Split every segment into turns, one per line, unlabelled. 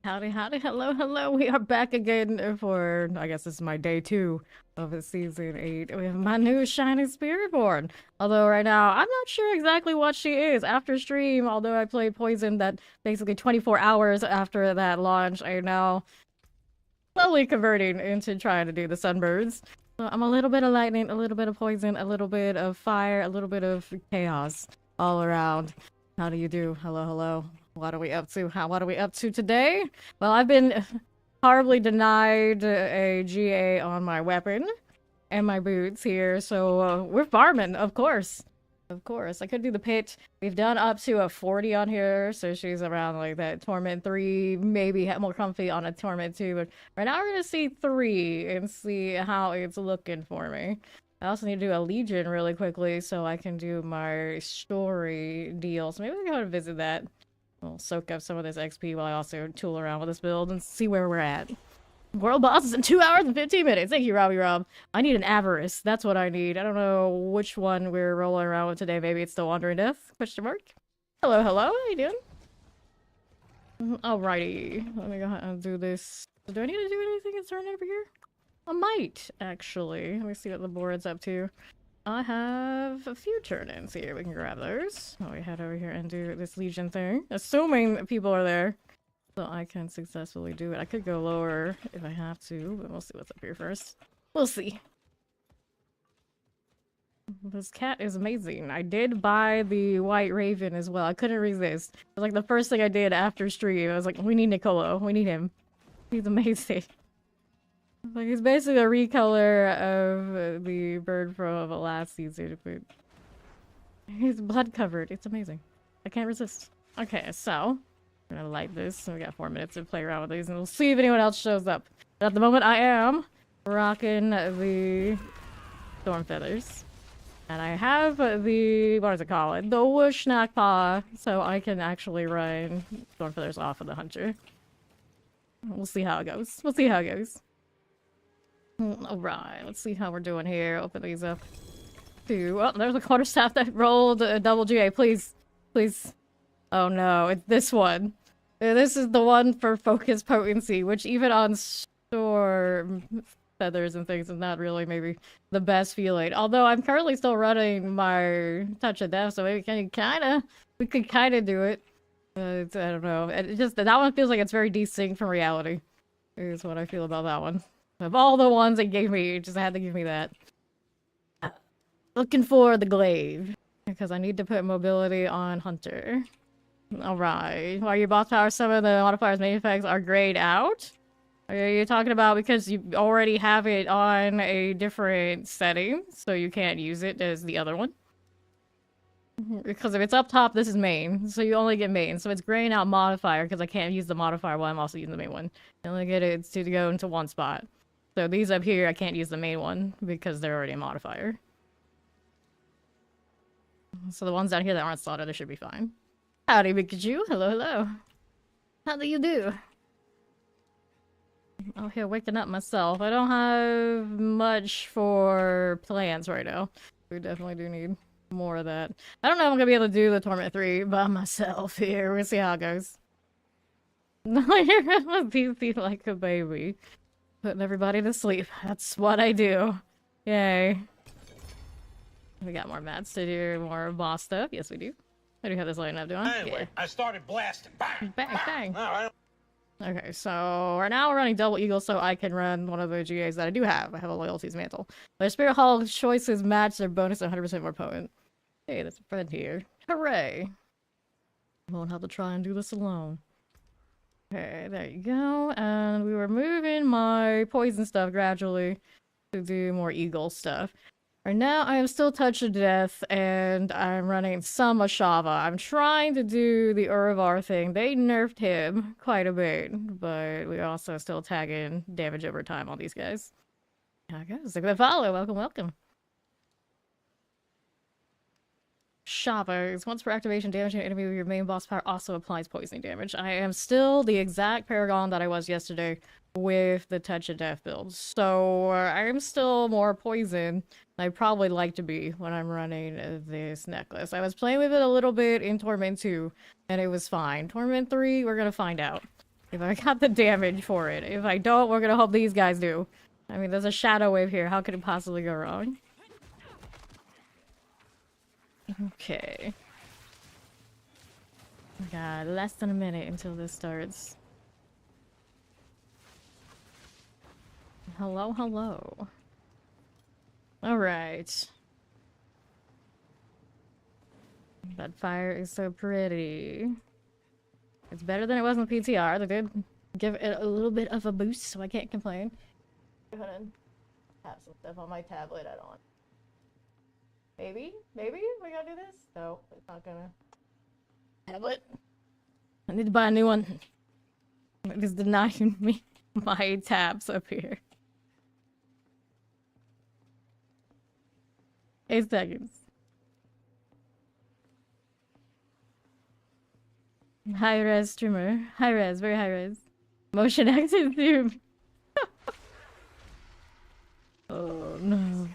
Howdy, howdy, hello, hello. We are back again for, I guess this is my day 2 of season 8. We have my new shiny Spiritborn. Although right now, I'm not sure exactly what she is. After stream, although I played Poison that basically 24 hours after that launch, I am now slowly converting into trying to do the Sunbirds. So I'm a little bit of lightning, a little bit of poison, a little bit of fire, a little bit of chaos all around. How do you do? Hello, hello. What are we up to? What are we up to today? Well, I've been horribly denied a GA on my weapon and my boots here, so we're farming, of course. Of course. I could do the pit. We've done up to a 40 on here, so she's around like that Torment 3, maybe more comfy on a Torment 2, but right now we're gonna see 3 and see how it's looking for me. I also need to do a Legion really quickly so I can do my story deal, so maybe we can go and visit that. We'll soak up some of this XP while I also tool around with this build and see where we're at. World boss is in 2 hours and 15 minutes. Thank you, Robbie Rob. I need an Avarice. That's what I need. I don't know which one we're rolling around with today. Maybe it's the Wandering Death? Question mark. Hello, hello. How you doing? Alrighty. Let me go ahead and do this. Do I need to do anything concerning over here? I might, actually. Let me see what the board's up to. I have a few turn-ins here. We can grab those. Oh, we head over here and do this Legion thing. Assuming people are there. So I can successfully do it. I could go lower if I have to, but we'll see what's up here first. We'll see. This cat is amazing. I did buy the White Raven as well. I couldn't resist. It was like the first thing I did after stream. I was like, we need Nicolo. We need him. He's amazing. Like, he's basically a recolor of the bird from last season, but he's blood covered. It's amazing. I can't resist. Okay, so I'm gonna light this. We got 4 minutes to play around with these, and we'll see if anyone else shows up. But at the moment, I am rocking the Storm Feathers. And I have the, what is it called? The Whoosh Knock Paw, so I can actually run Storm Feathers off of the Hunter. We'll see how it goes. We'll see how it goes. Alright, let's see how we're doing here. Open these up. Oh, there's a quarterstaff that rolled a double GA. Please. Please. Oh no, it's this one. This is the one for focus potency, which even on Storm Feathers and things is not really maybe the best feeling. Although I'm currently still running my Touch of Death, so maybe we could kinda do it. I don't know. It just, that one feels like it's very distinct from reality. Is what I feel about that one. Of all the ones it gave me, it just had to give me that. Looking for the glaive. Because I need to put mobility on Hunter. Alright. While your boss power, some of the modifiers main effects are grayed out? Are you talking about because you already have it on a different setting, so you can't use it as the other one? Because if it's up top, this is main, so you only get main. So it's graying out modifier, because I can't use the modifier while I'm also using the main one. I only get it to go into one spot. So these up here, I can't use the main one, because they're already a modifier. So the ones down here that aren't slotted, they should be fine. Howdy, Pikachu. Hello, hello. How do you do? I'm here waking up myself. I don't have much for plants right now. We definitely do need more of that. I don't know if I'm gonna be able to do the Torment 3 by myself here. We'll see how it goes. You're gonna be like a baby. Putting everybody to sleep. That's what I do. Yay. We got more mats to do, more boss stuff. Yes, we do. I do have this lighting up, do I?
Anyway, yeah. I started blasting. Bang!
Bang, bang.
All right.
Okay, so right now we're running Double Eagle so I can run one of the GAs that I do have. I have a Loyalties Mantle. Their Spirit Hall choices match their bonus 100% more potent. Hey, there's a friend here. Hooray! Won't have to try and do this alone. Okay, there you go. And we were moving my poison stuff gradually to do more eagle stuff. Right now, I am still Touch of Death, and I'm running some Ashava. I'm trying to do the Uravar thing. They nerfed him quite a bit, but we also still tagging damage over time on these guys. Here I go. Look at the follow. Welcome, welcome. Shava is once per activation, damaging an enemy with your main boss power also applies poisoning damage. I am still the exact Paragon that I was yesterday with the Touch of Death build. So I am still more poison than I probably like to be when I'm running this necklace. I was playing with it a little bit in Torment 2, and it was fine. Torment 3, we're gonna find out. If I got the damage for it. If I don't, we're gonna hope these guys do. I mean, there's a shadow wave here. How could it possibly go wrong? Okay. We got less than a minute until this starts. Hello, hello. Alright. That fire is so pretty. It's better than it was in the PTR. They did give it a little bit of a boost, so I can't complain. Go ahead and have some stuff on my tablet. I don't want. Maybe? Maybe we gotta do this? No, it's not gonna. Tablet. I need to buy a new one. It is denying me my tabs up here. 8 seconds. High res streamer. High res, very high res. Motion active zoom. Oh no.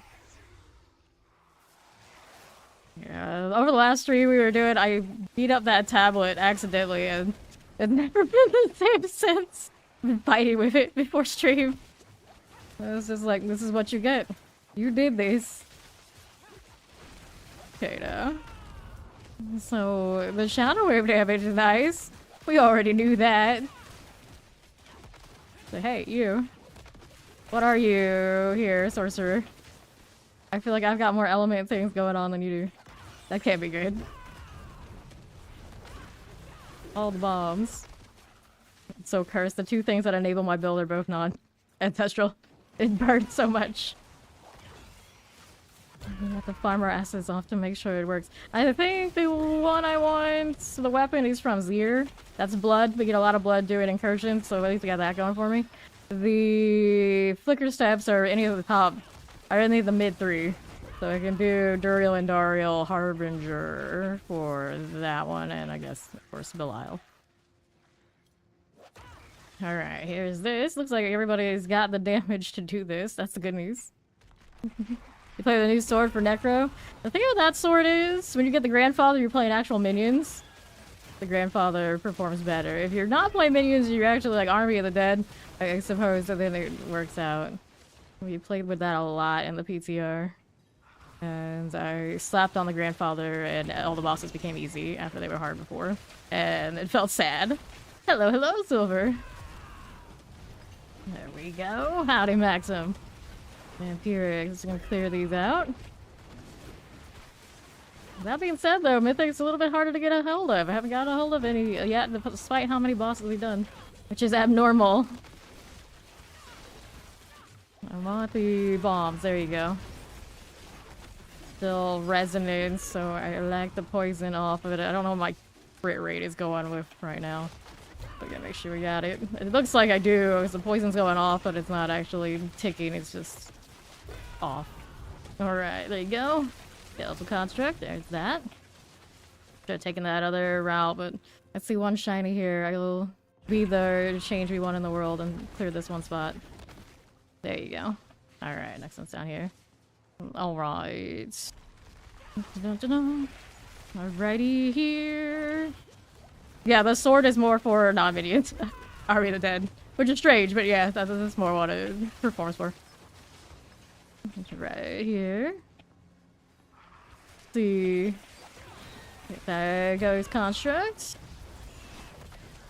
Yeah, over the last stream we were doing, I beat up that tablet accidentally and it's never been the same since. I've been fighting with it before stream. I was just like, this is what you get. You did this. Okay, now. So, the shadow wave damage is nice. We already knew that. So, hey, you. What are you here, sorcerer? I feel like I've got more element things going on than you do. That can't be good. All the bombs. It's so cursed. The two things that enable my build are both non-ancestral. It burns so much. We have to farm our asses off to make sure it works. I think the one I want, the weapon is from Zir. That's blood. We get a lot of blood doing incursions, so at least I got that going for me. The flicker steps are any of the top. I only need the mid 3. So I can do Duriel and Dariel Harbinger for that one, and I guess, of course, Belial. Alright, here's this. Looks like everybody's got the damage to do this. That's the good news. You play the new sword for Necro. The thing about that sword is, when you get the Grandfather, you're playing actual minions. The Grandfather performs better. If you're not playing minions, you're actually like Army of the Dead, I suppose, so then it works out. We played with that a lot in the PTR. And I slapped on the Grandfather and all the bosses became easy after they were hard before. And it felt sad. Hello, hello, Silver. There we go. Howdy, Maxim. And Pyrrhix is gonna clear these out. That being said, though, Mythic's a little bit harder to get a hold of. I haven't got a hold of any yet, despite how many bosses we've done. Which is abnormal. I want the bombs. There you go. Still resonant, so I like the poison off of it. I don't know what my crit rate is going with right now. We gotta make sure we got it. It looks like I do, because the poison's going off, but it's not actually ticking, it's just off. Alright, there you go. Skeletal construct, there's that. Should have taken that other route, but I see one shiny here. I will be there to change me one in the world and clear this one spot. There you go. Alright, next one's down here. Alright. Alrighty here. Yeah, the sword is more for non-minions. Army of the Dead. Which is strange, but yeah, that's more what it performs for. Right here. Let's see. There goes construct.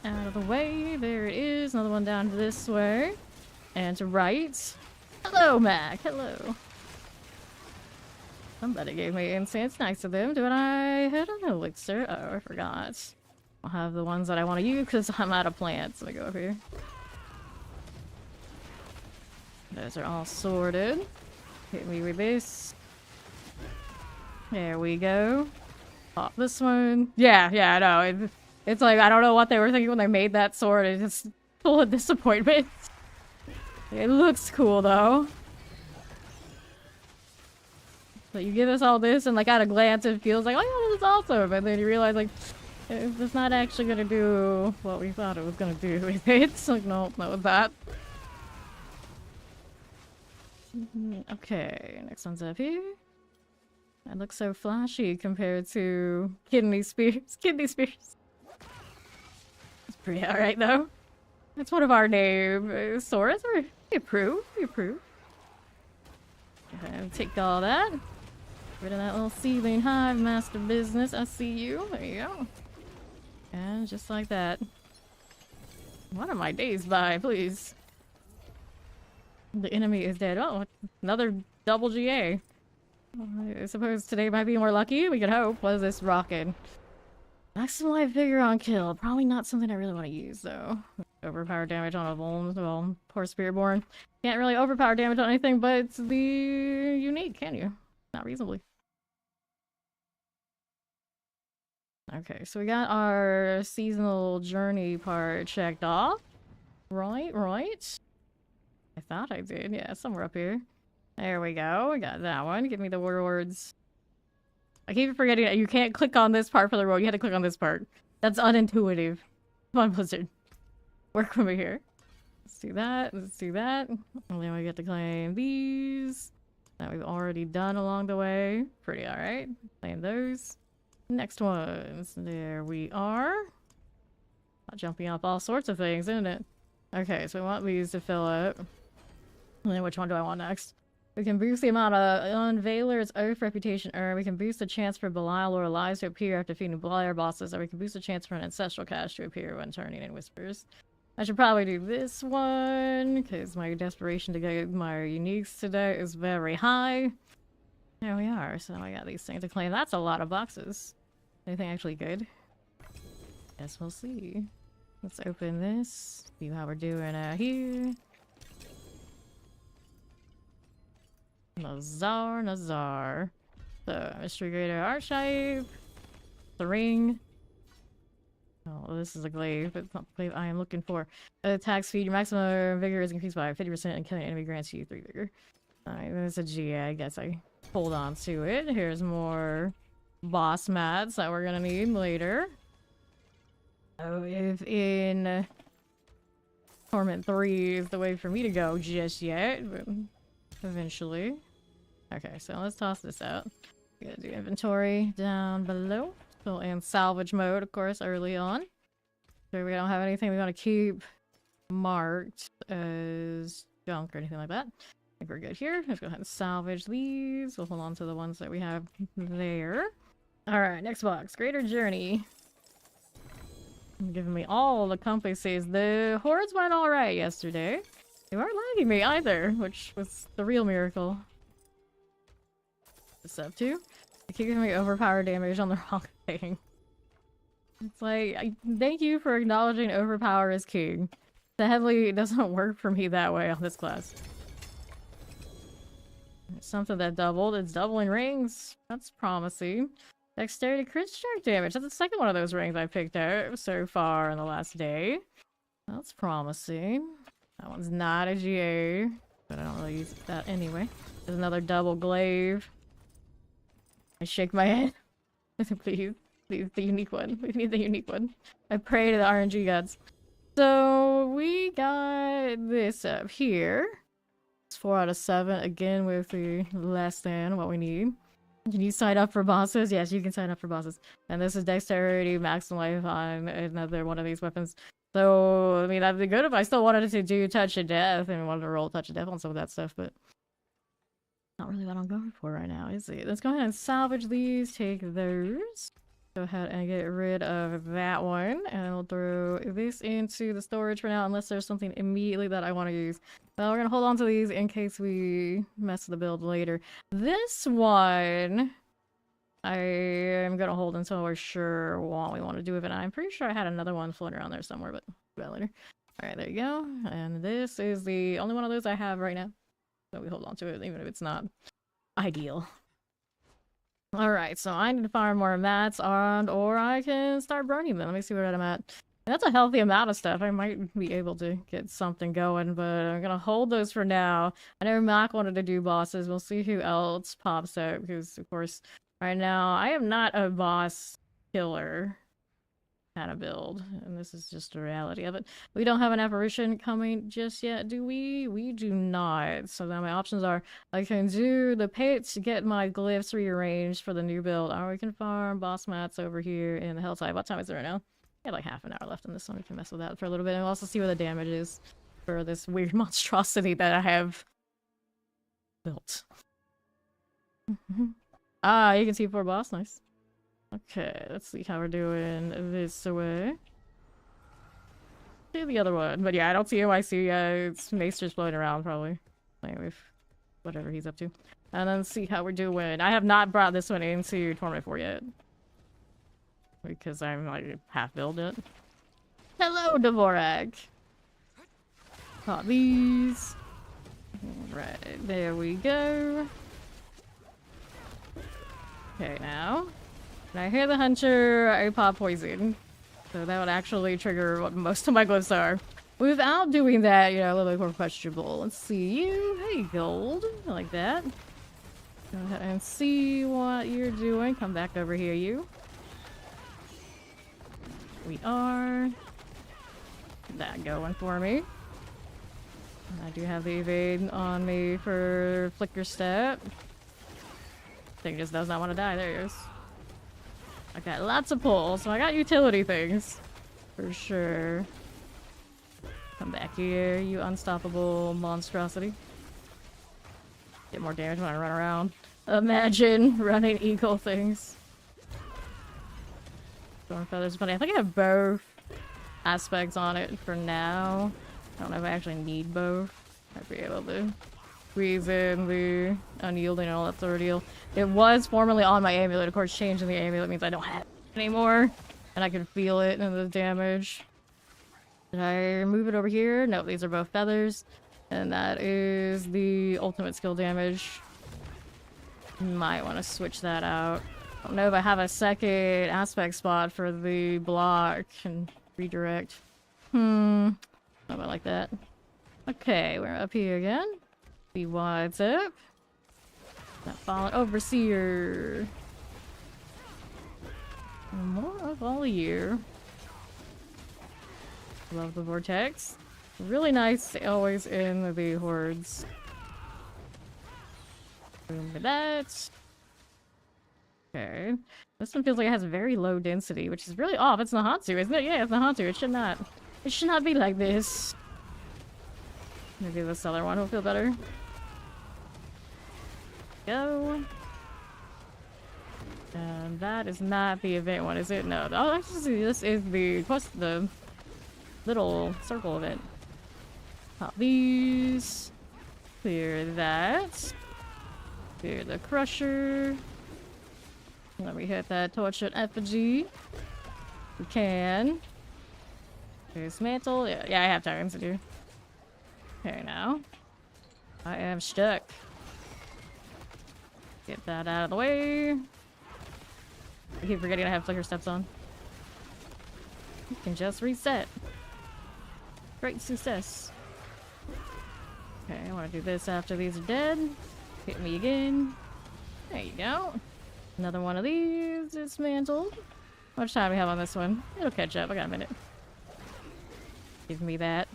Out of the way. There it is. Another one down this way. And to right. Hello, Mac. Hello. Somebody gave me incense. Nice of them. Do I have an elixir? Oh, I forgot. I'll have the ones that I want to use because I'm out of plants. Let me go over here. Those are all sorted. Hit me with this. There we go. Pop this one. Yeah, I know. It's like, I don't know what they were thinking when they made that sword. It's just full of disappointment. It looks cool, though. So you give us all this, and like at a glance it feels like, oh yeah, this is awesome. And then you realize like, it's not actually gonna do what we thought it was gonna do with it. It's like, no, not with that. Okay, next one's up here. That looks so flashy compared to kidney spears. Kidney spears. It's pretty alright though. It's one of our name swords. We approve. We approve. Okay, take all that. Rid of that little seething hive master business. I see you. There you go. And just like that. One of my days by, please. The enemy is dead. Oh, another double GA. I suppose today might be more lucky. We can hope. What is this rocket? Maximum life vigor on kill. Probably not something I really want to use, though. Overpower damage on a vuln. Well, poor Spiritborn. Can't really overpower damage on anything, but it's the unique, can you? Not reasonably. Okay, so we got our seasonal journey part checked off. Right. I thought I did. Yeah, somewhere up here. There we go. We got that one. Give me the warlords. I keep forgetting that you can't click on this part for the road. You had to click on this part. That's unintuitive. Come on, Blizzard. Work with me here. Let's do that. Let's do that. And then we get to claim these that we've already done along the way. Pretty alright. Claim those. Next ones. There we are. Jumping up all sorts of things, isn't it? Okay, so we want these to fill up. And then which one do I want next? We can boost the amount of Unveiler's Oath reputation earned. We can boost the chance for Belial or Lies to appear after defeating Belial bosses. Or we can boost the chance for an Ancestral Cache to appear when turning in Whispers. I should probably do this one, because my desperation to get my uniques today is very high. There we are. So I got these things to claim. That's a lot of boxes. Anything actually good? Guess we'll see. Let's open this. See how we're doing out here. Nazar. So, Mystery Greater Archive. The ring. Oh, this is a glaive. It's not the glaive I am looking for. Attack speed. Your maximum vigor is increased by 50% and killing an enemy grants you 3 vigor. Alright, there's a GA. I guess I hold on to it. Here's more boss mats that we're gonna need later. Oh, if in Torment 3 is the way for me to go just yet, but eventually. Okay, so let's toss this out. We gotta do inventory down below. Still in salvage mode, of course, early on. So we don't have anything we want to keep marked as junk or anything like that. I think we're good here. Let's go ahead and salvage these. We'll hold on to the ones that we have there. Alright, next box. Greater Journey. Giving me all the compasses. The hordes went alright yesterday. They weren't lagging me either, which was the real miracle. What's up to? They keep giving me overpower damage on the wrong thing. It's like, thank you for acknowledging overpower is king. Sadly, it doesn't work for me that way on this class. Something that doubled. It's doubling rings. That's promising. Dexterity crit strike damage. That's the second one of those rings I picked out so far in the last day. That's promising. That one's not a GA, but I don't really use that anyway. There's another double glaive. I shake my head. Please, the unique one. We need the unique one. I pray to the RNG gods. So we got this up here. It's 4 out of 7 again with the less than what we need. Can you sign up for bosses? Yes, you can sign up for bosses. And this is dexterity, maximum life on another one of these weapons. So, I mean, that'd be good if I still wanted to do Touch of Death and wanted to roll Touch of Death on some of that stuff, but not really what I'm going for right now, is it? Let's go ahead and salvage these, take those. Go ahead and get rid of that one, and we'll throw this into the storage for now, unless there's something immediately that I want to use. Well, we're gonna hold on to these in case we mess with the build later. This one, I am gonna hold until we're sure what we want to do with it. I'm pretty sure I had another one floating around there somewhere, but do that later. Alright, there you go. And this is the only one of those I have right now. So we hold on to it, even if it's not ideal. Alright, so I need to farm more mats or I can start burning them. Let me see where I'm at. That's a healthy amount of stuff. I might be able to get something going, but I'm gonna hold those for now. I know Mac wanted to do bosses. We'll see who else pops up, because of course, right now, I am not a boss killer kind of build, and this is just the reality of it. We don't have an apparition coming just yet, do we? We do not. So now my options are, I can do the pits to get my glyphs rearranged for the new build, or we can farm boss mats over here in the helltide. What time is it right now? got like half an hour left on this one. We can mess with that for a little bit, and we'll also see what the damage is for this weird monstrosity that I have built. Ah, you can see 4 boss. Nice. Okay, let's see how we're doing this way. Do the other one. But yeah, I don't see him. I see it's Maester's floating around probably. Playing with whatever he's up to. And then see how we're doing. I have not brought this one into Torment 4 yet. Because I'm like half build it. Hello, Dvorak! Pop these. Right, there we go. Okay, now. When I hear the hunter, I pop poison. So that would actually trigger what most of my glyphs are. Without doing that, you know, a little bit more questionable. Let's see you. Hey, gold. I like that. Go ahead and see what you're doing. Come back over here, you. We are. Get that going for me. I do have the evade on me for flicker step. Thing just does not want to die. There he is. I got lots of pulls, so I got utility things. For sure. Come back here, you unstoppable monstrosity. Get more damage when I run around. Imagine running eagle things. Storm feathers, but I think I have both aspects on it for now. I don't know if I actually need both. I'd be able to squeeze in the unyielding and all that sort of deal. It was formerly on my amulet. Of course, changing the amulet means I don't have it anymore. And I can feel it in the damage. Did I move it over here? No, these are both feathers. And that is the ultimate skill damage. Might want to switch that out. I don't know if I have a second aspect spot for the block and redirect. Something like that. Okay, we're up here again. See what's up. That fallen overseer. More of all year. Love the vortex. Really nice, always in the hordes. Boom with that. Okay. This one feels like it has very low density, which is really off. It's Nahatsu, isn't it? Yeah, it's Nahatsu. It should not. It should not be like this. Maybe this other one will feel better. Go. And that is not the event one, is it? No. Oh, actually, this is the little circle event. Pop these. Clear that. Clear the crusher. Let me hit that torch at effigy. We can. There's mantle. Yeah, I have tyrants to do. Okay, now. I am stuck. Get that out of the way. I keep forgetting I have flicker steps on. You can just reset. Great success. Okay, I want to do this after these are dead. Hit me again. There you go. Another one of these dismantled. How much time do we have on this one? It'll catch up. I got a minute. Give me that.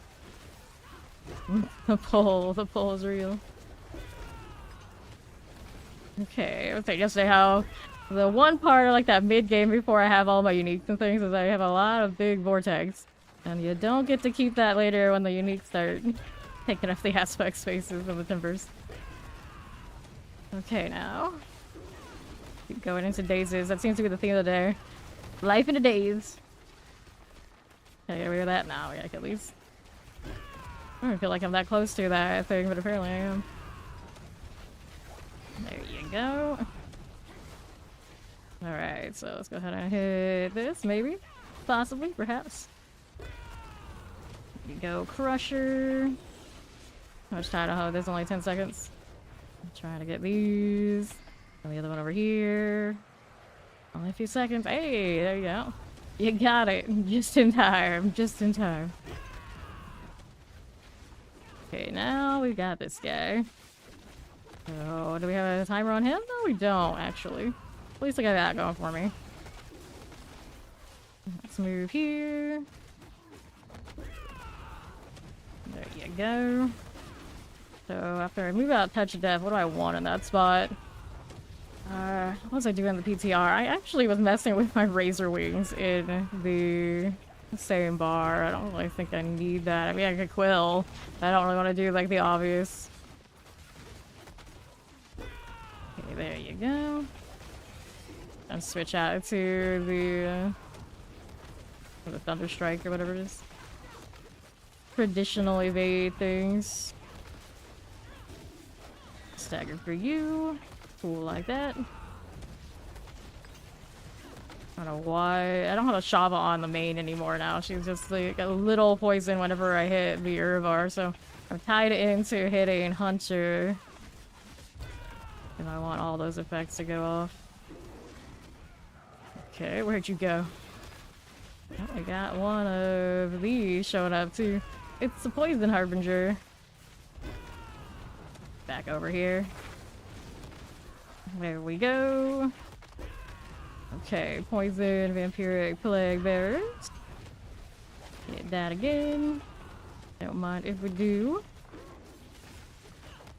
The pull is real. Okay, I was saying yesterday how the one part of like that mid game before I have all my uniques and things is I have a lot of big vortex. And you don't get to keep that later when the uniques start taking up the aspect spaces of the timbers. Okay, now. Keep going into dazes. That seems to be the theme of the day. Life in a daze. Can I get rid of that? No, we gotta kill these. I don't feel like I'm that close to that thing, but apparently I am. There you go. Alright, so let's go ahead and hit this, maybe? Possibly, perhaps. There you go, Crusher. How much time to hold? There's only 10 seconds. I'm trying to get these. And the other one over here. Only a few seconds. Hey, there you go. You got it. Just in time. Just in time. Okay, now we got this guy. So, do we have a timer on him? No, we don't, actually. At least I got that going for me. Let's move here. There you go. So, after I move out Touch of Death, what do I want in that spot? What was I doing in the PTR? I actually was messing with my razor wings in the same bar. I don't really think I need that. I mean, I could quill. But I don't really want to do like the obvious. Okay, there you go. And switch out to the Thunder Strike or whatever it is. Traditional evade things. Stagger for you. Cool like that. I don't know why. I don't have a Shava on the main anymore now. She's just like a little poison whenever I hit the Urvar, so I'm tied into hitting Hunter. And I want all those effects to go off. Okay, where'd you go? Oh, I got one of these showing up too. It's the Poison Harbinger. Back over here. There we go. Okay, Poison, Vampiric, Plague Bearers. Hit that again. Don't mind if we do.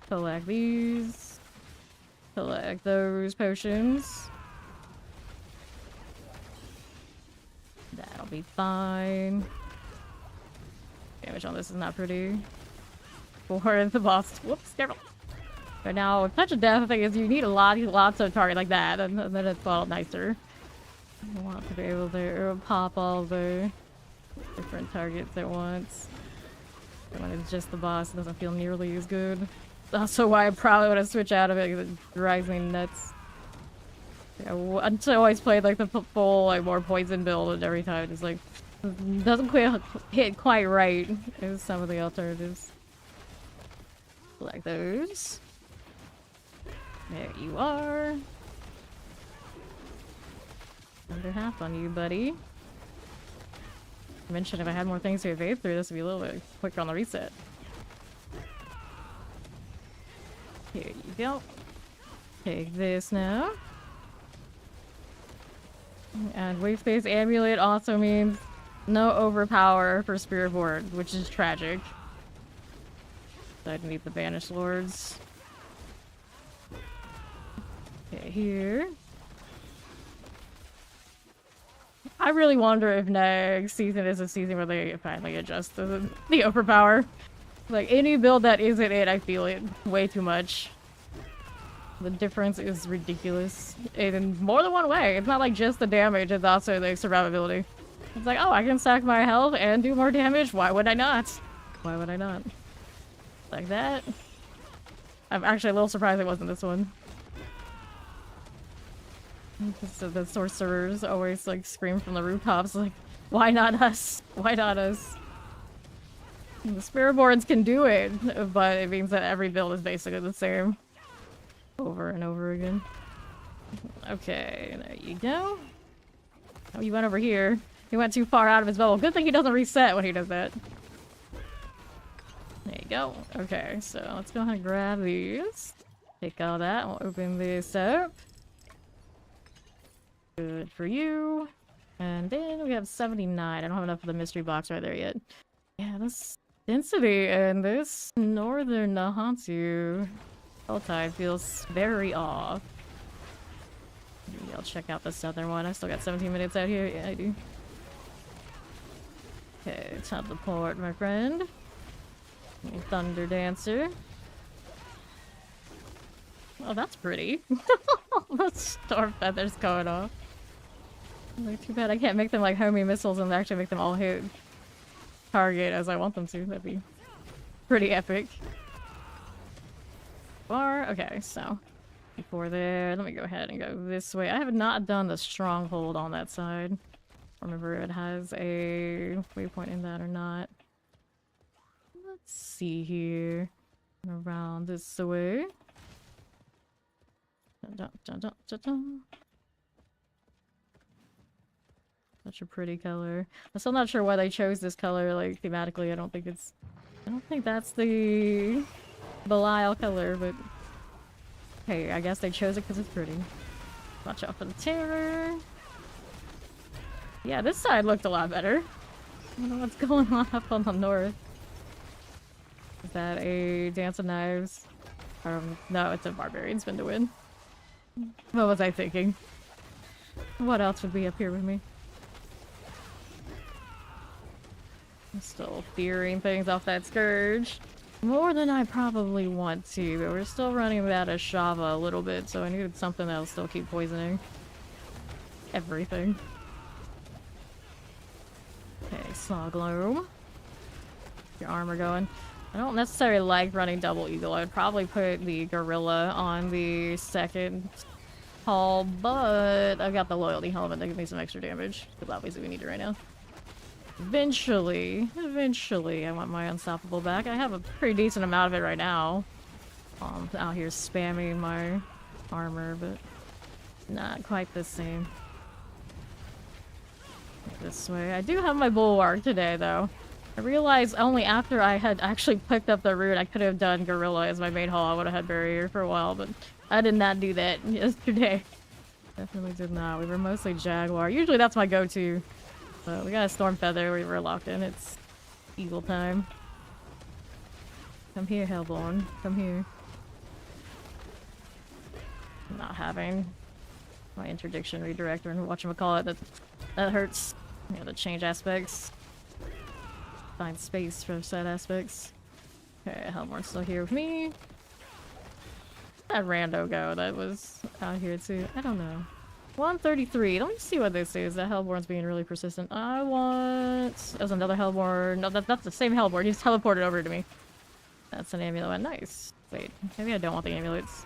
Collect these. Collect those potions. That'll be fine. Damage on this is not pretty. For the boss. Whoops, careful. But now, Touch of Death, the thing is, you need lots of target like that, and then it's a lot nicer. I want to be able to pop all the different targets at once. And when it's just the boss, it doesn't feel nearly as good. That's also why I probably want to switch out of it, because it drives me nuts. Yeah, until I always played like the full, like more poison build, and every time it's like doesn't quite hit quite right as some of the alternatives. Like those. There you are. Under half on you, buddy. I mentioned if I had more things to evade through, this would be a little bit quicker on the reset. Here you go. Take this now. And Wave Space Amulet also means no overpower for Spiritborn, which is tragic. I'd need the Banished Lords. Okay, here. I really wonder if next season is a season where they finally adjust the overpower. Like, any build that isn't it, I feel it way too much. The difference is ridiculous. In more than one way. It's not like just the damage, it's also the survivability. It's like, oh, I can stack my health and do more damage? Why would I not? Why would I not? Like that. I'm actually a little surprised it wasn't this one. So the sorcerers always like scream from the rooftops like, why not us? Why not us? The Spiritborns can do it, but it means that every build is basically the same. Over and over again. Okay, there you go. Oh, you went over here. He went too far out of his bubble. Good thing he doesn't reset when he does that. There you go. Okay, so let's go ahead and grab these. Take all that. We'll open this up. Good for you. And then we have 79. I don't have enough of the mystery box right there yet. Yeah, this density and this northern Nahantu helltide feels very off. Maybe I'll check out the southern one. I still got 17 minutes out here. Yeah, I do. Okay, teleport, my friend. Thunder Dancer. Oh, that's pretty. The star feathers going off. Like, too bad I can't make them like homing missiles and actually make them all hit target as I want them to. That'd be pretty epic. Okay, so before there, let me go ahead and go this way. I have not done the stronghold on that side. I don't remember if it has a waypoint in that or not. Let's see here. Around this way. Dun, dun, dun, dun, dun. Such a pretty color. I'm still not sure why they chose this color, like, thematically. I don't think that's the Belial color, but hey, I guess they chose it because it's pretty. Watch out for the terror. Yeah, this side looked a lot better. I don't know what's going on up on the north. Is that a Dance of Knives? No, it's a Barbarian spin to win. What was I thinking? What else would be up here with me? I'm still fearing things off that Scourge. More than I probably want to, but we're still running that as Shava a little bit, so I needed something that'll still keep poisoning everything. Okay, Slogloam. Your armor going. I don't necessarily like running double eagle. I'd probably put the gorilla on the second haul, but I've got the loyalty helmet that gives me some extra damage, because obviously we need it right now. Eventually, I want my unstoppable back. I have a pretty decent amount of it right now. Out here spamming my armor, but not quite the same. This way. I do have my bulwark today, though. I realized only after I had actually picked up the root I could have done gorilla as my main haul. I would have had barrier for a while, but I did not do that yesterday. Definitely did not. We were mostly jaguar. Usually that's my go-to. But we got a storm feather. We were locked in. It's eagle time. Come here, Hellborn. Come here. I'm not having my interdiction redirector and whatchamacallit. That hurts. You know, to change aspects. Find space for set aspects. Okay, Hellborn's still here with me. That rando go that was out here too. I don't know. 133. Let me see what this is. That Hellborn's being really persistent. I want... There's another Hellborn. No, that's the same Hellborn. He's teleported over to me. That's an amulet. Nice. Wait, maybe I don't want the amulets.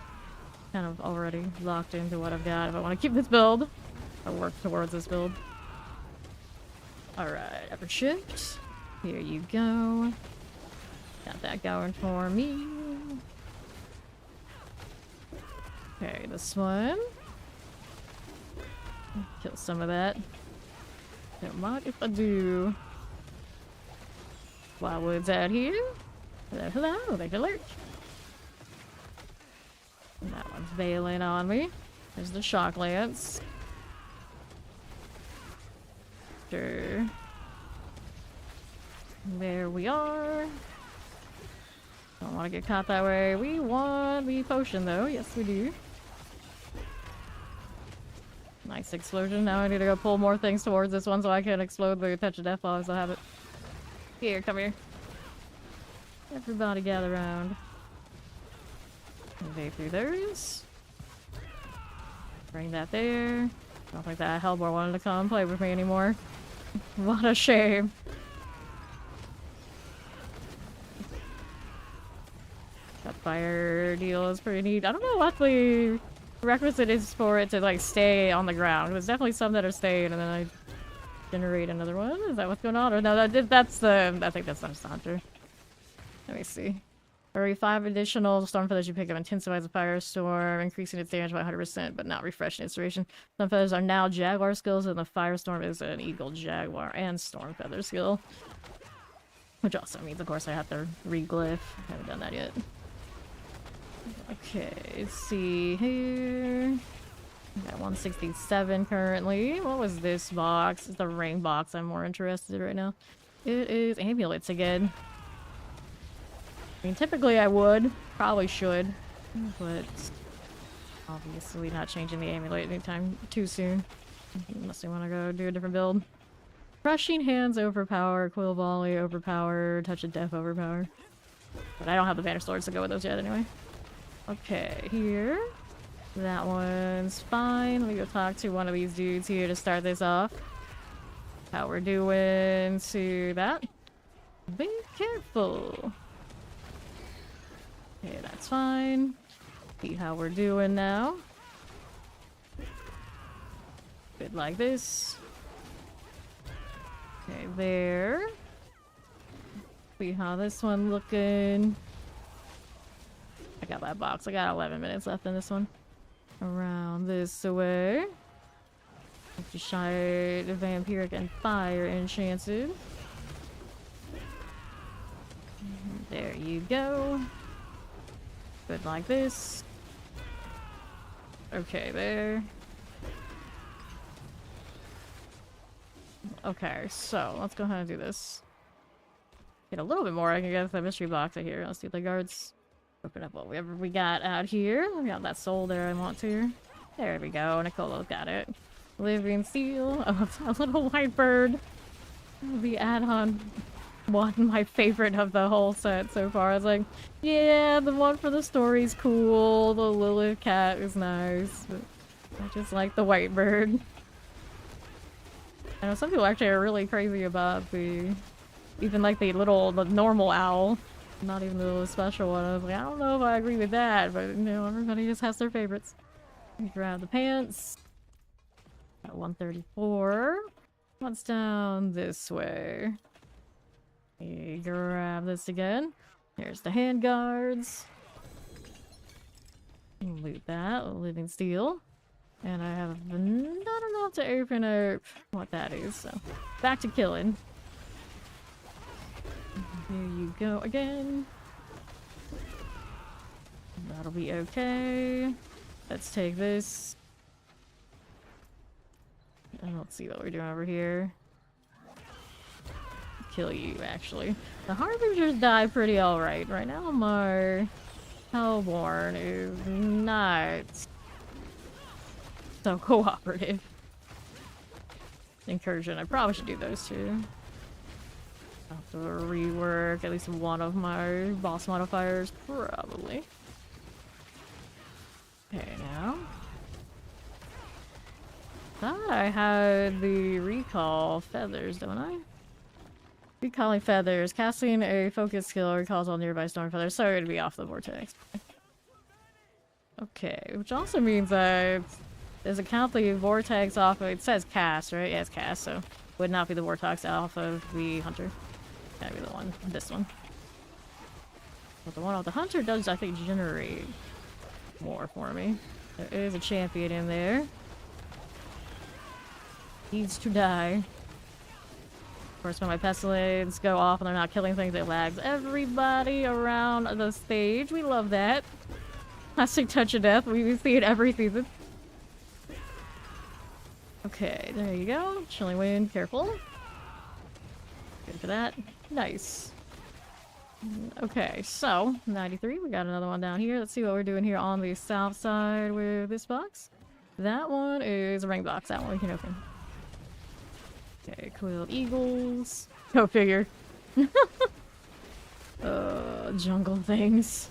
Kind of already locked into what I've got. If I want to keep this build, I'll work towards this build. Alright, ever shift. Here you go. Got that going for me. Okay, this one. Kill some of that. Don't mind if I do. Wildwood's out here. Hello, there's alert. That one's bailing on me. There's the shock lance. Sure. There we are. Don't want to get caught that way. We want the potion though. Yes, we do. Nice explosion. Now I need to go pull more things towards this one so I can explode the touch of death while I still have it. Here, come here. Everybody gather around. Invade through those. Bring that there. I don't think that Hellborn wanted to come play with me anymore. What a shame. That fire deal is pretty neat. I don't know what the requisite is for it to like stay on the ground. There's definitely some that are staying and then I generate another one. Is that what's going on? Or no, that's the... I think that's Sunstrancher. Let me see. Every 5 additional storm feathers you pick up intensifies the firestorm, increasing its damage by 100%, but not refreshing its duration. Storm feathers are now jaguar skills, and the firestorm is an eagle, jaguar, and storm feather skill. Which also means, of course, I have to re-glyph. I haven't done that yet. Okay, let's see here. I got 167 currently. What was this box? It's the ring box I'm more interested in right now. It is amulets again. I mean, typically I would. Probably should. But obviously not changing the amulet anytime too soon. Unless we want to go do a different build. Crushing Hands overpower, Quill Volley overpower, Touch of Death overpower. But I don't have the Banner Swords to go with those yet anyway. Okay, here. That one's fine. Let me go talk to one of these dudes here to start this off. How we're doing to that. Be careful. Okay, that's fine. See how we're doing now. Good like this. Okay, there. See how this one looking. I got that box. I got 11 minutes left in this one. Around this way. Shite, Vampiric, and Fire enchanted. There you go. Good like this. Okay, there. Okay, so let's go ahead and do this. Get a little bit more. I can get the mystery box right here. Let's do the guards. Open up whatever we got out here. We got that soul there I want to. There we go. Nicolo got it. Living Seal. Oh, it's a little white bird. The add-on one, my favorite of the whole set so far. I was like, yeah, the one for the story's cool. The Lilith cat is nice. But I just like the white bird. I know some people actually are really crazy about the... even like the normal owl. Not even the little special one. I was like, I don't know if I agree with that, but you know, everybody just has their favorites. Grab the pants. Got 134. What's down this way? Grab this again. Here's the hand guards. Loot that. Living steel. And I have not enough to open up what that is, so back to killing. Here you go again. That'll be okay. Let's take this. I don't see what we're doing over here. Kill you, actually. The Harbingers die pretty alright. Right now, my Hellborn is not so cooperative. Incursion, I probably should do those two. I'll have to rework at least one of my boss modifiers, probably. Okay, now. Thought I had the recall feathers, don't I? Recalling feathers. Casting a focus skill recalls all nearby storm feathers, so it'd be off the vortex. Okay, which also means that does it count the vortex off of, it says cast, right? Yeah, it's cast, so would not be the vortex off of the hunter. That'd be the one, this one. But the one off the hunter does, I think, generate more for me. There is a champion in there. Needs to die. Of course, when my pestilence go off and they're not killing things, it lags everybody around the stage. We love that. Classic touch of death. We see it every season. Okay, there you go. Chilling wind, careful. Good for that. Nice. Okay, so 93. We got another one down here. Let's see what we're doing here on the south side with this box. That one is a ring box. That one we can open. Okay, coiled eagles. Go figure. Jungle things.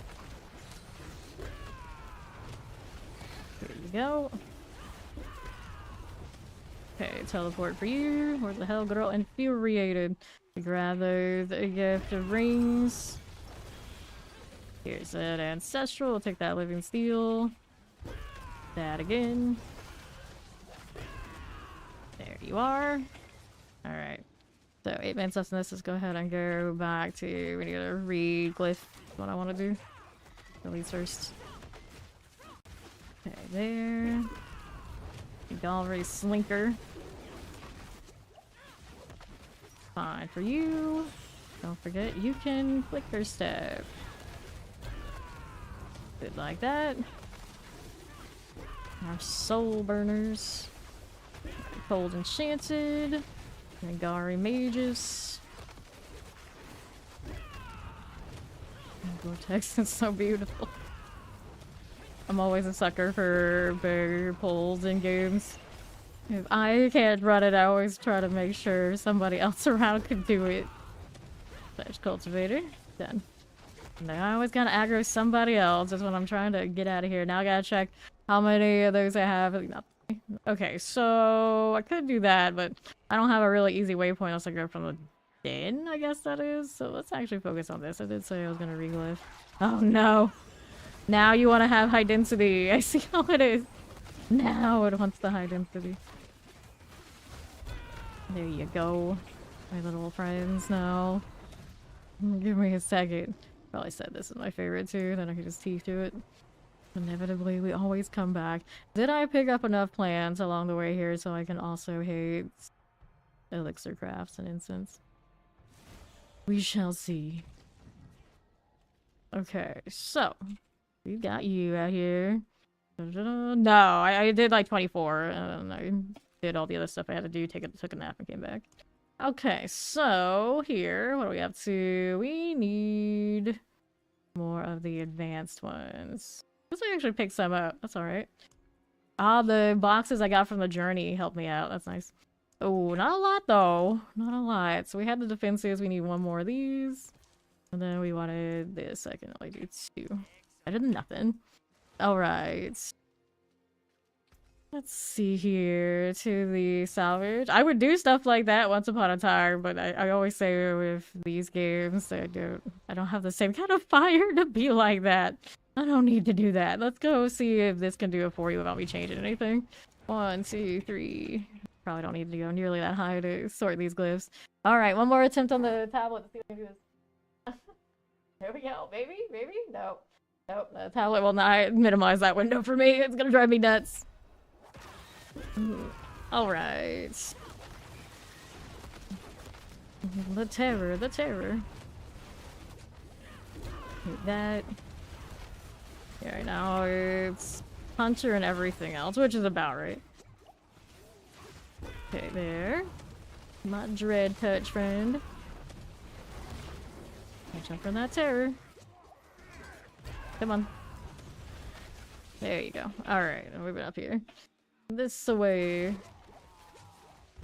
There you go. Okay, teleport for you. Where's the hell girl? Infuriated. Grab those gift of rings. Here's an ancestral. We'll take that living steel. That again. There you are. Alright. So 8-man sustenance. Let's go ahead and go back to, we need to read glyph. What I want to do. At least first. Okay, there. Gallery slinker. Fine for you. Don't forget you can flicker step. Good like that. Our soul burners. Cold enchanted. Nagari mages. Vortex is so beautiful. I'm always a sucker for barrier pulls in games. If I can't run it, I always try to make sure somebody else around can do it. There's cultivator. Done. And I always gotta aggro somebody else is when I'm trying to get out of here. Now I gotta check how many of those I have. Okay, so I could do that, but I don't have a really easy waypoint unless I go from the den, I guess that is. So let's actually focus on this. I did say I was gonna reglyph. Oh no! Now you want to have high density. I see how it is. Now it wants the high density. There you go. My little friends now. Give me a second. Probably said this is my favorite too, then I can just teeth to it. Inevitably, we always come back. Did I pick up enough plants along the way here so I can also hate elixir crafts and incense? We shall see. Okay, so we got you out here. No, I did like 24, and I did all the other stuff I had to do. Took a nap and came back. Okay, so here, what are we up to? We need more of the advanced ones. Let's actually pick some up. That's all right. Ah, the boxes I got from the journey helped me out. That's nice. Oh, not a lot though. Not a lot. So we had the defenses. We need one more of these. And then we wanted this. I can only do 2. I did nothing. Alright. Let's see here. To the salvage. I would do stuff like that once upon a time, but I always say with these games, I don't have the same kind of fire to be like that. I don't need to do that. Let's go see if this can do it for you without me changing anything. 1, 2, 3. Probably don't need to go nearly that high to sort these glyphs. Alright, one more attempt on the tablet to see if I can do this. There we go. Maybe? Maybe? Nope. Nope. The tablet will not minimize that window for me. It's gonna drive me nuts. Alright. The terror, the terror. That. Yeah, right now it's Hunter and everything else, which is about right. Okay, there. My dread touch friend. Watch out for that terror. Come on. There you go. Alright, I'm moving up here. This way.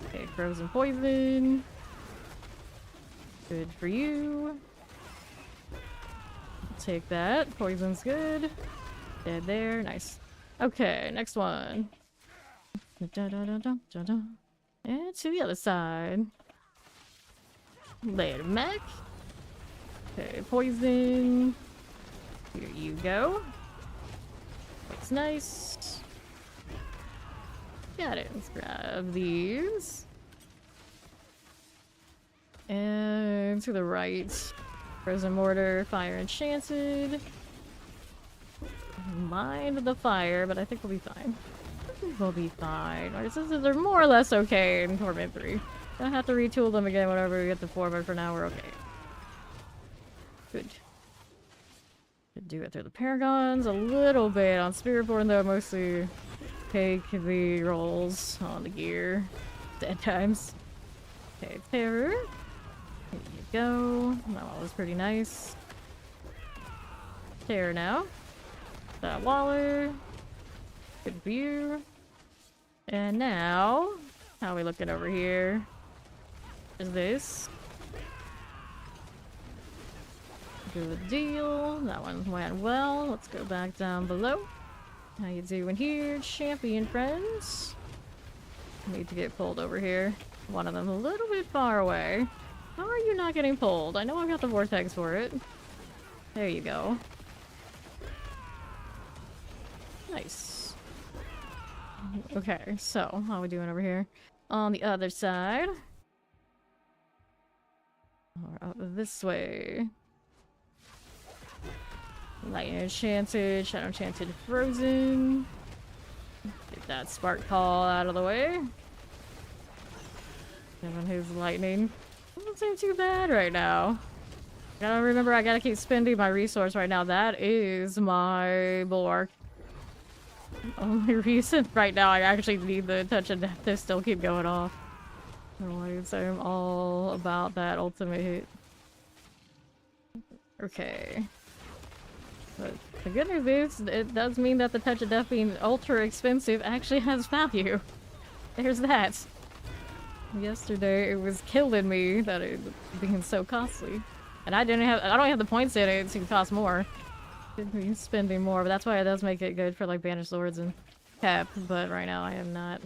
Okay, frozen poison. Good for you. Take that. Poison's good. Dead there. Nice. Okay, next one. Da, da, da, da, da, da. And to the other side. Later, mech. Okay, poison. Here you go. Looks nice. Got it. Let's grab these. And to the right. Frozen mortar, fire enchanted. Mind the fire, but I think we'll be fine. I think we'll be fine. Our systems are more or less okay in Torment 3. Gonna have to retool them again whenever we get to 4, but for now we're okay. Good. Could do it through the Paragons a little bit. On Spiritborn though, mostly take the rolls on the gear. Dead times. Okay, terror. Here you go. That was pretty nice. Terror now. That Waller. Good view. And now, how are we looking over here? Is this? Good deal. That one went well. Let's go back down below. How you doing here, champion friends? Need to get pulled over here. One of them a little bit far away. How are you not getting pulled? I know I've got the vortex for it. There you go. Nice. Okay, so how are we doing over here? On the other side. Or up this way. Lightning enchanted, shadow enchanted, frozen. Get that spark call out of the way. Giving his lightning. Doesn't seem too bad right now. Gotta remember, I gotta keep spending my resource right now. That is my bulwark. Only reason right now I actually need the touch of death to still keep going off. Otherwise, I'm all about that ultimate hit. Okay. But the good news is, it does mean that the touch of death being ultra expensive actually has value. There's that. Yesterday, it was killing me that it was being so costly. And I don't have the points in it to cost more. Should be spending more, but that's why it does make it good for like banished swords and cap. But right now, I am not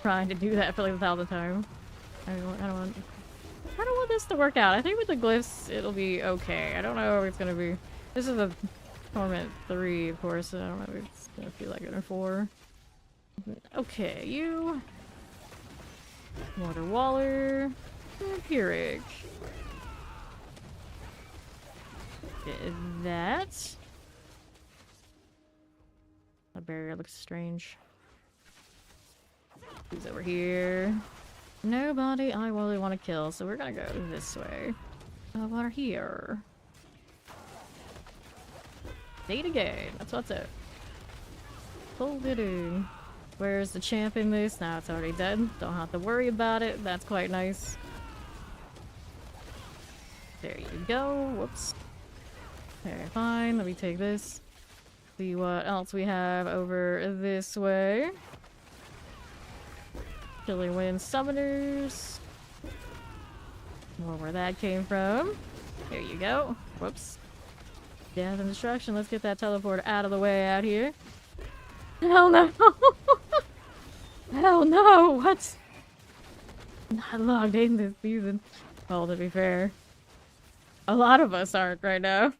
trying to do that for like 1,000th time. I don't want this to work out. I think with the glyphs, it'll be okay. I don't know if it's gonna be. This is a Torment 3, of course. So I don't know if it's gonna feel like it in 4. Okay, you. Water Waller. Pyrrhic. That. The barrier looks strange. Who's over here? Nobody I really want to kill, so we're gonna go this way. Water here. Date again. That's what's it. Pulled it in. Where's the champ in this? Now it's already dead. Don't have to worry about it. That's quite nice. There you go. Whoops. Okay, fine. Let me take this. See what else we have over this way. Chilling Wind Summoners. More where that came from. There you go. Whoops. Death and destruction. Let's get that teleport out of the way out here. Hell no! Hell no! What? Not logged in this season. Well, to be fair, a lot of us aren't right now.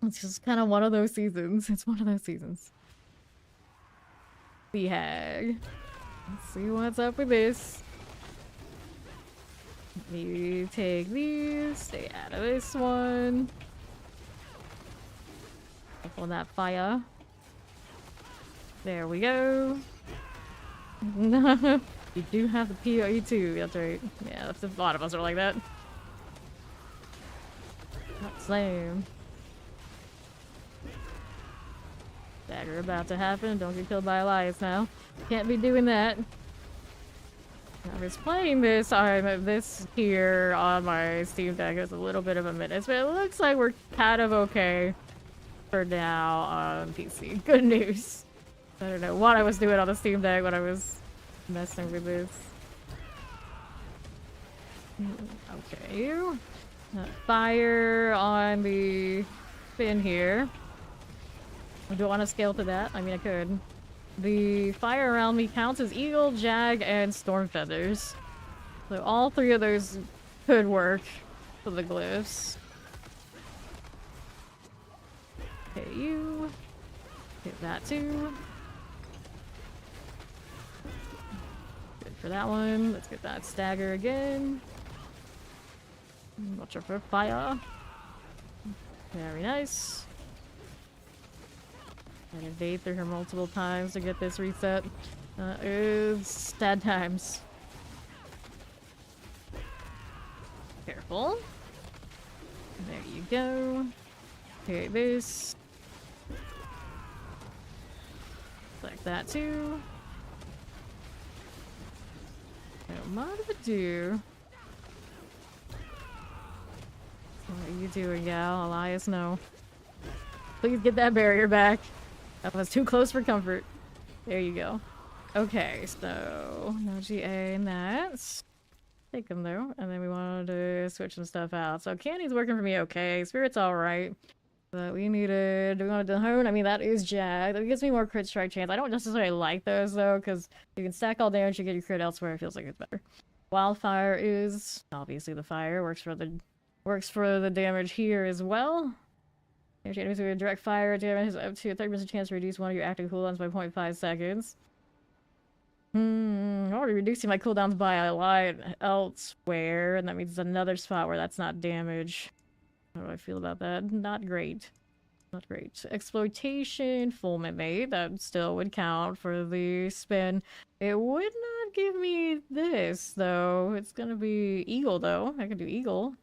It's just kind of one of those seasons. It's one of those seasons. The hag. Let's see what's up with this. Maybe take these. Stay out of this one. On that fire. There we go. You do have the PoE too. That's right. Yeah, that's a lot of us are like that. Not same. Dagger about to happen. Don't get killed by Elias now. Can't be doing that. I was playing this here on my Steam Deck. It's a little bit of a minute, but it looks like we're kind of okay for now on PC. Good news. I don't know what I was doing on the Steam Deck when I was messing with this. Okay. Fire on the fin here. Do I want to scale to that? I mean, I could. The fire around me counts as Eagle, Jag, and Storm Feathers. So all three of those could work for the glyphs. Okay, you. Hit that too. Good for that one. Let's get that stagger again. Watch out for fire. Very nice. I evade through her multiple times to get this reset. It's sad times. Careful. There you go. Okay, this. Like that too. Don't mind if I do. What are you doing, gal? Elias, no. Please get that barrier back. That was too close for comfort. There you go. Okay, so no GA and that. Take them though, and then we wanted to switch some stuff out. So Candy's working for me okay. Spirit's alright. But we needed, do we want to hone? I mean, that is Jag. That gives me more crit strike chance. I don't necessarily like those though, because you can stack all damage, you get your crit elsewhere. It feels like it's better. Wildfire is obviously the fire. Works for the damage here as well. If enemies with direct fire damage has up to a 30% chance to reduce one of your active cooldowns by 0.5 seconds. I'm already reducing my cooldowns by a lot elsewhere, and that means another spot where that's not damage. How do I feel about that? Not great. Not great. Exploitation, fulminate, that still would count for the spin. It would not give me this, though. It's gonna be Eagle, though. I can do Eagle.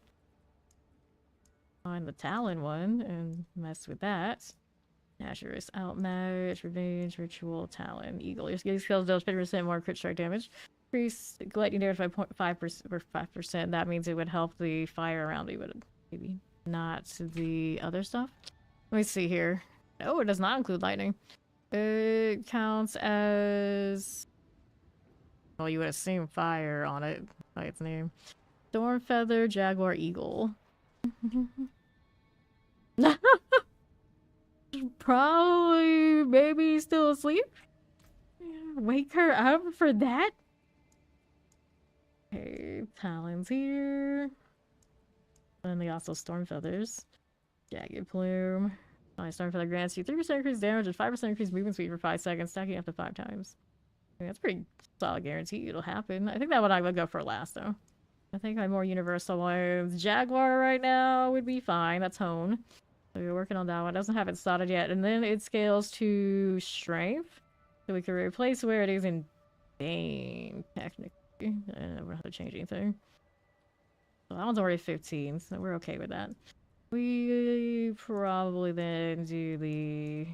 Find the Talon one and mess with that. Azurus, Outmatch, Revenge, Ritual, Talon, Eagle. Your skills deals 50% more crit strike damage. Increase lightning damage by 0.5% or 5%. That means it would help the fire around me, but maybe not the other stuff. Let me see here. No, it does not include lightning. It counts as... well, you would assume fire on it by its name. Storm Feather, Jaguar, Eagle. Probably maybe still asleep. Wake her up for that. Okay, Talons here. And they also Storm Feathers. Jagged Plume. Storm Feather grants you 3% increased damage and 5% increased movement speed for 5 seconds, stacking up to 5 times. I mean, that's pretty solid guarantee it'll happen. I think that one I would go for last though. I think my more universal ones. Jaguar right now would be fine. That's Hone. So we're working on that one. It doesn't have it slotted yet. And then it scales to Strength. So we can replace where it is in Bane, technically. And we don't have to change anything. So that one's already 15, so we're okay with that. We probably then do the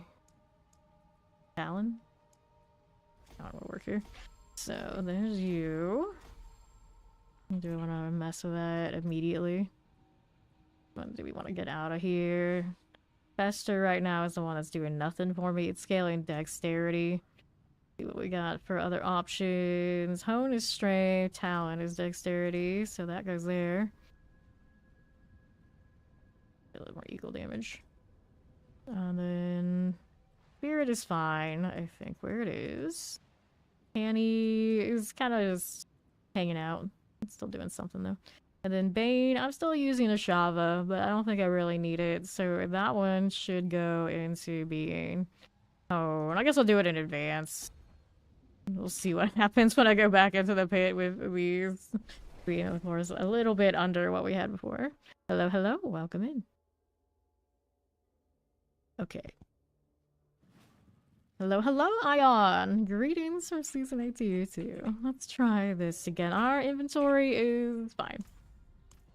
Talon. I don't want to work here. So there's you. Do I want to mess with that immediately? When do we want to get out of here? Fester right now is the one that's doing nothing for me. It's scaling dexterity. See what we got for other options. Hone is strength, talent is dexterity, so that goes there. A little more eagle damage. And then Spirit is fine, I think. Where it is. Annie is kind of just hanging out. It's still doing something though. And then Bane, I'm still using a Shava, but I don't think I really need it. So that one should go into being. Oh, and I guess I'll do it in advance. We'll see what happens when I go back into the pit with these. Being, of course, a little bit under what we had before. Hello, hello, welcome in. Okay. Hello, hello, Ion! Greetings from Season 8 to you too. Let's try this again. Our inventory is fine.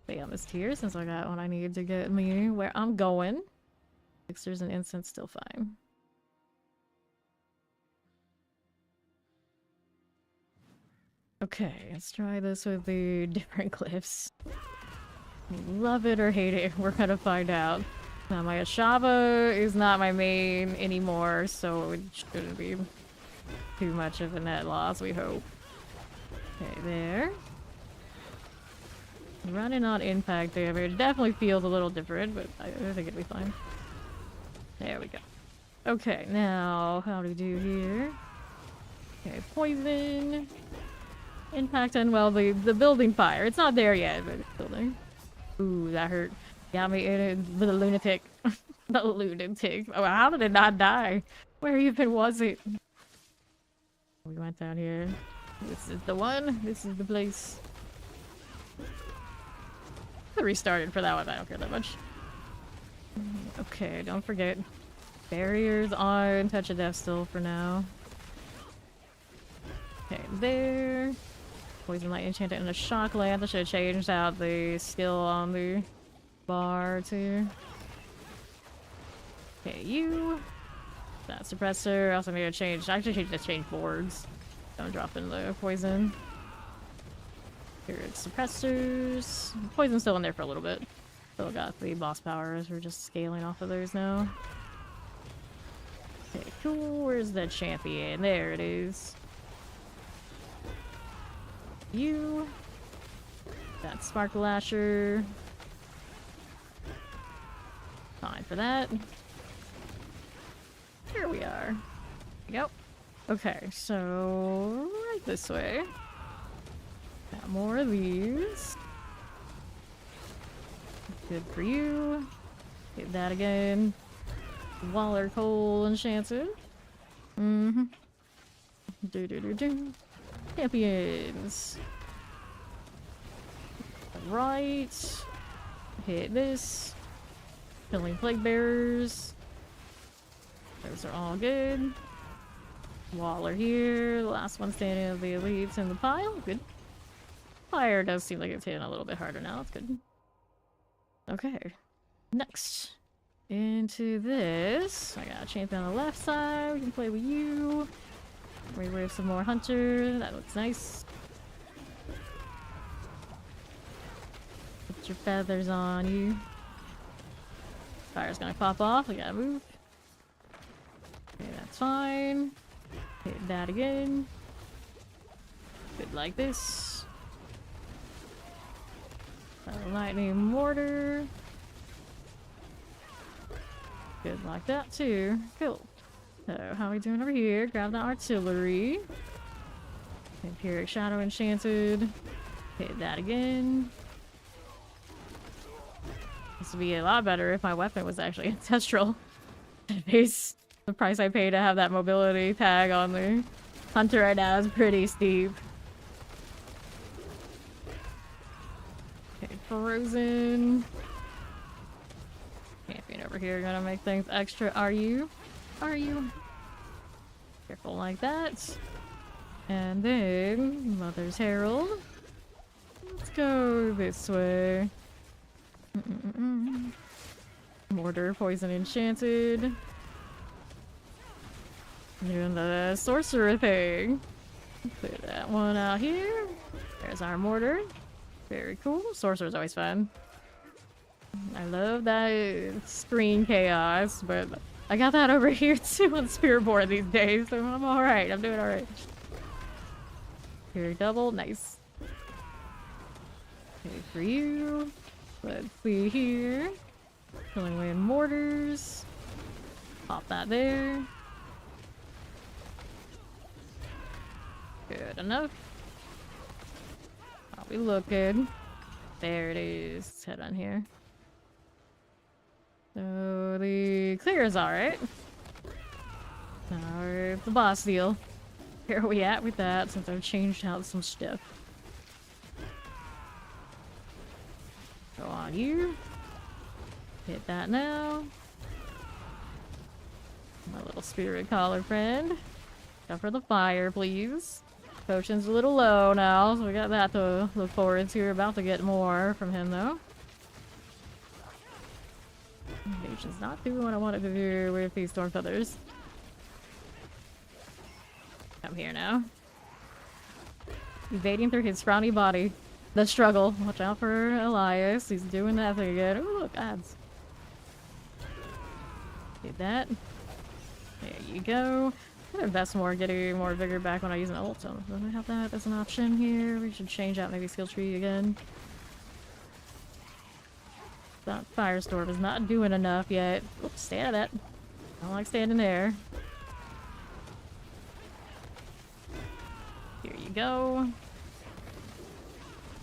Stay on this tier since I got what I need to get me where I'm going. Fixers and incense still fine. Okay, let's try this with the different glyphs. Love it or hate it, we're gonna find out. Now my Ashava is not my main anymore, so it shouldn't be too much of a net loss, we hope. Okay, there. Running on impact damage definitely feels a little different, but I think it'll be fine. There we go. Okay, now how do we do here? Okay, poison. Impact and well, the building fire. It's not there yet, but it's building. Ooh, that hurt. Got me in it with a lunatic. The lunatic. Oh, how did it not die? Where even was it? We went down here. This is the one. This is the place. I restarted for that one. I don't care that much. Okay, don't forget. Barriers on Touch of Death still for now. Okay, there. Poison Light enchanted in a shock lance. I should have changed out the skill on the bar too. Okay, you. That suppressor. Also need to change. I actually need to change boards. Don't drop in the poison. Here it's suppressors. Poison's still in there for a little bit. Still got the boss powers. We're just scaling off of those now. Okay, cool. Where's the champion? There it is. You. Got Spark Lasher. Fine for that. Here we are. There we go. Okay, so right this way. Got more of these. Good for you. Hit that again. Waller Coal enchanted. Mm-hmm. Do. Champions. Right. Hit this. Killing Plague Bearers. Those are all good. Waller here. The last one standing of the elites in the pile. Good. Fire does seem like it's hitting a little bit harder now. That's good. Okay. Next. Into this. I got a champion on the left side. We can play with you. We have some more hunter. That looks nice. Put your feathers on you. Fire's gonna pop off. We gotta move. Okay, that's fine. Hit that again. Good like this. Lightning mortar. Good like that too. Cool. So, how are we doing over here? Grab the artillery. Vampiric Shadow enchanted. Hit that again. This would be a lot better if my weapon was actually ancestral. Base the price I pay to have that mobility tag on the hunter right now is pretty steep. Okay, frozen. Champion over here gonna make things extra. Are you? Are you? Careful like that. And then Mother's Herald. Let's go this way. Mortar, poison enchanted. Doing the sorcerer thing. Put that one out here. There's our mortar. Very cool. Sorcerer's always fun. I love that screen chaos, but I got that over here too on Spiritborn these days, so I'm alright. I'm doing alright. Here, double. Nice. Okay, for you. Let's see here. Killing away in mortars. Pop that there. Good enough. How we looking? There it is. Let's head on here. So the clear is alright. Now the boss deal. Where are we at with that since I've changed out some stuff? Go on you. Hit that now. My little spirit collar friend. Go for the fire, please. Potion's a little low now, so we got that to look forward to. We're about to get more from him, though. Invasion's not doing what I wanted to do with these storm feathers. Come here now. Evading through his frowny body. The struggle. Watch out for Elias. He's doing that thing again. Ooh, look, ads. Get that. There you go. I'm gonna invest more, getting more vigor back when I use an ult. So, do I have that as an option here? We should change out maybe skill tree again. That firestorm is not doing enough yet. Oops, stay out of that. I don't like standing there. Here you go.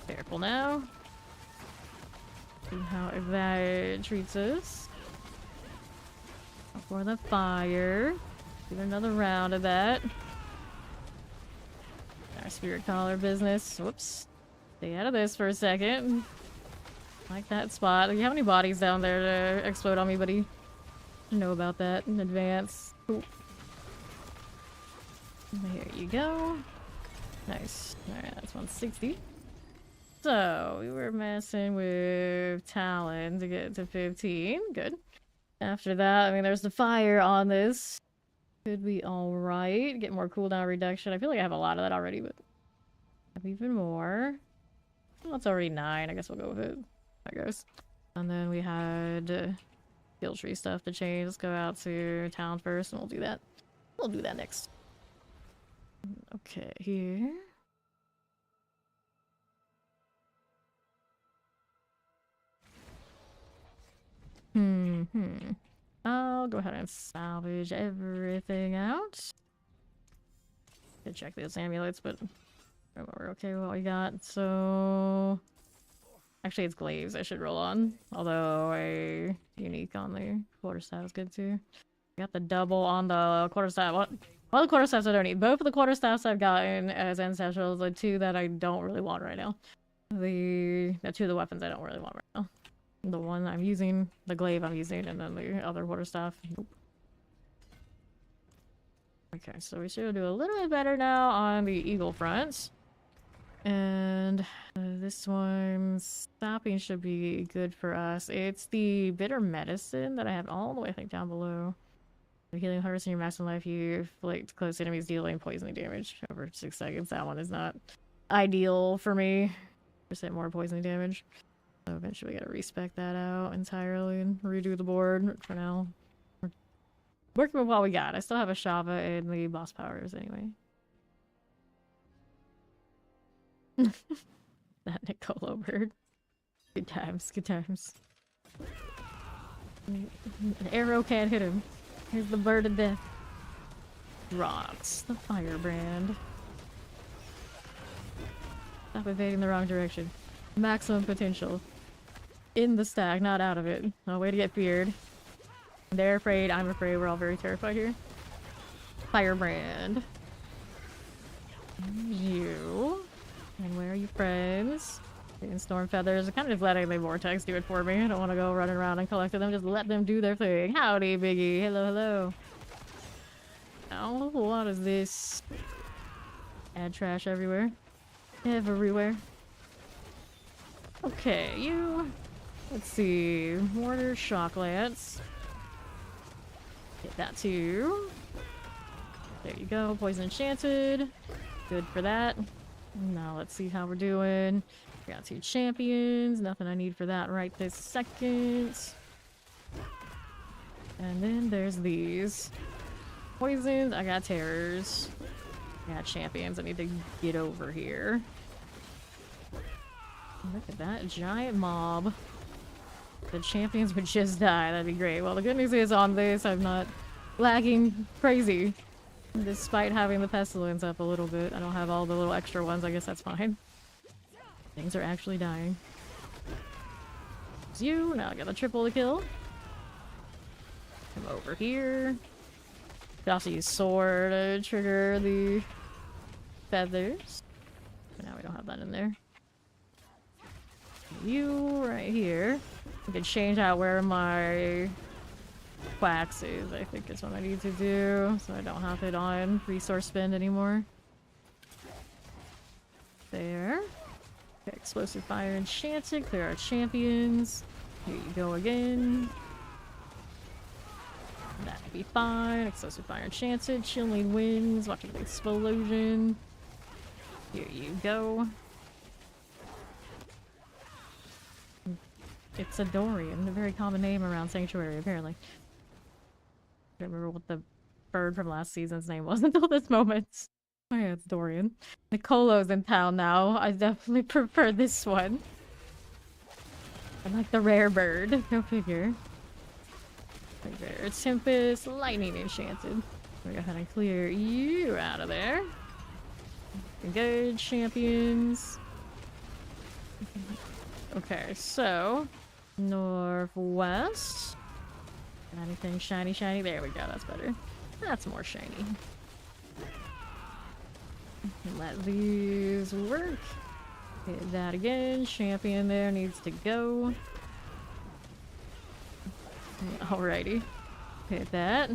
Careful now. See how that treats us. For the fire. Do another round of that. Our spirit collar business. Whoops. Stay out of this for a second. Like that spot. Do you have any bodies down there to explode on me, buddy? I know about that in advance. Cool. There you go. Nice. Alright, that's 160. So, we were messing with Talon to get to 15. Good. After that, I mean, there's the fire on this. Could be alright. Get more cooldown reduction. I feel like I have a lot of that already, but I have even more. Well, it's already 9. I guess we'll go with it. I guess. And then we had skill tree stuff to change. Let's go out to town first and we'll do that. We'll do that next. Okay, here. I'll go ahead and salvage everything out. Could check those amulets, but we're okay with what we got. So actually it's glaives I should roll on. Although a unique on the quarterstaff is good too. Got the double on the quarterstaff. One of the quarterstaffs I don't need. Both of the quarterstaffs I've gotten as ancestrals. The two that I don't really want right now. The two of the weapons I don't really want right now. The one I'm using, the glaive I'm using, and then the other quarterstaff. Nope. Okay, so we should do a little bit better now on the eagle front. And this one's stopping should be good for us. It's the bitter medicine that I have all the way, I think, down below. The healing hearts in your maximum life, you inflict close enemies dealing poisoning damage over 6 seconds. That one is not ideal for me. % more poisoning damage. So eventually we gotta respec that out entirely and redo the board. For now, we're working with what we got. I still have a Shava and the boss powers anyway. That Nicolo bird. Good times, good times. An arrow can't hit him. Here's the bird of death. Rocks, the firebrand. Stop evading the wrong direction. Maximum potential. In the stack, not out of it. No way to get feared. They're afraid, I'm afraid, we're all very terrified here. Firebrand. You. And where are you friends? And storm feathers. I'm kind of just letting the vortex do it for me. I don't want to go running around and collecting them. Just let them do their thing. Howdy, Biggie. Hello, hello. Oh, what is this? Add trash everywhere. Everywhere. Okay, you. Let's see. Mortar, shock lance. Get that too. There you go. Poison enchanted. Good for that. Now let's see how we're doing. Got 2 champions. Nothing I need for that right this second. And then there's these. Poisons. I got terrors. I got champions. I need to get over here. Look at that giant mob. The champions would just die. That'd be great. Well, the good news is on this, I'm not lagging crazy. Despite having the pestilence up a little bit. I don't have all the little extra ones. I guess that's fine. Things are actually dying. It's you. Now I got a triple to kill. Come over here. Could also use sword to trigger the feathers. But now we don't have that in there. You right here. I could change out where my quacks is, I think is what I need to do. So I don't have it on resource spend anymore. There. Okay, explosive fire enchanted. Clear our champions. Here you go again. That'd be fine. Explosive fire enchanted. Chilling winds. Watching an explosion. Here you go. It's a Dorian, a very common name around Sanctuary, apparently. I don't remember what the bird from last season's name was until this moment. Oh yeah, it's Dorian. Nicolo's in town now. I definitely prefer this one. I like the rare bird. Go figure. Rare Tempest, Lightning Enchanted. We'll go ahead and clear you out of there. Good, champions. Okay, so northwest. Anything shiny, shiny? There we go, that's better. That's more shiny. Let these work. Hit that again. Champion there needs to go. Alrighty. Hit that.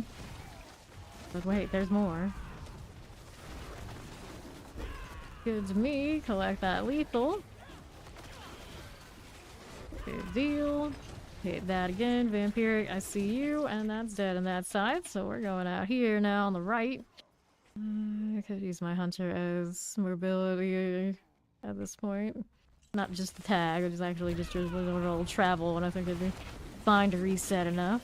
But wait, there's more. Good to me. Collect that lethal. Good deal. Hit that again. Vampiric, I see you. And that's dead on that side. So we're going out here now on the right. I could use my hunter as mobility at this point. Not just the tag, which is actually just a little travel, and I think it'd be fine to reset enough.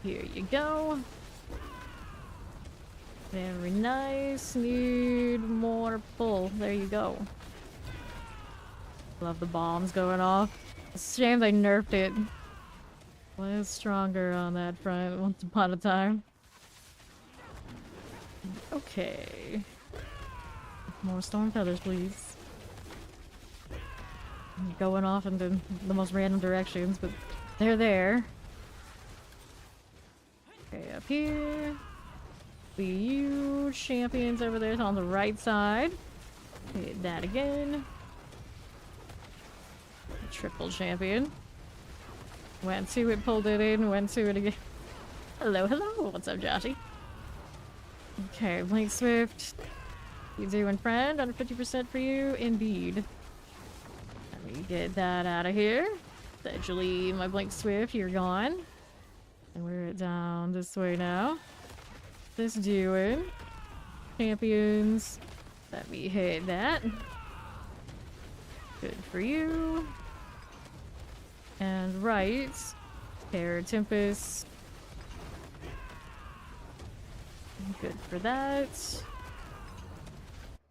Here you go. Very nice. Need more pull. There you go. Love the bombs going off. It's a shame they nerfed it. Was stronger on that front once upon a time. Okay. More storm feathers, please. I'm going off into the most random directions, but they're there. Okay, up here. The huge champions over there on the right side. Hit that again. Triple champion. Went to it, pulled it in, went to it again. Hello, hello. What's up, Joshy? Okay, Blink Swift. You doing, friend? Under 50% for you? Indeed. Let me get that out of here. Essentially, my Blink Swift, you're gone. And we're down this way now. This doing. Champions. Let me hit that. Good for you. And right. Terror Tempest. Good for that.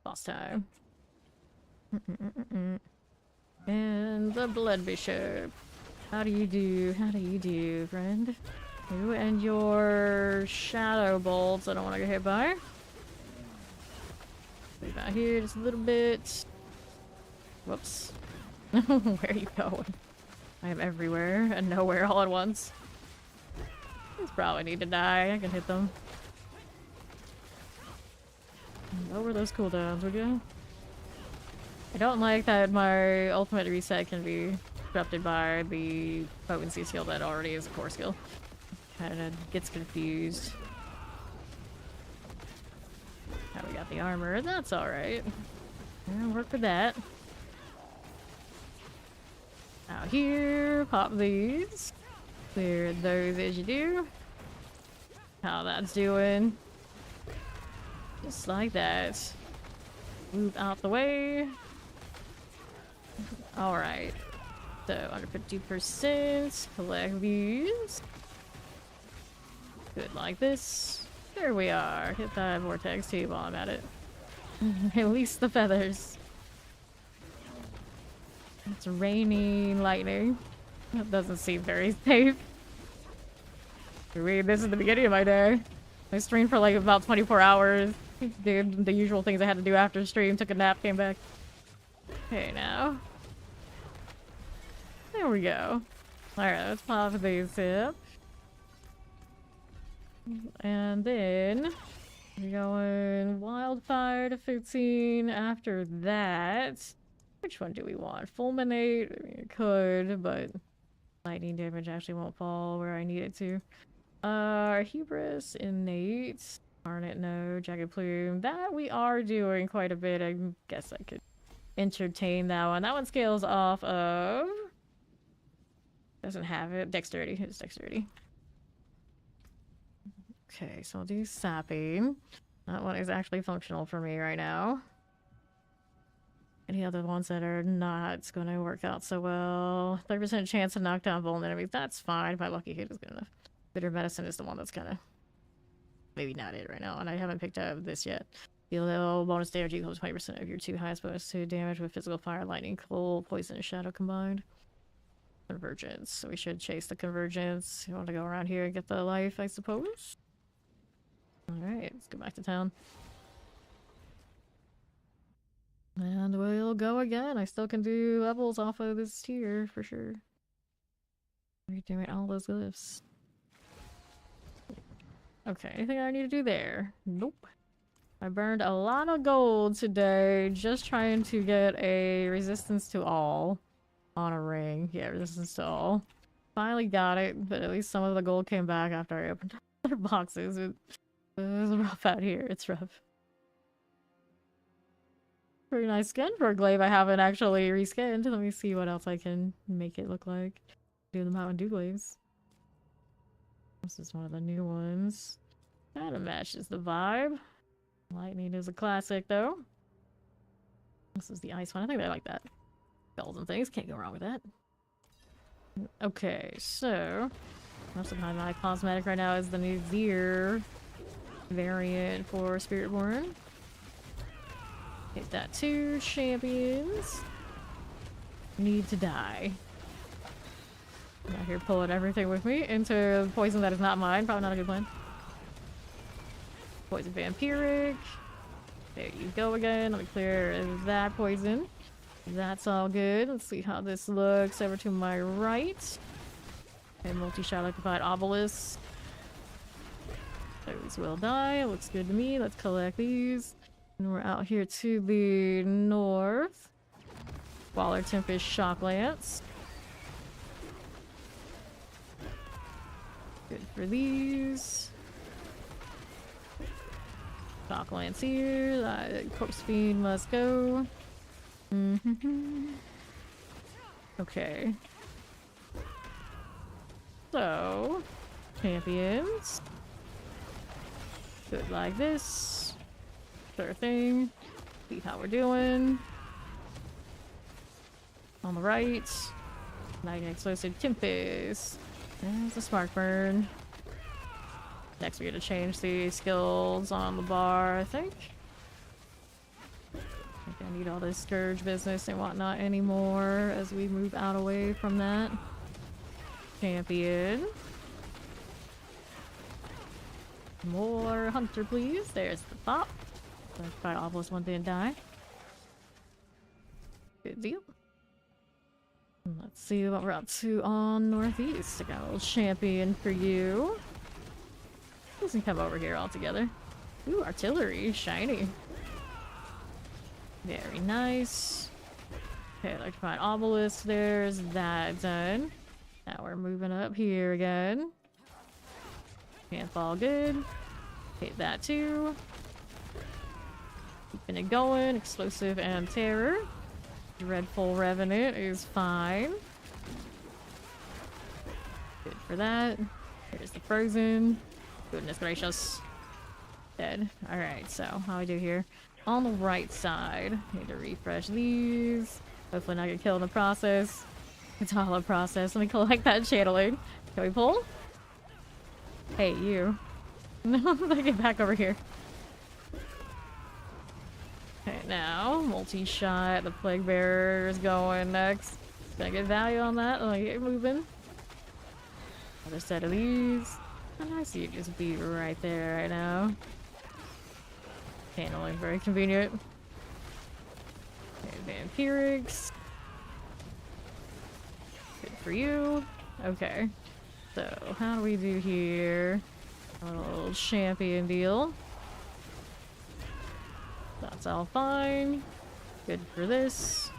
Boss time. And the Blood Bishop. How do you do? How do you do, friend? You and your Shadow Bolts I don't want to get hit by. Leave out here just a little bit. Whoops. Where are you going? I am everywhere and nowhere all at once. These probably need to die. I can hit them. Lower those cooldowns, would you? I don't like that my ultimate reset can be disrupted by the potency skill that already is a core skill. Kinda gets confused. Now we got the armor, that's alright. Yeah, work for that. Out here, pop these. Clear those as you do. How that's doing. Just like that. Move out the way. Alright. So, under 50%. Collect these. Good, like this. There we are. Hit that vortex too while I'm at it. Release the feathers. It's raining lightning. That doesn't seem very safe. This is the beginning of my day. I streamed for like about 24 hours. Did the usual things I had to do after stream. Took a nap, came back. Okay, now. There we go. Alright, let's pop these up. And then we're going wildfire to 15. After that, which one do we want? Fulminate? I mean, it could, but lightning damage actually won't fall where I need it to. Hubris, innate, Garnet, no, jagged plume. That we are doing quite a bit. I guess I could entertain that one. That one scales off of. Doesn't have it. Dexterity. It's dexterity. Okay, so I'll do sapping. That one is actually functional for me right now. Any other ones that are not going to work out so well? 30% chance to knock down vulnerable enemies. That's fine. My lucky hit is good enough. Bitter medicine is the one that's kind of maybe not it right now, and I haven't picked up this yet. Deal little bonus damage equals 20% of your 2 highest bonus to damage with physical fire, lightning, cold, poison, and shadow combined. Convergence. So we should chase the convergence. You want to go around here and get the life, I suppose? Alright, let's go back to town. And we'll go again. I still can do levels off of this tier for sure. We're doing all those glyphs. Okay, anything I need to do there? Nope. I burned a lot of gold today just trying to get a resistance to all on a ring. Yeah, resistance to all. Finally got it, but at least some of the gold came back after I opened other boxes. It was rough out here. It's rough. Pretty nice skin for a glaive I haven't actually reskinned. Let me see what else I can make it look like. Do the Mountain Dew glaives. This is one of the new ones. Kinda matches the vibe. Lightning is a classic though. This is the ice one. I think I like that. Bells and things. Can't go wrong with that. Okay, so most of my cosmetic right now is the new Veer variant for Spiritborn. Hit that too. Champions need to die. I'm out here pulling everything with me into poison that is not mine. Probably not a good plan. Poison vampiric. There you go again. Let me clear that poison. That's all good. Let's see how this looks over to my right. Okay, multi-shot electrified obelisk. Those will die. Looks good to me. Let's collect these. And we're out here to the north. Waller Tempest Shock Lance. Good for these. Shock Lance here. Corpse Fiend must go. Okay. So, champions. Good like this. Sure thing. See how we're doing. On the right. Night Explosive Tempest. There's the Spark Burn. Next we're gonna change the skills on the bar, I think. I think I need all this Scourge business and whatnot anymore as we move out away from that. Champion. More Hunter, please. There's the pop. Fight Obelisk one didn't die. Good deal. Let's see what we're up to on Northeast. I got a little champion for you. Doesn't come over here altogether. Ooh, artillery. Shiny. Very nice. Okay, electrified obelisk. There's that done. Now we're moving up here again. Can't fall good. Hit that too. Keeping it going. Explosive and terror. Dreadful Revenant is fine. Good for that. Here's the frozen. Goodness gracious. Dead. Alright, so how do I do here? On the right side, need to refresh these. Hopefully not get killed in the process. It's all a process. Let me collect that channeling. Can we pull? Hey, you. No, let me get back over here. Okay, now, multi-shot. The Plague Bearer is going next. Gonna get value on that. Let me get moving. Other set of these. Oh, I see you just be right there right now. Channeling, very convenient. Okay, vampirics. Good for you. Okay. So, how do we do here? A little champion deal. That's all fine. Good for this.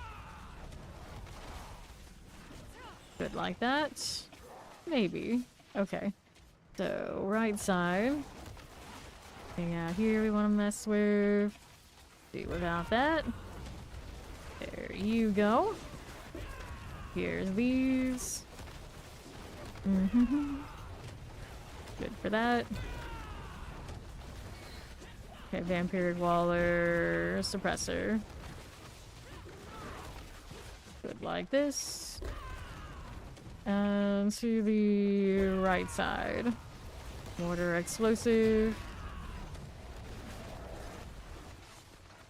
Good like that. Maybe. Okay. So, right side. Thing out here we want to mess with. Do without that. There you go. Here's these. Good for that. Okay, Vampiric Waller, Suppressor. Good like this. And to the right side. Mortar Explosive.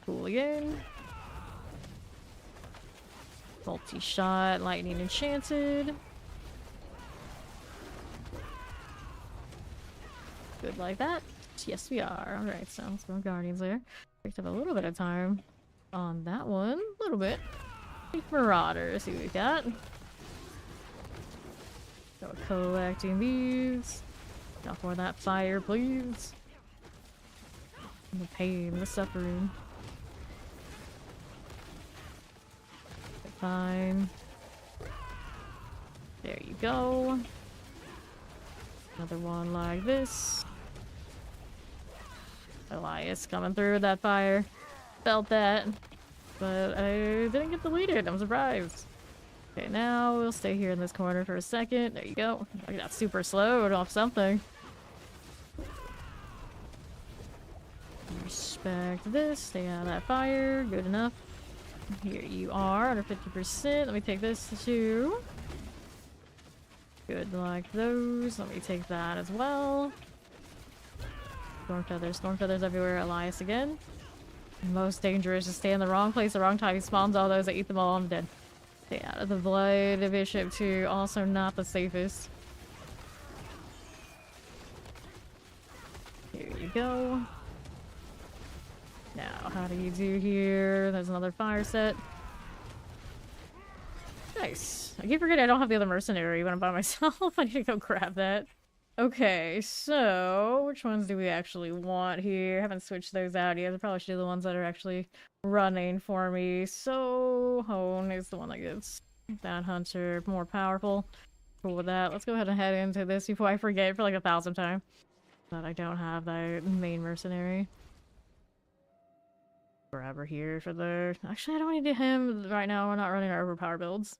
Cool again. Multi-shot, Lightning Enchanted. Good like that. Yes, we are. Alright, so let's go Guardians there. Picked up a little bit of time on that one. A little bit. Marauders, see what we got. Go collecting these. Not more of that fire, please. The pain, the suffering. Fine. There you go. Another one like this. Elias coming through with that fire. Felt that. But I didn't get deleted. I'm surprised. Okay, now we'll stay here in this corner for a second. There you go. I got super slowed off something. Respect this. Stay out of that fire. Good enough. Here you are, under 50%. Let me take this too. Good like those. Let me take that as well. Storm feathers everywhere. Elias again. Most dangerous to stay in the wrong place, the wrong time. He spawns all those. I eat them all. I'm dead. Stay out of the blood. Bishop too. Also not the safest. Here you go. Now, how do you do here? There's another fire set. Nice. I keep forgetting I don't have the other mercenary when I'm by myself. I need to go grab that. Okay, so which ones do we actually want here? Haven't switched those out yet. I probably should do the ones that are actually running for me. So Hone is the one that gets that hunter more powerful. Cool with that. Let's go ahead and head into this before I forget for like 1,000 times that I don't have that main mercenary. Grab her here for the... Actually, I don't need him right now. We're not running our overpower builds.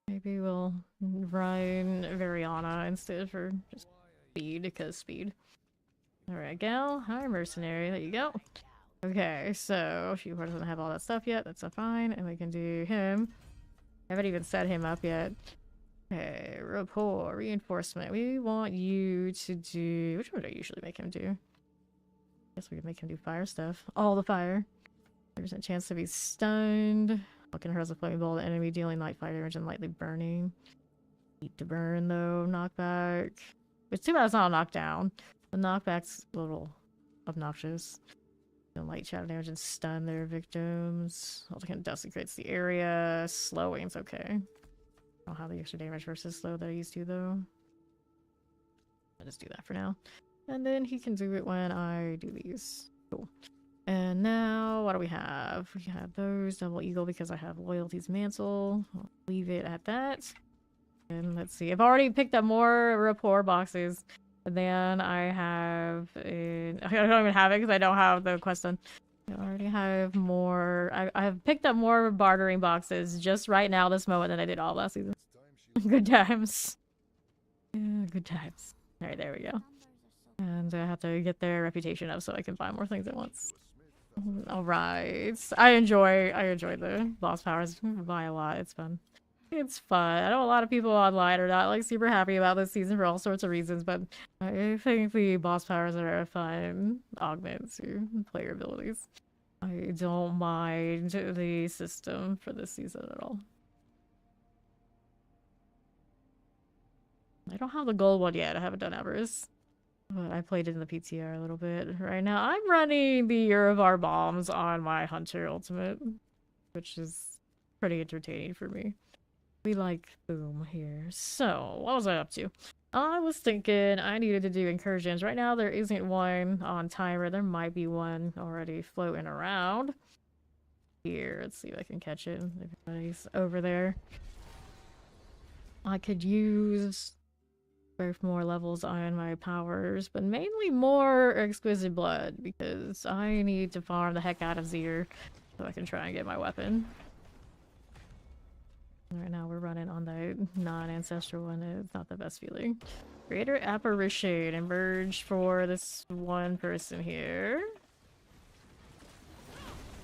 Maybe we'll run Variana instead for just speed, because speed. Alright, gal. Hi, mercenary. There you go. Okay, so she doesn't have all that stuff yet. That's fine. And we can do him. I haven't even set him up yet. Okay, rapport, reinforcement. We want you to do... Which one do I usually make him do? Guess we can make him do fire stuff. All the fire. There's a chance to be stunned. Looking hurls a flaming ball at the enemy, dealing light fire damage and lightly burning. Need to burn though. Knockback. It's too bad it's not a knockdown. The knockback's a little obnoxious. Light shadow damage and stun their victims. Also can desecrates the area. Slowing's okay. I don't have the extra damage versus slow that I used to though. I'll just do that for now. And then he can do it when I do these. Cool. And now, what do we have? We have those, Double Eagle because I have Loyalty's Mantle. I'll leave it at that. And let's see, I've already picked up more rapport boxes than I have in... I don't even have it because I don't have the quest done. I already have more... I have picked up more bartering boxes just right now, this moment, than I did all last season. Good times. Yeah, good times. Alright, there we go. And I have to get their reputation up so I can buy more things at once. All right. I enjoy the boss powers by a lot. It's fun. It's fun. I know a lot of people online are not like super happy about this season for all sorts of reasons, but I think the boss powers are a fun augment to player abilities. I don't mind the system for this season at all. I don't have the gold one yet. I haven't done Everest. But I played it in the PTR a little bit. Right now, I'm running the Year of Our Bombs on my Hunter Ultimate, which is pretty entertaining for me. We like boom here. So, what was I up to? I was thinking I needed to do incursions. Right now, there isn't one on timer. There might be one already floating around. Here, let's see if I can catch it. Everybody's over there. I could use both more levels on my powers, but mainly more exquisite blood because I need to farm the heck out of Zir so I can try and get my weapon. Right now we're running on the non-ancestral one. It's not the best feeling. Greater apparition emerged for this one person here.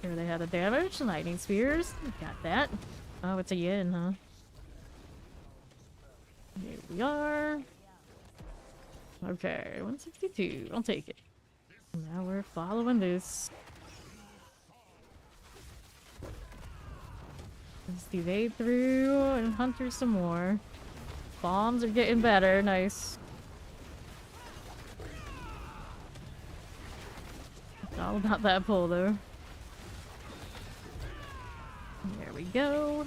Here they have the damage, lightning spears. Got that. Oh, it's a yin, huh? Here we are. Okay, 162. I'll take it. Now we're following this. Let's evade through and hunt through some more. Bombs are getting better. Nice. It's all about that pull, though. There we go.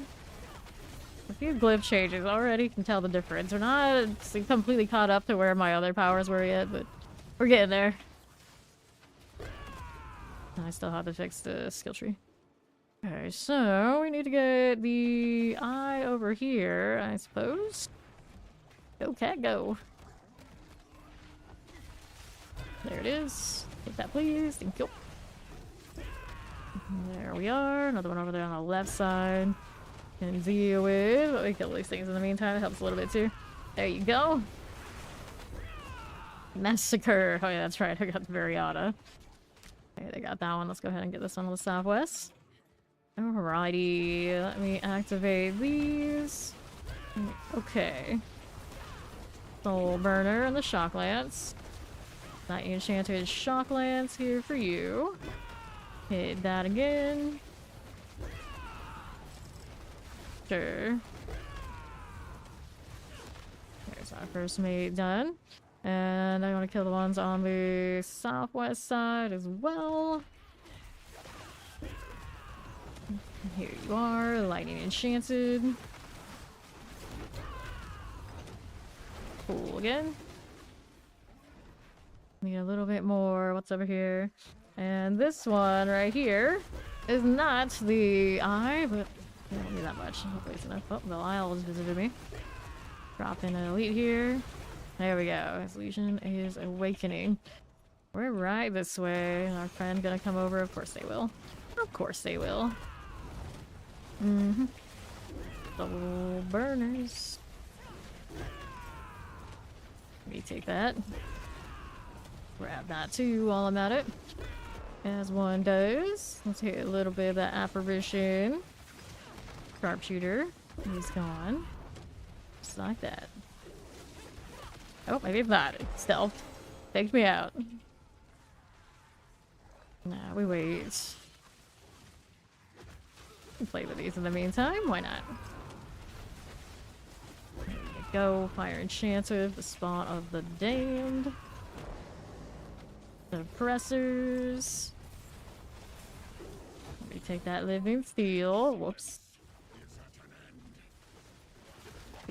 A few glyph changes already, can tell the difference. We're not completely caught up to where my other powers were yet, but we're getting there. I still have to fix the skill tree. Okay, so we need to get the eye over here, I suppose. Go, cat, go. There it is. Take that, please. Thank you. There we are. Another one over there on the left side. Can deal with, but we kill these things in the meantime. It helps a little bit too. There you go. Massacre. Oh yeah, that's right. I got Veriata. Okay, they got that one. Let's go ahead and get this one on the southwest. Alrighty. Let me activate these. Okay. Soul Burner and the Shock Lance. That enchanted Shock Lance here for you. Hit that again. Sure. There's our first mate done. And I want to kill the ones on the southwest side as well. Here you are, lightning enchanted. Cool again. Need a little bit more. What's over here? And this one right here is not the eye, but I don't need that much. Hopefully it's enough. Oh, the Isle has visited me. Drop in an elite here. There we go. His Legion is awakening. We're right this way. Our friend gonna come over? Of course they will. Of course they will. Mm-hmm. Double burners. Let me take that. Grab that too while I'm at it. As one does. Let's hit a little bit of that apparition. Sharpshooter. He's gone. Just like that. Oh, maybe not. Stealth. Takes me out. Nah, we wait. Play with these in the meantime. Why not? There we go. Fire Enchanted. The Spawn of the Damned. Suppressors. Let me take that Living Steel. Whoops.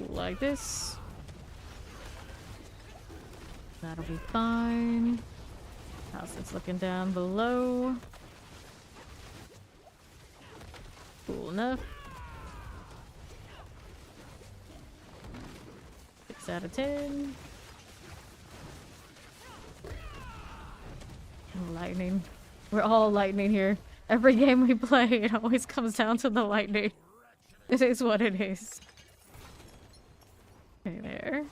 Like this. That'll be fine. How's this looking down below? Cool enough. 6 out of 10. Lightning. We're all lightning here. Every game we play, it always comes down to the lightning. It is what it is. Okay, there.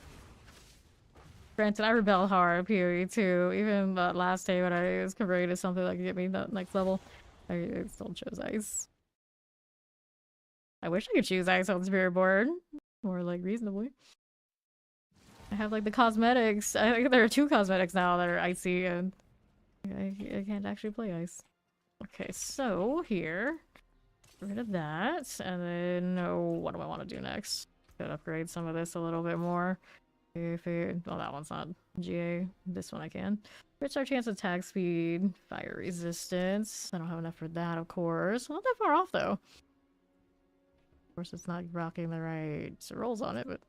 Granted, I rebelled hard, PoE too. Even that last day when I was converted to something that could get me that next level, I still chose ice. I wish I could choose ice on Spiritborn. More like reasonably. I have like the cosmetics. I think there are 2 cosmetics now that are icy, and I can't actually play ice. Okay, so here, get rid of that, and then what do I want to do next? Could upgrade some of this a little bit more. If it, well, that one's not GA. This one I can. What's our chance of attack speed? Fire resistance. I don't have enough for that, of course. Not that far off though. Of course, it's not rocking the right rolls on it, but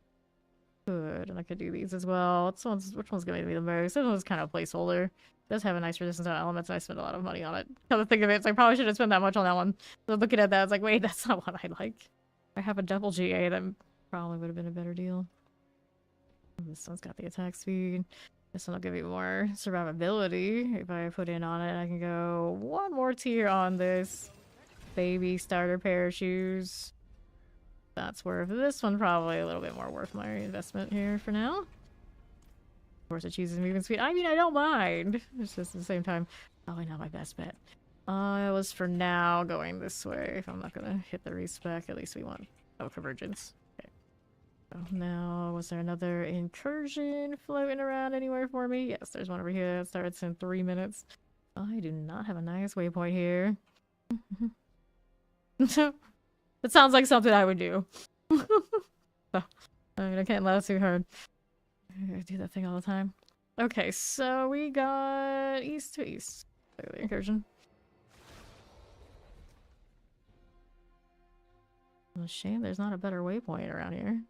good. And I could do these as well. Which one's gonna be the most? This one's kind of a placeholder. It does have a nice resistance on elements, and I spent a lot of money on it. Come to think of it, so I probably shouldn't spend that much on that one. So looking at that, it's like, wait, that's not what I like. I have a double GA, that probably would have been a better deal. This one's got the attack speed. This one will give you more survivability. If I put in on it, I can go 1 more tier on this baby starter pair of shoes. That's worth this one, probably a little bit more worth my investment here for now. Of course, it chooses movement speed. I mean, I don't mind. It's just at the same time, probably not my best bet. I was for now going this way. If I'm not gonna hit the respec, at least we want convergence. So now, was there another incursion floating around anywhere for me? Yes, there's one over here that starts in 3 minutes. I do not have a nice waypoint here. That sounds like something I would do. So, I mean, I can't laugh too hard. I do that thing all the time. Okay, so we got east to east. Look at the incursion. Well, shame there's not a better waypoint around here.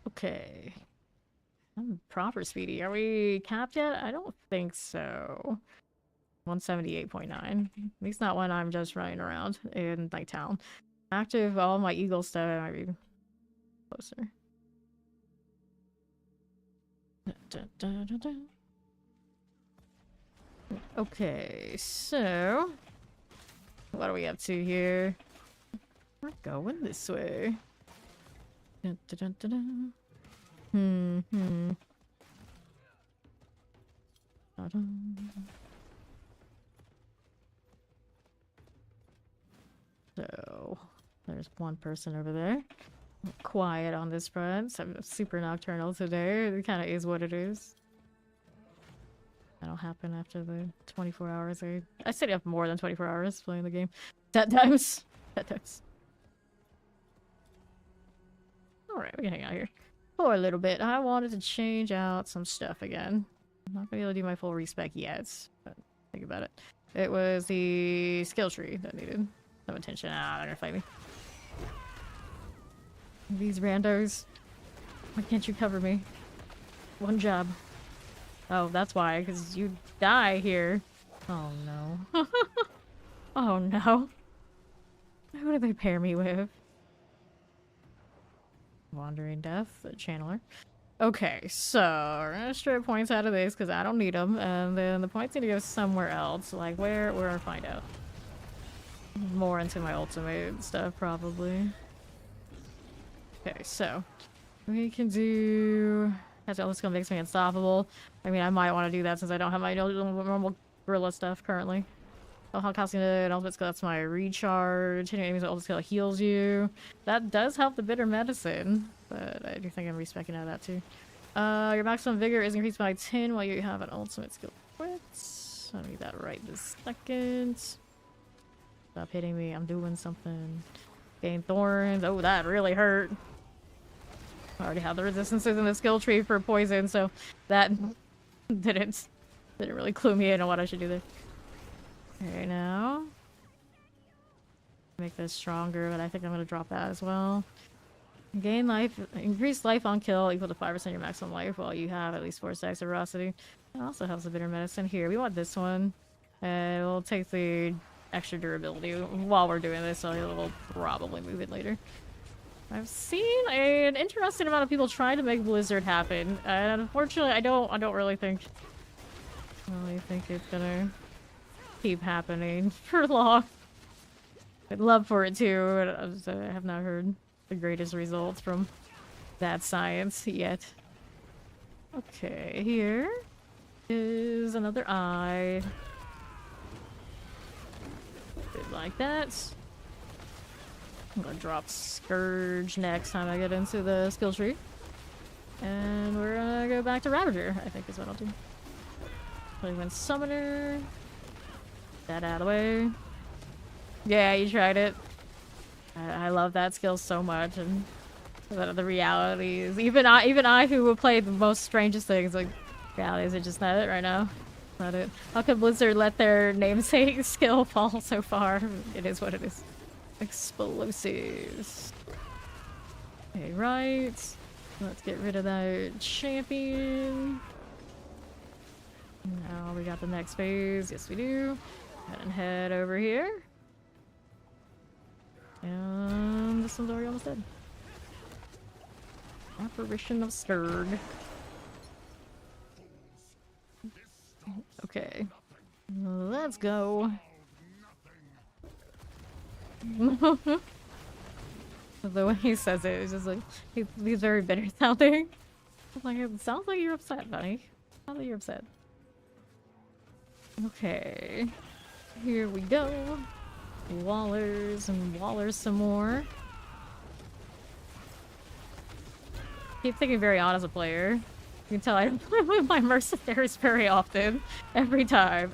Okay. I'm proper speedy. Are we capped yet? I don't think so. 178.9. At least not when I'm just running around in Nighttown. Active all my eagle stuff, I might be closer. Okay, so what are we up to here? We're going this way. So there's one person over there. Quiet on this front. I'm super nocturnal today. It kind of is what it is. That'll happen after the 24 hours. I stayed up more than 24 hours playing the game. That times. Alright, we can hang out here for a little bit. I wanted to change out some stuff again. I'm not gonna be able to do my full respec yet, but think about it. It was the skill tree that needed some attention. Ah, they're gonna fight me. These randos. Why can't you cover me? One job. Oh, that's why, because you die here. Oh no. Oh no. Who do they pair me with? Wandering Death, the channeler. Okay, so we're gonna strip points out of this because I don't need them, and then the points need to go somewhere else. Like where? We're gonna find out. More into my ultimate stuff, probably. Okay, so we can do. That's gonna makes me unstoppable. I mean, I might want to do that since I don't have my normal gorilla stuff currently. Oh, how casting an ultimate skill, that's my recharge. Hitting enemies with ultimate skill heals you. That does help the bitter medicine, but I do think I'm respecing out of that too. Your maximum vigor is increased by 10 while you have an ultimate skill quits. I need that right this second. Stop hitting me, I'm doing something. Gain thorns. Oh, that really hurt. I already have the resistances in the skill tree for poison, so that didn't really clue me in on what I should do there. Okay, now make this stronger, but I think I'm gonna drop that as well. Gain life, increase life on kill equal to 5% of your maximum life while you have at least 4 stacks of ferocity. It also has the bitter medicine here. We want this one, and we'll take the extra durability while we're doing this, so we'll probably move it later. I've seen an interesting amount of people trying to make Blizzard happen, and unfortunately, I don't really think it's gonna keep happening for long. I'd love for it to, but I have not heard the greatest results from that science yet. Okay, here is another eye. Bit like that. I'm gonna drop Scourge next time I get into the skill tree. And we're gonna go back to Ravager, I think is what I'll do. Putting in Summoner. That out of the way. Yeah, you tried it. I love that skill so much, and the reality is even I who would play the most strangest things, like realities are just not it right now. Not it. How could Blizzard let their namesake skill fall so far? It is what it is. Explosives. Okay, right. Let's get rid of that champion. Now we got the next phase. Yes, we do. And head over here. And this one's already almost dead. Apparition of Scourge. Okay. Let's go. The way he says it is just like, he's very bitter sounding. Like, it sounds like you're upset, buddy. Sounds like you're upset. Okay. Here we go. Wallers and wallers some more. Keep thinking very odd as a player. You can tell I don't play with my mercenaries very often. Every time.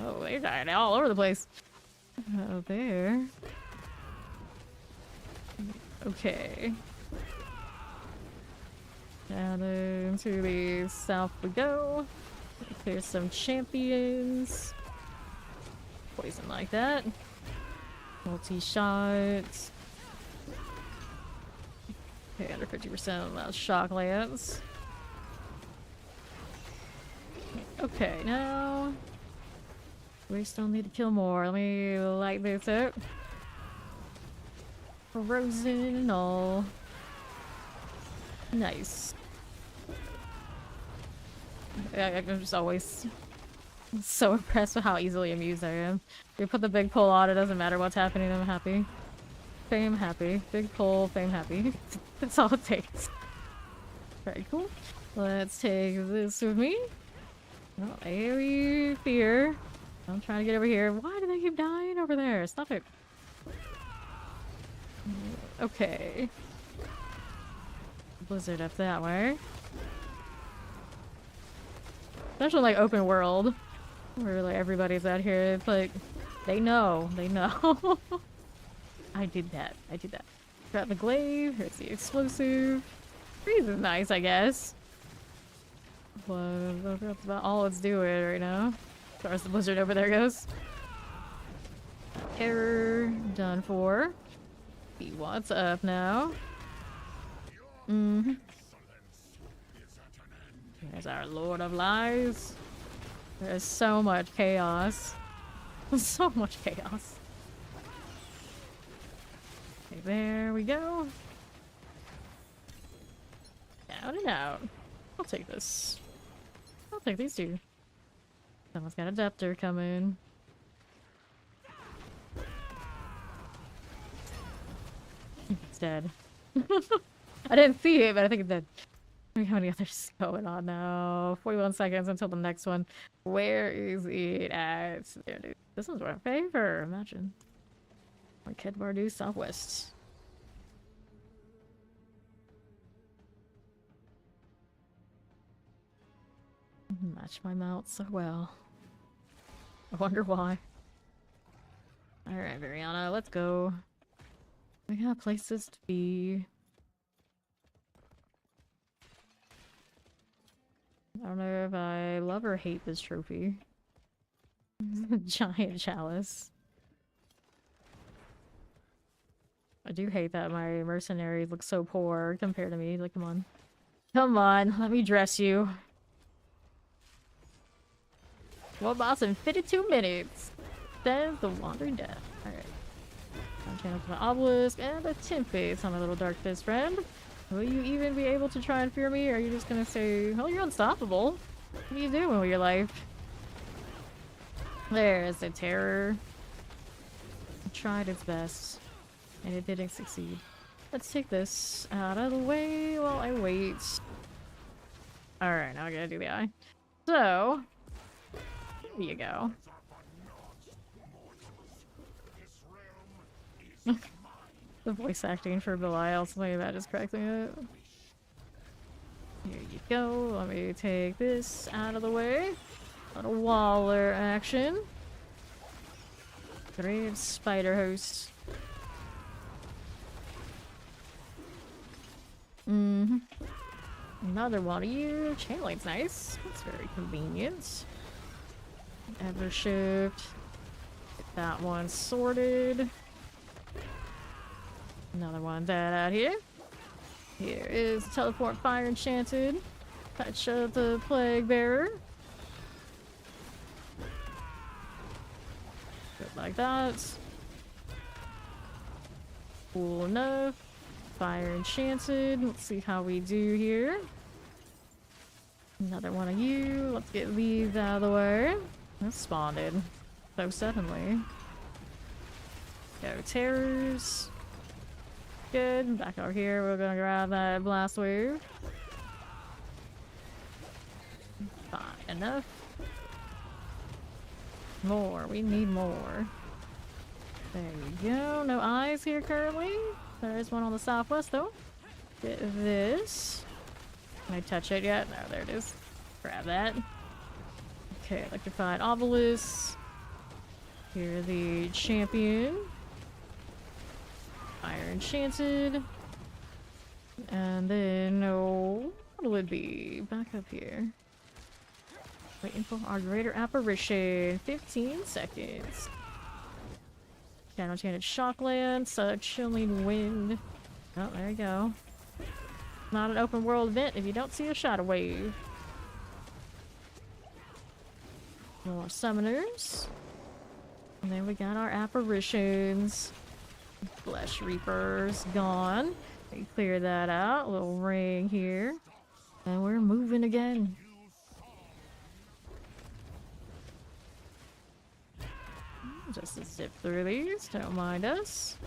Oh, they're dying all over the place. Oh, there. Okay. Down into the south we go. There's some champions. Poison like that. Multi-shots. Okay, under 50% of that shock lands. Okay, now we still need to kill more. Let me light this up. Frozen and all. Nice. I'm just always so impressed with how easily amused I am. You put the big pull on, it doesn't matter what's happening, I'm happy. Fame happy. Big pull, fame happy. That's all it takes. Very cool. Let's take this with me. Oh, AoE fear. I'm trying to get over here. Why do they keep dying over there? Stop it. Okay. Blizzard up that way. Especially like open world, where like everybody's out here. It's like they know. I did that. Got the glaive. Here's the explosive. Freeze is nice, I guess. But that's about all it's doing right now. As far as the blizzard over there goes. Terror done for. See what's up now. There's our Lord of Lies. There's so much chaos. So much chaos. Okay, there we go. Down and out. I'll take this. I'll take these two. Someone's got a Deptor coming. It's dead. I didn't see it, but I think it's dead. How many others going on now? 41 seconds until the next one. Where is it at? There, dude. This one's our favor. Imagine. Like Kedbardu Southwest. Match my mount so well. I wonder why. Alright, Variana, let's go. We got places to be. I don't know if I love or hate this trophy. Giant chalice. I do hate that my mercenaries look so poor compared to me. Like, come on. Come on, let me dress you. One boss in 52 minutes. That is the Wandering Death. Alright. I'm channel to the obelisk and a Tempest on my little dark fist friend. Will you even be able to try and fear me, or are you just gonna say, oh, you're unstoppable? What are you doing with your life? There's the terror. It tried its best, and it didn't succeed. Let's take this out of the way while I wait. Alright, now I gotta do the eye. So, here you go. The voice acting for Belial, something like that just cracked me up. Here you go. Let me take this out of the way. Little Waller action. Great spider host. Another one of you. Chain link's nice. That's very convenient. Ever shift. Get that one sorted. Another one dead out here. Here is teleport fire enchanted. Touch of the plague bearer. Good like that. Cool enough. Fire enchanted. Let's see how we do here. Another one of you. Let's get these out of the way. That spawned so suddenly. Go terrors. Good. Back over here. We're gonna grab that blast wave. Fine enough. More. We need more. There you go. No eyes here currently. There is one on the southwest though. Get this. Can I touch it yet? No, there it is. Grab that. Okay, electrified obelisk. Here the champion. Fire enchanted. And then, oh, what will it be? Back up here. Waiting for our greater apparition. 15 seconds. Channel enchanted shocklands, chilling wind. Oh, there you go. Not an open world event if you don't see a shadow wave. More summoners. And then we got our apparitions. Flesh Reapers gone. We clear that out. Little ring here. And we're moving again. Just to zip through these. Don't mind us.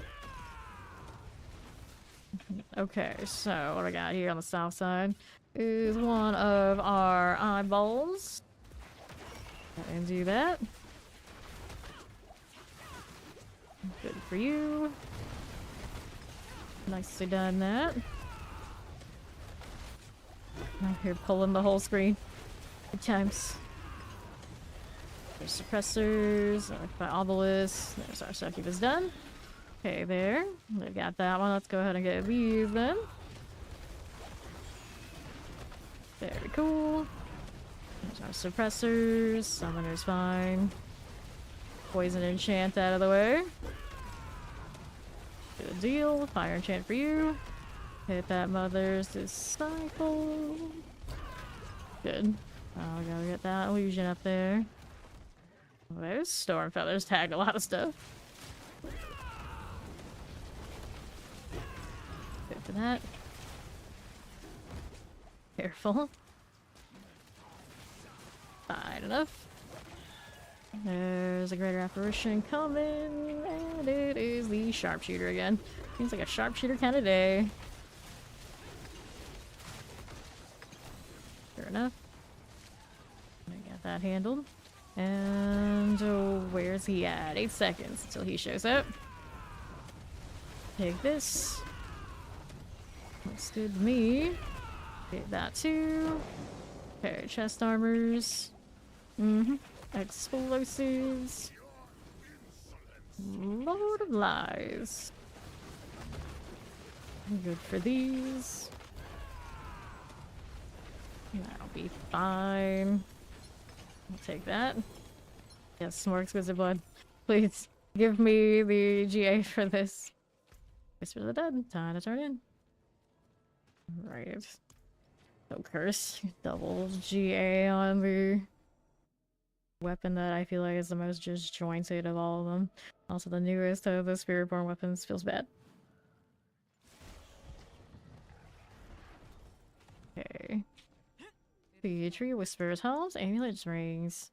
Okay, so what I got here on the south side is one of our eyeballs. And do that. Good for you. Nicely done that. I'm here pulling the whole screen. Good times. There's suppressors, by obelisk. There's our succubus done. Okay, there. We've got that one. Let's go ahead and get these then. Very cool. There's our suppressors. Summoner's fine. Poison enchant out of the way. Good deal. Fire enchant for you. Hit that mother's disciple. Good. I'll go get that illusion up there. Oh, there's storm feathers tagged a lot of stuff. Good for that. Careful. Fine enough. There's a greater apparition coming, and it is the sharpshooter again. Seems like a sharpshooter kind of day. Sure enough. I got that handled. And oh, where's he at? 8 seconds until he shows up. Take this. Looks good to me. Get that too. Okay, chest armors. Explosives. Lord of lies. Good for these. That'll be fine. I'll take that. Yes, more exquisite blood. Please give me the GA for this. Whisper of the Dead. Time to turn in. Right. No curse. Double GA on the weapon that I feel like is the most disjointed of all of them. Also the newest of the Spiritborn weapons. Feels bad. Okay. The Tree Whisperers helms, amulets, rings.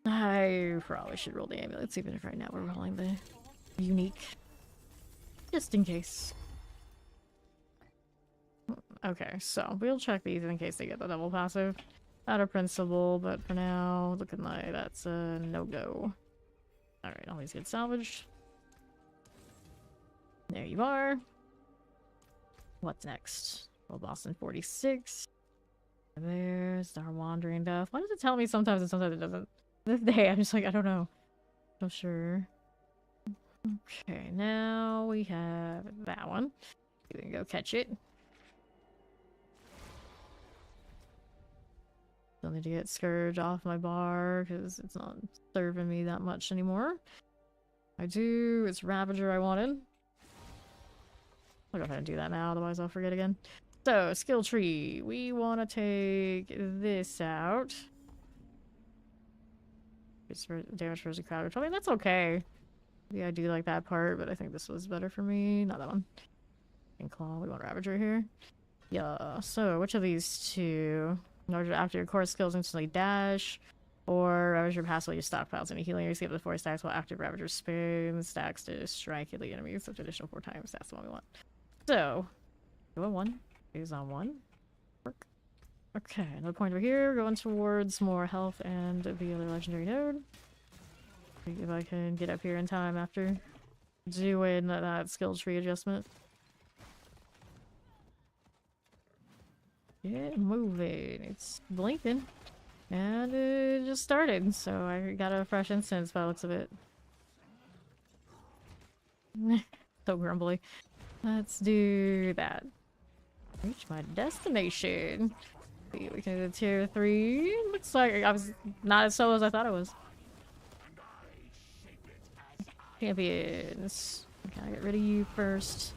I probably should roll the amulets, even if right now we're rolling the unique. Just in case. Okay, so we'll check these in case they get the double passive. Out of principle, but for now, looking like that's a no-go. Alright, all these get salvaged. There you are. What's next? Well, Boston 46. There's our Wandering Death. Why does it tell me sometimes and sometimes it doesn't? This day, I'm just like, I don't know. No sure. Okay, now we have that one. We can go catch it. Still need to get Scourge off my bar because it's not serving me that much anymore. It's Ravager I wanted. I'll go ahead and do that now, otherwise I'll forget again. So, skill tree. We want to take this out. It's for damage versus crowd control. I mean, that's okay. Yeah, I do like that part, but I think this was better for me. Not that one. And Claw, we want Ravager here. Yeah, so which of these two? In order after your core skills instantly dash, or Ravager passively your stockpiles any healing, you skip the 4 stacks while active Ravager spins stacks to strike the enemies up to additional 4 times. That's the one we want. So, go on 1. Is on 1. Work. Okay, another point over here. Going towards more health and the other legendary node. See if I can get up here in time after doing that skill tree adjustment. Get moving. It's blinking. And it just started, so I got a fresh instance by the looks of it. So grumbly. Let's do that. Reach my destination. See, we can do tier 3. Looks like I was not as slow as I thought it was. Champions. Gotta get rid of you first.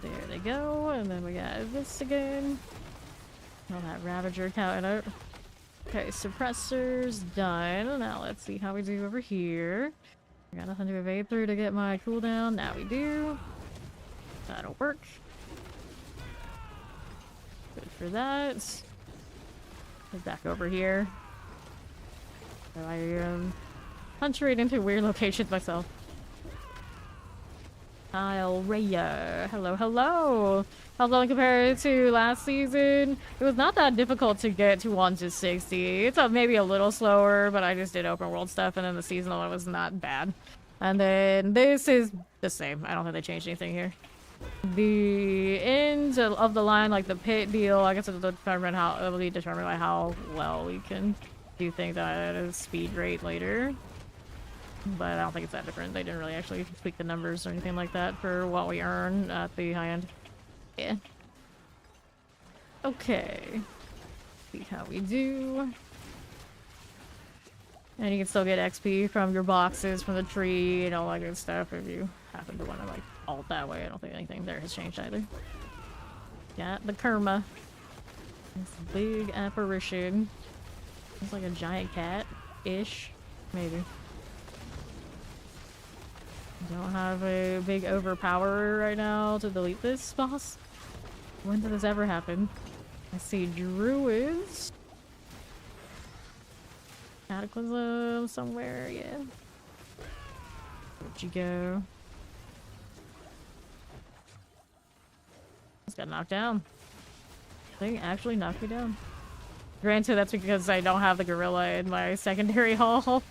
There they go, and then we got this again. Oh, that Ravager counting out. Okay, suppressors done. Now let's see how we do over here. I got nothing to evade through to get my cooldown. Now we do. That'll work. Good for that. Get back over here. So I am hunching into weird locations myself. Kyle Raya. Hello, hello. How's that compared to last season? It was not that difficult to get to 1 to 60. It's maybe a little slower, but I just did open world stuff, and then the seasonal one was not bad. And then this is the same. I don't think they changed anything here. The end of the line, like the pit deal, I guess it'll determine by how well we can do things at a speed rate later. But I don't think it's that different. They didn't really actually tweak the numbers or anything like that for what we earn at the high end. Yeah. Okay. See how we do. And you can still get XP from your boxes from the tree and all that good stuff if you happen to want to like alt that way. I don't think anything there has changed either. Got the Kerma. This big apparition. It's like a giant cat-ish. Maybe. Don't have a big overpower right now to delete this boss. When did this ever happen? I see druids. Cataclysm somewhere, yeah. Where'd you go? Just got knocked down. Thing actually knocked me down. Granted, that's because I don't have the gorilla in my secondary hall.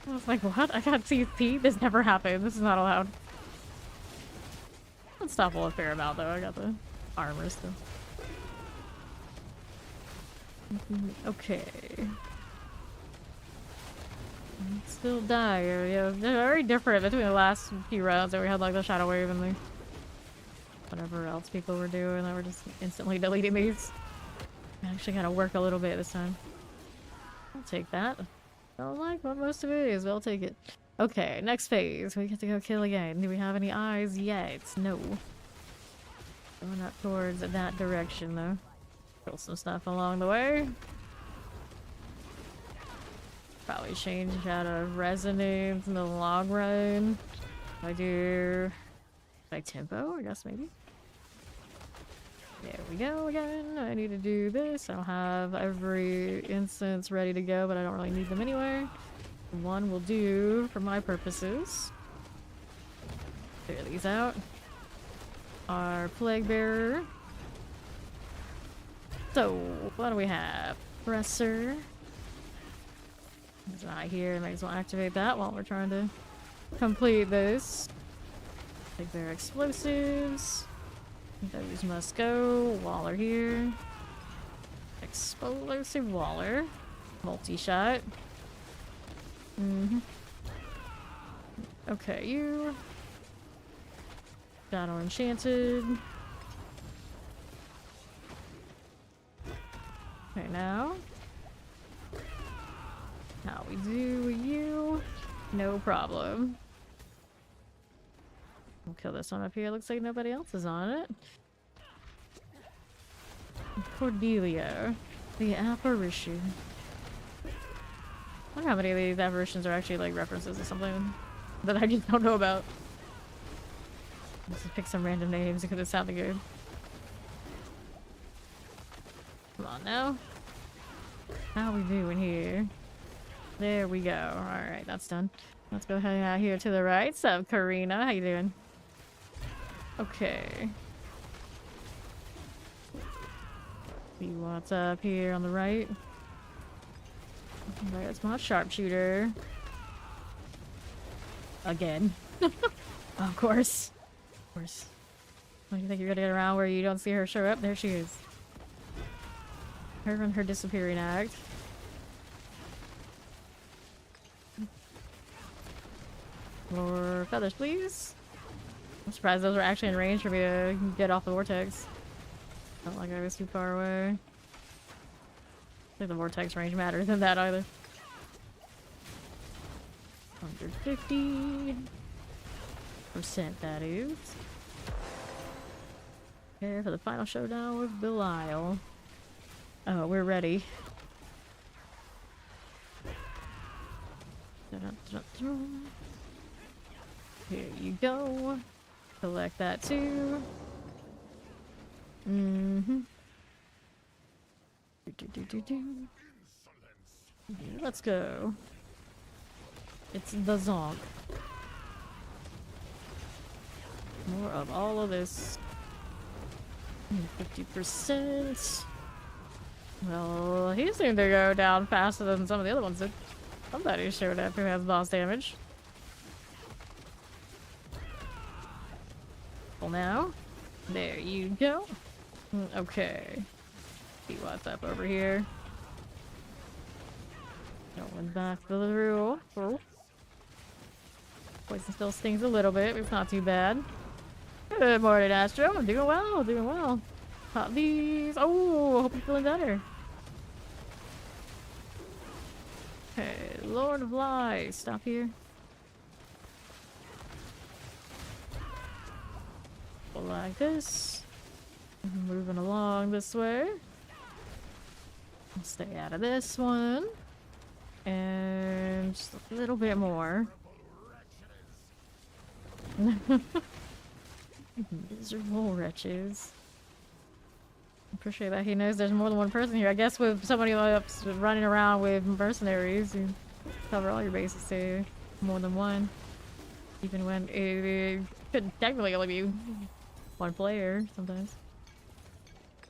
I was like, what? I got CP? This never happened. This is not allowed. Unstoppable a fair amount, though. I got the armor still. Okay. Still dire. Yeah, they're very different between the last few rounds that we had, like, the Shadow Wave and the whatever else people were doing. That were just instantly deleting these. I actually gotta work a little bit this time. I'll take that. I don't like what most of it is, but I'll take it. Okay, next phase. We get to go kill again. Do we have any eyes yet? No. Going up towards that direction, though. Kill some stuff along the way. Probably change out of resonance in the long run. I do... like tempo, I guess, maybe? There we go again. I need to do this. I don't have every instance ready to go, but I don't really need them anyway. One will do for my purposes. Clear these out. our plague bearer. So, what do we have? Presser. It's not here. Might as well activate that while we're trying to complete this. Plague bearer explosives. Those must go. Waller here. Explosive Waller. Multi-shot. Okay, you. Shadow Enchanted. Okay, now. How we do with you? No problem. We'll kill this one up here. Looks like nobody else is on it. Cordelia. The apparition. I wonder how many of these apparitions are actually like references to something that I just don't know about. Let's just pick some random names because it sounded good. Come on now. How we doing here? There we go. Alright, that's done. Let's go hang out here to the right. What's up, Karina? How you doing? Okay. See what's up here on the right. There's my sharpshooter. Again. Of course. Of course. What do you think you're gonna get around where you don't see her show up? There she is. Her and her disappearing act. More feathers, please. I'm surprised those were actually in range for me to get off the vortex. Felt like I was too far away. I think the vortex range matters than that either. 150%, that is. Prepare for the final showdown with Belial. Oh, we're ready. Here you go. Collect that too. Let's go. It's the zonk. More of all of this. 50%. Well, he seemed to go down faster than some of the other ones did. Somebody showed up who has boss damage. Well, now. There you go. Okay. See what's up over here. Going back to the rule. Oh. Poison still stings a little bit, but it's not too bad. Good morning, Astro. I'm doing well, doing well. Pop these. Oh, hope you're feeling better. Okay, Lord of Lies. Stop here. Like this. Moving along this way. Stay out of this one. And just a little bit more. Miserable wretches. Appreciate that he knows there's more than one person here. I guess with somebody else running around with mercenaries, you cover all your bases too. More than one. Even when it could technically only be one player sometimes.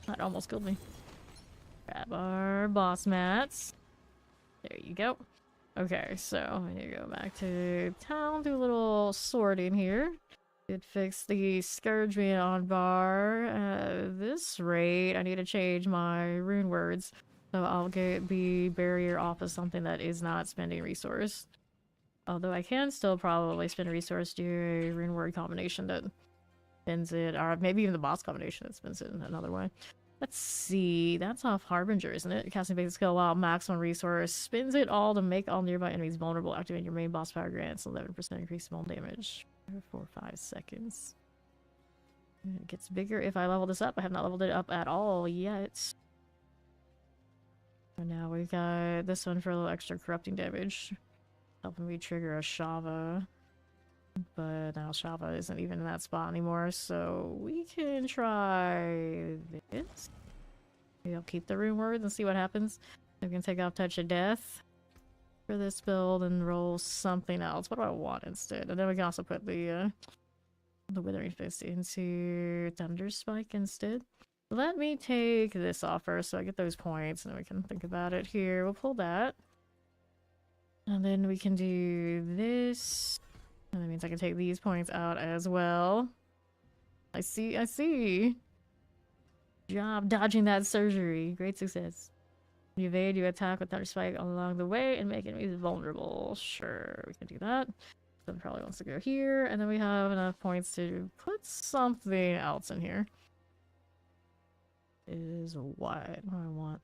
That almost killed me. Grab our boss mats. There you go. Okay, so I need to go back to town, do a little sorting here. Did fix the scourge being on bar. This rate, I need to change my rune words. So I'll get the barrier off of something that is not spending resource. Although I can still probably spend a resource to a rune word combination that spends it, or maybe even the boss combination that spends it in another way. Let's see, that's off Harbinger, isn't it? Casting basic skill while maximum resource. Spins it all to make all nearby enemies vulnerable. Activate your main boss power grants 11% increase small damage for 5 seconds. And it gets bigger if I level this up. I have not leveled it up at all yet. And now we got this one for a little extra corrupting damage. Helping me trigger a Shava. But now Shava isn't even in that spot anymore, so we can try this. Maybe I'll keep the rune word and see what happens. We can take off Touch of Death for this build and roll something else. What do I want instead? And then we can also put the the Withering Fist into Thunder Spike instead. Let me take this off first so I get those points, and then we can think about it here. We'll pull that. And then we can do this. And that means I can take these points out as well. I see. Job dodging that surgery. Great success. You evade, you attack with Thunder Spike along the way and make enemies vulnerable. Sure, we can do that. Then probably wants to go here, and then we have enough points to put something else in here. Is what do I want?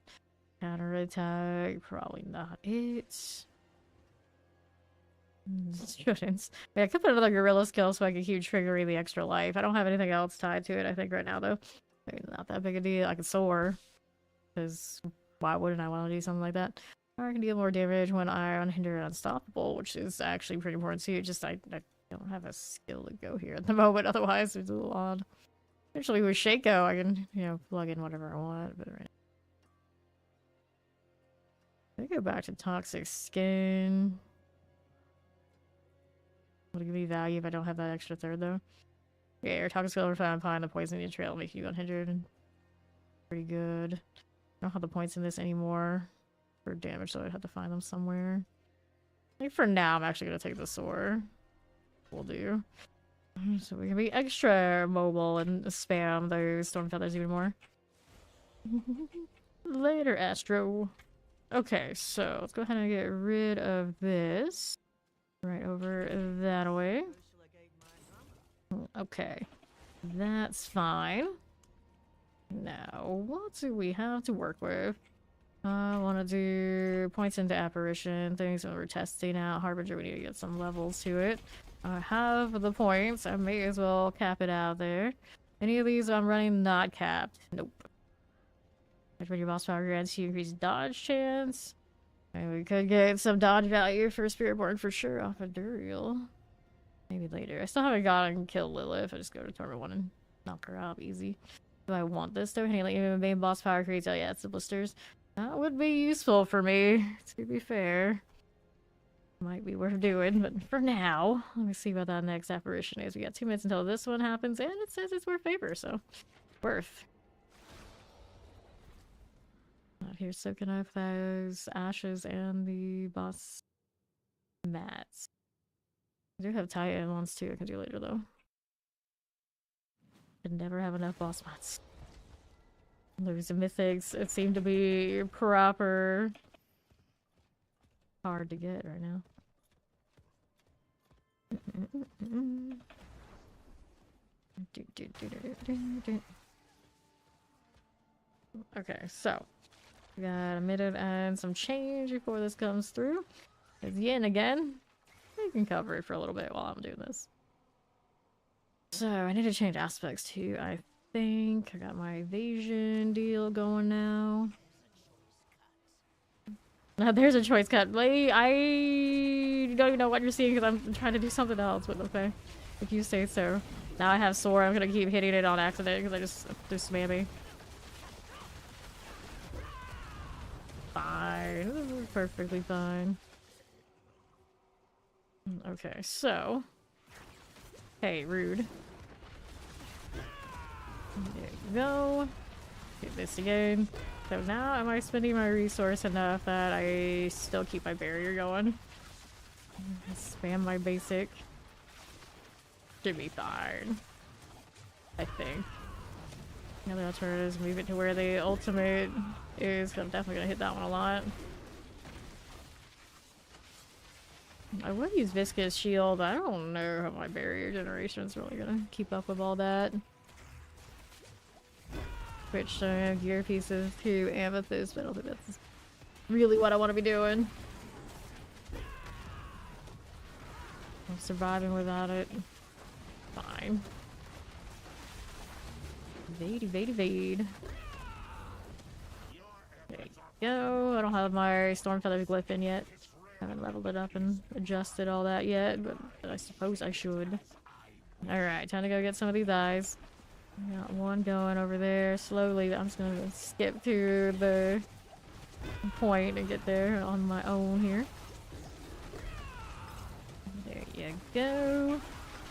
Counter attack, probably not it. Shouldn't. I could put another gorilla skill so I can keep triggering the extra life. I don't have anything else tied to it, I think, right now, though. Maybe not that big a deal. I can soar. Because why wouldn't I want to do something like that? I can deal more damage when I am unhindered and unstoppable, which is actually pretty important too. Just I don't have a skill to go here at the moment, otherwise it's a little odd. Actually, with Shaco, I can, you know, plug in whatever I want, but right. I go back to Toxic Skin. Will it give me value if I don't have that extra third, though? Yeah, your Toxic Skin will find the poison in your trail, make you unhindered. Pretty good. I don't have the points in this anymore for damage, so I'd have to find them somewhere. I think for now, I'm actually going to take the sword. We'll do. So we can be extra mobile and spam those storm feathers even more. Later, Astro. Okay, so let's go ahead and get rid of this. Right over that way. Okay. That's fine. Now, what do we have to work with? I want to do points into apparition, things that we're testing out. Harbinger, we need to get some levels to it. I have the points. I may as well cap it out there. Any of these I'm running not capped. Nope. When your boss power grants you increased dodge chance. And we could get some dodge value for Spiritborn for sure off of Duriel. Maybe later. I still haven't gotten killed Lilith. I just go to Torment 1 and knock her out easy. Do I want this though? Handling even main boss power creates, oh yeah, it's the blisters. That would be useful for me, to be fair. Might be worth doing, but for now, let me see what that next apparition is. We got 2 minutes until this one happens, and it says it's worth favor, so worth. Out here soaking up those ashes and the boss mats. I do have Titan ones too, I can do later though. Could never have enough boss mats. Those mythics, it seemed to be proper hard to get right now. Okay, so we got a minute and some change before this comes through. It's yin again. I can cover it for a little bit while I'm doing this. So I need to change aspects too, I think. I got my evasion deal going now. Now there's a choice cut. Like, I don't even know what you're seeing because I'm trying to do something else, but okay. If you say so. Now I have Soar. I'm gonna keep hitting it on accident because I just spammy. Fine. This is perfectly fine. Okay, so. Hey, rude. There you go. Do this again. So now am I spending my resource enough that I still keep my barrier going? Spam my basic. Should be fine. I think. The other alternative is move it to where the ultimate is, 'cause I'm definitely gonna hit that one a lot. I would use Viscous Shield, but I don't know how my barrier generation is really gonna keep up with all that. Switch gear pieces to Amethyst, but I don't think that's really what I want to be doing. I'm surviving without it. Fine. Evade. There you go. I don't have my Stormfeather glyph in yet. Haven't leveled it up and adjusted all that yet, but I suppose I should. Alright, time to go get some of these eyes. Got one going over there slowly. I'm just gonna skip to the point and get there on my own here. There you go.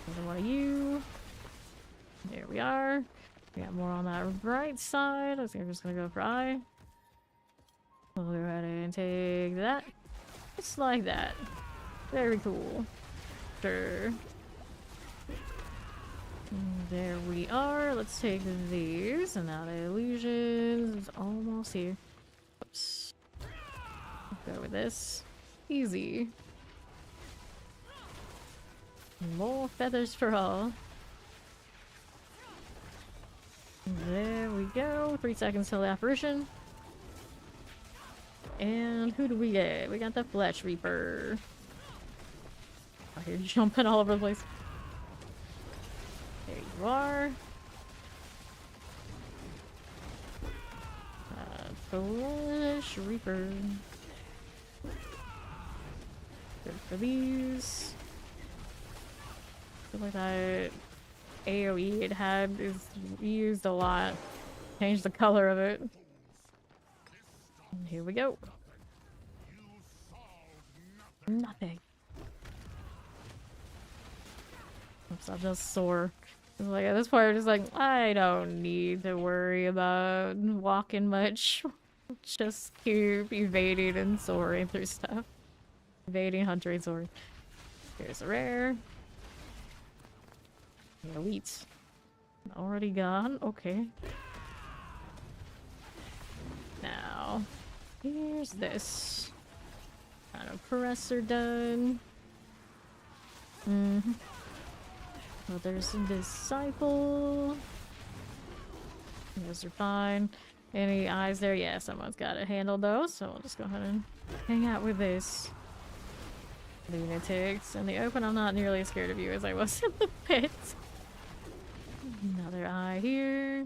Another one of you. There we are. We got more on that right side. I think I'm just gonna go for eye. We'll go ahead and take that. Just like that. Very cool. Sure. There we are. Let's take these. And now the illusion is almost here. Oops. Go with this. Easy. More feathers for all. There we go. 3 seconds till the apparition. And who do we get? We got the Flesh Reaper. Out here jumping all over the place. There you are. Flesh Reaper. Good for these. I feel like that AoE it had is used a lot. Changed the color of it. And here we go. Nothing. Oops, I'm just sore. Like at this point, I'm just like, I don't need to worry about walking much. Just keep evading and soaring through stuff. Evading, hunting, soaring. Here's a rare. Elite. Already gone? Okay. Now, here's this. Got a presser done. Well, there's a disciple. Those are fine. Any eyes there? Yeah, someone's got to handle those, so I'll just go ahead and hang out with this. Lunatics. In the open, I'm not nearly as scared of you as I was in the pit. Another eye here.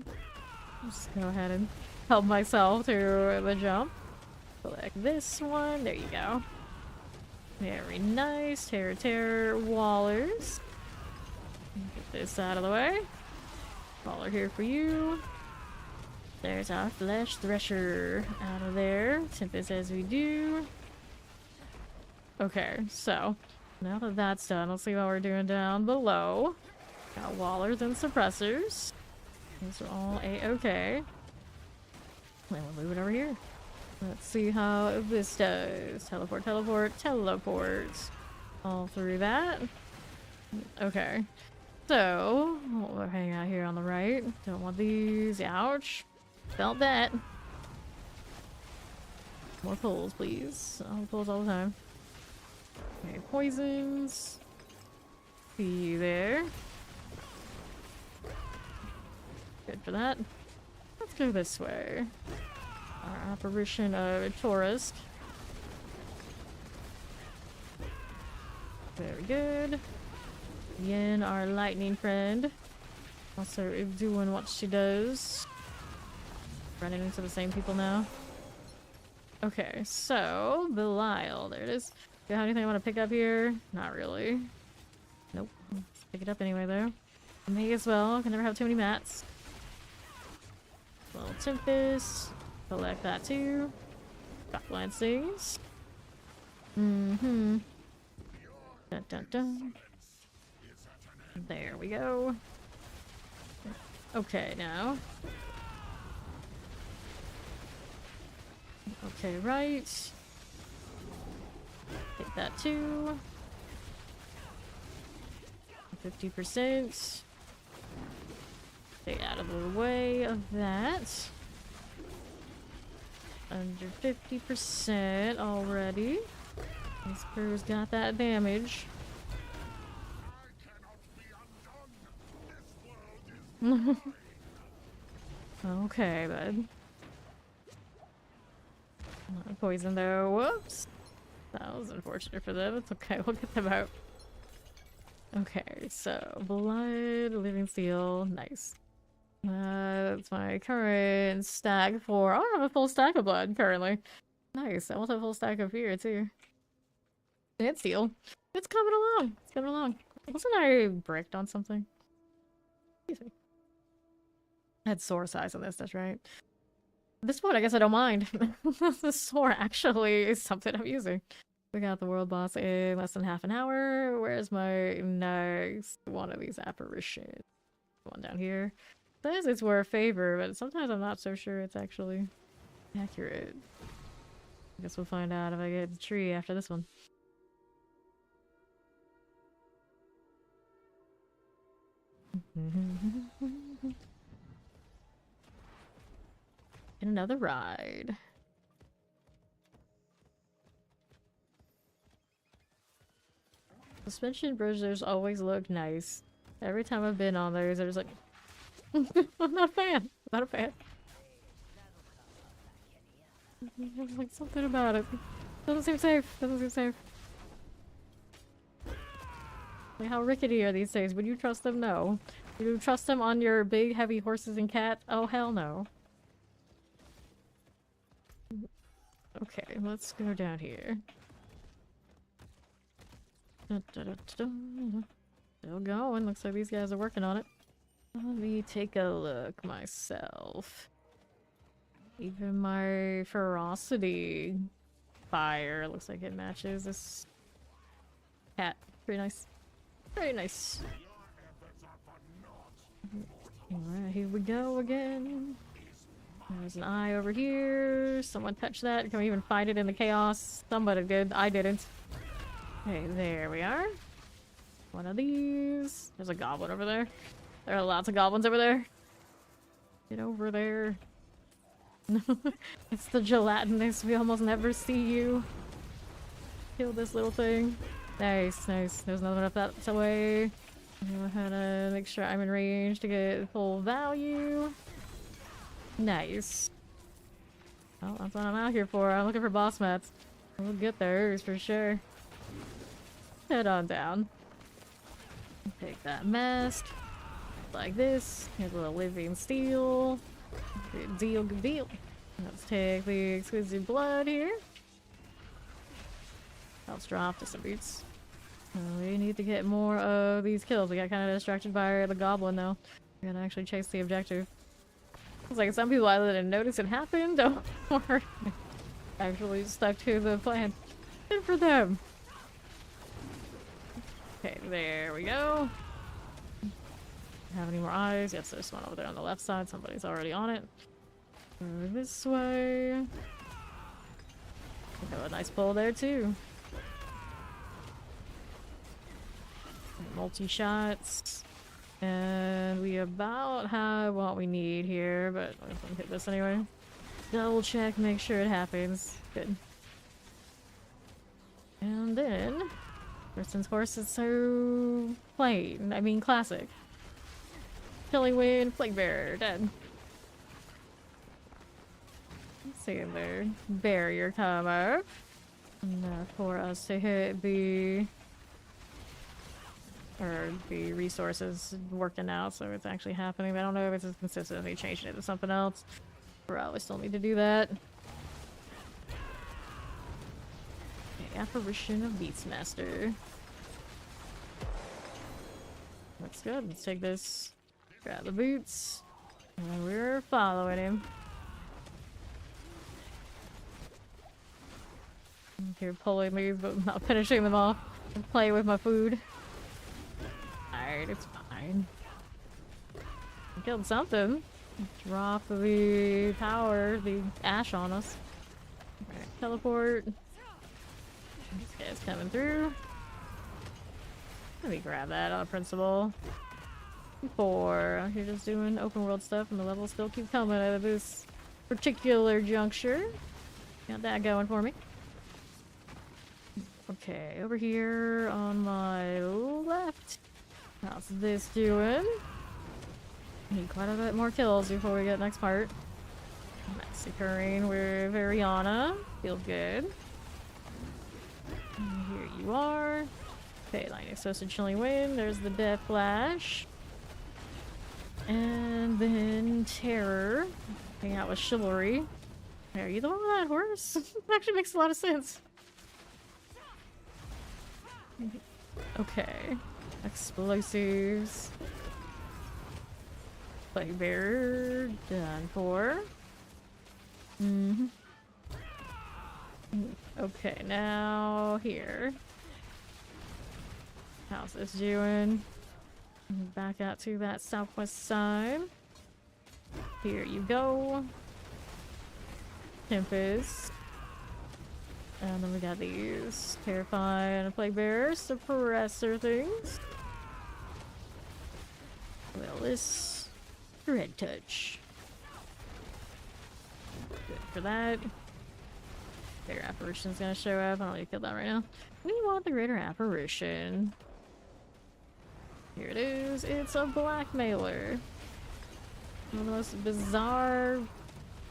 Just go ahead and help myself through the jump. Select this one. There you go. Very nice. Terror Wallers. Get this out of the way. Waller here for you. There's our Flesh Thresher out of there. Tempest as we do. Okay, so now that that's done, let's see what we're doing down below. Got Wallers and Suppressors. These are all A-okay. Then we'll move it over here. Let's see how this does. Teleport, teleport, teleport. All through that. Okay. So, we'll hang out here on the right. Don't want these. Ouch. Felt that. More pulls, please. All pulls all the time. Okay, poisons. See you there. Good for that. Let's go this way. Our apparition of Taurus. Very good. Yin, our lightning friend. Also is doing what she does. Running into the same people now. Okay, so Belial, there it is. Do you have anything I want to pick up here? Not really. Nope. Let's pick it up anyway though. May as well. I can never have too many mats. Little Tempest. Collect that too. Got Lancings. Dun dun dun. There we go. Okay, now. Okay, right. Take that too. 50%. Stay out of the way of that. Under 50% already. This crew's got that damage. Okay, bud. Not poison though. Whoops. That was unfortunate for them. It's okay. We'll get them out. Okay, so blood, living steel, nice. That's my current stack for. I don't have a full stack of blood currently. Nice. I also have a full stack of fear too. And steel. It's coming along. It's coming along. Wasn't I bricked on something? Excuse me. I had sword size on this. That's right. At this point, I guess I don't mind. The sword actually is something I'm using. We got the world boss in less than half an hour. Where's my next one of these apparitions? One down here. Says it's where favor, but sometimes I'm not so sure it's actually accurate. I guess we'll find out if I get the tree after this one. And another ride. Suspension bridges always look nice. Every time I've been on those, there's like... I'm not a fan. Not a fan. There's like something about it. Doesn't seem safe. Doesn't seem safe. Like, how rickety are these things? Would you trust them? No. Would you trust them on your big, heavy horses and cats? Oh, hell no. Okay, let's go down here. Still going. Looks like these guys are working on it. Let me take a look myself. Even my ferocity fire looks like it matches this cat. Pretty nice. Very nice. Alright, here we go again. There's an eye over here. Someone touched that. Can we even find it in the chaos? Somebody did. I didn't. Okay, there we are. One of these. There's a goblin over there. There are lots of goblins over there. Get over there. It's the gelatinous. We almost never see you. Kill this little thing. Nice, nice. There's another one up that way. Go ahead and make sure I'm in range to get full value. Nice. Well, that's what I'm out here for. I'm looking for boss mats. We'll get those for sure. Head on down. Take that mask. Like this. Here's a little living steel. Good deal, good deal. Let's take the exquisite blood here. Let's drop to some boots. We need to get more of these kills. We got kind of distracted by the goblin though. We gotta actually chase the objective. It's like some people either didn't notice it happened or actually stuck to the plan. Good for them. Okay, there we go. Have any more eyes? Yes, there's one over there on the left side. Somebody's already on it. Go this way. We have a nice pull there too. Multi-shots. And we about have what we need here, but I'm gonna hit this anyway. Double check, make sure it happens. Good. And then, Kristen's horse is so plain. I mean, classic. Killing Wind, Plague Bearer, dead. Let's see there. Barrier come up. Enough for us to hit the resources working out, so it's actually happening. I don't know if it's consistently changing it to something else. Probably still need to do that. Okay, Apparition of Beastmaster. That's good. Let's take this. Grab the boots. And we're following him. Here pulling these, but not finishing them off. And play with my food. Alright, it's fine. I killed something. Drop the power, the ash on us. Alright, teleport. This guy's coming through. Let me grab that on principle. 4. You're just doing open world stuff and the levels still keep coming at this particular juncture. Got that going for me. Okay, over here on my left. How's this doing? Need quite a bit more kills before we get next part. Massacring with Variana. Feels good. And here you are. Okay, Lightning Associated Chilling Wind. There's the Death Flash. And then Terror. Hang out with Chivalry. Are you the one with that horse? It actually makes a lot of sense. Okay. Explosives. Plague Bearer. Done for. Okay, now here. How's this doing? Back out to that southwest side. Here you go. Tempest. And then we got these Terrify and Plague Bearer suppressor things. Well, this Red Touch. Good for that. Greater Apparition's gonna show up. I don't need to kill that right now. We want the Greater Apparition. Here it is. It's a blackmailer. One of the most bizarre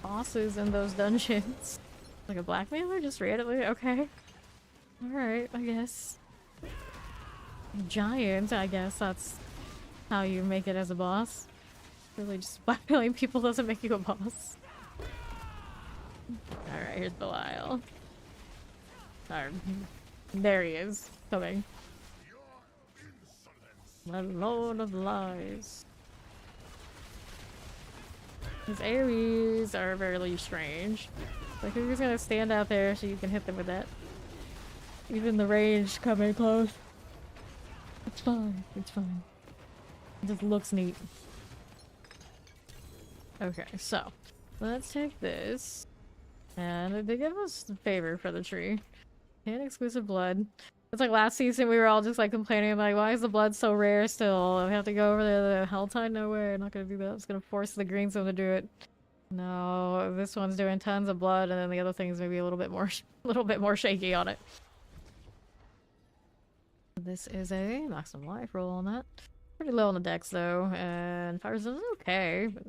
bosses in those dungeons. Like a blackmailer? Just randomly? Okay. Alright, I guess. Giant, I guess that's how you make it as a boss. Really, just blackmailing people doesn't make you a boss. Alright, here's Belial. Alright. There he is. Coming. The Lord of Lies. His AoEs are very strange. Like, who's gonna stand out there so you can hit them with that? Even the range coming close. It's fine. It's fine. It just looks neat. Okay, so let's take this. And they give us a favor for the tree. And exclusive blood. It's like last season we were all just like complaining like, why is the blood so rare still? We have to go over there to the helltide? No way, I'm not gonna do that. I'm just gonna force the green zone to do it. No, this one's doing tons of blood, and then the other thing's maybe a little bit more shaky on it. This is a maximum life roll on that. Pretty low on the dex though, and fire resistance is okay, but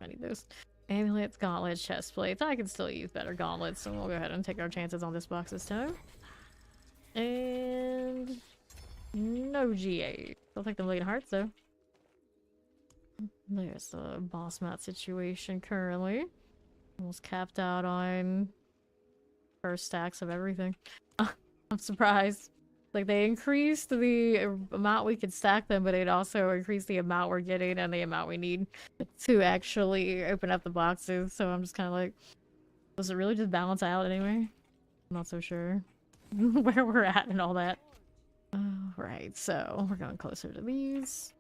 I need those. Amulets, gauntlets, chest plates. I can still use better gauntlets, so we'll go ahead and take our chances on this box this time. And no GA. I'll take the million hearts though. There's the boss mat situation currently. Almost capped out on first stacks of everything. I'm surprised. Like, they increased the amount we could stack them, but it also increased the amount we're getting and the amount we need to actually open up the boxes. So I'm just kind of like, does it really just balance out anyway? I'm not so sure where we're at and all that. Right, so we're going closer to these.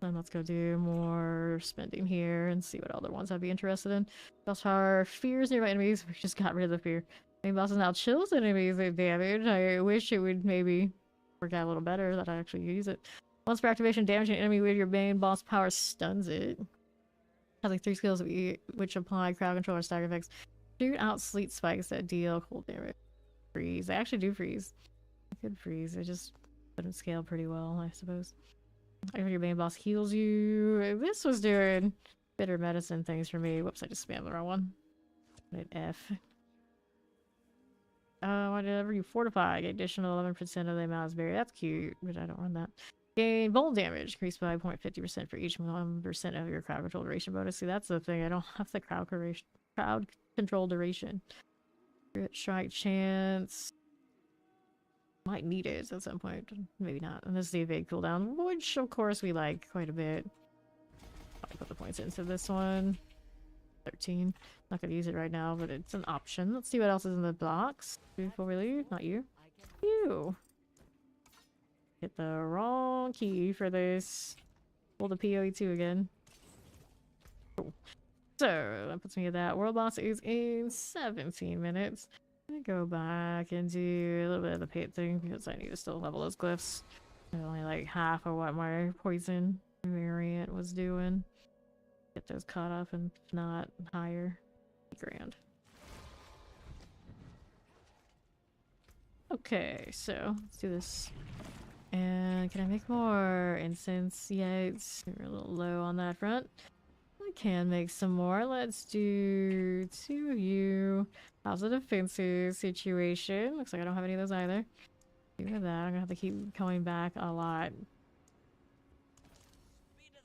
Then let's go do more spending here and see what other ones I'd be interested in. Boss power, fears nearby enemies. We just got rid of the fear. Main boss now chills enemies with damage. I wish it would maybe work out a little better that I actually use it. Once per activation, damaging an enemy with your main boss power stuns it. Has like 3 skills which apply crowd control or stagger effects. Shoot out sleet spikes that deal cold damage. Freeze. They actually do freeze. They could freeze. They just wouldn't scale pretty well, I suppose. If your main boss heals you. This was doing bitter medicine things for me. Whoops, I just spammed the wrong one. Hit F. Whenever you fortify, get additional 11% of the amount of berry. That's cute, but I don't run that. Gain bolt damage, increased by 0.50% for each 1% of your crowd control duration bonus. See, that's the thing. I don't have the crowd control duration. Crit strike chance. Might need it at some point. Maybe not. And this is the evade cooldown, which of course we like quite a bit. I'll put the points into this one. 13. Not gonna use it right now, but it's an option. Let's see what else is in the box before we leave. Not you. You. Hit the wrong key for this. Pull the PoE2 again. Cool. So that puts me at that. World boss is in 17 minutes. I'm gonna go back and do a little bit of the paint thing because I need to still level those glyphs. They're only like half of what my poison variant was doing. Get those caught up and if not higher. Grand. Okay, so let's do this. And can I make more incense yet? We're a little low on that front. I can make some more. Let's do 2 of you. How's the defensive situation? Looks like I don't have any of those either. Do that. I'm gonna have to keep coming back a lot.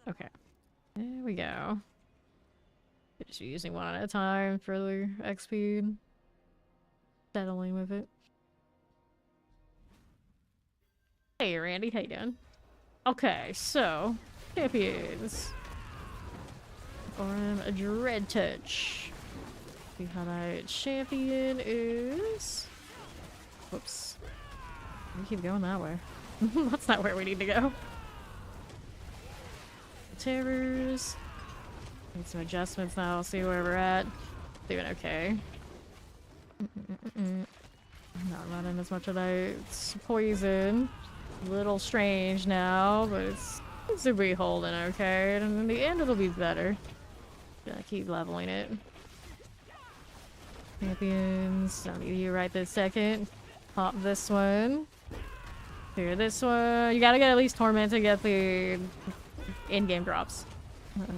Okay. There we go. Just using one at a time for the XP. Settling with it. Hey Randy, how you doing? Okay, so champions. Or a Dread Touch. See how that champion is. Whoops. We keep going that way. That's not where we need to go. terrors. Need some adjustments now. See where we're at. Doing okay. Not running as much of that. It's poison. A little strange now, but it seems to be holding okay. And in the end, it'll be better. Gotta keep leveling it. Champions. Don't need you right this second. Pop this one. Here, this one. You gotta get at least Torment to get the in-game drops.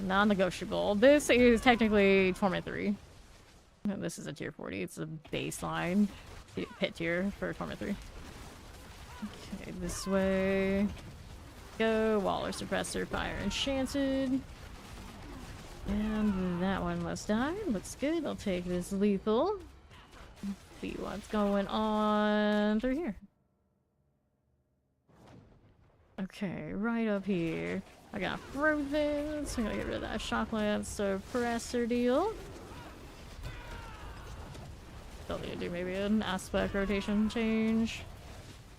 Non-negotiable. This is technically Torment 3. This is a tier 40. It's a baseline pit tier for Torment 3. Okay, this way. Go. Waller, Suppressor, Fire, Enchanted. And that one must die. Looks good. I'll take this lethal. See what's going on through here. Okay, right up here. I got Frozen, so I'm gonna get rid of that Shockland Suppressor deal. Still need to do maybe an aspect rotation change.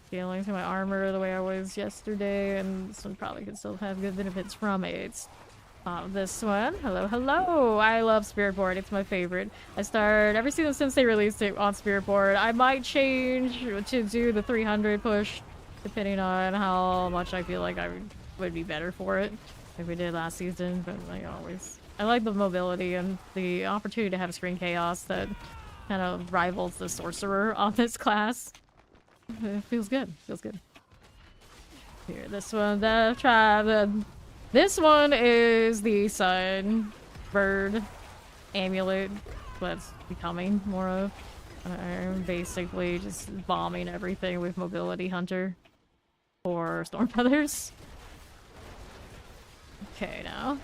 Scaling to my armor the way I was yesterday, and this one probably could still have good benefits from it. This one. Hello, hello! I love Spiritborn. It's my favorite. I start every season since they released it on Spiritborn. I might change to do the 300 push, depending on how much I feel like I would be better for it if we did last season. But like always, I like the mobility and the opportunity to have screen chaos that kind of rivals the sorcerer on this class. It feels good. Feels good. Here, this one. This one is the sun bird amulet that's becoming more of. I'm basically just bombing everything with Mobility Hunter or Storm Feathers. Okay, now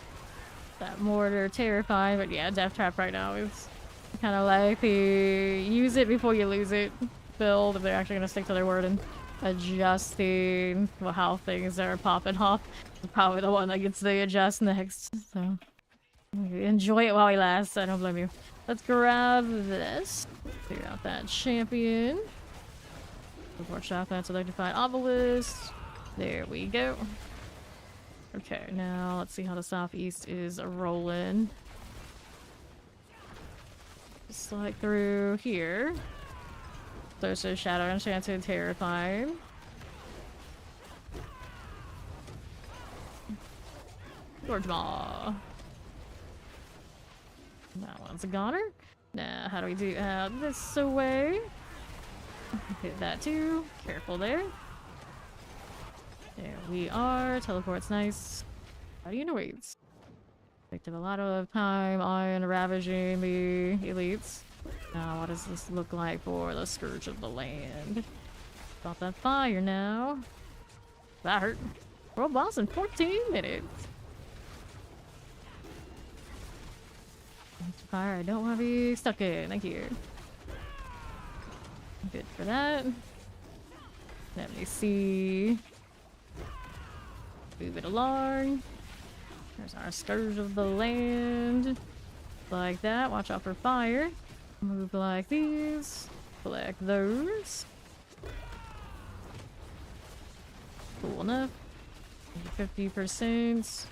that mortar terrifying, but yeah, Death Trap right now is kind of like the use it before you lose it build if they're actually gonna stick to their word and adjusting how things are popping off. Probably the one that gets the adjust next. So enjoy it while it lasts. I don't blame you. Let's grab this. Figure out that champion. Before shot that's electrified obelisk. There we go. Okay, now let's see how the southeast is rolling. Just like through here. There's a Shadow Enchanted Terrifying. Gorge Maw. That one's a goner. Now, how do we do this away? Hit that too. Careful there. There we are. Teleport's nice. How do you know waits? Picked up a lot of time on ravaging the elites. Now, what does this look like for the Scourge of the Land? Got that fire now. That hurt. World boss in 14 minutes. Fire I don't want to be stuck in. Thank you. Good for that. Let me see. Move it along. There's our Scourge of the Land. Like that. Watch out for fire. Move like these. Collect those. Cool enough. 50%.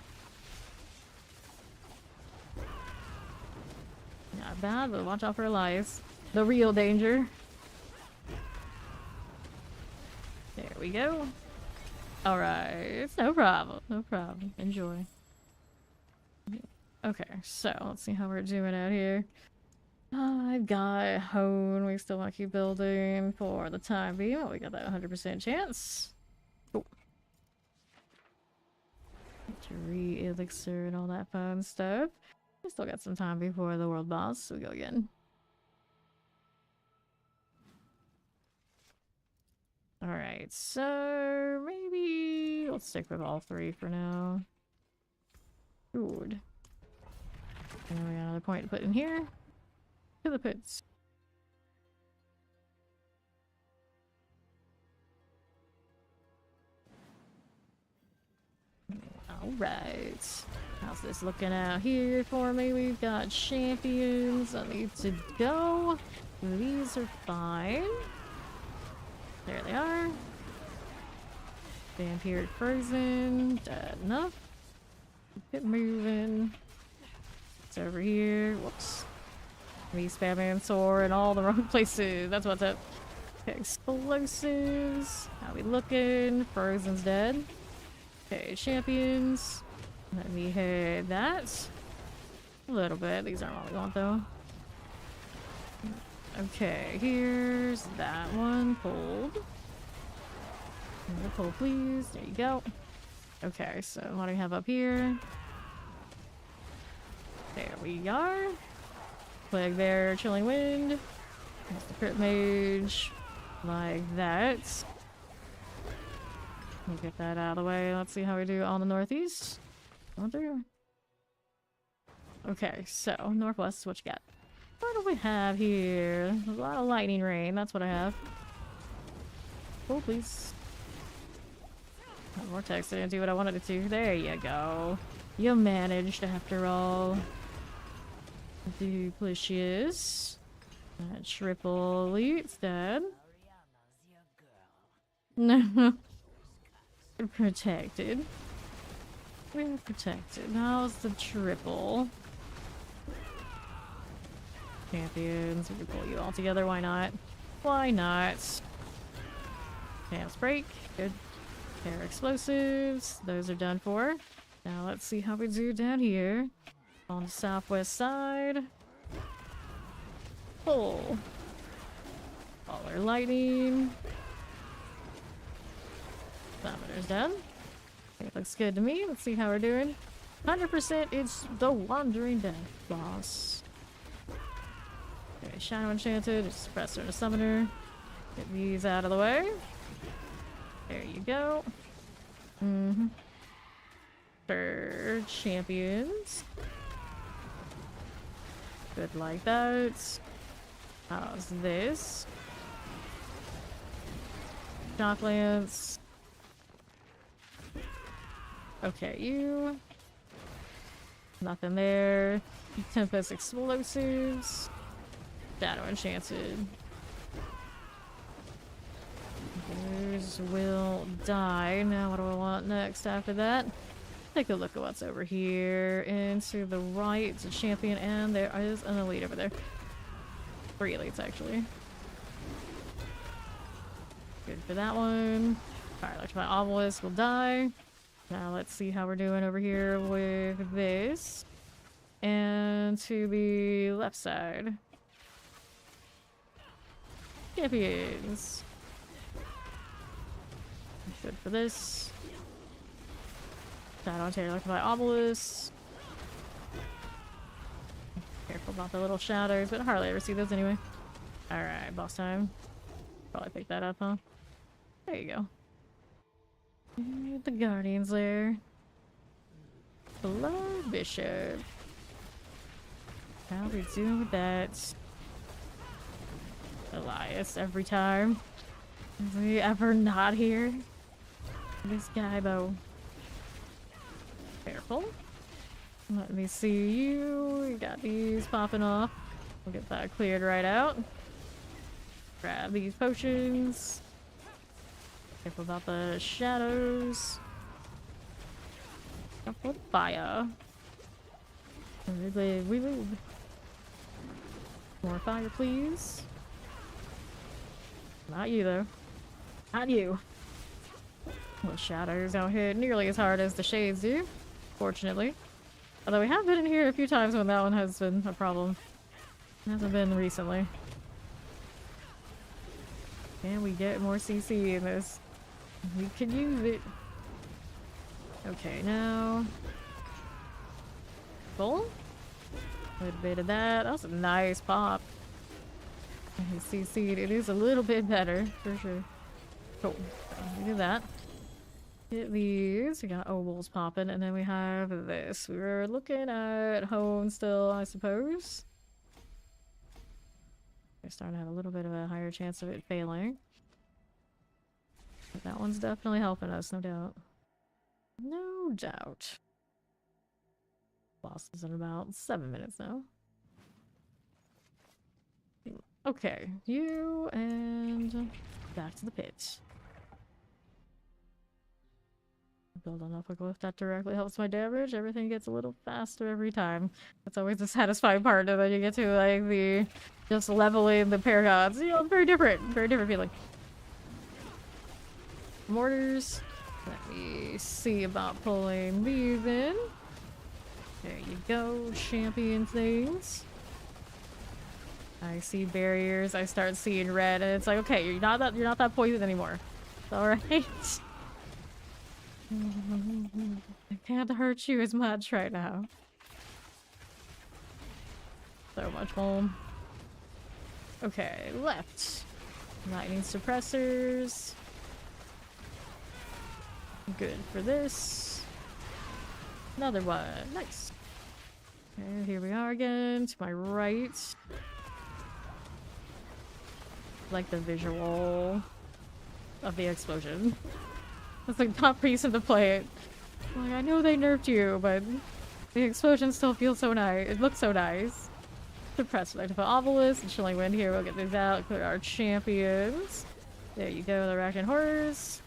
Not bad, but watch out for life. The real danger. There we go. Alright, no problem, no problem. Enjoy. Okay, so let's see how we're doing out here. I've got Hone. We still want to keep building for the time being. Oh, we got that 100% chance. Cool. Elixir and all that fun stuff. We still got some time before the world boss, so we go again. Alright, so maybe let's stick with all three for now. Good. And we got another point to put in here. To the pits. Alright. How's this looking out here for me? We've got champions that need to go. These are fine. There they are. Vampiric Frozen. Dead enough. Get moving. It's over here. Whoops. Me spamming sword in all the wrong places. That's what's up. Okay, explosives. How we looking? Frozen's dead. Okay, champions. Let me hit that. A little bit. These aren't what we want though. Okay, here's that one pulled. Another pull, please. There you go. Okay, so what do we have up here? There we are. Plague there, chilling wind. That's the crit mage. Like that. We'll get that out of the way. Let's see how we do on the northeast. Going through. Okay, so northwest, what you got? What do we have here? A lot of lightning rain, that's what I have. Oh, please. Vortex didn't do what I wanted it to. There you go. You managed after all. Duplicious. Triple elite's dead. No. We're protected. We're protected. How's the triple? Champions. We can pull you all together. Why not? Why not? Chaos break. Good. Air explosives. Those are done for. Now let's see how we do down here. On the southwest side. Pull. All our lightning. Summoner's done. Okay, looks good to me. Let's see how we're doing. 100% it's the Wandering Death boss. Okay, Shadow Enchanted, Suppressor and a Summoner. Get these out of the way. There you go. For champions. Good like that. How's this? Shock Lance. Okay, you. Nothing there. Tempest Explosives. Shadow Enchanted. Those will die. Now what do I want next after that? Take a look at what's over here. And to the right, it's a champion, and there is an elite over there. 3 elites, actually. Good for that one. Alright, Electrify Obelisk will die. Now let's see how we're doing over here with this. And to the left side. Champions. Good for this. Shadow Terror, Electrify Obelisk. Careful about the little shadows, but I hardly ever see those anyway. Alright, boss time. Probably pick that up, huh? There you go. And the Guardian's there. Blood Bishop. How we doing with that? Elias every time. Is he ever not here? This guy though. Careful. Let me see you. We got these popping off. We'll get that cleared right out. Grab these potions. Careful about the shadows. Careful with fire. We live. More fire, please. Not you, though. Not you. The shadows don't hit nearly as hard as the shades do, fortunately. Although we have been in here a few times when that one has been a problem. It hasn't been recently. Can we get more CC in this? We could use it. Okay, now... Full? A little bit of that. That was a nice pop. CC'd. It is a little bit better, for sure. Cool. We do that. Get these. We got ovals popping, and then we have this. We were looking at hone still, I suppose. We're starting to have a little bit of a higher chance of it failing. But that one's definitely helping us, no doubt. No doubt. Boss is in about 7 minutes now. Okay, you and back to the pit. Build enough a glyph that directly helps my damage. Everything gets a little faster every time. That's always the satisfying part, and then you get to like the just leveling the paragons. You know, very different feeling. Mortars. Let me see about pulling these in. There you go, champion things. I see barriers. I start seeing red, and it's like, okay, you're not that poison anymore. It's all right. I can't hurt you as much right now. So much home. Okay, left. Lightning suppressors. Good for this. Another one. Nice. Okay, here we are again. To my right. Like the visual of the explosion. That's the top reason to play it. Like, I know they nerfed you, but the explosion still feels so nice. It looks so nice. Suppress selective obelisk and chilling wind here. We'll get these out. Clear our champions. There you go, the Arachne Horrors.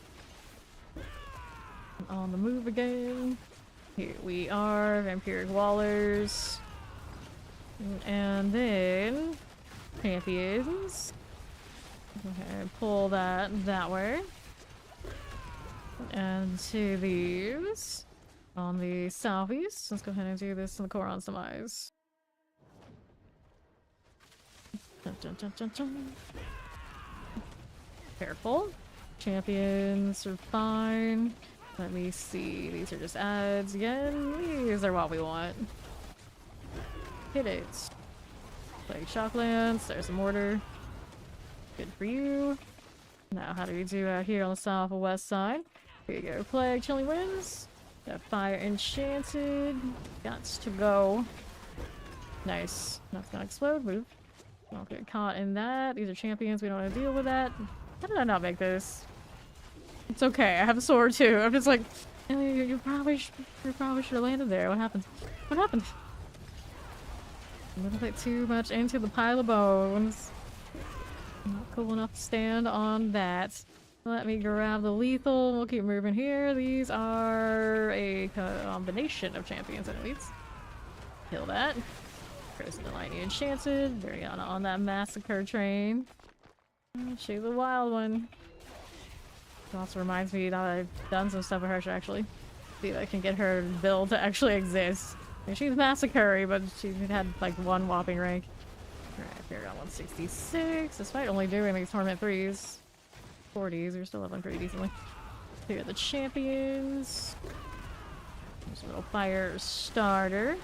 On the move again. Here we are, Vampiric Wallers. And then champions. Okay, pull that way. And to these on the southeast. Let's go ahead and do this in the Koron's demise. Dun, dun, dun, dun, dun. Careful. Champions are fine. Let me see. These are just ads again. These are what we want. Hit it. Plague Shock Lance. There's a mortar. Good for you. Now, how do we do out here on the south and west side? Here you go. Plague, Chilling Winds. Got Fire Enchanted. Got to go. Nice. That's gonna explode. Move. Don't get caught in that. These are champions. We don't want to deal with that. How did I not make this? It's okay. I have a sword too. I'm just like, you probably should have landed there. What happened? What happened? A little bit too much into the pile of bones. Not cool enough to stand on that. Let me grab the lethal. We'll keep moving here. These are a combination of champions at least. Kill that. Prison the Lightning Enchanted. Very on that massacre train. She's a wild one. It also reminds me that I've done some stuff with her actually. See if I can get her build to actually exist. I mean, she's massacre, but she had like one whopping rank. Alright, here we got 166. Despite only doing these Torment 3s. 40s, we're still leveling pretty decently. Here are the champions. There's a little fire starter.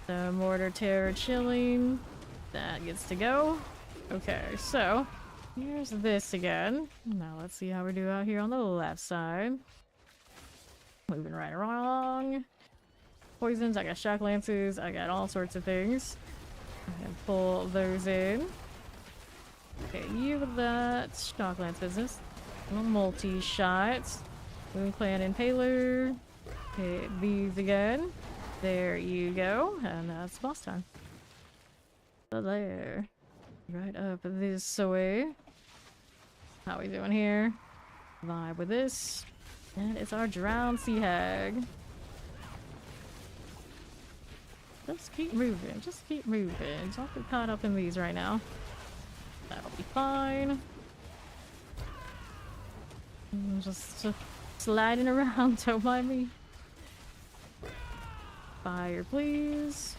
The Mortar Terror Chilling. That gets to go. Okay, so here's this again. Now let's see how we do out here on the left side. Moving right along. Poisons, I got shock lances, I got all sorts of things. I can pull those in. Okay, you with that shock lance business. A multi-shot. Moon Clan Impaler. Hit these again. There you go. And that's boss time. So there. Right up this way. How we doing here? Vibe with this. And it's our Drowned Sea Hag. Just keep moving. Just keep moving. Don't get caught up in these right now. That'll be fine. Just sliding around. Don't mind me. Fire, please.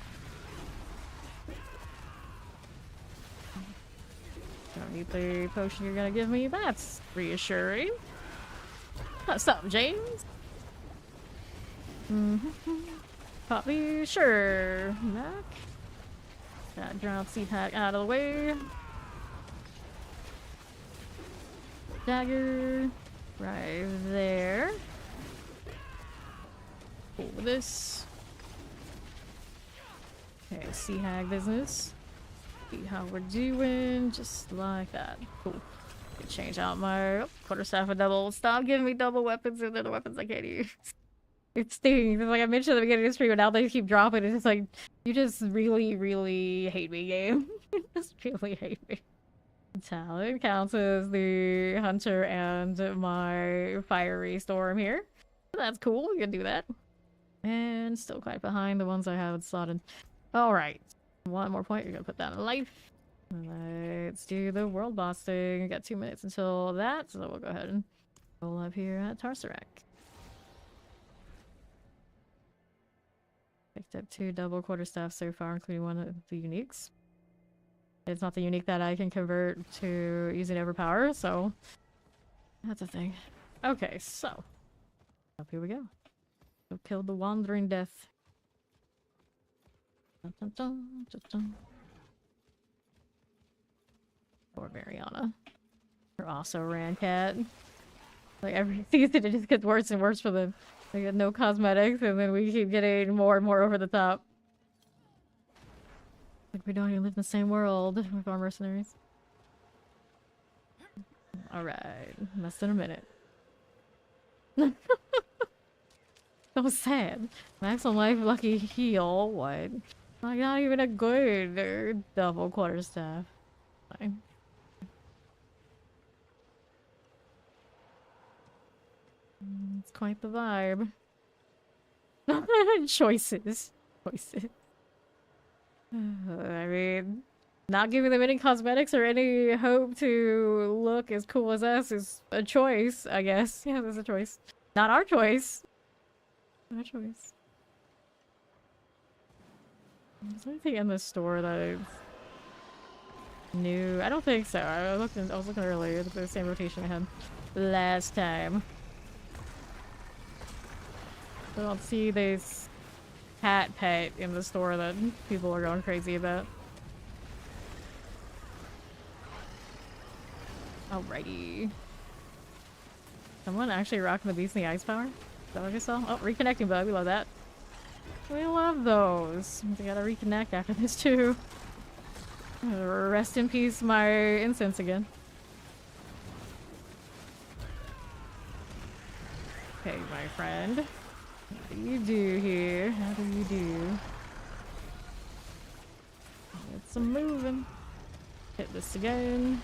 Don't need the potion you're gonna give me. That's reassuring. What's up, James? Poppy, sure. Mac. That Drowned Sea Hag out of the way. Dagger. Right there. Cool with this. Okay, Sea Hag business. See how we're doing. Just like that. Cool. Could change out my quarterstaff and double. Stop giving me double weapons and they're the weapons I can't use. It stings. It's like I mentioned at the beginning of the stream, and now they keep dropping. It's just like, you just really, really hate me, game. You just really hate me. Talent counts as the hunter and my fiery storm here. That's cool. We can do that. And still quite behind the ones I have slotted. Alright. One more point. You're gonna put down a life. Let's do the world boss thing. We got 2 minutes until that, so we'll go ahead and roll up here at Tarsarak. Picked up 2 double quarterstaff so far, including one of the uniques. It's not the unique that I can convert to using Overpower, so that's a thing. Okay, so up here we go. Go kill the Wandering Death. Dun, dun, dun, dun, dun. Or Mariana. Or also Rancat. Like every season it just gets worse and worse for them. They get no cosmetics and then we keep getting more and more over the top. Like we don't even live in the same world with our mercenaries. Alright, less than a minute. So sad. Max on life, lucky heal. What? Like not even a good double quarterstaff. Fine. It's quite the vibe. Choices. Choices. I mean, not giving them any cosmetics or any hope to look as cool as us is a choice, I guess. Yeah, there's a choice. Not our choice. Not our choice. Is there anything in the store that is new? I don't think so. I was looking earlier at the same rotation I had last time. I don't see this cat pet in the store that people are going crazy about. Alrighty. Someone actually rocking the Beast in the Ice Power? Is that what I saw? Oh, reconnecting bug. We love that. We love those. We gotta reconnect after this too. Rest in peace, my incense again. Okay, my friend. What do you do here? How do you do? Get some moving. Hit this again.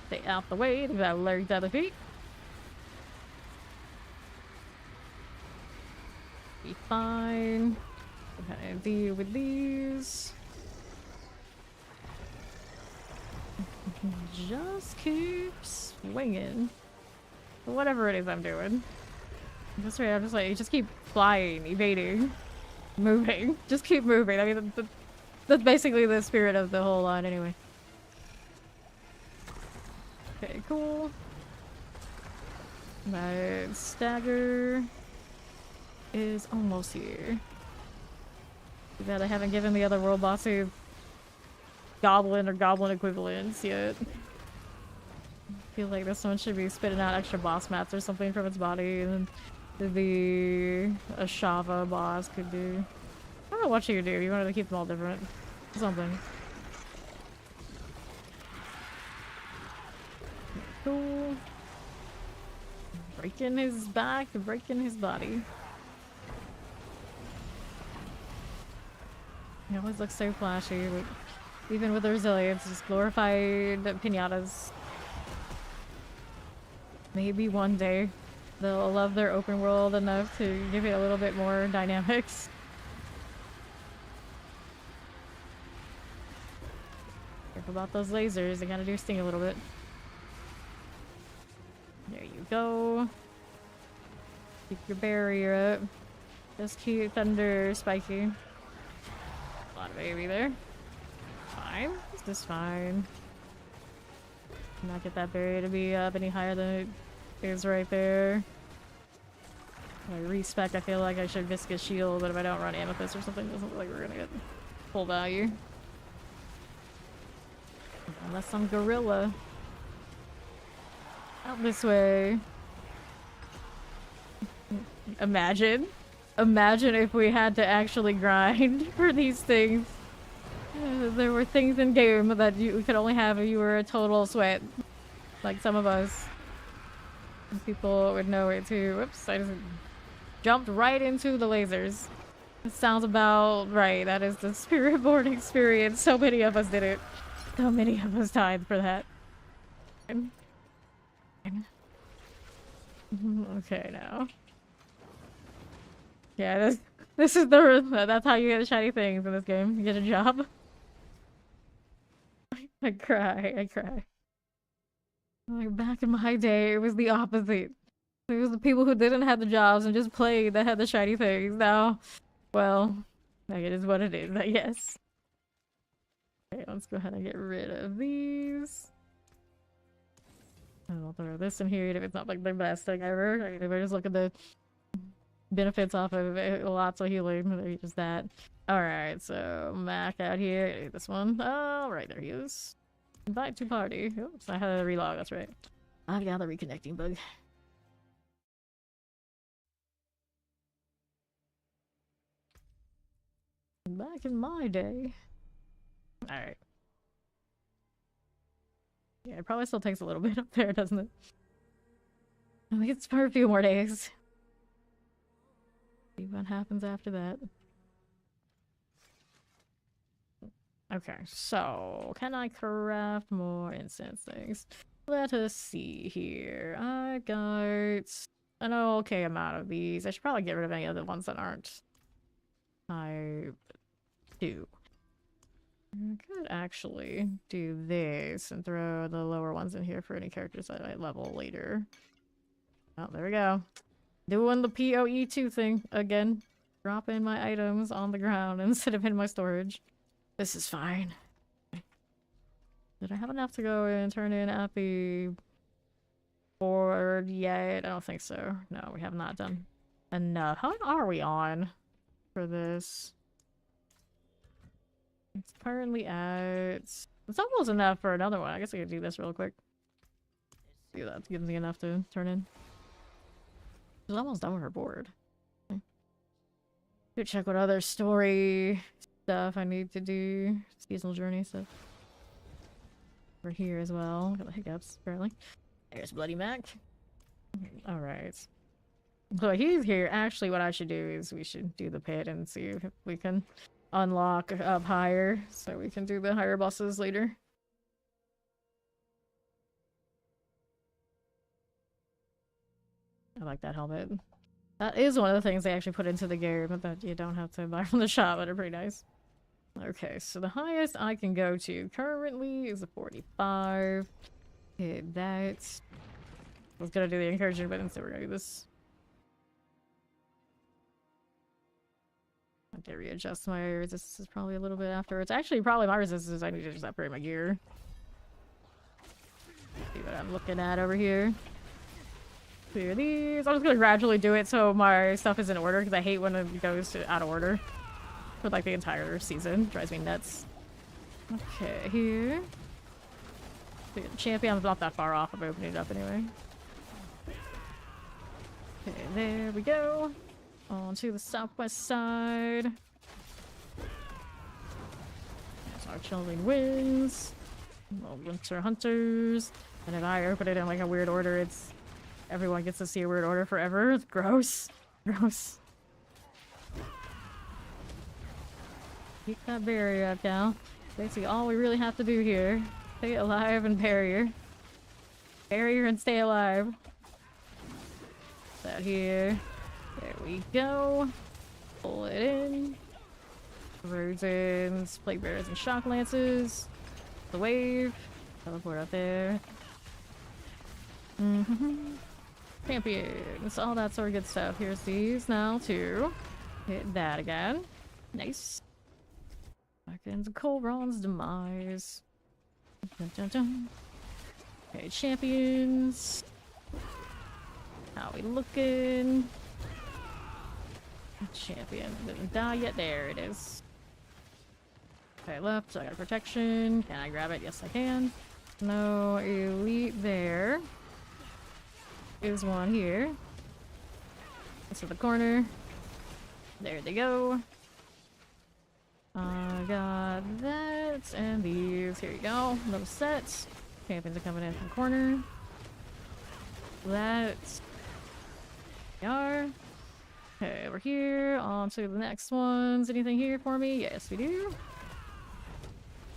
Stay out the way. They've got legs at the feet. Be fine. Okay, deal with these. Just keep swinging. Whatever it is I'm doing. That's right, I'm just like, just keep flying, evading, moving. Just keep moving. I mean, that's basically the spirit of the whole line anyway. Okay, cool. My stagger is almost here. Too bad I haven't given the other world bosses goblin or goblin equivalents yet. I feel like this one should be spitting out extra boss mats or something from its body, and then the Ashava boss could do. I don't know what you do. You wanted to keep them all different. Something. Cool. Breaking his back, breaking his body. He always looks so flashy, but even with the resilience, just glorified pinatas. Maybe one day they'll love their open world enough to give it a little bit more dynamics. Careful about those lasers, they gotta do sting a little bit. There you go. Keep your barrier up. Just keep thunder spiky. A lot of baby there. Fine. It's just fine. Not get that barrier to be up any higher than it is right there. My respec, I feel like I should Viscous Shield, but if I don't run Amethyst or something, it doesn't look like we're gonna get full value. Unless I'm Gorilla. Out this way. Imagine. Imagine if we had to actually grind for these things. There were things in game that you could only have if you were a total sweat. Like some of us. And people would know it too. Whoops, I just jumped right into the lasers. It sounds about right. That is the Spiritborn experience. So many of us did it. So many of us died for that. Okay, now. Yeah, this is that's how you get the shiny things in this game. You get a job. I cry, I cry. Like back in my day, it was the opposite. It was the people who didn't have the jobs and just played that had the shiny things. Now, well, like it is what it is, I guess. Okay, let's go ahead and get rid of these. And I'll throw this in here if it's not like the best thing ever. I mean, just look at the benefits off of it. Lots of healing. Maybe just that. Alright, so Mac out here. This one. Oh, right, there he is. Invite to party. Oops, I had to relog, that's right. I've got the reconnecting bug. Back in my day. Alright. Yeah, it probably still takes a little bit up there, doesn't it? I think it's for a few more days. See what happens after that. Okay, so can I craft more incense things? Let us see here. I got an okay amount of these. I should probably get rid of any of the ones that aren't type 2. I could actually do this and throw the lower ones in here for any characters that I level later. Oh, there we go. Doing the PoE2 thing again. Dropping my items on the ground instead of in my storage. This is fine. Did I have enough to go and turn in at the board yet? I don't think so. No, we have not done enough. How are we on for this? It's currently at... It's almost enough for another one. I guess I could do this real quick. See, that gives me enough to turn in. She's almost done with her board. Okay. Go check what other story stuff I need to do. Seasonal journey stuff. We're here as well. Got the hiccups, apparently. There's Bloody Mac. Alright. So he's here. Actually, what I should do is we should do the pit and see if we can unlock up higher so we can do the higher bosses later. I like that helmet. That is one of the things they actually put into the game, but that you don't have to buy from the shop, but are pretty nice. Okay, so the highest I can go to currently is a 45. Hit that. I was gonna do the encouragement, but instead we're gonna do this. I have to readjust my resistance probably a little bit afterwards. Actually, probably my resistance, I need to just upgrade my gear. See what I'm looking at over here. Clear these. I'm just gonna gradually do it so my stuff is in order, because I hate when it goes out of order. For like the entire season. Drives me nuts. Okay, here. The champion's not that far off. I'm opening it up anyway. Okay, there we go. On to the southwest side. There's our chilling winds. Little winter hunters. And if I open it in like a weird order, it's... Everyone gets to see a weird order forever. It's gross. Gross. Keep that barrier up, Cal. Basically, all we really have to do here. Stay alive and barrier. Barrier and stay alive. Out here. There we go. Pull it in. Virgins, plague bearers, and shock lances. The wave. Teleport up there. Champions. All that sort of good stuff. Here's these now, too. Hit that again. Nice. Back into Colron's demise. Dun, dun, dun. Okay, champions. How we looking? Champion didn't die yet. There it is. Okay, left. So I got protection. Can I grab it? Yes, I can. No elite there. Is one here. Let's to the corner. There they go. I got that and these. Here you go. Another set. Champions are coming in from the corner. That's... They are. Okay, over here. On to the next ones. Anything here for me? Yes, we do.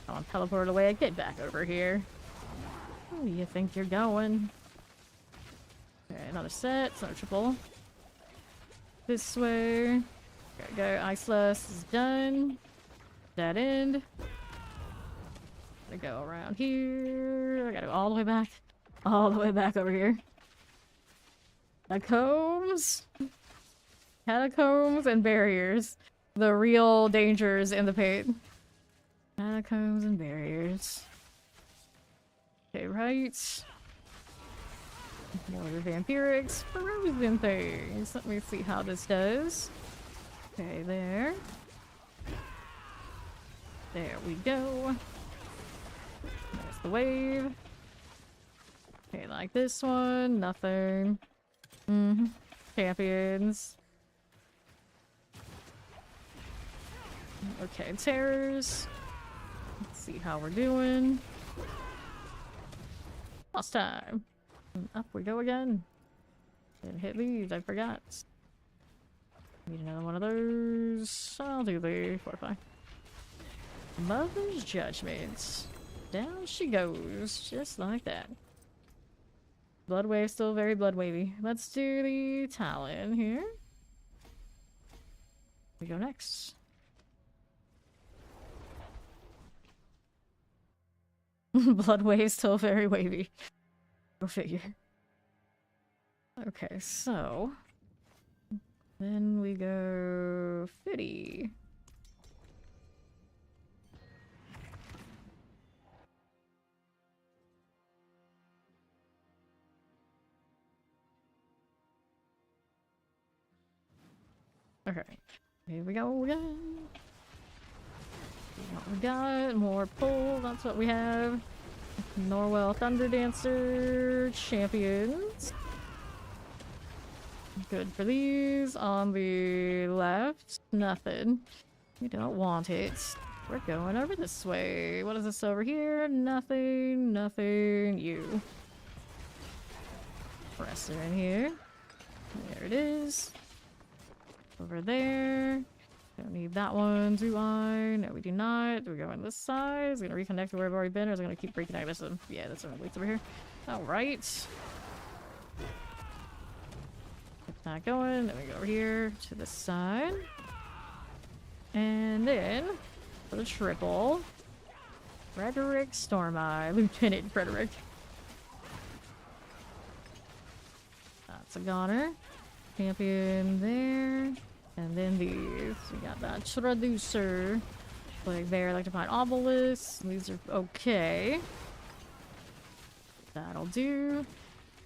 I'll teleport away. Get back over here. Where do you think you're going? Okay, another set. It's another triple. This way. Gotta go. Iceless is done. Dead end. Gotta go around here. I gotta go all the way back. All the way back over here. Catacombs. Catacombs and barriers. The real dangers in the pit. Catacombs and barriers. Okay, right. More of the vampirics. Frozen things. Let me see how this does. Okay, there. There we go. There's the wave. Okay, like this one. Nothing. Champions. Okay, terrors. Let's see how we're doing. Last time. Up we go again. Didn't hit these, I forgot. Need another one of those. I'll do the fortify. Mother's Judgment. Down she goes, just like that. Blood wave, still very blood wavy. Let's do the Talon here. We go next. Blood wave, still very wavy. Go figure. Okay, so then we go Fitty. Okay, here we go again. What we got? More pull, that's what we have. Norwell Thunder Dancer champions. Good for these. On the left, nothing. We don't want it. We're going over this way. What is this over here? Nothing, nothing, you. Presser in here. There it is. Over there. Don't need that one, do I? No, we do not. Do we go on this side? Is it gonna reconnect to where I've already been, or is it gonna keep reconnecting this? Yeah, that's what leads over here. Alright. Keep that going. Then we go over here to the side. And then for the triple. Frederick Stormeye. Lieutenant Frederick. That's a goner. Champion there. And then these, we got that traducer. Like there, I like to find obelisks. These are okay. That'll do.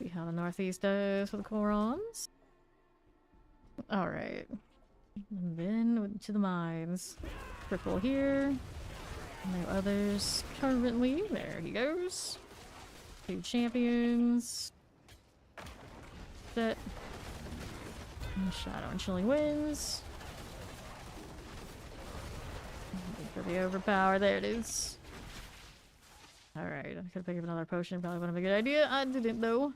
See how the northeast does for the Corons. Alright. And then to the mines. Triple here. No others currently. There he goes. 2 champions. Set. Shadow and Chilling Winds. Wait for the overpower. There it is. Alright, I could pick up another potion. Probably would have been a good idea. I didn't though.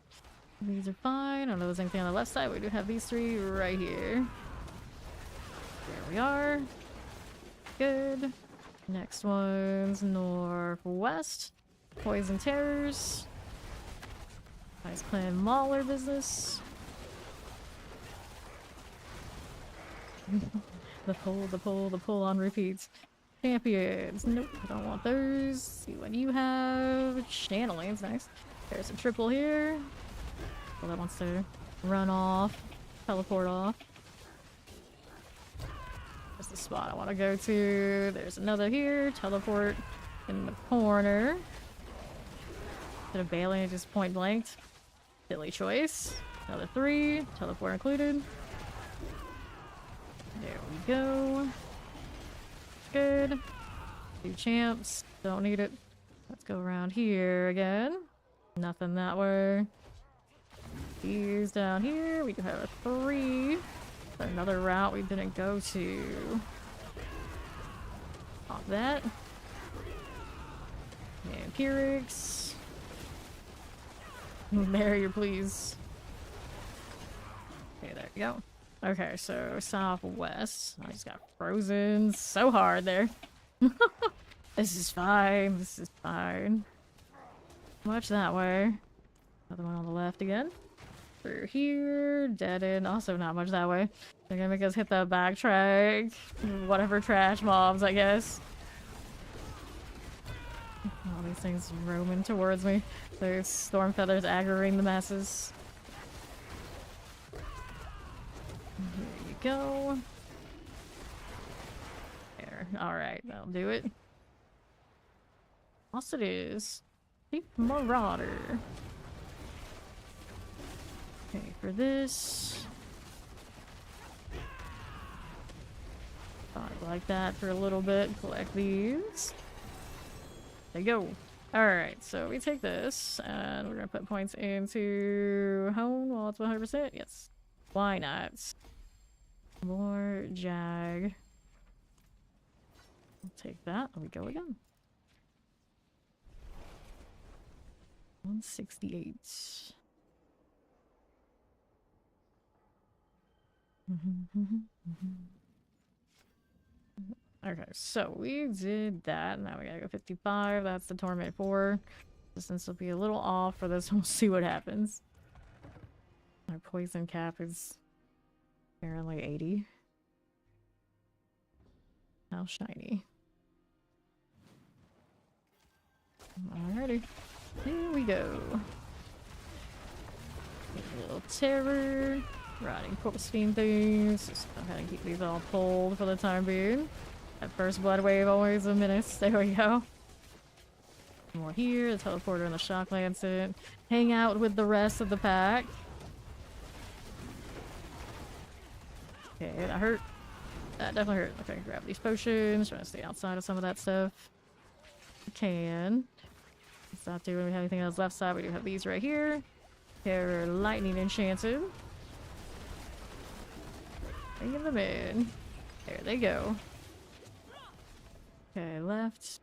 These are fine. I don't know if there's anything on the left side. We do have these 3 right here. There we are. Good. Next one's northwest. Poison Terrors. Nice Clan Mauler business. the pull on repeats. Champions. Nope, I don't want those. See what you have. Channeling's nice. There's a triple here. Well, that wants to run off. Teleport off. That's the spot I want to go to. There's another here. Teleport in the corner. Instead of bailing it just point blanked. Silly choice. Another 3. Teleport included. There we go. Good. 2 champs. Don't need it. Let's go around here again. Nothing that way. These down here. We do have a 3. Another route we didn't go to. Pop that. Vampirics. Barrier, please. Okay, there we go. Okay, so southwest. I just got frozen so hard there. This is fine. This is fine. Much that way. Another one on the left again. through here. Dead end. Also not much that way. They're gonna make us hit the backtrack. Whatever trash mobs, I guess. All these things roaming towards me. There's storm feathers aggravating the masses. Here you go. There. Alright, that'll do it. Also it is. Deep Marauder. Okay, for this. Thought like that for a little bit. Collect these. There you go. Alright, so we take this, and we're gonna put points into hone while it's 100%. Yes. Why not? More jag. I'll take that. There we go again. 168. Okay, so we did that. Now we gotta go 55. That's the Torment 4. Distance will be a little off for this. We'll see what happens. Our poison cap is apparently 80. How shiny. Alrighty. Here we go. A little terror. Rotting corpse fiend things. Just go ahead and keep these all pulled for the time being. That first blood wave always a menace. There we go. More here. The teleporter and the shock lancet. Hang out with the rest of the pack. Okay, that hurt. That definitely hurt. Okay, grab these potions. Trying to stay outside of some of that stuff. Can. Let's not do we have anything else left side. We do have these right here. They're lightning enchanted. Bringing them in. There they go. Okay, left.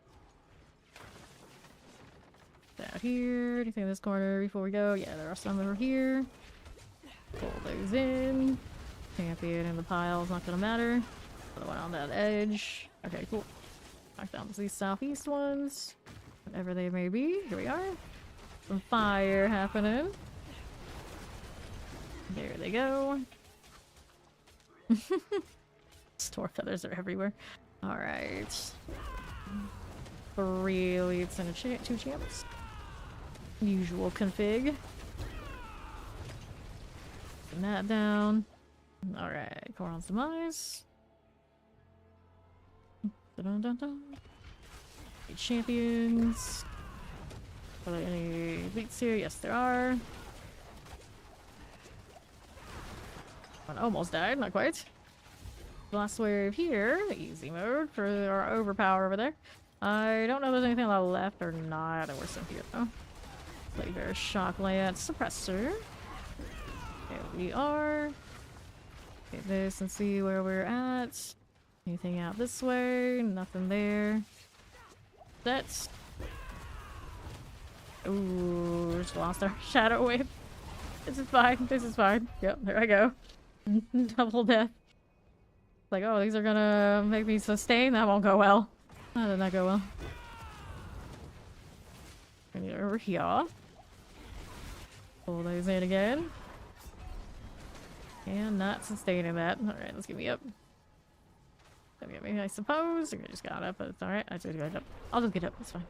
Down here. Anything in this corner before we go? Yeah, there are some over here. Pull those in. Champion in the pile is not gonna matter. Another one on that edge. Okay, cool. Knock down these southeast ones. Whatever they may be. Here we are. Some fire happening. There they go. Store feathers are everywhere. Alright. 3 elites and 2 champs. Usual config. Put that down. Alright, Coron's Demise. Dun -dun -dun. Champions. Are there any elites here? Yes, there are. One almost died, not quite. Last wave here, easy mode for our overpower over there. I don't know if there's anything on the left or not. There were some here though. Flavor, shock lance, suppressor. There we are. Get this and see where we're at. Anything out this way? Nothing there. That's. Ooh, just lost our shadow wave. This is fine. This is fine. Yep, there I go. Double death. Like, oh, these are gonna make me sustain? That won't go well. That did not go well. Bring it over here. Pull those in again. And not sustaining that. Alright, let's get me up. Gonna get me, I suppose. I just got up, but it's alright. I just got up. I'll just get up. It's fine.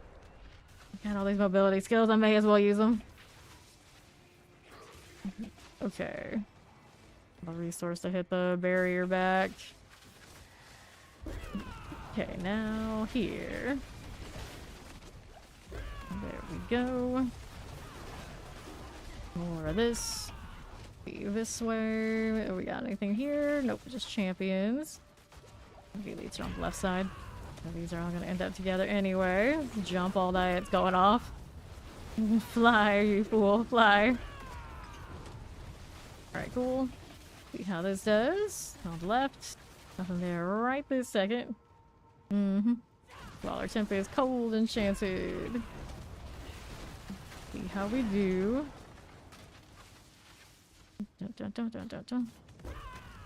Got all these mobility skills. I may as well use them. Okay. A resource to hit the barrier back. Okay, now here. There we go. More of this. Be this way. We got anything here? Nope, just champions. The elites are on the left side. So these are all gonna end up together anyway. Jump all that, it's going off. Fly, you fool, fly. Alright, cool. See how this does. On the left. Nothing there right this second. While our temp is cold enchanted. See how we do. Dun, dun, dun, dun, dun, dun.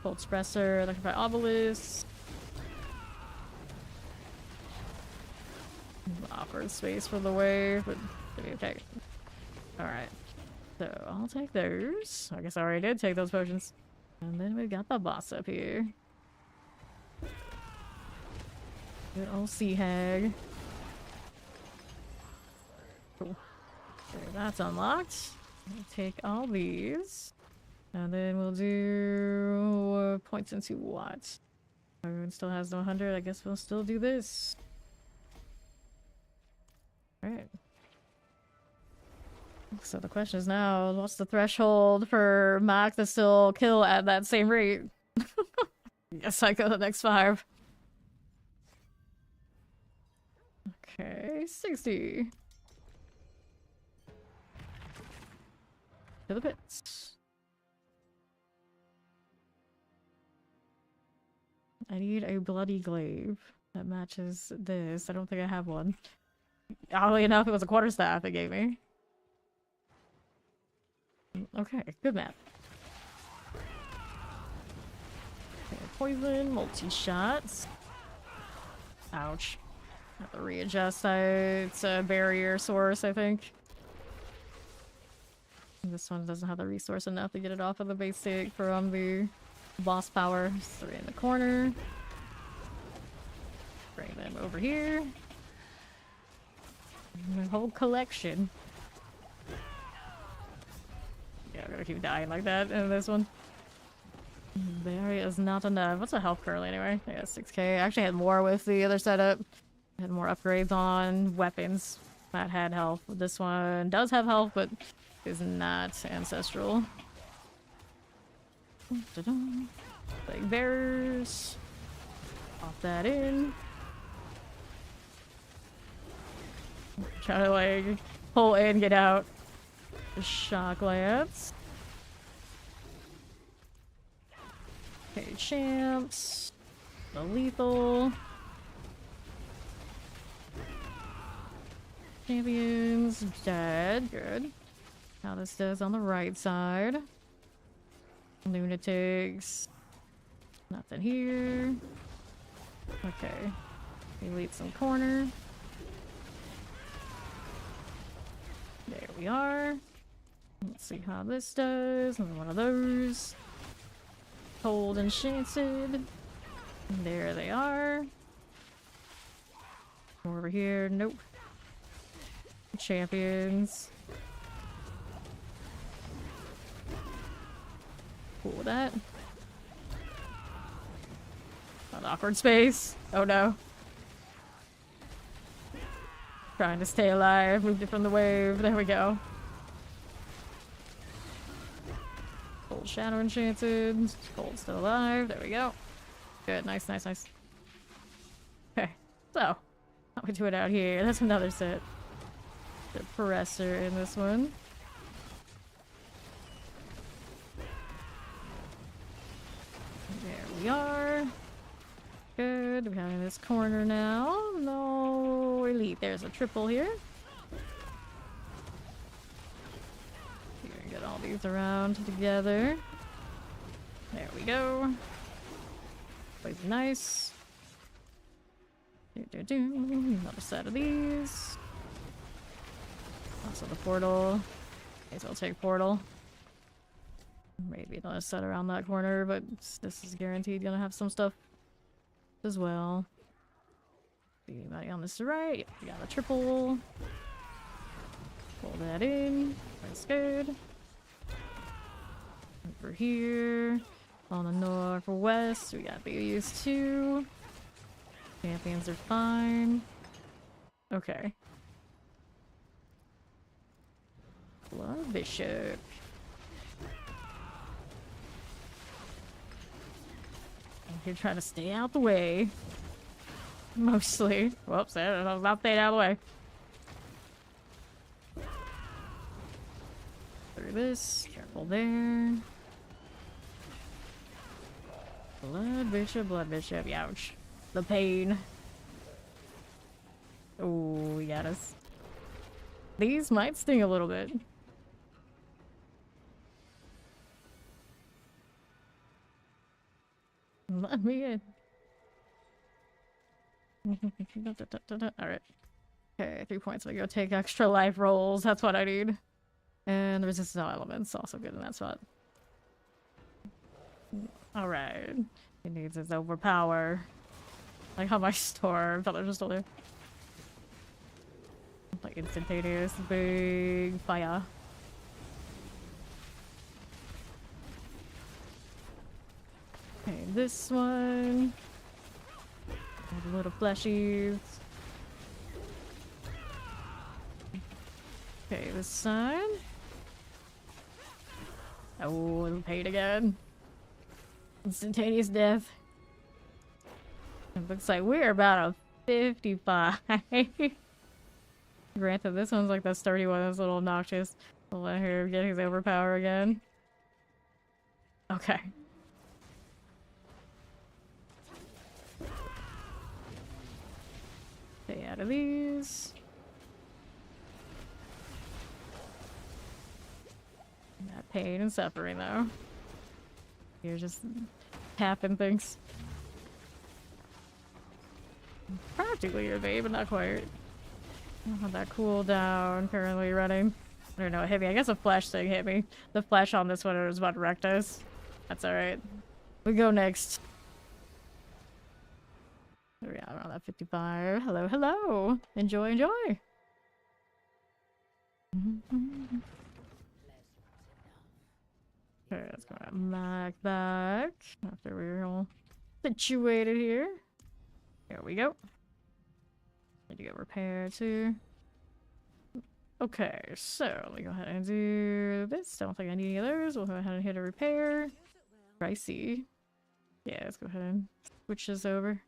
Cold suppressor, looking for obelisk. Offer space for the wave, but it'll be okay. Alright. So I'll take those. I guess I already did take those potions. And then we got the boss up here. Good old sea hag. Cool. Okay, that's unlocked. We'll take all these. And then we'll do points into what? Everyone still has no 100. I guess we'll still do this. Alright. So the question is now, what's the threshold for Mac to still kill at that same rate? Guess I go the next 5. Okay, 60. To the pits. I need a bloody glaive that matches this. I don't think I have one. Oddly enough, it was a quarterstaff they gave me. Okay, good map. Okay, poison, multi-shots. Ouch. Have to readjust. It's a barrier source, I think. This one doesn't have the resource enough to get it off of the basic from the boss power. 3 in the corner. Bring them over here. The whole collection. Yeah, I'm gonna keep dying like that in this one. There is not enough. What's the health currently anyway? Yeah, 6k. I actually had more with the other setup. I had more upgrades on weapons that had health. This one does have health, but is not ancestral. Like bears. Pop that in. Try to like pull in, get out. The shock lance. Okay, champs. The lethal. Champions dead. Good. How this does on the right side. Lunatics. Nothing here. Okay. Elites in corner. There we are. Let's see how this does. Another one of those. Cold enchanted. There they are. Over here. Nope. Champions. Cool with that. An awkward space. Oh no. Trying to stay alive. Moved it from the wave. There we go. Cold Shadow enchanted. Cold still alive. There we go. Good. Nice, nice, nice. Okay. So, how we do it out here? That's another set. The Presser in this one. There we are. Good. We have in this corner now. No elite. There's a triple here. You can get all these around together. There we go. Plays nice. Another set of these. Also the portal. Okay, so I'll take portal. Maybe another set around that corner, but this is guaranteed gonna have some stuff as well. Anybody on this right? We got a triple. Pull that in. That's good. Over here. On the northwest, we got these two. Champions are fine. Okay. Blood Bishop. You're trying to stay out the way. Mostly. Whoops, I'll stay out of the way. Through this. Careful there. Blood Bishop, ouch. The pain. Oh, he got us. These might sting a little bit. Let me in. Alright. Okay, 3 points. I go take extra life rolls. That's what I need. And the resistance elements also good in that spot. Alright. He needs his overpower. Like how my store fellas are still there. Like instantaneous big fire. Okay, this one. All the little fleshies. Okay, this side. Oh, it'll pain again. Instantaneous death. It looks like we're about a 55. Granted, this one's like the sturdy one that's a little obnoxious. We'll let her get his overpower again. Okay. Stay out of these. That pain and suffering though. You're just tapping things. Practically your babe, but not quite. I don't have that cooldown currently running. I don't know, it hit me. I guess a flash thing hit me. The flash on this one was about to wreck us. That's alright. We go next. There we are, around that 55. Hello, hello! Enjoy, enjoy! Okay, let's go back. After we're all situated here. Here we go. Need to get repaired too. Okay, so let me go ahead and do this. Don't think I need any of those. We'll go ahead and hit a repair. Pricey. Yeah, let's go ahead and switch this over.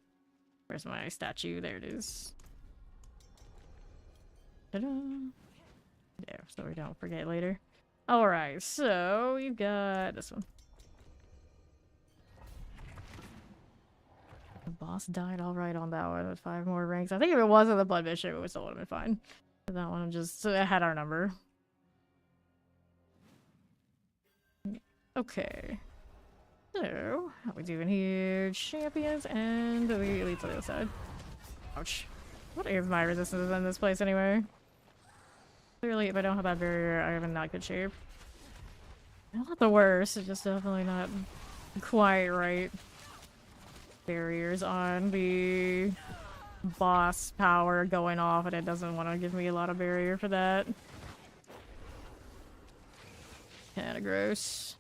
Where's my statue? There it is. Ta-da! Yeah, so we don't forget later. Alright, so we've got this one. The boss died alright on that one with 5 more ranks. I think if it wasn't the blood mission, it would still would have been fine. But that one just had our number. Okay. So, how we doing here? Champions and the elites on the other side. Ouch. What is my resistance in this place anyway? Clearly, if I don't have that barrier, I am in not good shape. Not the worst, it's just definitely not quite right. Barriers on the boss power going off, and it doesn't want to give me a lot of barrier for that. Kinda gross.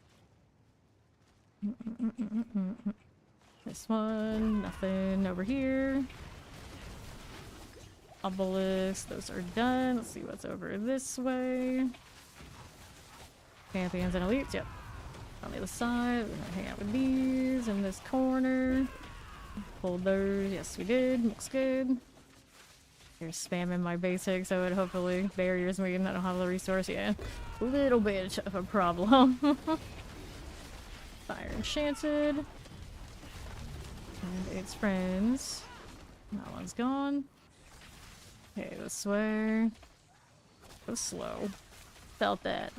This one, nothing over here. Obelisk, those are done. Let's see what's over this way. Champions and elites, yep. On the other side, we're gonna hang out with these in this corner. Hold those, yes we did, looks good. You're spamming my basics, so it hopefully barriers me and I don't have the resource. Yeah, a little bit of a problem. Fire enchanted. And its friends. That one's gone. Okay, this way. Go slow. Felt that.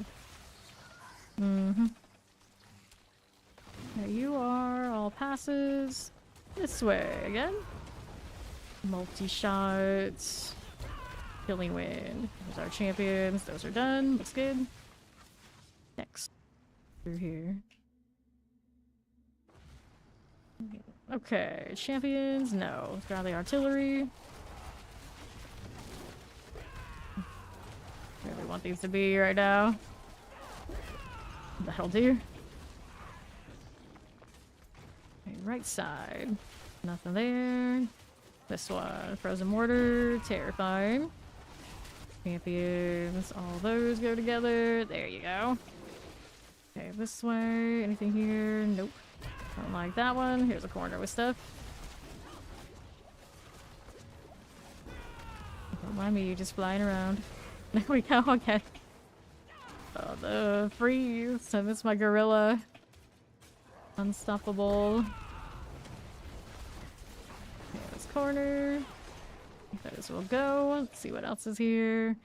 Mm-hmm. There you are, all passes. This way again. Multi-shots. Killing wind. There's our champions. Those are done. Looks good. Next. Through here. Okay, champions. No. Let's grab the artillery. Where we want these to be right now. That'll do. Okay, right side. Nothing there. This one. Frozen mortar. Terrifying. Champions. All those go together. There you go. Okay, this way. Anything here? Nope. Don't like that one. Here's a corner with stuff. Don't mind me just flying around. There we go again. Oh, the freeze. I miss my gorilla. Unstoppable. Okay, this corner. That is will go. Let's see what else is here.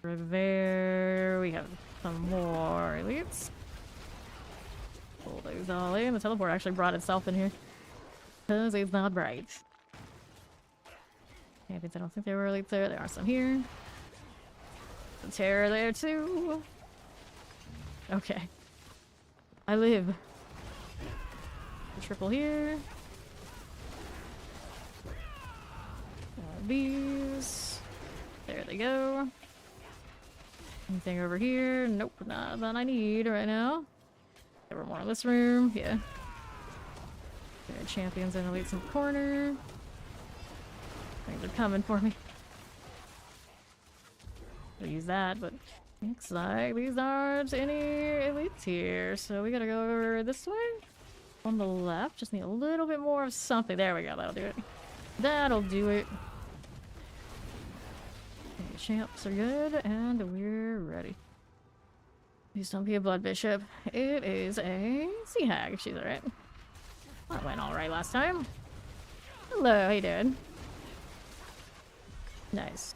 Over there. We have some more elites. Pull those all in. The teleport actually brought itself in here. Because it's not bright. Champions, I don't think there were elites there. There are some here. The terror there too. Okay. I live. Triple here. These. There they go. Anything over here? Nope, not that I need right now. There were more in this room. Yeah. There are champions and elites in the corner. Things are coming for me. I'll use that, but looks like these aren't any elites here. So we gotta go over this way. On the left. Just need a little bit more of something. There we go. That'll do it. That'll do it. Okay, champs are good, and we're ready. Please don't be a blood bishop. It is a sea hag. She's alright. That went alright last time. Hello, how you doing? Nice.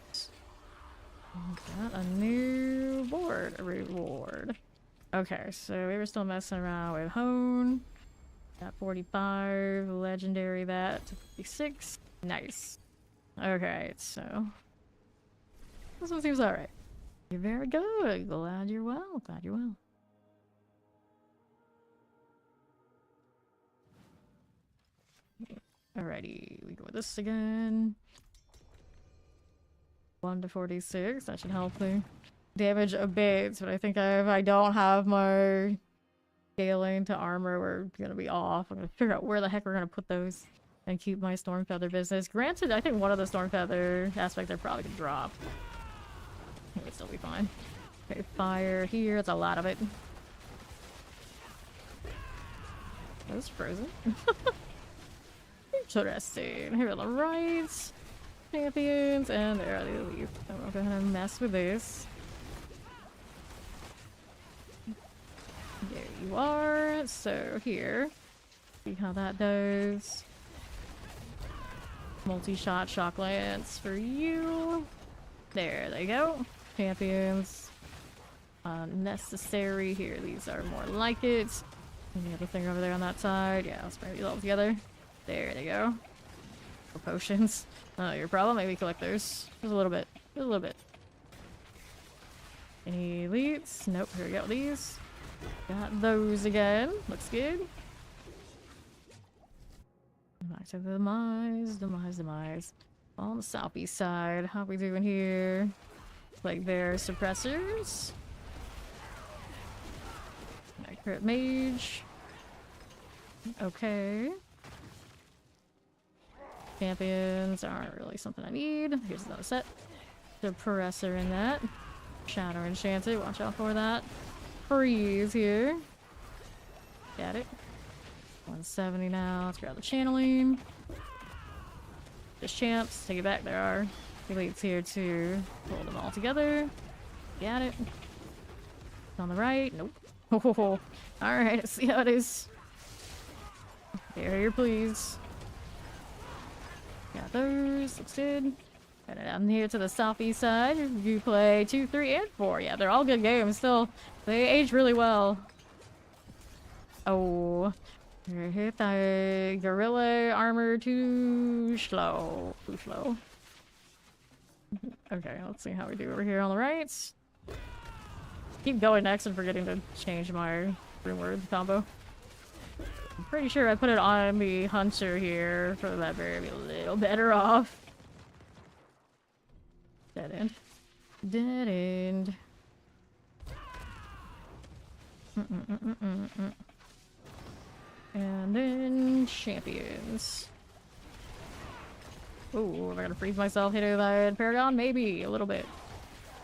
Got a new board reward. Okay, so we were still messing around with Hone. Got 45, legendary that to 56. Nice. Okay, so this one seems alright. You're very good. Glad you're well. Glad you're well. Alrighty, we go with this again. 1 to 46. That should help me. Damage abates, but I think if I don't have my scaling to armor, we're gonna be off. I'm gonna figure out where the heck we're gonna put those and keep my Stormfeather business. Granted, I think one of the Stormfeather aspects are probably gonna drop. It would still be fine. Okay, fire here. It's a lot of it. That was frozen. Interesting. Here are the right champions, and there are the elite. I'm gonna go ahead and mess with this. There you are. So here, see how that does. Multi-shot shock lance for you. There they go. Champions. Necessary here. These are more like it. Any other thing over there on that side? Yeah, let's bring these all together. There they go. For potions. Not your problem. Maybe collect those. Just a little bit. Just a little bit. Any elites? Nope. Here we go. These. Got those again. Looks good. Back to the demise. On the southeast side. How we doing here? Like their suppressors. Crit mage. Okay. Champions aren't really something I need. Here's another set. Suppressor in that. Shadow enchanted. Watch out for that. Freeze here. Got it. 170 now. Let's grab the channeling. Just champs. Take it back. There are elites here to hold them all together. Got it. On the right. Nope. Oh, alright, let's see how it is. Here, please. Got those. Looks good. Got it down here to the southeast side. You play 2, 3, and 4. Yeah, they're all good games still. They age really well. Oh. Hit the gorilla armor too slow. Too slow. Okay, let's see how we do over here on the right. Keep going next and forgetting to change my rune word combo. I'm pretty sure I put it on the hunter here for that bear to be a little better off. Dead end. Dead end. And then champions. Ooh, am I gonna freeze myself hitting that Paragon? Maybe a little bit.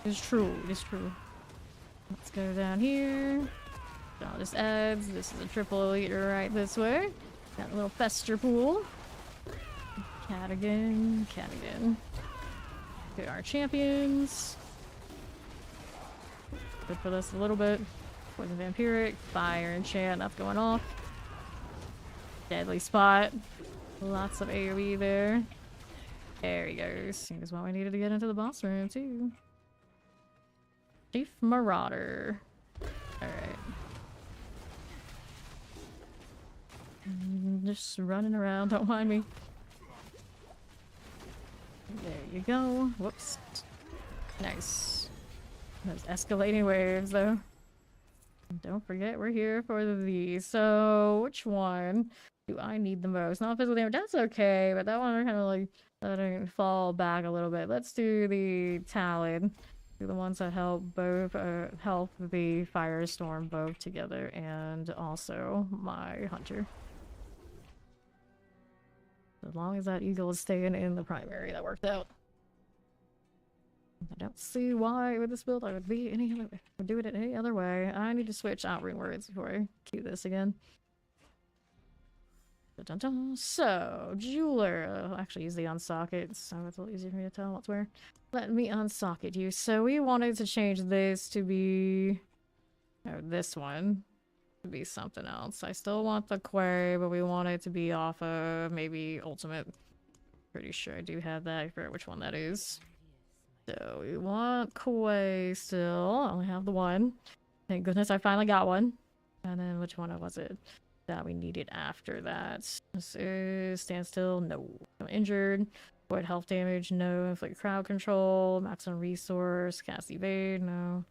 It's true. It's true. Let's go down here. All this adds. This is a triple elite right this way. Got a little fester pool. Cat again. Cat again. Here are our champions. Good for this a little bit. Poison vampiric. Fire enchant. That's going off. Deadly spot. Lots of AoE there. There he goes. Here's what we needed to get into the boss room too. Chief Marauder. Alright. Just running around, don't mind me. There you go. Whoops. Nice. Those escalating waves though. Don't forget, we're here for these. So, which one do I need the most? Not physical damage. That's okay, but that one we're kind of like letting it fall back a little bit. Let's do the Talon. Do the ones that help both help the Firestorm both together, and also my Hunter. As long as that Eagle is staying in the primary, that worked out. I don't see why with this build I would be any other way. Would do it any other way. I need to switch out rune words before I cue this again. Dun -dun -dun. So, jeweler. I'll actually use the unsocket, so it's a little easier for me to tell what's where. Let me unsocket you. So we wanted to change this to be... Oh, this one. To be something else. I still want the Quay, but we want it to be off of maybe Ultimate. Pretty sure I do have that. I forget which one that is. So we want Koi still. I only have the one. Thank goodness I finally got one. And then which one was it that we needed after that? This is standstill. No. I'm injured. Avoid health damage. No. Inflict crowd control. Maximum resource. Cast evade. No.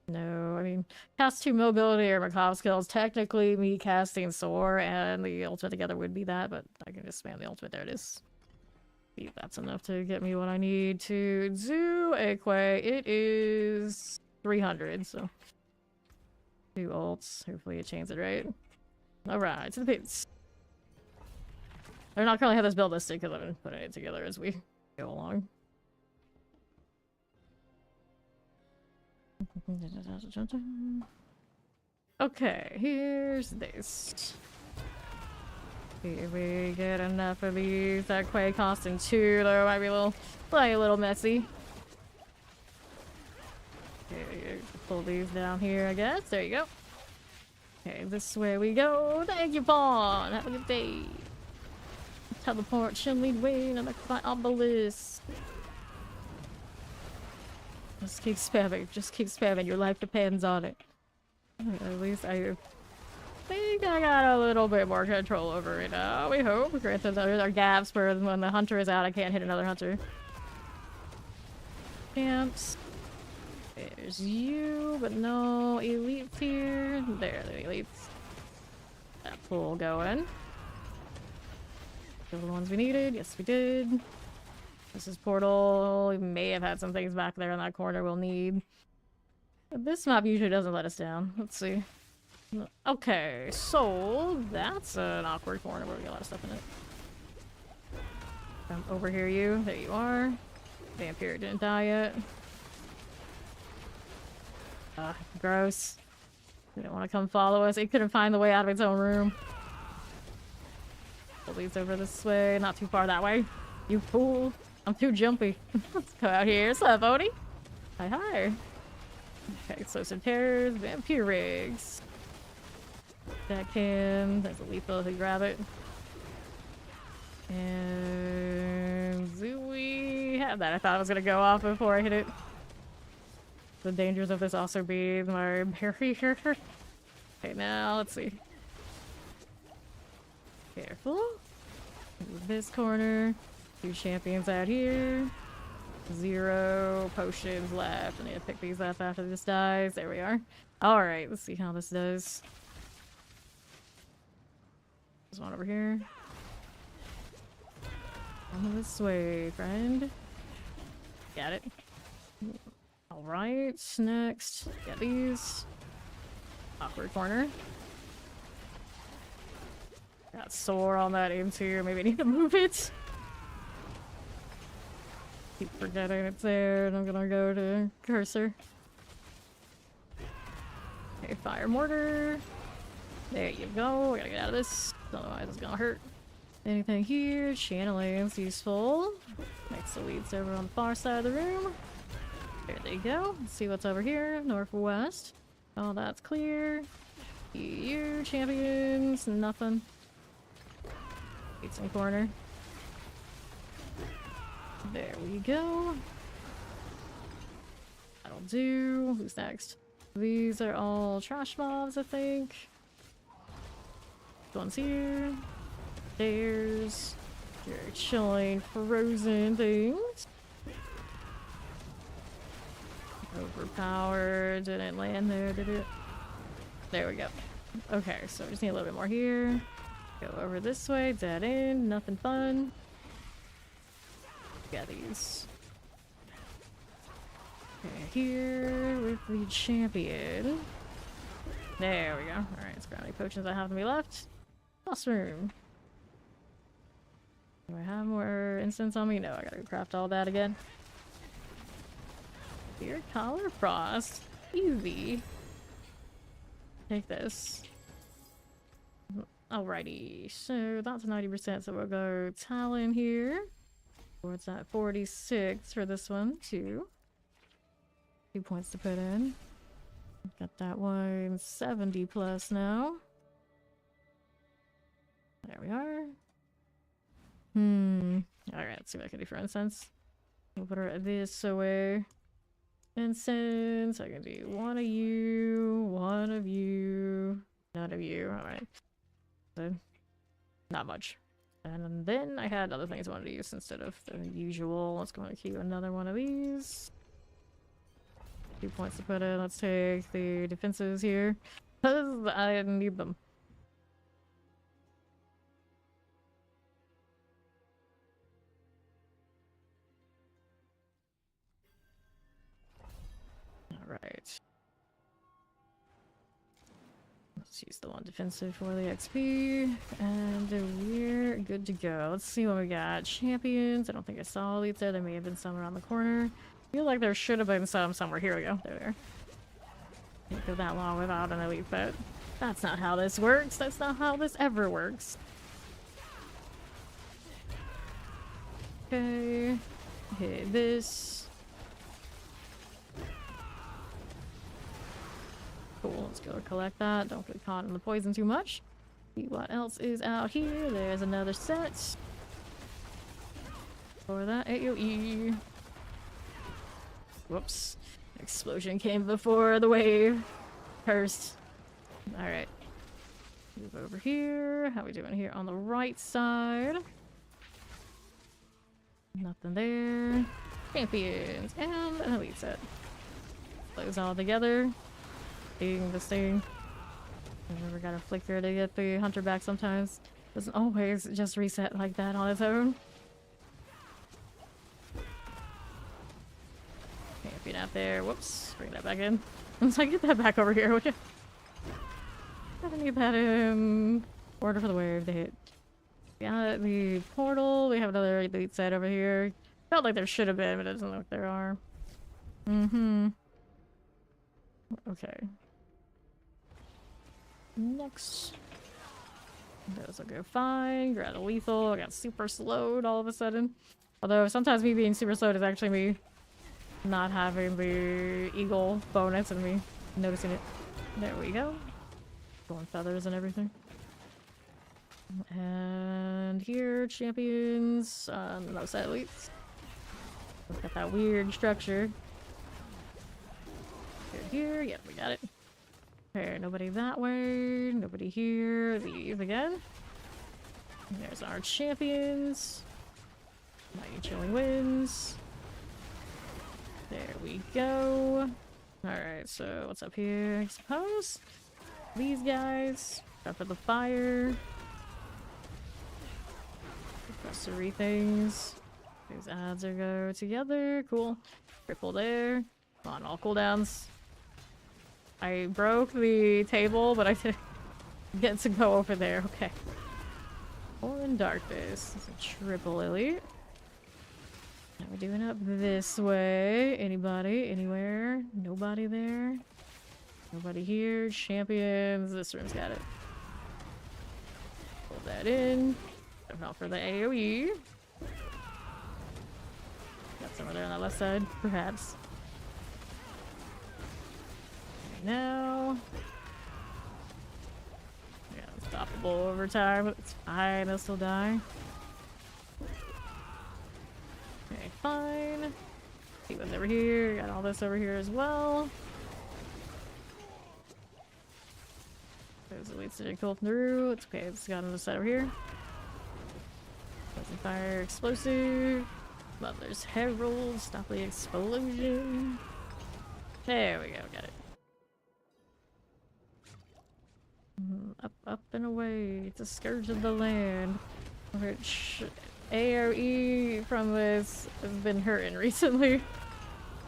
No. I mean, cast 2 mobility or macabre skills. Technically, me casting soar and the ultimate together would be that, but I can just spam the ultimate. There it is. That's enough to get me what I need to do a Quay. It is 300, so 2 ults. Hopefully it changes it right. Alright, to the pits. They're not currently have this build listed because I've been putting it together as we go along. Okay, here's this. See if we get enough of these. That Quay costing 2 though might be a little messy. Okay, pull these down here, I guess. There you go. Okay, this way we go. Thank you, Pawn. Have a good day. Teleport, Shin lead way, another obelisk. Just keep spamming. Just keep spamming. Your life depends on it. At least I think I got a little bit more control over it now. We hope. Granted, there are gaps where when the hunter is out, I can't hit another hunter. Camps. There's you, but no elites here. There, the elites. That pool going. Kill the ones we needed. Yes, we did. This is portal. We may have had some things back there in that corner we'll need. But this map usually doesn't let us down. Let's see. Okay, so that's an awkward corner where we got a lot of stuff in it. Come over here, you. There you are. Vampire didn't die yet. Gross. They didn't want to come follow us. It couldn't find the way out of its own room. It leads over this way. Not too far that way. You fool. I'm too jumpy. Let's go out here. What's up, Odie? Hi, hi. Okay, explosive terrors, vampire rigs. That can. There's a lethal if we grab it. And do we have that? I thought it was gonna go off before I hit it. The dangers of this also be my barrier. Okay, now let's see. Careful. Move this corner. 2 champions out here. 0 potions left. I need to pick these up after this dies. There we are. Alright, let's see how this does. There's one over here. Come this way, friend. Got it. Alright, next. Get these. Awkward corner. Got sore on that into. Maybe I need to move it. Keep forgetting it's there, and I'm gonna go to cursor. Okay, fire mortar. There you go. We gotta get out of this, otherwise it's gonna hurt. Anything here? Channeling's useful. Makes the leads over on the far side of the room. There they go. Let's see what's over here. Northwest. Oh, that's clear. You champions. Nothing. Get some corner. There we go. That'll do. Who's next? These are all trash mobs, I think. One's here. There's your chilling, frozen things. Overpowered. Didn't land there, did it? There we go. Okay, so we just need a little bit more here. Go over this way, dead end, nothing fun. Got these. Okay, here with the champion. There we go. Alright, let's grab any potions that have to be left. Boss room. Do I have more incense on me? No, I gotta craft all that again. Beard collar frost. Easy. Take this. Alrighty, so that's 90%, so we'll go Talon here. What's that? 46 for this one, too. 2 points to put in. Got that one 70 plus now. There we are. Alright, let's see what I can do for incense. We'll put her this away. Incense, I can do one of you, none of you. Alright. So, not much. And then I had other things I wanted to use instead of the usual. Let's go and keep another one of these. 2 points to put in. Let's take the defenses here. Because I need them. Alright. Let's use the one defensive for the XP. And we're good to go. Let's see what we got. Champions. I don't think I saw elites there. There may have been some around the corner. I feel like there should have been some somewhere. Here we go. There. Can't go that long without an elite, but that's not how this works. That's not how this ever works. Okay. Hit this. Cool. Let's go collect that. Don't get caught in the poison too much. See what else is out here. There's another set. For that AoE. Whoops. Explosion came before the wave. Cursed. Alright. Move over here. How we doing here on the right side? Nothing there. Champions. And an elite set. Those all together. Being this thing. I've never got a flicker to get the hunter back sometimes. Doesn't always just reset like that on its own. Champion out there. Whoops. Bring that back in. Once I get that back over here, would you? I need that in order for the wave to hit. Got the portal. We have another elite set over here. Felt like there should have been, but it doesn't look like there are. Okay. Next. Those will go fine. Grab a lethal. I got super slowed all of a sudden. Although sometimes me being super slowed is actually me not having the eagle bonus and me noticing it. There we go. Going feathers and everything. And here, champions. No set elites. Look at that weird structure. Here, yep, we got it. Okay, nobody that way, nobody here. Leave again. There's our champions. Mighty Chilling Winds. There we go. Alright, so what's up here? I suppose these guys. Go for the fire. Grocery things. These ads are go together. Cool. Triple there. Come on, all cooldowns. I broke the table, but I didn't get to go over there. Okay. Foreign Darkness. It's a triple elite. Now we're doing up this way. Anybody? Anywhere? Nobody there? Nobody here? Champions. This room's got it. Pull that in. Not for the AoE. Got someone there on that left side, perhaps. Now, yeah, unstoppable over time. It's fine. They'll still die. Okay, fine. See what's over here. Got all this over here as well. Those elites didn't go through. It's okay. It's got another set over here. Poison fire, explosive. Mother's Herald. Stop the explosion. There we go. Got it. Up and away. It's a scourge of the land. Which AoE from this has been hurting recently.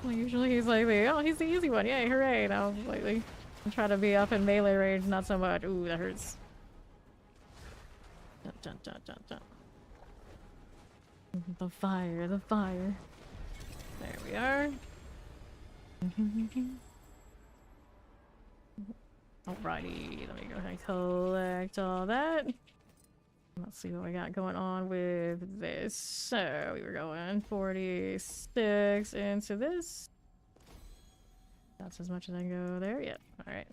Well, usually he's like, oh, he's the easy one. Yay, hooray. Now, lately, I'm trying to be up in melee range, not so much. Ooh, that hurts. Dun, dun, dun, dun, dun. The fire, the fire. There we are. Alrighty, let me go ahead and collect all that. Let's see what we got going on with this. So we were going 46 into this. That's as much as I can go there. Yep. Alright.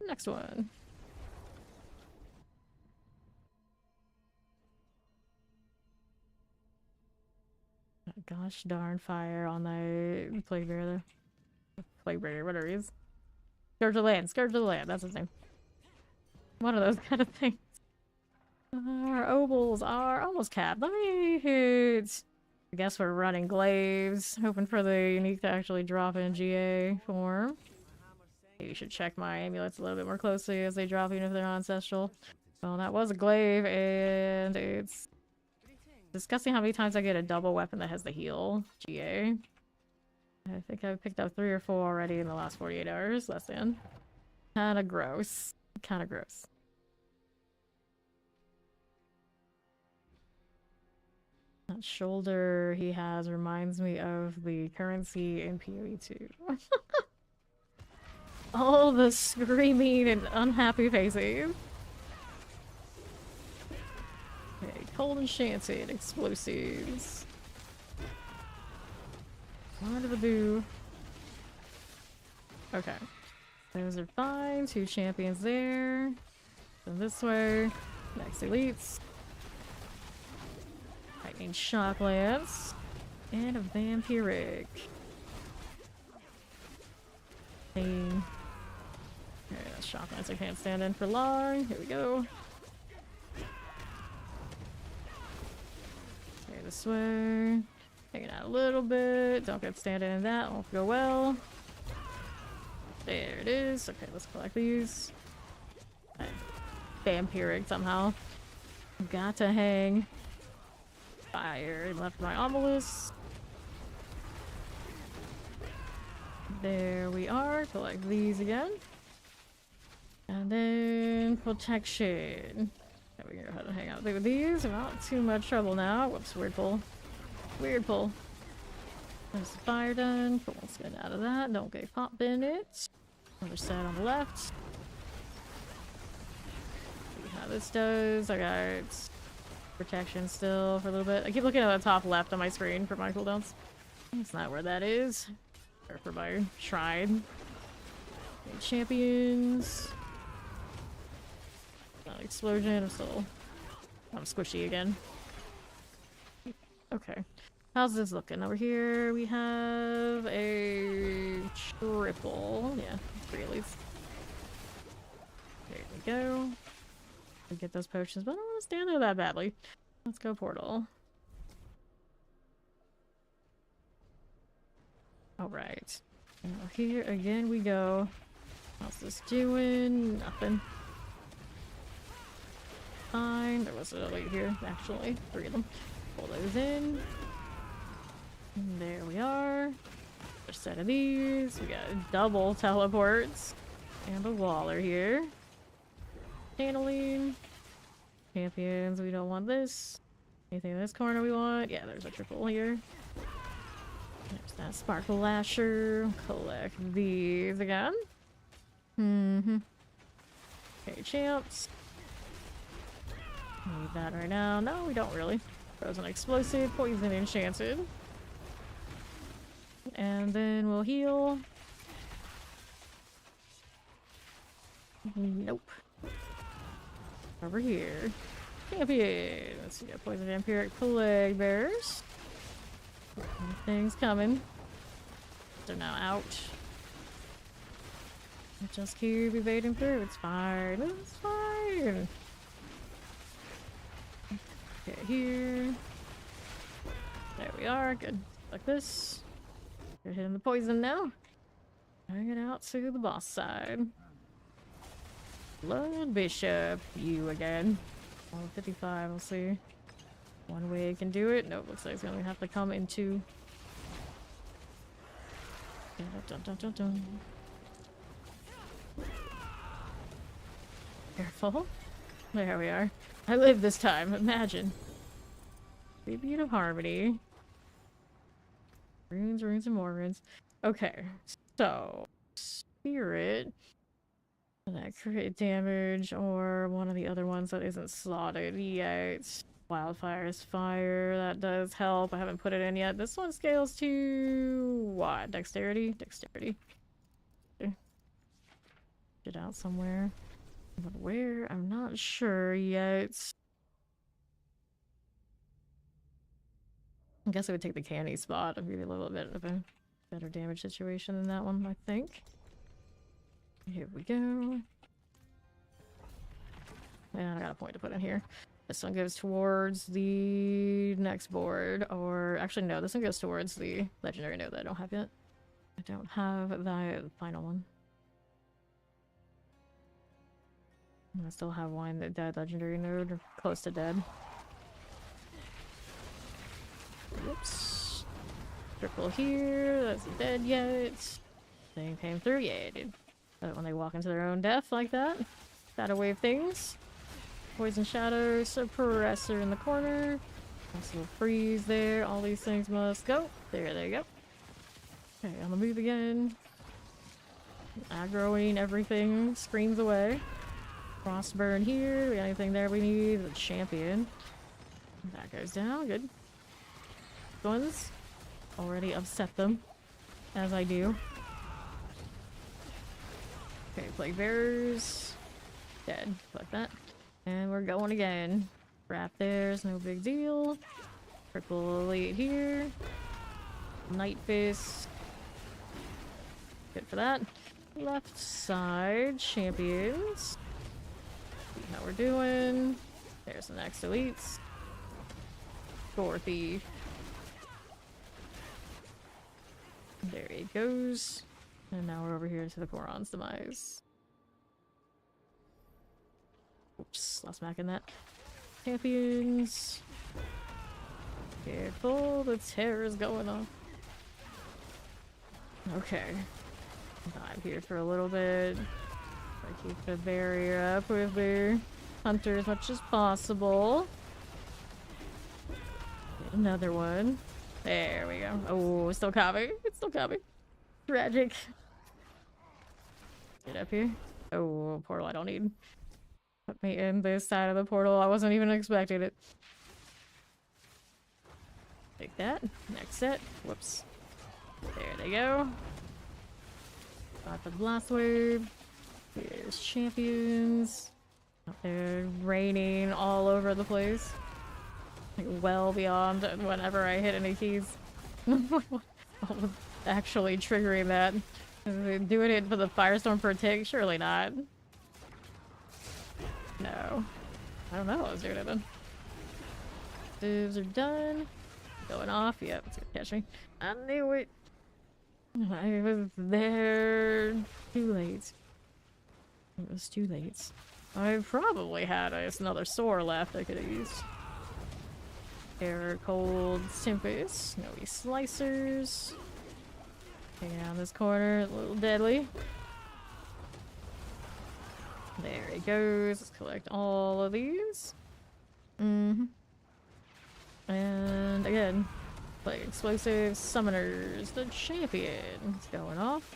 Next one. Gosh darn fire on the plague bear there. Plague bear, whatever he is. Scourge of the land. Scourge of the land. That's his name. One of those kind of things. Our obols are almost capped. Let me hit. I guess we're running glaives, hoping for the unique to actually drop in GA form. You should check my amulets a little bit more closely as they drop, even if they're not ancestral. Well, that was a glaive, and it's disgusting how many times I get a double weapon that has the heal GA. I think I've picked up 3 or 4 already in the last 48 hours. Less than. Kinda gross. Kinda gross. That shoulder he has reminds me of the currency in PoE 2. All the screaming and unhappy faces. Okay, cold enchanted explosives. What do the boo? Okay. Those are fine. 2 champions there. Then this way. Next elites. Lightning shock lance. And a vampiric. Okay, that shock lance I can't stand in for long. Here we go. Okay, this way. Hanging out a little bit. Don't get standing in that. Won't go well. There it is. Okay, let's collect these. Okay. Vampiric somehow. Got to hang. Fire. Left my obelisk. There we are. Collect these again. And then protection. Okay, we can go ahead and hang out with these. I'm not too much trouble now. Whoops, weird pull. Weird pull. There's the fire done. Cool, let's get out of that. Don't get popped in it. Another set on the left. See how this does. I got protection still for a little bit. I keep looking at the top left on my screen for my cooldowns. That's not where that is. Or for my shrine. Okay, champions. Explosion. I'm squishy again. Okay. How's this looking? Over here we have a triple. Yeah, 3 at least. There we go. We get those potions, but I don't want to stand there that badly. Let's go portal. Alright. Here again we go. How's this doing? Nothing. Fine. There was an elite here, actually. 3 of them. Pull those in. And there we are. Another set of these. We got double teleports. And a waller here. Channeling. Champions, we don't want this. Anything in this corner we want? Yeah, there's a triple here. There's that Sparkle Lasher. Collect these again. Okay, champs. Need that right now. No, we don't really. Frozen Explosive, Poison Enchanted. And then we'll heal. Nope. Over here. Champion! Let's see, Poison Vampiric Plague Bearers. Things coming. They're now out. Just keep evading through. It's fine. It's fine. Okay, here. There we are. Good. Like this. We're hitting the poison now. Bring it out to the boss side. Blood Bishop, you again. Oh, 55, we'll see. One way it can do it. Nope, looks like it's gonna have to come into. Dun, dun, dun, dun. Careful. There we are. I live this time, imagine. Tribute of Harmony. Runes, runes, and more runes. Okay, so Spirit. That crit damage, or one of the other ones that isn't slotted yet. Wildfire's fire, that does help. I haven't put it in yet. This one scales to what? Dexterity? Dexterity. Get out somewhere. But where? I'm not sure yet. I guess I would take the candy spot. It'd be a little bit of a better damage situation than that one, I think. Here we go. And I got a point to put in here. This one goes towards the next board, or actually no, this one goes towards the legendary node that I don't have yet. I don't have the final one. I still have one, the dead legendary node, or close to dead. Whoops. Triple here, that's dead yet. Thing came through, yeah it did. But when they walk into their own death like that, shadow wave things. Poison shadow, suppressor in the corner. Also freeze there. All these things must go. There they go. Okay, on the move again. Aggroing everything. Screams away. Frostburn here. We got anything there we need? The champion. That goes down. Good. Ones. Already upset them. As I do. Okay, plague bearers. Dead. Like that. And we're going again. Wrap there's no big deal. Triple elite here. Night Fist. Good for that. Left side, champions. See how we're doing. There's the next elites. Gore Thief. There he goes. And now we're over here to the Koron's demise. Oops, lost back in that. Champions. Careful, the terror's going on. Okay. Dive here for a little bit. Try to keep the barrier up with the hunter as much as possible. Get another one. There we go. Oh, it's still coming. It's still coming. Tragic. Get up here. Oh, portal I don't need. Put me in this side of the portal. I wasn't even expecting it. Take that. Next set. Whoops. There they go. Got the blast wave. Here's champions. They're raining all over the place. Like well beyond whenever I hit any keys. Actually triggering that. Doing it for the firestorm per tick? Surely not. No. I don't know what I was doing it then. Divs are done. Going off. Yep, it's gonna catch me. I knew it. I was there too late. It was too late. I probably had another sword left I could have used. Air Cold Tempest. No slicers. Hanging out in this corner. A little deadly. There he goes. Let's collect all of these. And again, play explosive summoners. The champion is going off.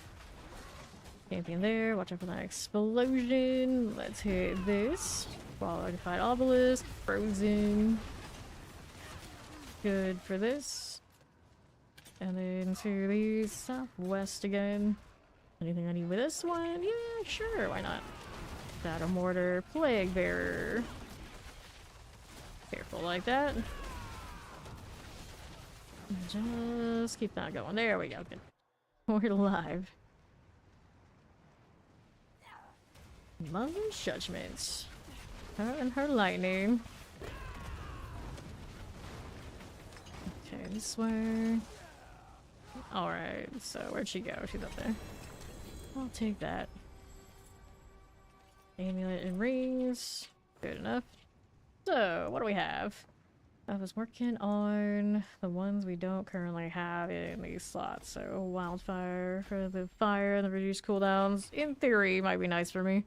Champion there. Watch out for that explosion. Let's hit this. Qualified obelisk. Frozen. Good for this. And then to the southwest again. Anything I need with this one? Yeah, sure. Why not? Shadow Mortar, Plague Bearer. Careful like that. Just keep that going. There we go. Good. We're live. Mother's Judgment. Her and her lightning. Okay, this way. Alright, so where'd she go? She's up there. I'll take that. Amulet and rings. Good enough. So, what do we have? I was working on the ones we don't currently have in these slots. So, wildfire for the fire and the reduced cooldowns. In theory, might be nice for me.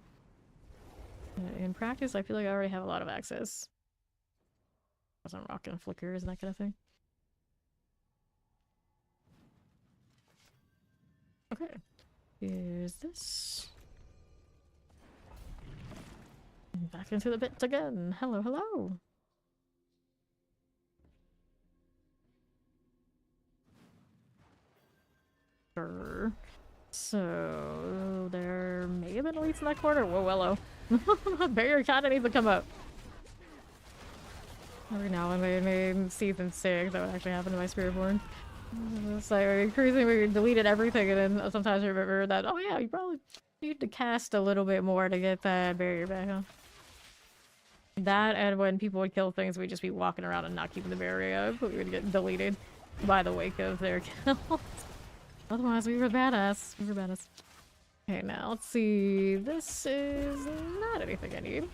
In practice, I feel like I already have a lot of access. Some rock and flickers and that kind of thing. Okay. Here's this. Back into the pit again. Hello, hello. Sure. So there may have been elites in that corner. Whoa, hello. Barrier kinda needs to come up. Every now and then in season 6 that would actually happen to my Spiritborn. It's like increasingly we deleted everything and then sometimes I remember that, oh yeah, you probably need to cast a little bit more to get that barrier back on. That and when people would kill things, we'd just be walking around and not keeping the barrier up. We would get deleted by the wake of their kills. Otherwise, we were badass. We were badass. Okay, now let's see. This is not anything I need.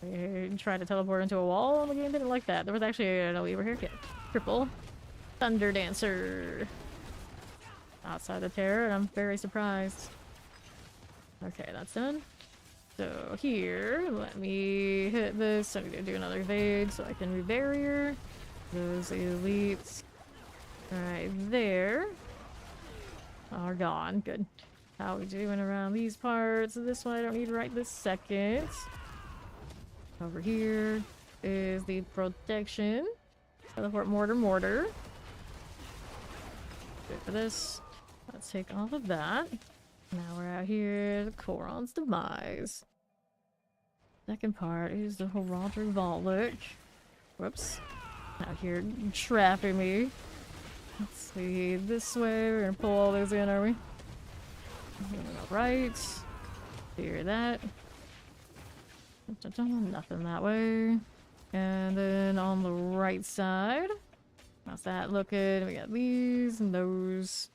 I tried to teleport into a wall and the game didn't like that. There was actually an elite over here. Yeah. Triple. Thunder Dancer. Outside the terror, and I'm very surprised. Okay, that's done. So here, let me hit this. I need to do another evade so I can re-barrier those elites right there are gone. Good. How we doing around these parts? This one I don't need right this second. Over here is the protection. Teleport mortar. Good for this. Let's take all of that. Now we're out here. The Koron's demise. Second part is the heraldry vault. Whoops. Out here trapping me. Let's see. This way. We're gonna pull all those in, are we? Right. Clear that. Nothing that way. And then on the right side. How's that looking? We got these and those.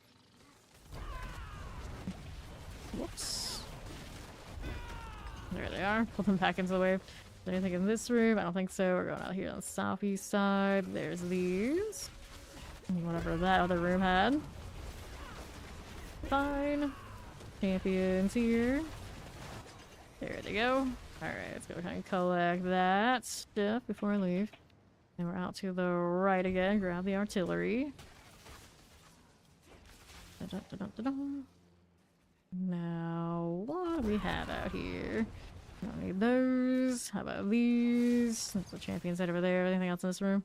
Whoops. There they are. Pull them back into the wave. Is there anything in this room? I don't think so. We're going out here on the southeast side. There's these. And whatever that other room had. Fine. Champions here. There they go. Alright, let's go ahead and collect that stuff before I leave. And we're out to the right again. Grab the artillery. Da-da-da-da-da-da. Now, what do we have out here? Don't need those. How about these? That's the champion's head over there. Anything else in this room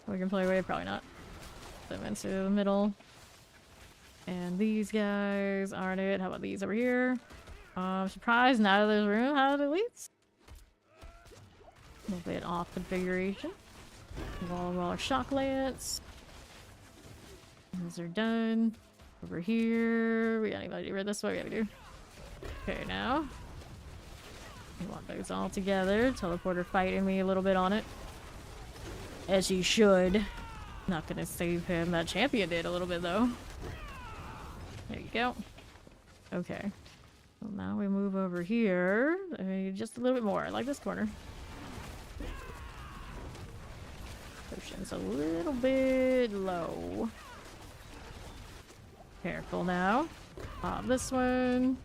we can play with? Probably not. Put them into the middle. And these guys aren't it. How about these over here? I'm surprised none of this room has elites. A little bit off configuration. Wall roller shock lance. Those are done. Over here. We got anybody read this way? Yeah, we do. Okay, now. We want those all together. Teleporter fighting me a little bit on it. As he should. Not gonna save him. That champion did a little bit though. There you go. Okay. Well, now we move over here. Just a little bit more. I like this corner. Potion's a little bit low. Careful now. This one.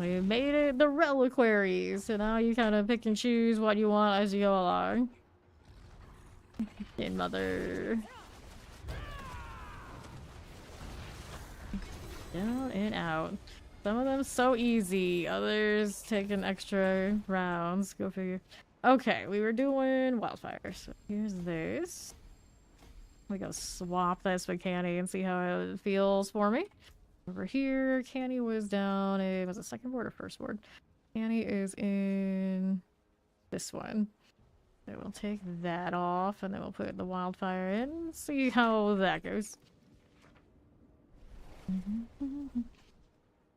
We made it the reliquaries. So now you kind of pick and choose what you want as you go along. In mother. Down and out. Some of them so easy. Others taking extra rounds. Go figure. Okay, we were doing wildfire. So here's this. We go swap this with Canny and see how it feels for me. Over here, Canny was down. It was a second ward or first ward. Canny is in this one. So we'll take that off and then we'll put the wildfire in and see how that goes.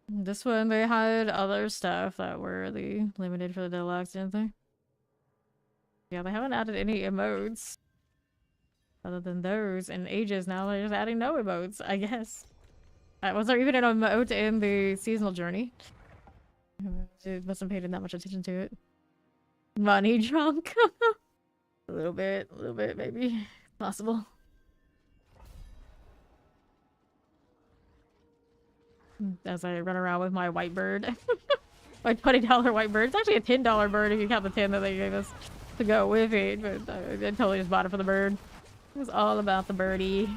This one, they had other stuff that were the limited for the deluxe, didn't they? Yeah, they haven't added any emotes. Other than those in ages now, they're just adding no emotes, I guess. Was there even an emote in the seasonal journey? She wasn't paying that much attention to it. Money drunk. A little bit, maybe. Possible. As I run around with my white bird. My $20 white bird. It's actually a $10 bird if you count the 10 that they gave us to go with it, but I totally just bought it for the bird. It was all about the birdie.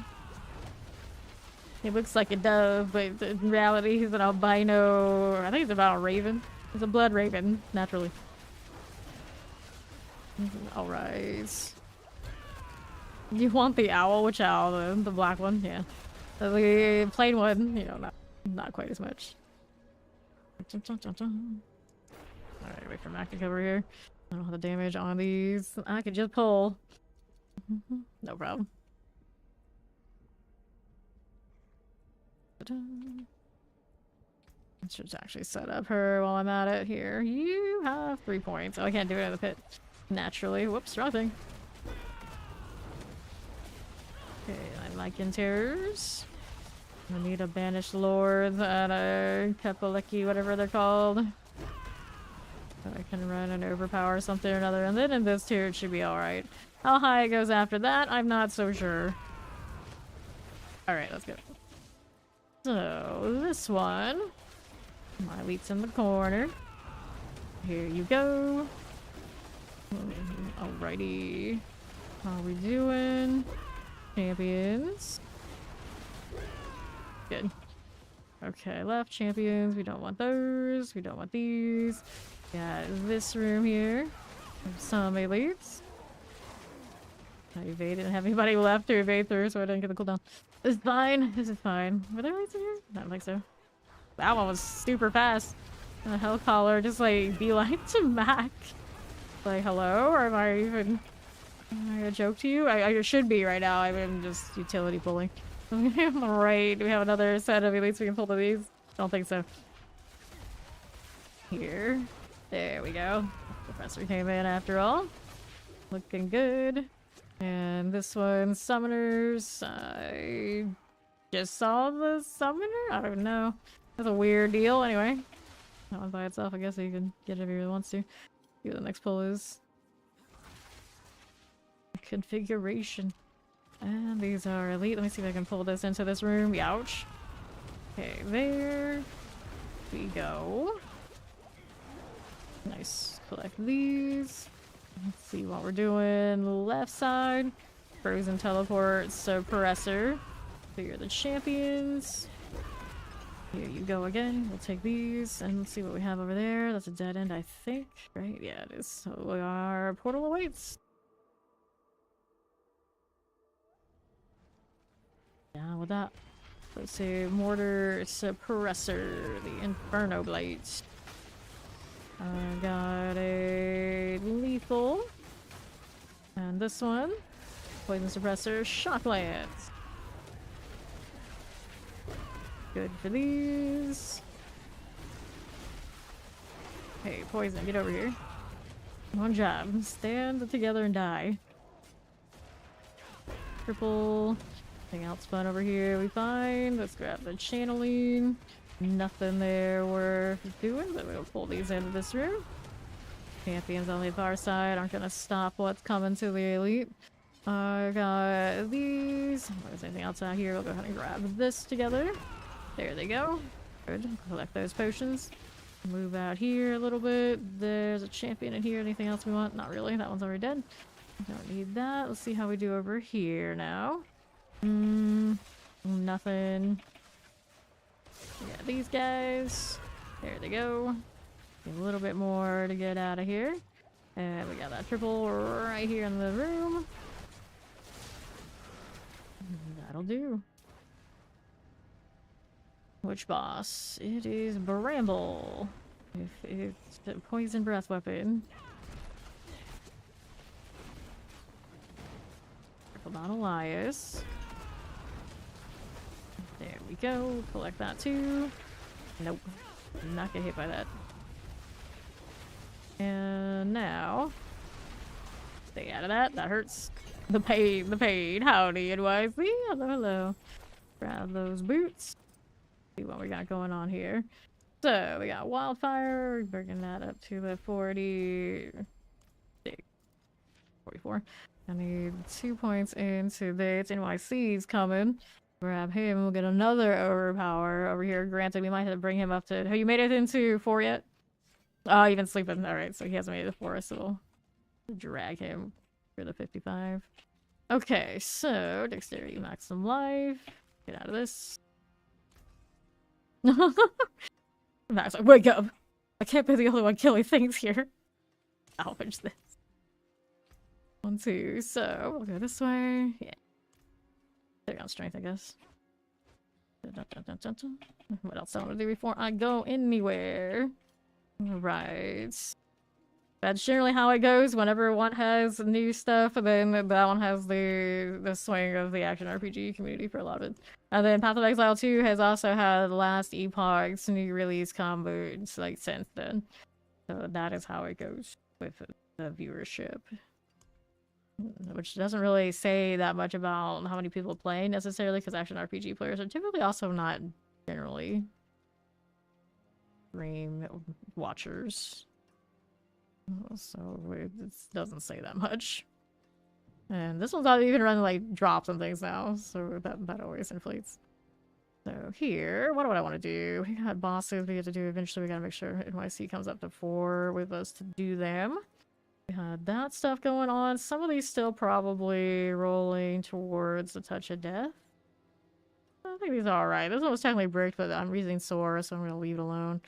It looks like a dove, but in reality he's an albino. I think it's about a raven. It's a blood raven, naturally. Alright. You want the owl? Which owl? The black one? Yeah. The plain one, you know, not quite as much. Alright, wait for Mac to come over here. I don't have the damage on these. I could just pull. No problem. Let's actually set up her while I'm at it here. You have 3 points. Oh, I can't do it in the pit. Naturally. Whoops, wrong thing. Okay, I like terrors. I need a banished lord and a Kepalecki, whatever they're called. So I can run and overpower something or another, and then in this tier it should be alright. How high it goes after that, I'm not so sure. Alright, let's go. So, this one. My elite's in the corner. Here you go. Alrighty. How are we doing? Champions. Good. Okay, left champions. We don't want those. We don't want these. Got this room here. Some elites. I evaded. Didn't have anybody left to evade through, so I didn't get the cooldown. This is fine. This is fine. Were there elites in here? I don't think so. That one was super fast. And the hell collar just like beeline to Mac. Like, hello? Or am I even... Am I a joke to you? I should be right now. I'm just utility pulling. Right. Do we have another set of elites we can pull to these? Don't think so. Here. There we go. Professor came in after all. Looking good. And this one, summoners. I just saw the summoner? I don't know. That's a weird deal. Anyway. That one by itself, I guess you can get it if he really wants to. See what the next pull is. Configuration. And these are elite. Let me see if I can pull this into this room. Youch. Okay, there we go. Nice. Collect these. Let's see what we're doing. Left side. Frozen teleport. Suppressor. Figure the champions. Here you go again. We'll take these and let's see what we have over there. That's a dead end, I think. Right? Yeah, it is. So our portal awaits. Down with that. Let's see. Mortar suppressor. The Inferno Blades. I got a lethal. And this one. Poison suppressor. Shock lance. Good for these. Hey, poison, get over here. One job. Stand together and die. Triple. Anything else fun over here we find? Let's grab the channeling. Nothing there worth doing, but we'll pull these into this room. Champions on the far side aren't gonna stop what's coming to the elite. I got these. There's anything else out here? We'll go ahead and grab this together. There they go. Good. Collect those potions. Move out here a little bit. There's a champion in here. Anything else we want? Not really. That one's already dead. Don't need that. Let's see how we do over here now. Nothing. Yeah, these guys. There they go. A little bit more to get out of here. And we got that triple right here in the room. That'll do. Which boss? It is Bramble. If it's a poison breath weapon. Triple Don Elias. There we go. Collect that too. Nope. I'm not get hit by that. And now, stay out of that. That hurts. The pain. The pain. Howdy, NYC. Hello, hello. Grab those boots. See what we got going on here. So we got wildfire, bringing that up to the 44. I need 2 points into this. NYC's coming. Grab him. We'll get another overpower over here. Granted, we might have to bring him up to. Have you made it into 4 yet? Oh, you've been sleeping. Alright, so he hasn't made it to 4, so we'll drag him for the 55. Okay, so dexterity, maximum life. Get out of this. Max, like, wake up! I can't be the only one killing things here. Salvage this. 1, 2, so we'll go this way. Yeah. Take on strength, I guess. What else I want to do before I go anywhere? Right. That's generally how it goes. Whenever one has new stuff, and then that one has the swing of the action RPG community for a lot of it. And then Path of Exile 2 has also had last epoch's new release combos like since then. So that is how it goes with the viewership. Which doesn't really say that much about how many people play necessarily, because action RPG players are typically also not generally stream watchers. So it doesn't say that much. And this one's not even running like drops and things now, so that always inflates. So here, what do I want to do? We got bosses we have to do eventually. We gotta make sure NYC comes up to 4 with us to do them. We had that stuff going on. Some of these still probably rolling towards the touch of death. I think these are alright. This one was technically bricked, but I'm using Sora, so I'm gonna leave it alone.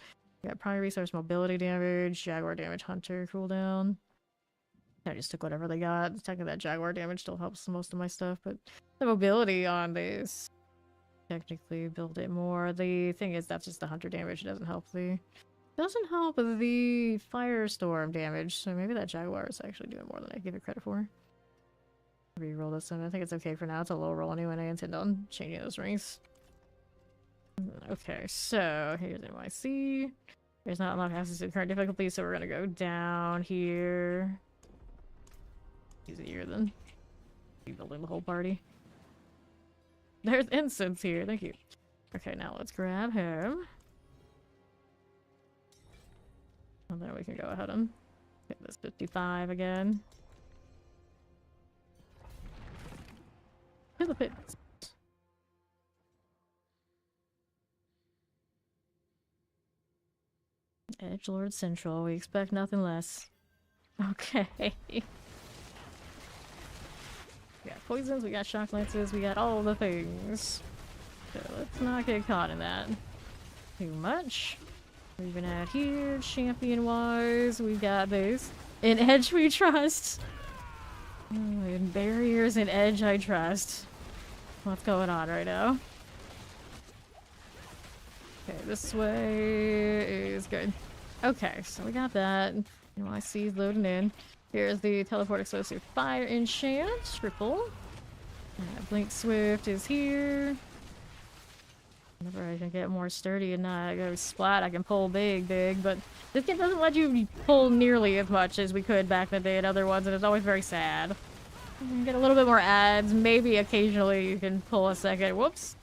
We got primary resource mobility damage, Jaguar damage hunter cooldown. I just took whatever they got. Technically that Jaguar damage still helps most of my stuff, but the mobility on these technically build it more. The thing is that's just the hunter damage. It doesn't help the firestorm damage, so maybe that Jaguar is actually doing more than I give it credit for. Reroll this one. I think it's okay for now. It's a low roll anyway, and I intend on changing those rings. Okay, so here's NYC. There's not unlock access to the current difficulty, so we're gonna go down here. Easier than rebuilding the whole party. There's incense here, thank you. Okay, now let's grab him. And then we can go ahead and get this 55 again. To the pits. Edgelord Central, we expect nothing less. Okay. We got poisons, we got shock lances, we got all the things. So let's not get caught in that too much. Moving out here, champion-wise, we got this. In Edge we trust. Oh, in barriers and Edge I trust. What's going on right now? Okay, this way is good. Okay, so we got that. NYC is loading in. Here's the teleport explosive fire enchant. Triple. Blink Swift is here. Whenever I can get more sturdy and not go splat, I can pull big, but this game doesn't let you pull nearly as much as we could back in the day at other ones, and it's always very sad. You can get a little bit more ads, maybe occasionally you can pull a second, whoops.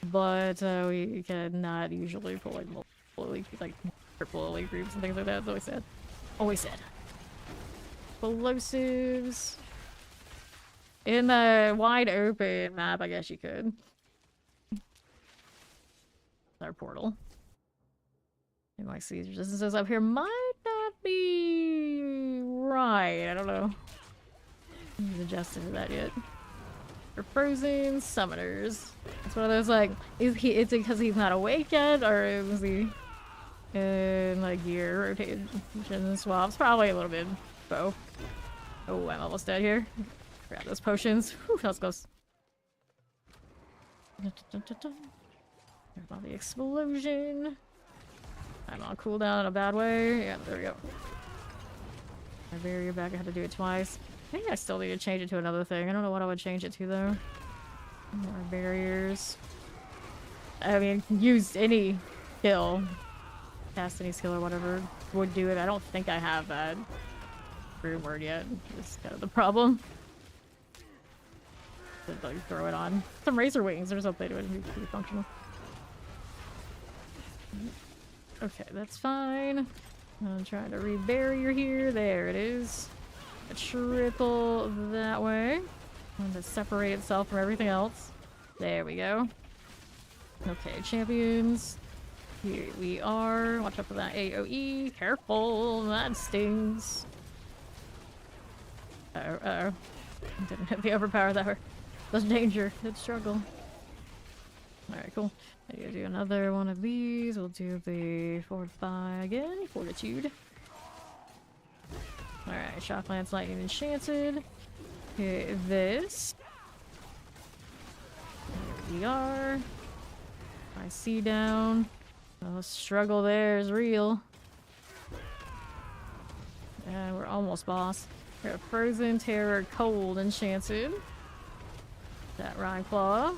But we cannot usually pull like multiple, like triple elite groups and things like that. It's always sad. Always sad. Explosives. In the wide open map, I guess you could. Our portal. NYC's resistances up here might not be right. I don't know. I haven't adjusted to that yet. For frozen summoners. It's one of those like, is he? It's because he's not awake yet, or is he in like gear rotation swaps? Probably a little bit both. Oh, I'm almost dead here. Grab those potions. Whew, that was close. There's all the explosion. I'm on cooldown in a bad way. Yeah, there we go. My barrier back. I had to do it twice. I think I still need to change it to another thing. I don't know what I would change it to though. More barriers. I mean, use any skill. Cast any skill or whatever would do it. I don't think I have that room word yet. That's kind of the problem. So like, throw it on. Some razor wings or something to be functional. Okay, that's fine. I'm trying to read barrier here. There it is. A triple that way. To separate itself from everything else. There we go. Okay, champions. Here we are. Watch out for that AoE. Careful, that stings. Uh-oh, uh-oh. Didn't hit the overpower there. That's danger. Good struggle. Alright, cool. I gotta do another one of these. We'll do the fortify again. Fortitude. Alright, shock lance, lightning, enchanted. Okay, this. Here we are. I see down. Oh, struggle there is real. And we're almost boss. We have frozen, terror, cold, enchanted. That Rhyme Claw.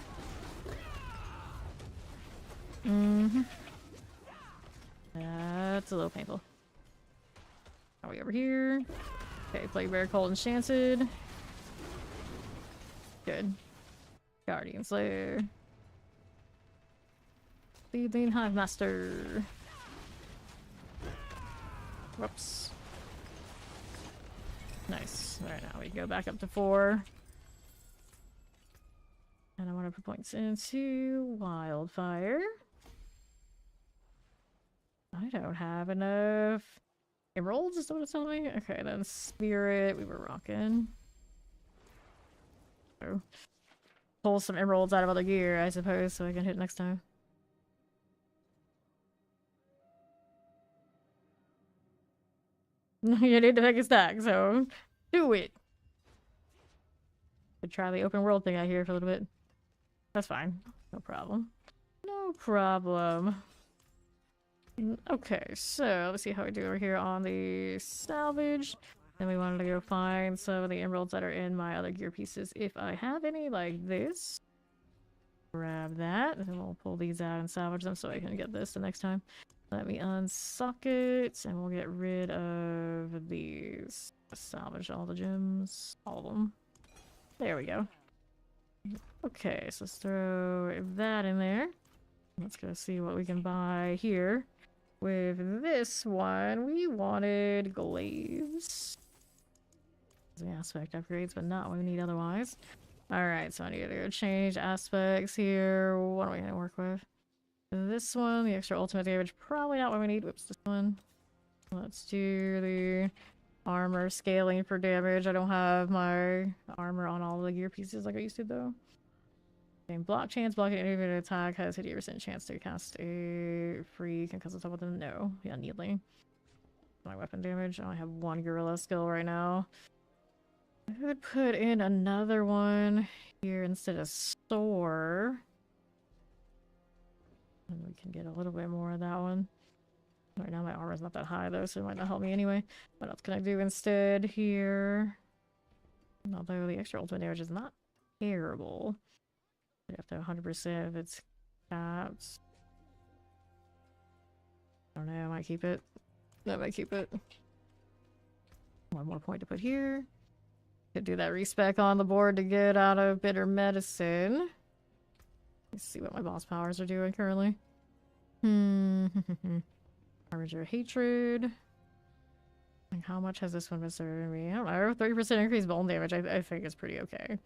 That's a little painful. Are we over here? Okay, Plague Bear, cold, enchanted. Good. Guardian Slayer. Leading Hive Master. Whoops. Nice. Alright, now we go back up to 4. And I want to put points into Wildfire. I don't have enough emeralds, is that what it's telling me? Okay, then Spirit, we were rocking. So, pull some emeralds out of other gear, I suppose, so I can hit next time. You need to pick a stack, so do it. Could try the open world thing out here for a little bit. That's fine. No problem. No problem. Okay, so let's see how we do over here on the salvage. Then we wanted to go find some of the emeralds that are in my other gear pieces. If I have any like this, grab that, and then we'll pull these out and salvage them so I can get this the next time. Let me unsock it, and we'll get rid of these. Salvage all the gems. All of them. There we go. Okay, so let's throw that in there. Let's go see what we can buy here. With this one, we wanted glaives. The aspect upgrades, but not what we need otherwise. Alright, so I need to go change aspects here. What are we going to work with? This one, the extra ultimate damage, probably not what we need. Whoops, this one. Let's do the armor scaling for damage. I don't have my armor on all the gear pieces like I used to, though. Same block chance, blocking any attack has 50% chance to cast a free concussive spell with them. No, yeah, neatly. My weapon damage. I only have one gorilla skill right now. I would put in another one here instead of soar. And we can get a little bit more of that one. Right now my armor's not that high though, so it might not help me anyway. What else can I do instead here? Although the extra ultimate damage is not terrible. I have to have 100% if it's capped. I don't know, I might keep it. I might keep it. One more point to put here. Could do that respec on the board to get out of bitter medicine. Let's see what my boss powers are doing currently. Harbinger Hatred. Like how much has this one been serving me? I don't know. 30% increased bone damage. I think is pretty okay.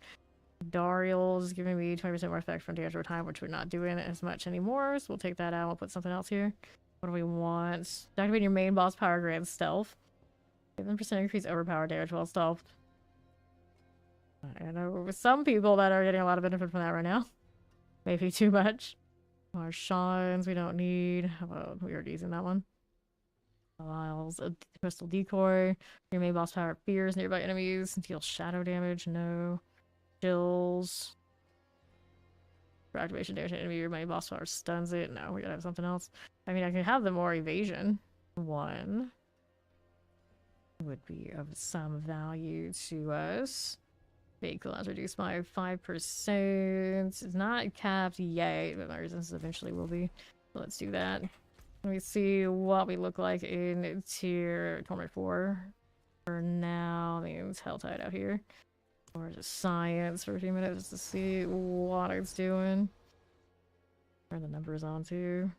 Dariel is giving me 20% more effect from damage over time, which we're not doing as much anymore. So we'll take that out. We'll put something else here. What do we want? Activate your main boss power grants stealth. 7% increase overpower damage while stealthed. I know some people that are getting a lot of benefit from that right now. Maybe too much. Our shines we don't need. Well, we already using that one. Vials, a crystal decoy. Your main boss power fears nearby enemies. Deal shadow damage. No. Chills. For activation damage to enemy, your main boss power stuns it. No, we gotta have something else. I mean, I can have the more evasion. One would be of some value to us. Fake cooldowns reduced by 5%. It's not capped yet, but my resistance eventually will be. So let's do that. Let me see what we look like in tier Torment 4. For now, I mean, it's helltide out here. Or just science for a few minutes just to see what it's doing. Turn the numbers on too.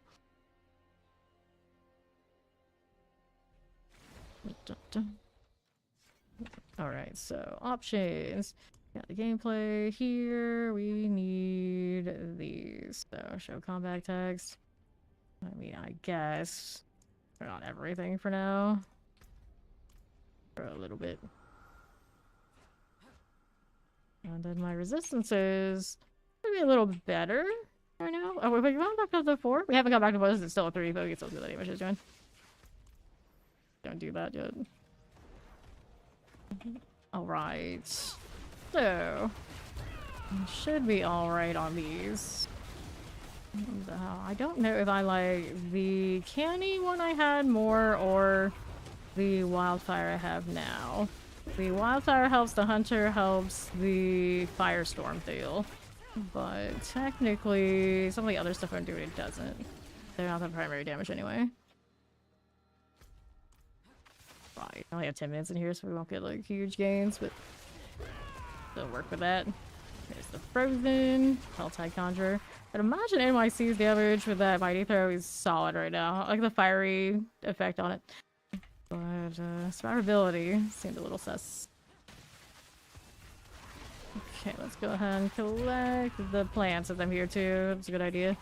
Alright, so options. Got the gameplay here. We need these. So show combat text. I mean, I guess not everything for now. For a little bit. And then my resistances maybe a little better right now. Oh, wait, we gone back to the 4? We haven't gone back to 4. This is still a 3, but we can still do that anyway. She's doing. Don't do that yet. Alright. So, should be alright on these. I don't know if I like the canny one I had more or the wildfire I have now. The wildfire helps, the hunter helps the firestorm deal. But technically, some of the other stuff I'm doing, it doesn't. They're not the primary damage anyway. Right, I only have 10 minutes in here, so we won't get like huge gains, but still work with that. Here's the frozen helltide conjurer. I'd imagine NYC's damage with that mighty throw is solid right now. I like the fiery effect on it. But survivability seemed a little sus. Okay, let's go ahead and collect the plants as I'm here too. That's a good idea.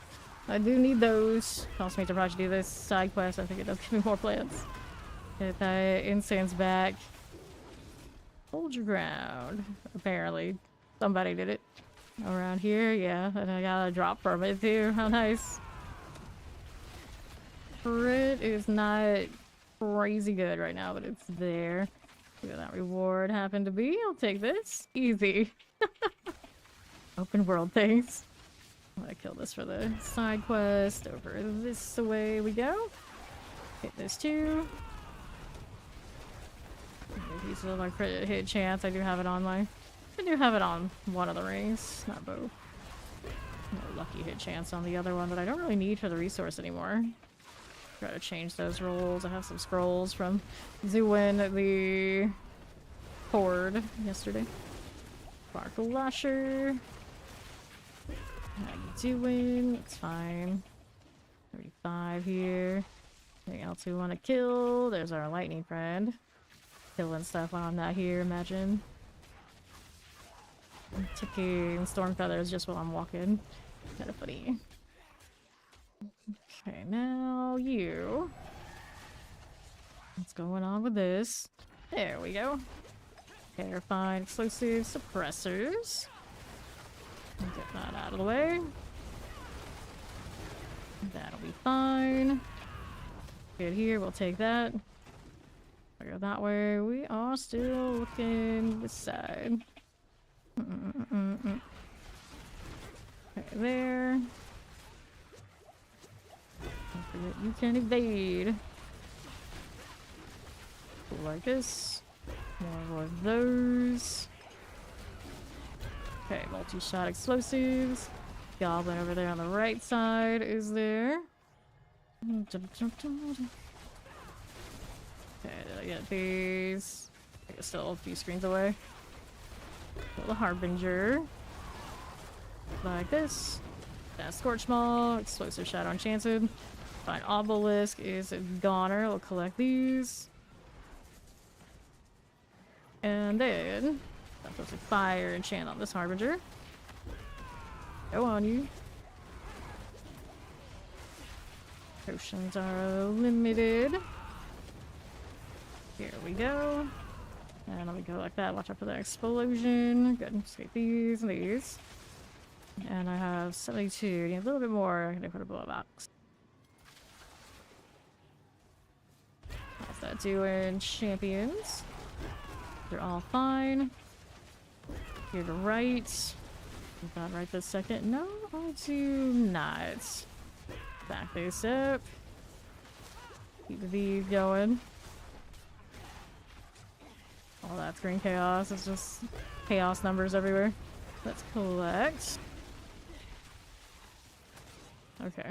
I do need those. Also need to probably do this side quest. I think it does give me more plants. Get that incense back. Hold your ground. Apparently. Somebody did it. Around here, yeah. And I got a drop from it too. How nice. Crit is not crazy good right now, but it's there. See what that reward happened to be. I'll take this. Easy. Open world things. I'm gonna kill this for the side quest. Over this way we go. Hit this too. He's still my crit hit chance. I do have it on my. I do have it on one of the rings, not both. No lucky hit chance on the other one, but I don't really need for the resource anymore. Try to change those rolls. I have some scrolls from doing the horde yesterday. Sparkle Lasher. How you doing? It's fine. 35 here. Anything else we want to kill? There's our lightning friend. Killing stuff when I'm not here, imagine. I'm ticking storm feathers just while I'm walking. Kinda funny. Okay, now you. What's going on with this? There we go. Terrifying explosive suppressors. Get that out of the way. That'll be fine. Good here, we'll take that. Go that way. We are still looking this side. Okay, there. Don't forget you can evade. Like this. More of those. Okay, multi-shot explosives. Goblin over there on the right side is there. Okay, did I get these? I think it's still a few screens away. Kill the Harbinger. Like this. That Scorch Maw, Explosive Shadow Enchanted. Fine, Obelisk is a goner. We'll collect these. And then I'm supposed to fire enchant on this Harbinger. Go on, you. Potions are limited. Here we go. And let me go like that. Watch out for that explosion. Good. Just get these and these. And I have 72. Need a little bit more. I'm gonna put a blow box. How's that doing? Champions. They're all fine. Here to right. Not right this second. No, I do not. Back this up. Keep these going. All that's green chaos. It's just chaos numbers everywhere. Let's collect. Okay.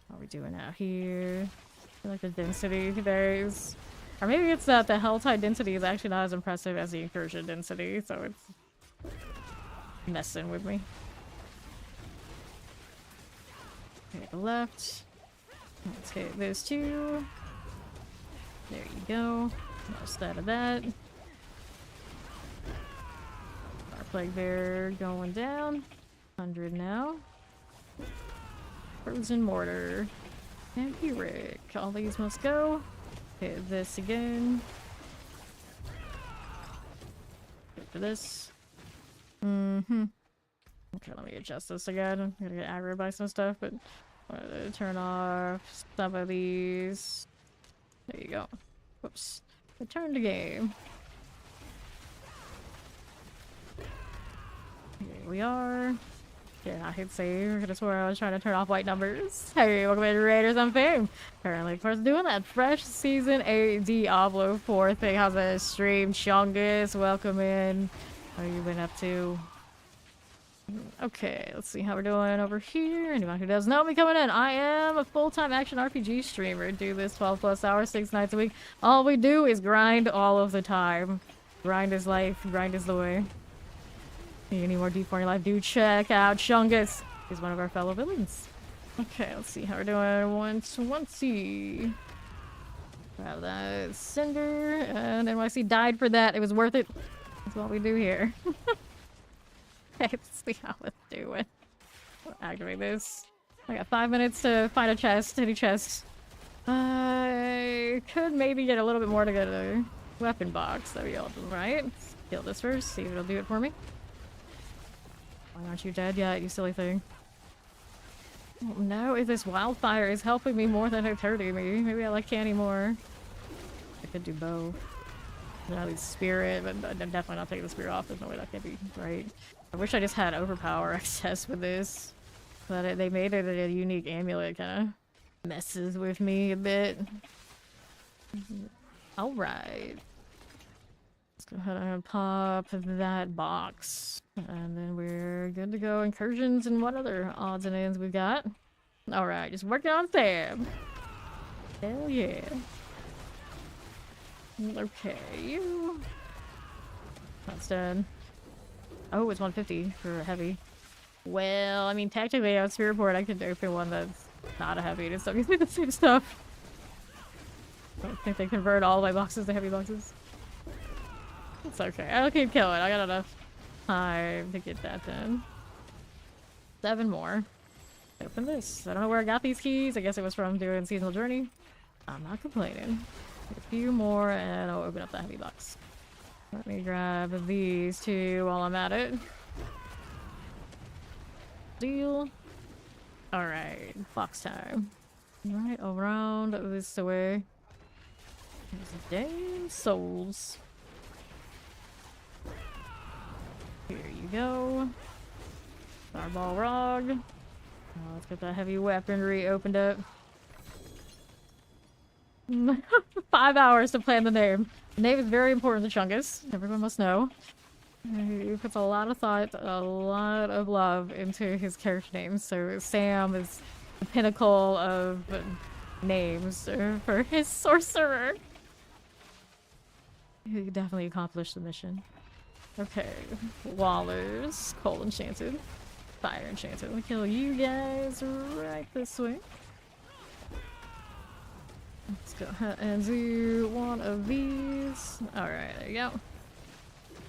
How are we doing out here? I feel like the density varies. Or maybe it's that the helltide density is actually not as impressive as the incursion density, so it's messing with me. Okay, the left. Let's hit those two. There you go. Instead of that. Our plague bear going down. 100 now. Frozen mortar. Vampiric. All these must go. Hit this again. Good for this. Okay, let me adjust this again. I'm gonna get aggroed by some stuff, but I'm gonna turn off some of these. There you go. Whoops. Return to game. Here we are. Yeah, I hit save. I could have swore I was trying to turn off white numbers. Hey, welcome to Raiders on Fame. Apparently, of course, doing that fresh season 8 Diablo 4 thing. How's that stream? Chungus, welcome in. What have you been up to? Okay, let's see how we're doing over here. Anyone who doesn't know me coming in, I am a full-time action RPG streamer. Do this 12 plus hours, 6 nights a week. All we do is grind all of the time. Grind is life, grind is the way. You need more D4 in your life, do check out Chungus. He's one of our fellow villains. Okay, let's see how we're doing. 120. Grab that cinder, and NYC died for that. It was worth it. That's what we do here. Okay, let's see how it's doing. Activate this. I got 5 minutes to find a chest, any chest. I could maybe get a little bit more to get a weapon box. That'd be awesome, right? Let's kill this first, see if it'll do it for me. Why aren't you dead yet, you silly thing? Oh, no, if this wildfire is helping me more than it's hurting me. Maybe I like candy more. I could do both. No, the spirit, but I'm definitely not taking the spirit off. There's no way that can be right. I wish I just had overpower access with this. But they made it a unique amulet. Kind of messes with me a bit. Alright. Let's go ahead and pop that box. And then we're good to go. Incursions and what other odds and ends we've got. Alright, just working on Sam. Hell yeah. Okay, you. That's done. Oh, it's 150 for a heavy. Well, I mean, technically on Spiritborn I could open one that's not a heavy. It's still gives me the same stuff. I don't think they convert all my boxes to heavy boxes. It's okay. I'll keep killing. I got enough time to get that done. 7 more. Open this. I don't know where I got these keys. I guess it was from doing Seasonal Journey. I'm not complaining. A few more and I'll open up the heavy box. Let me grab these two while I'm at it. Deal. Alright, box time. Right around this way. There's damn souls. Here you go. Starball Rog. Oh, let's get that heavy weaponry opened up. 5 hours to plan the name. The name is very important to Chungus. Everyone must know. He puts a lot of thought, a lot of love into his character names. So Sam is the pinnacle of names for his sorcerer. He definitely accomplished the mission. Okay. Wallers. Coal enchanted. Fire enchanted. We'll kill you guys right this way. Let's go ahead and do one of these. Alright, there you go.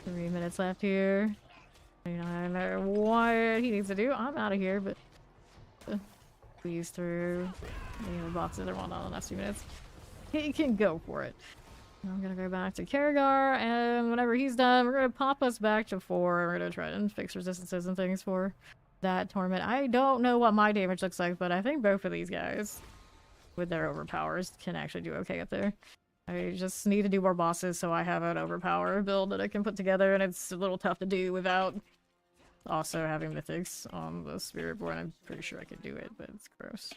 3 minutes left here. You know, I don't know what he needs to do. I'm out of here, but squeeze through any other boxes I want on the next few minutes. He can go for it. I'm gonna go back to Karagar, and whenever he's done, we're gonna pop us back to 4. We're gonna try and fix resistances and things for that torment. I don't know what my damage looks like, but I think both of these guys with their overpowers can actually do okay up there. I just need to do more bosses so I have an overpower build that I can put together, and it's a little tough to do without also having mythics on the Spiritborn. I'm pretty sure I could do it, but it's gross.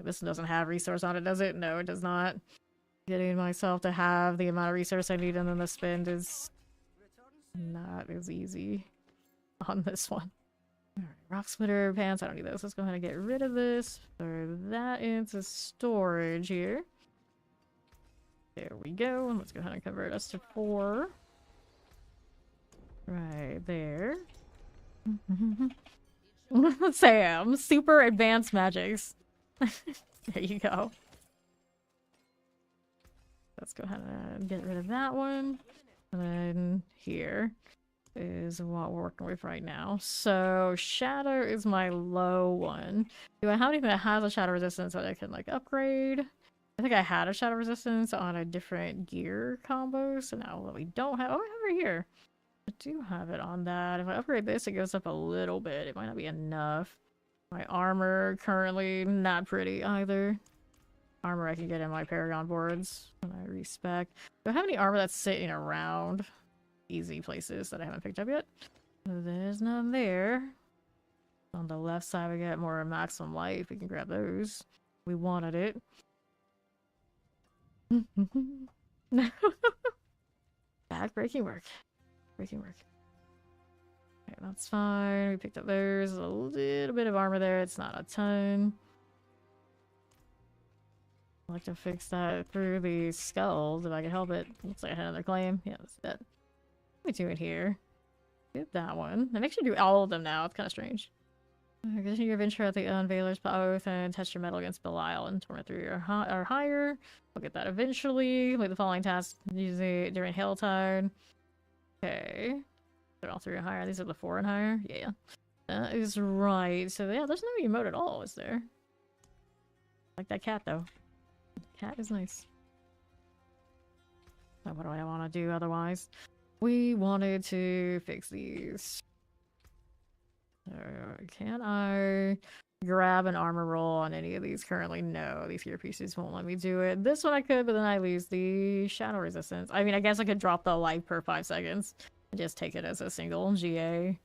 This doesn't have resource on it, does it? No, it does not. Getting myself to have the amount of resource I need and then the spend is not as easy on this one. Alright, rock splitter pants, I don't need those. Let's go ahead and get rid of this. Throw that into storage here. There we go. Let's go ahead and convert us to 4. Right there. Sam, super advanced magics. There you go. let's go ahead and get rid of that one. And then here is what we're working with right now. So shatter is my low one. Do I have anything that has a shadow resistance that I can like upgrade? I think I had a shadow resistance on a different gear combo, so now we don't have. Oh, I have it right here. I do have it on that. If I upgrade this, it goes up a little bit. It might not be enough. My armor currently not pretty either. Armor I can get in my Paragon boards when I respec. Do I have any armor that's sitting around easy places that I haven't picked up yet? There's none there. On the left side we get more maximum life. We can grab those. We wanted it. Back-breaking work. Breaking work. Okay, that's fine. We picked up those. A little bit of armor there. It's not a ton. I'd like to fix that through the skulls if I can help it. Looks like I had another claim. Yeah, that's that. Let me do it here. Get that one. I make sure to do all of them now. It's kind of strange. Continue your venture at the Unveiler's Oath and test your metal against Belial and Torment 3 or higher. I'll get that eventually. Complete the following tasks usually during helltide. Okay. They're all 3 or higher. These are the 4 and higher. Yeah. That is right. So yeah, there's no emote at all, is there? Like that cat though. Cat is nice. Now, what do I want to do otherwise? We wanted to fix these. Can I grab an armor roll on any of these currently? No, these gear pieces won't let me do it. This one I could, but then I lose the shadow resistance. I mean, I guess I could drop the life per 5 seconds and just take it as a single GA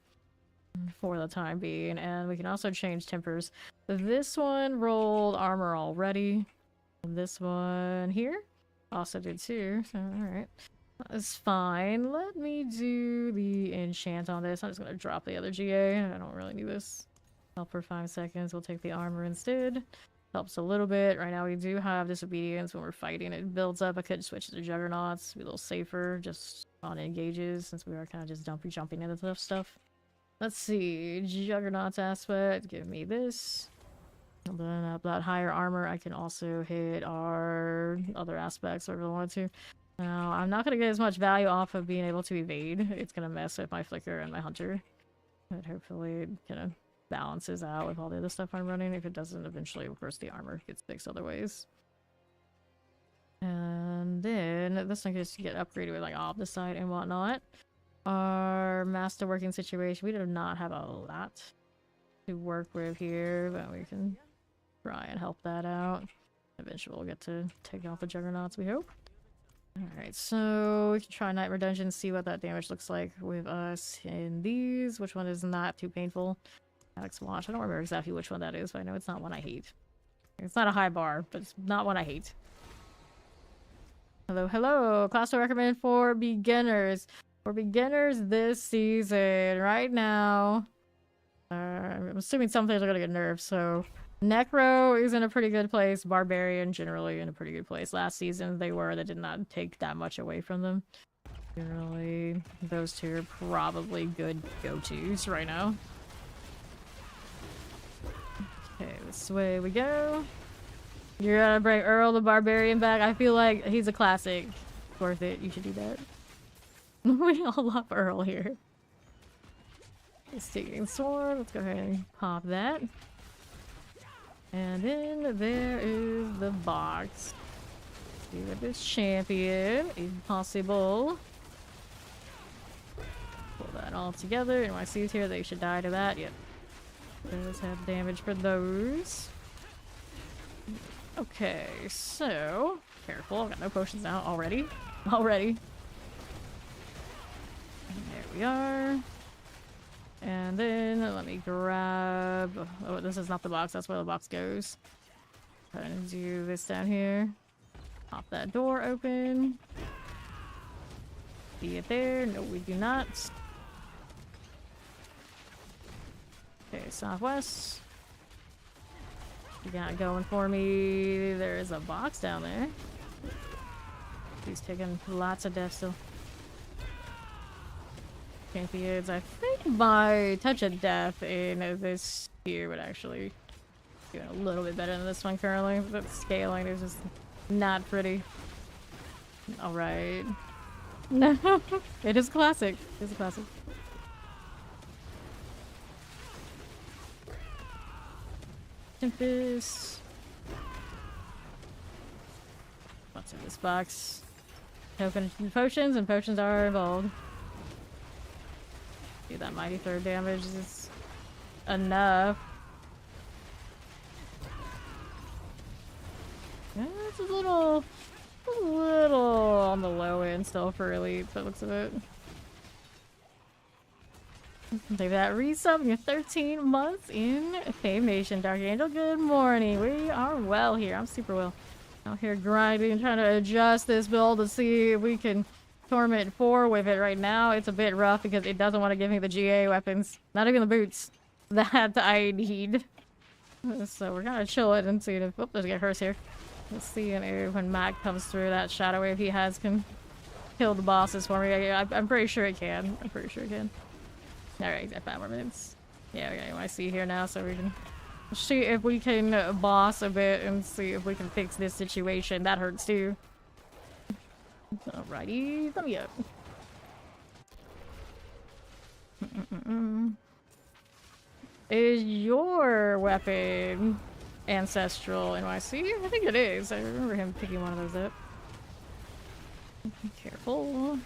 for the time being. And we can also change tempers. This one rolled armor already. This one here also did too, so alright. That's fine. Let me do the enchant on this. I'm just gonna drop the other GA. I don't really need this. Help for 5 seconds. We'll take the armor instead. Helps a little bit. Right now we do have disobedience when we're fighting. It builds up. I could switch to juggernauts. Be a little safer just on engages since we are kind of just jumping into tough stuff. Let's see. Juggernauts aspect. Give me this. And then up that higher armor, I can also hit our other aspects if I wanted to. Now, I'm not going to get as much value off of being able to evade. It's going to mess with my flicker and my hunter. But hopefully it kind of balances out with all the other stuff I'm running. If it doesn't, eventually, of course, the armor gets fixed other ways. And then this one gets to get upgraded with like Obdicite and whatnot. Our master working situation, we do not have a lot to work with here, but we can try and help that out. Eventually we'll get to take out the juggernauts, we hope. Alright, so we can try Nightmare Dungeon, see what that damage looks like with us in these. Which one is not too painful? Alex Watch. I don't remember exactly which one that is, but I know it's not one I hate. It's not a high bar, but it's not one I hate. Hello, hello! Class to recommend for beginners. For beginners this season, right now. I'm assuming some things are gonna get nerfed, so Necro is in a pretty good place. Barbarian generally in a pretty good place. Last season they did not take that much away from them. Generally, those two are probably good go-tos right now. Okay, this way we go. You're gonna bring Earl the Barbarian back. I feel like he's a classic. Worth it. You should do that. We all love Earl here. Stinging Sword. Let's go ahead and pop that. And then there is the box. Let's see what this champion. Impossible. Pull that all together. NYC's here. They should die to that. Yep. Does have damage for those. Okay, so careful. I've got no potions out already. Already. And there we are. And then let me grab. Oh, this is not the box. That's where the box goes. Go ahead and do this down here. Pop that door open. See it there? No, we do not. Okay, southwest. You got it going for me. There is a box down there. He's taking lots of death still. Champions. I think my touch of death in this here would actually do a little bit better than this one currently. But scaling is just not pretty. Alright. No, it is classic. It's a classic. Tempest. What's in this box? Token potions, and potions are involved. Dude, that mighty throw damage is enough. Yeah, it's a little on the low end still for elite, but looks of it. Take that resub. You're 13 months in Fame Nation, Dark Angel. Good morning. We are well here. I'm super well. Out here grinding, trying to adjust this build to see if we can Torment 4 with it right now. It's a bit rough because it doesn't want to give me the GA weapons. Not even the boots that I need. So we're gonna chill it and see if... Oh, there's a guy first here. Let's see if when Mac comes through that shadow wave he has can kill the bosses for me. I'm pretty sure it can. I'm pretty sure it can. Alright, got 5 more minutes. Yeah, we got MIC here now, so we can see if we can boss a bit and see if we can fix this situation. That hurts too. Alrighty, let me up. Is your weapon ancestral NYC? I think it is. I remember him picking one of those up. Careful.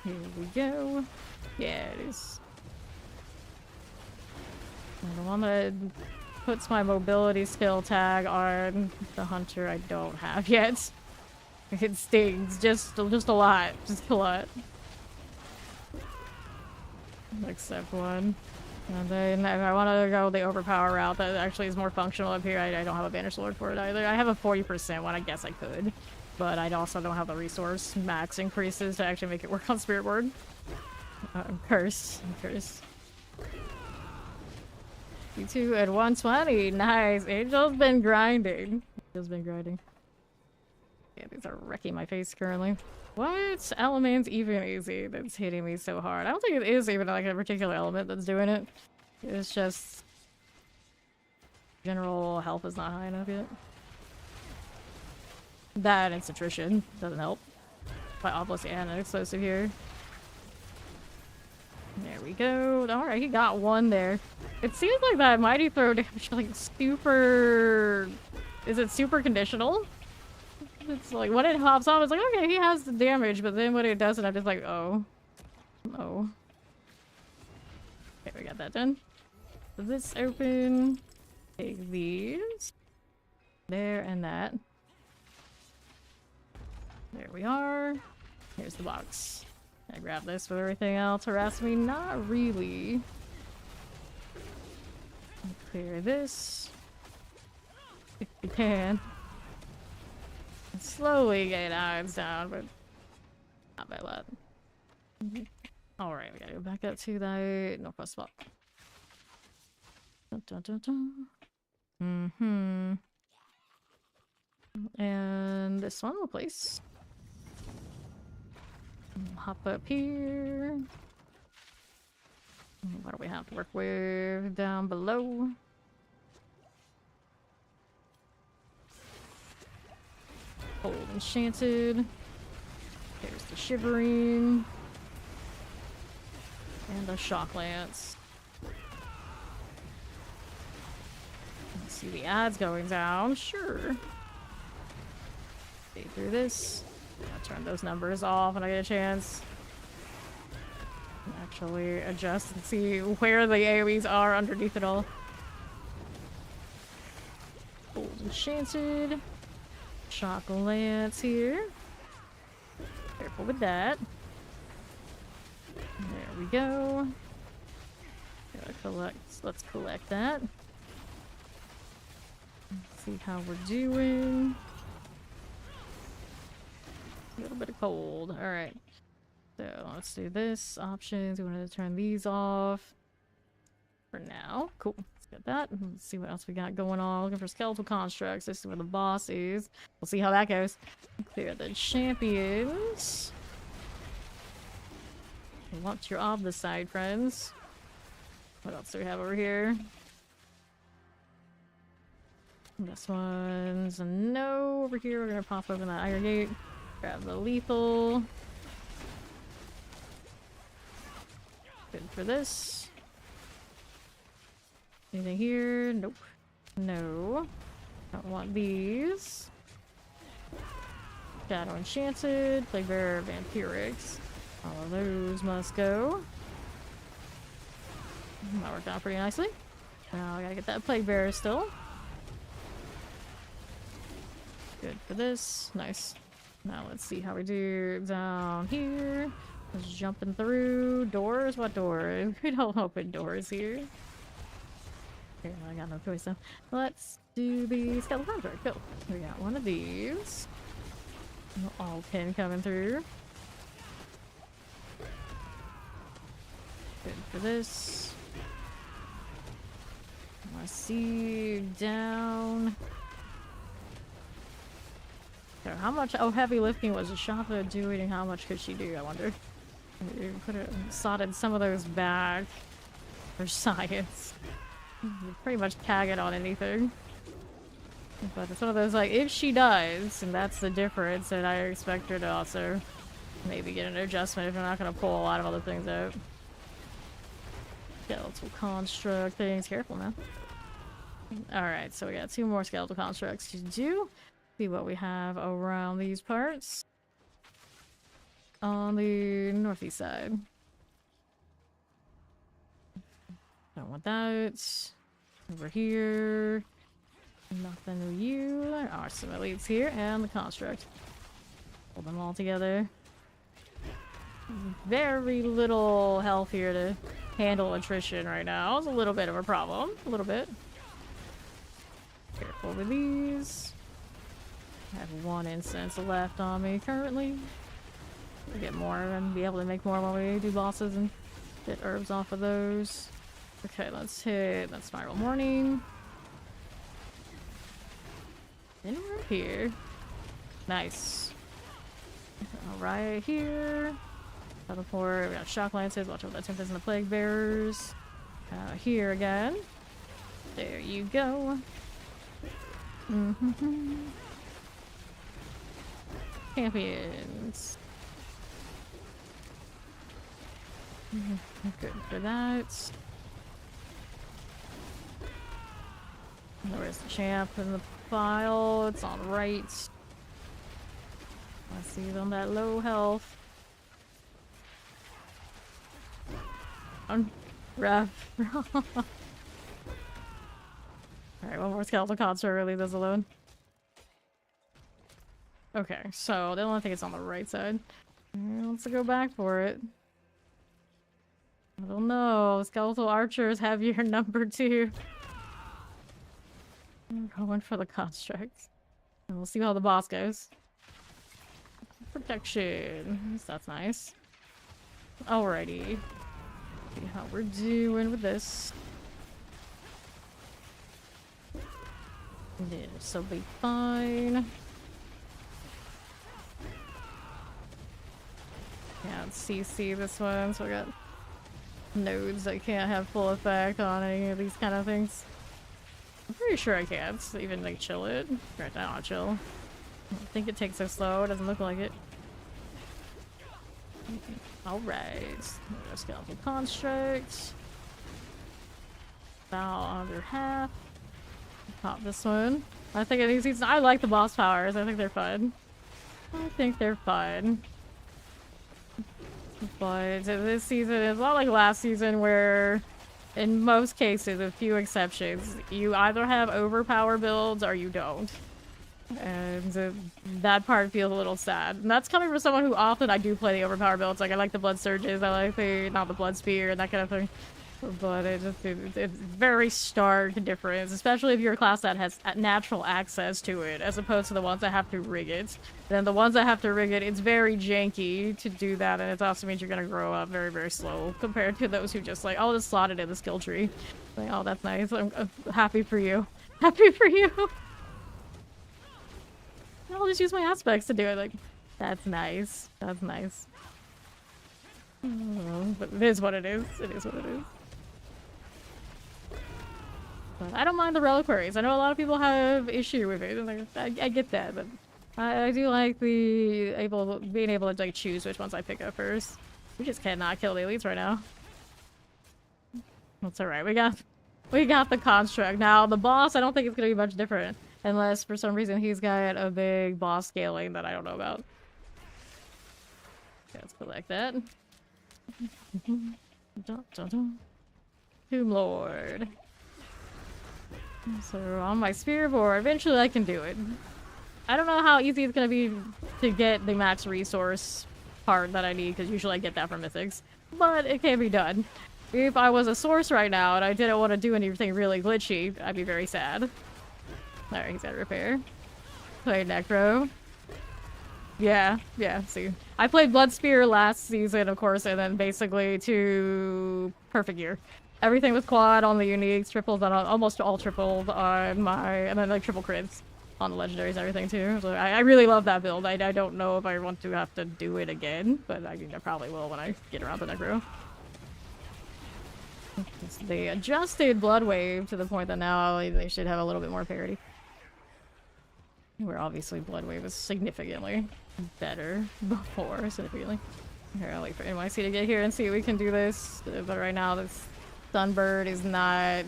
Here we go. Yeah, it is. And the one that puts my mobility skill tag on the hunter I don't have yet. It stings just a lot. Just a lot. Except one. And then if I want to go the overpower route, that actually is more functional up here. I don't have a Banner Sword for it either. I have a 40% one. I guess I could. But I also don't have the resource max increases to actually make it work on Spiritborn. I'm cursed. I'm cursed. You2 at 120. Nice. Angel's been grinding. Angel's been grinding. Yeah, these are wrecking my face currently. What element even easy that's hitting me so hard? I don't think it is even like a particular element that's doing it. It's just general health is not high enough yet. That and attrition doesn't help. By obelisk and an explosive here. There we go. Alright, he got one there. It seems like that mighty throw damage like super... Is it super conditional? It's like when it hops off, it's like, okay, he has the damage, but then when it doesn't, I'm just like, oh. Oh. Okay, we got that done. So this open. Take these. There and that. There we are. Here's the box. I grab this with everything else. Harass me? Not really. Clear this. If we can. Slowly get odds down, but not by a lot. Alright, we gotta go back up to that northwest spot. Dun, dun, dun, dun. And this one we'll place. Hop up here. What do we have to work with down below? Old enchanted. There's the shivering. And a shock lance. Let's see the ads going down. Sure. Stay through this. I'll turn those numbers off when I get a chance. Actually adjust and see where the AoEs are underneath it all. Old enchanted. Shock lance here. Careful with that. There we go. Let's collect that. Let's see how we're doing. A little bit of cold. Alright. So let's do this. Options. We want to turn these off. For now. Cool. Let's get that. Let's see what else we got going on. Looking for skeletal constructs. This is where the boss is. We'll see how that goes. Clear the champions. Want your off the side, friends. What else do we have over here? This one's a no. Over here, we're gonna pop open that iron gate. Grab the lethal. Good for this. Anything here? Nope. No. Don't want these. Shadow Enchanted, Plague Bearer, Vampirics. All of those must go. That worked out pretty nicely. Now I gotta get that Plague Bearer still. Good for this. Nice. Now let's see how we do down here. Just jumping through doors. What doors? We don't open doors here. Okay, I got no choice though. Let's do the skeleton contract. Go. We got one of these. All 10 coming through. Good for this. I see down. So how much? Oh, heavy lifting was Shapa doing, and how much could she do? I wonder. Could have sodded some of those back for science. Pretty much tag it on anything. But it's one of those, like, if she does, and that's the difference, then I expect her to also maybe get an adjustment if I'm not going to pull a lot of other things out. Skeletal construct things. Careful, man. Alright, so we got 2 more skeletal constructs to do. See what we have around these parts. On the northeast side. Don't want that. Over here. Nothing with you. There are some elites here, and the construct. Hold them all together. Very little health here to handle attrition right now. It's a little bit of a problem. A little bit. Careful with these. I have 1 incense left on me currently. We'll get more and be able to make more when we do bosses and get herbs off of those. Okay, let's hit that Spiral Morning. Anywhere here. Nice. Alright, here. Teleport. We got Shock Lances. Watch out for that Tempest and the Plague Bearers. Here again. There you go. Champions. Good for that. Where's the champ in the file? It's on right. I see it on that low health. Rough. Alright, one more skeletal construct, really, this alone. Okay, so the only thing is on the right side. Let's go back for it. I don't know. Skeletal archers have your number 2. I'm going for the construct. And we'll see how the boss goes. Protection. So that's nice. Alrighty. See how we're doing with this. This will be fine. Can't CC this one, so we got nodes that can't have full effect on any of these kind of things. I'm pretty sure I can't even like chill it. Right now, I'll chill. I don't think it takes so slow. It doesn't look like it. Alright. Skeletal construct. About under half. Pop this one. I think I like the boss powers. I think they're fun. But this season is not like last season where, in most cases, with few exceptions, you either have overpower builds or you don't. And that part feels a little sad. And that's coming from someone who often I do play the overpower builds. Like I like the blood surges, I like not the blood spear and that kind of thing. But it's very stark difference, especially if you're a class that has natural access to it, as opposed to the ones that have to rig it. Then the ones that have to rig it, it's very janky to do that, and it also means you're gonna grow up very, very slow compared to those who just like, I'll just slot it in the skill tree. Like, oh, that's nice. I'm happy for you. Happy for you. I'll just use my aspects to do it. Like, that's nice. That's nice. But it is what it is. It is what it is. But I don't mind the reliquaries. I know a lot of people have issue with it. And I get that, but I do like the being able to like choose which ones I pick up first. We just cannot kill the elites right now. That's alright. We got the construct. Now the boss, I don't think it's gonna be much different. Unless for some reason he's got a big boss scaling that I don't know about. Okay, let's collect that. Dun, dun, dun. Tomb Lord. So on my Spiritborn, eventually I can do it. I don't know how easy it's gonna be to get the max resource part that I need, because usually I get that from mythics. But it can be done. If I was a source right now and I didn't want to do anything really glitchy, I'd be very sad. Alright, he's got repair. Play Necro. Yeah, see. I played Blood Spear last season, of course, and then basically to perfect gear. Everything was quad on the uniques, triples on almost all tripled on my, and then like triple crits on the legendaries and everything too. So I really love that build. I don't know if I want to have to do it again, but I mean I probably will when I get around to Necro. They adjusted Blood Wave to the point that now they should have a little bit more parity. Where obviously Blood Wave is significantly better before, significantly. Here, I'll wait for NYC to get here and see if we can do this. But right now, this Sunbird is not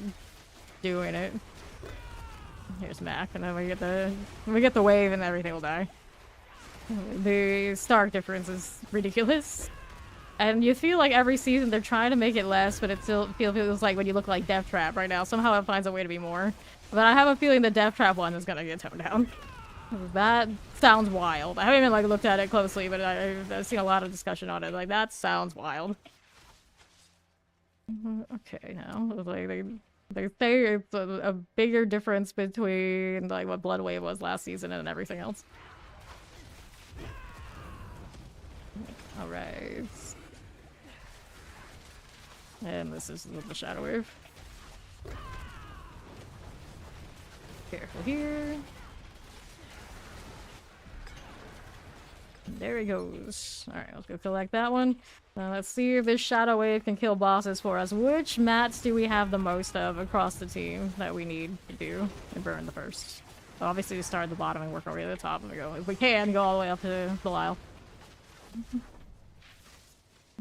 doing it. Here's Mac, and then we get the wave, and everything will die. The Stark difference is ridiculous. And you feel like every season they're trying to make it less, but it still feels like when you look like Death Trap right now, somehow it finds a way to be more. But I have a feeling the Death Trap one is gonna get toned down. That sounds wild. I haven't even like looked at it closely, but I've seen a lot of discussion on it. Like that sounds wild. Okay, now like they say it's a bigger difference between like what Blood Wave was last season and everything else. All right. And this is the Shadow Wave. Careful here. There he goes. Alright, let's go collect that one. Let's see if this Shadow Wave can kill bosses for us. Which mats do we have the most of across the team that we need to do and burn the first? So obviously we start at the bottom and work our way to the top and we go, if we can, go all the way up to Belial.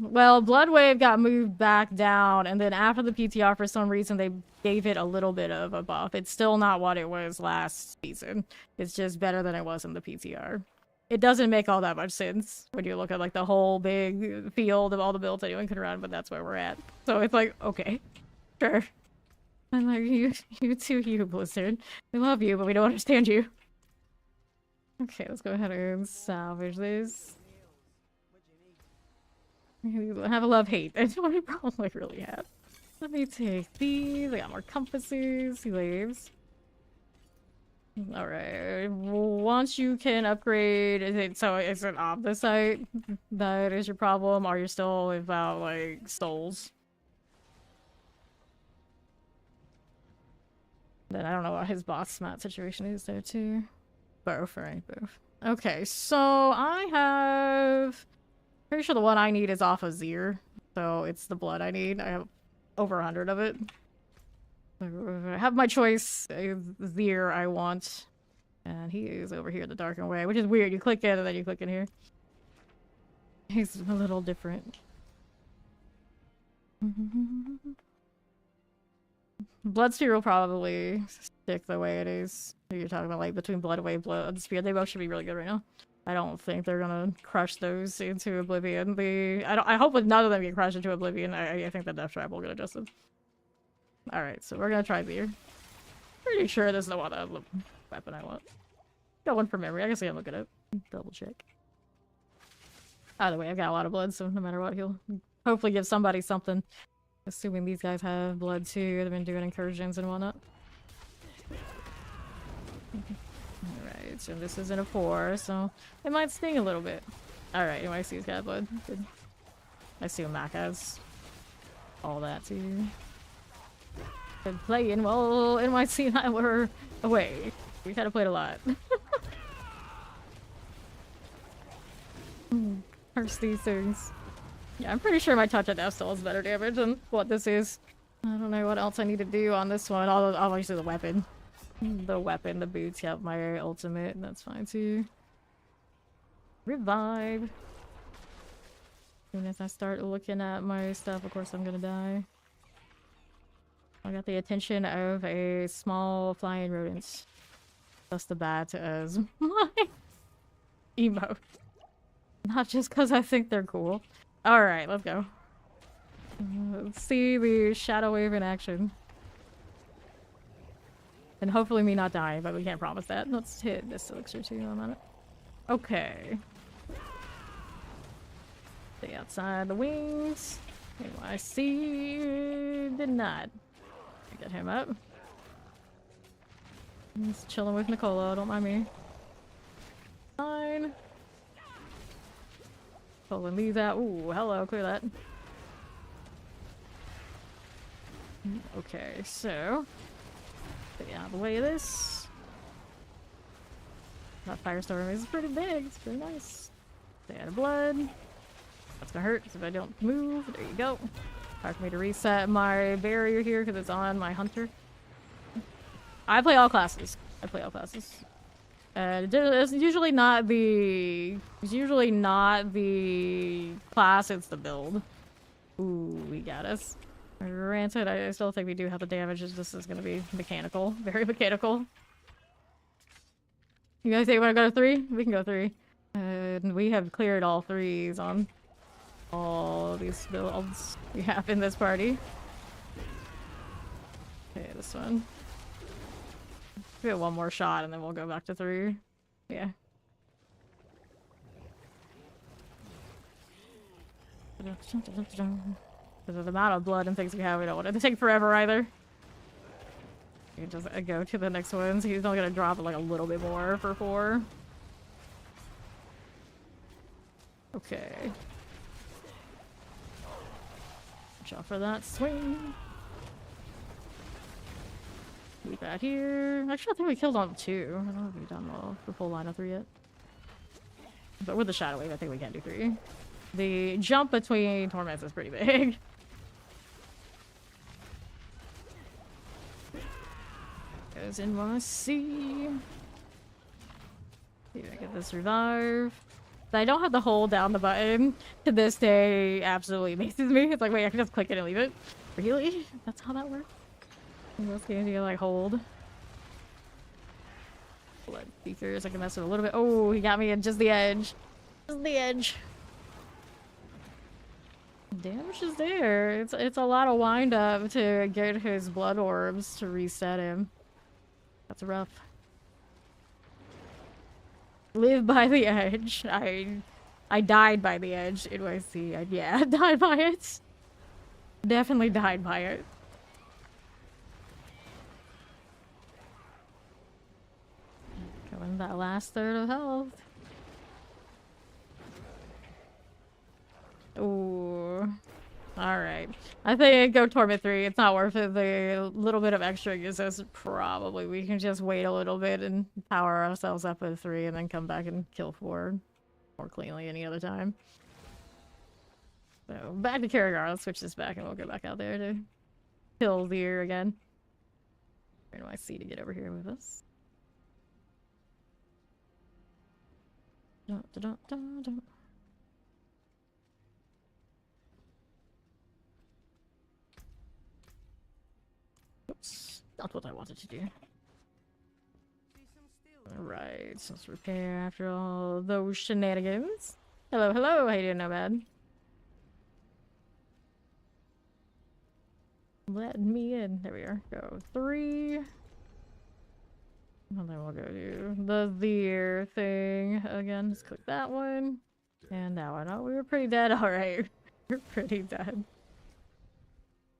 Well, Blood Wave got moved back down, and then after the PTR, for some reason, they gave it a little bit of a buff. It's still not what it was last season. It's just better than it was in the PTR. It doesn't make all that much sense when you look at, like, the whole big field of all the builds anyone can run, but that's where we're at. So it's like, okay, sure. I'm like, you too, Blizzard. We love you, but we don't understand you. Okay, let's go ahead and salvage this. Have a love-hate. That's what we probably really have. Let me take these. I got more compasses. He leaves. Alright. Once you can upgrade... Is it off the site that is your problem? Or you're still without, like, souls? Then I don't know what his boss mat situation is there, too. Both, right? Both. Okay, so I have... Pretty sure the one I need is off of Zir, so it's the blood I need. I have over 100 of it. I have my choice. Zir I want. And he is over here the darkened way, which is weird. You click it and then you click in here. He's a little different. Blood Spear will probably stick the way it is. You're talking about like between Blood Wave, Blood Spear. They both should be really good right now. I don't think they're gonna crush those into oblivion. I hope with none of them get crushed into oblivion. I think the Death Trap will get adjusted. Alright, so we're gonna try Beer. Pretty sure this is the weapon I want. Got one from memory. I guess I can look it up. Double check. Either way, I've got a lot of blood, so no matter what, he'll hopefully give somebody something. Assuming these guys have blood too. They've been doing incursions and whatnot. Alright, so this isn't a 4, so it might sting a little bit. Alright, NYC's got blood. Good. I assume Mac has all that too. Been playing while NYC and I were away. We kind of played a lot. Curse these things. Yeah, I'm pretty sure my touch at death still has better damage than what this is. I don't know what else I need to do on this one. Obviously the weapon. The weapon, the boots, have my ultimate, and that's fine too. Revive. As soon as I start looking at my stuff, of course I'm gonna die. I got the attention of a small flying rodent. Just as bad as my emote. Not just because I think they're cool. Alright, let's go. Let's see the shadow wave in action. And hopefully me not dying, but we can't promise that. Let's hit this elixir too on it. Okay. Stay outside the wings. I see. Did not. Get him up. He's chilling with Nicola, don't mind me. Fine. Pulling these out. Ooh, hello, clear that. Okay, so stay out of the way of this. That firestorm is pretty big, it's pretty nice. Stay out of blood. That's gonna hurt if I don't move. There you go. Hard for me to reset my barrier here because it's on my hunter. I play all classes. I play all classes. It's usually not the class, it's the build. Ooh, we got us. Granted, I still think we do have the damage. This is gonna be mechanical. Very mechanical. You guys say you wanna go to 3? We can go 3. And we have cleared all 3s on all these builds we have in this party. Okay, this one. We have one more shot and then we'll go back to 3. Yeah. Because of the amount of blood and things we have, we don't want it to take forever either. You can just go to the next ones. He's only gonna drop like a little bit more for 4. Okay. Watch out for that swing. Leave that here. Actually, I think we killed on 2. I don't know if we've done the full line of 3 yet. But with the shadow wave, I think we can do 3. The jump between torments is pretty big. Goes in my C. See if I get this revive. I don't have to hold down the button to this day absolutely amazes me. It's like, wait, I can just click it and leave it? Really? That's how that works? In most games you like hold. Blood beakers, I can mess with a little bit. Oh, he got me at just the edge. Just the edge. Damage is there. It's a lot of wind up to get his blood orbs to reset him. That's rough. Live by the edge. I died by the edge. NYC. Yeah, died by it. Definitely died by it. Killing that last third of health. Ooh. Alright. I think go Torment 3. It's not worth it. The little bit of extra gives us probably. We can just wait a little bit and power ourselves up at 3 and then come back and kill 4 more cleanly any other time. So back to Karragar. Let's switch this back and we'll go back out there to kill Veer again. Where do I see to get over here with us? Dun, dun, dun, dun. Oops, not what I wanted to do. Alright, so let's repair after all those shenanigans. Hello, hello, how you doing, Nomad? Let me in. There we are. Go 3. And then we'll go do the Veer thing again. Just click that one. And that one. Oh, we were pretty dead. Alright. We're pretty dead.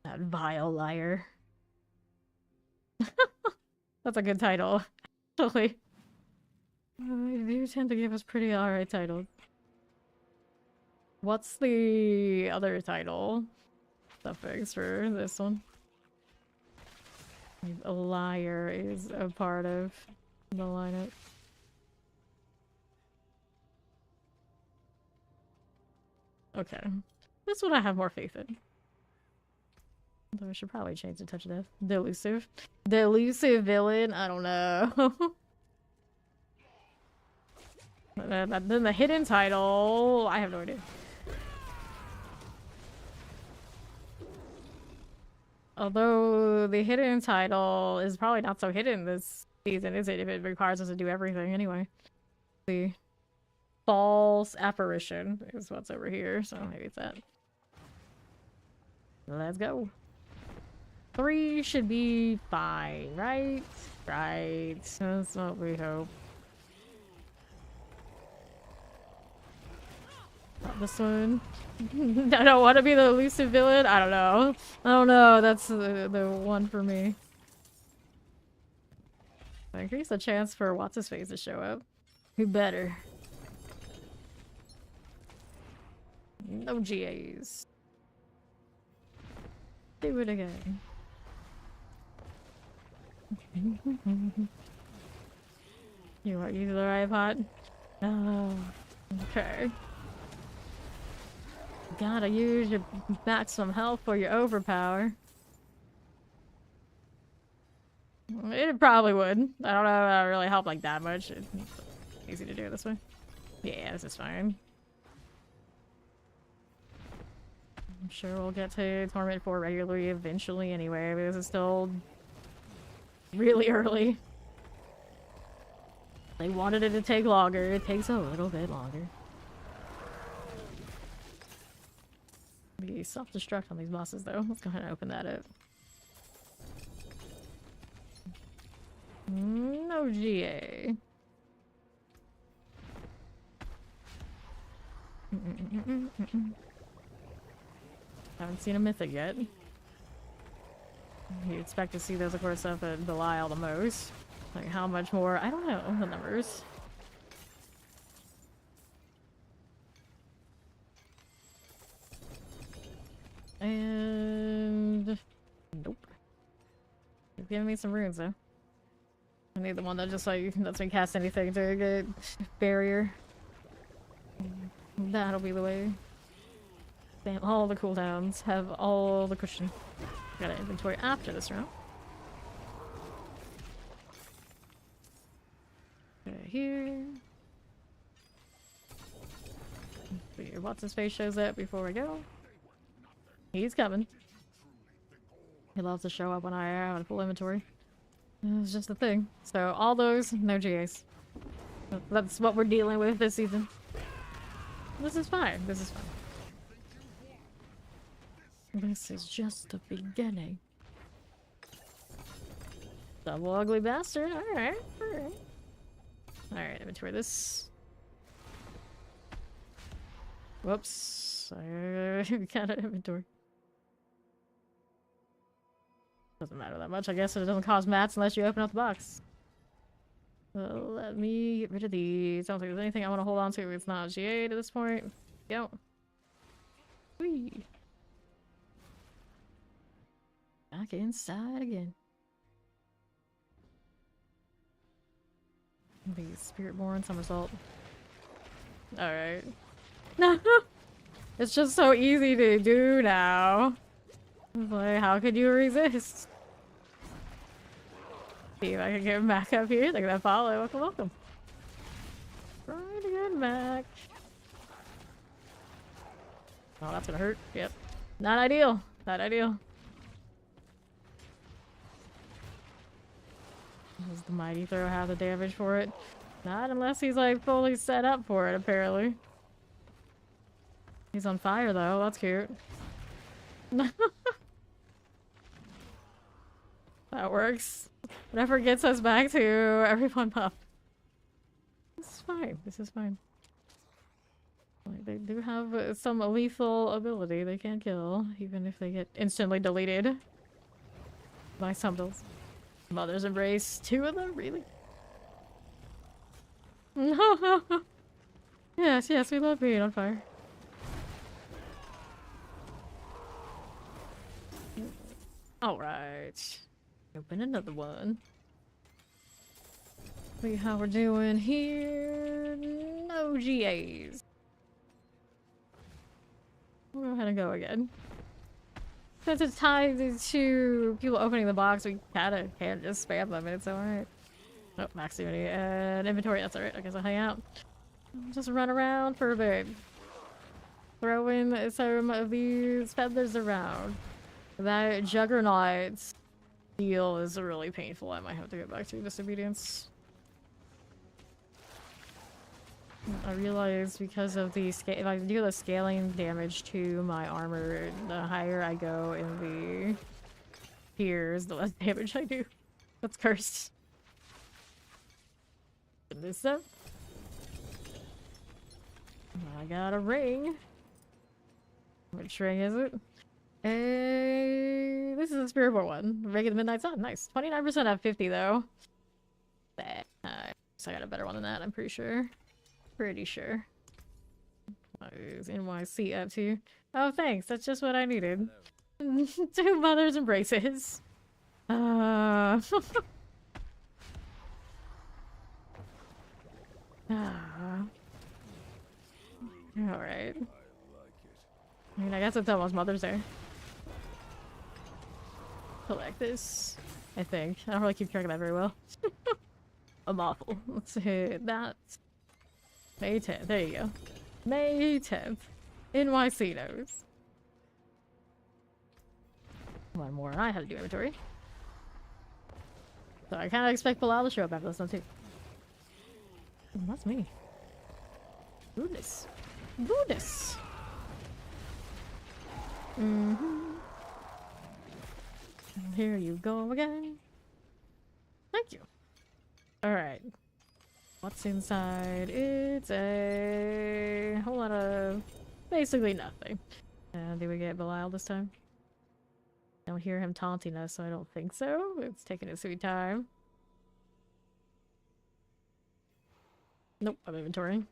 That vile liar. That's a good title. Totally. They do tend to give us pretty alright titles. What's the other title suffix for this one? A liar is a part of the lineup. Okay. This one I have more faith in. Though I should probably change the touch of death. Delusive. Delusive villain? I don't know. Then the hidden title, I have no idea. Although the hidden title is probably not so hidden this season, is it? If it requires us to do everything anyway. The false apparition is what's over here, so maybe it's that. Let's go. 3 should be fine, right? Right. That's what we hope. Not this one. I don't want to be the elusive villain. I don't know. I don't know. That's the one for me. Increase the chance for what's his face to show up. Who better? No GAs. Do it again. You want to use the right pot? Oh, okay. Gotta use your maximum health for your overpower. It probably would. I don't know if that really help like that much. It's easy to do it this way. Yeah, this is fine. I'm sure we'll get to Torment 4 regularly eventually anyway, but this is still really early. They wanted it to take longer. It takes a little bit longer. Be self-destruct on these bosses though. Let's go ahead and open that up. No GA. Haven't seen a mythic yet. You expect to see those, of course, up at Belial the most. Like, how much more? I don't know the numbers. And nope. You've given me some runes though. I need the one that just like lets me cast anything to get barrier. That'll be the way. Damn, all the cooldowns have all the cushion. Got an inventory after this round. Okay, here. What's his face shows up before we go. He's coming. He loves to show up when I have a full inventory. It's just a thing. So all those, no GAs. That's what we're dealing with this season. This is fine. This is fine. This is just the beginning. Double ugly bastard. Alright. Alright. Alright, inventory this. Whoops. I got an inventory. Doesn't matter that much. I guess it doesn't cost mats unless you open up the box. So let me get rid of these. I don't think there's anything I want to hold on to. It's not GA to this point. Go. Whee. Back inside again. The Spiritborn somersault. Alright. It's just so easy to do now. Like, how could you resist? See if I can get him back up here. Look at that follow. Welcome, welcome. Trying to get back. Oh, that's gonna hurt. Yep. Not ideal. Not ideal. Does the mighty throw have the damage for it? Not unless he's like fully set up for it, apparently. He's on fire though. That's cute. That works. Whatever gets us back to everyone up. This is fine. This is fine. Like, they do have some lethal ability they can kill, even if they get instantly deleted by something. Mother's Embrace. 2 of them? Really? No. Yes, yes, we love being on fire. Alright. Open another one. See how we're doing here. No GAs. We'll go ahead and go again. Since it's tied to people opening the box, we kinda can't just spam them, it's alright. Oh, max unity and inventory, that's alright. I guess I'll hang out. Just run around for a bit. Throw in some of these feathers around. That juggernaut deal is really painful. I might have to get back to disobedience. I realize because of the scale, if I do the scaling damage to my armor, the higher I go in the tiers, the less damage I do. That's cursed. Put this up. I got a ring. Which ring is it? This is a Spiritborn one. Ring of the Midnight Sun. Nice. 29% out of 50 though. So I got a better one than that, I'm pretty sure. Pretty sure. What is NYC up to? Oh, thanks. That's just what I needed. 2 mother's embraces. Alright. I mean, I guess it's almost Mother's Day. Collect this, I think. I don't really keep track of that very well. I'm awful. Let's hit that. May 10th. There you go. May 10th. NYC knows. One more. I had to do inventory. So I kind of expect Bilal to show up after this one too. That's me. Goodness. Goodness. Here you go again. Thank you. Alright. What's inside? It's a whole lot of basically nothing. Did we get Belial this time? I don't hear him taunting us, so I don't think so. It's taking its sweet time. Nope, I'm inventorying.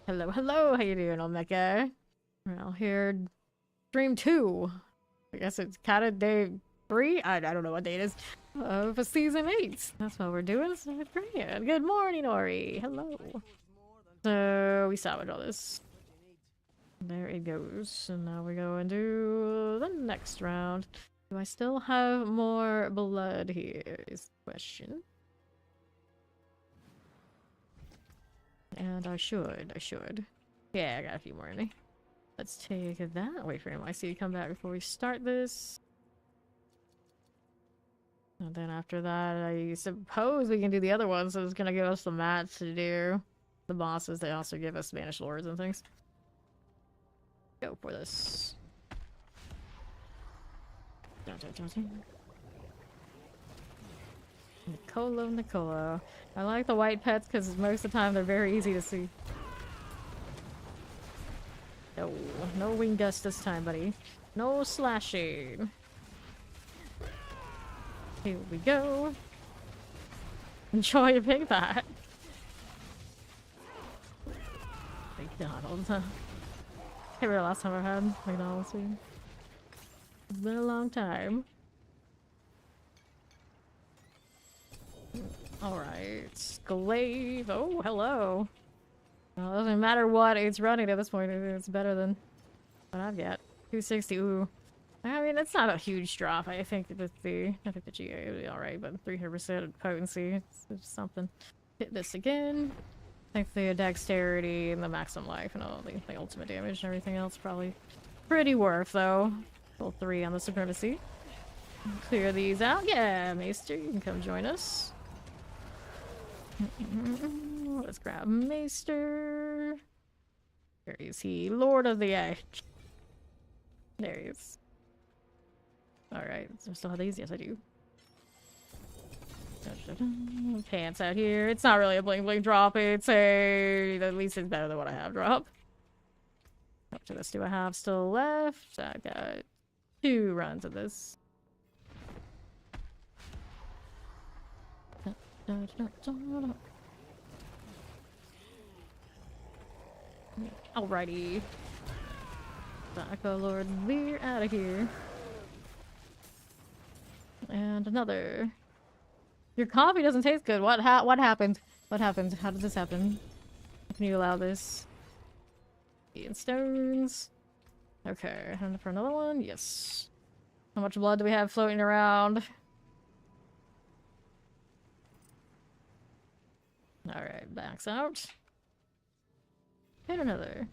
Hello, hello, how you doing, Omeka? Well, here, stream 2. I guess it's kind of day 3? I don't know what day it is. For season 8. That's what we're doing, so it's great. Good morning, Ori. Hello. So, we salvage all this. There it goes. And now we go and do the next round. Do I still have more blood here is the question. And I should. Yeah, I got a few more in me. Let's take that. Wait for NYC to come back before we start this. And then after that, I suppose we can do the other ones. So it's gonna give us the mats to do. The bosses, they also give us Spanish lords and things. Go for this. Nicolo. I like the white pets because most of the time they're very easy to see. No wing dust this time, buddy. No slashing. Here we go. Enjoy your big bat. McDonald's, huh? Can't remember the last time I had McDonald's food. It's been a long time. Alright. Glyph. Oh, hello. Well, it doesn't matter what it's running at this point. It's better than what I've got. 260. Ooh. I mean, it's not a huge drop. I think with the GA will be alright, but 300% potency. It's something. Hit this again. I think the dexterity and the maximum life and all the ultimate damage and everything else probably pretty worth though. Level 3 on the supremacy. Clear these out. Yeah, Maester, you can come join us. Let's grab Maester. Where is he? Lord of the Edge. There he is. Alright, so I still have these? Yes, I do. Pants out here. It's not really a bling bling drop. It's a... At least it's better than what I have drop. How much of this do I have still left? I got 2 runs of this. Alrighty. Psycho Lord, we're out of here. And another. Your coffee doesn't taste good. What happened? What happened? How did this happen? Can you allow this? And stones. Okay, and for another one? Yes. How much blood do we have floating around? Alright, backs out. Hit another.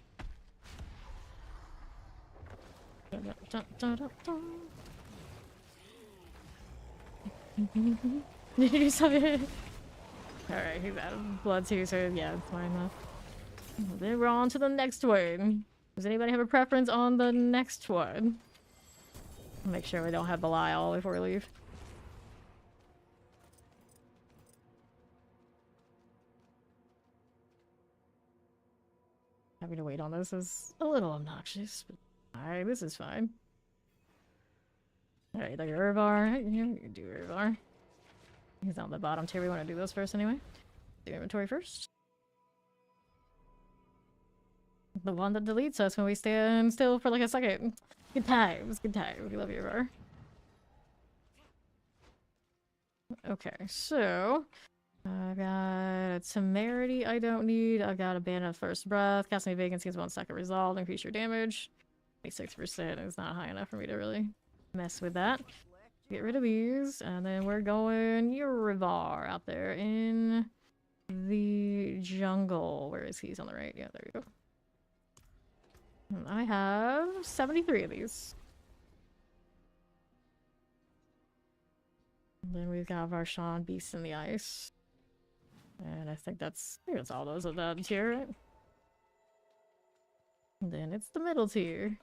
Dun, dun, dun, dun, dun. Did you saw it? Alright, he's out of blood too, so yeah, it's fine enough. Then we're on to the next one. Does anybody have a preference on the next one? Make sure we don't have Belial before we leave. Having to wait on this is a little obnoxious, but alright, this is fine. Alright, like Urvar. You can do Urvar. He's on the bottom tier. We want to do those first anyway. Do inventory first. The one that deletes us when we stand still for like a second. Good times, good times. We love Urvar. Okay, so I got temerity I don't need. I got abandon first breath. Casting vacancies 1 second resolved. Increase your damage. 26% is not high enough for me to really mess with that. Get rid of these, and then we're going Urivar out there in the jungle. Where is he? He's on the right. Yeah, there we go. And I have 73 of these. And then we've got Varshan, Beast in the Ice. And I think that's all those of that tier, right? And then it's the middle tier.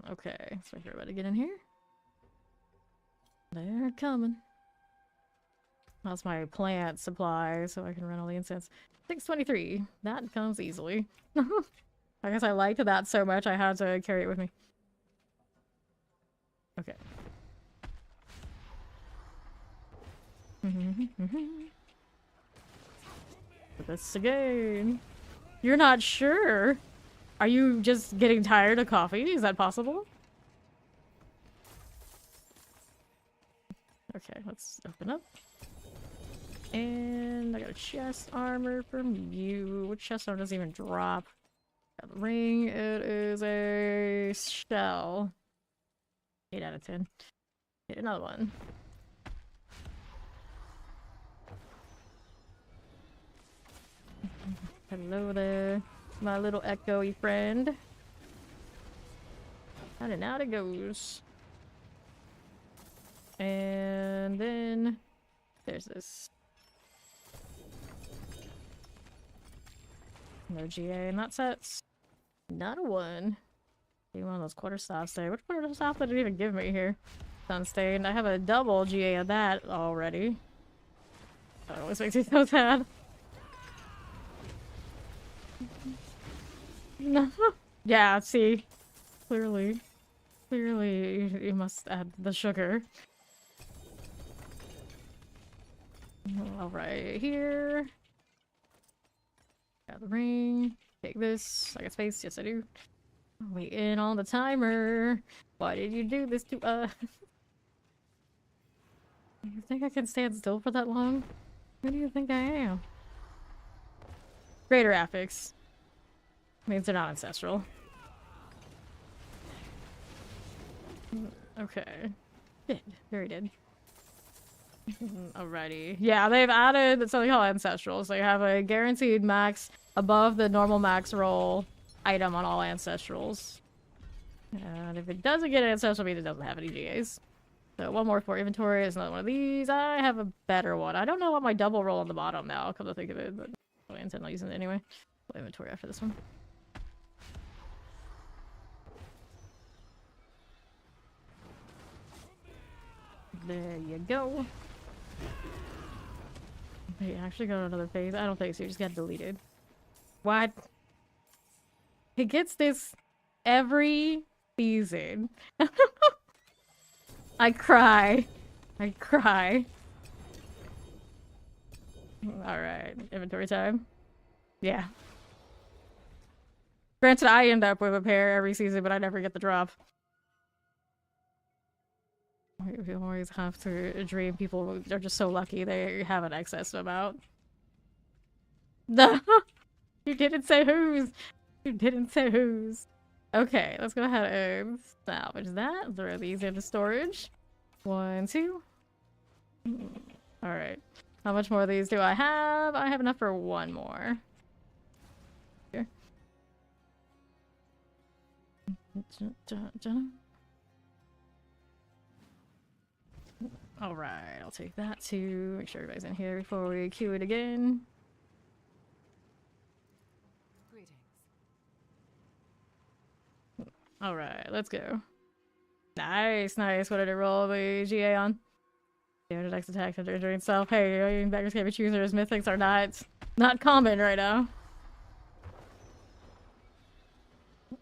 Okay, so everybody get in here. They're coming. That's my plant supply, so I can run all the incense. 623. That comes easily. I guess I liked that so much I had to carry it with me. Okay. But this again. You're not sure? Are you just getting tired of coffee? Is that possible? Okay, let's open up. And I got a chest armor from you. Which chest armor doesn't even drop? Got the ring. It is a shell. 8 out of 10. Hit another one. Hello there, my little echoey friend. And out it goes. And then there's this. No GA in that set. Not a one. One of those quarter stops there. Which quarter stop did it even give me here? Sunstained. I have a double GA of that already. That always makes me so sad. No. Yeah, see. Clearly. Clearly, you must add the sugar. Alright, here. Got the ring. Take this. I got space. Yes, I do. Waiting on the timer. Why did you do this to us? You think I can stand still for that long? Who do you think I am? Greater affix. Means they're not ancestral. Okay. Dead. Very dead. Alrighty. Yeah, they've added something called ancestrals. They have a guaranteed max above the normal max roll item on all ancestrals. And if it doesn't get an ancestral, it means it doesn't have any GAs. So one more for inventory is another one of these. I have a better one. I don't know what my double roll on the bottom now, come to think of it, but I intend on using it anyway. We'll inventory after this one. There you go. Wait, actually go to another phase? I don't think so. You just got deleted. What? He gets this every season. I cry. I cry. Alright, inventory time. Yeah. Granted, I end up with a pair every season, but I never get the drop. We always have to dream people are just so lucky they have an excess amount. No! You didn't say whose! You didn't say whose. Okay, let's go ahead and salvage that. Throw these into storage. 1, 2. Alright. How much more of these do I have? I have enough for one more. Here. Alright, I'll take that too. Make sure everybody's in here before we queue it again. Alright, let's go. Nice, nice. What did it roll the GA on? Damage next attack after injuring itself. Hey, beggars can't be choosers. Mythics are not common right now.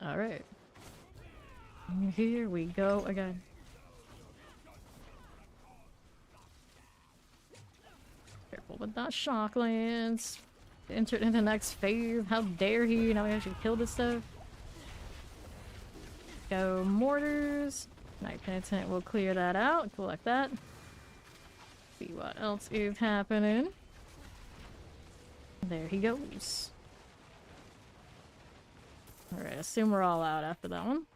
Alright. Here we go again. Careful with that shock lance. Entered into the next phase. How dare he? Now we actually kill this stuff. Go mortars. Night Penitent will clear that out. Collect that. See what else is happening. There he goes. Alright, assume we're all out after that one.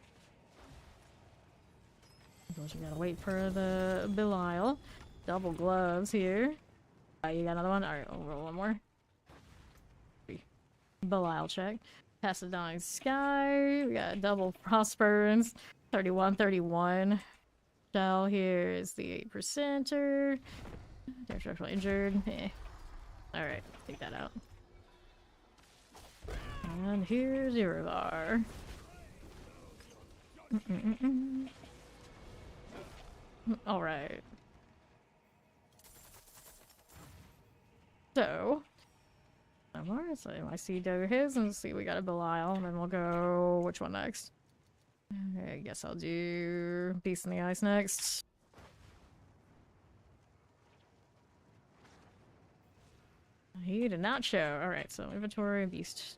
Because we gotta wait for the Belial. Double gloves here. You got another one? Alright, we'll roll one more. Belial check. Pass the Dying Sky. We got double Prosperance. 31, 31. Shell here is the 8%er. They're structurally injured. Eh. Alright, take that out. And here's Irovar. Alright. So, so I see over his and see we got a Belial, and then we'll go which one next? I guess I'll do Beast in the Ice next. He did not show. Alright, so inventory, Beast.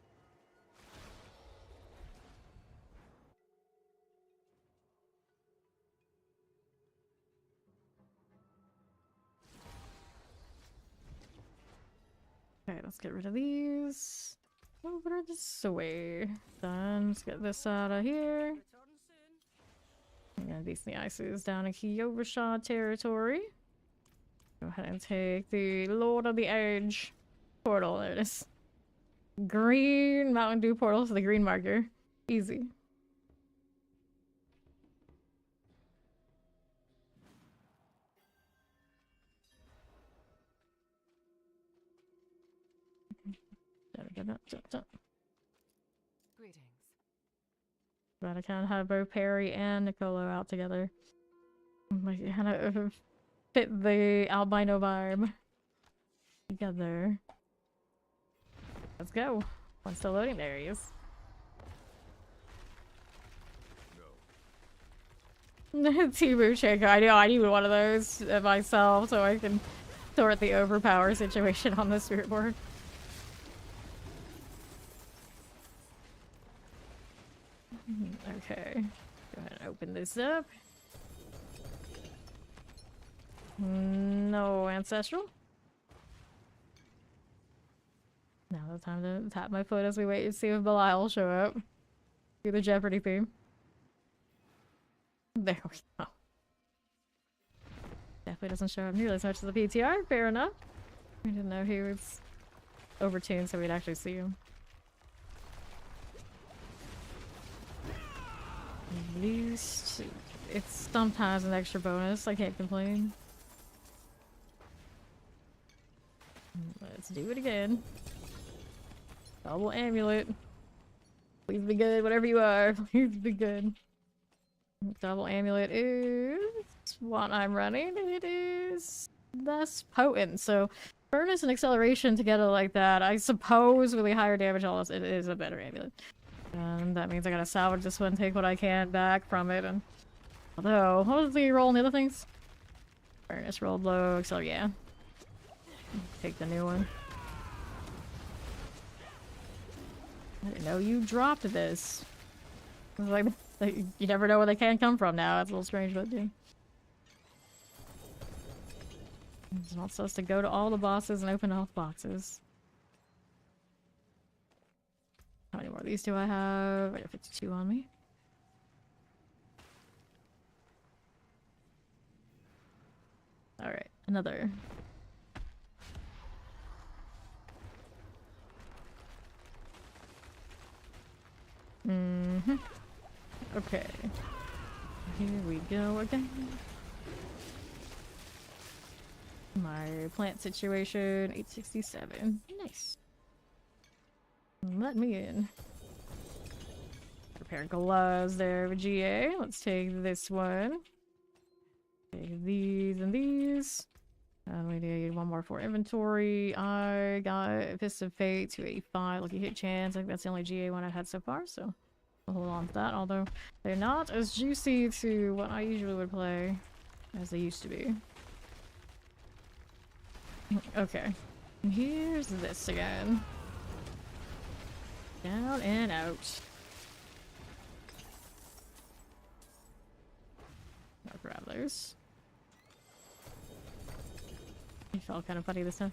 Okay, let's get rid of these. Over this way. Then let's get this out of here. And Beast in the Ice is down in Kyovasha territory. Go ahead and take the Lord of the Edge portal. There it is. Green Mountain Dew portal to the green marker. Easy.
Greetings.
But I kind of have both Perry and Nicolo out together. Like, kind of fit the albino vibe together. Let's go. One's still loading. There he is. No. Timu Shaker. I know I need one of those myself so I can sort the overpower situation on the Spiritborn. Okay. Go ahead and open this up. No ancestral. Now the time to tap my foot as we wait to see if Belial will show up. Do the Jeopardy theme. There we go. Definitely doesn't show up nearly as much as the PTR. Fair enough. I didn't know he was overtuned so we'd actually see him. At least it's sometimes an extra bonus. I can't complain. Let's do it again. Double amulet. Please be good, whatever you are. Please be good. Double amulet is what I'm running. It is less potent. So furnace and acceleration together like that, I suppose with the higher damage it is a better amulet. And that means I gotta salvage this one, take what I can back from it, and although, what was the roll on the other things? Furnace rolled low, so yeah. Take the new one. I didn't know you dropped this. I was like, you never know where they can come from now. That's a little strange, but yeah. It wants us to go to all the bosses and open health boxes. How many more of these do I have? I have 52 on me. Alright, another. Okay. Here we go again. My plant situation, 867. Nice. Let me in. Repair gloves there with GA. Let's take this one. Take these and these. And we need one more for inventory. I got Fist of Fate, 285. Lucky hit chance. I think that's the only GA one I've had so far, so I'll hold on to that. Although they're not as juicy to what I usually would play as they used to be. Okay. Here's this again. Down and out. I'll grab those. It felt kind of funny this time.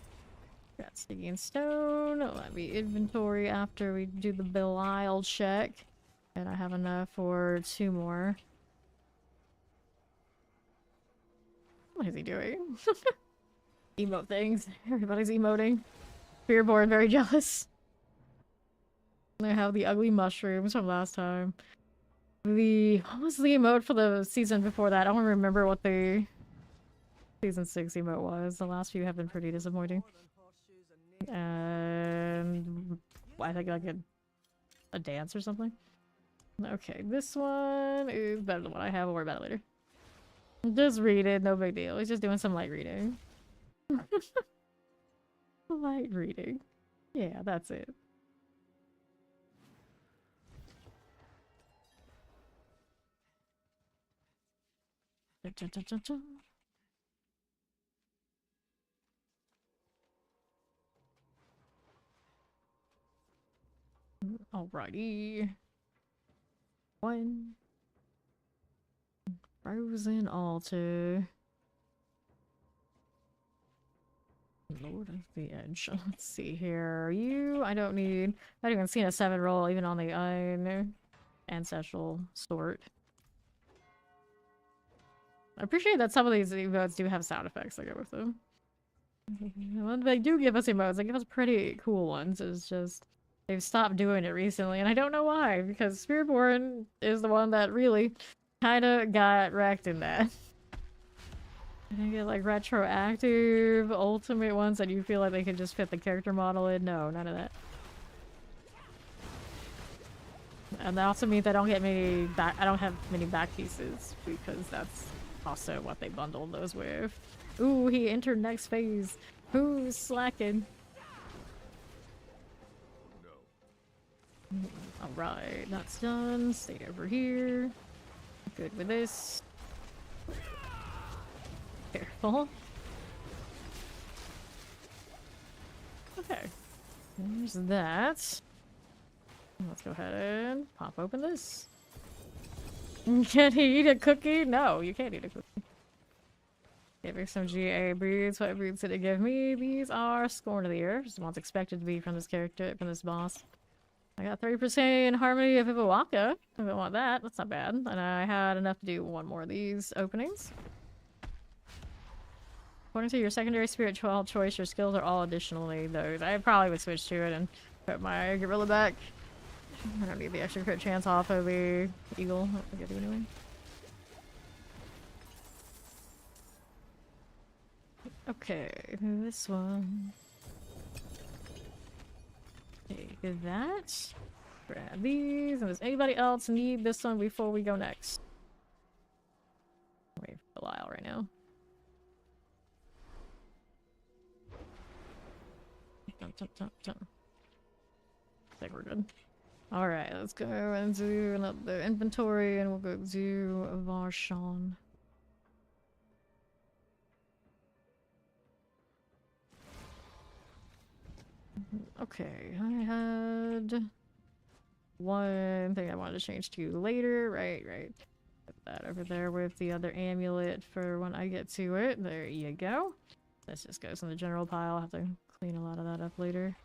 Got sticky and stone. Let me inventory after we do the Belial check. And I have enough for 2 more. What is he doing? Emote things. Everybody's emoting. Spiritborn very jealous. I have the ugly mushrooms from last time. What was the emote for the season before that? I don't remember what the season 6 emote was. The last few have been pretty disappointing. And I think like a dance or something. Okay, this one is better than what I have. We'll worry about it later. Just read it, no big deal. He's just doing some light reading. Light reading. Yeah, that's it. Alrighty. 1. Frozen altar. Lord of the Edge. Let's see here. I don't need... I haven't even seen a 7 roll even on the ancestral sort. I appreciate that some of these emotes do have sound effects that go with them. When they do give us emotes, they give us pretty cool ones. It's just... they've stopped doing it recently, and I don't know why, because Spiritborn is the one that really kinda got wrecked in that. I think it's like retroactive, ultimate ones that you feel like they could just fit the character model in. No, none of that. And that also means I don't get many back. I don't have many back pieces because that's also what they bundled those with. Ooh, he entered next phase. Who's slacking? Alright, that's done. Stay over here. Good with this. Careful. Okay. There's that. Let's go ahead and pop open this. Can he eat a cookie? No, you can't eat a cookie. Give me some GA breeds. What breeds did it give me? These are Scorn of the Earth. Just what's expected to be from this character, from this boss. I got 30% Harmony of Iwaka. If I want that, that's not bad. And I had enough to do 1 more of these openings. According to your secondary spiritual choice, your skills are all additionally those. I probably would switch to it and put my gorilla back. I don't need the extra crit chance off of the eagle. I get it anyway. Okay, this one. Take that. Grab these. And does anybody else need this one before we go next? Wait for Belial right now. I think we're good. Alright, let's go and do the inventory and we'll go do Varshan. Okay, I had 1 thing I wanted to change to later. Right. Put that over there with the other amulet for when I get to it. There you go. This just goes in the general pile. I'll have to clean a lot of that up later.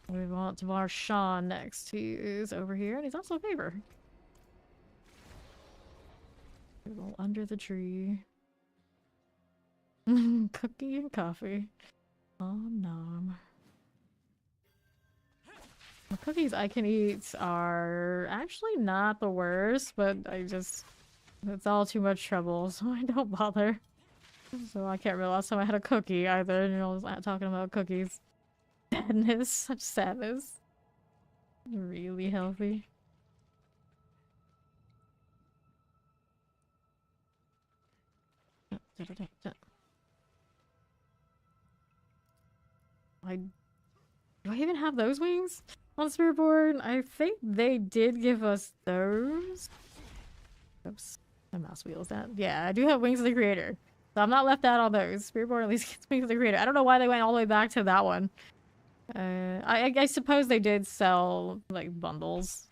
We want to our Sean next. He is over here, and he's also a paper. Go under the tree. Cookie and coffee. Om nom. The cookies I can eat are actually not the worst, but it's all too much trouble, so I don't bother. So I can't remember last time I had a cookie either, and I was talking about cookies. Sadness, such sadness. Really healthy. Do I even have those wings on Spiritborn? I think they did give us those. Oops, my mouse wheel is that. Yeah, I do have wings of the creator, so I'm not left out on those. Spiritborn at least gets wings of the creator. I don't know why they went all the way back to that one. I suppose they did sell like bundles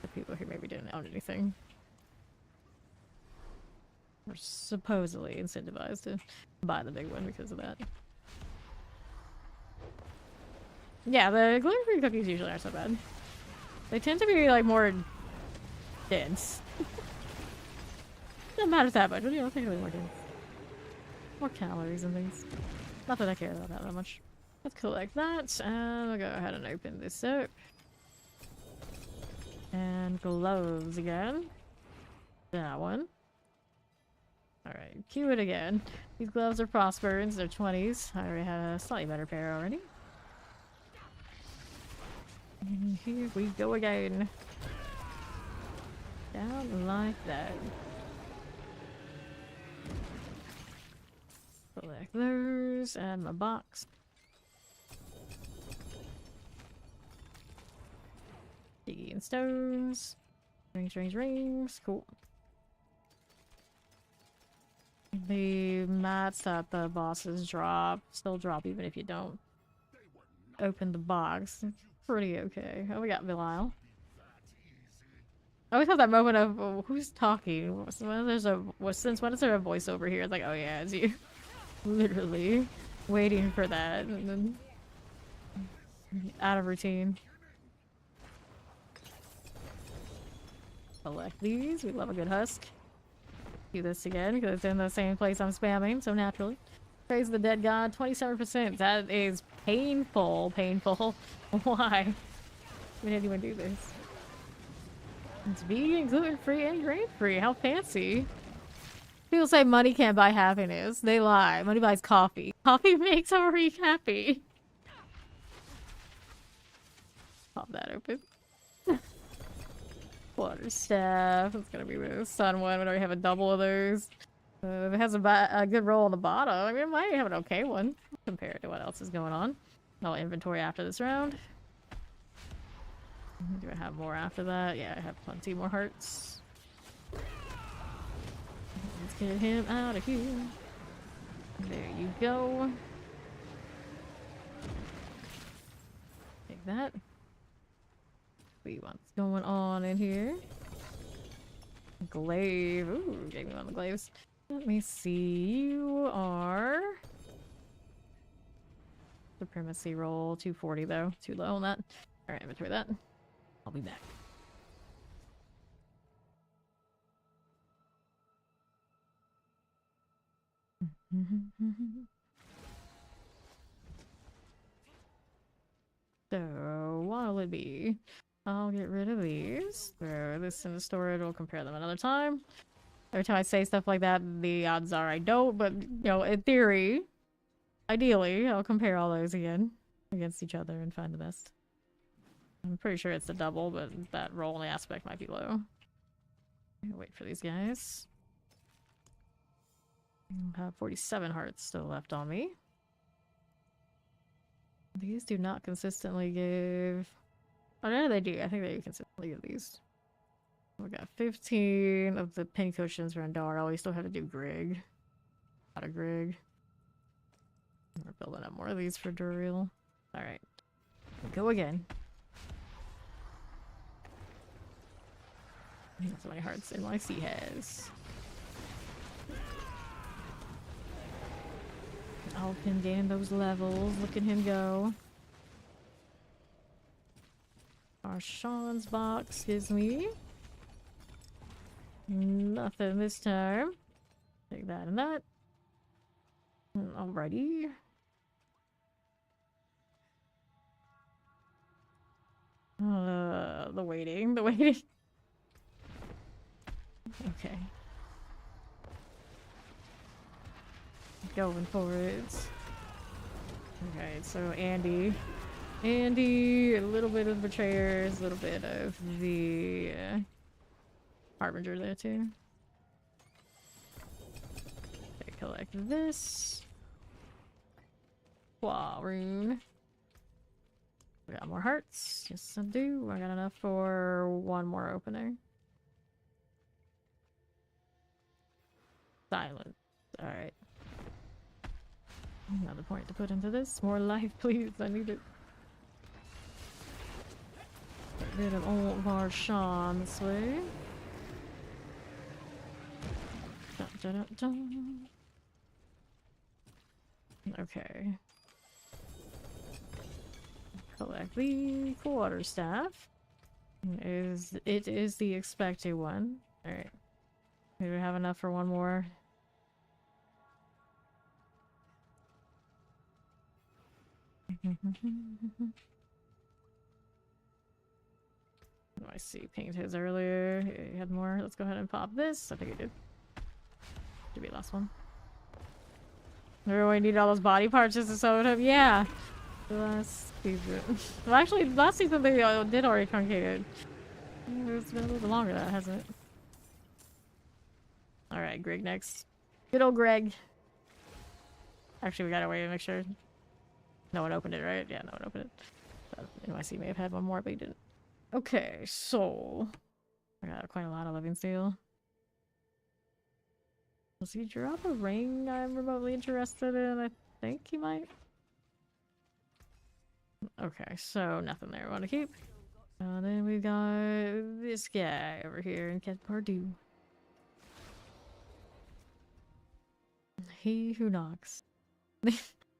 for people who maybe didn't own anything. We're supposedly incentivized to buy the big one because of that. Yeah, the gluten-free cookies usually aren't so bad. They tend to be like more dense. Doesn't matter that much, but you know, technically more dense. More calories and things. Not that I care about that much. Let's collect that, and we'll go ahead and open this up. And gloves again. That one. Alright, cue it again. These gloves are Prosperins, they're 20s. I already have a slightly better pair already. And here we go again. Down like that. Select those, and my box. Diggy and stones. Rings, rings, rings. Cool. The mats that the bosses drop still drop even if you don't open the box. It's pretty okay. Oh, we got Belial. I always have that moment of who's talking. Since when is there a voiceover here? It's like, oh yeah, it's you. Literally waiting for that, and then out of routine. Select these. We love a good husk. Do this again because it's in the same place I'm spamming, so naturally. Praise the dead god, 27%. That is painful, painful. Why would anyone do this? It's vegan, gluten-free, and grain-free. How fancy. People say money can't buy happiness. They lie. Money buys coffee. Coffee makes Ari happy. Pop that open. Water staff. It's gonna be the sun one. We already have a double of those. It has a good roll on the bottom. I mean, it might have an okay one compared to what else is going on. I'll inventory after this round. Do I have more after that? Yeah, I have plenty more hearts. Let's get him out of here. There you go. Take that. See what's going on in here. Glaive. Ooh, gave me one of the glaives. Let me see. You are supremacy roll 240 though. Too low on that. Alright, inventory that. I'll be back. So, what'll it be? I'll get rid of these. Throw this in the storage. We'll compare them another time. Every time I say stuff like that, the odds are I don't, but, you know, in theory, ideally, I'll compare all those again against each other and find the best. I'm pretty sure it's a double, but that roll in the aspect might be low. Wait for these guys. I have 47 hearts still left on me. These do not consistently give... Oh, no, they do. I think they consistently give these. We got 15 of the pin cushions for Andara. We still have to do Grig. Not a Grig. We're building up more of these for Duriel. Alright. Go again. That's how many hearts NYC has. Help him gain those levels. Look at him go. Our Sean's box gives me nothing this time. Take that and that. Alrighty. The waiting. Okay. Going for it. Okay, so Andy, a little bit of Betrayers, a little bit of the Harbinger there too. Okay, collect this. Claw rune. We got more hearts. Yes, I do. I got enough for one more opener. Silence. Alright. Another point to put into this. More life, please. I need it. Get rid of old Varshawn this way. Dun, dun, dun, dun. Okay. Collect the quarterstaff. It is the expected one. Alright. Do we have enough for one more? I see pinged his earlier. He had more. Let's go ahead and pop this. I think he did. Should be last one. Remember when we needed all those body parts just to sew it up? Yeah. Last season. Well, actually, last season they did already truncate it. It's been a little bit longer, that hasn't it? Alright, Greg next. Good old Greg. Actually, we gotta wait and make sure. No one opened it, right? Yeah, no one opened it. NYC may have had one more, but he didn't. Okay, so I got quite a lot of living steel. Does he drop a ring I'm remotely interested in? I think he might. Okay, so nothing there we want to keep. Then we got this guy over here in Cat Pardue. He who knocks.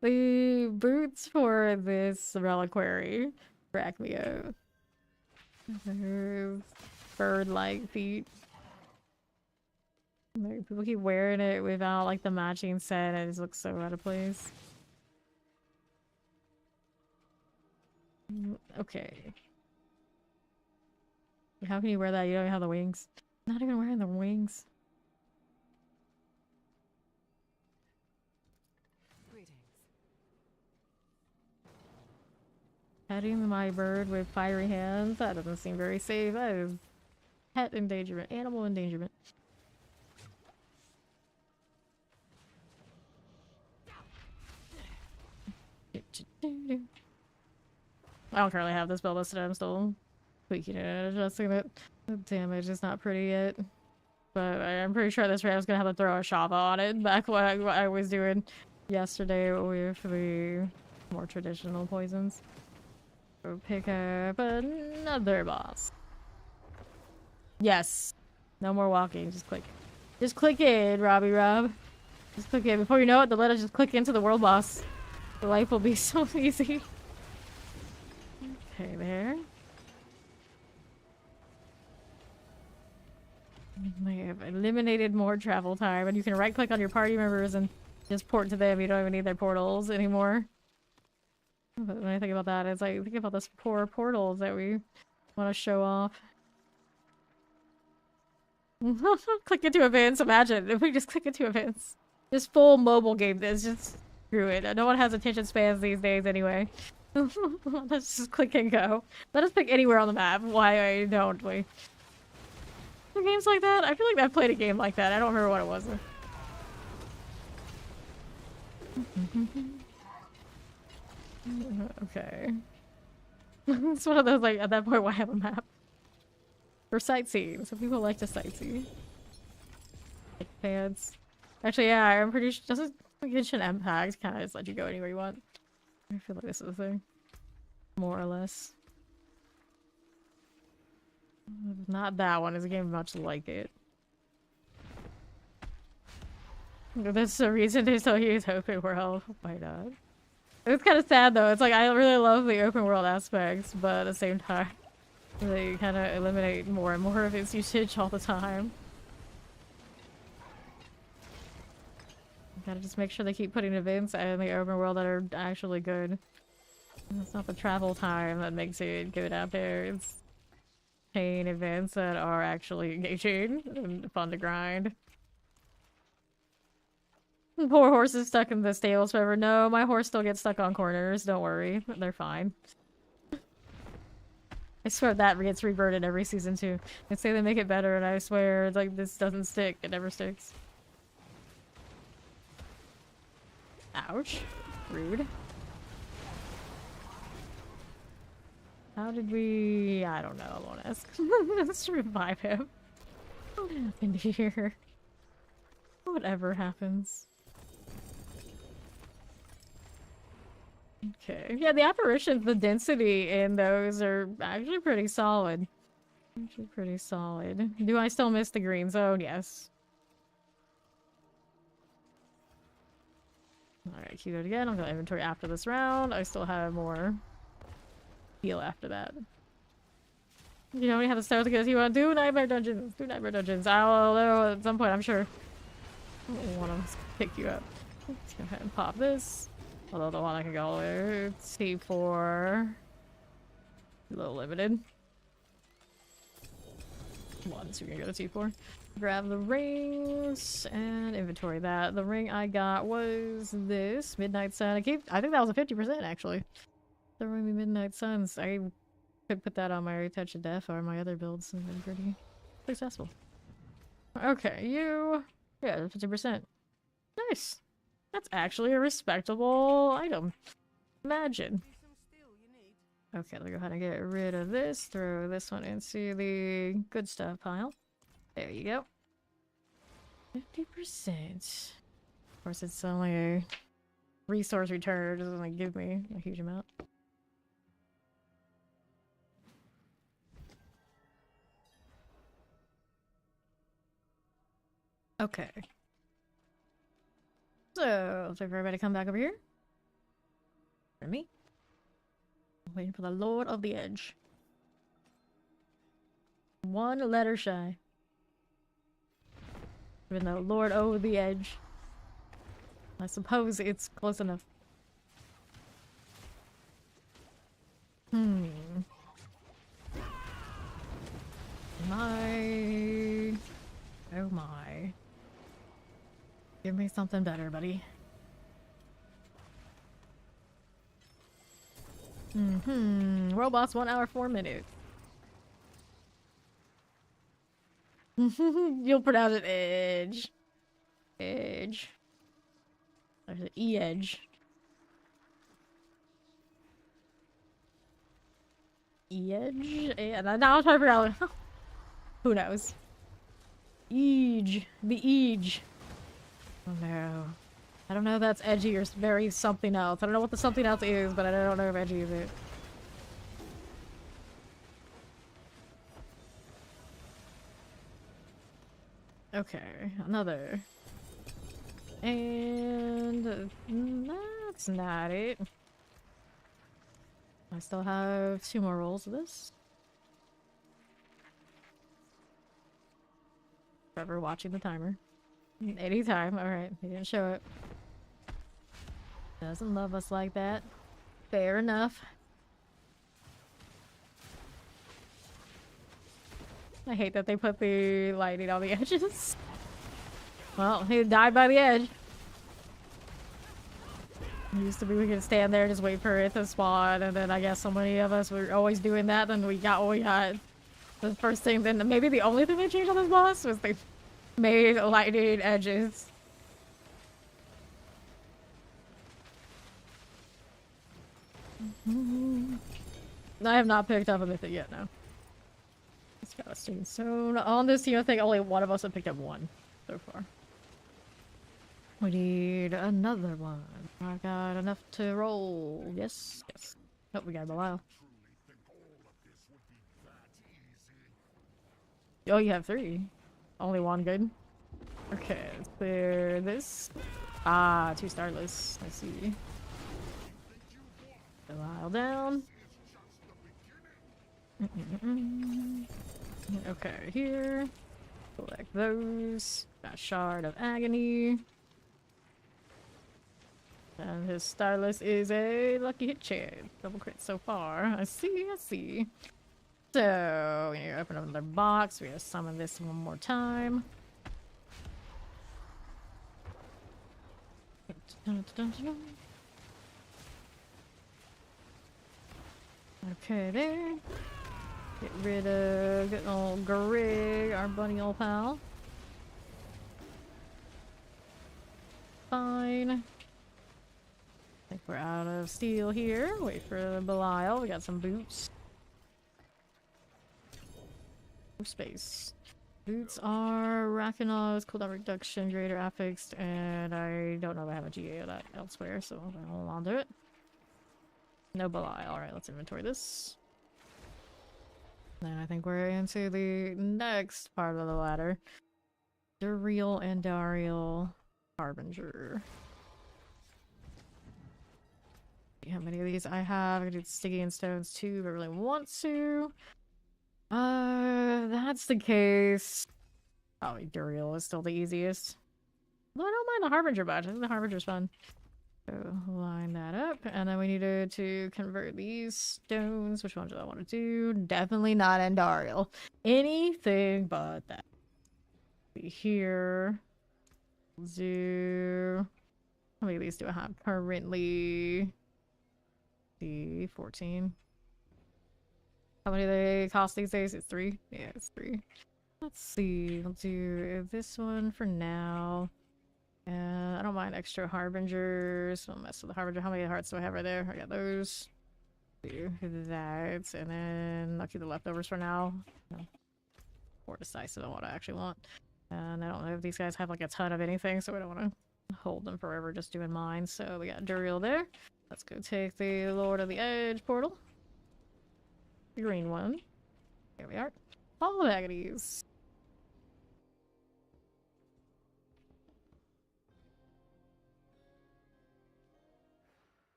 The boots for this reliquary crack me up. Bird-like feet. Like, people keep wearing it without like the matching set and it just looks so out of place. Okay. How can you wear that? You don't even have the wings. Not even wearing the wings.
Greetings.
Petting my bird with fiery hands? That doesn't seem very safe. That is pet endangerment. Animal endangerment. I don't currently have this build listed. I'm still tweaking it, adjusting it. The damage is not pretty yet. But I'm pretty sure this ram's gonna have to throw a Shava on it. Back what I was doing yesterday with the more traditional poisons. So pick up another boss. Yes. No more walking. Just click. Just click in, Robbie Rob. Just click in. Before you know it, let us just click into the world boss. The life will be so easy. Okay, there. They have eliminated more travel time, and you can right click on your party members and just port to them. You don't even need their portals anymore. But when I think about that, it's like, think about those poor portals that we want to show off. Click into events. Imagine if we just click into events. Just full mobile game. This just screw it. No one has attention spans these days anyway. Let's just click and go. Let us pick anywhere on the map. Why don't we? Games like that? I feel like I played a game like that. I don't remember what it was. Okay. It's one of those, like, at that point, why have a map? For sightseeing. Some people like to sightsee. Like fans. Actually, yeah, I'm pretty sure doesn't Genshin Impact kind of just let you go anywhere you want. I feel like this is a thing. More or less. Not that one. It's a game much like it. That's the reason they still use open world. Why not? It's kind of sad though. It's like I really love the open world aspects, but at the same time, they kind of eliminate more and more of its usage all the time. You gotta just make sure they keep putting events in the open world that are actually good. It's not the travel time that makes it good out there. It's chain events that are actually engaging and fun to grind. Poor horse is stuck in the stables forever. No, my horse still gets stuck on corners. Don't worry. They're fine. I swear that gets reverted every season too. They say they make it better and I swear like this doesn't stick. It never sticks. Ouch. Rude. How did we... I don't know. I won't ask. Let's revive him. What happened here? Whatever happens. Okay. Yeah, the apparitions, the density in those are actually pretty solid. Actually pretty solid. Do I still miss the green zone? Yes. Alright, keep it again. I'll go inventory after this round. I still have more heal after that. You know, we have the stars because you want to do nightmare dungeons. Do nightmare dungeons. I'll know at some point, I'm sure. I want to pick you up. Let's go ahead and pop this. Although the one I can go all the way T4. A little limited. One, so we can go to T4. Grab the rings and inventory that. The ring I got was this Midnight Sun. I think that was a 50% actually. There were Midnight Suns. I could put that on my Touch of Death or my other builds and been pretty successful. Okay, you. Yeah, 50%. Nice. That's actually a respectable item. Imagine. Okay, let's go ahead and get rid of this. Throw this one into the good stuff pile. There you go. 50%. Of course, it's only a resource return. It doesn't like give me a huge amount. Okay. So, let's wait for everybody to come back over here. For me. I'm waiting for the Lord of the Edge. One letter shy. Even though Lord over the Edge. I suppose it's close enough. My... Oh my. Give me something better, buddy. Robots 1 hour 4 minutes. You'll pronounce it edge. Edge. There's an E-edge. E-edge? And now I'm trying to figure out who knows? Edge. The edge. Oh no. I don't know if that's edgy or very something else. I don't know what the something else is, but I don't know if edgy is it. Okay, another. And that's not it. I still have 2 more rolls of this. Forever watching the timer. Anytime. Alright, he didn't show it. Doesn't love us like that. Fair enough. I hate that they put the lighting on the edges. Well, he died by the edge. It used to be we could stand there and just wait for it to spawn, and then I guess so many of us were always doing that, then we got what we got. The first thing, then maybe the only thing they changed on this boss was they made lighting edges. I have not picked up a mythic yet, no. It's got a student. So on this team, I think only one of us have picked up 1 so far. We need another one. I got enough to roll. Yes, yes. Oh, we got Belial. Oh, you have 3. Only 1 good. Okay. clear this. Ah, 2 starless. I see. Belial down. Okay, here. Collect those. Got Shard of Agony. And his Starless is a lucky hit chance. Double crit so far. I see, I see. So, we need to open up another box. We gotta summon this one more time. Okay, there. Get rid of good old Grig, our bunny old pal. Fine. I think we're out of steel here. Wait for the Belial. We got some boots. Space. Boots are Rakanaz, cooldown reduction, greater affixed, and I don't know if I have a GA of that elsewhere, so I'm gonna hold on to it. No Belial. Alright, let's inventory this. Then I think we're into the next part of the ladder. Duriel and Dariel Harbinger. See how many of these I have. I can do Sticky and Stones too if I really want to. That's the case. Probably Duriel is still the easiest. Though I don't mind the Harbinger much. I think the Harbinger's fun. So line that up, and then we needed to convert these stones. Which one do I want to do? Definitely not Endariel. Anything but that. Here. Do how many of these do I have currently? The 14. How many do they cost these days? It's 3. Yeah, it's 3. Let's see. I'll do this one for now. I don't mind extra harbingers. Don't mess with the harbinger. How many hearts do I have right there? I got those. Do that, and then I'll keep the leftovers for now. No. More decisive on what I actually want. And I don't know if these guys have like a ton of anything, so we don't want to hold them forever just doing mine. So we got Duriel there. Let's go take the Lord of the Edge portal. The green one. There we are. All of Agonies.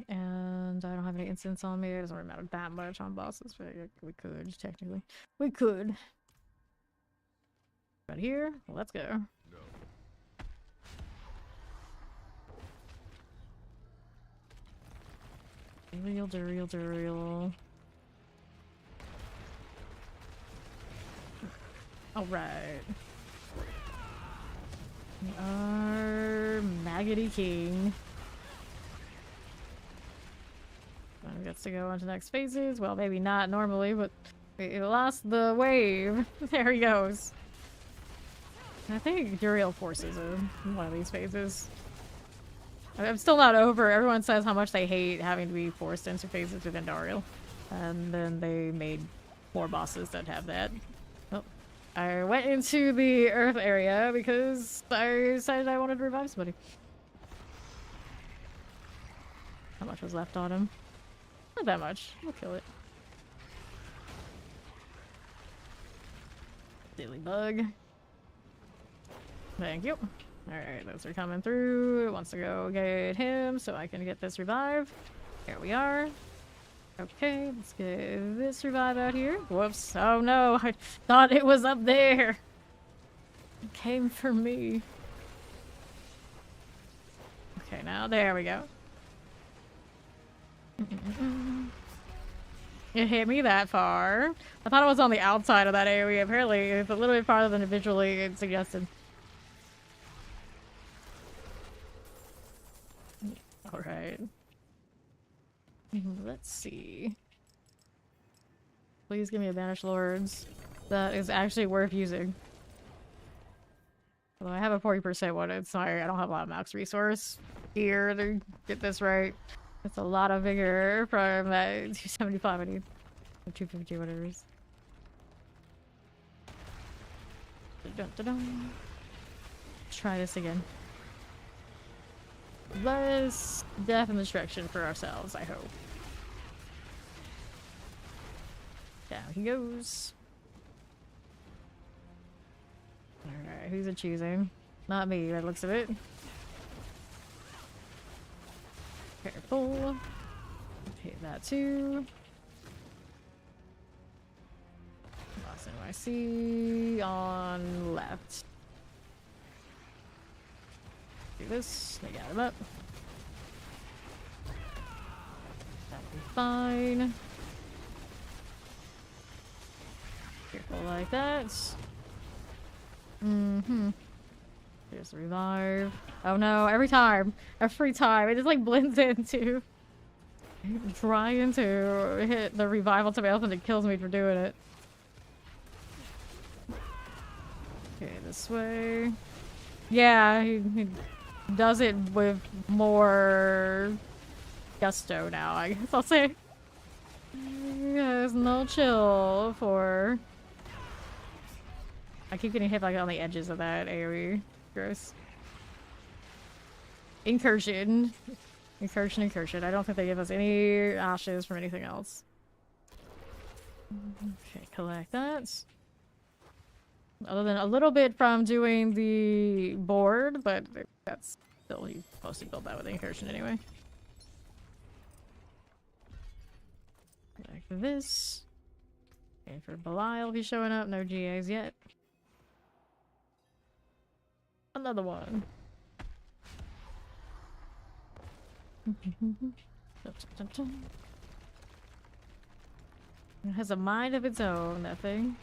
And I don't have any instants on me. It doesn't really matter that much on bosses, but we could, technically. We could. Right here, let's go. No. Duriel. Alright. Our Maggoty King. Gets to go on to the next phases. Well, maybe not normally, but we lost the wave. There he goes. I think Duriel forces one of these phases. I'm still not over. Everyone says how much they hate having to be forced into phases with Endariel. And then they made more bosses that have that. Oh, I went into the Earth area because I decided I wanted to revive somebody. How much was left on him? Not that much. We'll kill it. Daily bug. Thank you. Alright, those are coming through. It wants to go get him so I can get this revive. There we are. Okay, let's get this revive out here. Whoops. Oh no, I thought it was up there. It came for me. Okay, now there we go. It hit me that far. I thought it was on the outside of that AoE. Apparently, it's a little bit farther than visually it suggested. Alright. Let's see. Please give me a Banished Lords. That is actually worth using. Although I have a 40% one, it's sorry, I don't have a lot of max resource here to get this right. It's a lot of vigor from that 275 I need. Or 250, whatever it is. Dun, dun, dun. Try this again. Less death and destruction for ourselves, I hope. Down he goes. Alright, who's it choosing? Not me, by the looks of it. Careful. Hit that too. Last NYC on left. Do this. They got him up. That'll be fine. Careful like that. Mm-hmm. There's the revive. Oh no, every time it just like blends into trying to hit the revive on somebody else and it kills me for doing it. Okay, this way. Yeah, he does it with more gusto now, I guess I'll say. There's no chill for... I keep getting hit like on the edges of that AoE. Gross. Incursion. Incursion. I don't think they give us any ashes from anything else. Okay, collect that. Other than a little bit from doing the board, but that's still, you're supposed to build that with the incursion anyway. Like this. Okay, for Belial, he's showing up. No GAs yet. Another one. It has a mind of its own, that thing.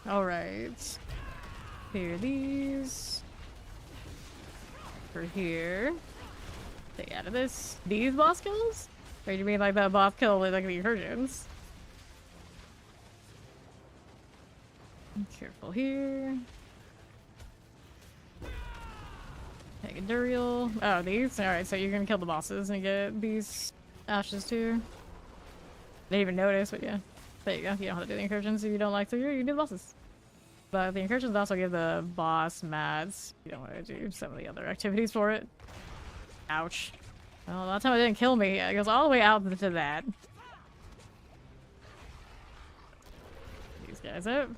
Alright. Here, these. For here. Stay out of this. These boss kills? Or do you mean like that boss kill with like the incursions? Careful here. Take a Duriel. Oh, these? Alright, so you're gonna kill the bosses and get these ashes too. Didn't even notice, but yeah. There you go. You don't have to do the incursions if you don't like to. You do the bosses. But the incursions also give the boss mats. You don't want to do some of the other activities for it. Ouch. Well, that time it didn't kill me. It goes all the way out to that. These guys up.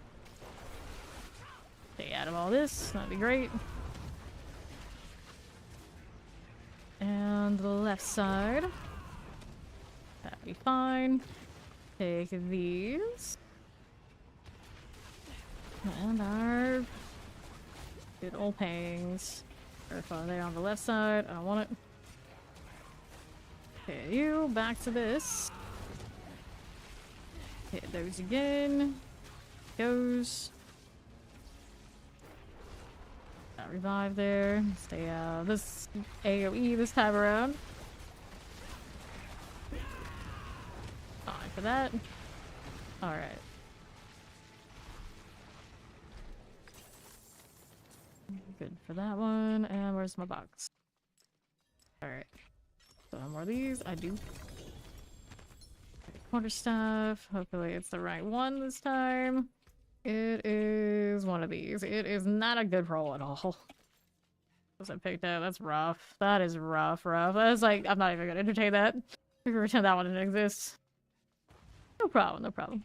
Stay out of all this. That'd be great. And the left side. That'd be fine. Take these. And our good old pangs. Are they on the left side? I don't want it. Okay, you back to this. Hit those again. Goes. Got revive there. Stay out of this AoE this time around. Fine for that. Alright. Good for that one. And where's my box? Alright. So more of these. I do. Quarter staff. Hopefully it's the right one this time. It is one of these. It is not a good roll at all. Because I picked that. That's rough. That is rough. That's like, I'm not even gonna entertain that. We can pretend that one didn't exist. No problem.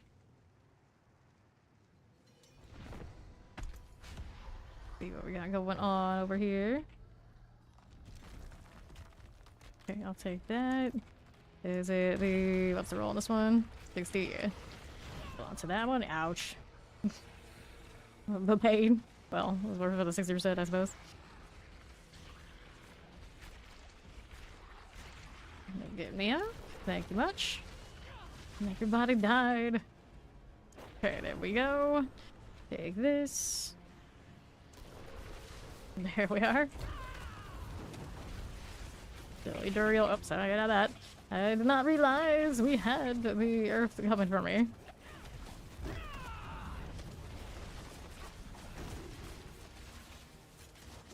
See what we got going on over here. Okay, I'll take that. Is it the... what's the roll on this one? 60. Go on to that one. Ouch. The pain. Well, it was worth it for the 60%, I suppose. Get me up. Thank you much. Everybody died. Okay, there we go. Take this. There we are. Silly Duriel. Oops, I got out of that. I did not realize we had the earth coming for me.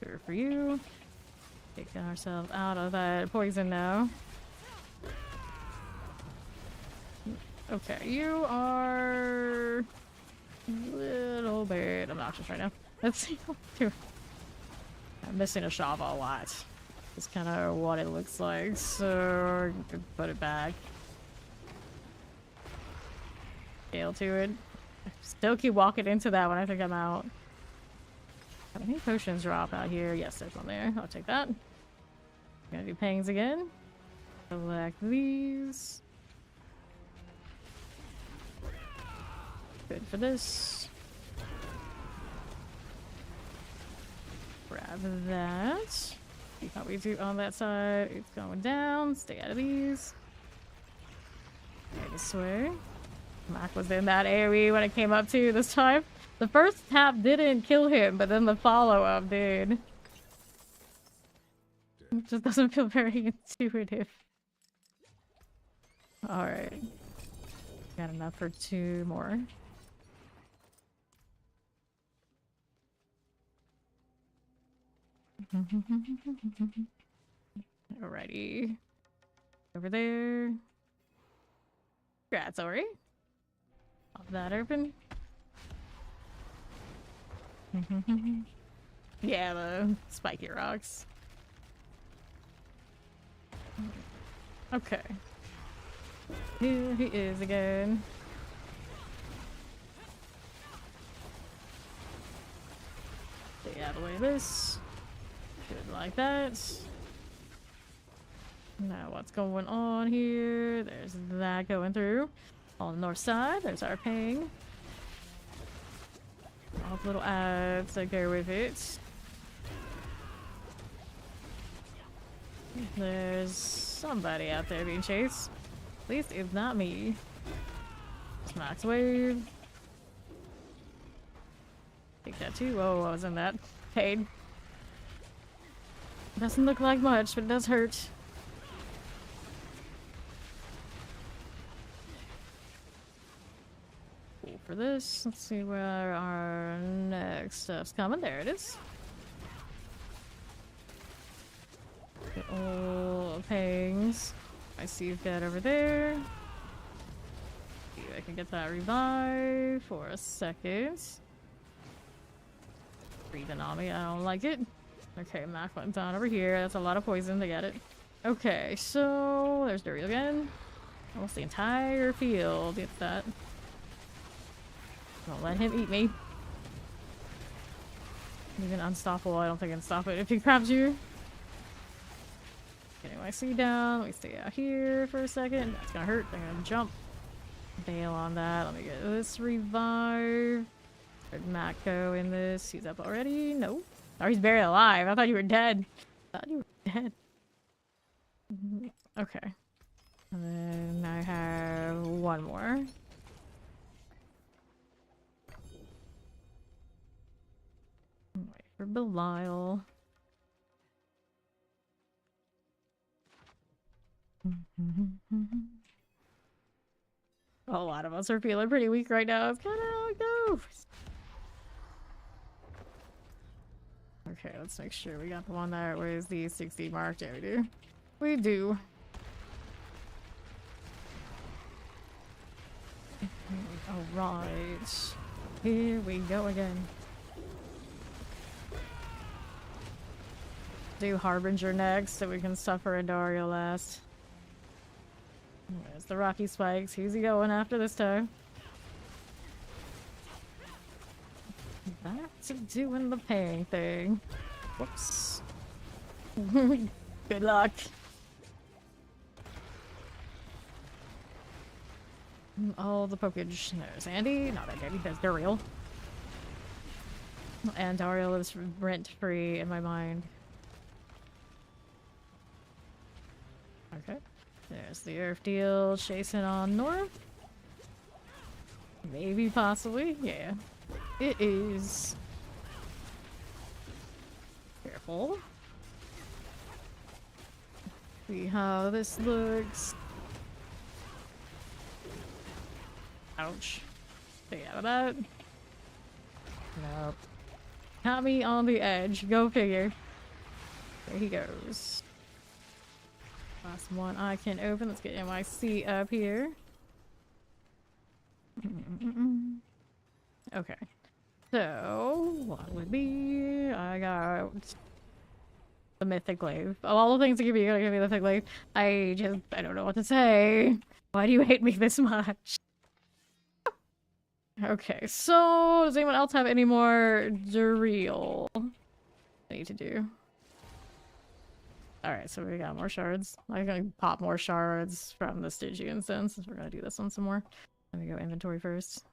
Here for you. Taking ourselves out of that poison now. Okay, you are a little bit obnoxious right now. Let's see. I'm missing a shove a lot. It's kind of what it looks like, so I can put it back. scale to it. I still keep walking into that when I think I'm out. How many potions drop out here? Yes, there's one there. I'll take that. Gonna do pangs again. Select these. Good for this. Grab that. See how we do on that side. It's going down. Stay out of these. This way. Mac was in that area when it came up to this time. The first tap didn't kill him, but then the follow-up did. It just doesn't feel very intuitive. Alright. Got enough for 2 more. Alrighty. Over there. Congrats, Ori. Pop that open. Yeah, the spiky rocks. Okay. Here he is again. Stay out of the way of this. Good like that. Now what's going on here? There's that going through. On the north side, there's our ping. All the little ads that go with it. There's somebody out there being chased. At least it's not me. Max wave. Take that too. Oh, I was in that. Paid. Doesn't look like much, but it does hurt. Cool for this. Let's see where our next stuff's coming. There it is. Get all pangs. I see you've got over there. See if I can get that revive for a second. Breathing on me. I don't like it. Okay, Mac went down over here. That's a lot of poison to get it. Okay, so there's Daryl again. Almost the entire field gets that. Don't let him eat me. Even unstoppable, I don't think I can stop it if he grabs you. Getting my C down. Let me stay out here for a second. That's gonna hurt. I'm gonna jump. Bail on that. Let me get this revive. Where'd Mac go in this? He's up already? No. Oh, he's buried alive. I thought you were dead. I thought you were dead. Okay. And then I have one more. Wait for Belial. A lot of us are feeling pretty weak right now. It's kind of how it goes. Okay, let's make sure we got the one that was the 60 mark. Yeah, we do. We do. Alright. Here we go again. Do Harbinger next so we can suffer Andario last. Where's the Rocky Spikes? Who's he going after this time? Back to doing the paying thing. Whoops. Good luck. All the pokage. There's Andy. Not that Andy, that's Daryl. And Daryl is rent-free in my mind. Okay. There's the Earth deal chasing on north. Maybe, possibly. Yeah. It is. Careful. See how this looks. Ouch. Stay out of that. Nope. Got me on the edge. Go figure. There he goes. Last one I can open. Let's get MIC up here. Okay. So, what would be? I got the mythic glaive. Of all the things to give you, you're gonna give me the mythic glaive. I don't know what to say. Why do you hate me this much? Okay, so does anyone else have any more drill I need to do? Alright, so we got more shards. I'm gonna pop more shards from the Stygian since we're gonna do this one some more. Let me go inventory first.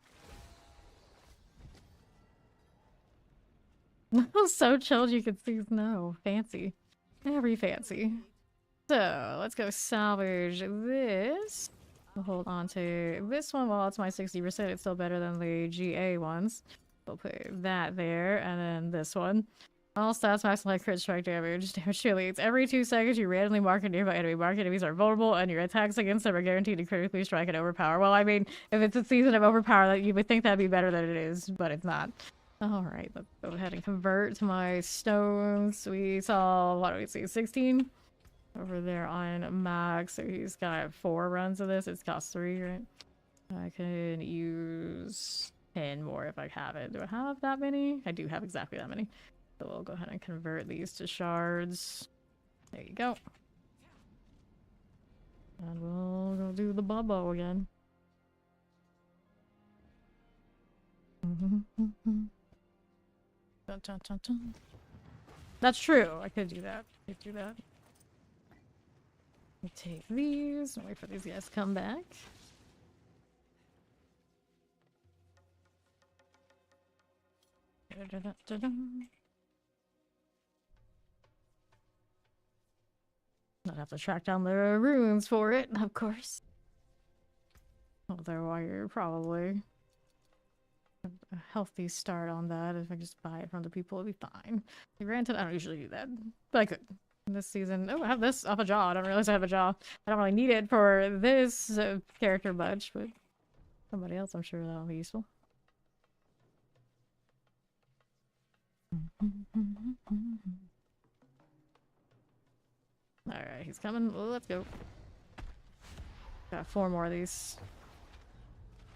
So chilled you could see snow. Fancy. Very fancy. So, let's go salvage this. We'll hold on to this one while it's my 60%. It's still better than the GA ones. We'll put that there, and then this one. All stats max like crit strike damage. Damage cheerleads. Every 2 seconds, you randomly mark a nearby enemy. Mark enemies are vulnerable, and your attacks against them are guaranteed to critically strike and overpower. Well, I mean, if it's a season of overpower, that you would think that'd be better than it is, but it's not. Alright, let's go ahead and convert to my stones. We saw, what do we see, 16? Over there on max, so he's got 4 runs of this. It's cost 3, right? I can use 10 more if I have it. Do I have that many? I do have exactly that many. So we'll go ahead and convert these to shards. There you go. And we'll go do the bubble again. Dun, dun, dun, dun. That's true. I could do that. I could do that. I'll take these and wait for these guys to come back. Dun, dun, dun, dun. I'd have to track down the runes for it, of course. Although I probably a healthy start on that. If I just buy it from the people, it'll be fine. Granted, I don't usually do that, but I could. This season, oh, I have this off a jaw. I don't realize I have a jaw. I don't really need it for this character much, but somebody else, I'm sure that'll be useful. Alright, he's coming. Well, let's go. Got 4 more of these.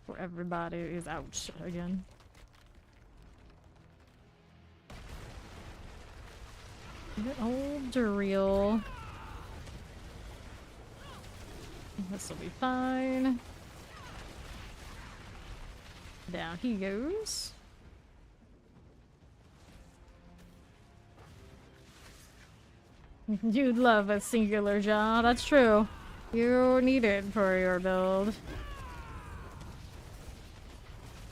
Before everybody is out again. Good old Duriel. This will be fine. Down he goes. You'd love a singular jaw, that's true. You need it for your build.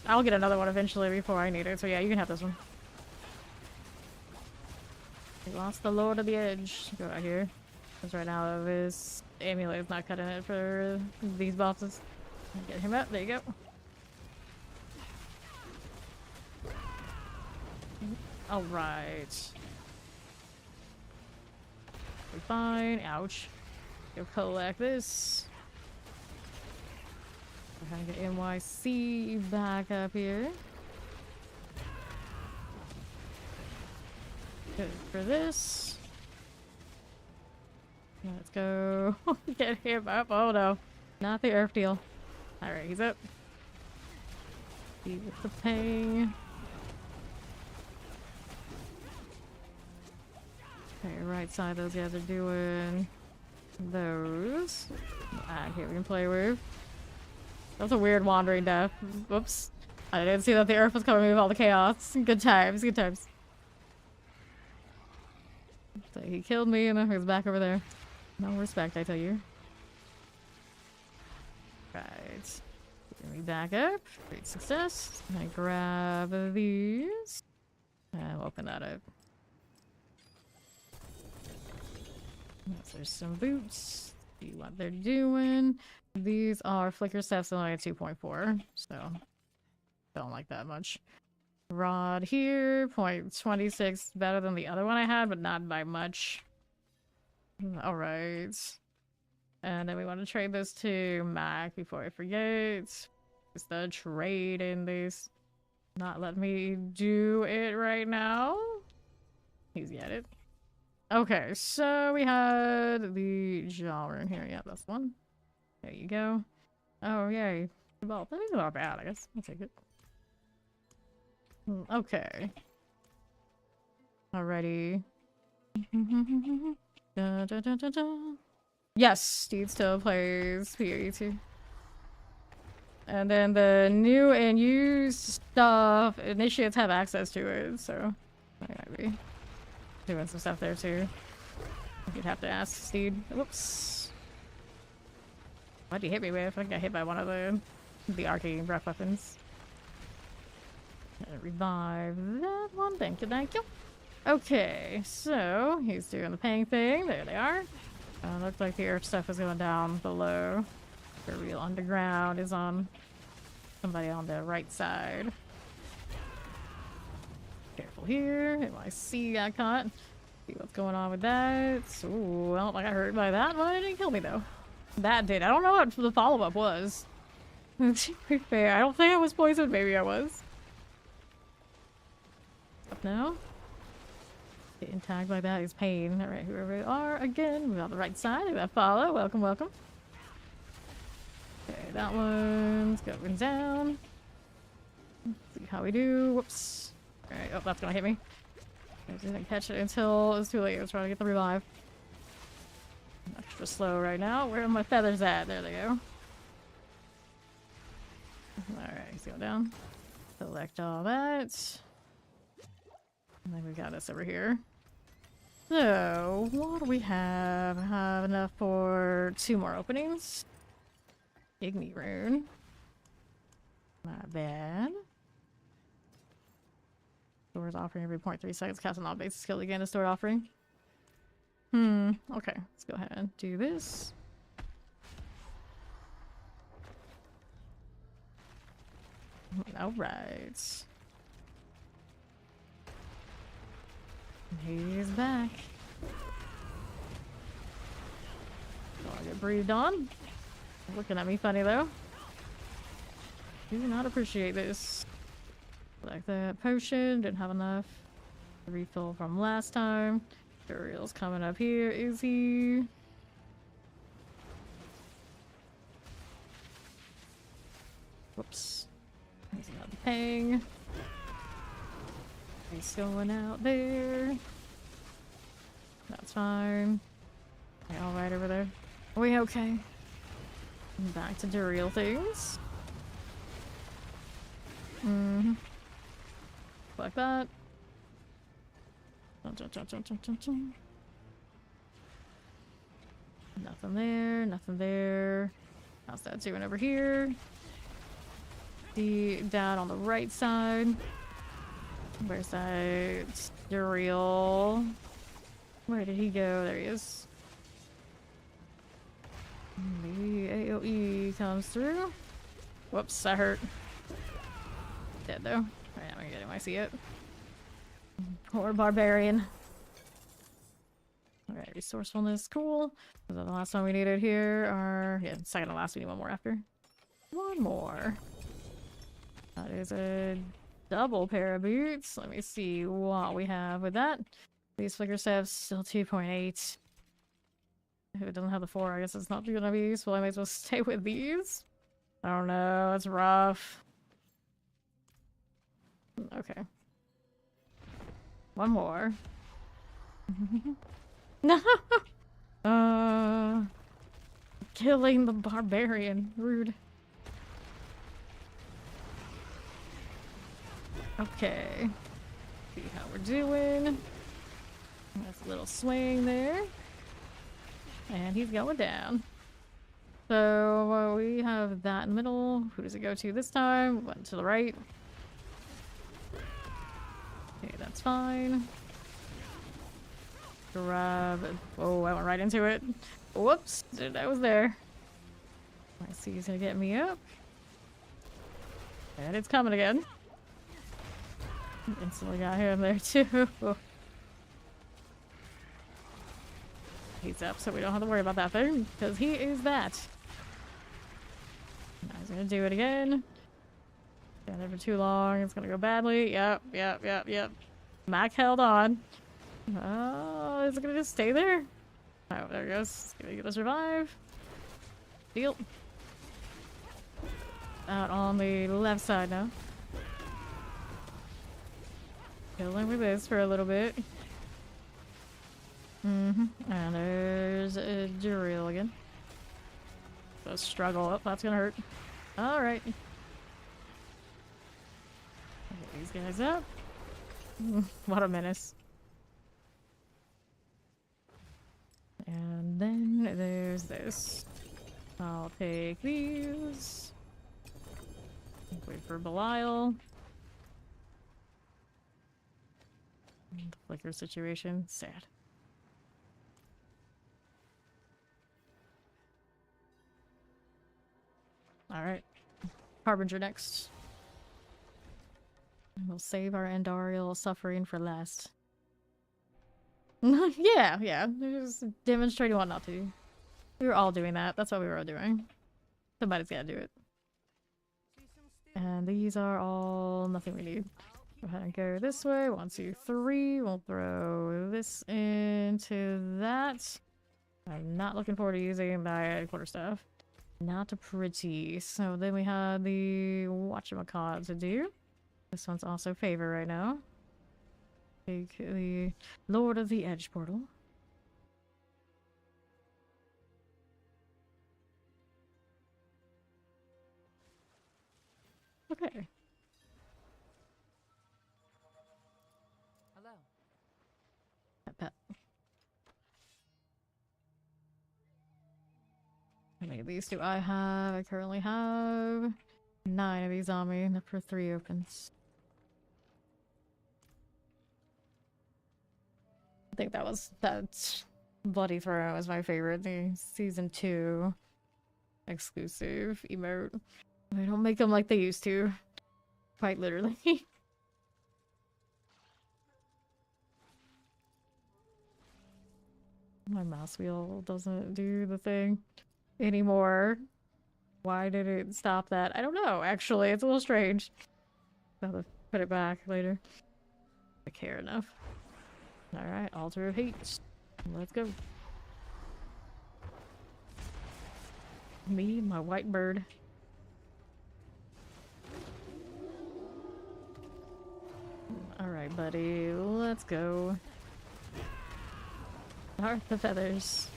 I'll get another one eventually before I need it, so yeah, you can have this one. We lost the Lord of the Edge. Go out here. Because right now his amulet is not cutting it for these bosses. Get him up, there you go. Alright. We're fine. Ouch. Go collect this. We're gonna get NYC back up here. Good for this. Let's go get him up. Oh no, not the earth deal. Alright, he's up. See with the ping. Okay, right side, those guys are doing those. Ah, here we can play with. That's a weird wandering death. Whoops. I didn't see that the earth was coming with all the chaos. Good times, good times. So he killed me and then he's back over there. No respect, I tell you. Right. Get me back up. Great success. I grab these. And we'll open that up. Yes, there's some boots. See what they're doing. These are flicker steps only at 2.4, so don't like that much. Rod here, 0.26, better than the other one I had, but not by much. Alright. And then we want to trade this to Mac before I forget. It's the trade in this. Not let me do it right now. He's got it. Okay, so we had the jaw rune here. Yeah, that's one. There you go. Oh, yay. Well, that is not bad, I guess. I'll take it. Okay. Alrighty. Da, da, da, da, da. Yes, Steed still plays PoE2. And then the new and used stuff, initiates have access to it, so I might be doing some stuff there too. You'd have to ask Steed. Whoops. Why'd you hit me with? I got hit by one of the arcane breath weapons. Revive that one. Thank you, thank you. Okay, so he's doing the pang thing. There they are. Looks like the earth stuff is going down below. The real underground is on somebody on the right side. Careful here. NYC got caught. See what's going on with that. Ooh, well, I got hurt by that one. It didn't kill me though. That did. I don't know what the follow-up was. To be fair, I don't think I was poisoned. Maybe I was. Up now. Getting tagged like that is pain. Alright, whoever we are, again, we're on the right side. We got follow. Welcome, welcome. Okay, that one's going down. Let's see how we do. Whoops. Alright, oh, that's gonna hit me. I didn't catch it until it was too late. I was trying to get the revive. I'm extra slow right now. Where are my feathers at? There they go. Alright, let's go down. Select all that. And then we got this over here. So, what do we have? I have enough for 2 more openings. Igni rune. Not bad. Stores offering every 0.3 seconds. Cast a non-basic skill again. A stored offering. Okay, let's go ahead and do this. Alright. He's back. So I get breathed on. Looking at me funny though. Do not appreciate this. Like that potion, didn't have enough. Refill from last time. Uriel's coming up here. Is he? Whoops. He's got the pang. He's going out there. That's fine. Okay, all right over there. Are we okay? Back to the real things. Like that. Nothing there, nothing there. How's that doing over here? The down on the right side. Where's that Uriel? Where did he go? There he is. Maybe AoE comes through. Whoops, I hurt. Dead though. Alright, I'm gonna get him. I see it. Poor barbarian. Alright, resourcefulness, cool. Was that the last one we needed here? Or yeah, second to last, we need one more after. One more. That is a double pair of boots. Let me see what we have with that. These flicker staffs still 2.8. If it doesn't have the 4, I guess it's not gonna be useful. I might as well stay with these. I don't know, it's rough. Okay. One more. No! Killing the barbarian. Rude. Okay. See how we're doing. That's a little swing there. And he's going down. So we have that in the middle. Who does it go to this time? Went to the right. Okay, that's fine. Grab. Oh, I went right into it. Whoops, dude, I was there. I see he's gonna get me up. And it's coming again. Instantly got him there too. He's up, so we don't have to worry about that thing, because he is that. Now he's gonna do it again. Stand there for too long, it's gonna go badly. Yep. Mac held on. Oh, is it gonna just stay there? Oh, there it goes. Gonna get us revive. Deal. Out on the left side now. Killing with this for a little bit. And there's a Duriel again. So struggle. Oh, that's gonna hurt. Alright. Get these guys up. What a menace. And then there's this. I'll take these. Wait for Belial. The flicker situation. Sad. Alright. Harbinger next. We'll save our Endarial suffering for last. yeah. Just demonstrating what not to do. We were all doing that. That's what we were all doing. Somebody's gotta do it. And these are all nothing we need. Go ahead and go this way. 1, 2, 3. We'll throw this into that. I'm not looking forward to using that quarterstaff. Not pretty. So then we have the whatchamacallit to do. This one's also favor right now. Take the Lord of the Edge portal. Okay.
Hello.
Pet. How many of these do I have? I currently have 9 of these on me. And for 3 opens. I think that Bloody Throne was my favorite. The season 2 exclusive emote. They don't make them like they used to. Quite literally. My mouse wheel doesn't do the thing anymore. Why did it stop that? I don't know, actually. It's a little strange. I'll have to put it back later. I care enough. Alright, Altar of Hate. Let's go. Me, my white bird. Alright, buddy. Let's go. Hearth the feathers.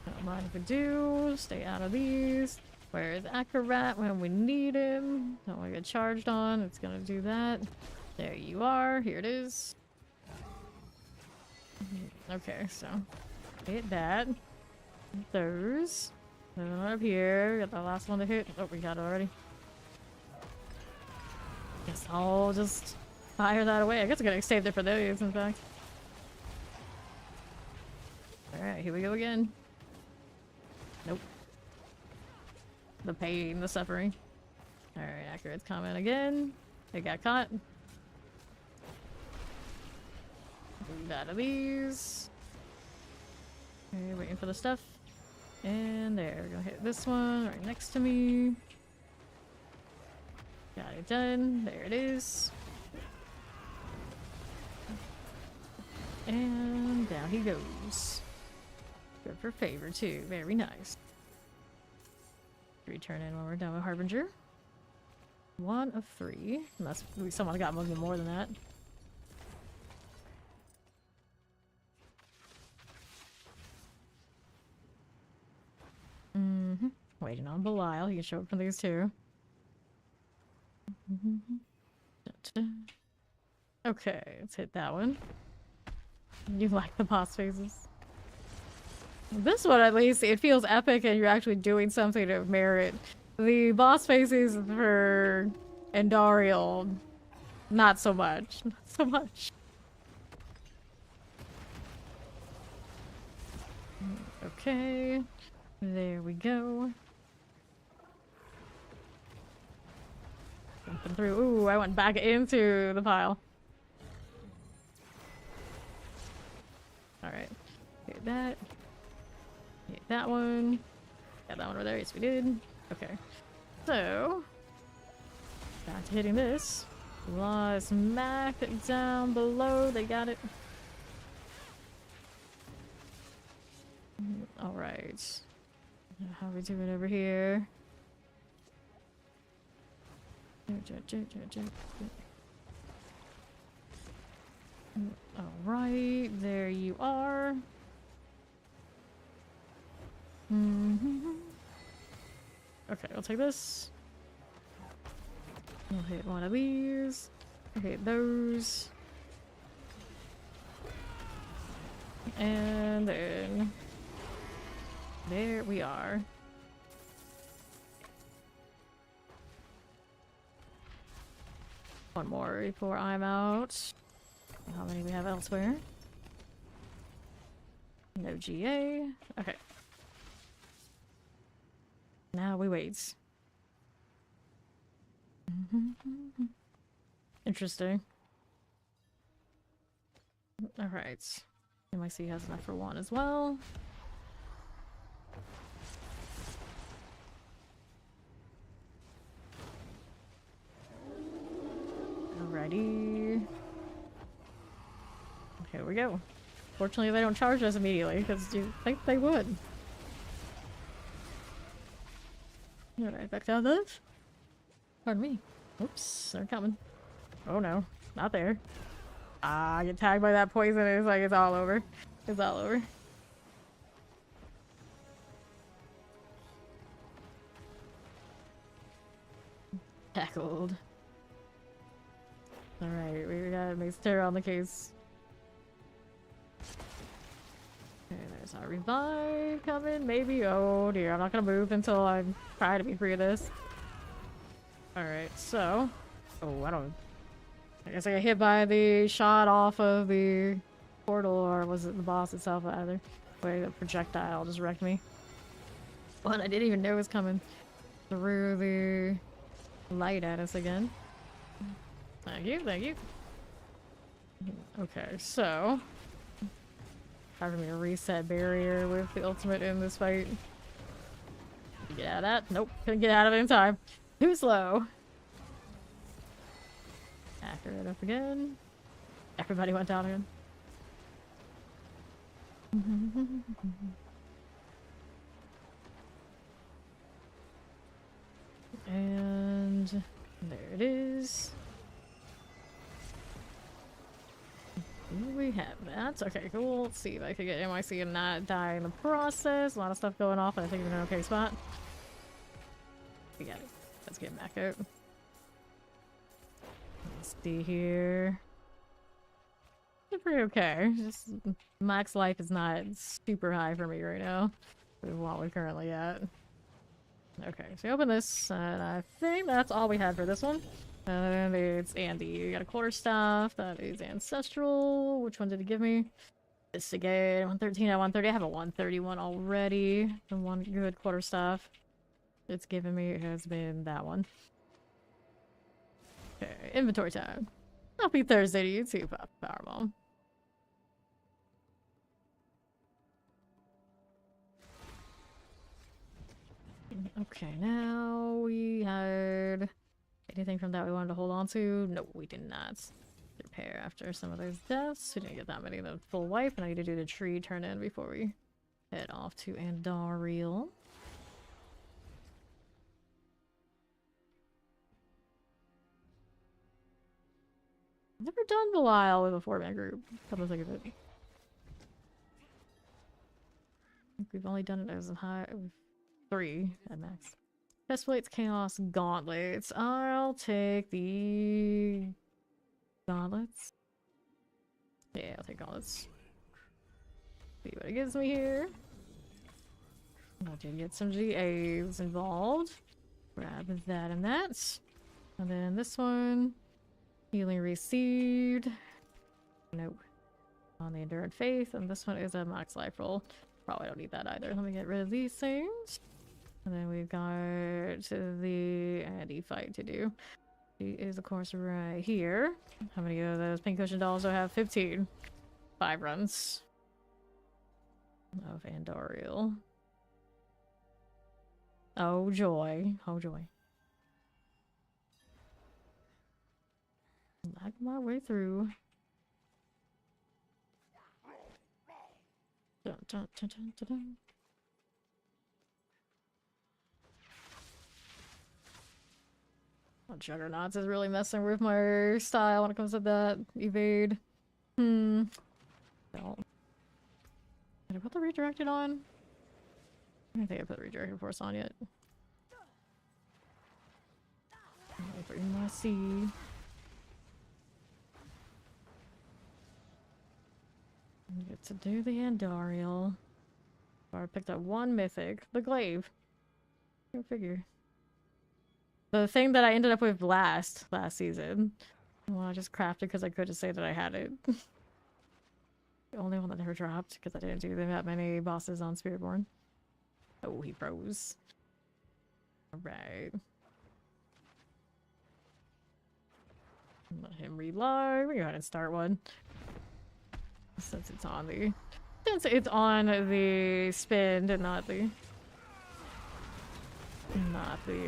Don't mind if we do. Stay out of these. Where's Acrobat when we need him? Don't want to get charged on. It's gonna do that. There you are. Here it is. Okay, so hit that. Those. Then up here. Got the last one to hit. Oh, we got it already. Guess I'll just fire that away. I guess I'm gonna save it for those, in fact. Alright, here we go again. Nope. The pain, the suffering. Alright, Accurate's comment again. They got caught. Move out of these. Okay, waiting for the stuff. And there, we're gonna hit this one right next to me. Got it done. There it is. And down he goes. Good for favor too. Very nice. Return in when we're done with Harbinger. 1 of 3. Unless someone got more than that. Waiting on Belial. He can show up for these too. Okay, let's hit that one. You like the boss phases? This one, at least, it feels epic and you're actually doing something to merit. The boss phases for Endarial, not so much. Not so much. Okay, there we go. Jumping through. Ooh, I went back into the pile. Alright. Hit that. Hit that one. Got that one over there. Yes, we did. Okay. So, back to hitting this. Smack it down below. They got it. Alright. How are we doing over here? Alright, there you are. Okay, I'll take this. I'll hit one of these. I'll hit those. And then there we are. One more before I'm out. How many we have elsewhere? No GA. Okay. Now we wait. Interesting. Alright. MIC has enough for one as well. Alrighty. Here we go. Fortunately, they don't charge us immediately, because you think they would. Alright, back down this. Pardon me. Oops, they're coming. Oh no, not there. Ah, I get tagged by that poison, it's like it's all over. It's all over. Tackled. Alright, we got Mace Terror on the case. Okay, there's our revive coming, maybe. Oh dear, I'm not gonna move until I try to be free of this. Alright, so... Oh, I guess I got hit by the shot off of the portal, or was it the boss itself either? Way the projectile just wrecked me. One I didn't even know was coming through the light at us again. Thank you, thank you. Okay, so... time for me to reset barrier with the ultimate in this fight. Get out of that? Nope, couldn't get out of it in time. Too slow. Accurate up again. Everybody went down again. And there it is. We have that. Okay, cool. Let's see if I can get MIC and not die in the process. A lot of stuff going off, but I think we're in an okay spot. We got it. Let's get back out. Let's see here. It's pretty okay. Just max life is not super high for me right now. With what we're currently at. Okay, so we open this, and I think that's all we had for this one. And it's Andy. You got a quarterstaff. That is ancestral. Which one did it give me? This again. 113 out of 130. I have a 131 already. The one good quarterstaff it's given me has been that one. Okay, inventory time. Happy Thursday to you too, Powerbomb. Okay, now we had anything from that we wanted to hold on to? No, we did not. Repair after some of those deaths. We didn't get that many. The full wipe, and I need to do the tree turn in before we head off to Andariel. I've never done Belial with a 4-man group. Come to think of it. I think we've only done it as a high 3 at max. Chestplates, Chaos, Gauntlets. I'll take the Gauntlets. Yeah, I'll take Gauntlets. See what it gives me here. I did get some GAs involved. Grab that and that. And then this one. Healing received. Nope. On the Enduring Faith. And this one is a max life roll. Probably don't need that either. Let me get rid of these things. And then we've got the Andy fight to do. She is, of course, right here. How many of those pincushion dolls do I have? 15. 5 runs of Andariel. Oh joy. Oh joy. Lag my way through. Dun, dun, dun, dun, dun, dun. Oh, Juggernauts is really messing with my style when it comes to that evade. Don't. Did I put the redirected on? I don't think I put Redragon Force on yet. Wait for my seed. Get to do the Andariel. I picked up one mythic. The glaive. Go figure. The thing that I ended up with last season. Well, I just crafted because I couldn't say that I had it. The only one that never dropped because I didn't do that many bosses on Spiritborn. Oh, he froze. Alright. Let him reload. We go ahead and start one. Since it's on the spin and not the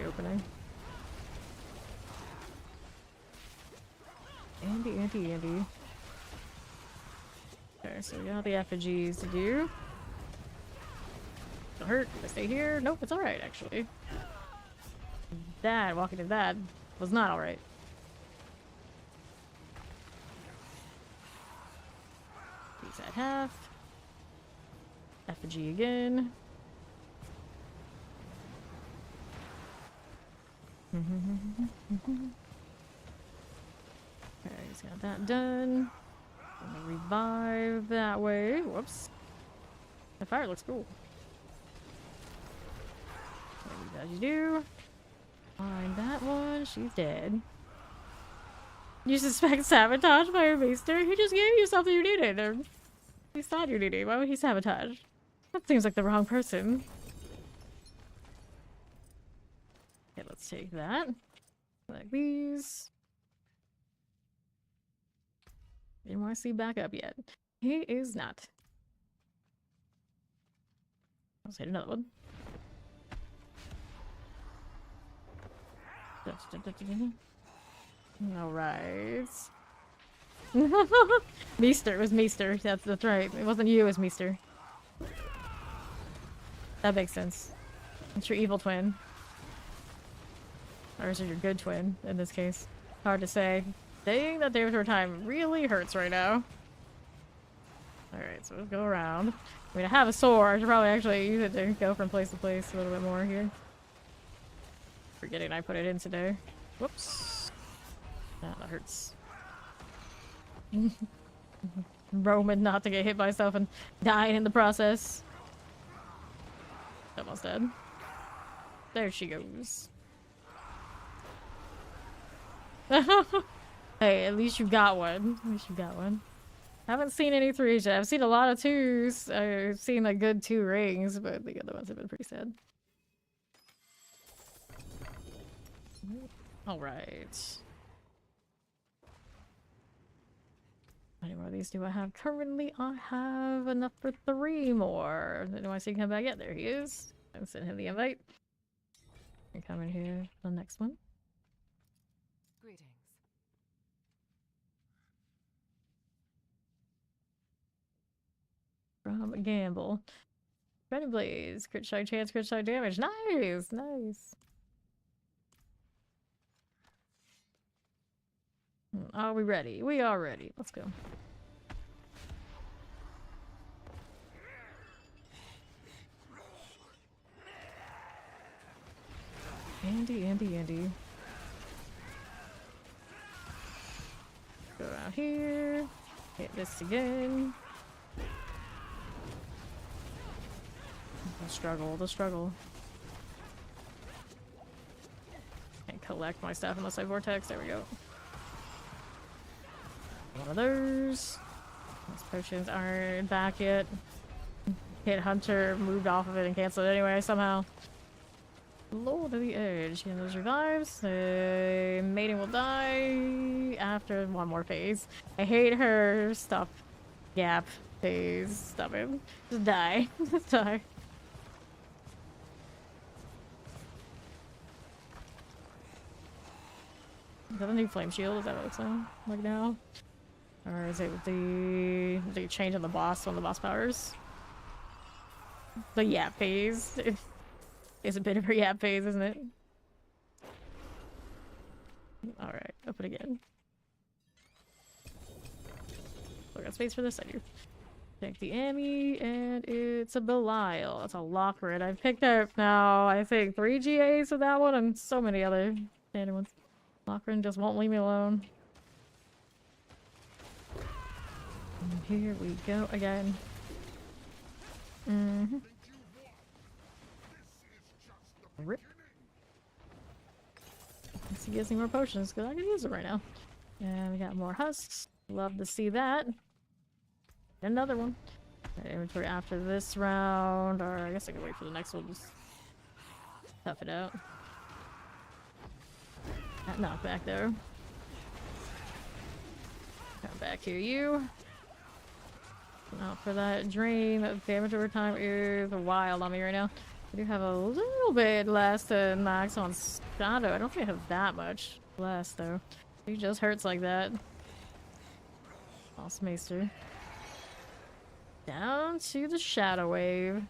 opening. Andy. Okay, so we got the effigies to do. Don't hurt. If I stay here, nope, it's alright actually. That walking in that was not alright. He's at half. Effigy again. Okay, he's got that done. Gonna revive that way. Whoops. The fire looks cool. As you do. Find that one. She's dead. You suspect sabotage by your maester? He just gave you something you needed. Or he thought you needed. Why would he sabotage? That seems like the wrong person. Okay, let's take that. Like these. Didn't want to see back up yet. He is not. Let's hit another one. Alright. Meester, it was Meester. That's right. It wasn't you, it was Meester. That makes sense. It's your evil twin. Or is it your good twin, in this case? Hard to say. Saying that Day Before Time really hurts right now. Alright, so let's go around. I mean, I have a sword. I should probably actually use it to go from place to place a little bit more here. Forgetting I put it in today. Whoops. Ah, that hurts. Roman not to get hit by stuff and dying in the process. Almost dead. There she goes. Hey, at least you got one. At least you got one. Haven't seen any threes yet. I've seen a lot of twos. I've seen a good 2 rings, but the other ones have been pretty sad. Alright. How many more of these do I have? Currently, I have enough for 3 more. Do I see him come back yet? There he is. I sent him the invite. And come in here for the next one.
Greetings.
From Gamble. Ready Blaze. Crit shot chance, crit shot damage. Nice! Nice. Are we ready? We are ready. Let's go. Andy. Go out here. Hit this again. The struggle. Can't collect my stuff unless I vortex. There we go. One of those. Those potions aren't back yet. Hit Hunter, moved off of it and canceled it anyway somehow. Lord of the Edge. Yeah, those revives. Maiden will die after one more phase. I hate her. Stop. Gap. Phase. Stop it. Just die. Just die. Is that a new flame shield? Is that what it's like now? Or is it the change in the boss, one of the boss powers? The yap phase. It's a bit of a yap phase, isn't it? Alright, open again. I got space for this, I do. Take the Annie, and it's a Belial. That's a Lockrid. I've picked up now, I think, 3 GAs with that one and so many other standard ones. Lockrid just won't leave me alone. And here we go again. Rip. Let's see, get some more potions because I can use them right now. And we got more husks. Love to see that. Another one. Right, inventory after this round, or I guess I can wait for the next one. Just tough it out. That knockback there. Come back here, you. Out for that drain. That damage over time is wild on me right now. I do have a little bit less to max on Shadow. I don't think I have that much less though. He just hurts like that. Lost Maester. Down to the Shadow Wave.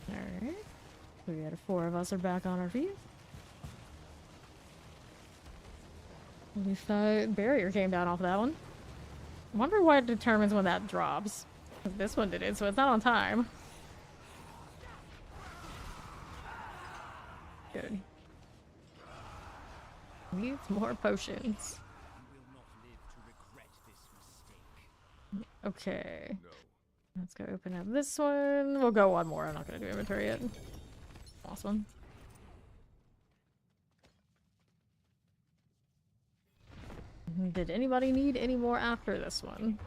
Alright. We got 4 of us are back on our feet. At least that barrier came down off that one. I wonder what determines when that drops. This one did it, so it's not on time. Good. Needs more potions. Okay. Let's go open up this one. We'll go one more. I'm not gonna do inventory yet. Awesome. Did anybody need any more after this one?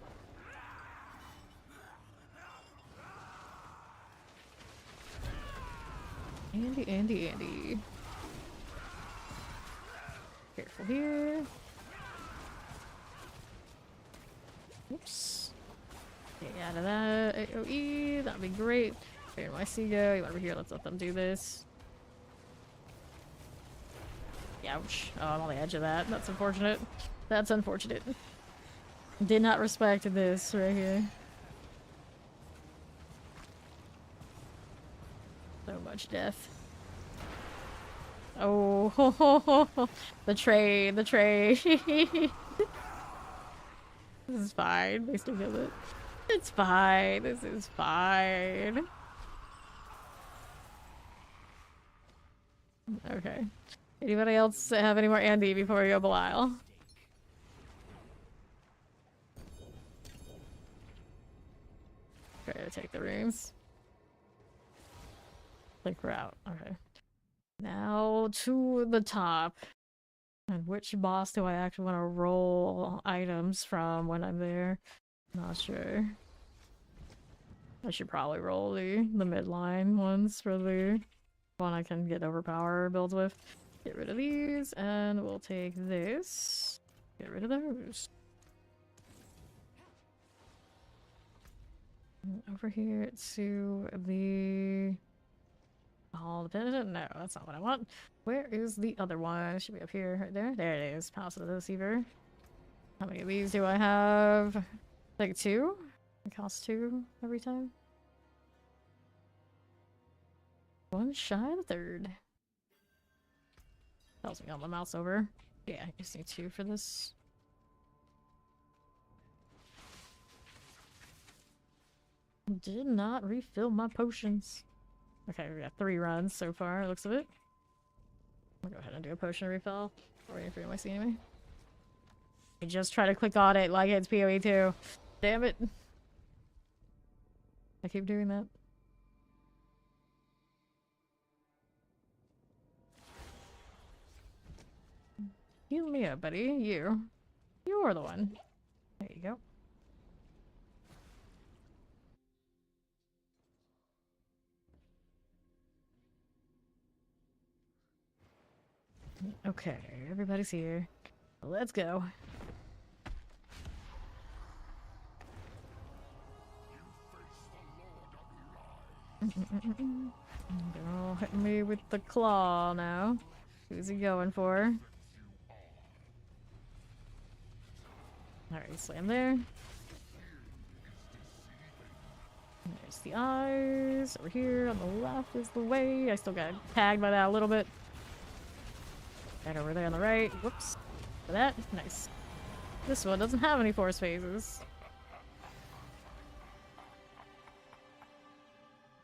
Andy. Careful here. Oops. Get out of that. AoE, that'd be great. Here, my Seago, you over here, let's let them do this. Ouch. Oh, I'm on the edge of that. That's unfortunate. That's unfortunate. Did not respect this right here. So much death. Oh, the tray. This is fine. They still kill it. It's fine. This is fine. Okay. Anybody else have any more Andy before we go Belial? Try to take the rooms. Like we're out. Okay. Now to the top. And which boss do I actually want to roll items from when I'm there? Not sure. I should probably roll the midline ones for the one I can get overpower builds with. Get rid of these, and we'll take this. Get rid of those. Over here to the Hall Dependent? No, that's not what I want. Where is the other one? It should be up here, right there. There it is. House of the Deceiver. How many of these do I have? Like 2? It costs 2 every time. 1 shy of the 3rd. Tells me on my mouse over. Yeah, I just need 2 for this. Did not refill my potions. Okay, we got 3 runs so far, looks of it. I'm gonna go ahead and do a potion refill. Or waiting for my see anyway. I just try to click on it like it's PoE 2. Damn it. I keep doing that. Heal me up, buddy. You're the one. There you go. Okay, everybody's here. Let's go. They're all hitting me with the claw now. Who's he going for? Alright, slam there. There's the eyes. Over here on the left is the way. I still got tagged by that a little bit. Right over there on the right. Whoops. For that. Nice. This one doesn't have any force phases.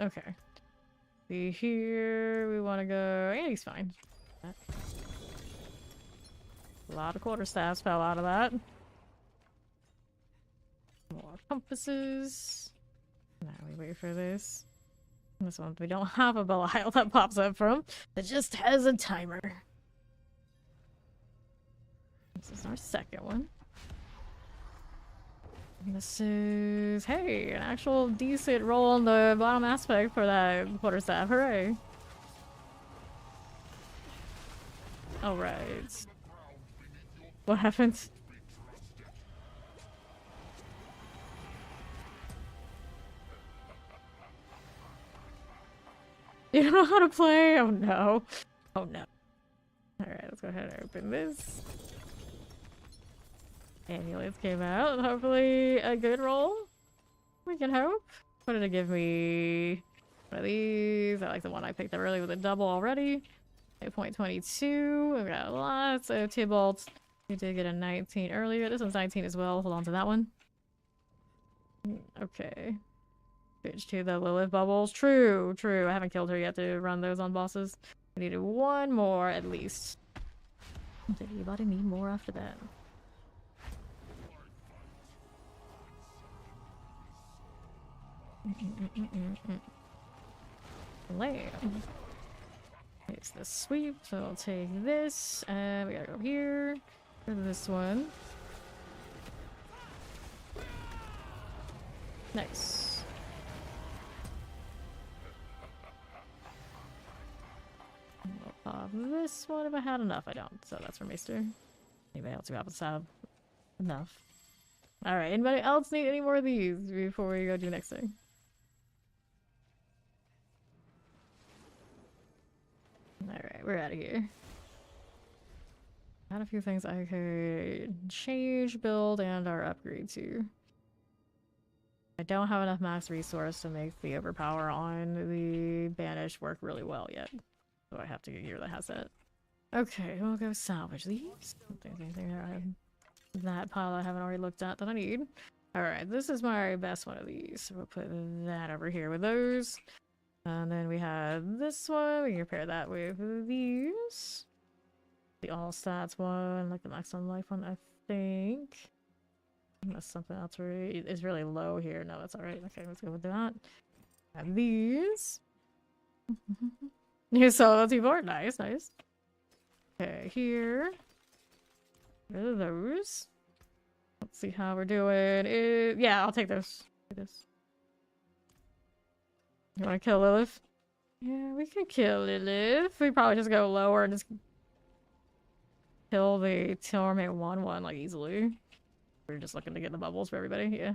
Okay. See here, we want to go. Yeah, he's fine. A lot of quarterstaffs fell out of that. More compasses. Now we wait for this. This one we don't have a Belial that pops up from. It just has a timer. This is our second one. And this is, hey, an actual decent roll on the bottom aspect for that quarterstaff. Hooray! Alright. What happened? You don't know how to play? Oh no. Oh no. Alright, let's go ahead and open this. Amulets came out. Hopefully a good roll. We can hope. What did it give me? One of these. I like the one I picked up early with a double already. 8.22. We've got lots of Tybalts. We did get a 19 earlier. This one's 19 as well. Hold on to that one. Okay. Bitch to the Lilith bubbles. True, true. I haven't killed her yet to run those on bosses. I needed one more at least. Did anybody need more after that? Lamb. It's the sweep, so I'll take this, and we gotta go here. Go to this one. Nice. I'll pop this one if I had enough. I don't, so that's for Maester. Anybody else who happens to have enough? Alright, anybody else need any more of these before we go do the next thing? Alright, we're out of here. Got a few things I could change, build, and or upgrade to. I don't have enough max resource to make the overpower on the banish work really well yet. So I have to get gear that has that. Okay, we'll go salvage these. That pile I haven't already looked at that I need. Alright, this is my best one of these. So we'll put that over here with those. And then we have this one. We can pair that with these. The all stats one, like the maximum life one, I think. Unless something else is really low here. No, that's alright. Okay, let's go with that. And these. You saw those before? Nice, nice. Okay, here. Rid of those. Let's see how we're doing. Yeah, I'll take those. This. You want to kill Lilith? Yeah, we can kill Lilith. We probably just go lower and just kill the Torment 1-1 like easily. We're just looking to get the bubbles for everybody, yeah.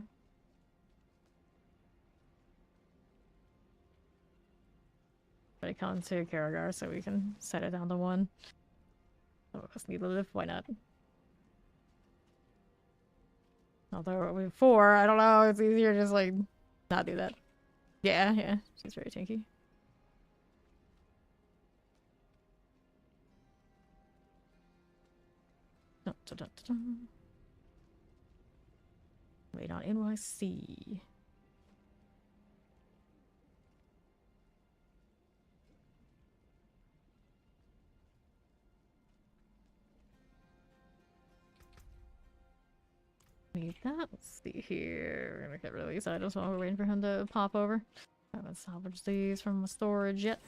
But it comes to Karagar so we can set it down to 1. Some of us need Lilith, why not? Although with 4, I don't know, it's easier to just like not do that. Yeah, yeah, she's very tanky. Dun, dun, dun, dun. Wait on NYC. Need that. Let's see here. We're gonna get rid of these items while we're waiting for him to pop over. I haven't salvaged these from the storage yet.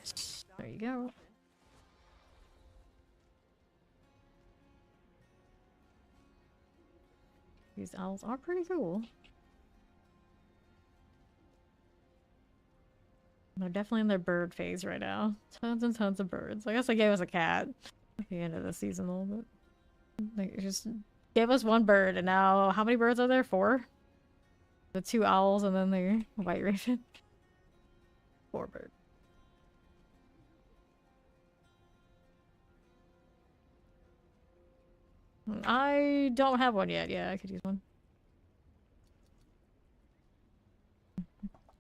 There you go. These owls are pretty cool. They're definitely in their bird phase right now. Tons and tons of birds. I guess they gave us a cat at the end of the season a little bit. They just gave us one bird, and now how many birds are there? 4? The 2 owls and then the white raven. 4 birds. I don't have one yet. Yeah, I could use one.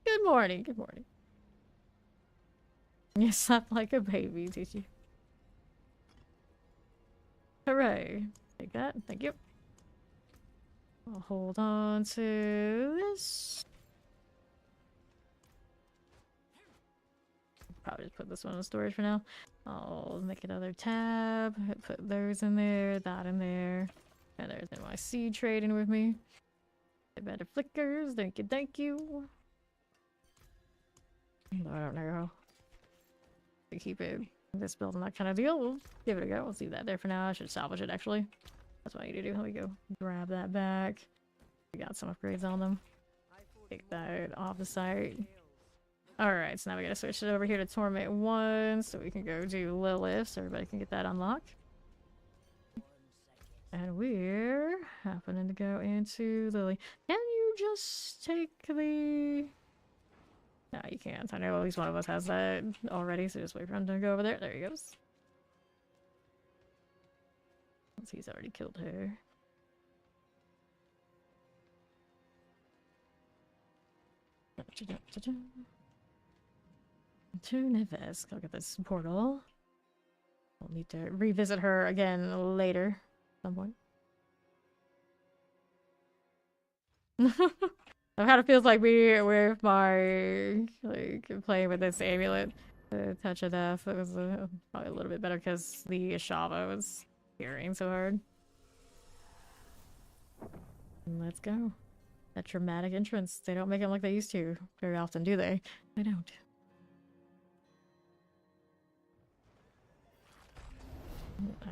Good morning. Good morning. You slept like a baby, did you? Hooray. Take that. Thank you. I'll hold on to this. Probably just put this one in storage for now. I'll make another tab, put those in there, that in there. And there's NYC trading with me. Better flickers, thank you, thank you. I don't know. To keep it this building, that kind of deal. We'll give it a go. We'll leave that there for now. I should salvage it actually. That's what I need to do. Let me go grab that back. We got some upgrades on them. Take that off the site. Alright, so now we gotta switch it over here to Torment 1 so we can go do Lilith so everybody can get that unlocked. And we're happening to go into Lily. Can you just take the... No, you can't. I know at least one of us has that already, so just wait for him to go over there. There he goes. Once he's already killed her. To Neves. I'll get this portal. We'll need to revisit her again later. At some point. I've had it feels like me with my playing with this amulet, the touch of death. It was probably a little bit better because the Ashava was hearing so hard. Let's go. That dramatic entrance. They don't make them like they used to very often, do they? They don't.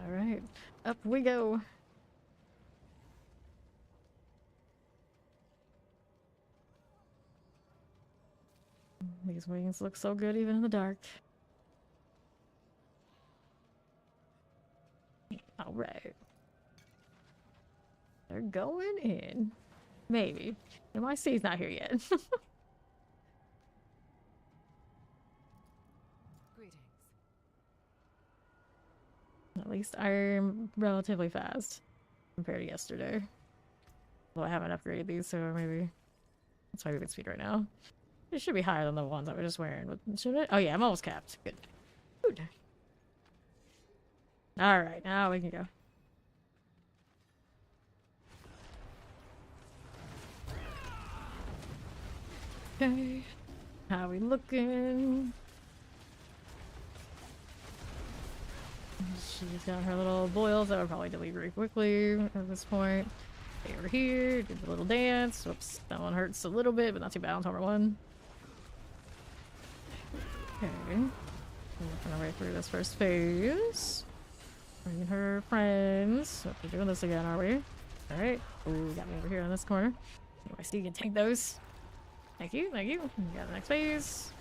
Alright, up we go. These wings look so good even in the dark. Alright. They're going in. Maybe. NYC's not here yet.
Greetings.
At least I'm relatively fast compared to yesterday. Well, I haven't upgraded these, so maybe that's why we can speed right now. It should be higher than the ones that we're just wearing. Should it? Oh yeah, I'm almost capped. Good. Good. Alright, now we can go. Okay. How we looking? She's got her little boils that would probably delete very quickly at this point. Stay over here, do the little dance. Whoops, that one hurts a little bit, but not too bad on Torment 1. Okay. Working our way through this first phase. Bringing her friends. Oh, we're doing this again, are we? Alright. Ooh, got me over here on this corner. I see you can take those. Thank you, thank you. We got the next phase.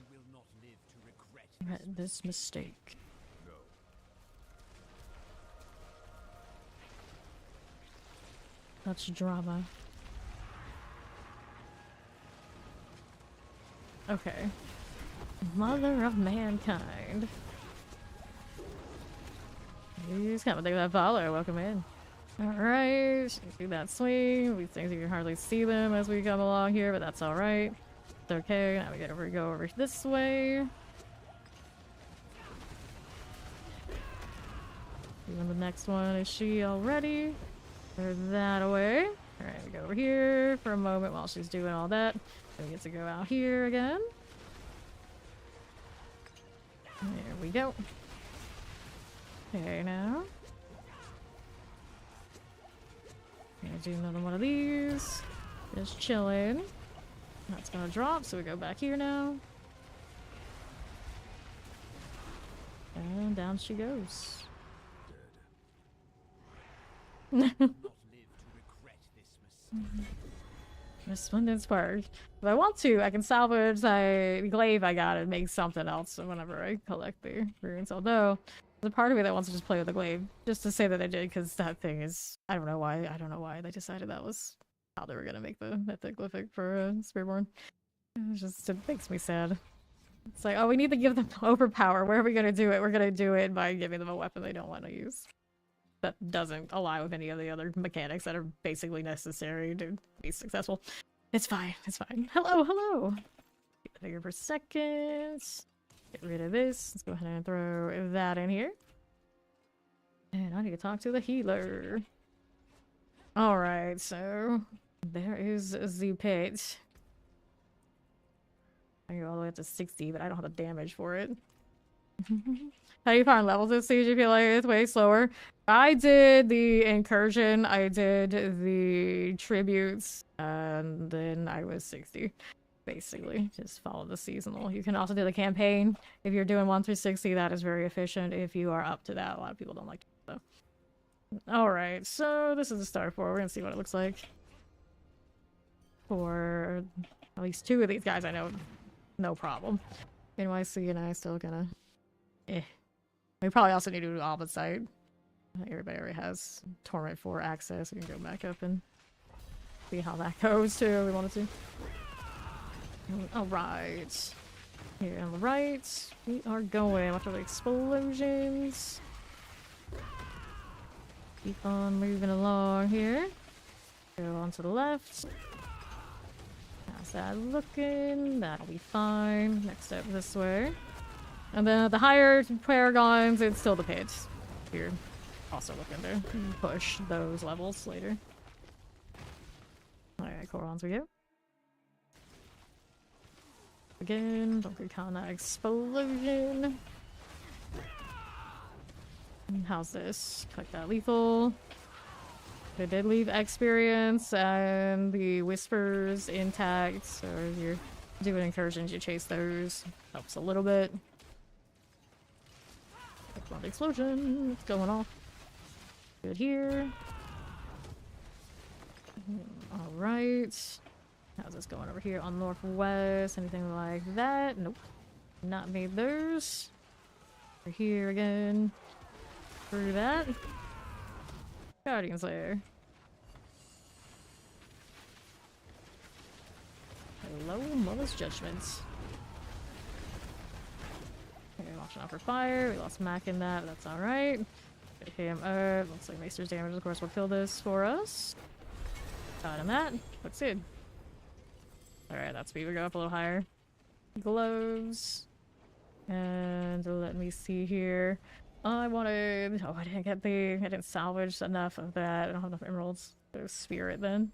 You will not live to regret
This mistake. Such drama. Okay. Mother of mankind. He's coming to that follow. Welcome in. Alright. Do that swing. These things you can hardly see them as we come along here, but that's alright. It's okay. Now we gotta go over this way. And the next one, is she already? Or that away. Alright, we go over here for a moment while she's doing all that. Then we get to go out here again. There we go. Okay, now. Gonna do another one of these. Just chilling. That's gonna drop, so we go back here now. And down she goes.
not live to regret this mistake.
Resplendent Spark. If I want to, I can salvage the glaive I got and make something else whenever I collect the runes. Although, there's a part of me that wants to just play with the glaive. Just to say that I did, because that thing is... I don't know why they decided that was how they were going to make the glyphic for Spiritborn. It makes me sad. It's like, oh, we need to give them overpower. Where are we going to do it? We're going to do it by giving them a weapon they don't want to use. That doesn't align with any of the other mechanics that are basically necessary to be successful. It's fine. It's fine. Hello, hello. Get the figure for seconds. Get rid of this. Let's go ahead and throw that in here. And I need to talk to the healer. Alright, so there is the pit. I can go all the way up to 60, but I don't have the damage for it. How do you find levels at Siege? You feel like it's way slower. I did the incursion, I did the tributes, and then I was 60. Basically, just follow the seasonal. You can also do the campaign. If you're doing 1 through 60, that is very efficient. If you are up to that, a lot of people don't like to do so. Alright, so this is the start for. We're gonna see what it looks like. For at least 2 of these guys, I know no problem. NYC and I still gonna we probably also need to do Alba site. Everybody already has Torment 4 access. We can go back up and see how that goes too. We wanted to. Alright. Here on the right, we are going after the explosions. Keep on moving along here. Go on to the left. How's that looking? That'll be fine. Next up this way. And then at the higher paragons, it's still the pit. Here. Also looking to push those levels later. Alright, Korons we go. Again, don't click on that explosion. How's this? Click that lethal. They did leave experience and the whispers intact, so if you're doing incursions, you chase those. Helps a little bit. Click on the explosion. It's going off. Good here. Alright. How's this going over here on northwest? Anything like that? Nope. Not made those. Over here again. Through that. Guardian Slayer. Hello, Mother's Judgments. Okay, watching out for fire. We lost Mac in that, but that's alright. Get him up. Looks like Maester's damage, of course, will kill this for us. Got him that. Looks good. Alright, that speed will go up a little higher. Gloves. And let me see here. I wanted... Oh, I didn't get the... I didn't salvage enough of that. I don't have enough emeralds. There's Spirit then.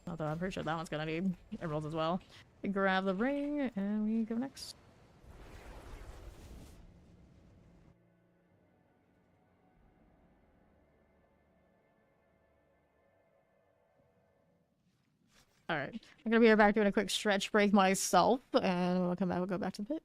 Although I'm pretty sure that one's gonna need emeralds as well. We grab the ring and we go next. Alright. I'm gonna be right back doing a quick stretch break myself, and when we come back, we'll go back to the pit.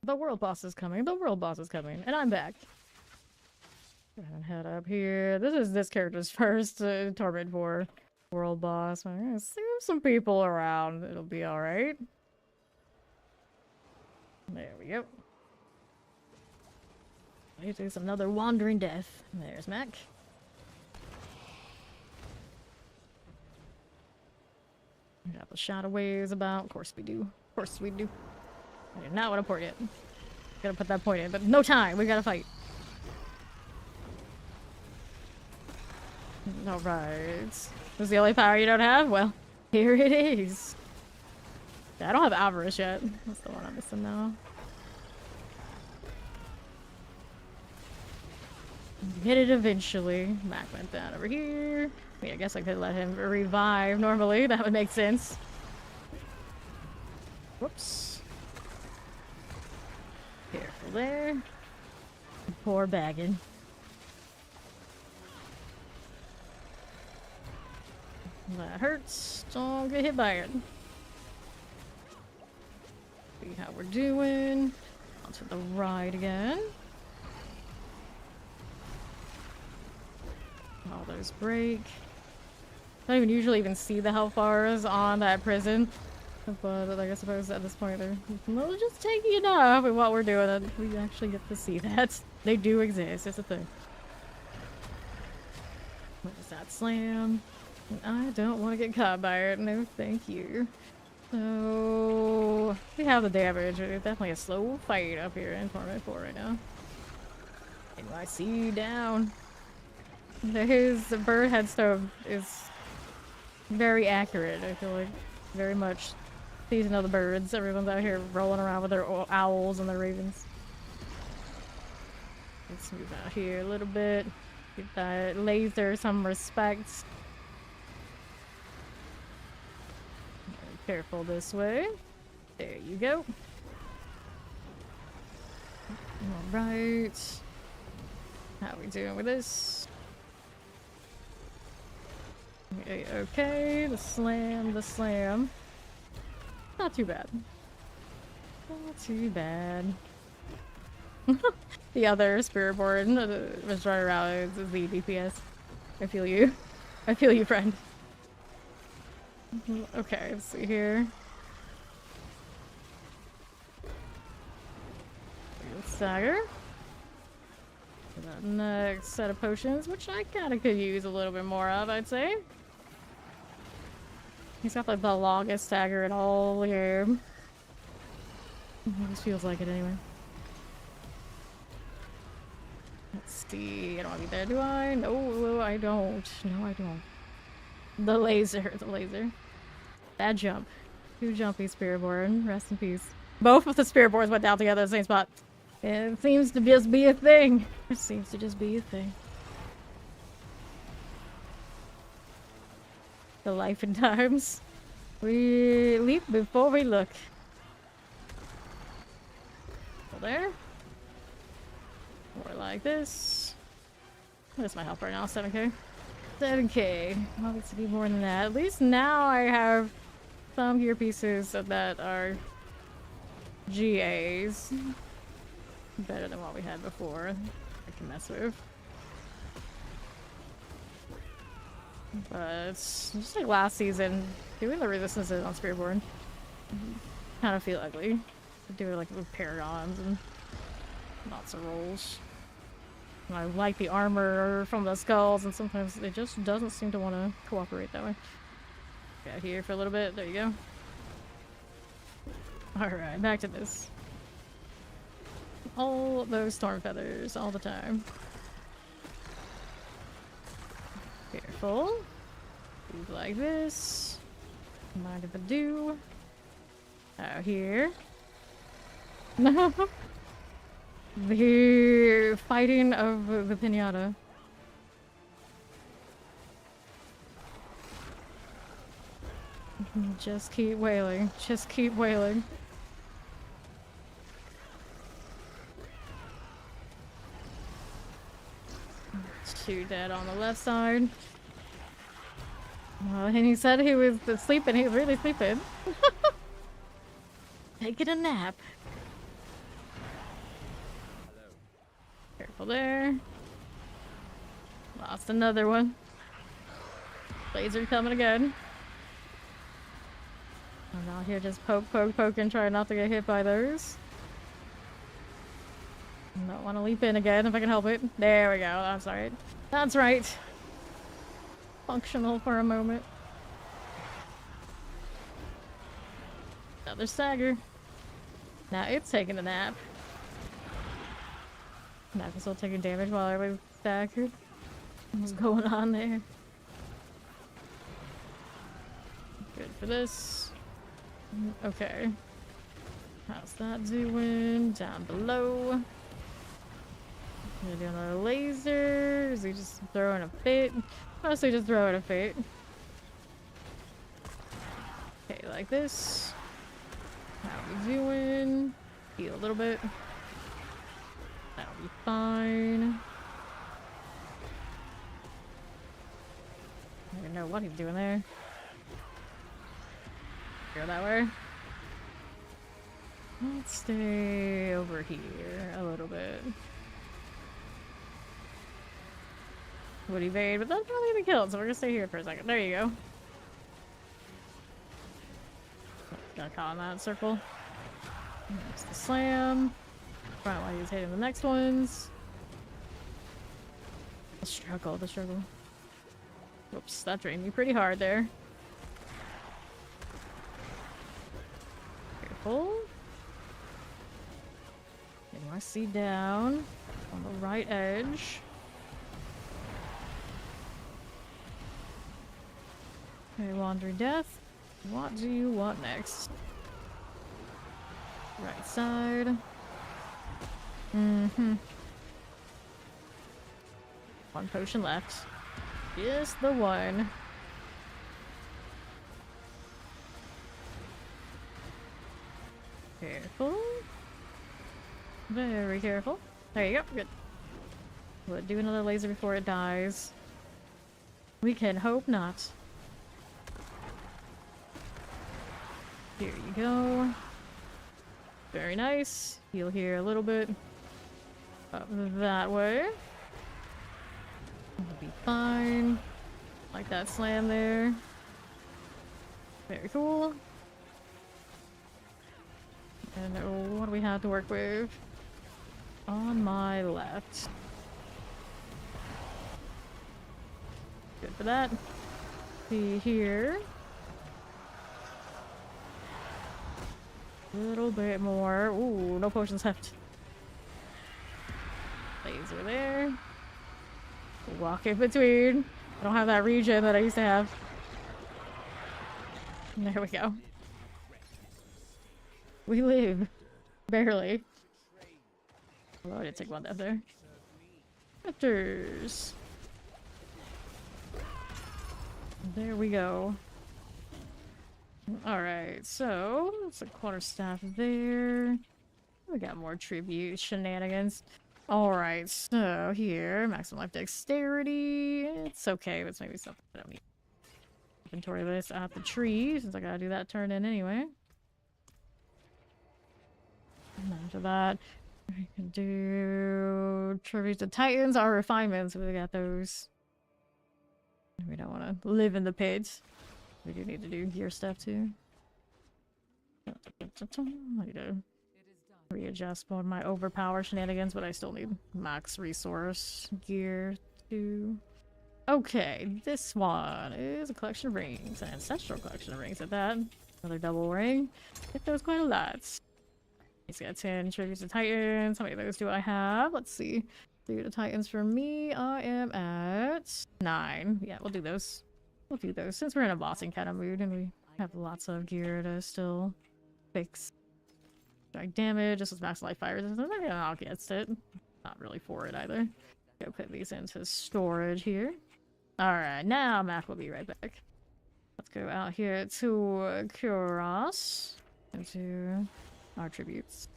The world boss is coming. The world boss is coming. And I'm back. Go ahead and head up here. This is this character's first Torment 4 world boss. I'm gonna assume some people around. It'll be alright. There we go. It is another wandering death. There's Mac. We got the shadow waves about. Of course we do. Of course we do. I did not want to port yet. Gotta put that point in, but no time. We gotta fight. Alright. This is the only power you don't have? Well, here it is. Yeah, I don't have avarice yet. That's the one I'm missing now. Get it eventually. Mac went down over here. I mean, I guess I could let him revive normally. That would make sense. Whoops. Careful there. Poor bagging. That hurts. Don't get hit by it. See how we're doing. Onto the right again. All those break. I don't even usually even see the hellfires on that prison. But I suppose at this point they're just taking enough with what we're doing that we actually get to see that. They do exist, it's a thing. What is that slam? I don't want to get caught by it, no thank you. So we have the damage. It's definitely a slow fight up here in Torment 4 right now. NYC down. His bird headstone is very accurate, I feel like. Very much season of the birds. Everyone's out here rolling around with their owls and their ravens. Let's move out here a little bit. Give that laser some respect. Careful this way. There you go. Alright. How we doing with this? Okay, the slam, the slam. Not too bad. Not too bad. The other Spiritborn was running around as the DPS. I feel you. I feel you, friend. Okay, let's see here. Stagger. That next set of potions, which I kind of could use a little bit more of, I'd say. He's got like the longest stagger in all the game. It just feels like it anyway. Let's see. I don't want to be there, do I? No, I don't. No, I don't. The laser. The laser. Bad jump. Too jumpy, Spiritborn. Rest in peace. Both of the Spiritborns went down together at the same spot. It seems to just be a thing. It seems to just be a thing. The life and times. We leap before we look. Go there. Or like this. What's my health right now? 7k? 7k. Well, it's to be more than that. At least now I have some gear pieces that are GAs. Better than what we had before. I can mess with. But just like last season, doing the resistances on Spiritborn kind of feel ugly. Doing like with paragons and lots of rolls. And I like the armor from the skulls, and sometimes it just doesn't seem to want to cooperate that way. Got here for a little bit. There you go. Alright, back to this. All those storm feathers all the time. Careful. Move like this. Mind if I do. Out here. No. The fighting of the pinata. Just keep wailing. Just keep wailing. Two dead on the left side. And he said he was sleeping. He was really sleeping. Taking a nap. Careful there. Lost another one. Laser coming again. I'm out here just poking, trying not to get hit by those. Don't want to leap in again if I can help it. There we go. I'm sorry. That's right. Functional for a moment. Another stagger. Now it's taking a nap. Nap is still taking damage while everybody's staggered. What's going on there? Good for this. Okay. How's that doing? Down below. Gonna do another laser. Is he just throwing a fit? Mostly just throwing a fit. Okay, like this. How we doing? Heal a little bit. That'll be fine. I don't even know what he's doing there. Go that way. Let's stay over here a little bit. Would evade, but that's probably gonna kill it, so we're gonna stay here for a second. There you go. Got caught in that circle. There's the slam. Front while he's hitting the next ones. The struggle, the struggle. Oops, that drained me pretty hard there. Careful. Getting my seed down on the right edge. Okay, Wandering Death. What do you want next? Right side. Mm-hmm. One potion left. Just the one. Careful. Very careful. There you go. Good. We'll do another laser before it dies. We can hope not. Here you go. Very nice. Heal here a little bit. Up that way. It'll be fine. Like that slam there. Very cool. And what do we have to work with? On my left. Good for that. See here. A little bit more. Ooh, no potions left. Laser there. Walk in between. I don't have that regen that I used to have. There we go. We live. Barely. Although I did take one death there. Hunters. There we go. Alright, so it's a quarterstaff there. We got more tribute shenanigans. Alright, so here, maximum life dexterity. It's okay, but it's maybe something I don't need. Inventory this at the tree, since I gotta do that turn in anyway. And after that, we can do tribute to Titans or refinements. We got those. We don't want to live in the pits. We do need to do gear stuff too. I need to readjust on my overpower shenanigans, but I still need max resource gear too. Okay, this one is a collection of rings, an ancestral collection of rings at that. Another double ring. Get those quite a lot. He's got 10 tributes to Titans. How many of those do I have? Let's see. Tribute to Titans for me. I am at 9. Yeah, we'll do those. We'll do those since we're in a bossing kind of mood and we have lots of gear to still fix. Strike damage, just as max life fire resistance. Maybe I'll get it. Not really for it either. Go put these into storage here. Alright, now Mac will be right back. Let's go out here to Kuros. Into our tributes.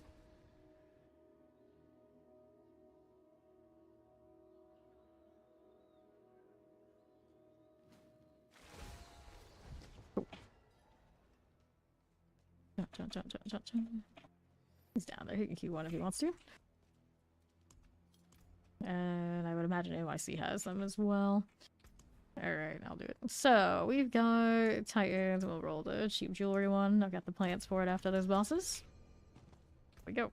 Jump. He's down there. He can Q1 if he wants to. And I would imagine NYC has them as well. Alright, I'll do it. So, we've got Titans. We'll roll the cheap jewelry one. I've got the plants for it after those bosses. Here we go.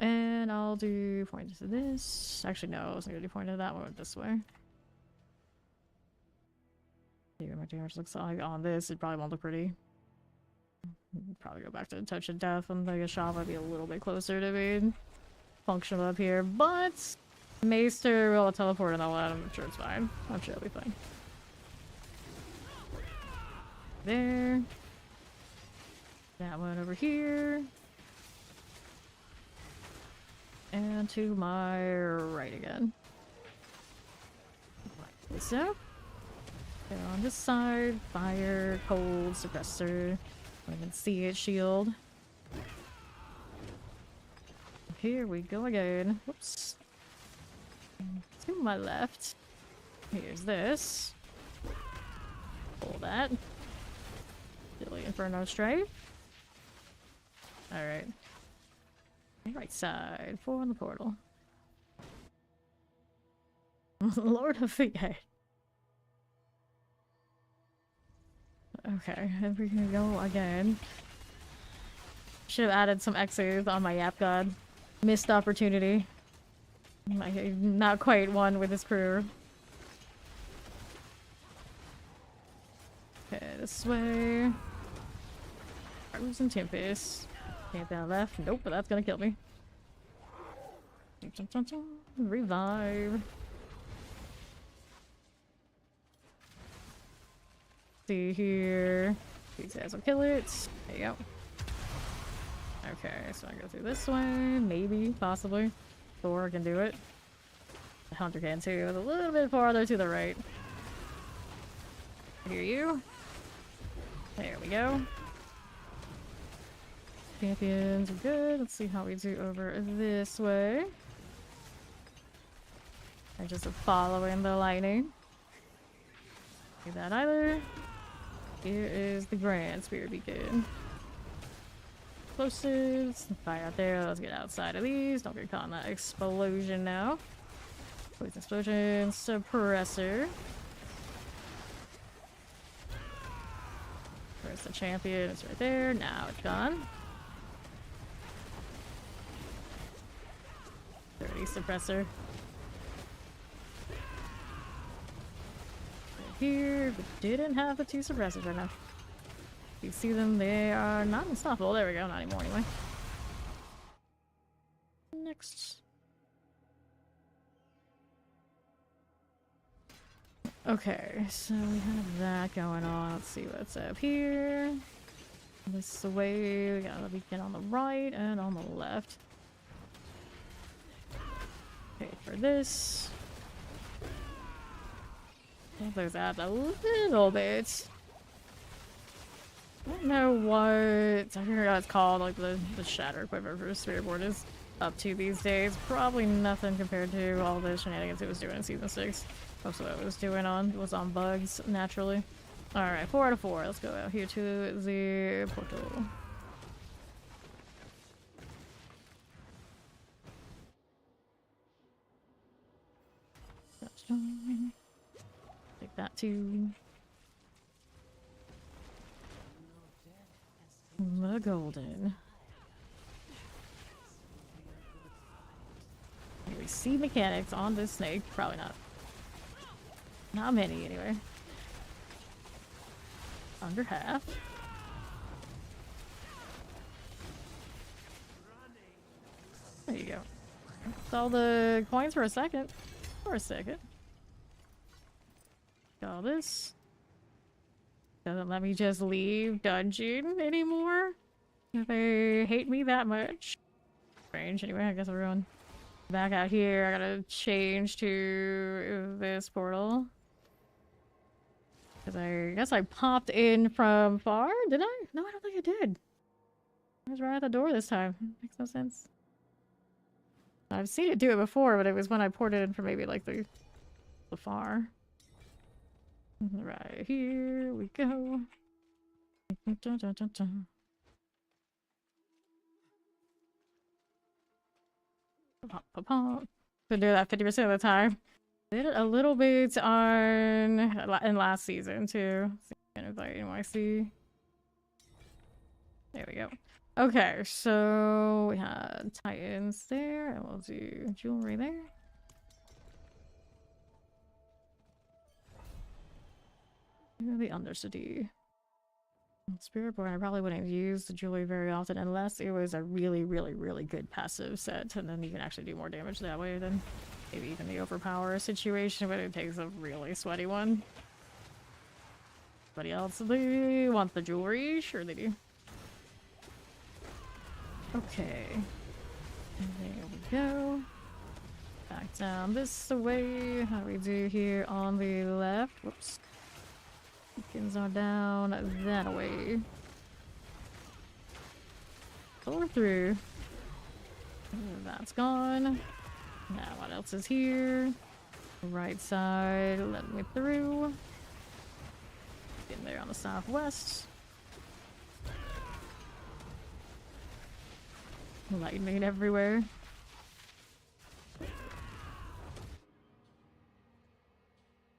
And I'll do point to this. Actually, no, I was gonna do point to that one this way. See what my damage looks like on this. It probably won't look pretty. Probably go back to Touch of Death and the shop might be a little bit closer to being functional up here, but Maester will teleport and all that. I'm sure it's fine. I'm sure it'll be fine. There. That one over here. And to my right again. Like so. Okay, on this side, fire, cold, suppressor. I can see it, shield. Here we go again. Whoops. To my left. Here's this. Pull that. Silly Inferno Strife. Alright. Right side for the portal. Lord of the Gate. Okay, and we can go again. Should have added some X's on my Yap God. Missed opportunity. Not quite one with this crew. Okay, this way. Rose and Tempest. Can't down left. Nope, but that's gonna kill me. Revive. See here. These guys will kill it. There you go. Okay, so I go through this way. Maybe, possibly. Thor can do it. The Hunter can too. It's a little bit farther to the right. I hear you. There we go. Champions are good. Let's see how we do over this way. I'm just following the lightning. Do that either. Here is the Grand Spirit Beacon. Explosives. Fire out there. Let's get outside of these. Don't get caught in that explosion now. Poison explosion. Suppressor. Where's the champion? It's right there. Now it's gone. 30 suppressor. Here, but didn't have the two suppressors right now. You see them, they are not unstoppable. There we go, not anymore anyway. Next. Okay, so we have that going on. Let's see what's up here. This way, we got a beacon on the right and on the left. Okay, for this. Those ads a little bit. I don't know what I forgot it's called, like the shatter equipment for Spiritborn is up to these days. Probably nothing compared to all the shenanigans it was doing in season 6. Most of what it was on bugs naturally. Alright, 4 out of 4. Let's go out here to the portal. Take that too. The golden. Okay, we see mechanics on this snake. Probably not. Not many anyway. Under half. There you go. Saw the coins for a second. For a second. Got all this. Doesn't let me just leave dungeon anymore. They hate me that much. Strange. Anyway, I guess everyone back out here. I gotta change to this portal. Because I guess I popped in from far? Did I? No, I don't think I did. I was right at the door this time. Makes no sense. I've seen it do it before, but it was when I poured it in from maybe like the far. Right here we go. Dun, dun, dun, dun. Pop, pop, pop. to do that 50% of the time. Did it a little bit on in last season too. Invite NYC. There we go. Okay, so we had Titans there, and we'll do jewelry there. The Undercity. Spiritborn, I probably wouldn't use the jewelry very often unless it was a really, really, really good passive set, and then you can actually do more damage that way than maybe even the overpower situation, but it takes a really sweaty one. Anybody else, they want the jewelry? Sure they do. Okay. And there we go. Back down this way. How do we do here on the left? Whoops. Beacons are down that way. Color through. That's gone. Now what else is here? Right side, let me through. In there on the southwest. Lightning everywhere.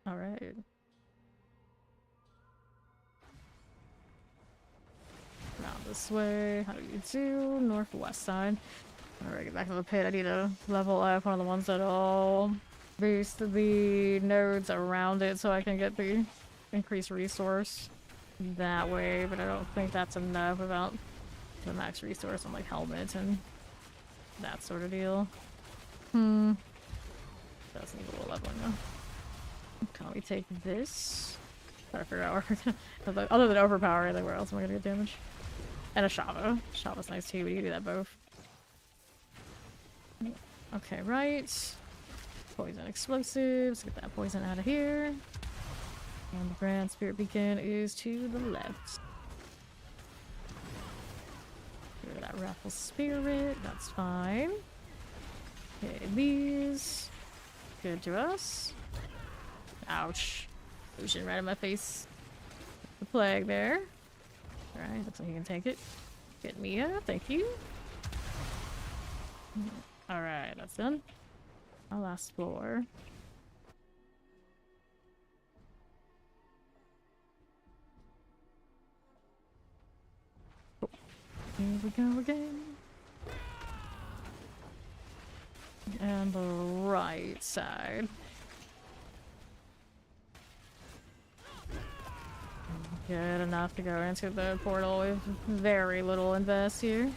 Alright. Around this way. How do you do? Northwest side. Alright, get back to the pit. I need to level up one of the ones that'll boost the nodes around it so I can get the increased resource that way, but I don't think that's enough without the max resource on like helmet and that sort of deal. Does need a little leveling though. Can we take this? Try to figure out where we're gonna, other than overpower, where else am I gonna get damage? And a Shava. Shava's nice too, but you can do that both. Okay, right. Poison explosives. Get that poison out of here. And the Grand Spirit Beacon is to the left. Get rid of that Raffle Spirit. That's fine. Okay, these. Good to us. Ouch. Illusion right in my face. The plague there. Alright, looks like you can take it. Get Mia, thank you. Alright, that's done. Our last floor. Here we go again. And the right side. Good enough to go into the portal with very little invest here.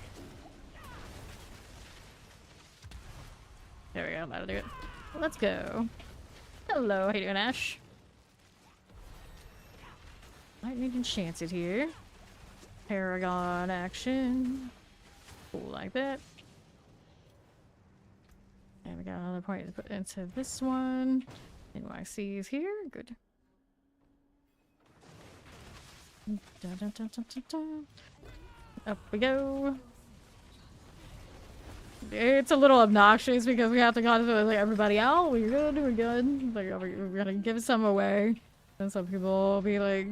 There we go, that'll do it. Let's go. Hello, how you doing, Ash? Lightning Enchanted here. Paragon action. Cool, like that. And we got another point to put into this one. NYC is here. Good. Dun, dun, dun, dun, dun, dun. Up we go. It's a little obnoxious because we have to constantly like everybody out. We're good. We're good. Like we're gonna give some away, and some people will be like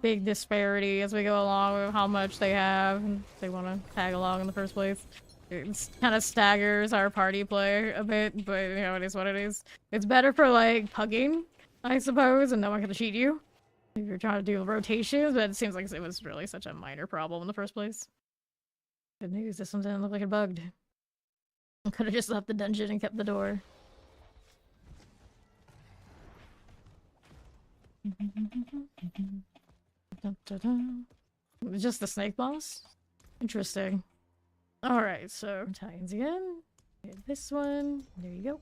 big disparity as we go along with how much they have and they want to tag along in the first place. It kind of staggers our party play a bit, but you know it is what it is. It's better for like pugging, I suppose, and no one can cheat you if you're trying to do rotations. But it seems like it was really such a minor problem in the first place. Good news, this one didn't look like it bugged. I could have just left the dungeon and kept the door. Just the snake boss? Interesting. Alright, so Titans again. Get this one. There you go.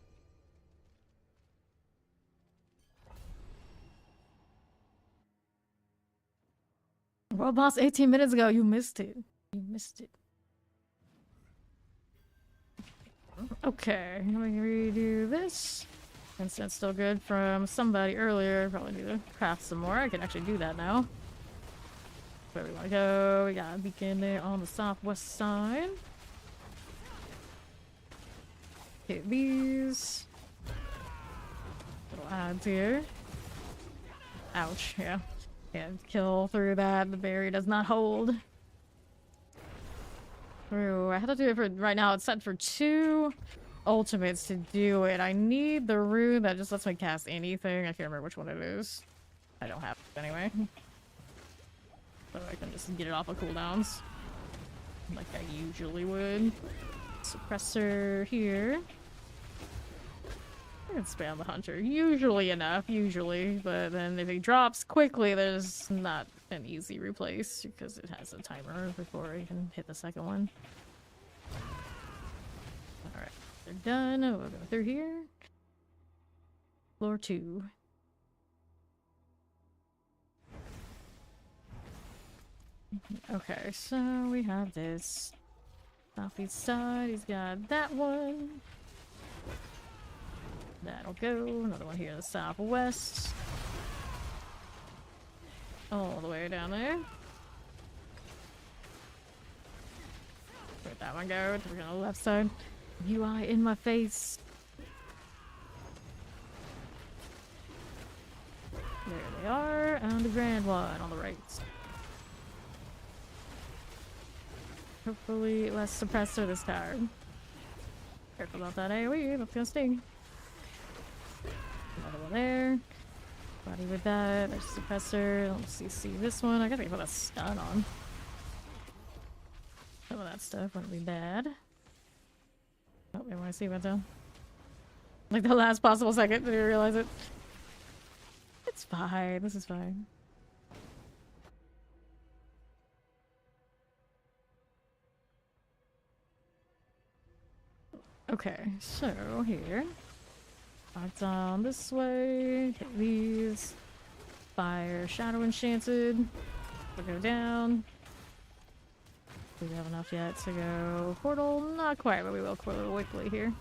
World boss 18 minutes ago. You missed it. You missed it. Okay, let me redo this. Since that's still good from somebody earlier, probably need to craft some more. I can actually do that now. Where we want to go? We got a beacon there on the southwest side. Hit these. Little adds here. Ouch, yeah. Can't kill through that. The barrier does not hold. Through. I had to do it for right now. It's set for 2. ultimates to do it. I need the rune that just lets me cast anything. I can't remember which one it is. I don't have it anyway. So I can just get it off of cooldowns. Like I usually would. Suppressor here. I can spam the hunter. Usually enough, usually. But then if he drops quickly, there's not an easy replace because it has a timer before you can hit the second one. Alright, they're done. We'll go through here. Floor 2. Okay, so we have this southeast side. He's got that one. That'll go. Another one here in the southwest. All the way down there. Where'd that one go? We're on the left side. UI in my face. There they are. And the grand one on the right. Hopefully less suppressor this time. Careful about that AoE, that's gonna sting. Another one there. Body with that. There's suppressor. Let's see this one. I gotta put a stun on. Some of that stuff wouldn't be bad. Oh, maybe when I see went down. Like the last possible second, did you realize it? It's fine. This is fine. Okay, so here. Mark down this way. Hit these. Fire Shadow Enchanted. We'll go down. Do we have enough yet to go portal? Not quite, but we will quickly here.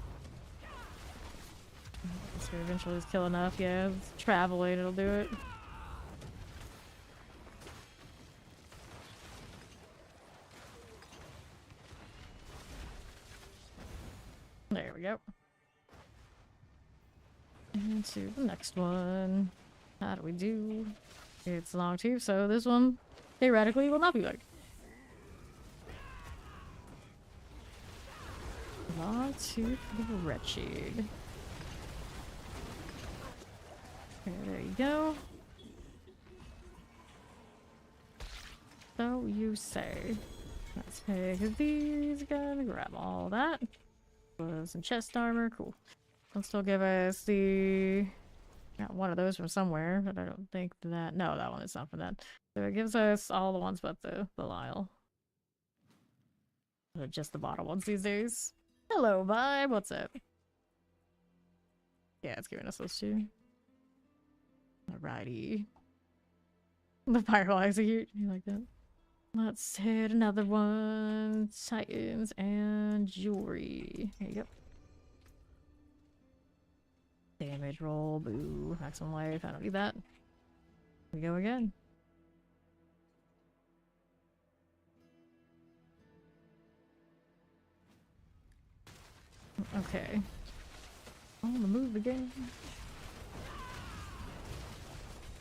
Guess we eventually just kill enough. Yeah, traveling, it'll do it. There we go. Into the next one. How do we do? It's long too, so this one theoretically will not be big. Long tooth the wretched. Okay, there you go. So you say. Let's take these. Gotta grab all that. Some chest armor, cool. It'll still give us the... Got one of those from somewhere, but I don't think that... No, that one is not for that. So it gives us all the ones but the Lyle. They're just the bottom ones these days. Hello, vibe, what's up? Yeah, it's giving us those two. Alrighty. The Firewall Execute, you like that? Let's hit another one. Titans and Jewelry. There you go. Damage roll, boo. Maximum life, I don't need that. We go again. Okay. On the move again.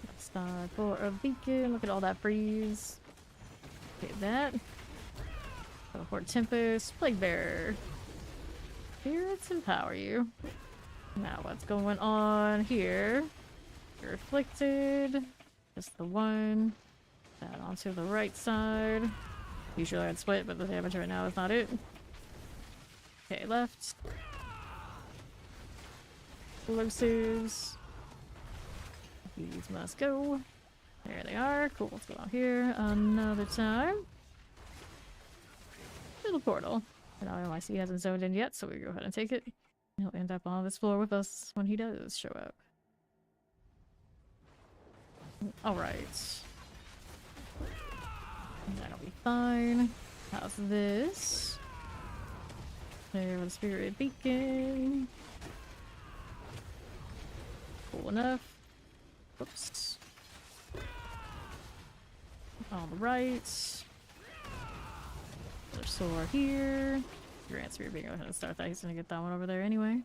Let's start for a beacon. Look at all that freeze. Okay, that. Teleport Tempest. Plague Bearer. Spirits empower you. Now what's going on here? You're afflicted. Just the one. That onto the right side. Usually I'd split, but the damage right now is not it. Okay, left. Explosives. These must go. There they are. Cool, let's go out here another time. Little portal. And IC hasn't zoned in yet, so we go ahead and take it. He'll end up on this floor with us when he does show up. Alright. That'll be fine. How's this? There with the Spirit Beacon. Cool enough. Whoops. On the right. Another sword here. Your answer, being go ahead and start that. He's gonna get that one over there anyway.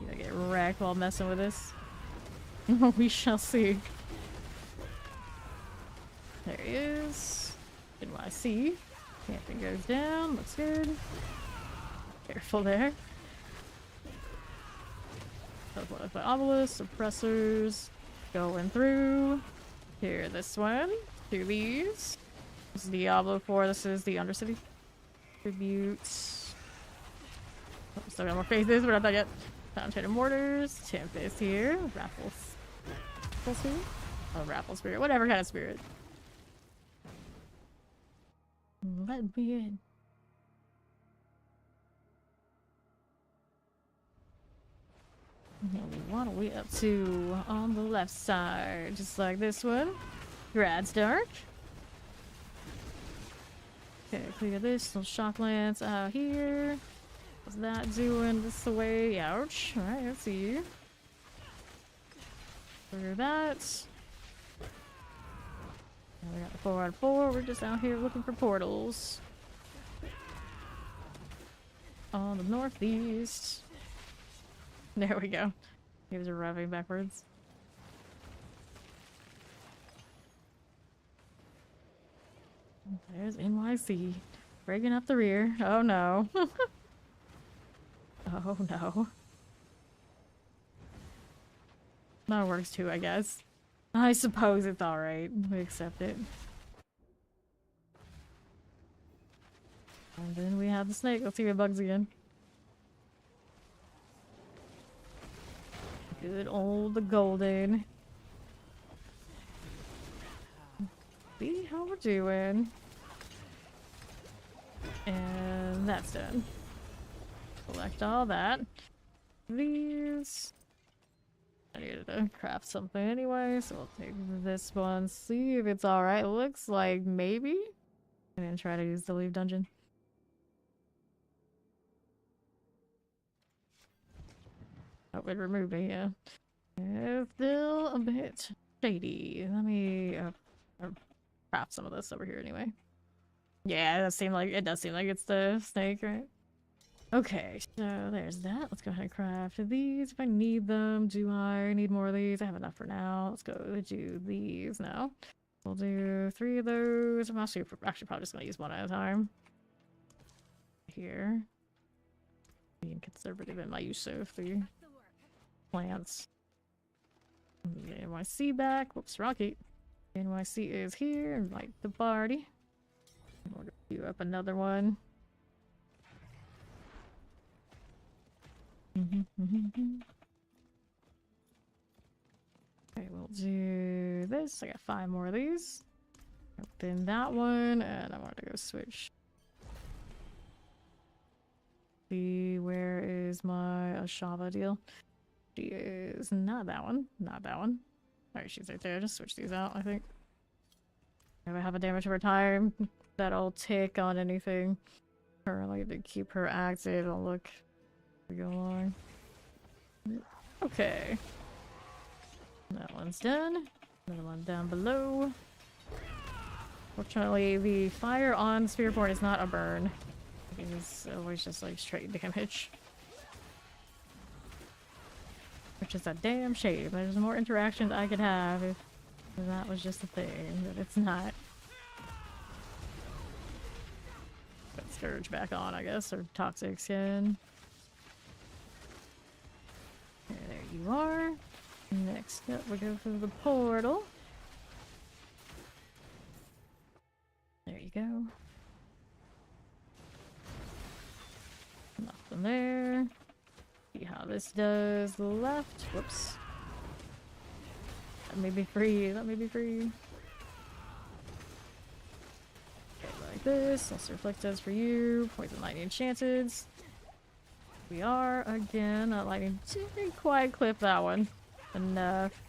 You gonna get wrecked while messing with this. We shall see. There he is. NYC. Camping goes down. Looks good. Careful there. Teleported by obelisks, suppressors, going through. Here, this one. Do these. This is Diablo 4. This is the Undercity. Tributes. Oh, still got more phases. We're not done yet. Fountain Mortars. Tempest here. Raffles. Raffles here? Oh, Raffle Spirit. Whatever kind of spirit. Let me in. What are we up to on the left side? Just like this one. Grad's Dark. Okay, clear this. Little shock lance out here. What's that doing this way? Ouch. Alright, let's see. Clear that. Now we got the 4 out of 4. We're just out here looking for portals. On the northeast. There we go. He was arriving backwards. There's NYC. Breaking up the rear. Oh no. Oh no. That works too, I guess. I suppose it's alright. We accept it. And then we have the snake. Let's see what bugs again. Good old the golden. See how we're doing. And that's done. Collect all that. These. I needed to craft something anyway, so we'll take this one. See if it's alright. Looks like maybe. And then try to use the leave dungeon. Oh, it removed me, yeah. It's still a bit shady. Let me craft some of this over here anyway. Yeah, it does seem like it's the snake, right? Okay, so there's that. Let's go ahead and craft these if I need them. Do I need more of these? I have enough for now. Let's go do these now. We'll do 3 of those. I'm actually probably just gonna use one at a time. Here. Being conservative in my use of the plants. NYC back. Whoops, Rocky. NYC is here. Invite the party. We'll do up another one. Okay, we'll do this. I got 5 more of these. Open that one, and I want to go switch. See, where is my Ashava deal? She is not that one. Not that one. Alright, she's right there. Just switch these out, I think. If I have a damage over time, that'll tick on anything. Currently to keep her active. I'll look as we go along. Okay. That one's done. Another one down below. Fortunately, the fire on Spiritborn is not a burn. It's always just like straight damage. Which is a damn shame. There's more interactions I could have if that was just a thing, but it's not. Put Scourge back on, I guess, or Toxic Skin. Okay, there you are. Next up, we go through the portal. There you go. Nothing there. See how this does. Left. Whoops. Let me be free. Let me be free. Okay, like this. Also reflect does for you. Poison lightning enchanted. We are again. Lightning didn't quite clip that one enough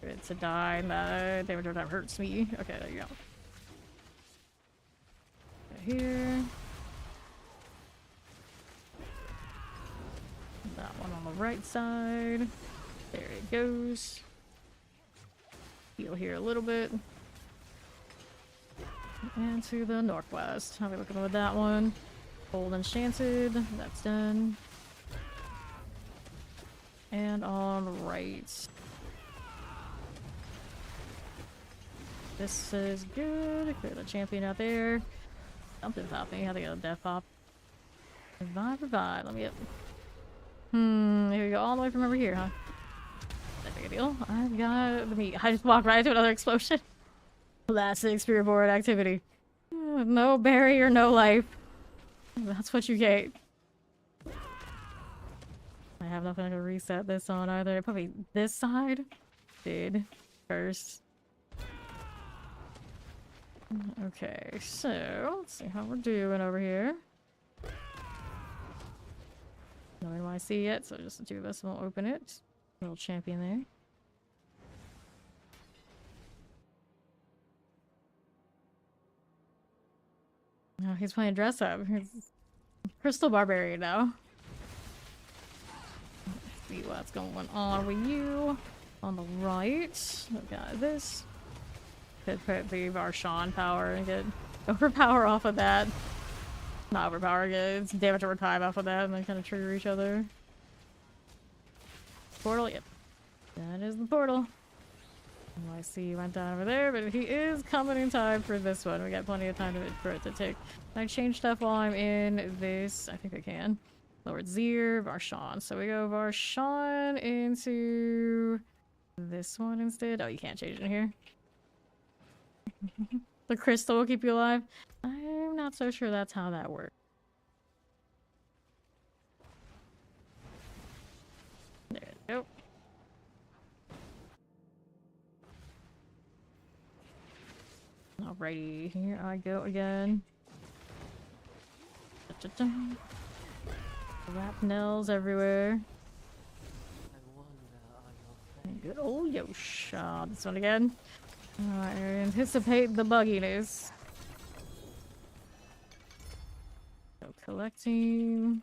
for it to die. That damage over time hurts me. Okay, there you go. Okay, here. That one on the right side. There it goes. Heal here a little bit. And to the northwest. How are we looking with that one? Gold enchanted. That's done. And on the right. This is good. Clear the champion out there. Something popping. I think a death pop. Revive, revive. Let me up. Here we go, all the way from over here, huh? That big a deal. I've got the meat. I just walked right into another explosion. Classic Spiritborn activity. No barrier, no life. That's what you get. I have nothing to reset this on either. Probably this side did first. Okay, so let's see how we're doing over here. No NYC yet, so just do this and we'll open it. Little champion there. Oh, he's playing dress up. He's Crystal Barbarian now. Let's see what's going on with you. On the right, we've got this. Could put the Varshan power and get overpower off of that. Not overpower, get it's damage over time off of that, and then kind of trigger each other. Portal, yep. That is the portal. Oh, I see he went down over there, but he is coming in time for this one. We got plenty of time for it to tick. Can I change stuff while I'm in this? I think I can. Lord Zir, Varshan. So we go Varshan into this one instead. Oh, you can't change it in here. The crystal will keep you alive. I'm not so sure that's how that works. There we go. Alrighty, here I go again. Rapnels everywhere. Good old Yosh. This one again. I anticipate the bugginess. So collecting.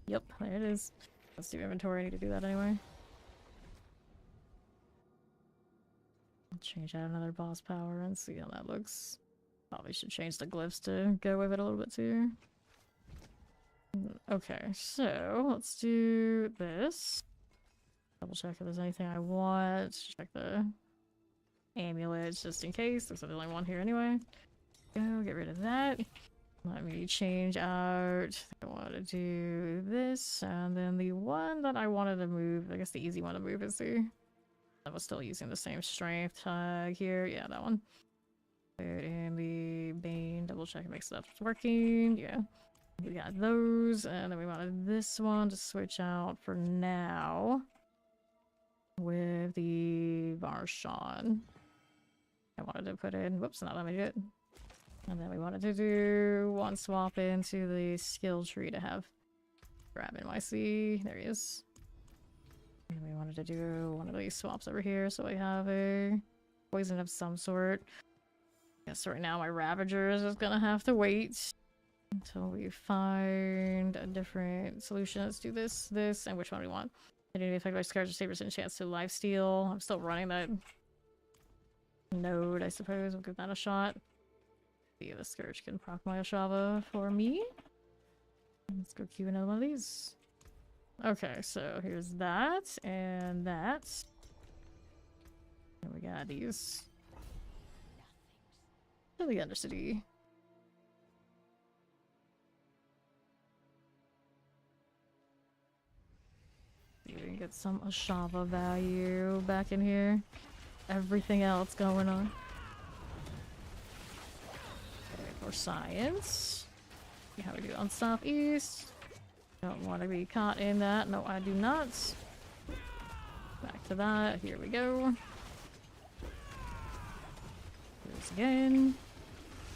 Yep, there it is. Let's do inventory. I need to do that anyway. Change out another boss power and see how that looks. Probably should change the glyphs to go with it a little bit too. Okay, so let's do this. Double check if there's anything I want. Check the amulets just in case. There's only one here anyway. Go, get rid of that. Let me change out. I want to do this, and then the one that I wanted to move, I guess the easy one to move is the. I was still using the same strength tag here. Yeah, that one. And the Bane, double check and make sure that's working. Yeah. We got those, and then we wanted this one to switch out for now with the Varshan. I wanted to put in, whoops, not let me do it. And then we wanted to do one swap into the skill tree to have grab NYC. There he is. And we wanted to do one of these swaps over here, so we have a poison of some sort. I guess right now my Ravager is just gonna have to wait until we find a different solution. Let's do this, and which one we want. Identity affected by scars or sabers and chance to lifesteal. I'm still running that node, I suppose. We'll give that a shot. See if the Scourge can proc my Oshava for me. Let's go queue another one of these. Okay, so here's that, and that. And we got these. To the Undercity. See if we can get some Oshava value back in here. Everything else going on. Okay, for science. See how we do on southeast. Don't want to be caught in that. No, I do not. Back to that. Here we go. Here's again.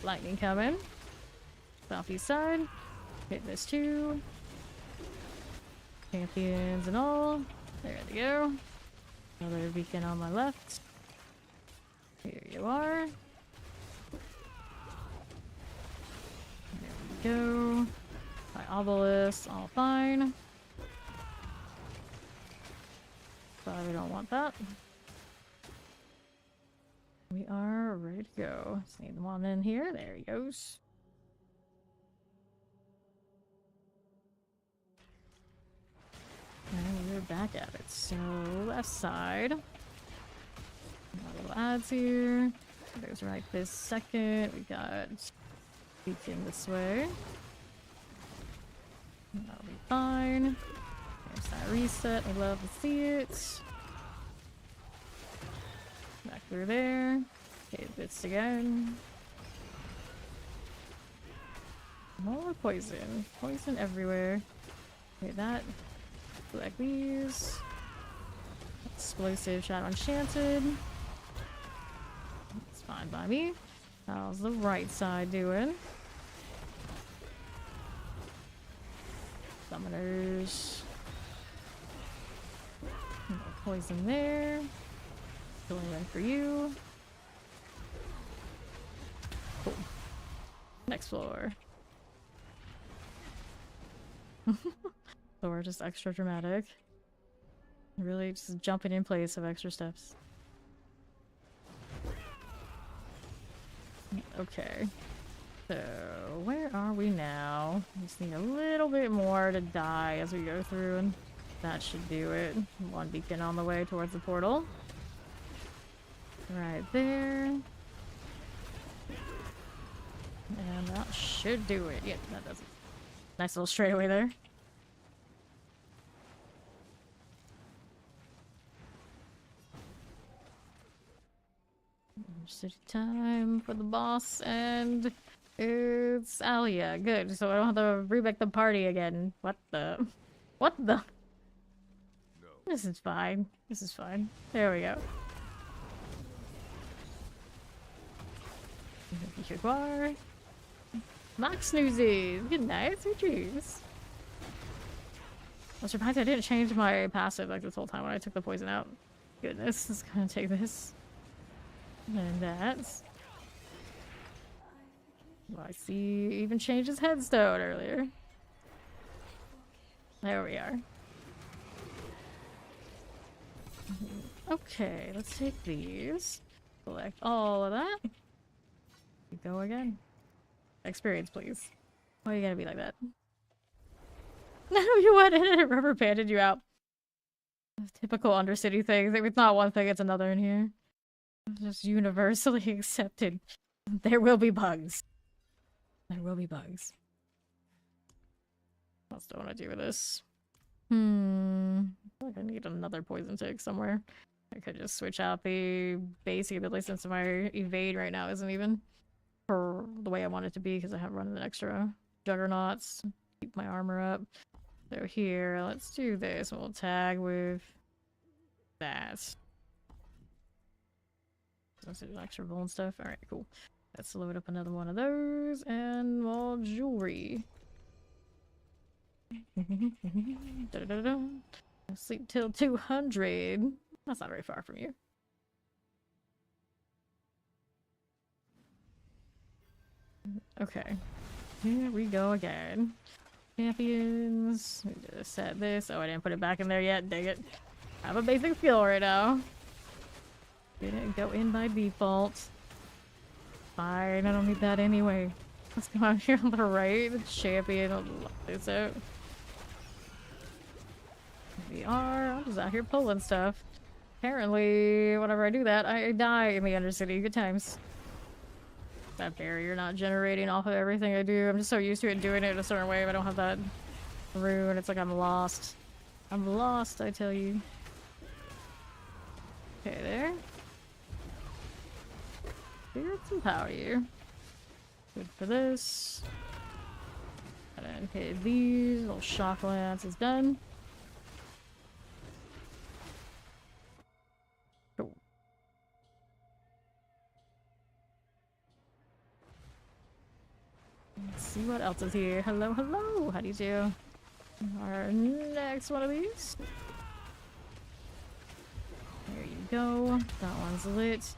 Lightning coming. Southeast side. Hit this too. Champions and all. There they go. Another beacon on my left. Here you are. There we go. My obelisk, all fine. But we don't want that. We are ready to go. Just need one in here. There he goes. And we're back at it. So, left side. Little ads here. There's right this second. We got beacon this way. That'll be fine. There's that reset. I love to see it. Back through there. Okay, bits again. More poison. Poison everywhere. Okay, that. Select these. Explosive Shadow Enchanted. It's fine by me. How's the right side doing? Summoners. More poison there. Filling in for you. Cool. Next floor. So we're just extra dramatic. Really just jumping in place of extra steps. Okay. So, where are we now? We just need a little bit more to die as we go through, and that should do it. One beacon on the way towards the portal. Right there. And that should do it. Yep, that does it. Nice little straightaway there. City time for the boss, and it's Alia. Good, so I don't have to remake the party again. What the? What the?
No.
This is fine. This is fine. There we go. Here you are. Max snoozes. Good night. Sweet dreams. I was surprised I didn't change my passive like this whole time when I took the poison out. Goodness, let's gonna take this. And that's... Well, I see even changed his headstone earlier. There we are. Okay, let's take these. Select all of that. Go again. Experience, please. Why are you gonna be like that? No, you went in and rubber banded you out. Typical Undercity things. If it's not one thing, it's another in here. Just universally accepted. There will be bugs. There will be bugs. What else do I want to do with this? I feel like I need another poison tick somewhere. I could just switch out the basic ability since my evade right now isn't even for the way I want it to be because I have running an extra juggernauts. Keep my armor up. So here, let's do this. We'll tag with that. Let's do extra bone stuff. Alright, cool. Let's load up another one of those and more jewelry. Sleep till 200. That's not very far from you. Okay. Here we go again. Champions. We just set this. Oh, I didn't put it back in there yet. Dang it. I have a basic skill right now. Didn't go in by default. Fine, I don't need that anyway. Let's go out here on the right. The champion will lock this out. We are. I'm just out here pulling stuff. Apparently, whenever I do that, I die in the Undercity. Good times. That barrier not generating off of everything I do. I'm just so used to it doing it in a certain way. If I don't have that rune, it's like I'm lost. I'm lost, I tell you. Okay, there. Spirits empower you. Good for this. And then hit these. Little shock lance is done. Cool. Let's see what else is here. Hello, hello. How do you do? Our next one of these. There you go. That one's lit.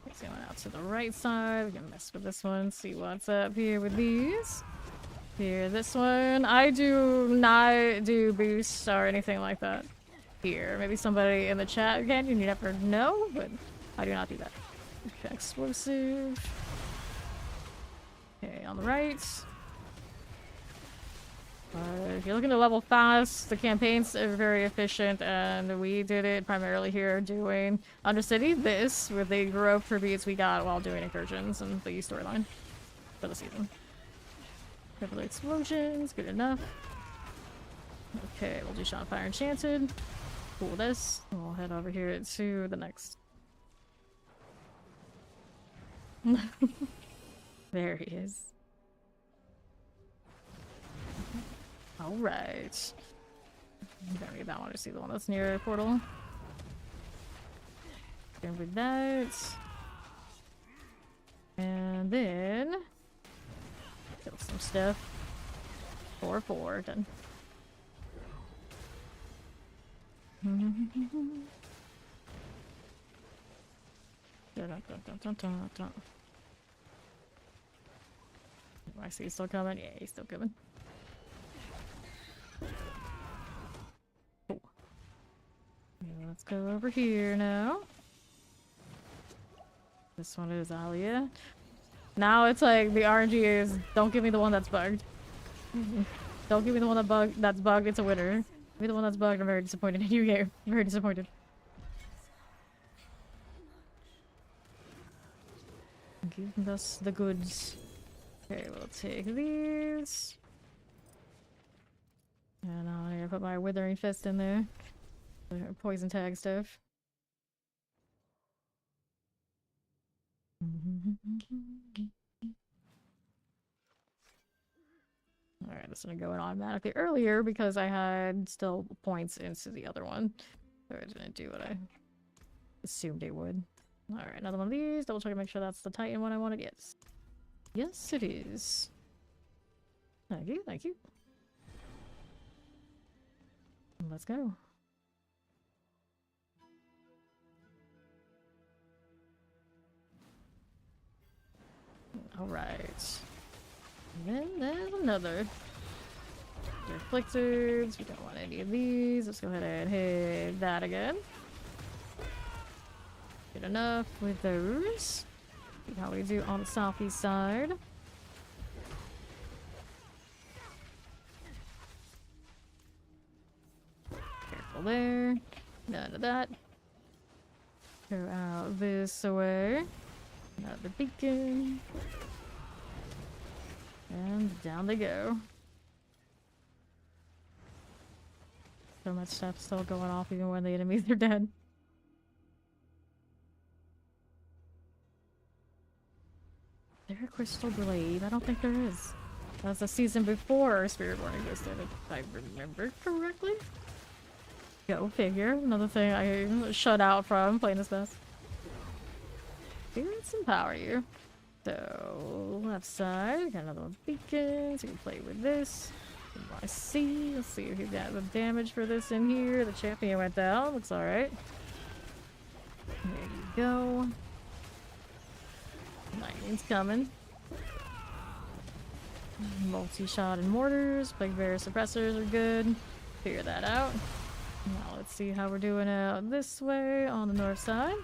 Let's go out to the right side. We can mess with this one. See what's up here with these. Here, this one. I do not do boosts or anything like that. Here, maybe somebody in the chat can. You never know, but I do not do that. Okay, explosive. Okay, on the right. If you're looking to level fast, the campaigns are very efficient, and we did it primarily here doing Undercity, this, with the growth tributes we got while doing incursions and the storyline for the season. Couple of explosions, good enough. Okay, we'll do Shot Fire Enchanted. Cool this. We'll head over here to the next. There he is. Alright. Gotta get that one to see the one that's near the portal. Gonna read that. And then kill some stuff. 4-4, done. I see he's still coming. Yeah, he's still coming. Cool. Yeah, let's go over here now. This one is Alia. Now it's like the RNG is don't give me the one that's bugged. Don't give me the one that's bugged. It's a winner. Give me the one that's bugged. I'm very disappointed in you game. I'm very disappointed. Give us the goods. Okay, we'll take these. And I'll here put my withering fist in there. Poison tag stuff. Alright, this is gonna go in automatically earlier because I had still points into the other one. So it didn't do what I assumed it would. Alright, another one of these. Double check to make sure that's the Titan one I wanted. Yes. Yes, it is. Thank you, thank you. Let's go. Alright. And then there's another. Afflictors. We don't want any of these. Let's go ahead and hit that again. Good enough with those. See how we do on the southeast side. Careful there. None of that. Go out this way. Another beacon. And down they go. So much stuff still going off even when the enemies are dead. Is there a crystal glaive? I don't think there is. That was the season before Spiritborn existed, if I remember correctly. Go figure. Another thing I shut out from playing this best. Let's empower you. So, left side, got another one beacon, so you can play with this. I see. Let's see if he's got the damage for this in here. The champion went down. Looks alright. There you go. Lightning's coming. Multi-shot and mortars. Plague bear suppressors are good. Figure that out. Now let's see how we're doing out this way on the north side.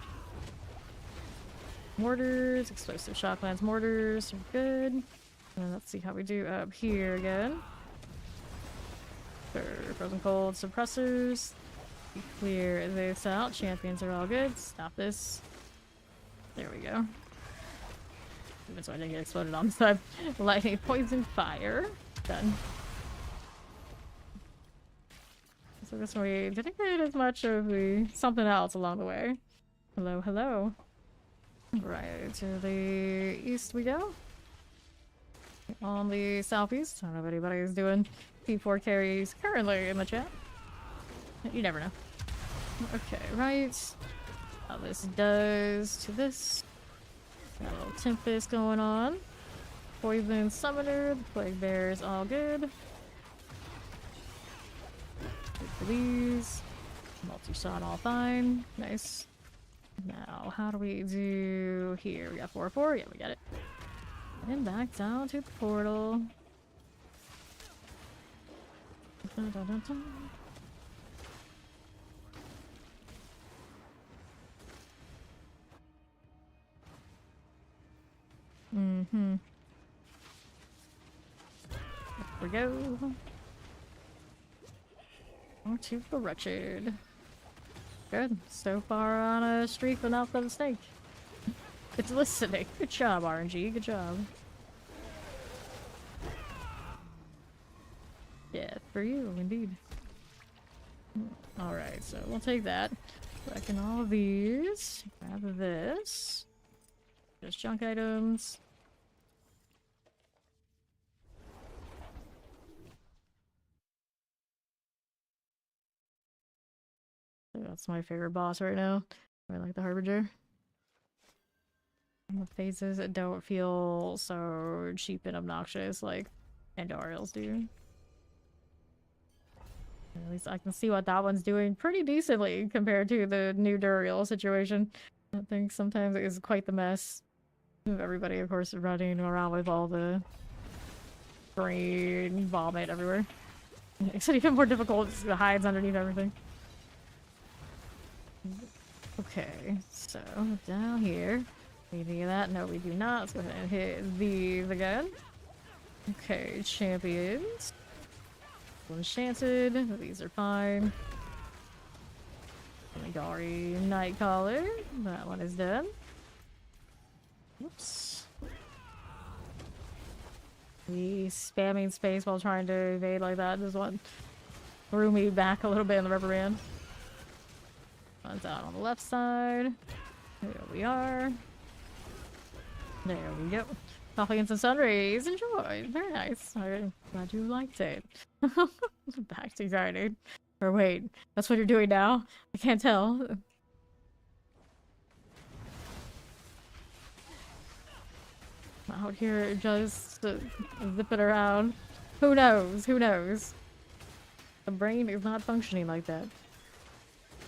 Mortars, explosive shocklands mortars are good. And let's see how we do up here again. For frozen cold suppressors. Clear this out. Champions are all good. Stop this. There we go. That's why I didn't get exploded on this side. Lightning, poison, fire. Done. So this one we didn't get as much of the something else along the way. Hello, hello. Right to the east we go. On the southeast. I don't know if anybody is doing P4 carries currently in the chat. You never know. Okay, right. How this does to this. Got a little Tempest going on. Poison Summoner. The Plague Bear is all good. Good for these. Multi-shot all fine. Nice. Now, how do we do here? We got 4-4. Yeah, we got it. And back down to the portal. Dun, dun, dun, dun. Mm-hmm. There we go. On to the wretched. Good. So far on a streak without the snake. It's listening. Good job, RNG. Good job. Yeah, for you, indeed. Alright, so we'll take that. Reckon all of these. Grab this. Just junk items. That's my favorite boss right now. I like the Harbinger. The phases don't feel so cheap and obnoxious like Andorials do. At least I can see what that one's doing pretty decently compared to the new Duriel situation. I think sometimes it is quite the mess. Everybody, of course, running around with all the brain vomit everywhere. Makes it even more difficult. It hides underneath everything. Okay, so down here. Any of that? No, we do not. Let's go ahead and hit these again. Okay, champions. Enchanted. These are fine. Nagari Nightcaller. That one is done. Oops. Me spamming space while trying to evade like that. This one threw me back a little bit in the rubber band. One's out on the left side. There we are. There we go. Coffee and some sun rays. Enjoy. Very nice. I'm glad you liked it. Back to guarding. Or wait, that's what you're doing now? I can't tell. Out here just zipping around. Who knows? Who knows? The brain is not functioning like that.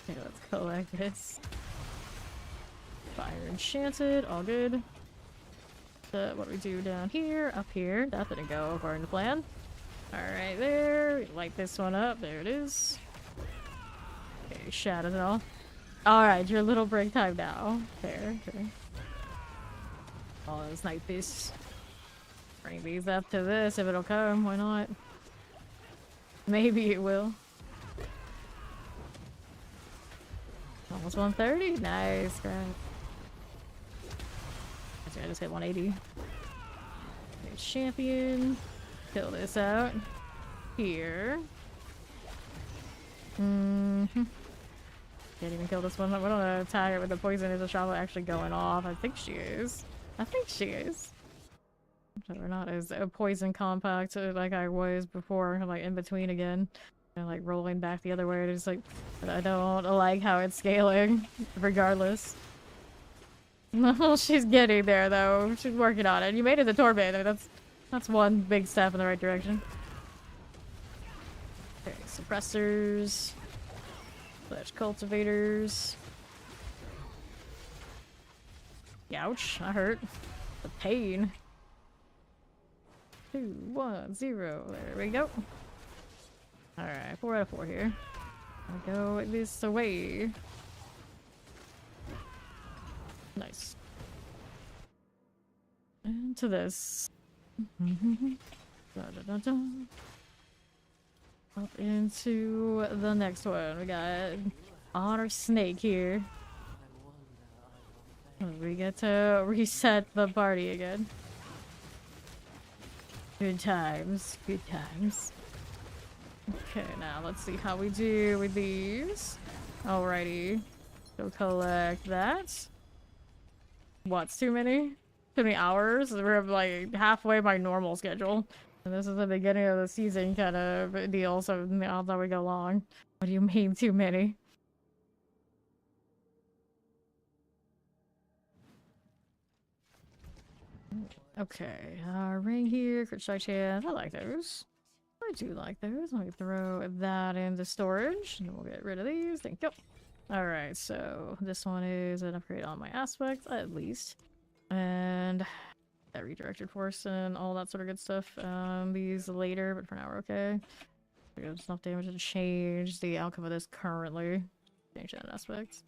Okay, let's collect this. Fire enchanted, all good. What do we do down here? Up here. That didn't go according to plan. Alright, there. Light this one up. There it is. Okay, shadow it all. Alright, your little break time now. There, okay. Oh, let's snipe this. Bring these up to this if it'll come. Why not? Maybe it will. Almost 130. Nice, crap. I just hit 180. Okay, champion. Kill this out. Here. Can't even kill this one. I don't know. Tag it with the poison. Is the Shava actually going off? I think she is. I think she is. So we're not as poison compact like I was before, like in between again. And like rolling back the other way. It's like, I don't like how it's scaling, regardless. Well, she's getting there though. She's working on it. You made it to Torment. I mean, that's one big step in the right direction. Okay, suppressors. Flesh cultivators. Ouch, that hurt. The pain. 2, 1, 0. There we go. Alright, 4 out of 4 here. I'll go this away. Nice. And to this. Da, da, da, da. Up into the next one. We got Honor Snake here. We get to reset the party again. Good times. Good times. Okay, now let's see how we do with these. Alrighty. Go collect that. What's too many? Too many hours? We're like halfway my normal schedule. And this is the beginning of the season kind of deal, so now that we go long. What do you mean too many? Okay, ring here, crit strike chance. I like those. I do like those. Let me throw that into storage, and then we'll get rid of these. Thank you. Alright, so this one is an upgrade on my aspects, at least. And that redirected force and all that sort of good stuff. These later, but for now we're okay. There's enough damage to change the outcome of this currently. Change that aspect.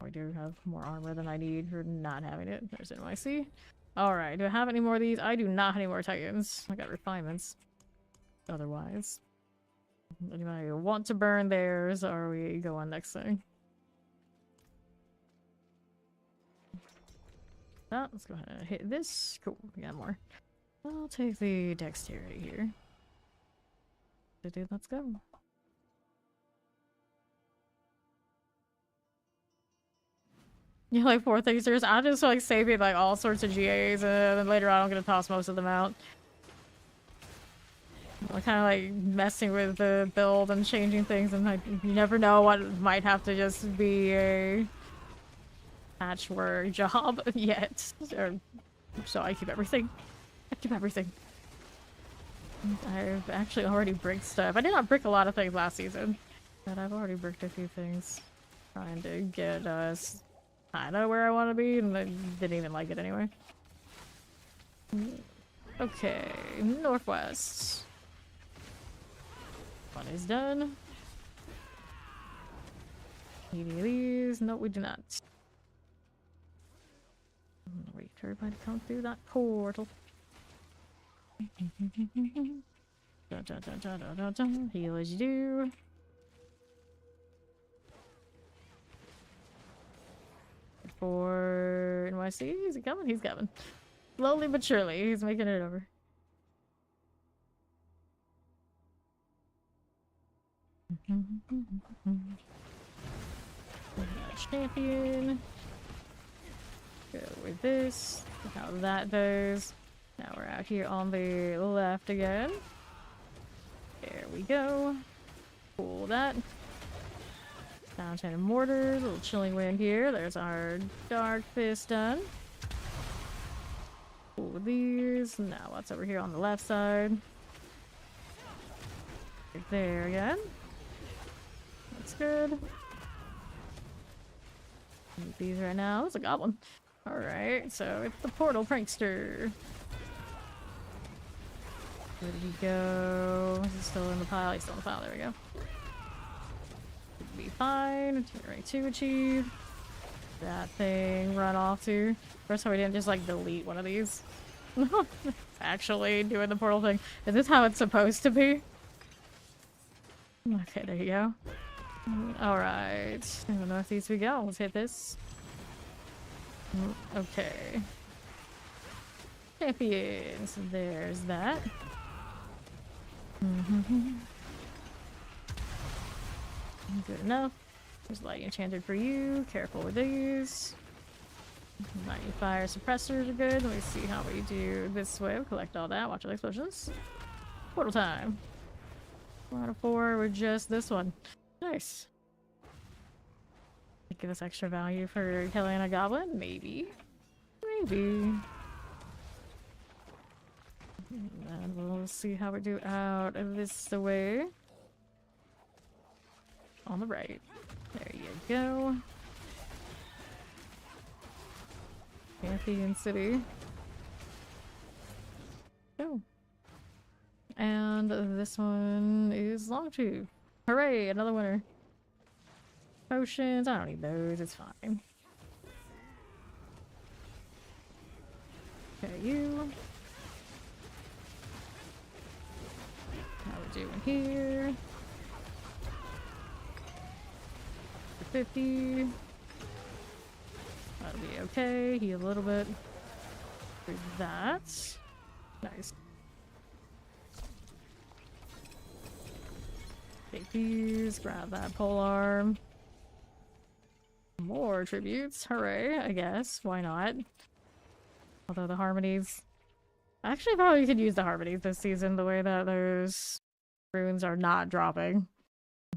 I do have more armor than I need for not having it. There's NYC. Alright, do I have any more of these? I do not have any more Titans. I got refinements. Otherwise. Anybody want to burn theirs, or we go on next thing? Let's go ahead and hit this. Cool, we got more. I'll take the dexterity here. Dude, let's go. You like 4 things. I'm just like saving like all sorts of GAs, and then later on I'm gonna toss most of them out. I'm kind of like messing with the build and changing things, and like you never know what might have to just be a patchwork job yet. So I keep everything. I keep everything. I've actually already bricked stuff. I did not brick a lot of things last season, but I've already bricked a few things. Trying to get us kind of where I want to be, and I didn't even like it anyway. Okay, northwest. One is done. Need these? No, we do not. Wait for everybody to come through that portal. Heal as you do. For NYC, is he coming? He's coming. Slowly but surely, he's making it over. Champion. Go with this. See how that does. Now we're out here on the left again. There we go. Cool that. Fountain and mortar. A little chilling wind here. There's our dark fist done. Cool with these. Now what's over here on the left side? Right there again. That's good. Need these right now. It's a goblin. Alright, so it's the portal prankster. Where did he go? Is he still in the pile? He's still in the pile. There we go. Should be fine. Right to achieve. That thing run off to. First time we didn't just like delete one of these. Actually doing the portal thing. Is this how it's supposed to be? Okay, there you go. Alright. In the northeast we go. Let's hit this. Okay. Champions. There's that. Good enough. There's light enchanted for you. Careful with these. Lightning fire suppressors are good. Let me see how we do this way. We'll collect all that. Watch all the explosions. Portal time. 4 out of 4 with just this one. Nice. Give us extra value for killing a goblin? Maybe. Maybe. And we'll see how we do out of this way. On the right. There you go. Pantheon City. Oh. And this one is Longtooth. Hooray, another winner. Potions, I don't need those, it's fine. Okay, you. How we doing here? 50. That'll be okay. Heal a little bit. Do that. Nice. Take these, grab that pole arm. More tributes. Hooray, I guess. Why not? Although the harmonies... Actually, probably could use the harmonies this season, the way that those runes are not dropping.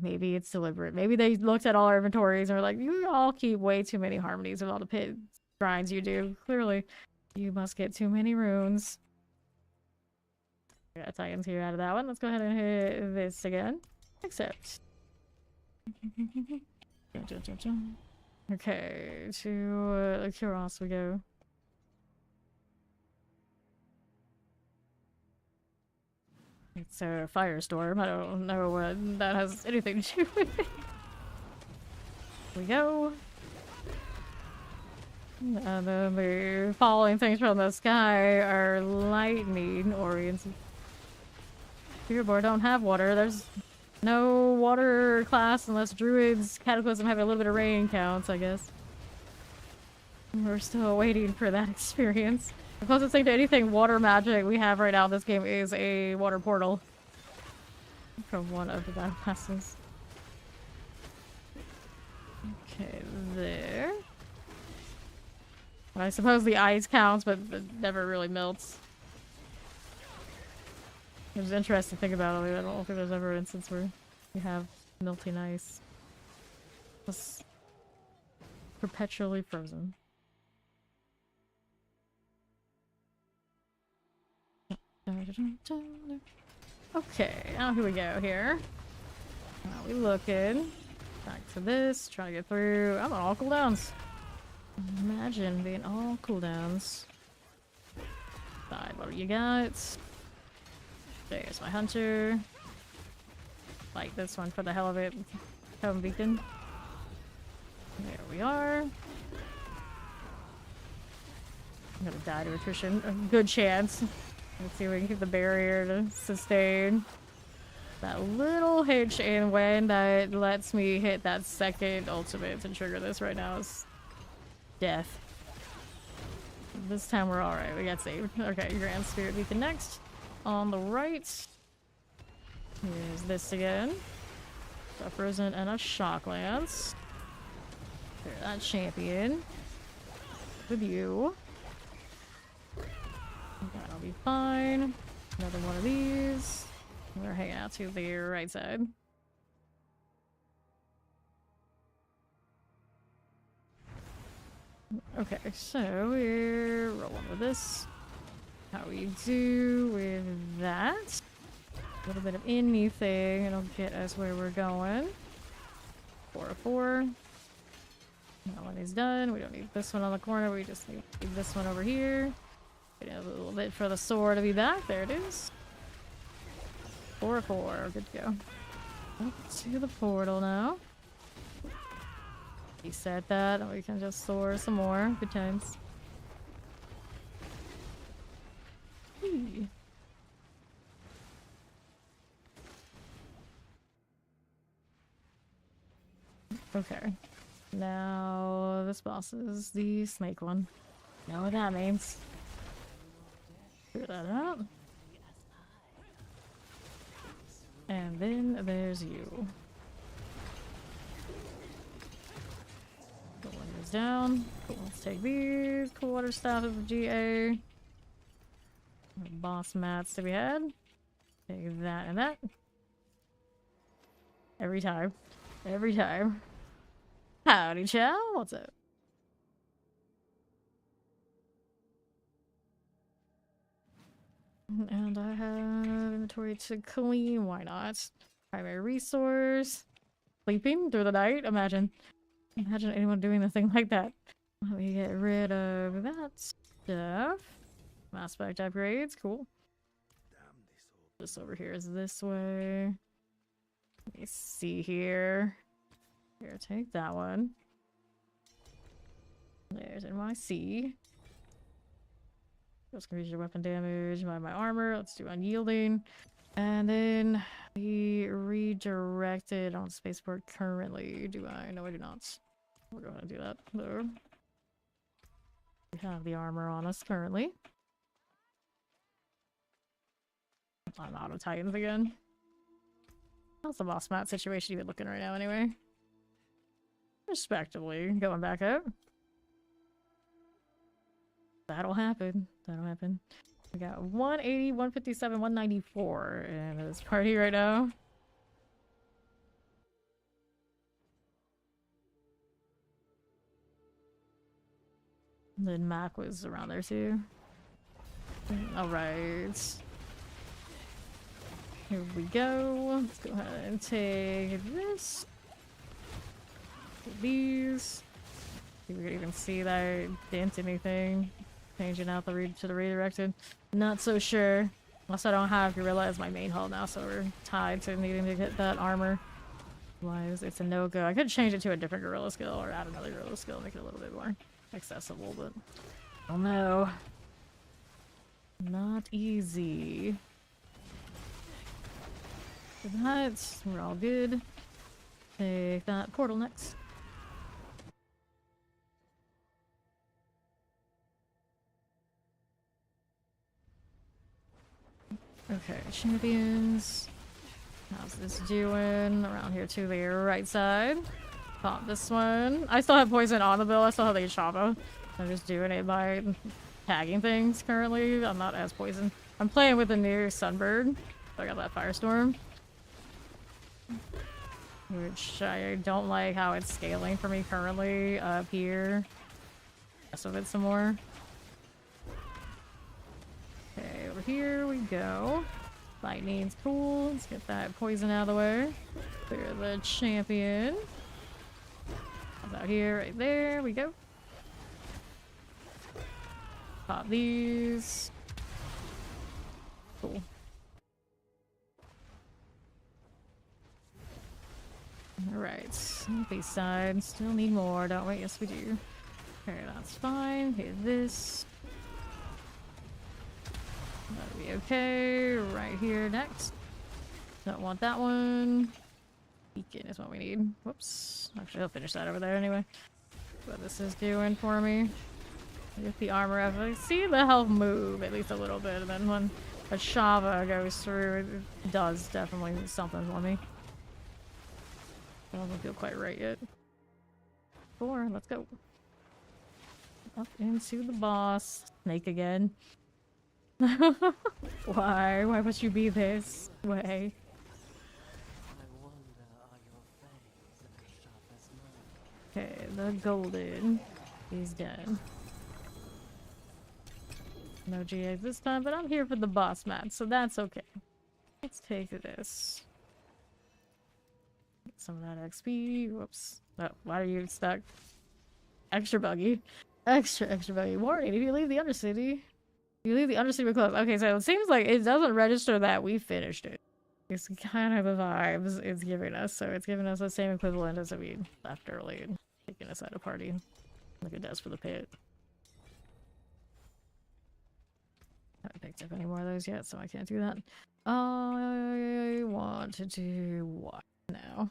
Maybe it's deliberate. Maybe they looked at all our inventories and were like, you all keep way too many harmonies with all the pit grinds you do. Clearly, you must get too many runes. Got Titans here out of that one. Let's go ahead and hit this again. Accept. Okay, to the Kuros we go. It's a firestorm. I don't know what that has anything to do with it. We go. And then the falling things from the sky are lightning oriented. Spiritborn don't have water. There's no water class unless druids cataclysm have a little bit of rain counts, I guess. We're still waiting for that experience. The closest thing to anything water magic we have right now in this game is a water portal from one of the battle passes. Okay, there. I suppose the ice counts, but it never really melts. It was interesting to think about it. I don't think there's ever an instance where you have melting ice. It's perpetually frozen. Okay, now here we go here. How we looking? Back to this, trying to get through. I'm on all cooldowns. Imagine being all cooldowns. Side, what do you got? There's my hunter. Like this one for the hell of it. Home beacon. There we are. I'm gonna die to attrition. A good chance. Let's see if we can keep the barrier to sustain. That little hitch in when that lets me hit that second ultimate to trigger this right now is death. This time we're alright, we got saved. Okay, Grand Spirit Beacon next. On the right. Here's this again. A Frozen and a Shock Lance. Clear that champion. With you. That'll be fine. Another one of these. We're hanging out to the right side. Okay, so we're rolling with this. How we do with that. A little bit of anything, it'll get us where we're going. 404. That one is done. We don't need this one on the corner, we just need this one over here. Wait a little bit for the sword to be back. There it is. 404. Good to go. Up to the portal now. Reset that, and we can just soar some more. Good times. Whee. Okay. Now this boss is the snake one. Know what that means. Figure that out. And then there's you. Put one of these down. Cool, let's take these. Cool water staff of GA. Boss mats to be had. Take that and that. Every time. Every time. Howdy, chow. What's up? And I have inventory to clean. Why not? Primary resource. Sleeping through the night. Imagine anyone doing a thing like that. Let me get rid of that stuff. Mass spec upgrades. Cool. This over here is this way. Let me see here. Here, take that one. There's NYC. Just increase your weapon damage by my armor. Let's do unyielding. And then we redirected on spaceport currently. Do I? No, I do not. We're going to do that though. We have the armor on us currently. I'm out of Titans again. How's the boss mat situation even looking right now anyway? Respectively, going back up. That'll happen. That'll happen. We got 180, 157, 194 in this party right now. Then Mac was around there too. Alright. Here we go. Let's go ahead and take this. Take these. See if we can even see that I didn't anything. Changing out the to the redirected. Not so sure. Unless I don't have Gorilla as my main hull now, so we're tied to needing to get that armor. Otherwise, it's a no-go. I could change it to a different Gorilla skill or add another Gorilla skill, make it a little bit more accessible, but I don't know. Not easy. For that, we're all good. Take that portal next. Okay, champions. How's this doing? Around here to the right side. Pop this one. I still have poison on the bill. I still have the Chava. I'm just doing it by tagging things currently. I'm not as poisoned. I'm playing with the new Sunbird. So I got that Firestorm. Which I don't like how it's scaling for me currently up here. Mess with it some more. Okay, over here we go. Lightning's cool. Let's get that poison out of the way. Clear the champion. Out here, right there. We go. Pop these. Cool. Alright. These sides still need more, don't we? Yes, we do. Okay, that's fine. Hit this. That'll be okay. Right here next. Don't want that one. Beacon is what we need. Whoops. Actually, I'll finish that over there anyway. What this is doing for me. Get the armor up. I see the health move at least a little bit, and then when a Shava goes through, it does definitely something for me. I don't feel quite right yet. 4, let's go. Up into the boss. Snake again. Why? Why must you be this way? Okay, the golden is done. No GX this time, but I'm here for the boss match, so that's okay. Let's take this. Get some of that XP. Whoops. Oh, why are you stuck? Extra buggy. Extra buggy. Warning, if you leave the Undercity, you leave the Undercity with close. Okay, so it seems like it doesn't register that we finished it. It's kind of the vibes it's giving us, so it's giving us the same equivalent as if we left early and taking us at a party. Like it does for the pit. Haven't picked up any more of those yet, so I can't do that. I want to do what now?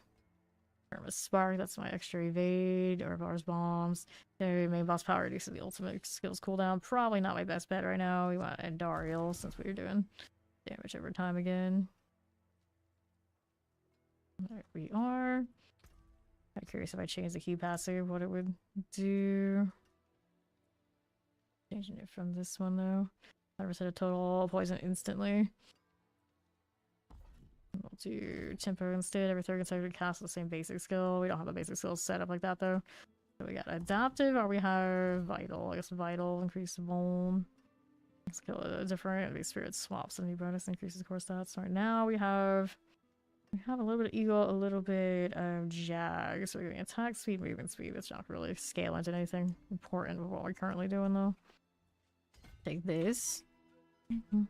Karma Spark, that's my extra evade, or bars bombs. Okay, main boss power reduces the ultimate skills cooldown. Probably not my best bet right now. We want Endariel since we're doing damage over time again. There we are. I'm curious if I change the key passive, what it would do. Changing it from this one though. 100% of total poison instantly. We'll do tempo instead. Every third consecutive cast the same basic skill. We don't have the basic skills set up like that though. So we got adaptive, or we have vital. I guess vital, increase the bone. Skill different. The spirit swaps, a new bonus increases core stats. So right now we have a little bit of eagle, a little bit of jag. So we're getting attack speed, movement speed. That's not really scale into anything important with what we're currently doing though. Take this. Dun,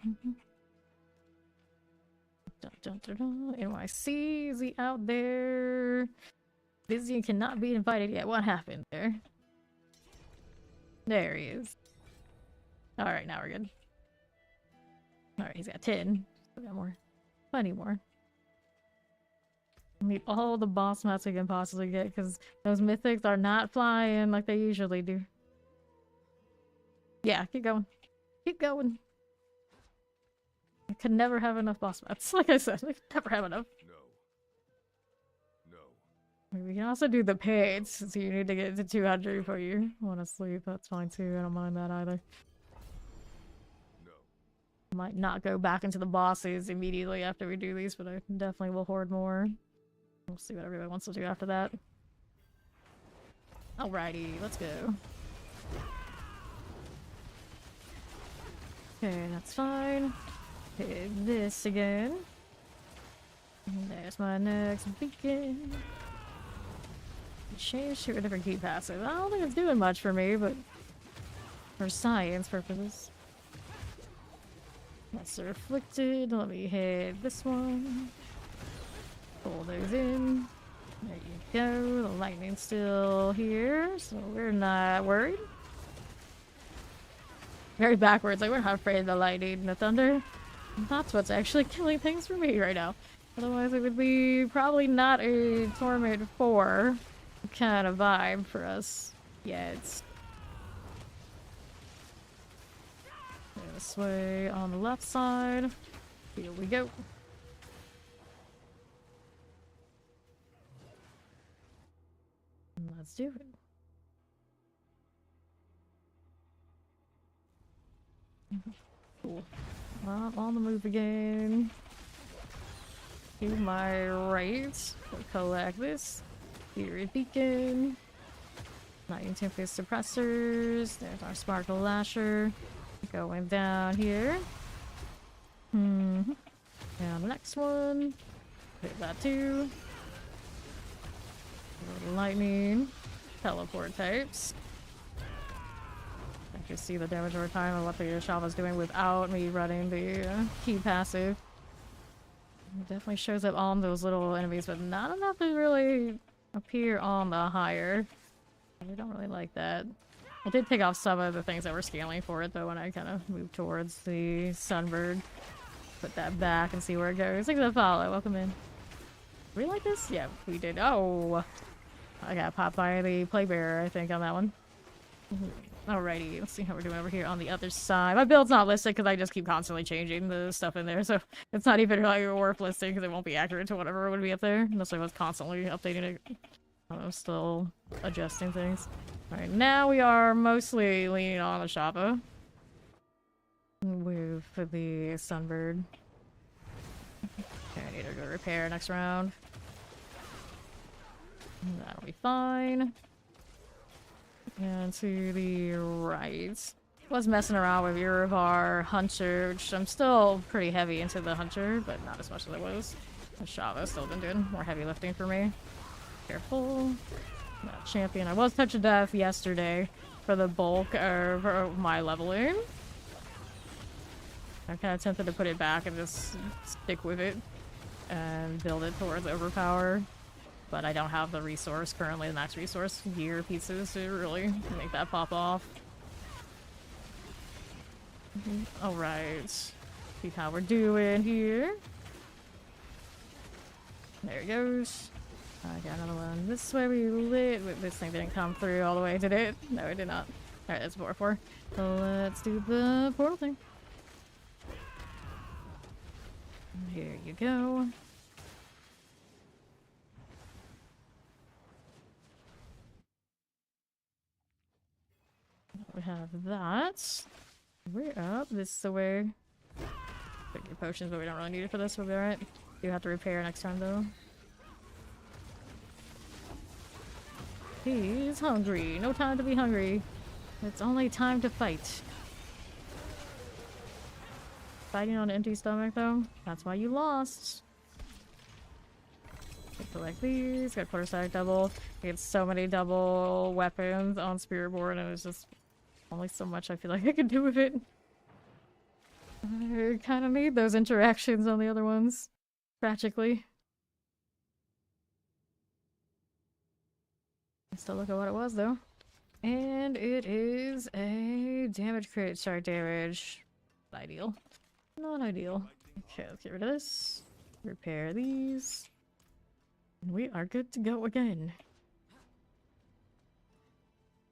dun, dun, dun. NYC, is he out there? Busy and cannot be invited yet. What happened there? There he is. Alright, now we're good. Alright, he's got 10. We got more. Plenty more. We need all the boss mats we can possibly get because those mythics are not flying like they usually do. Yeah, keep going. Keep going. I could never have enough boss mats. Like I said, I could never have enough. No. We can also do the paids, so you need to get to 200 before you want to sleep. That's fine too. I don't mind that either. No. Might not go back into the bosses immediately after we do these, but I definitely will hoard more. We'll see what everybody wants to do after that. Alrighty, let's go. Okay, that's fine. Okay, this again. And there's my next beacon. Change to a different key passive. I don't think it's doing much for me, but for science purposes. That's afflicted. Let me hit this one. Pull those in. There you go. The lightning's still here, so we're not worried. Very backwards, like we're not afraid of the lightning and the thunder. That's what's actually killing things for me right now. Otherwise it would be probably not a Torment 4 kind of vibe for us yet. This way on the left side. Here we go. Let's do it. Cool. Well, on the move again. To my right, we'll collect this. Spirit Beacon. 19 Fist Suppressors. There's our Sparkle Lasher. Going down here. And the next one. Hit that too. Lightning. Teleport types. I can see the damage over time and what the Shava's doing without me running the key passive. It definitely shows up on those little enemies, but not enough to really appear on the higher. I don't really like that. I did take off some of the things that were scaling for it, though, when I kind of moved towards the Sunbird. Put that back and see where it goes. Thanks for the follow. Welcome in. We like this? Yeah, we did. Oh! I got popped by the Plague Bearer, I think, on that one. Alrighty, let's see how we're doing over here on the other side. My build's not listed because I just keep constantly changing the stuff in there, so it's not even like worth listing because it won't be accurate to whatever would be up there, unless I was constantly updating it. I'm still adjusting things. Alright, now we are mostly leaning on the Shava. Move for the Sunbird. Okay, I need to go repair next round. That'll be fine. And to the right. Was messing around with Urivar Hunter, which I'm still pretty heavy into the Hunter, but not as much as I was. The Shava's still been doing more heavy lifting for me. Careful. That champion. I was touch of death yesterday for the bulk of my leveling. I'm kind of tempted to put it back and just stick with it and build it towards overpower. But I don't have the resource currently, the max resource gear pieces to really make that pop off. Alright. See how we're doing here. There it goes. I got another one. This is where we lit. Wait, this thing didn't come through all the way, did it? No, it did not. Alright, that's 4-4. So let's do the portal thing. Here you go. We have that. We're up. This is the way. Pick your potions, but we don't really need it for this. We'll be alright. Do have to repair next time, though. He's hungry. No time to be hungry. It's only time to fight. Fighting on an empty stomach, though. That's why you lost. Collect these. Got quarter stack double. We had so many double weapons on Spiritborn, and it was just only so much I feel like I could do with it. I kind of need those interactions on the other ones. Tragically. Still look at what it was, though. And it is a damage crit. Shark damage. Not ideal. Not ideal. Okay, let's get rid of this. Repair these. We are good to go again.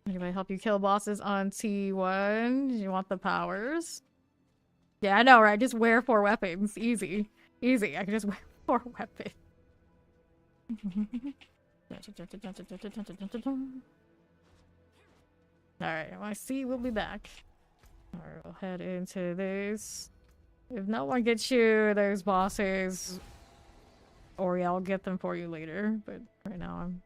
Anybody help you kill bosses on T1? Do you want the powers? Yeah, I know, right? Just wear 4 weapons. Easy. Easy. I can just wear 4 weapons. Alright, I see we'll be back. Alright, we'll head into this. If no one gets you those bosses, or yeah, I'll get them for you later. But right now I'm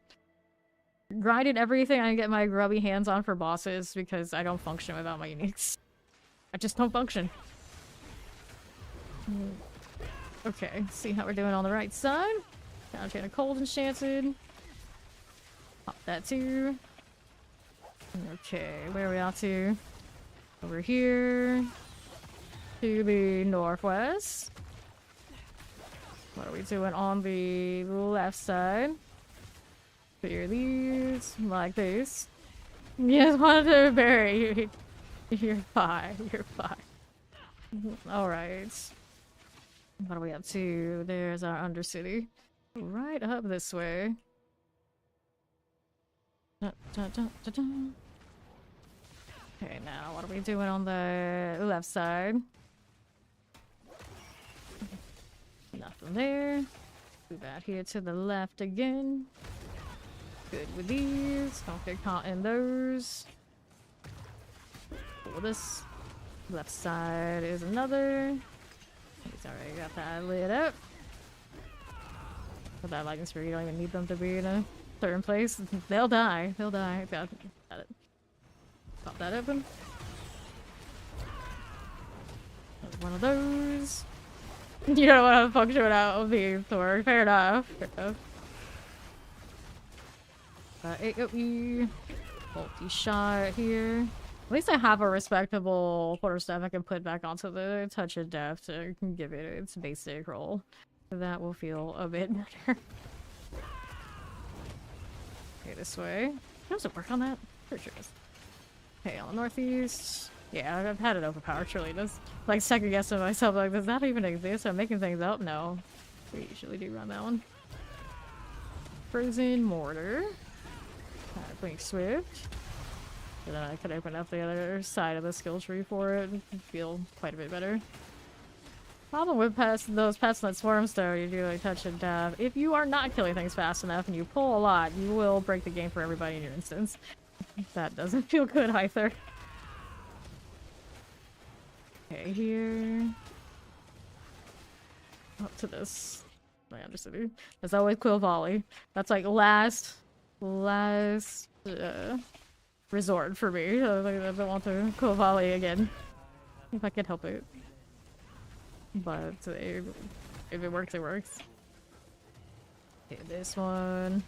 grinding everything I can get my grubby hands on for bosses because I don't function without my uniques. I just don't function. Okay, see how we're doing on the right side. Now I'm cold enchanted. Pop that too. Okay, where are we out to? Over here. To the northwest. What are we doing on the left side? Clear these, like this. Yes, wanted to bury. You're fine, you're fine. Alright. What are we up to? There's our Undercity. Right up this way. Okay, now what are we doing on the left side? from there. Move out here to the left again. Good with these. Don't get caught in those. Pull this. Left side is another. He's already got that lit up. With that lightning spear, you don't even need them to be in a certain place. They'll die. They'll die. Got it. Pop that open. There's one of those. You don't want to function without me, Thor. Fair enough. Fair enough. AoE. Multi-shot here. At least I have a respectable quarterstaff I can put back onto the touch of death to give it its basic role. That will feel a bit better. Okay, this way. Does it work on that? Pretty sure it does. Okay, on the northeast. Yeah, I've had it overpowered, surely does. Like, second guessing myself, like, does that even exist? I'm making things up? No. We usually do run that one. Frozen mortar. Blink swift. And then I could open up the other side of the skill tree for it and feel quite a bit better. Problem with those pestilent swarms though, you do like touch and dab. If you are not killing things fast enough and you pull a lot, you will break the game for everybody in your instance. That doesn't feel good either. Okay, here. Up to this. I understood. There's always Quill Volley. That's like last resort for me. I don't want to Quill Volley again. If I can help it. But if it works, it works. Okay, this one.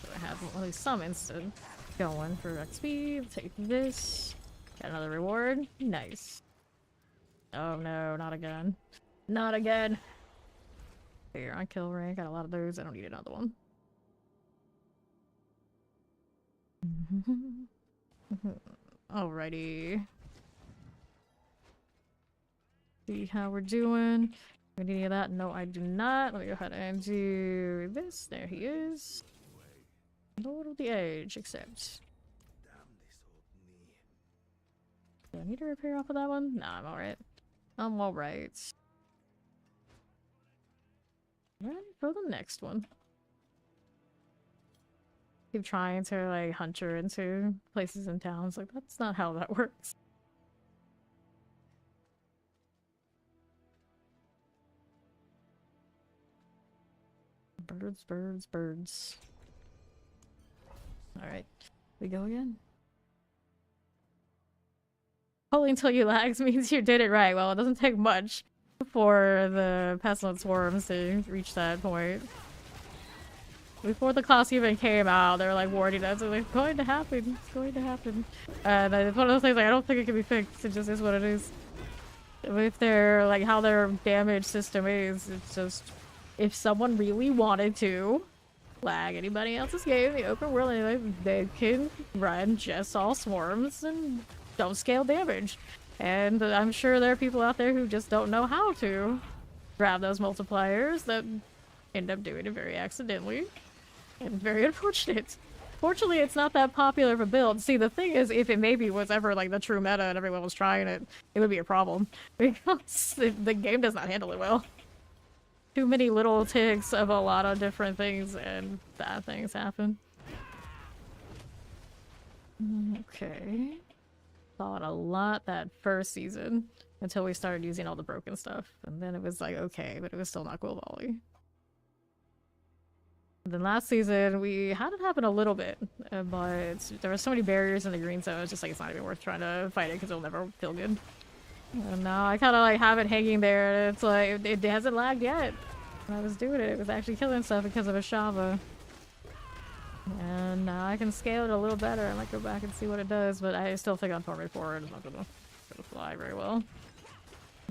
So I have at least some instant going for XP. Take this. Got another reward. Nice. Oh no, not again. Not again. Here on kill rank. Got a lot of those. I don't need another one. Alrighty. See how we're doing. Do any of that? No, I do not. Let me go ahead and do this. There he is. Lord of the Age, except. Do I need to repair off of that one? Nah, I'm alright. I'm alright. Ready for the next one. Keep trying to like hunt her into places and towns. Like, that's not how that works. Birds, birds, birds. Alright. We go again. Holding until you lags means you did it right. Well, it doesn't take much for the pestilent swarms to reach that point. Before the class even came out, they were like warning us, it's going to happen, it's going to happen. And it's one of those things like, I don't think it can be fixed, it just is what it is. If they're like how their damage system is, it's just if someone really wanted to lag anybody else's game in the open world anyway, they can run just all swarms and don't scale damage. And I'm sure there are people out there who just don't know how to grab those multipliers that end up doing it very accidentally. And very unfortunate. Fortunately, it's not that popular of a build. See, the thing is, if it maybe was ever like the true meta and everyone was trying it, it would be a problem. Because the game does not handle it well. Too many little ticks of a lot of different things and bad things happen. Okay. Thought a lot that first season until we started using all the broken stuff. And then it was like, okay, but it was still not Quill Volley. Then last season, we had it happen a little bit, but there were so many barriers in the green zone, it's just like, it's not even worth trying to fight it because it'll never feel good. And now I kind of like have it hanging there, and it's like, it hasn't lagged yet. When I was doing it, it was actually killing stuff because of a Shava. And now I can scale it a little better. I might go back and see what it does, but I still think on Torment Forward it's not gonna fly very well.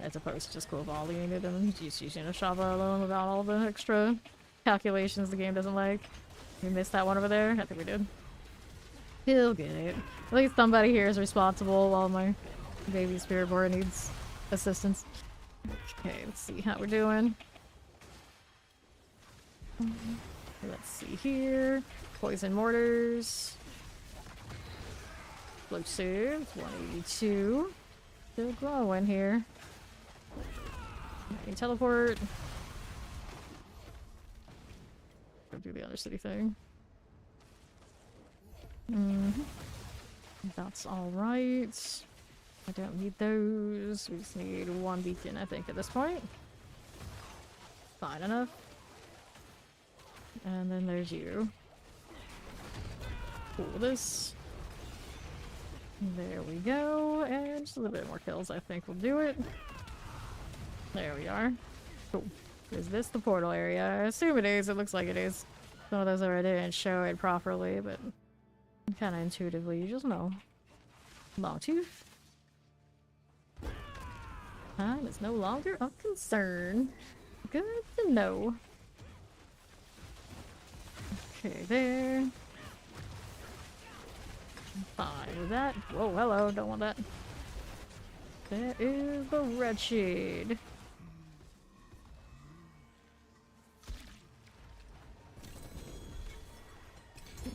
As opposed to just Quill Volleying it and just using a Shava alone without all the extra calculations the game doesn't like. We missed that one over there? I think we did. He'll get it. At least somebody here is responsible while my baby Spiritborn needs assistance. Okay, let's see how we're doing. Let's see here. Poison mortars. Explosives. 182. Still glowing here. Okay, teleport. do the Undercity thing. Mm-hmm. That's alright. I don't need those. We just need one beacon, I think, at this point. Fine enough. And then there's you. Cool this. There we go. And just a little bit more kills, I think will do it. There we are. Cool. Is this the portal area? I assume it is. It looks like it is. Some of those already didn't show it properly, but kind of intuitively, you just know. Longtooth. Time is no longer a concern. Good to know. Okay, there. Fine with that. Whoa, hello, don't want that. There is the red shade.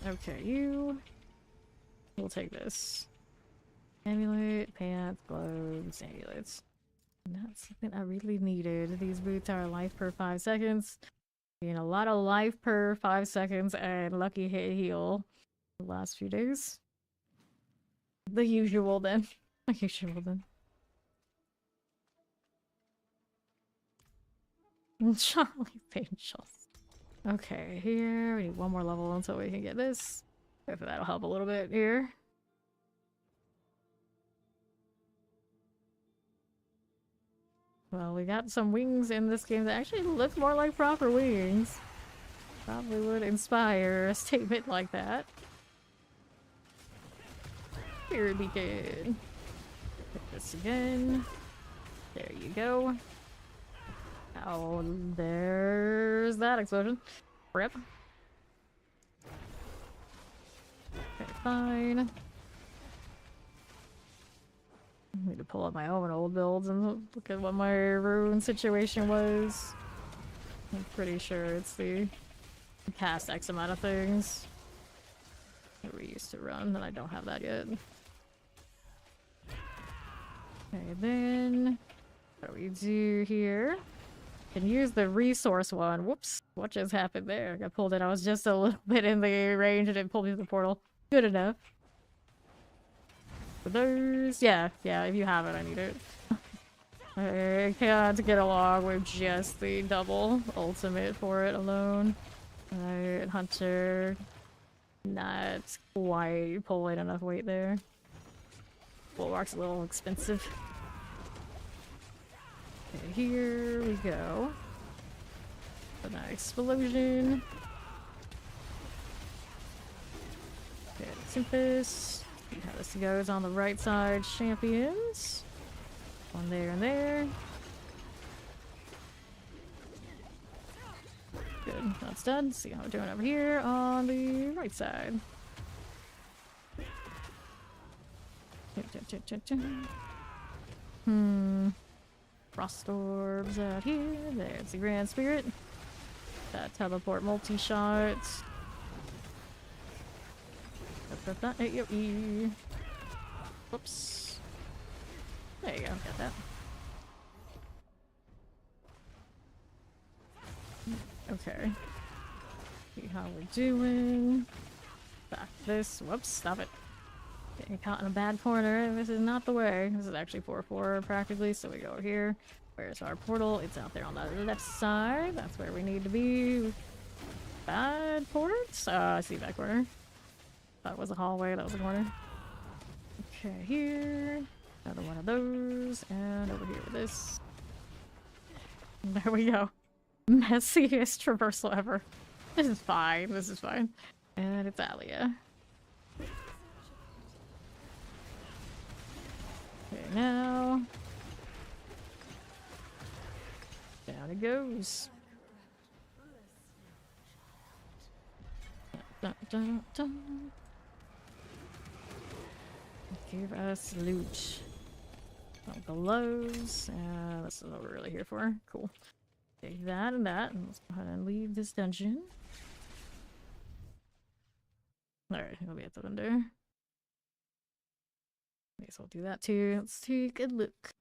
Okay, we'll take this. Amulet, pants, gloves, amulets. Not something I really needed. These boots are life per 5 seconds. Being a lot of life per 5 seconds and lucky hit heal the last few days. The usual then. The usual then. Charlie's Angels. Okay, here we need one more level until we can get this. Hopefully that'll help a little bit here. Well, we got some wings in this game that actually look more like proper wings. Probably would inspire a statement like that. Here we go. Hit this again. There you go. Oh, there's that explosion. Rip. Okay, fine. I need to pull up my own old builds and look at what my rune situation was. I'm pretty sure it's the cast X amount of things that we used to run, and I don't have that yet. Okay, then what do we do here? Can use the resource one. Whoops, what just happened there? I got pulled in. I was just a little bit in the range and it pulled me to the portal. Good enough. For those, yeah, if you have it, I need it. I can't get along with just the double ultimate for it alone. Alright, Hunter. Not quite pulling enough weight there. Bulwark's a little expensive. Okay, here we go. For that explosion. Okay, Tempest. See how this goes on the right side. Champions. One there and there. Good, that's done. See how we're doing over here on the right side. Frost orbs out here. There's the Grand Spirit. That teleport multi-shot. Whoops. There you go, got that. Okay. See how we're doing. Back this. Whoops, stop it. Getting caught in a bad corner. This is not the way. This is actually 4-4 practically, so we go here. Where's our portal? It's out there on the left side. That's where we need to be. Bad ports? I see that corner. Thought it was a hallway, that was a corner. Okay, here. Another one of those. And over here with this. There we go. Messiest traversal ever. This is fine. This is fine. And it's Alia. Okay, now. Down it goes. Dun, dun, dun. Give us loot. Gloves. That's what we're really here for. Cool. Take that and that, and let's go ahead and leave this dungeon. Alright, we'll be at the window. Guess I'll do that too. Let's take a look.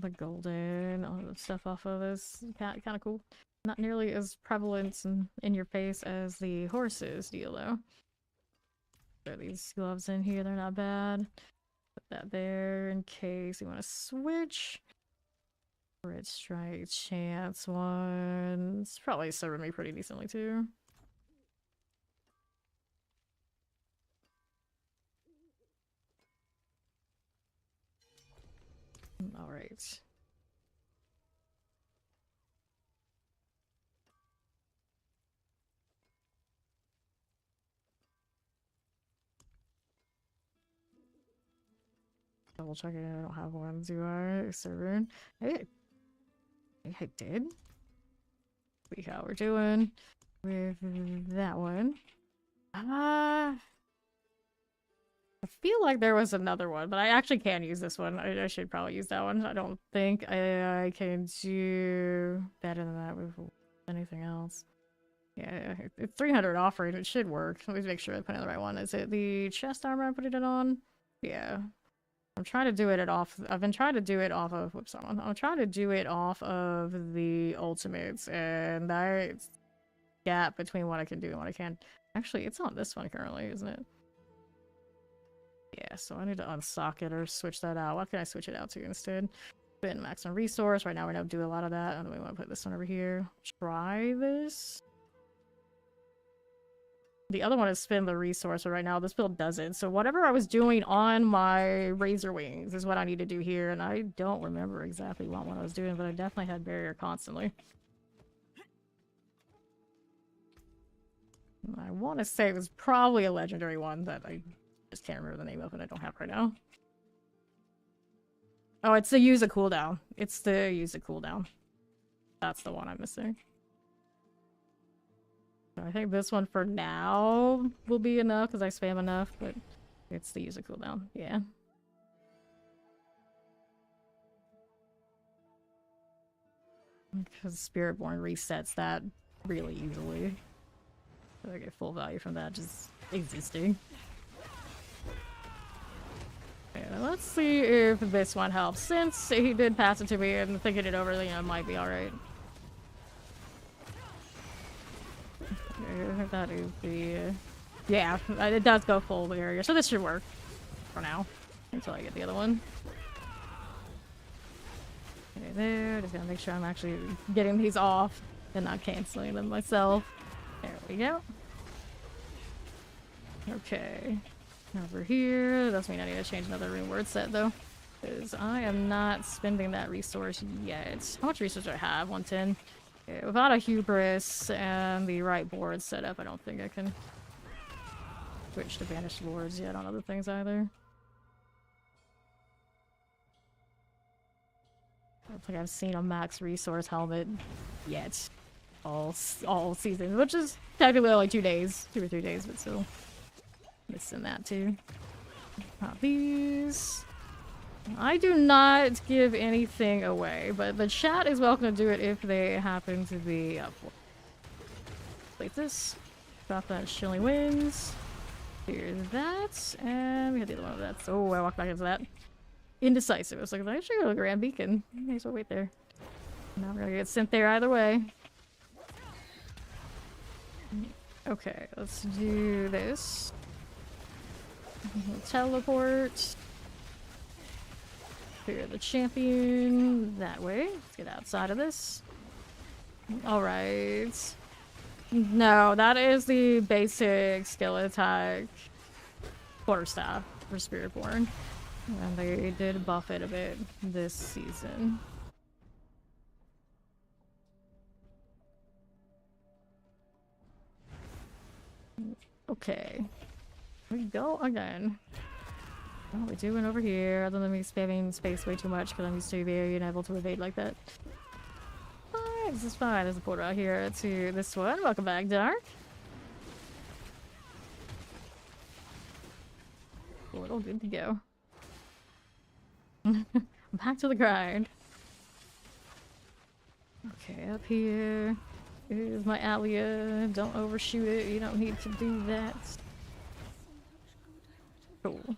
The golden, all the stuff off of this. Kind of cool. Not nearly as prevalent and in your face as the horses deal, though. Throw these gloves in here, they're not bad. Put that there in case you want to switch. Red strike chance one. It's probably serving me pretty decently, too. Alright. Double checking, I don't have one, do I? Server. Hey, I did. See how we're doing with that one. I feel like there was another one, but I actually can use this one. I should probably use that one. I don't think I can do better than that with anything else. Yeah, it's 300 offering. It should work. Let me make sure I put in the right one. Is it the chest armor I'm putting it on? Yeah. I'm trying to do it off. I've been trying to do it off of. Whoops, wrong one. I'm trying to do it off of the ultimates, and that gap between what I can do and what I can. Actually, it's on this one currently, isn't it? Yeah, so I need to unsock it or switch that out. What can I switch it out to instead? Spend maximum resource. Right now, we're gonna do a lot of that. And we want to put this one over here. Try this. The other one is spin the resource, but right now this build doesn't. So whatever I was doing on my razor wings is what I need to do here, and I don't remember exactly what one I was doing, but I definitely had barrier constantly. I want to say it was probably a legendary one that I just can't remember the name of, and I don't have right now. Oh, it's the use a cooldown. It's the use a cooldown. That's the one I'm missing. I think this one for now will be enough because I spam enough, but it's the user cooldown. Yeah. Because Spiritborn resets that really easily. So I get full value from that just existing. Yeah, let's see if this one helps. Since he did pass it to me and thinking it over, you know, it might be alright. That is the... yeah, it does go full barrier, so this should work for now until I get the other one. Okay, there. Just gotta make sure I'm actually getting these off and not canceling them myself. There we go. Okay. Over here. Doesn't mean I need to change another rune word set though, because I am not spending that resource yet. How much resource do I have? 110. Okay, without a hubris and the right board set up, I don't think I can switch to banished lords yet on other things either. I don't think I've seen a max resource helmet yet. All season, which is technically only 2 days, 2 or 3 days, but still missing that too. Not these. I do not give anything away, but the chat is welcome to do it if they happen to be up for it. Like this. Got that Chilling Winds. Here's that. And we had the other one of that. Oh, I walked back into that. Indecisive. I was like, I should go to Grand Beacon. May as well wait there. Now we're gonna get sent there either way. Okay, let's do this. Teleport. Clear the champion that way. Let's get outside of this. Alright. No, that is the basic skill attack quarterstaff for Spiritborn. And they did buff it a bit this season. Okay. Here we go again. What are we doing over here other than me spamming space way too much because I'm used to being able to evade like that? Alright, this is fine. There's a portal out here to this one. Welcome back, Dark. Portal good to go. Back to the grind. Okay, up here is my Alia. Don't overshoot it. You don't need to do that. Cool.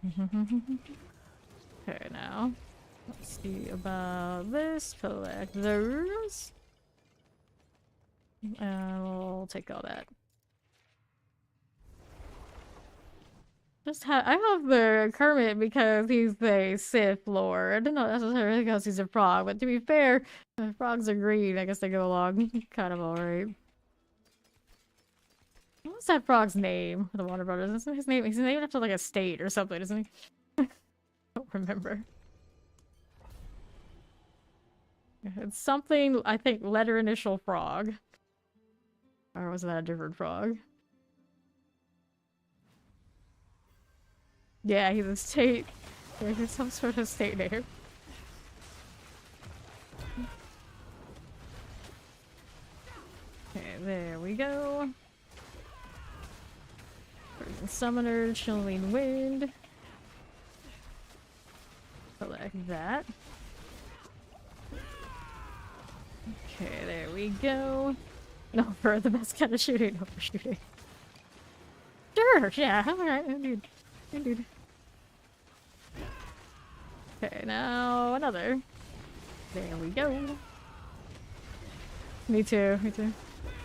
Okay, now let's see about this. Collect those. And we'll take all that. I have the Kermit because he's the Sith Lord. Not necessarily because he's a frog, but to be fair, the frogs are green. I guess they go along kind of alright. What's that frog's name? The Water Brothers. Isn't his name? He's named after like a state or something, isn't he? Don't remember. It's something, I think, letter initial frog. Or was that a different frog? Yeah, he's a state. Yeah, he's some sort of state name. Okay, there we go. Summoner, Chilling Wind. Collect that. Okay, there we go. No, for the best kind of shooting, overshooting. Sure, yeah, alright, indeed. Indeed. Okay, now another. There we go. Me too, me too.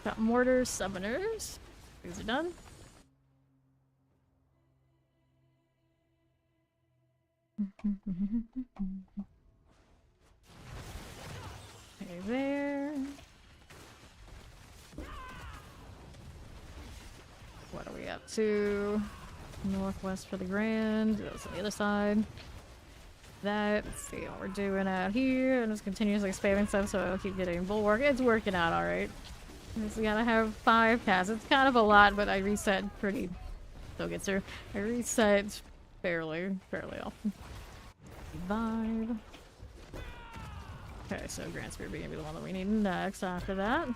Got mortars, summoners. These are done. Okay, there. What are we up to? Northwest for the Grand. That's on the other side. That. Let's see what we're doing out here. I'm just continuously spamming stuff so I'll keep getting bulwark. It's working out alright. We gotta have 5 casts. It's kind of a lot, but I reset pretty. Still gets through. I reset fairly often. 5. Okay, so Grand Spear being the one that we need next after that.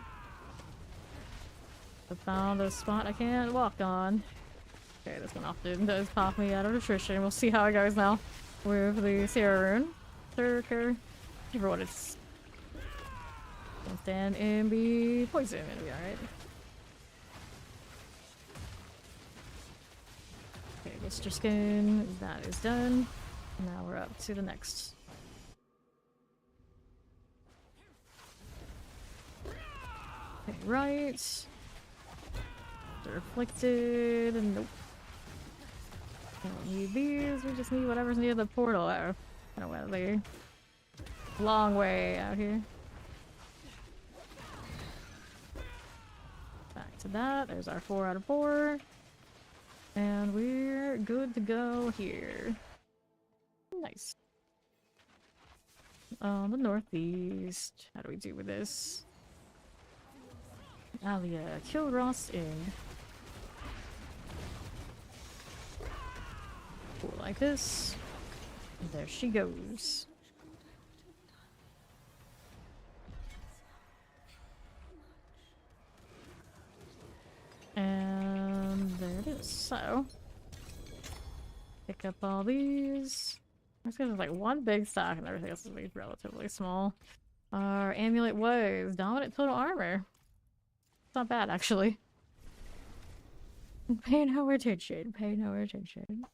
I found a spot I can't walk on. Okay, this one often does pop me out of attrition. We'll see how it goes now with the Sierra Rune. Circer. Remember what it's. Don't stand and be poison. It'll be alright. Okay, Mr. Skin. That is done. Now we're up to the next. Okay, right. They're afflicted. Nope. Don't need these. We just need whatever's near the portal. I don't know whether long way out here. Back to that. There's our 4 out of 4. And we're good to go here. Nice. On the northeast. How do we do with this? Alia, kill Ross in. Cool, like this. And there she goes. And there it is. So, pick up all these. There's gonna be like one big stock and everything else is like relatively small. Our amulet was dominant total armor. It's not bad actually. Pay no attention. Pay no attention.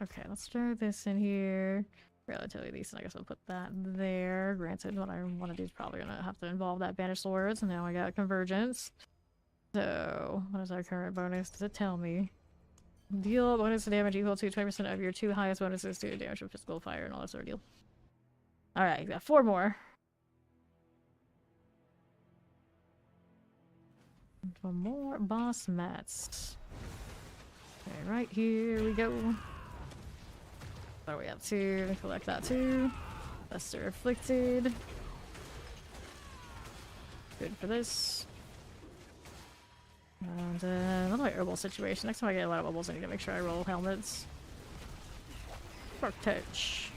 Okay, let's throw this in here. Relatively decent. I guess I'll put that there. Granted, what I want to do is probably gonna have to involve that banished swords, and now I got convergence. So, what is our current bonus? Does it tell me? Deal bonus to damage equal to 20% of your 2 highest bonuses to damage from physical fire and all that sort of deal. Alright, got 4 more. And 1 more boss mats. Okay, right here we go. What are we up to? Collect that too. Lesser afflicted. Good for this. And what about herbal situation? Next time I get a lot of bubbles, I need to make sure I roll helmets. Spark touch.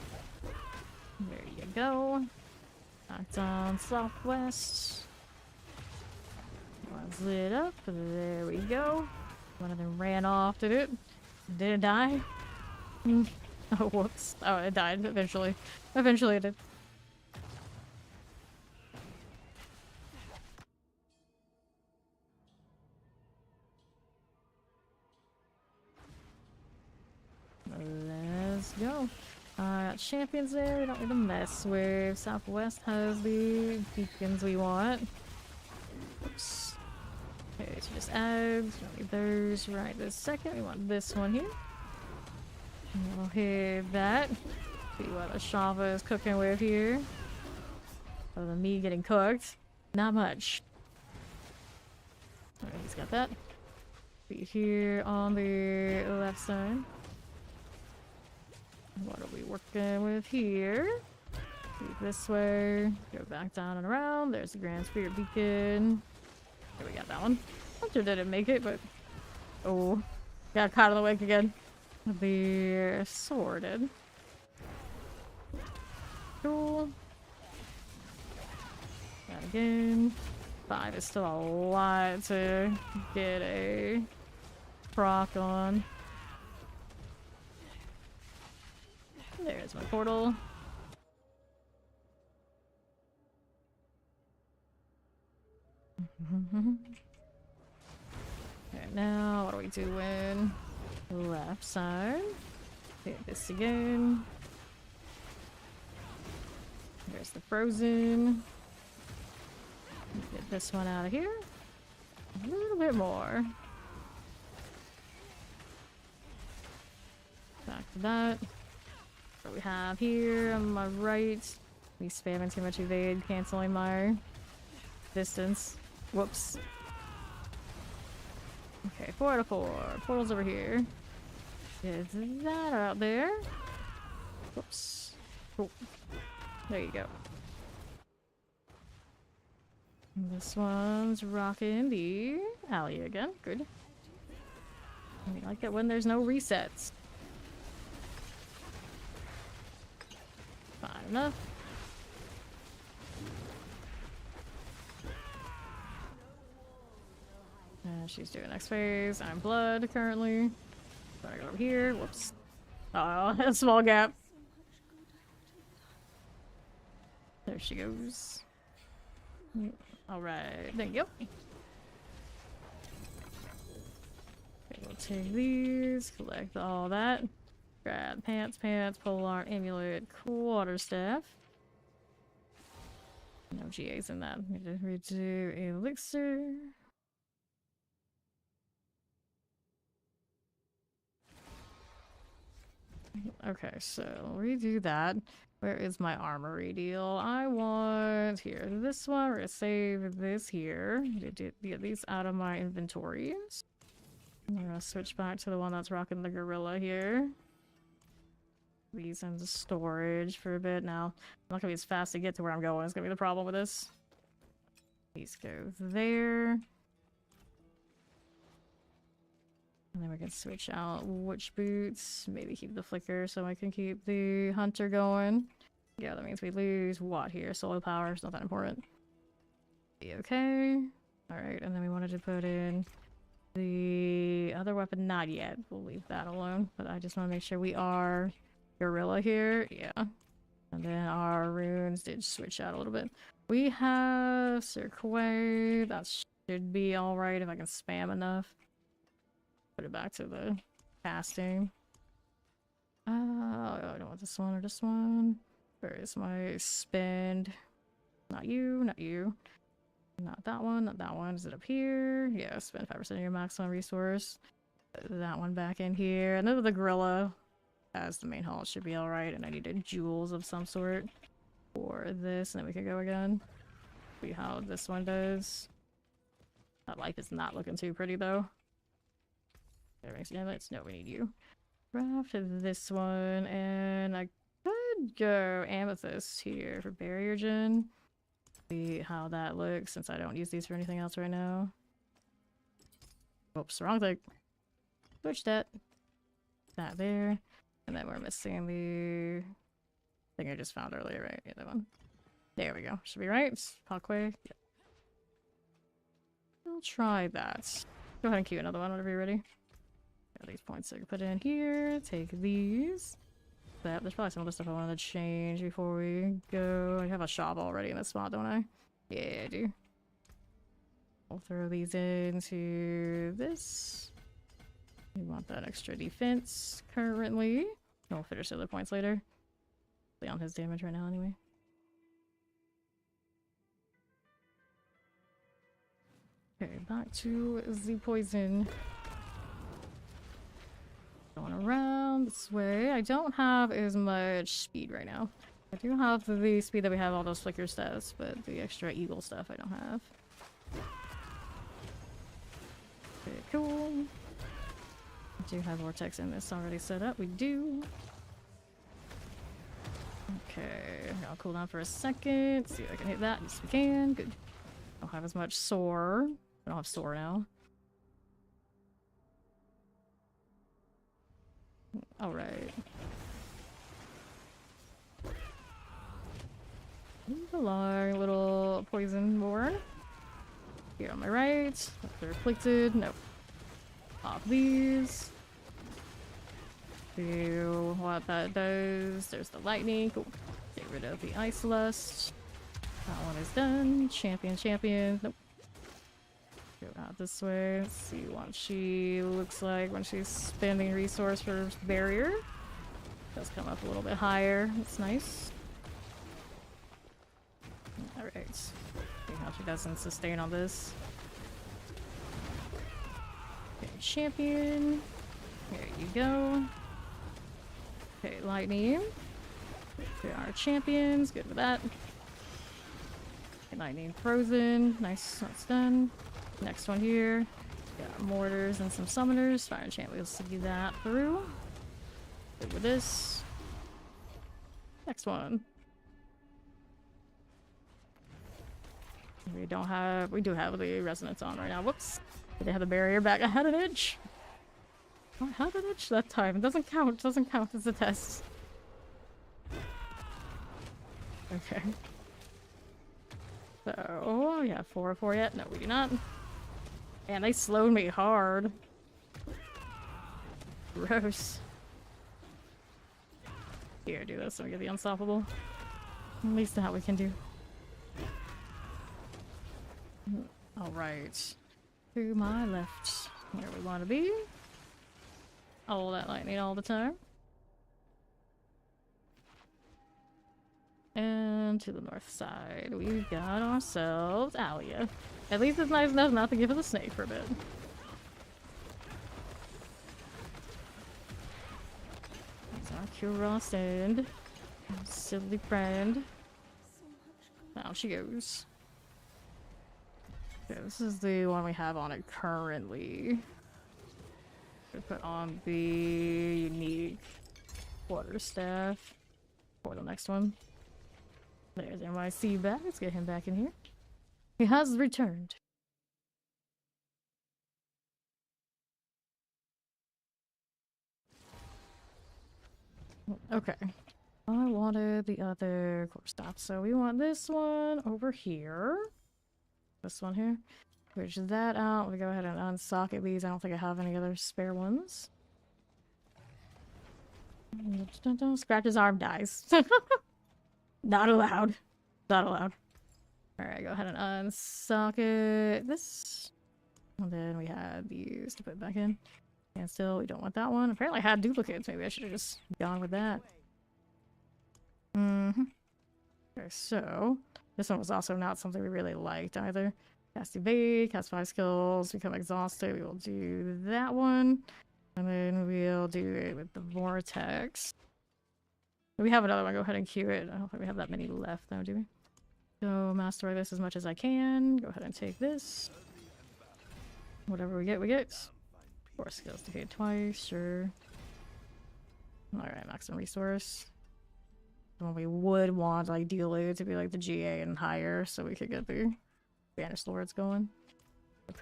There you go. Knocked on southwest. One's lit up. There we go. One of them ran off, did it? Did it die? Oh, whoops. Oh, it died eventually. Eventually it did. go. Champions there, we don't need to mess with. Southwest has the beacons we want. Oops. Okay, so just ads, we don't need those right this second. We want this one here. And we'll hit that. See what Ashava is cooking with here. Other than me getting cooked. Not much. Alright, he's got that. Be here on the left side. What are we working with here? Keep this way. Go back down and around. There's the Grand Spirit Beacon. There we got that one. Hunter didn't make it, but... Oh. Got caught in the wake again. The sorted. Cool. That again. 5 is still a lot to get a proc on. There's my portal. Okay, now what are we doing? Left side. Hit this again. There's the frozen. Get this one out of here. A little bit more. Back to that. What we have here on my right. Me spamming too much evade, canceling my distance. Whoops. Okay, 4 out of 4. Portal's over here. Is that out there? Whoops. Cool. There you go. This one's rocking the alley again. Good. We like it when there's no resets. Fine enough. She's doing next phase. I'm blood currently. So I go over here. Whoops. Oh, a small gap. There she goes. Alright, thank you. Okay, we'll take these, collect all that. Grab pants, polearm, amulet, quarterstaff. No GAs in that. We redo elixir. Okay, so redo that. Where is my armory deal? I want here. This one. We're gonna save this here. Get these out of my inventories. I'm gonna switch back to the one that's rocking the gorilla here. These into storage for a bit now. I'm not gonna be as fast to get to where I'm going. It's gonna be the problem with this. These go there. And then we can switch out witch boots. Maybe keep the flicker so I can keep the hunter going. Yeah, that means we lose what here? Solar power is not that important. Be okay. Alright, and then we wanted to put in the other weapon. Not yet. We'll leave that alone. But I just want to make sure we are gorilla here. Yeah. And then our runes did switch out a little bit. We have Cirque. That should be alright if I can spam enough. Put it back to the casting. I don't want this one or this one. Where is my spend? Not you, not you. Not that one, not that one. Is it up here? Yeah, spend 5% of your maximum resource. Put that one back in here. And then the gorilla as the main hall should be alright. And I needed jewels of some sort for this. And then we can go again. See how this one does. That life is not looking too pretty though. Let's no, we need you. Craft this one, and I could go amethyst here for barrier gen. See how that looks since I don't use these for anything else right now. Oops, wrong thing. Switch that. That there. And then we're missing the thing I just found earlier, right? Yeah, that one. There we go. Should be right. Parkway. Yep. I'll try that. Go ahead and queue another one whenever you're ready. Got these points I can put in here. Take these. There's probably some other stuff I wanted to change before we go. I have a shop already in this spot, don't I? Yeah, I do. I'll throw these into this. We want that extra defense currently. We'll finish the other points later. Play on his damage right now anyway. Okay, back to the poison. Going around this way. I don't have as much speed right now. I do have the speed that we have all those flicker stats, but the extra eagle stuff I don't have. Okay, cool. I do have vortex in this already set up. We do. Okay, I'll cool down for a second. See if I can hit that. Yes, we can. Good. Don't have as much soar. I don't have soar now. Alright. Hello, little poison born. Here on my right. They're afflicted. Nope. Pop these. Do what that does. There's the lightning. Cool. Get rid of the ice lust. That one is done. Champion. Nope. Go out this way. Let's see what she looks like when she's spending resource for barrier. Does come up a little bit higher. That's nice. Alright. See how she doesn't sustain on this. Okay, champion. There you go. Okay, lightning. Okay, our champions. Good with that. Okay, lightning frozen. Nice, that's done. Next one here. Got mortars and some summoners. Fire enchant, we'll see that through. Good with this. Next one. We do have the resonance on right now. Whoops. Did they have the barrier back? I had an itch. I had an itch that time. It doesn't count. It doesn't count as a test. Okay. So, yeah, 4 yet? No, we do not. Man, they slowed me hard. Gross. Here, do this so we get the unstoppable. At least that we can do. Alright. To my left. Where we want to be. All that lightning all the time. And to the north side, we've got ourselves Alia. At least it's nice enough not to give us a snake for a bit. There's our Curos and silly friend. Down she goes. Okay, this is the one we have on it currently. We put on the unique quarterstaff for the next one. There's NYC back. Let's get him back in here. He has returned. Okay. I wanted the other quarterstaff, so we want this one over here. This one here. Switch that out. We go ahead and unsocket these. I don't think I have any other spare ones. Scratch his arm, dies. Not allowed. Not allowed. Alright, go ahead and unsocket this. And then we had these to put back in. And still, we don't want that one. Apparently I had duplicates. Maybe I should have just gone with that. Okay, so this one was also not something we really liked either. Cast evade, cast 5 skills, become exhausted. We will do that one. And then we'll do it with the vortex. We have another one. Go ahead and queue it. I don't think we have that many left though, do we? So master this as much as I can. Go ahead and take this. Whatever we get, we get. 4 skills to hit twice, sure. Alright, maximum resource. Well, we would want ideally to be like the GA and higher so we could get the Banished Lords going.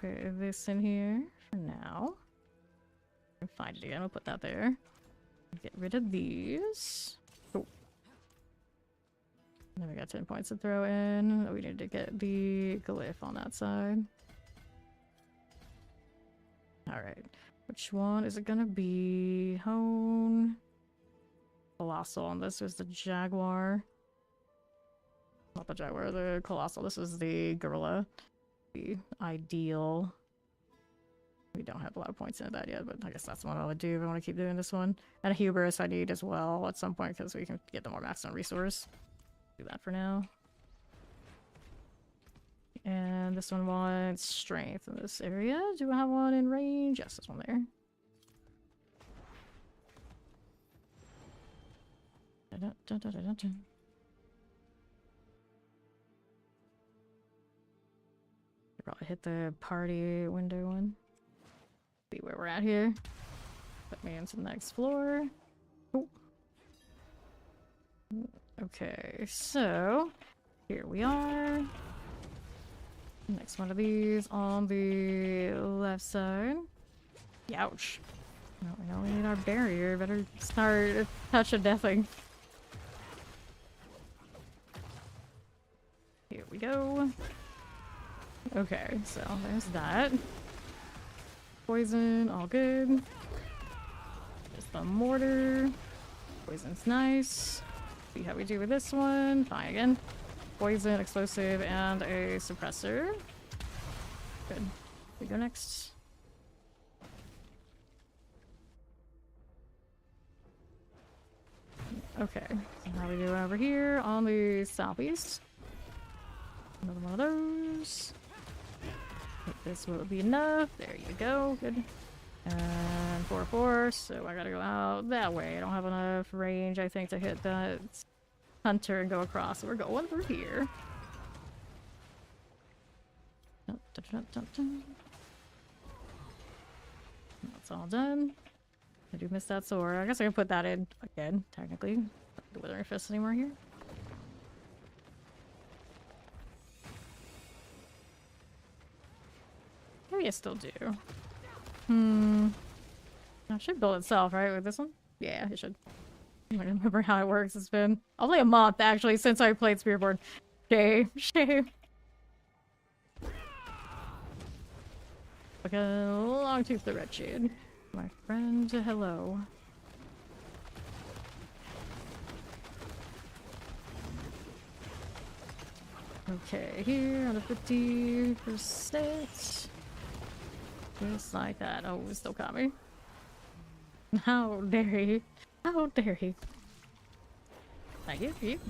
Put this in here for now. Find it again, we'll put that there. Get rid of these. Cool. Then we got 10 points to throw in. We need to get the glyph on that side. Alright. Which one is it gonna be? Hone. Colossal, and this was the Jaguar. Not the Jaguar, the Colossal. This is the Gorilla. The ideal. We don't have a lot of points in that yet, but I guess that's what I would do if I want to keep doing this one. And a hubris I need as well at some point because we can get the more maximum resource. Do that for now. And this one wants strength in this area. Do I have one in range? Yes, this one there. Probably hit the party window one. See where we're at here. Put me into the next floor. Oh. Okay, so here we are. Next one of these on the left side. Ouch. No, we know we need our barrier. Better start touch of deathing. Here we go. Okay, so there's that. Poison, all good. Just the mortar. Poison's nice. See how we do with this one. Fine again. Poison, explosive, and a suppressor. Good. We go next. Okay, so how we do over here on the southeast. Another one of those. This will be enough. There you go. Good. And 4-4, so I gotta go out that way. I don't have enough range, I think, to hit that hunter and go across. So we're going through here. That's all done. I do miss that sword. I guess I can put that in again, technically. Not the Withering Fist anymore here. Maybe I still do. I should build itself, right, with this one? Yeah, it should. I don't remember how it works. It's been only a month, actually, since I played Spiritborn. Shame. Like a long tooth the wretched. My friend, hello. Okay, here on the 50%. Just like that. Oh, it's still coming. How dare he? How dare he? Thank you.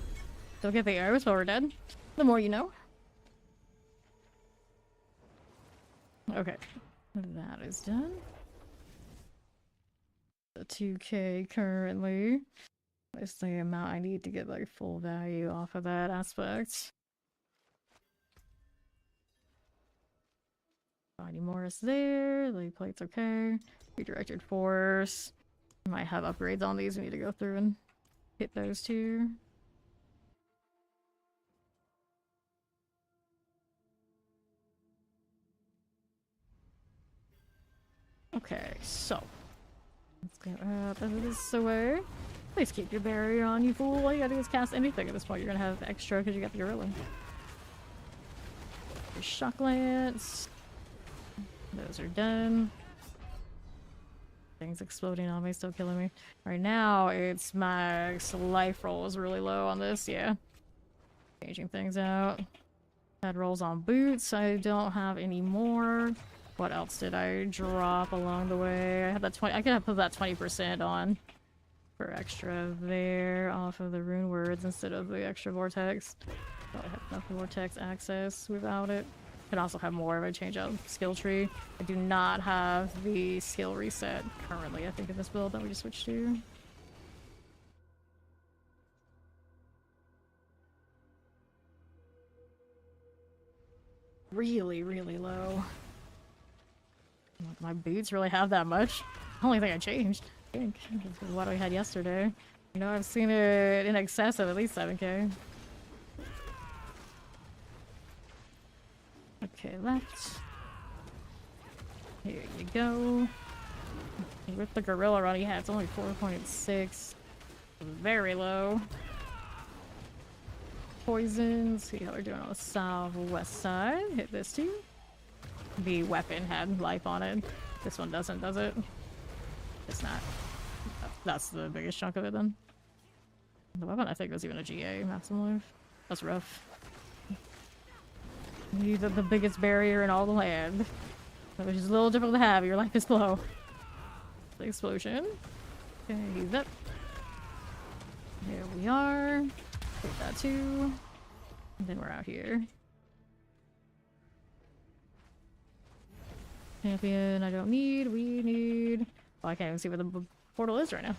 Don't get the arrows while we're dead. The more you know. Okay. That is done. The 2K currently. Is the amount I need to get like full value off of that aspect. Body Morris there. Leg plate's okay. Redirected force. Might have upgrades on these. We need to go through and hit those too. Okay, so let's get up this way. Please keep your barrier on, you fool. All you gotta do is cast anything at this point. You're gonna have extra because you got the gorilla. Your shock lance. Those are done. Things exploding on me, still killing me. Right now, it's max life roll is really low on this, yeah. Changing things out. Had rolls on boots, I don't have any more. What else did I drop along the way? I had that 20, I could have put that 20% on for extra there off of the rune words instead of the extra vortex. Probably have enough vortex access without it. Could also have more if I change out skill tree. I do not have the skill reset currently, I think, in this build that we just switched to. Really, really low. My boots really have that much. Only thing I changed, I think, is what I had yesterday. You know, I've seen it in excess of at least 7K. Okay, left. Here you go. With the gorilla run he had, it's only 4.6. Very low. Poison. See how we're doing on the southwest side. Hit this too. The weapon had life on it. This one doesn't, does it? It's not. That's the biggest chunk of it then. The weapon I think was even a GA maximum life. That's rough. Need the biggest barrier in all the land. which is a little difficult to have. Your life is low. The explosion. Okay, he's up. There we are. Take that too. And then we're out here. Champion, I don't need. We need. Oh, I can't even see where the portal is right now.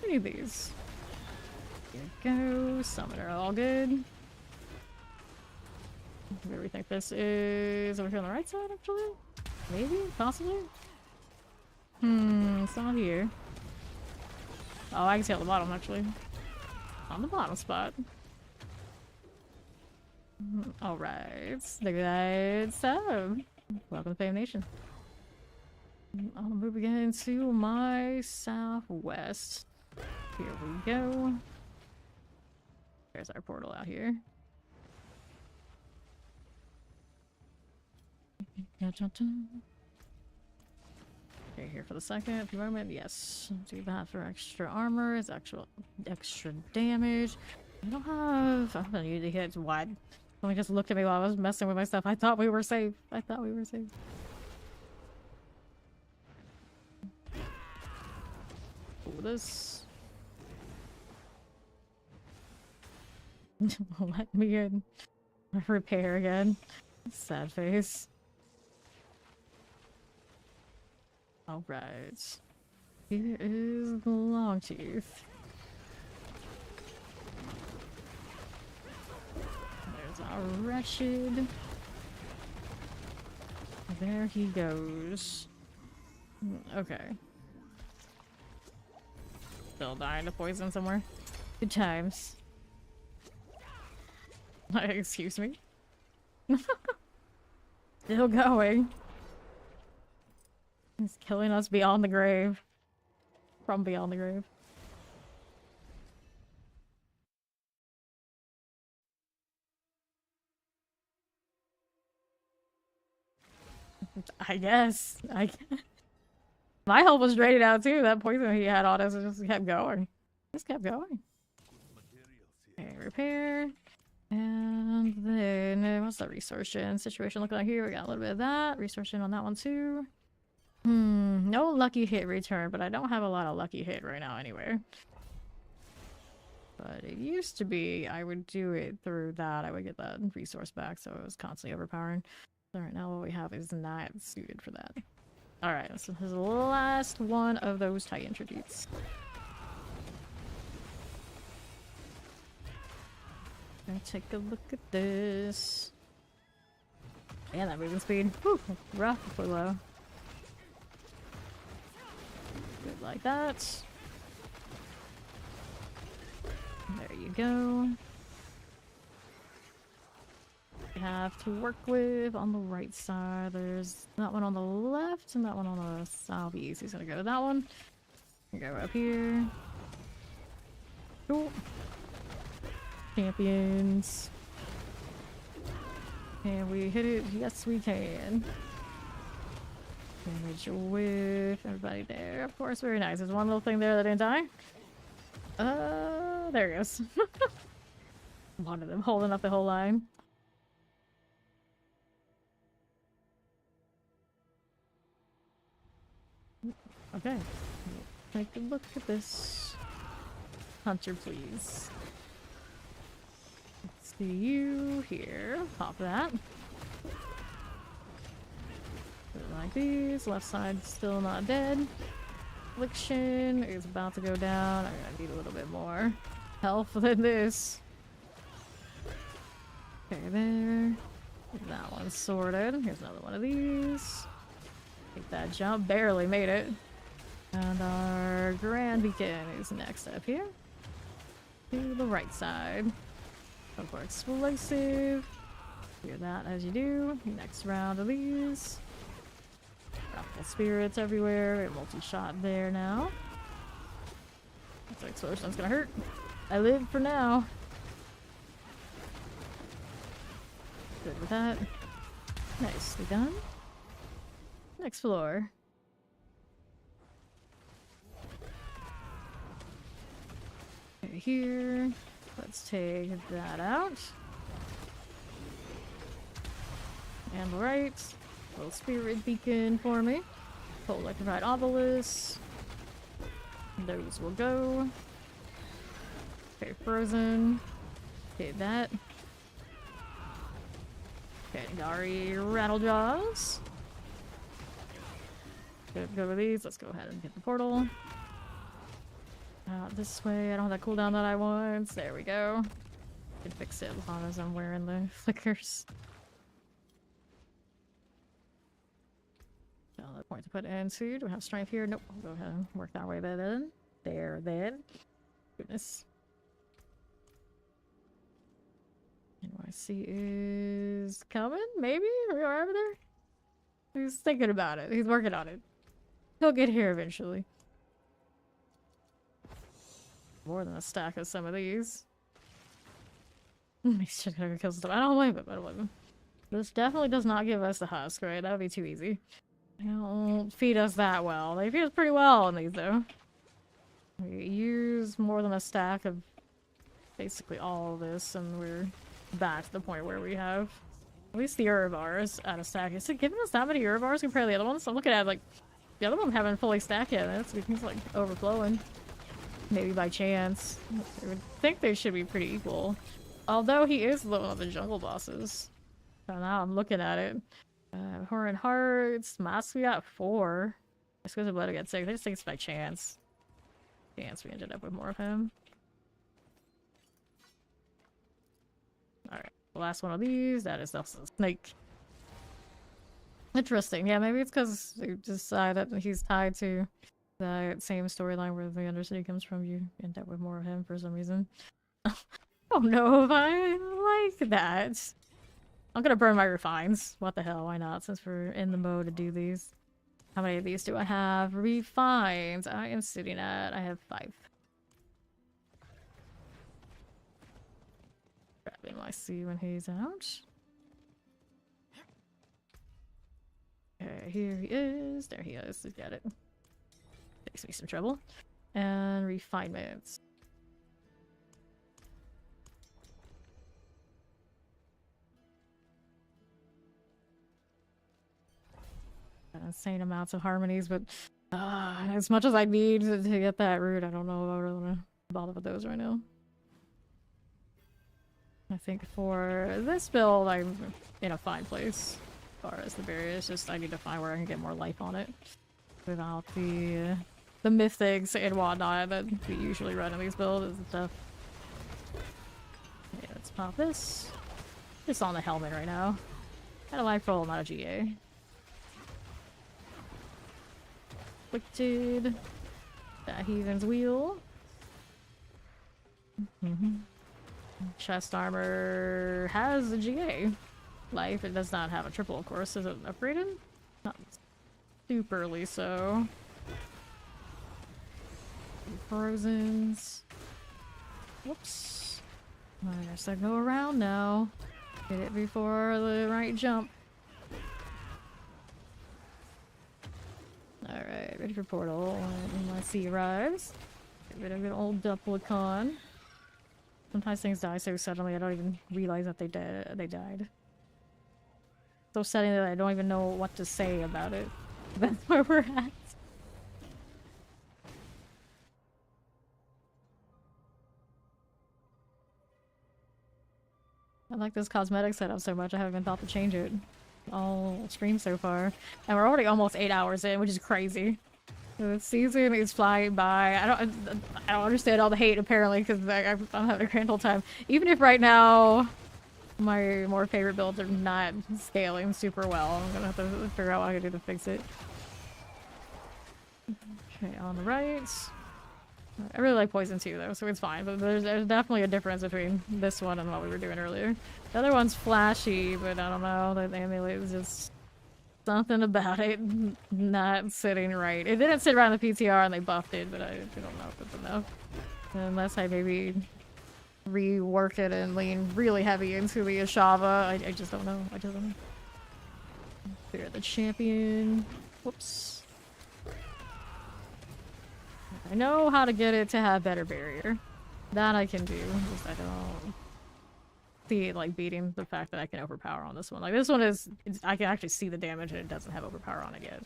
We need these. Here we go. Summoner, all good. Where we think this is over here on the right side, actually? Maybe? Possibly? It's not here. Oh, I can see on the bottom, actually. On the bottom spot. Alright. The good stuff. Welcome to Fame Nation. I'll move again to my southwest. Here we go. There's our portal out here. Okay, here for the second. For the moment, yes. Do that for extra armor. It's actual extra damage. I don't have. I'm gonna use the hits wide. Someone just looked at me while I was messing with my stuff. I thought we were safe. I thought we were safe. Oh, this. Let me in. Repair again. Sad face. Alright. Here is the long teeth. There's our wretched. There he goes. Okay. Still dying to poison somewhere. Good times. Excuse me? Still going. He's killing us beyond the grave. From beyond the grave. I guess. My health was drained out too. That poison he had on us just kept going. Just kept going. Okay, repair. And then, what's the resource gen situation looking like here? We got a little bit of that. Resource gen on that one too. No lucky hit return, but I don't have a lot of lucky hit right now anywhere. But it used to be I would do it through that. I would get that resource back, so it was constantly overpowering. So right now what we have is not suited for that. Alright, so this is the last one of those Titan tributes. Gonna take a look at this. Man, that moving speed. Whew, rough for low. Good like that. There you go. We have to work with on the right side. There's that one on the left and that one on the southeast. He's gonna go to that one. Go up here. Cool. Champions. Can we hit it? Yes, we can. Damage with everybody there. Of course, very nice. There's one little thing there that didn't die. There he goes. One of them holding up the whole line. Okay. Take a look at this. Hunter, please. Let's see you here. Pop that. Like these. Left side still not dead. Affliction is about to go down. I'm gonna need a little bit more health than this. Okay, there. That one's sorted. Here's another one of these. Take that jump. Barely made it. And our Grand Beacon is next up here. To the right side. Go for explosive. Do that as you do. Next round of these. Grapple spirits everywhere. Multi-shot there now. This explosion's gonna hurt. I live for now. Good with that. Nicely done. Next floor. Okay, here. Let's take that out. And right. Little spirit beacon for me. Full electrified obelisk. Those will go. Okay, frozen. Okay, that. Okay, Dari Rattlejaws. Go with these. Let's go ahead and get the portal. This way. I don't have that cooldown that I want. There we go. Can fix it as long as I'm wearing the flickers. Another point to put into. Do we have strength here? Nope. I'll go ahead and work that way then. There then. Goodness. NYC is coming? Maybe? Are we over there? He's thinking about it. He's working on it. He'll get here eventually. More than a stack of some of these. He's just gonna kill stuff. I don't blame him. I don't blame him. This definitely does not give us the husk, right? That would be too easy. They don't feed us that well. They feed us pretty well on these, though. We use more than a stack of basically all of this, and we're back to the point where we have at least the Urubars at a stack. Is it giving us that many Urubars compared to the other ones? I'm looking at like the other one haven't fully stacked yet. That's it's like overflowing. Maybe by chance. I would think they should be pretty equal. Although he is one of the jungle bosses. So now I'm looking at it. Horn Hearts, Mask we got 4. Exquisite Blood we got 6. I just think it's by chance. Chance we ended up with more of him. Alright, the last one of these, that is also a snake. Interesting, yeah, maybe it's because they decided that he's tied to that same storyline where the Undercity comes from. You end up with more of him for some reason. I don't know if I like that. I'm gonna burn my refines. What the hell, why not? Since we're in the mode to do these. How many of these do I have? Refines. I am sitting at... I have 5. Grabbing my C when he's out. Okay, here he is. There he is. He's got it. Takes me some trouble. And refinements. Insane amounts of harmonies, but as much as I need to get that root, I don't know if I really want to bother with those right now. I think for this build, I'm in a fine place as far as the barrier. It's just I need to find where I can get more life on it without the mythics and whatnot that we usually run in these builds and stuff. Yeah, let's pop this. Just on the helmet right now. Got a life roll, not a GA. Afflicted. That Heathen's Wheel. Chest armor has a GA. Life, it does not have a triple, of course. Is it upgraded? Not superly so. Frozens. Whoops. I guess I go around now. Get it before the right jump. Alright, ready for portal when my C arrives. Get rid of an old Duplicon. Sometimes things die so suddenly I don't even realize that they died. So suddenly that I don't even know what to say about it. That's where we're at. I like this cosmetic setup so much I haven't even thought to change it all stream so far. And we're already almost 8 hours in, which is crazy. The season is flying by. I don't understand all the hate apparently because I'm having a grand old time. Even if right now my more favorite builds are not scaling super well, I'm gonna have to figure out what I can do to fix it. Okay, on the right. I really like Poison too though, so it's fine, but there's definitely a difference between this one and what we were doing earlier. The other one's flashy, but I don't know, the emulate is just something about it not sitting right. It didn't sit right on the PTR and they buffed it, but I don't know if it's enough. Unless I maybe rework it and lean really heavy into the Ashava, I just don't know. I just don't know. Fear the champion. Whoops. I know how to get it to have better barrier. That I can do. Just I don't. see it like beating the fact that I can overpower on this one. Like this one is, I can actually see the damage and it doesn't have overpower on it yet.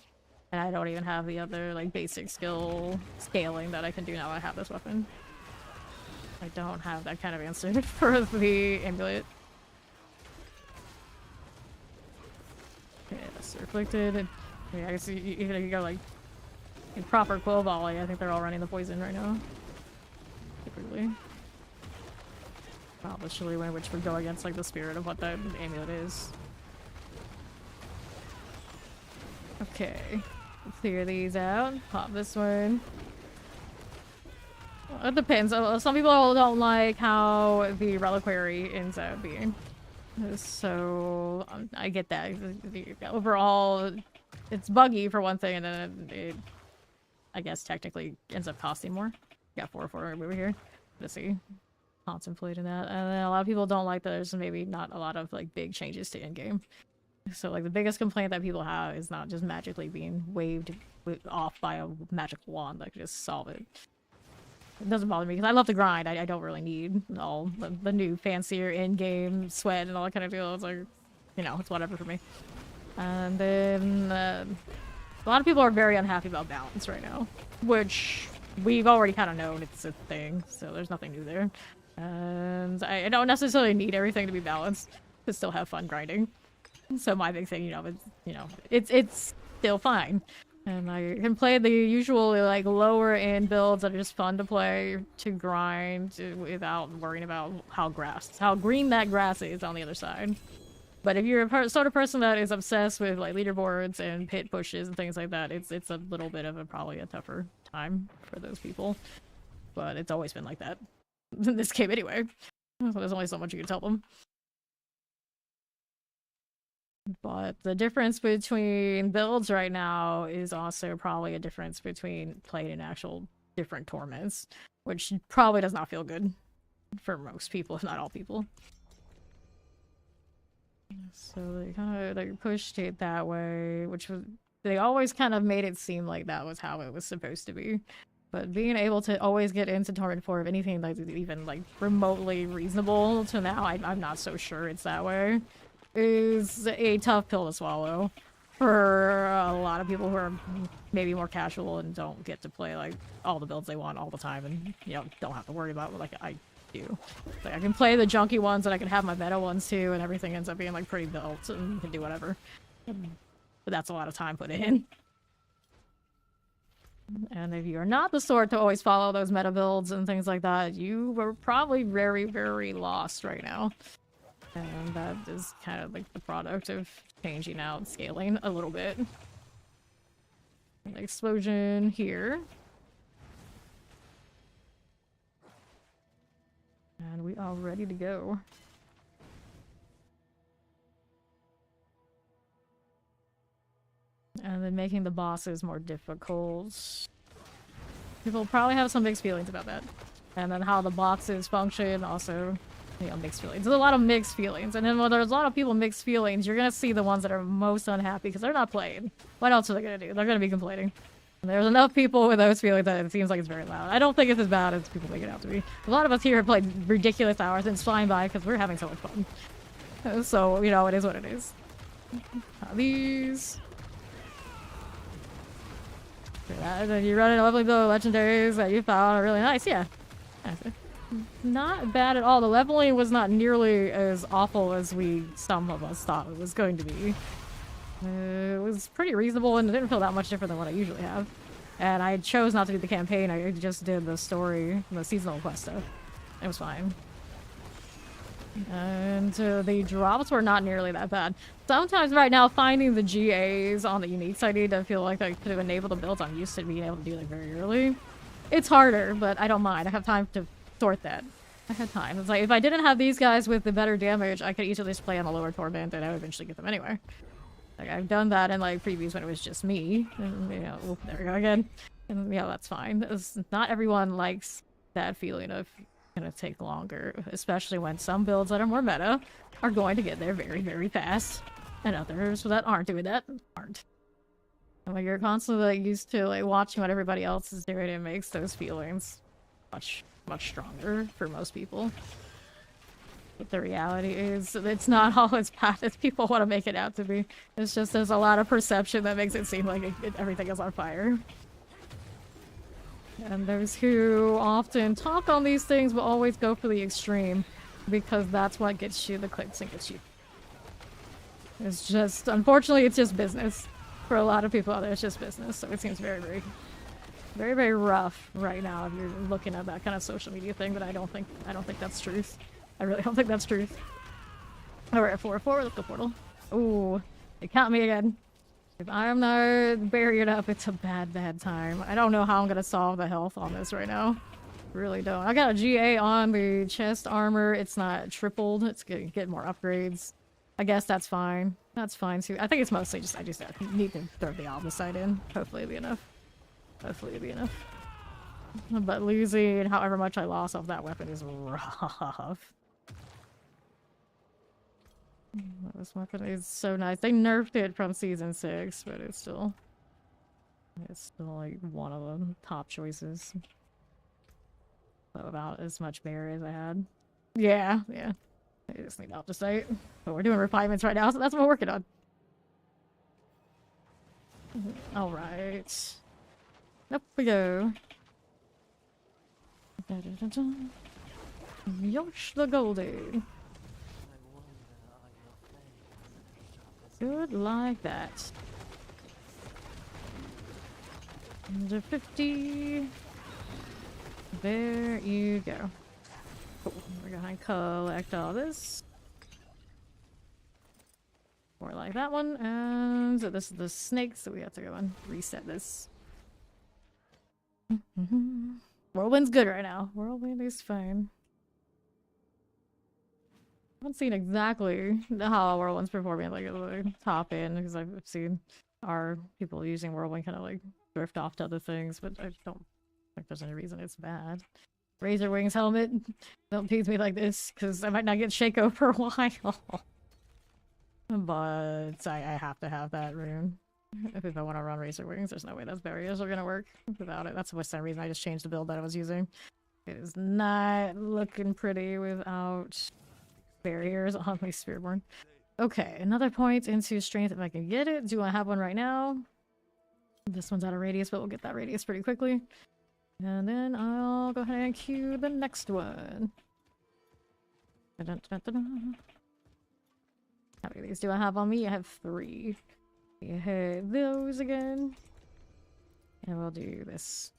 And I don't even have the other like basic skill scaling that I can do now that I have this weapon. I don't have that kind of answer for the amulet. Okay, that's reflected. Yeah, I guess even if you go like in proper quill volley, I think they're all running the poison right now. Typically. Well, literally one which would go against like the spirit of what the amulet is. Okay. Clear these out. Pop this one. Well, it depends. Some people don't like how the reliquary ends up being. So I get that. Overall, it's buggy for one thing, and then it, I guess, technically ends up costing more. Got 4 over here. Let's see. Contemplating that. And then a lot of people don't like that there's maybe not a lot of like big changes to endgame. So like the biggest complaint that people have is not just magically being waved off by a magical wand that can just solve it. It doesn't bother me because I love to grind. I don't really need all the new fancier in-game sweat and all that kind of deal. It's like, you know, it's whatever for me. And then a lot of people are very unhappy about balance right now, which we've already kind of known it's a thing, so there's nothing new there. And I don't necessarily need everything to be balanced to still have fun grinding. So my big thing, it's still fine. And I can play the usual like lower end builds that are just fun to play to grind without worrying about how green that grass is on the other side. But if you're a sort of person that is obsessed with like leaderboards and pit pushes and things like that, it's a little bit of probably a tougher time for those people. But it's always been like that in this game anyway. So there's only so much you can tell them. But the difference between builds right now is also probably a difference between playing in actual different torments, which probably does not feel good for most people, if not all people. So they pushed it that way, which was, they always kind of made it seem like that was how it was supposed to be. But being able to always get into Torment 4 of anything like even like remotely reasonable to now, I'm not so sure it's that way, is a tough pill to swallow for a lot of people who are maybe more casual and don't get to play like all the builds they want all the time, and don't have to worry about like I do. Like I can play the junky ones and I can have my meta ones too, and everything ends up being like pretty built and can do whatever. But that's a lot of time put in. And if you're not the sort to always follow those meta builds and things like that, you were probably very, very lost right now. And that is kind of like the product of changing out scaling a little bit. An explosion here. And we are ready to go. And then making the bosses more difficult. People probably have some mixed feelings about that. And then how the boxes function also, mixed feelings. There's a lot of mixed feelings. And then when there's a lot of people mixed feelings, you're gonna see the ones that are most unhappy because they're not playing. What else are they gonna do? They're gonna be complaining. And there's enough people with those feelings that it seems like it's very loud. I don't think it's as bad as people make it out to be. A lot of us here have played ridiculous hours and it's flying by because we're having so much fun. So, it is what it is. These. You run a lovely build of legendaries that you found are really nice, yeah. Not bad at all. The leveling was not nearly as awful as some of us thought it was going to be. It was pretty reasonable and it didn't feel that much different than what I usually have. And I chose not to do the campaign, I just did the story, the seasonal quest stuff. It was fine. And the drops were not nearly that bad. Sometimes right now finding the GAs on the uniques I need, I feel like I could have enabled the builds I'm used to being able to do like very early. It's harder, but I don't mind. I have time to sort that. I had time. It's like if I didn't have these guys with the better damage, I could easily just play on the lower torment and I would eventually get them anyway. Like I've done that in like previews when it was just me. And, there we go again. And that's fine. Not everyone likes that feeling of gonna take longer, especially when some builds that are more meta are going to get there very, very fast, and others that aren't doing that aren't. And when you're constantly like, used to like watching what everybody else is doing, it makes those feelings much, much stronger for most people. But the reality is, it's not all as bad as people want to make it out to be. It's just there's a lot of perception that makes it seem like everything is on fire. And those who often talk on these things will always go for the extreme, because that's what gets you the clicks and gets you. It's just, unfortunately, it's just business. For a lot of people out there, it's just business. So it seems very, very, very, very rough right now if you're looking at that kind of social media thing. But I don't think that's truth. I really don't think that's truth. Alright, 4-4, let's go portal. Ooh, they count me again. If I'm not barriered up, it's a bad, bad time. I don't know how I'm gonna solve the health on this right now. Really don't. I got a GA on the chest armor. It's not tripled. It's gonna get more upgrades. I guess that's fine. That's fine too. I think it's mostly just I just need to throw the Omnicide in. Hopefully it'll be enough. Hopefully it'll be enough. But losing however much I lost off that weapon is rough. This weapon is so nice. They nerfed it from season 6, but it's still like one of the top choices. But about as much berry as I had. Yeah, yeah. I just need Opticite. But we're doing refinements right now, so that's what we're working on. Alright. Up we go. Yosh the Goldie. Good like that. 150. There you go. Cool. We're gonna collect all this. More like that one. And so this is the snake, so we have to go and reset this. Whirlwind's good right now. Whirlwind is fine. I haven't seen exactly how Whirlwind's performing like at the top end, because I've seen our people using Whirlwind kind of like drift off to other things, but I don't think there's any reason it's bad. Razor Wings helmet. Don't tease me like this, because I might not get Shaco for a while. But I have to have that rune. If I want to run Razor Wings, there's no way those barriers are gonna work without it. That's the same reason I just changed the build that I was using. It is not looking pretty without barriers on my Spiritborn. Okay, another point into strength if I can get it. Do I have one right now? This one's out of radius, but we'll get that radius pretty quickly. And then I'll go ahead and queue the next one. How many of these do I have on me? I have 3. Hit those again. And we'll do this.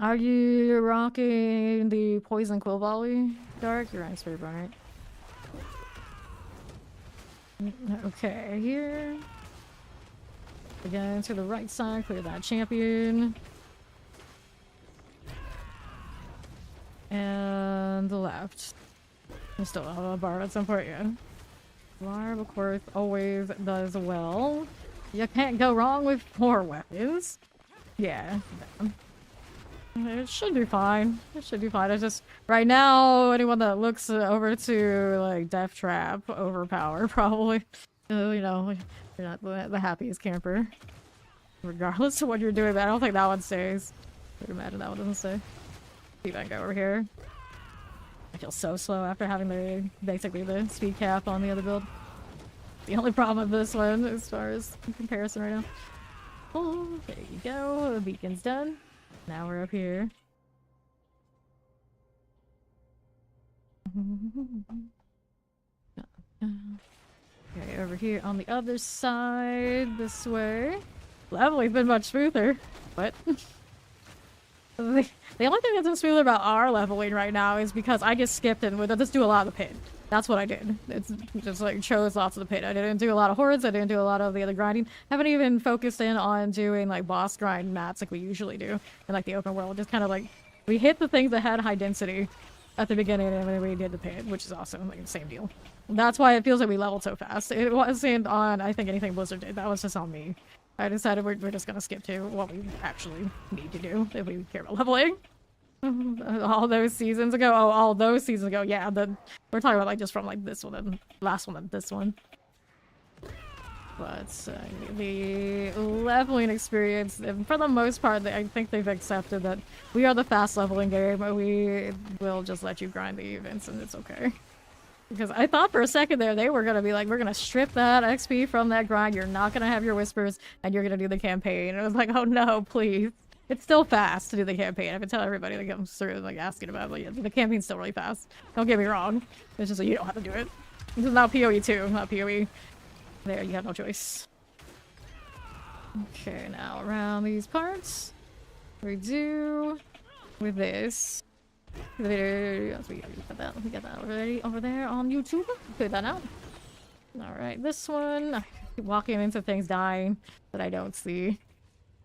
Are you rocking the Poison Quill Volley, Dark? You're on Spiritborn, right? Okay, here. Again, to the right side, clear that champion. And the left. I'm still have a bar at some point, yeah. Barb, of course, always does well. You can't go wrong with 4 weapons. Yeah. It should be fine. It should be fine. It's just right now, anyone that looks over to like Death Trap, overpower probably. You know, you're not the happiest camper, regardless of what you're doing. But I don't think that one stays. I would imagine that one doesn't stay. See if I can go over here. I feel so slow after having basically the speed cap on the other build. The only problem with this one, as far as comparison right now. Oh, there you go. The beacon's done. Now we're up here. Okay, over here on the other side, this way. Leveling's been much smoother. What? The only thing that's been smoother about our leveling right now is because I just skipped and would just do a lot of the pit. That's what I did. It's just like chose lots of the pit. I didn't do a lot of hordes. I didn't do a lot of the other grinding. Haven't even focused in on doing like boss grind mats like we usually do in like the open world. Just kind of like we hit the things that had high density at the beginning and then we did the pit, which is awesome. Like same deal. That's why it feels like we leveled so fast. It wasn't on I think anything Blizzard did. That was just on me. I decided we're just gonna skip to what we actually need to do if we care about leveling. All those seasons ago. Oh, all those seasons ago. Yeah, we're talking about like just from like this one and last one and this one. But the leveling experience, for the most part, I think they've accepted that we are the fast leveling game. We will just let you grind the events and it's okay. Because I thought for a second there they were going to be like, we're going to strip that XP from that grind. You're not going to have your whispers and you're going to do the campaign. And I was like, oh no, please. It's still fast to do the campaign. I can tell everybody that comes through like asking about it. Like, yeah, the campaign's still really fast. Don't get me wrong. It's just like you don't have to do it. This is not PoE 2, not PoE. There, you have no choice. Okay, now around these parts, we do with this. Yes, we got that already over there on YouTube. Put that out. Alright, this one. I keep walking into things dying that I don't see.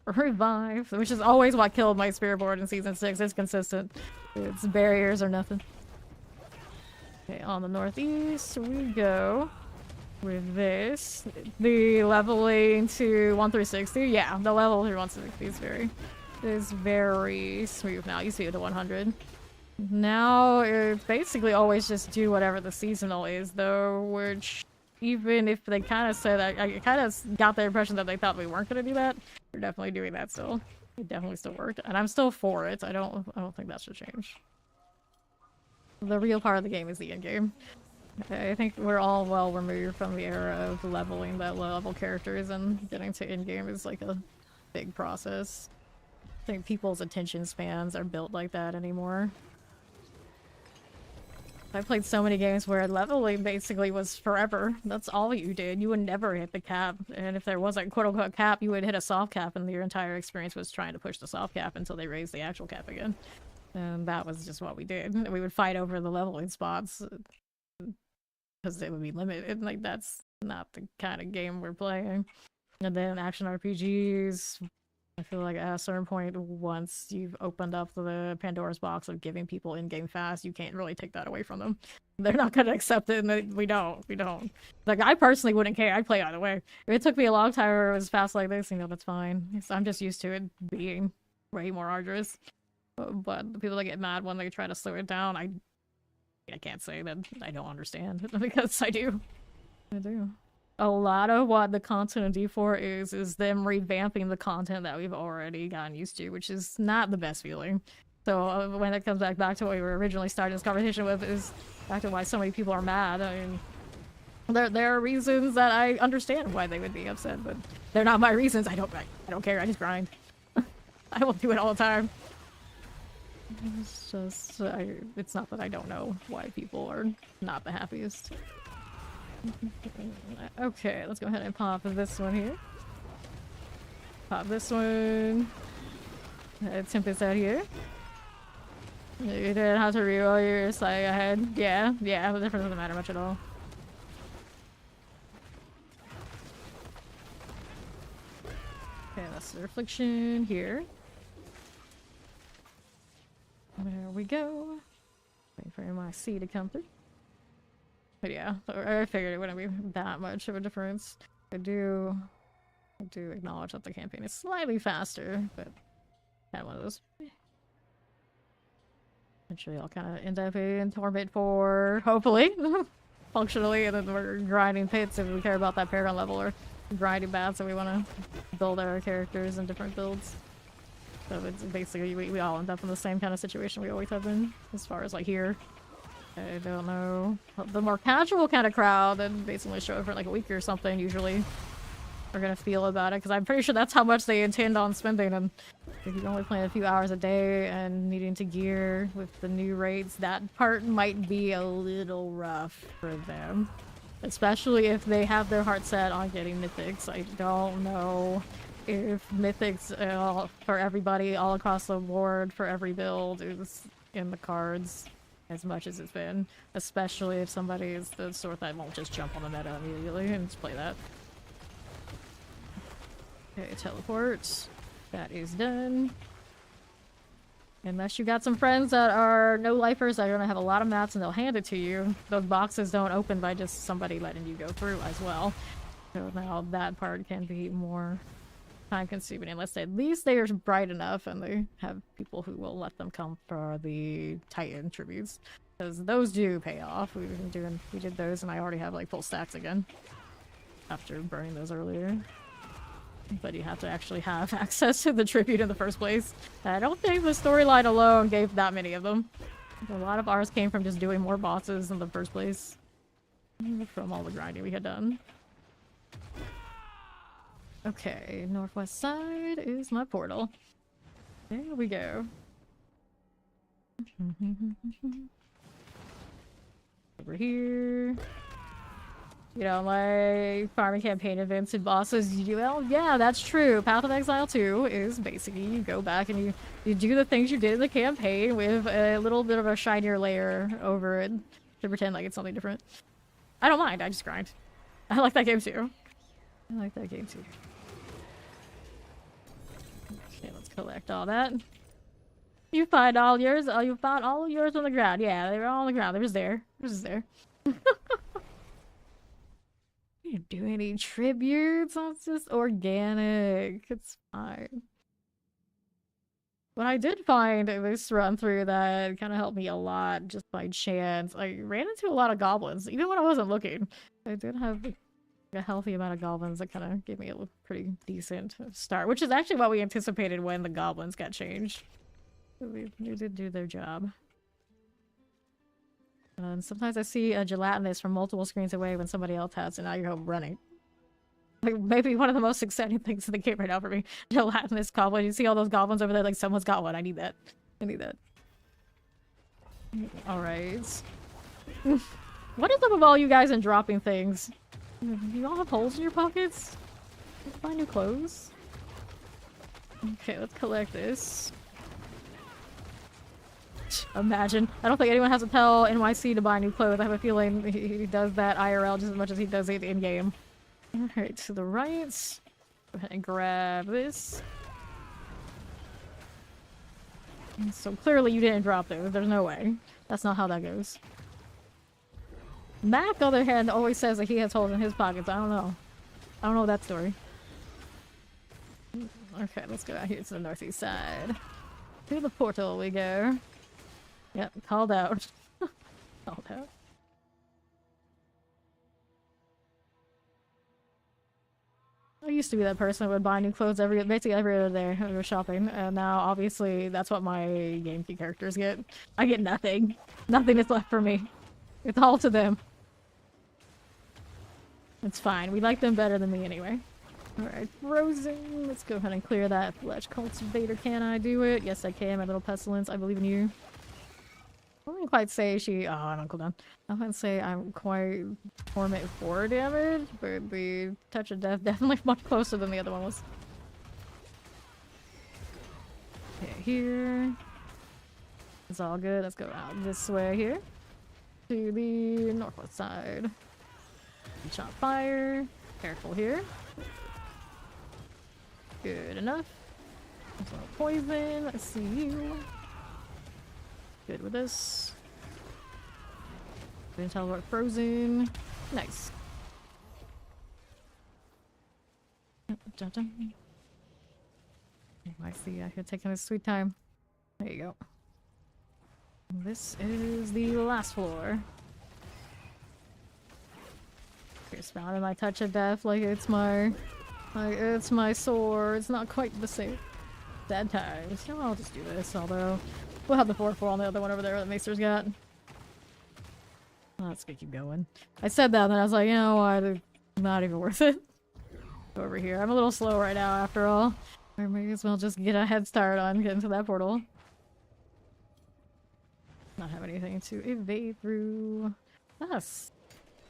Revive, which is always what killed my Spiritborn in Season 6. It's consistent. It's barriers or nothing. Okay, on the northeast we go. With this, the leveling to 1 through 60, yeah, the level through 160 is very smooth now. You see it to 100. Now it's basically always just do whatever the seasonal is, though, which even if they kind of said that, I kind of got the impression that they thought we weren't going to do that. We're definitely doing that still. It definitely still worked, and I'm still for it. I don't think that should change. The real part of the game is the end game. I think we're all well removed from the era of leveling that level characters, and getting to endgame is like a big process. I think people's attention spans are built like that anymore. I played so many games where leveling basically was forever. That's all you did. You would never hit the cap, and if there wasn't quote-unquote cap, you would hit a soft cap, and your entire experience was trying to push the soft cap until they raised the actual cap again. And that was just what we did. We would fight over the leveling spots because it would be limited. Like, that's not the kind of game we're playing. And then action RPGs, I feel like at a certain point, once you've opened up the Pandora's box of giving people in-game fast, you can't really take that away from them. They're not gonna accept it, and we don't. Like, I personally wouldn't care. I'd play either way. If it took me a long time or it was fast like this, that's fine. I'm just used to it being way more arduous. But the people that get mad when they try to slow it down, I can't say that I don't understand, because I do. I do. A lot of what the content in D4 is them revamping the content that we've already gotten used to, which is not the best feeling. So when it comes back to what we were originally starting this conversation with, is back to why so many people are mad. I mean, there are reasons that I understand why they would be upset, but they're not my reasons. I don't care. I just grind. I will do it all the time. It's just, it's not that I don't know why people are not the happiest. Okay, let's go ahead and pop this one here. Pop this one. Tempest out here. You didn't have to reroll your side ahead. Yeah, the difference doesn't matter much at all. Okay, that's the reflection here. There we go. Wait for my C to come through. But yeah, I figured it wouldn't be that much of a difference. I do acknowledge that the campaign is slightly faster, but kind of one of those. Eventually I'll kind of end up in Torment 4, hopefully, functionally, and then we're grinding pits if we care about that Paragon level, or grinding bats, so we want to build our characters in different builds. So it's basically, we all end up in the same kind of situation we always have been, as far as like here. I don't know. The more casual kind of crowd that basically show up for like a week or something usually are gonna feel about it, because I'm pretty sure that's how much they intend on spending, and if you're only playing a few hours a day and needing to gear with the new raids, that part might be a little rough for them. Especially if they have their heart set on getting mythics. I don't know if mythics for everybody all across the board for every build is in the cards as much as it's been, especially if somebody is the sort that won't just jump on the meta immediately and just play that. Okay, teleport. That is done. Unless you got some friends that are no-lifers that are gonna have a lot of mats and they'll hand it to you, those boxes don't open by just somebody letting you go through as well. So now that part can be more time-consuming, unless at least they are bright enough and they have people who will let them come for the Titan tributes, because those do pay off. We did those, and I already have like full stacks again. after burning those earlier. But you have to actually have access to the tribute in the first place. I don't think the storyline alone gave that many of them. A lot of ours came from just doing more bosses in the first place. From all the grinding we had done. Okay, northwest side is my portal. There we go. Over here. You know, like farming campaign events and bosses, you do, well, yeah, that's true. Path of Exile 2 is basically you go back and you do the things you did in the campaign with a little bit of a shinier layer over it to pretend like it's something different. I don't mind, I just grind. I like that game too. I like that game too. Okay, let's collect all that. You find all yours, oh, you found all of yours on the ground. Yeah, they were all on the ground. They were just there. They were just there. You didn't do any tributes. That's just organic. It's fine. What I did find in this run through that kind of helped me a lot just by chance, I ran into a lot of goblins, even when I wasn't looking. I did have a healthy amount of goblins that kind of gave me a pretty decent start, which is actually what we anticipated when the goblins got changed. They did do their job. And sometimes I see a gelatinous from multiple screens away when somebody else has, and now you're home running. Like, maybe one of the most exciting things in the game right now for me. Gelatinous goblin. You see all those goblins over there? Like, someone's got one. I need that. I need that. Alright. What is up with all you guys and dropping things? Do you all have holes in your pockets? Let's buy new clothes. Okay, let's collect this. Imagine. I don't think anyone has to tell NYC to buy new clothes. I have a feeling he does that IRL just as much as he does it in-game. Alright, to the right. Go ahead and grab this. So clearly you didn't drop those. There's no way. That's not how that goes. Mac, on the other hand, always says that he has holes in his pockets. I don't know. I don't know that story. Okay, let's go out here to the northeast side. To the portal we go. Yep, called out. Called out. I used to be that person who would buy new clothes basically every other day when I go shopping, and now obviously that's what my GameKey characters get. I get nothing. Nothing is left for me. It's all to them. It's fine. We like them better than me anyway. Alright, frozen. Let's go ahead and clear that flesh cultivator. Can I do it? Yes, I can. My little pestilence. I believe in you. I wouldn't quite say she... Oh, I don't cool down. I wouldn't say I'm quite torment 4 damage, but the touch of death definitely much closer than the other one was. Okay, here. It's all good. Let's go out this way here. To the northwest side. Shot fire. Careful here. Good enough. There's no poison. I see you. Good with this. Didn't tell what frozen. Nice. Dun, dun. I see. I could take a sweet time. There you go. This is the last floor. Just found my touch of death like it's my sword. It's not quite the same. Dead times. No, I'll just do this, although we'll have the 4-4 on the other one over there that Maester's got. Let's keep going. I said that and then I was like, you know what? Not even worth it. Go over here. I'm a little slow right now after all. I may as well just get a head start on getting to that portal. Not have anything to evade through. Ah,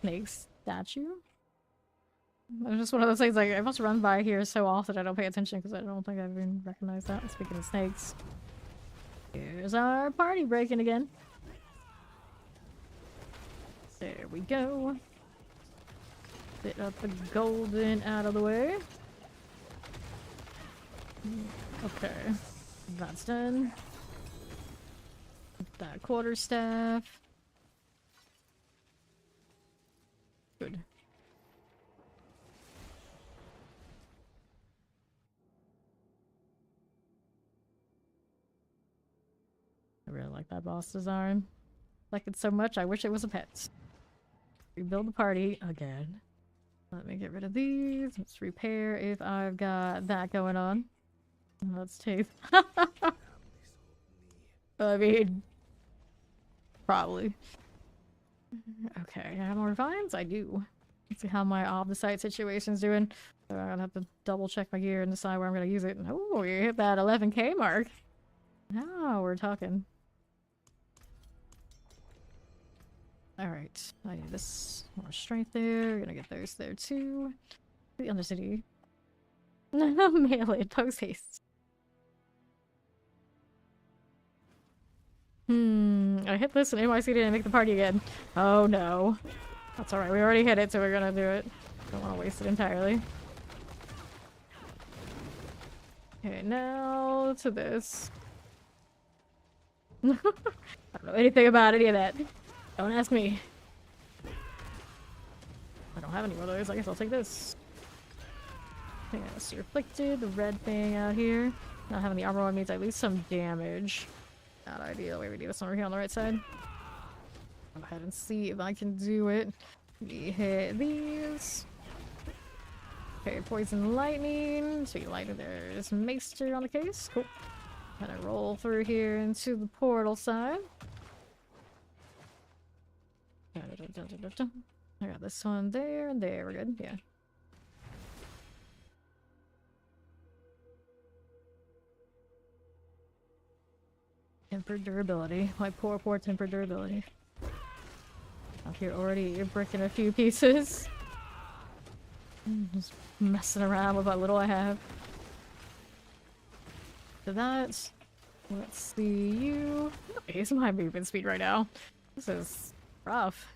snake statue? It's just one of those things like I must run by here so often I don't pay attention because I don't think I've even recognized that. Speaking of snakes. Here's our party breaking again. There we go. Bit up the golden out of the way. Okay. That's done. That quarterstaff. Good. I really like that boss design. Like it so much, I wish it was a pet. Rebuild the party again. Let me get rid of these. Let's repair if I've got that going on. Let's take... I mean... Probably. Okay, I have more vines? I do. Let's see how my off-the-site situation's doing. So I'm gonna have to double-check my gear and decide where I'm gonna use it. Oh, we hit that 11k mark. Now we're talking. Alright, I need this more strength there. Gonna get those there too. The Undercity. Melee, post haste. I hit this and NYC didn't make the party again. Oh no. That's alright, we already hit it, so we're gonna do it. Don't want to waste it entirely. Okay, now to this. I don't know anything about any of that. Don't ask me. I don't have any more of those. I guess I'll take this. Okay, that's reflected. The red thing out here. Not having the armor on means at least some damage. Not ideal. Wait, we need this one over here on the right side. Go ahead and see if I can do it. We hit these. Okay, poison lightning. So you lighted there's Maester on the case. Cool. Gonna roll through here into the portal side. I got this one there and there. We're good. Yeah. Tempered durability. My poor, poor tempered durability. Out here already breaking a few pieces. Just messing around with what little I have. So that. Let's see you. Here's my movement speed right now. This is rough.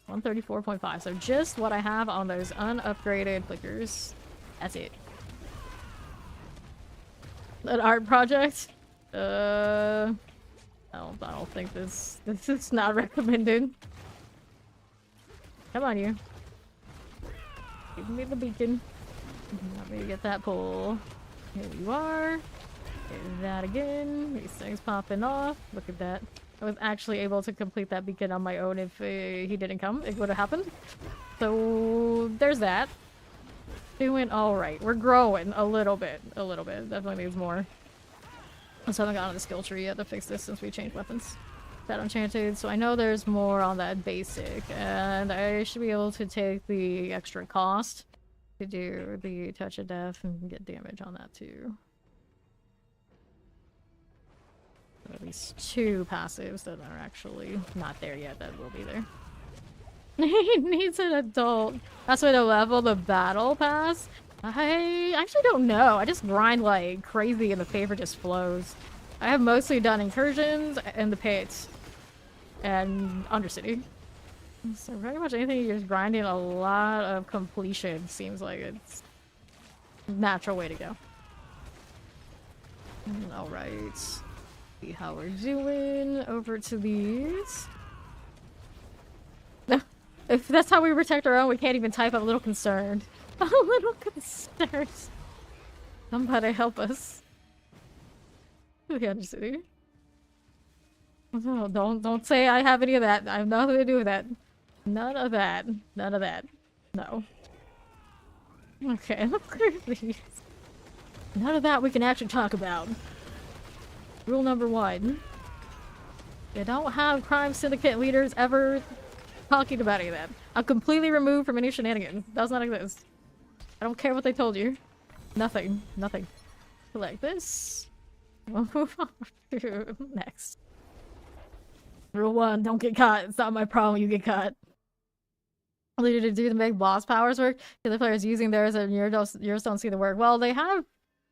134.5. So just what I have on those unupgraded clickers. That's it. An art project? I don't think this is not recommended. Come on, you. Give me the beacon. Let me get that pull. Here you are. Get that again. These things popping off. Look at that. I was actually able to complete that beacon on my own if he didn't come. It would have happened. So there's that. Doing alright. We're growing a little bit. A little bit. Definitely needs more. I still haven't gotten on the skill tree yet to fix this since we changed weapons. That enchanted, so I know there's more on that basic, and I should be able to take the extra cost to do the touch of death and get damage on that too. So at least 2 passives that are actually not there yet that will be there. He needs an adult. That's why to level the battle pass. I actually don't know. I just grind like crazy and the favor just flows. I have mostly done incursions and the pits and Undercity. So pretty much anything you're just grinding a lot of completion seems like it's a natural way to go. Alright. See how we're doing. Over to these. If that's how we protect our own, we can't even type. I'm a little concerned. A little concerned. Somebody help us. The Undercity. No, don't say I have any of that. I have nothing to do with that. None of that. None of that. No. Okay, let's clear these. None of that we can actually talk about. Rule number 1. They don't have crime syndicate leaders ever talking about any of that. I'm completely removed from any shenanigans. Does not exist. I don't care what they told you. Nothing. Nothing. Like this. We'll move on to next. Rule 1, don't get caught. It's not my problem you get caught. Leader to do to make boss powers work. The other players using theirs and yours don't see the work. Well, they have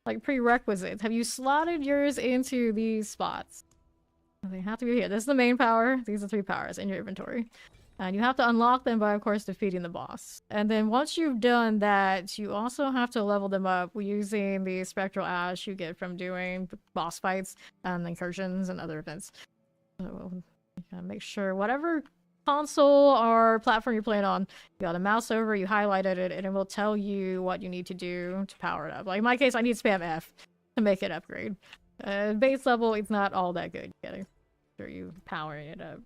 like prerequisites. Have you slotted yours into these spots? They have to be here. This is the main power. These are 3 powers in your inventory. And you have to unlock them by, of course, defeating the boss. And then once you've done that, you also have to level them up using the spectral ash you get from doing boss fights and incursions and other events. So you gotta make sure whatever console or platform you're playing on, you gotta mouse over, you highlighted it, and it will tell you what you need to do to power it up. Like in my case, I need spam F to make it upgrade. Base level, it's not all that good. You gotta make sure you powering it up.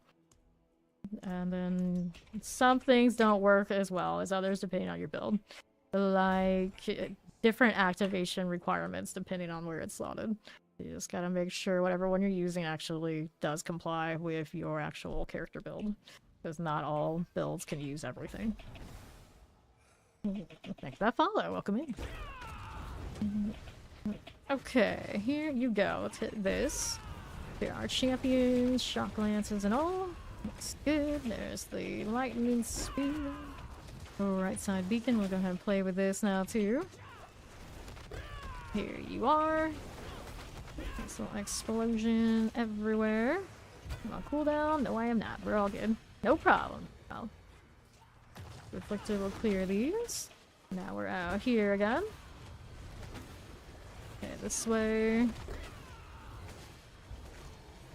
And then some things don't work as well as others depending on your build. Like different activation requirements depending on where it's slotted. You just gotta make sure whatever one you're using actually does comply with your actual character build. Because not all builds can use everything. Thanks for that follow. Welcome in. Okay, here you go. Let's hit this. There are champions, shock lances, and all. Looks good. There's the lightning speed. Right side beacon. We'll go ahead and play with this now too. Here you are. Nice little explosion everywhere. I'm on cooldown. No, I am not. We're all good. No problem. Well, Reflector will clear these. Now we're out here again. Okay, this way.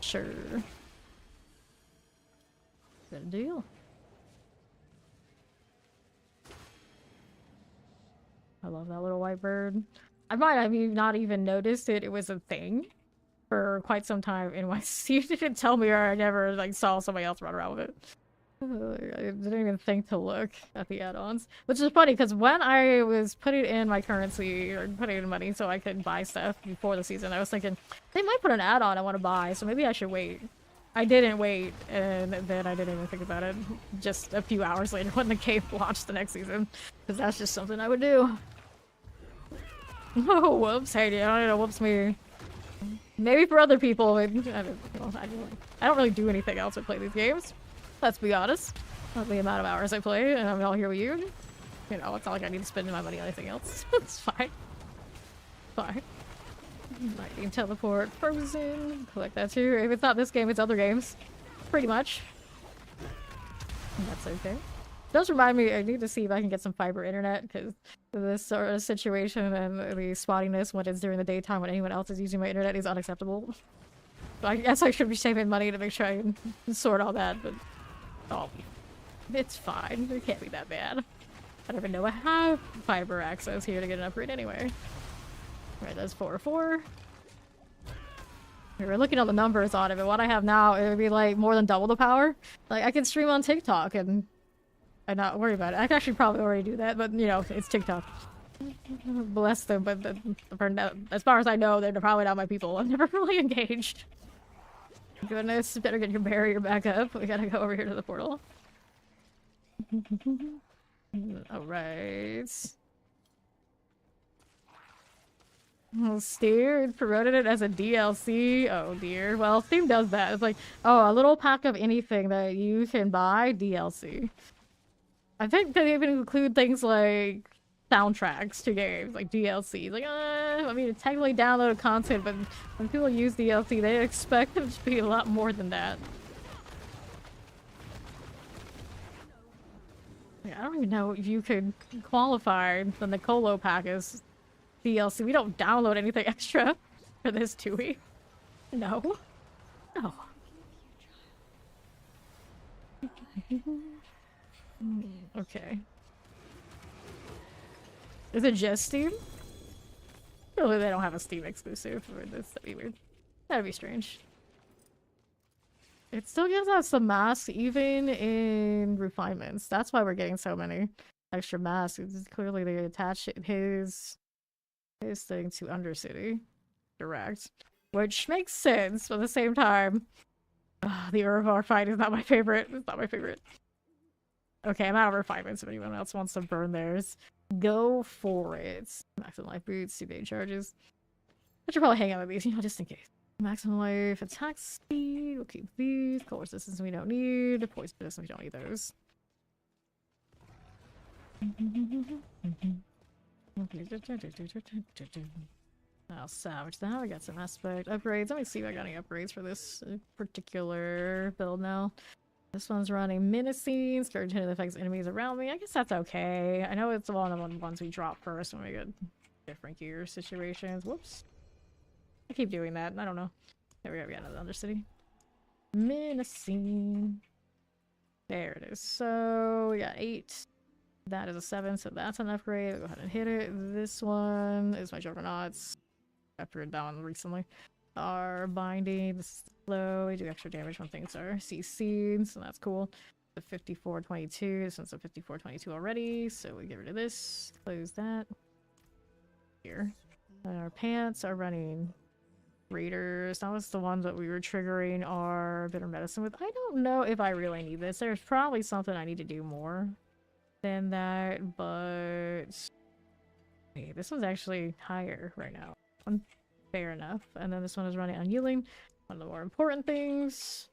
Sure. Good deal. I love that little white bird. I might have not even noticed it was a thing for quite some time in my you didn't tell me, or I never like saw somebody else run around with it. I didn't even think to look at the add-ons, which is funny because when I was putting in my currency or putting in money so I could buy stuff before the season, I was thinking they might put an add-on I want to buy, so maybe I should wait. I didn't wait, and then I didn't even think about it just a few hours later when the game launched the next season, because that's just something I would do. Oh, whoops! Hey, I don't know. Whoops me. Maybe for other people, I don't really do anything else but play these games. Let's be honest. Not the amount of hours I play, and I'm all here with you. You know, it's not like I need to spend my money on anything else. It's fine. Fine. Lightning teleport, frozen. Collect that too. If it's not this game, it's other games. Pretty much. That's okay. It does remind me, I need to see if I can get some fiber internet, because this sort of situation and the spottiness when it's during the daytime when anyone else is using my internet is unacceptable. So I guess I should be saving money to make sure I can sort all that, but oh, it's fine. It can't be that bad. I don't even know I have fiber access here to get an upgrade anyway. Alright, that's 4-4. We were looking at the numbers on it, but what I have now, it would be like more than double the power. Like, I can stream on TikTok and not worry about it. I can actually probably already do that, but you know, it's TikTok. Bless them, but as far as I know, they're probably not my people. I'm never really engaged. Goodness, better get your barrier back up. We gotta go over here to the portal. Alright. Oh, Steam promoted it as a DLC. Oh dear. Well, Steam does that. It's like, oh, a little pack of anything that you can buy, DLC. I think they even include things like soundtracks to games, like DLC. Like, I mean, technically downloaded content, but when people use DLC, they expect it to be a lot more than that. Like, I don't even know if you could qualify the Nicolo pack as DLC. We don't download anything extra for this, do we? No. No. Okay. Is it just Steam? Surely they don't have a Steam exclusive for this. That'd be weird. That'd be strange. It still gives us some masks even in refinements. That's why we're getting so many extra masks. It's clearly they attach his thing to Undercity direct, which makes sense, but at the same time, the Urvar fight is not my favorite. It's not my favorite. Okay, I'm out of refinements. If anyone else wants to burn theirs, go for it. Maximum life boots, 2 bait charges. I should probably hang out with these, you know, just in case. Maximum life, attack speed. We'll keep these. Cold resistance we don't need. Poison resistance we don't need those. I'll salvage that. We got some aspect upgrades. Let me see if I got any upgrades for this particular build now. This one's running menacing. Scourge hit affects enemies around me. I guess that's okay. I know it's one of the ones we drop first when we get different gear situations. Whoops. I keep doing that. I don't know. There we go. We got another Undercity. Menacing. There it is. So we got 8. That is a 7, so that's an upgrade. I'll go ahead and hit it. This one is my Juggernauts. I upgraded that one recently. our binding. This is low. We do extra damage when things are CC'd, so that's cool. The 5422, since the 5422 already, so we get rid of this. Close that. Here. And our pants are running Raiders. That was the one that we were triggering our bitter medicine with. I don't know if I really need this. There's probably something I need to do more than that, but hey, this one's actually higher right now. Fair enough. And then this one is running unyielding. One of the more important things.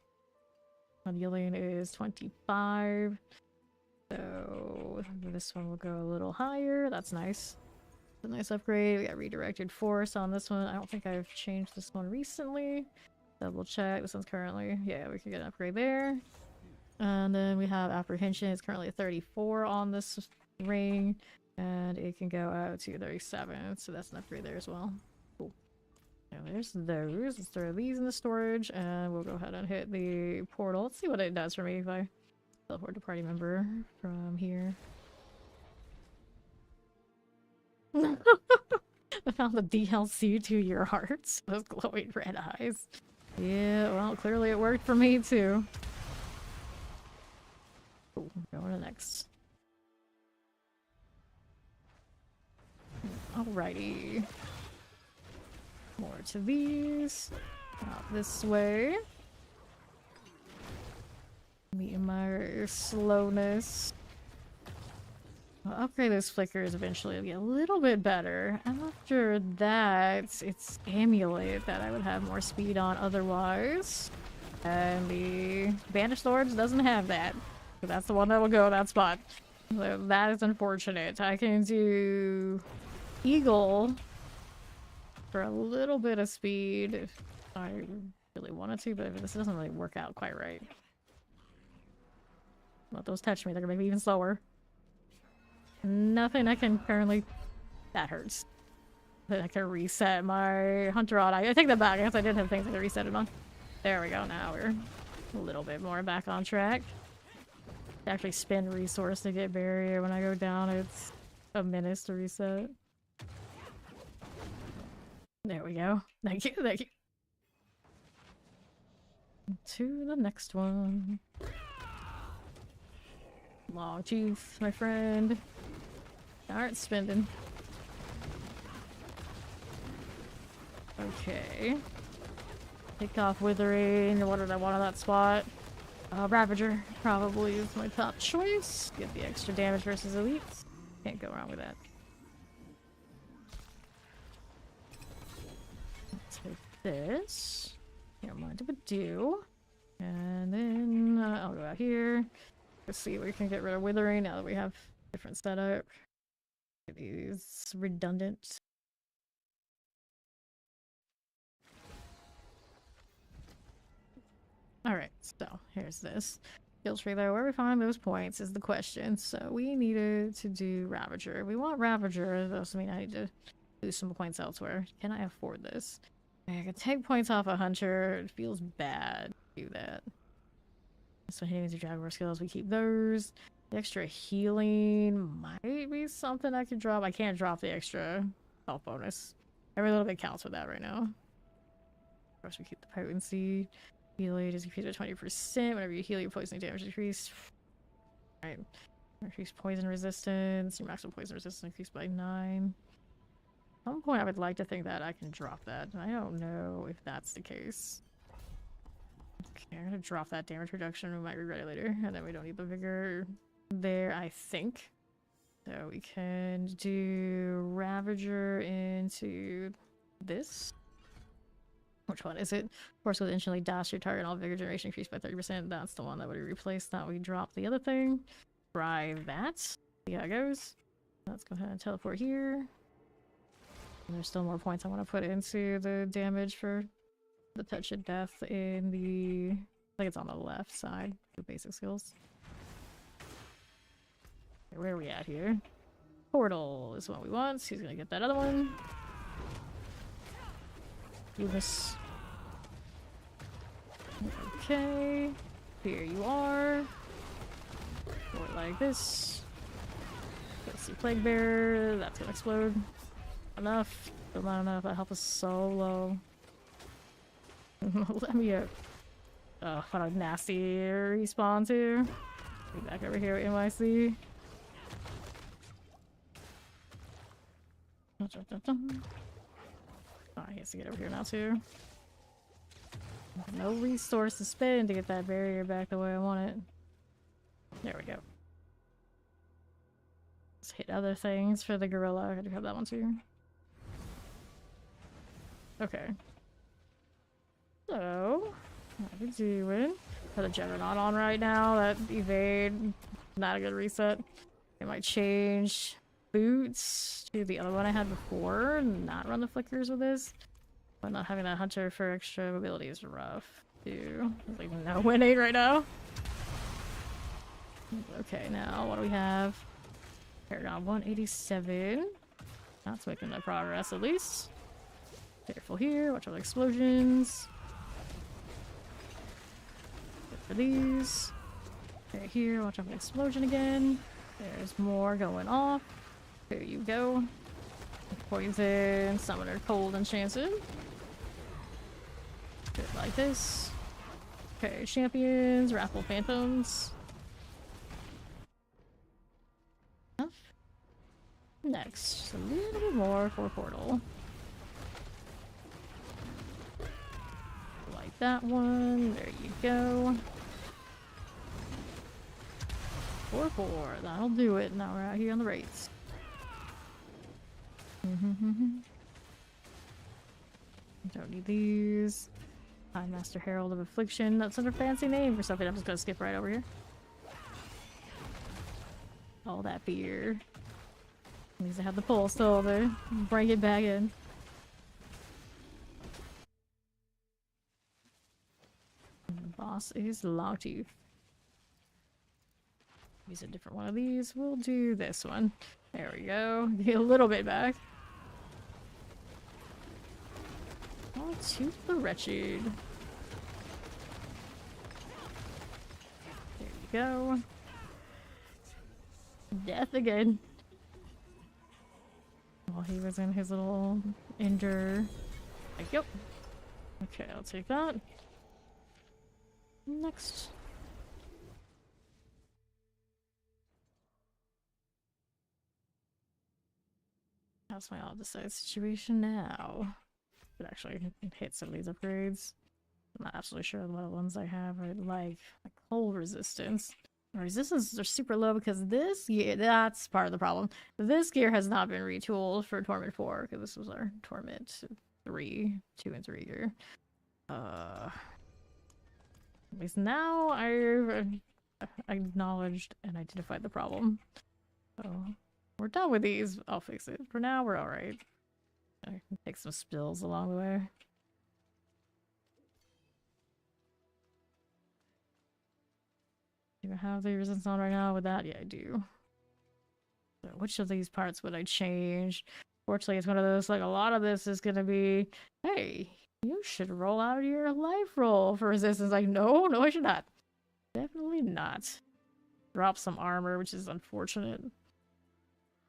Unyielding is 25. So this one will go a little higher. That's nice. A nice upgrade. We got redirected force on this one. I don't think I've changed this one recently. Double check. This one's currently, yeah, we can get an upgrade there. And then we have apprehension. It's currently 34 on this ring, and it can go out to 37. So that's an upgrade there as well. Cool. Now there's those. Let's throw these in the storage, and we'll go ahead and hit the portal. Let's see what it does for me if I teleport a party member from here. I found the DLC to your hearts. Those glowing red eyes. Yeah, well, clearly it worked for me too. Cool. Going to next. Alrighty. More to these. Out this way. Meeting my slowness. I'll upgrade those flickers eventually. It'll get a little bit better. And after that, it's amulet that I would have more speed on otherwise. And the banished lords doesn't have that. So that's the one that will go in that spot. So that is unfortunate. I can do eagle for a little bit of speed if I really wanted to, but this doesn't really work out quite right. Let those touch me. They're gonna make me even slower. Nothing I can currently... That hurts. That I can reset my hunter on. I take that back. I guess I did have things I could reset it on. There we go. Now we're a little bit more back on track. Actually spend resource to get barrier. When I go down, it's a menace to reset. There we go. Thank you. Thank you. To the next one. Long tooth, my friend. Aren't spending. Okay. Take off withering. What did I want on that spot? Ravager probably is my top choice. Get the extra damage versus elites. Can't go wrong with that. Take this. Don't mind if I do. And then I'll go out here. Let's see if we can get rid of withering now that we have different setup. Get these redundant. Alright, so here's this. Skill tree though, where we find those points is the question. So we needed to do Ravager. We want Ravager, though, so I mean I need to lose some points elsewhere. Can I afford this? I can take points off a hunter. It feels bad to do that. So hitting your Jaguar skills, we keep those. The extra healing might be something I could drop. I can't drop the extra health bonus. Every little bit counts with that right now. Of course, we keep the potency. Healing is increased by 20%. Whenever you heal, your poison damage increase. Alright. Increase poison resistance. Your maximum poison resistance increased by 9. At some point, I would like to think that I can drop that. I don't know if that's the case. Okay, I'm gonna drop that damage reduction. We might regret it later. And then we don't need the vigor there, I think. So we can do Ravager into this. Which one is it? Of course, with instantly dash your target and all vigor generation increased by 30%. That's the one that would replace that. We drop the other thing. Try that. See how it goes. Let's go ahead and teleport here. And there's still more points I want to put into the damage for the touch of death in the... I think it's on the left side. The basic skills. Okay, where are we at here? Portal is what we want. So he's gonna get that other one. Do this. Okay. Here you are. Go like this. Let's see, Plague Bear. That's gonna explode. Enough. Still not enough. That health is so low. Let me what a nasty respawn too. Be back over here with NYC. Oh, he has to get over here now too. No resource to spend to get that barrier back the way I want it. There we go. Let's hit other things for the gorilla. I do have that one too. Okay. So, what are we doing? Got the Juggernaut on right now. That evade, not a good reset. I might change boots to the other one I had before and not run the flickers with this. But not having that hunter for extra mobility is rough too. There's like no winning right now. Okay, now what do we have? Paragon 187. That's making the progress at least. Careful here, watch out for explosions. Good for these. Okay, here, watch out for an explosion again. There's more going off. There you go. Poison, summoner, cold, enchanted. Good like this. Okay, champions, Wrathful Phantoms. Enough. Next, a little bit more for Portal. Like that one. There you go. 4-4. That'll do it. Now we're out here on the rates. Don't need these. Time Master Herald of Affliction. That's a fancy name for something. I'm just gonna skip right over here. All that beer. Needs to have the pulse still there. Bring it back in. Boss is Longtooth. Use a different one of these. We'll do this one. There we go. Get a little bit back. Oh, Tooth the Wretched. There you go. Death again. While he was in his little endure. Like, yep. Okay, I'll take that. Next. How's my all-decide situation now? Could actually hit some of these upgrades. I'm not absolutely sure what ones I have. I like cold resistance. Resistance are super low because this gear, that's part of the problem. This gear has not been retooled for Torment 4 because this was our Torment 3, 2 and 3 gear. At least now I've acknowledged and identified the problem. So we're done with these. I'll fix it. For now, we're alright. I can take some spills along the way. Do I have the resistance on right now with that? Yeah, I do. So which of these parts would I change? Fortunately, it's one of those, like, a lot of this is gonna be, hey, you should roll out your life roll for resistance. Like, no, I should not. Definitely not. Drop some armor, which is unfortunate.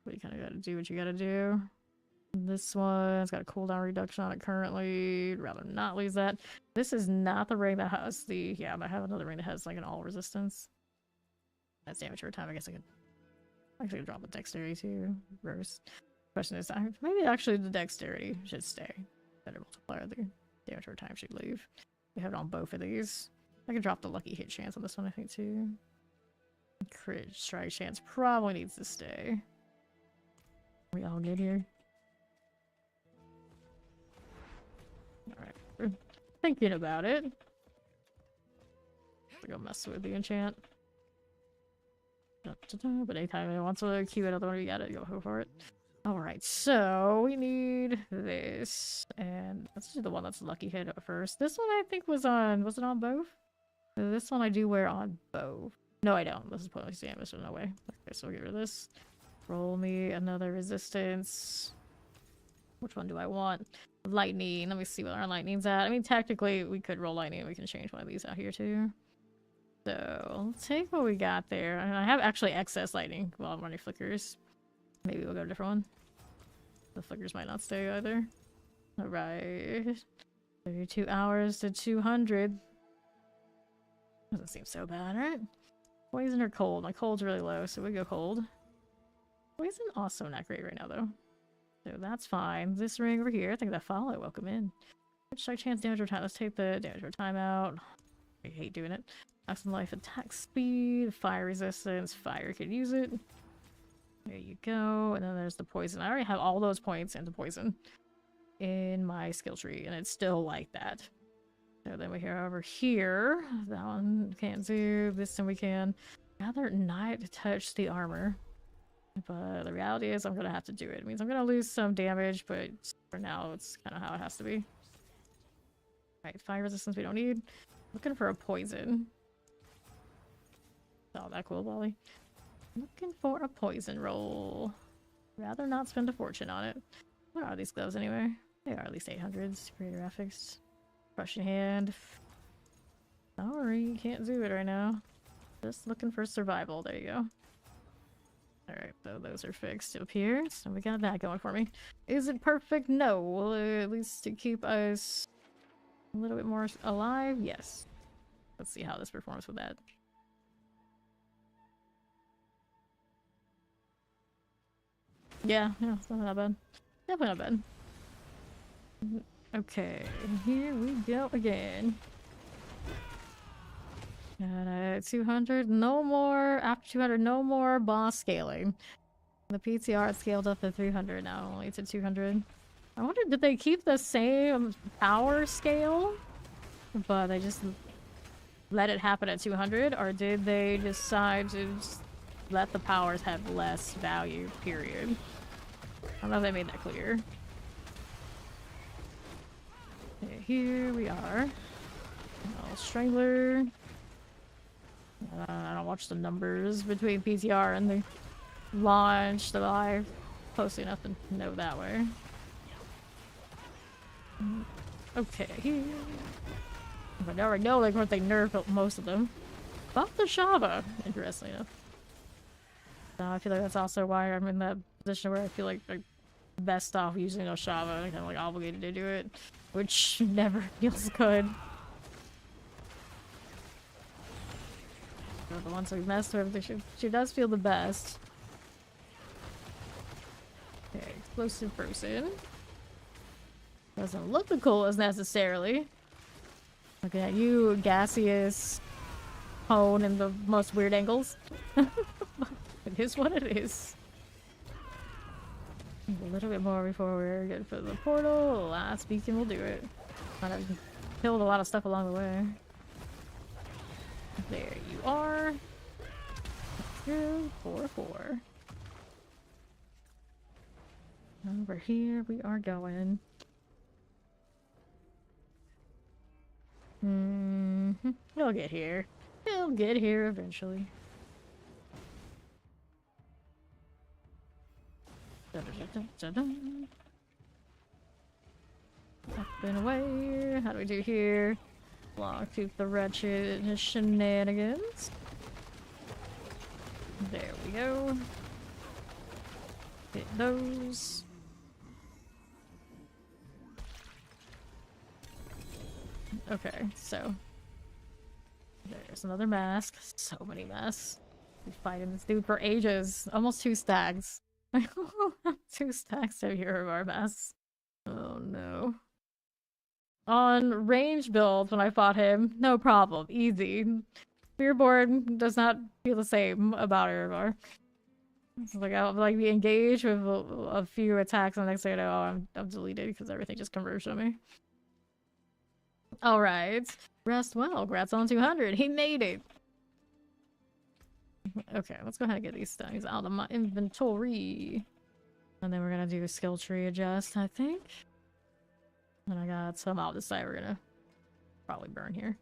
But you kind of gotta do what you gotta do. This one's got a cooldown reduction on it currently. Rather not lose that. This is not the ring that has the... Yeah, I have another ring that has like an all resistance. That's damage over time. I guess I could actually drop the dexterity too. Reverse. Question is, maybe actually the dexterity should stay. Better multiplier. The damage over time should leave. We have it on both of these. I can drop the lucky hit chance on this one, I think, too. Crit strike chance probably needs to stay. We all good here? Alright, we're thinking about it. We're gonna mess with the enchant. But anytime I want to queue another one, we got it. Go for it. Alright, so we need this. And let's do the one that's lucky hit first. This one I think was on... Was it on both? This one I do wear on both. No, I don't. This is pointless damage, so no way. Okay, so we'll get rid of this. Roll me another resistance. Which one do I want? Lightning. Let me see what our lightning's at. I mean, technically, we could roll lightning and we can change one of these out here, too. So, let's take what we got there. And I have actually excess lightning while I'm running flickers. Maybe we'll go a different one. The flickers might not stay either. Alright. 32 hours to 200. Doesn't seem so bad, right? Poison or cold? My cold's really low, so we go cold. Poison also not great right now, though. So that's fine. This ring over here, I think that follow. Welcome in. Strike chance, damage over time. Let's take the damage over time out. I hate doing it. Maximum life, attack speed, fire resistance. Fire could use it. There you go. And then there's the poison. I already have all those points into poison in my skill tree, and it's still like that. So then we hear over here. That one can't do. This one we can. Rather not touch the armor. But the reality is I'm going to have to do it. It means I'm going to lose some damage, but for now it's kind of how it has to be. Alright, fire resistance we don't need. Looking for a poison. Oh, that cool, Wally. Looking for a poison roll. Rather not spend a fortune on it. What are these gloves anyway? They are at least 800s. Creator graphics. Brush in hand. Sorry, can't do it right now. Just looking for survival. There you go. Alright, so those are fixed up here. So we got that going for me. Is it perfect? No. Will it at least to keep us a little bit more alive? Yes. Let's see how this performs with that. Yeah, it's not that bad. Definitely not bad. Okay, here we go again. And at 200, no more. After 200, no more boss scaling. The PTR scaled up to 300 now, only to 200. I wonder, did they keep the same power scale, but they just let it happen at 200, or did they decide to just let the powers have less value, period? I don't know if they made that clear. Okay, here we are. Strangler. I don't watch the numbers between PTR and the launch that I close enough to know that way. Okay, here. But now I know like what they nerfed most of them. Buff the Shava, interestingly enough. So I feel like that's also why I'm in that position where I feel like I'm best off using Oshava. I'm kind of like obligated to do it, which never feels good. The ones we messed with, she does feel the best. Okay, explosive frozen. Doesn't look the coolest necessarily. Looking at you, gaseous hone in the most weird angles. It is what it is. A little bit more before we're good for the portal. Last beacon will do it. Kind of killed a lot of stuff along the way. There you are. 244. Over here we are going. He'll get here. He'll get here eventually. Up and away. How do we do here? Block through the wretched shenanigans. There we go. Hit those. Okay, so there's another mask. So many masks. Been fighting this dude for ages. Almost 2 stacks. 2 stacks of Eurobar masks. Oh no. On range builds when I fought him, no problem. Easy. Spiritborn does not feel the same about Eurobar. It's like I'll like be engaged with a few attacks and the next thing I know I'm deleted because everything just converged on me. Alright. Rest well. Grats on 200. He made it. Okay, let's go ahead and get these things out of my inventory. And then we're gonna do a skill tree adjust, I think. And I got some out this side we're gonna probably burn here.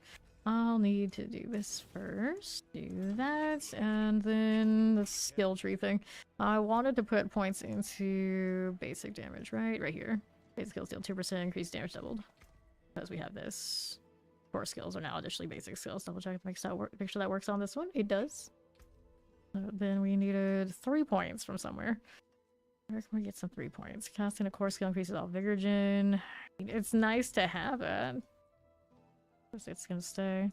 I'll need to do this first. Do that. And then the skill tree thing. I wanted to put points into basic damage, right? Right here. Basic skills deal 2% increased damage doubled. Because we have this. Core skills are now additionally basic skills. Double check, make sure that works on this one. It does. Then we needed 3 points from somewhere. Where can we get some 3 points? Casting a core skill increases all vigor gen. It's nice to have it. It's gonna stay.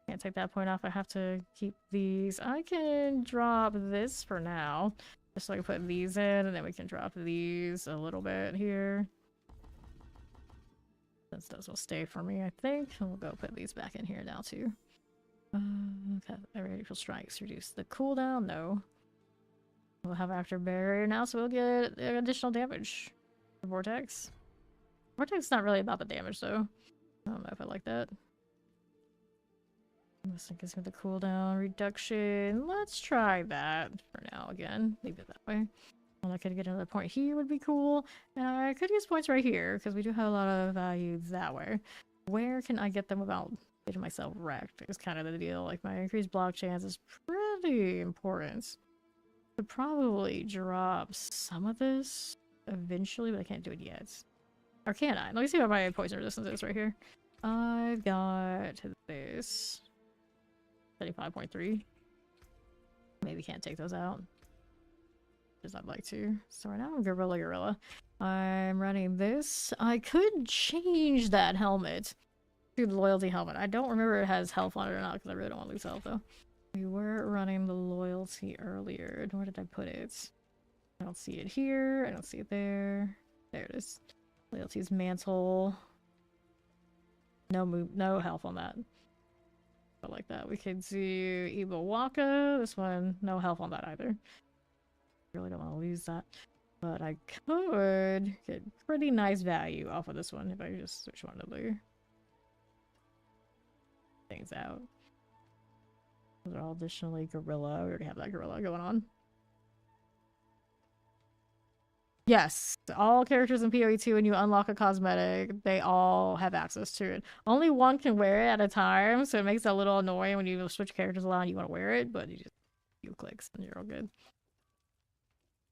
Can't take that point off. I have to keep these. I can drop this for now. Just so I can put these in, and then we can drop these a little bit here. Those will stay for me, I think. And we'll go put these back in here now, too. Okay. Radical strikes. Reduce the cooldown. No. We'll have after barrier now, so we'll get additional damage. The vortex. Vortex is not really about the damage, though. I don't know if I like that. This gives me the cooldown reduction. Let's try that for now again. Leave it that way. Well, I could get another point here would be cool. And I could use points right here because we do have a lot of value that way. Where can I get them without getting myself wrecked? Is kind of the deal. Like my increased block chance is pretty important. Could probably drop some of this eventually, but I can't do it yet. Or can I? Let me see what my poison resistance is right here. I've got this. 75.3. Maybe can't take those out. Because I'd like to. So right now I'm Gorilla. I'm running this. I could change that helmet to the loyalty helmet. I don't remember if it has health on it or not because I really don't want to lose health though. We were running the loyalty earlier. Where did I put it? I don't see it here. I don't see it there. There it is. Loyalty's mantle. No health on that. But like that. We could do Ibawaka. This one, no health on that either. Really don't want to lose that. But I could get pretty nice value off of this one if I just switch one of the things out. Those are all additionally gorilla. We already have that gorilla going on. Yes, all characters in PoE2 when you unlock a cosmetic, they all have access to it. Only one can wear it at a time, so it makes it a little annoying when you switch characters a lot and you want to wear it, but you just few clicks and you're all good.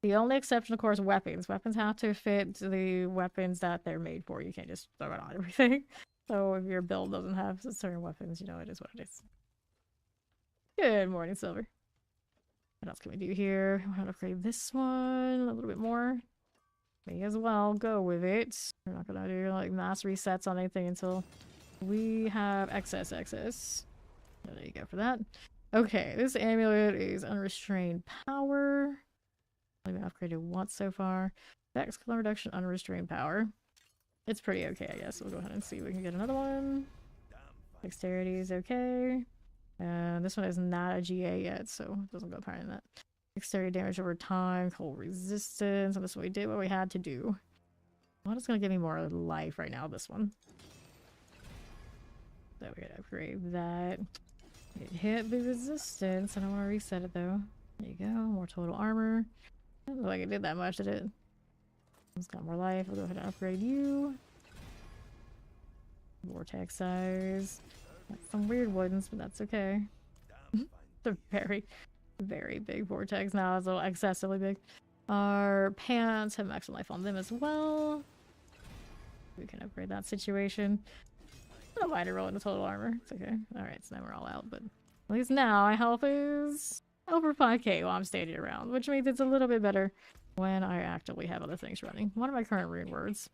The only exception, of course, weapons. Weapons have to fit the weapons that they're made for. You can't just throw it on everything. So if your build doesn't have certain weapons, you know, it is what it is. Good morning, Silver. What else can we do here? We want to upgrade this one a little bit more. May as well go with it. We're not gonna do like mass resets on anything until we have excess. So there you go for that. Okay, this amulet is unrestrained power. I've been upgraded once so far. Dex color reduction, unrestrained power. It's pretty okay, I guess. We'll go ahead and see if we can get another one. Dexterity is okay. And this one is not a GA yet, so it doesn't go higher than that. Dexterity damage over time, cold resistance, and this is what we did what we had to do. What is going to give me more life right now? This one. So we gotta upgrade that. It hit the resistance. I don't want to reset it though. There you go, more total armor. Doesn't look like it did that much, did it? It's got more life. We'll go ahead and upgrade you. Vortex size. Got some weird ones, but that's okay. It's a very big vortex now. It's a little excessively big. Our pants have maximum life on them as well. We can upgrade that situation. I don't mind rolling the total armor. It's okay. Alright, so now we're all out, but at least now my health is over 5k while I'm standing around, which means it's a little bit better when I actively have other things running. One of my current rune words.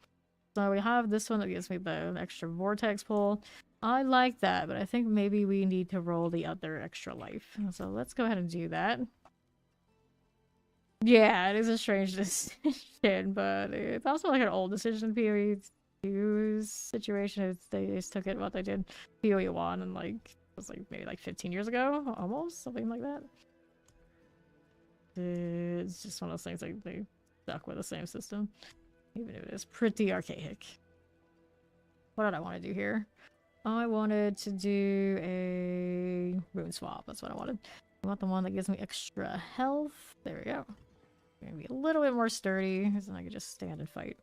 So we have this one that gives me the extra vortex pull. I like that, but I think maybe we need to roll the other extra life. So let's go ahead and do that. Yeah, it is a strange decision, but it's also like an old decision PoE2 situation. They just took it what they did PoE 1 and like it was like maybe like 15 years ago, almost, something like that. It's just one of those things like they stuck with the same system. Even if it is pretty archaic. What did I want to do here? I wanted to do a rune swap. That's what I wanted. I want the one that gives me extra health. There we go. Gonna be a little bit more sturdy, so then I could just stand and fight.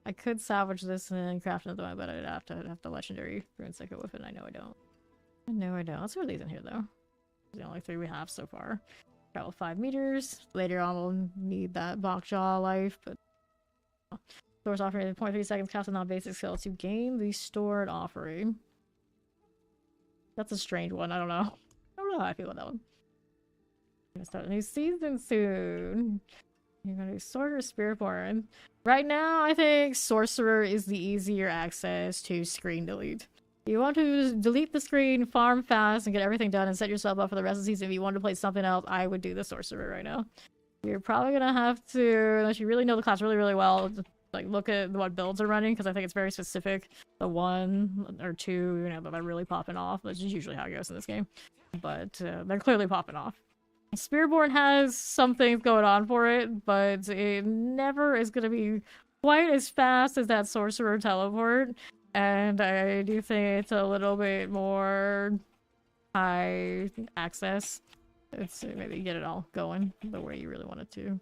I could salvage this and then craft another one, but I'd have to have the legendary rune cycle with it. I know I don't. Let's throw these in here though. The only 3 we have so far. Travel 5 meters. Later on we'll need that Bokjaw life, but source offering 0.3 seconds cast a non-basic skill to gain the stored offering. That's a strange one. I don't know. I don't know how I feel about that one. I'm gonna start a new season soon. You're gonna do Sword or Spiritborn. Right now, I think Sorcerer is the easier access to screen delete. You want to delete the screen, farm fast, and get everything done, and set yourself up for the rest of the season. If you want to play something else, I would do the Sorcerer right now. You're probably gonna have to, unless you really know the class really, really well, just, like look at what builds are running, because I think it's very specific. The 1 or 2, you know, that are really popping off. Which is usually how it goes in this game. But they're clearly popping off. Spiritborn has some things going on for it, but it never is going to be quite as fast as that Sorcerer teleport. And I do think it's a little bit more high access. It's maybe get it all going the way you really want it to.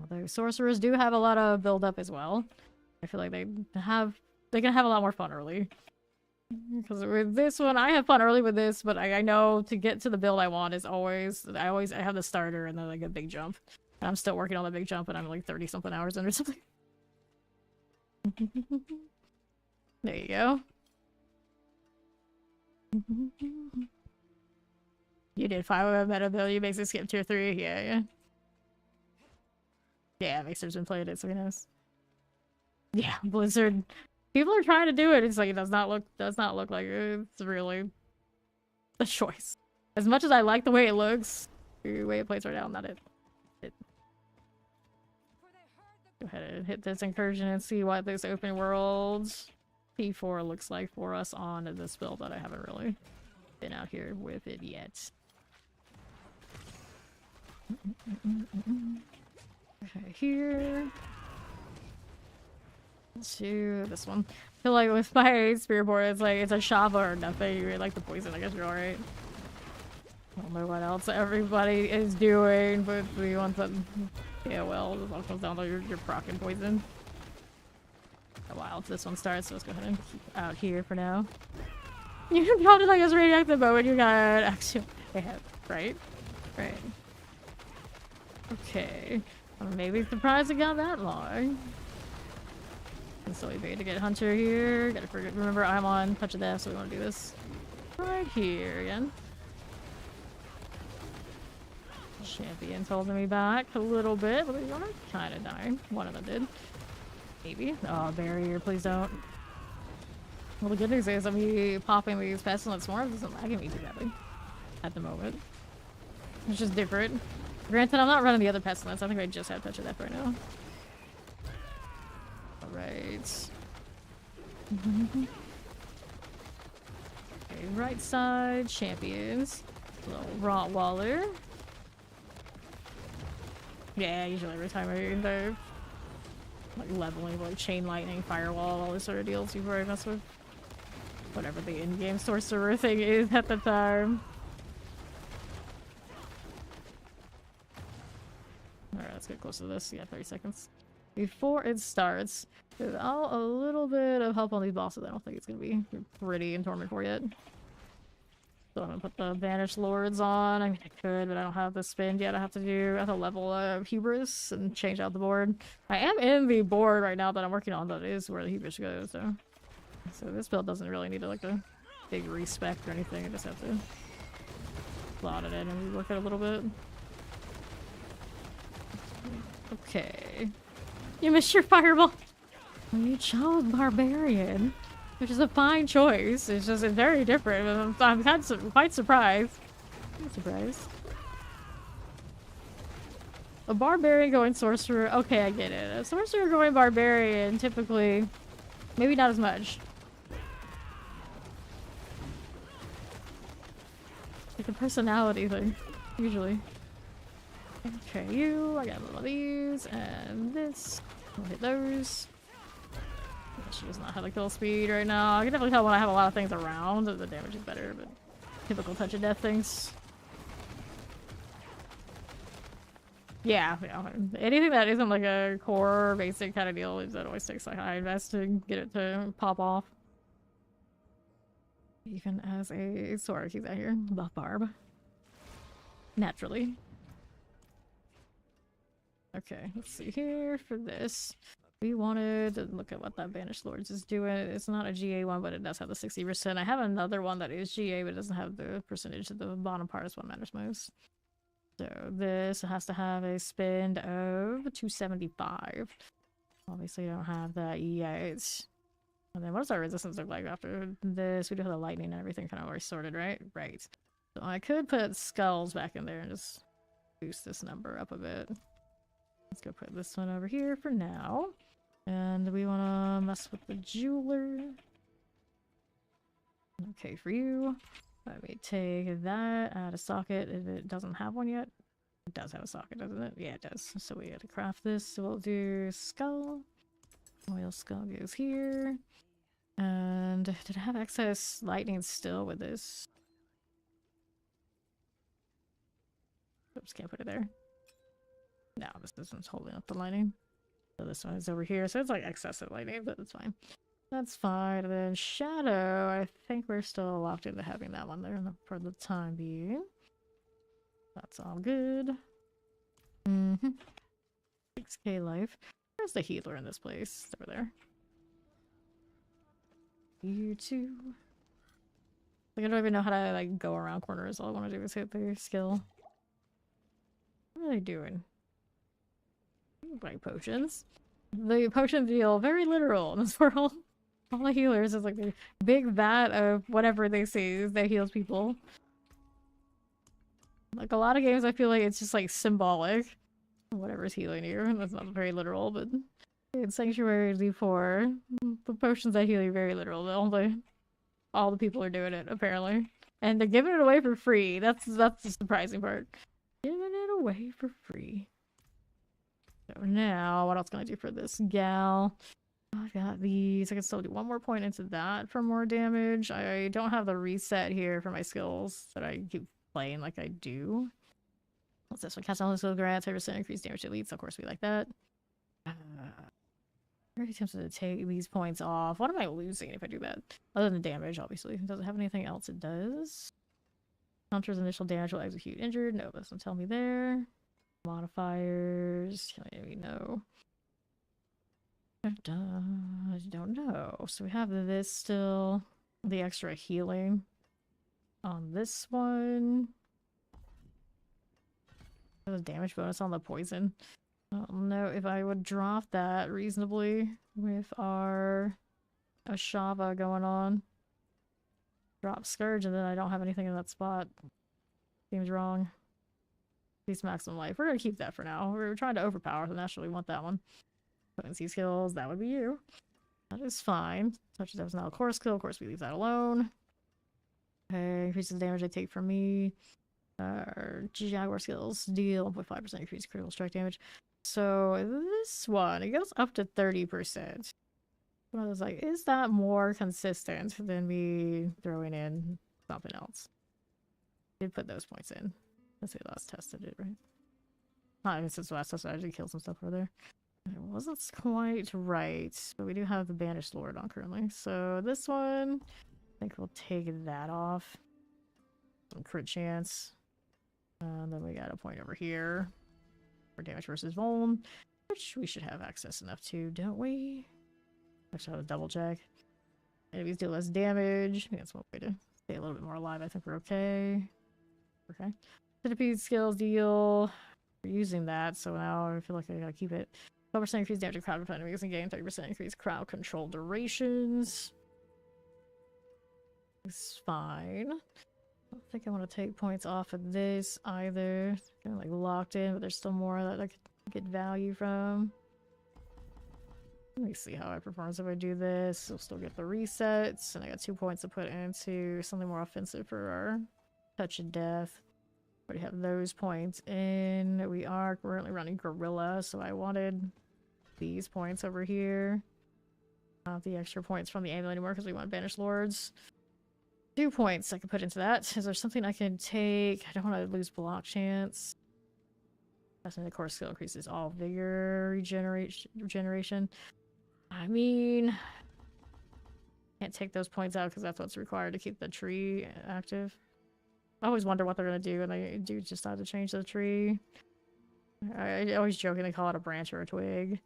Although Sorcerers do have a lot of build up as well. I feel like they can have a lot more fun early. Because with this one, I have fun early with this, but I know to get to the build I want is always I have the starter and then like a big jump. And I'm still working on the big jump and I'm like 30 something hours in or something. There you go. You did 5 meta build, you makes it skip tier 3, yeah. Yeah, Mixer's been playing it, so he knows. Yeah, Blizzard. People are trying to do it. It's like it does not look like it's really a choice. As much as I like the way it looks, the way it plays right now, not it. Go ahead and hit this incursion and see what this open world P4 looks like for us on this build that I haven't really been out here with it yet. Okay, here. To this one. I feel like with my Spiritborn, it's like it's a Shava or nothing. You really like the poison, I guess you're alright. I don't know what else everybody is doing, but the ones that, yeah, well, this all comes down to your proccing poison. A while until this one starts, so let's go ahead and keep out here for now. You probably like this radioactive moment you got actually right? Right. Okay. I'm maybe surprised it got that long. So we need to get Hunter here. Gotta remember I'm on Touch of Death, so we want to do this right here again. Champion's holding me back a little bit, but they are kind of dying. One of them did. Maybe. Oh, barrier, please don't. Well, the good news is I'm popping these pestilence swarms isn't lagging me too badly at the moment. It's just different. Granted, I'm not running the other pestilence. I think I just have Touch of Death right now. Alright. Okay, right side, champions. Little Rottweiler. Yeah, usually every time they're like leveling, like chain lightning, firewall, all this sort of deals before I mess with whatever the in-game sorcerer thing is at the time. Alright, let's get close to this. Yeah, 30 seconds. Before it starts, without a little bit of help on these bosses, I don't think it's gonna be pretty in Torment 4 yet. So I'm gonna put the Banished Lords on. I mean, I could, but I don't have the spin yet. I have to level Hubris and change out the board. I am in the board right now that I'm working on. That is where the Hubris goes, though. So this build doesn't really need like a big respec or anything. I just have to slot it in and rework it a little bit. Okay. You missed your fireball. You chose Barbarian, which is a fine choice. It's just very different. I'm kind of quite surprised. I'm surprised. A Barbarian going Sorcerer. Okay, I get it. A Sorcerer going Barbarian, typically, maybe not as much. It's a personality thing, usually. Okay, I got one of these, and this. I'll hit those. She does not have the kill speed right now. I can definitely tell when I have a lot of things around, the damage is better, but typical Touch of Death things. Yeah, anything that isn't like a core basic kind of deal is that always takes like high invest to get it to pop off. Even as a sword, he's out here. Buff Barb. Naturally. Okay, let's see here for this. We wanted to look at what that Banished Lords is doing. It's not a GA one, but it does have the 60%. I have another one that is GA, but it doesn't have the percentage at the bottom part is what matters most. So this has to have a spend of 275. Obviously, I don't have that yet. And then what does our resistance look like after this? We do have the lightning and everything kind of already sorted, right? Right. So I could put skulls back in there and just boost this number up a bit. Let's go put this one over here for now. And we want to mess with the jeweler. Okay, for you. Let me take that, add a socket if it doesn't have one yet. It does have a socket, doesn't it? Yeah, it does. So we had to craft this. So we'll do skull. Oil skull goes here. And did I have excess lightning still with this? Oops, can't put it there. No, this isn't holding up the lightning. So this one is over here. So it's like excessive lightning, but it's fine. That's fine. And then shadow, I think we're still locked into having that one there for the time being. That's all good. 6k life. Where's the healer in this place? It's over there. You two. Like, I don't even know how to like go around corners. All I want to do is hit their skill. What are they doing? Like potions. The potions deal very literal in this world. All the healers is like a big vat of whatever they see that heals people. Like a lot of games I feel like it's just like symbolic. Whatever's healing you. That's not very literal, but in Sanctuary D4, the potions that heal you very literal. All the people are doing it, apparently. And they're giving it away for free. That's the surprising part. Giving it away for free. So now, what else can I do for this gal? I got these. I can still do one more point into that for more damage. I don't have the reset here for my skills that I keep playing like I do. What's this one? Cast all the skill grants, 30% increased damage to elites. Of course, we like that. Very tempted to take these points off. What am I losing if I do that? Other than damage, obviously. Does it have anything else it does? Counter's initial damage will execute injured. No, that doesn't tell me there. Modifiers. Can I know? I don't know. So we have this still. The extra healing on this one. The damage bonus on the poison. I don't know if I would drop that reasonably with our Ashava going on. Drop Scourge and then I don't have anything in that spot. Seems wrong. Least maximum life. We're gonna keep that for now. We're trying to overpower, so naturally we want that one. Potency skills, that would be you. That is fine. Such as now a core skill, of course we leave that alone. Okay, increases the damage they take from me. Jaguar skills deal with 5% increased critical strike damage. So this one, it goes up to 30%. One of those like, is that more consistent than me throwing in something else? Did put those points in. Let's see, last tested it, right? Not even since the last test, I did kill some stuff over there. It wasn't quite right, but we do have the Banished Lord on currently. So this one, I think we'll take that off. Some crit chance. And then we got a point over here for damage versus vuln, which we should have access enough to, don't we? Actually, I'll double check. Enemies deal less damage. I think that's one way to stay a little bit more alive. I think we're okay. Okay. Centipede skills deal. We're using that, so now I feel like I gotta keep it. 12% increased damage to crowd control enemies and gain 30% increased crowd control durations. It's fine. I don't think I want to take points off of this either. Kind of like locked in, but there's still more that I could get value from. Let me see how it performs if I do this. We'll still get the resets, and I got 2 points to put into something more offensive for our touch of death. Already have those points in. We are currently running Gorilla, so I wanted these points over here. Not the extra points from the amulet anymore because we want Banished Lords. 2 points I can put into that. Is there something I can take? I don't want to lose block chance. That's when the core skill increases all vigor regeneration. I mean, can't take those points out because that's what's required to keep the tree active. I always wonder what they're gonna do, and they do just have to change the tree. I always jokingly call it a branch or a twig.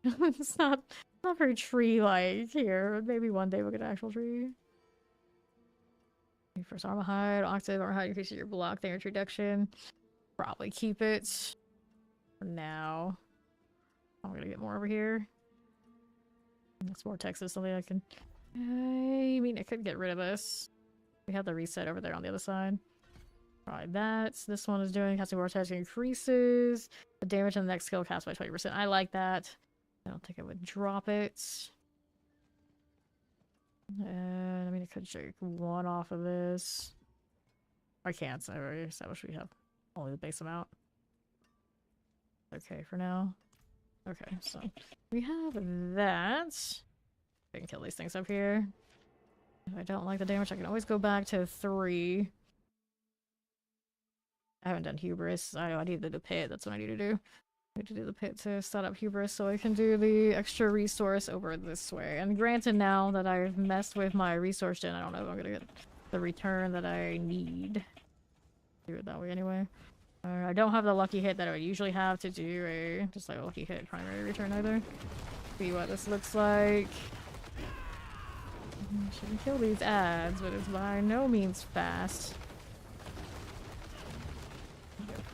It's not very tree-like here. Maybe one day we'll get an actual tree. First armor hide, octave armor hide increases your block damage reduction. Probably keep it for now. I'm gonna get more over here. This vortex is something I can. I mean, I could get rid of this. We have the reset over there on the other side. Probably that. This one is doing casting vortex increases the damage on the next skill cast by 20%. I like that. I don't think I would drop it. And I mean, I could take one off of this. I can't, so I already established we have only the base amount. Okay, for now. Okay, so we have that. I can kill these things up here. If I don't like the damage, I can always go back to 3. I haven't done hubris. I need to do the pit. That's what I need to do. I need to do the pit to set up hubris so I can do the extra resource over this way. And granted, now that I've messed with my resource gen, I don't know if I'm gonna get the return that I need. Do it that way anyway. I don't have the lucky hit that I would usually have to do a just like a lucky hit primary return either. See what this looks like. Shouldn't kill these ads, but it's by no means fast.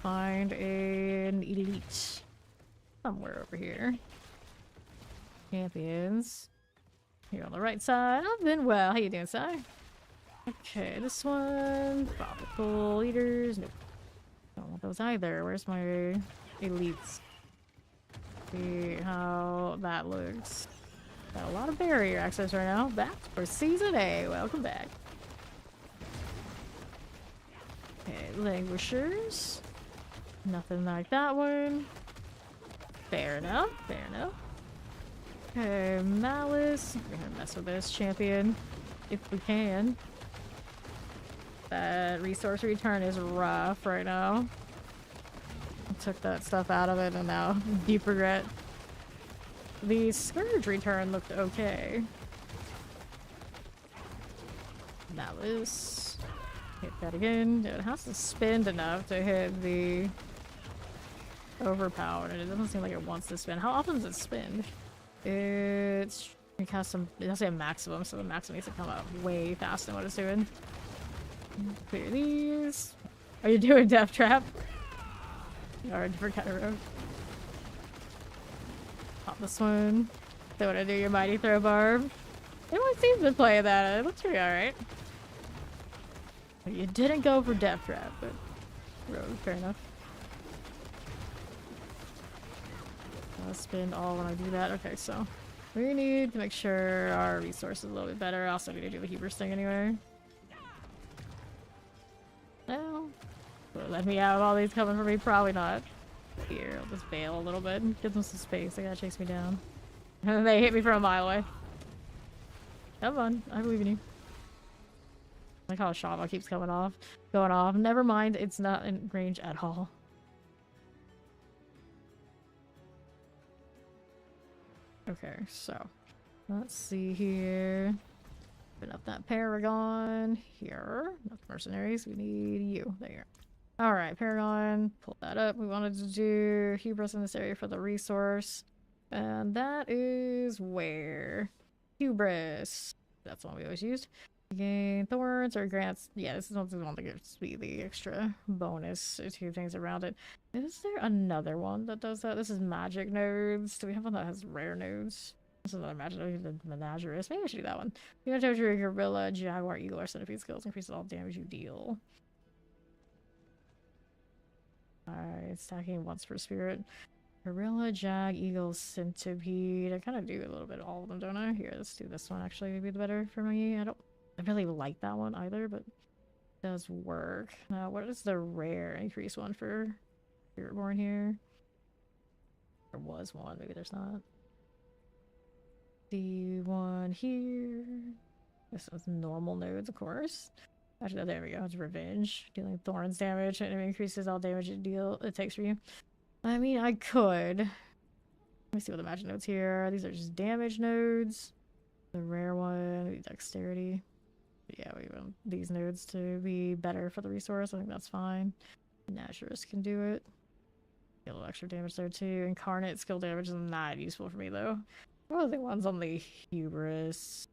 Find an elite somewhere over here. Champions. Here on the right side. I've been well. How you doing, Si? Okay, this one. Tropical leaders. Nope. Don't want those either. Where's my elites? See how that looks. Got a lot of barrier access right now. Back for season A. Welcome back. Okay, languishers. Nothing like that one. Fair enough. Fair enough. Okay, malice. We're gonna mess with this champion if we can. That resource return is rough right now. I took that stuff out of it and now deep regret. The scourge return looked okay. Malice. Hit that again. It has to spend enough to hit the overpowered, and it doesn't seem like it wants to spin. How often does it spin? It has some. It has a maximum, so the maximum needs to come out way faster than what it's doing. Clear these. Are you doing death trap? Or a different kind of road? Pop this one. Don't want to do your mighty throw barb. Everyone seems to play that. It looks pretty alright. You didn't go for death trap, but rogue, fair enough. I'll spin all when I do that. Okay, so we need to make sure our resource is a little bit better. I also need to do the Hebrews thing anyway. Well, will it let me out of all these coming for me? Probably not. Here, I'll just bail a little bit and give them some space. They gotta chase me down. And they hit me from a mile away. Come on, I believe in you. Like how Shava keeps going off. Never mind, it's not in range at all. Okay, so let's see here. Open up that Paragon here. Not the mercenaries, we need you. There. Alright, Paragon. Pull that up. We wanted to do hubris in this area for the resource. And that is where? Hubris. That's the one we always used. Gain thorns or grants. Yeah, this is the one that gives me the extra bonus to things around it. Is there another one that does that? This is magic nodes. Do we have one that has rare nodes? This is another magic node. The menagerist. Maybe I should do that one. You know, your gorilla, jaguar, eagle, or centipede skills increases all damage you deal. Alright, stacking once per spirit. Gorilla, jag, eagle, centipede. I kind of do a little bit of all of them, don't I? Here, let's do this one actually. Maybe the better for me. I don't really like that one either, but it does work. Now, what is the rare increase one for Spiritborn here? There was one, maybe there's not. The one here. This is normal nodes, of course. Actually, there we go. It's revenge. Dealing thorns damage and it increases all damage it takes for you. I mean, I could. Let me see what the magic nodes here are. These are just damage nodes. The rare one, dexterity. Yeah, we want these nodes to be better for the resource. I think that's fine. Naturist can do it. Get a little extra damage there too. Incarnate skill damage is not useful for me though. What are the ones on the hubris?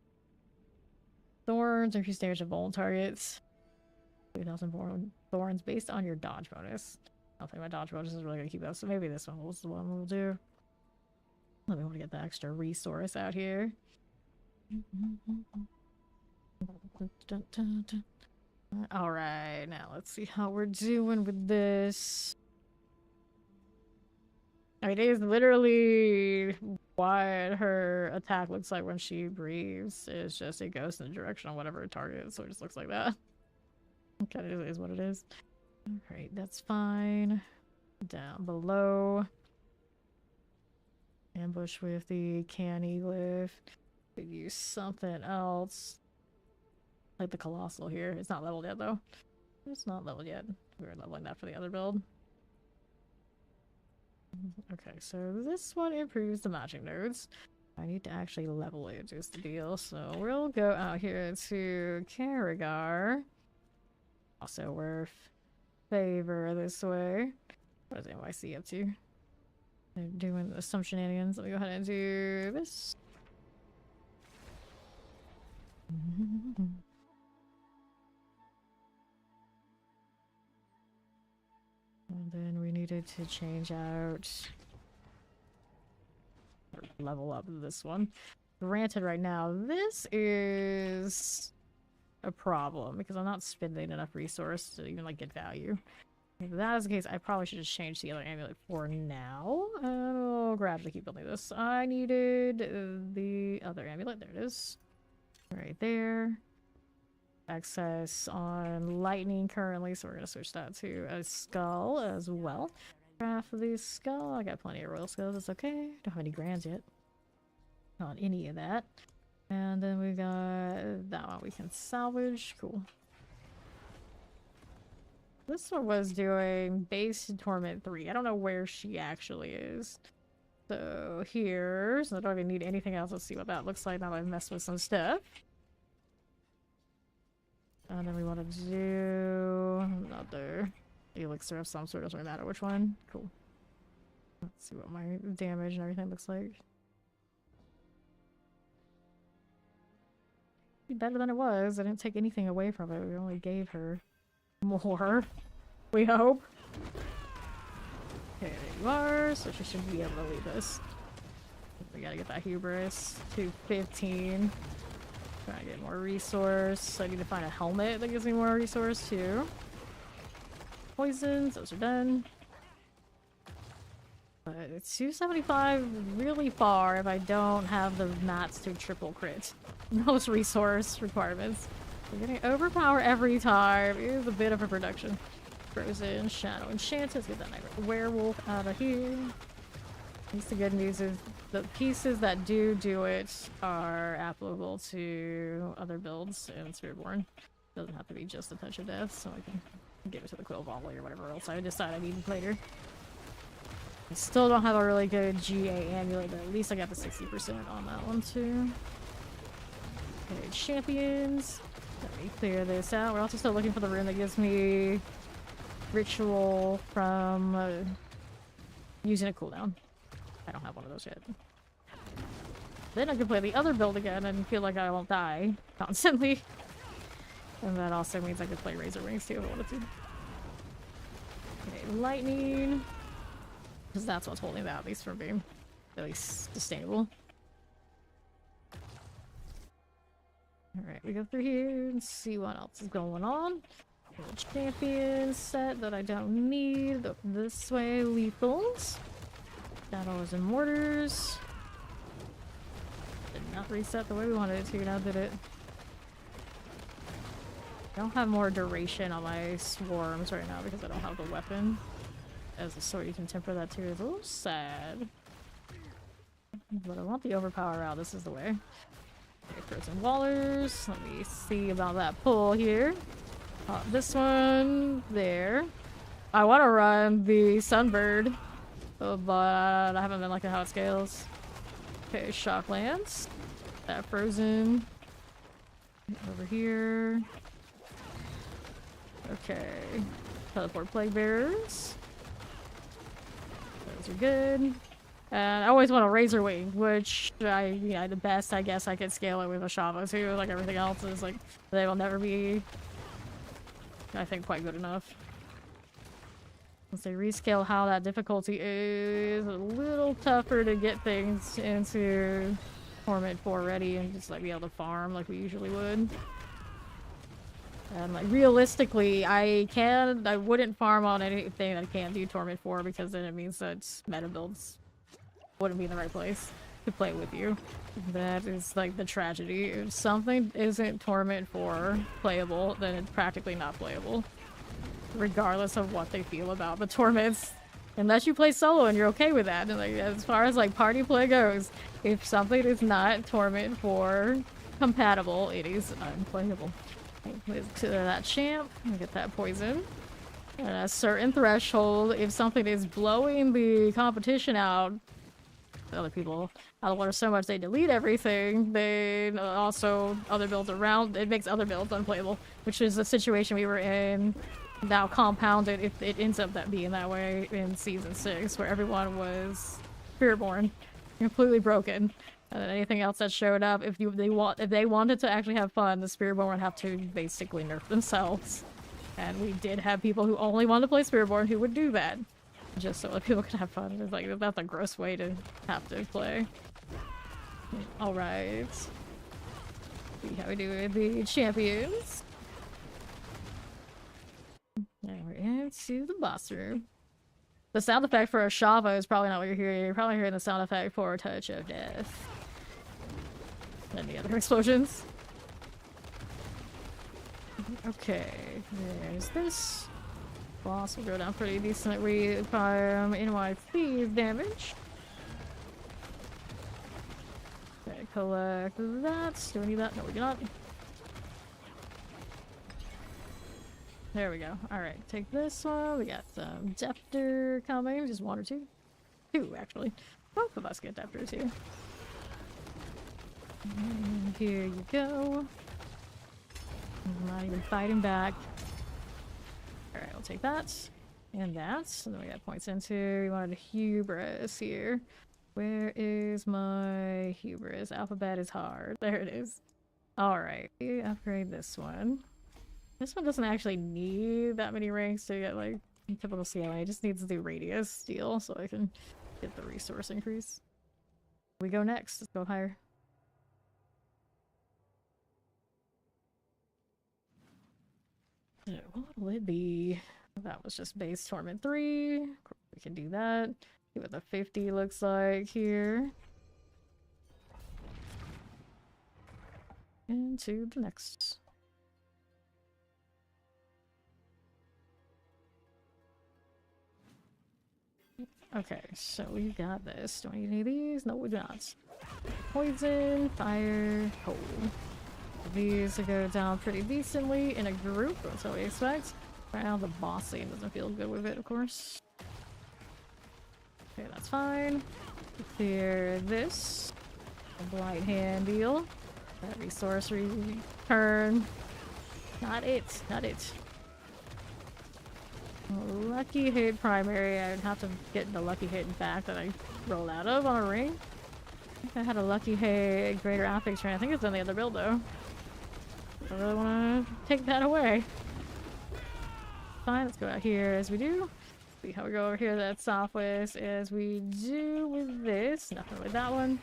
Thorns increase damage of vulnerable targets. 3,000 thorns based on your dodge bonus. I don't think my dodge bonus is really gonna keep up, so maybe this one was the one we'll do. Let me want to get the extra resource out here. Alright, now let's see how we're doing with this. I mean, it is literally what her attack looks like when she breathes. It's just it goes in the direction of whatever target, so it just looks like that. Kind of is what it is. Alright, that's fine. Down below. Ambush with the canny glyph. Could use something else. Like the colossal here. It's not leveled yet though. It's not leveled yet. We were leveling that for the other build. Okay, so this one improves the magic nodes. I need to actually level it, is the deal. So we'll go out here to Karagar. Also worth favor this way. What is NYC up to? They're doing some shenanigans. Let me go ahead and do this. And then we needed to change out or level up this one. Granted, right now, this is a problem because I'm not spending enough resource to even like get value. If that is the case, I probably should just change the other amulet for now. I'll gradually keep building this. I needed the other amulet. There it is. Right there. Access on lightning currently, so we're gonna switch that to a skull as well. Craft the skull. I got plenty of royal skulls. It's okay. Don't have any grands yet. Not any of that. And then we got that one we can salvage. Cool. This one was doing base torment 3. I don't know where she actually is. So here, so I don't even need anything else. Let's see what that looks like now that I've messed with some stuff. And then we want to do another elixir of some sort. Doesn't really matter which one. Cool. Let's see what my damage and everything looks like. Be better than it was. I didn't take anything away from it. We only gave her more. We hope. Okay, there you are. So she should be able to leave us. We gotta get that hubris to 15. Trying to get more resource. I need to find a helmet that gives me more resource too. Poisons, those are done. But it's 275 really far if I don't have the mats to triple crit. Those resource requirements. We're getting overpower every time. It is a bit of a production. Frozen, Shadow Enchanted. Let's get that Night Werewolf out of here. At least the good news is the pieces that do it are applicable to other builds in Spiritborn. Doesn't have to be just a touch of death, so I can give it to the Quill Volley or whatever else I decide I need later. I still don't have a really good GA amulet, but at least I got the 60% on that one too. Okay, champions. Let me clear this out. We're also still looking for the rune that gives me ritual from using a cooldown. I don't have one of those yet. Then I can play the other build again and feel like I won't die constantly. And that also means I could play Razor Wings too if I wanted to. Okay, lightning. Because that's what's holding that, at least from being at least sustainable. Alright, we go through here and see what else is going on. Champion set that I don't need. This way, lethals. Shadows and mortars. Did not reset the way we wanted it to, now did it? I don't have more duration on my swarms right now because I don't have the weapon. As a sword, you can temper that too. It's a little sad. But I want the overpower out. This is the way. Okay, frozen wallers. Let me see about that pull here. This one there. I want to run the Sunbird, but I haven't been liking how it scales. Okay, Shocklands. That frozen. Over here. Okay. Teleport Plague Bearers. Those are good. And I always want a Razor Wing, which the best I guess I could scale it with a Shava too. Like everything else is like, they will never be, I think, quite good enough. Since they rescale how that difficulty is a little tougher to get things into Torment 4 ready and just like be able to farm like we usually would. And like realistically, I wouldn't farm on anything that I can't do Torment 4 because then it means that meta builds wouldn't be in the right place to play with you. That is like the tragedy. If something isn't Torment 4 playable, then it's practically not playable. Regardless of what they feel about the torments. Unless you play solo and you're okay with that. And like as far as like party play goes, if something is not Torment 4 compatible, it is unplayable. Let's clear that champ and get that poison. At a certain threshold, if something is blowing the competition out, other people out of water so much they delete everything, then also other builds around, it makes other builds unplayable, which is the situation we were in. Now compounded if it ends up that being that way in season 6, where everyone was Spiritborn, completely broken, and then anything else that showed up, if they wanted to actually have fun, the Spiritborn would have to basically nerf themselves. And we did have people who only wanted to play Spiritborn who would do that, just so that people could have fun. It's like that's a gross way to have to play. All right, see how we do with the champions. Now we're into the boss room. The sound effect for a Shava is probably not what you're hearing. You're probably hearing the sound effect for a Touch of Death. And the other explosions. Okay, there's this. Boss will go down pretty decently from NYC's damage. Okay, collect that. Do we need that? No, we do not. There we go. Alright, take this one. We got some Depter coming. Just one or two? Two, actually. Both of us get Depters here. And here you go. I'm not even fighting back. Alright, I'll take that. And that. And then we got points into. We wanted a hubris here. Where is my hubris? Alphabet is hard. There it is. Alright, we upgrade this one. This one doesn't actually need that many ranks to get like typical CLA. It just needs the radius steal so I can get the resource increase. We go next. Let's go higher. So what will it be? That was just base Torment 3. We can do that. See what the 50 looks like here. Into the next. Okay, so we got this. Do I need any of these? No, we do not. Poison, fire, cold. These go down pretty decently in a group. That's what we expect. Right now, the boss scene doesn't feel good with it, of course. Okay, that's fine. Clear this. A blind hand deal. That resource return. Not it. Not it. Lucky hit primary. I would have to get the lucky hit back that I rolled out of on a ring. I think I had a lucky hit greater affix train. I think it's on the other build though. I really want to take that away. Fine, let's go out here as we do. See how we go over here. That southwest as we do with this. Nothing with that one.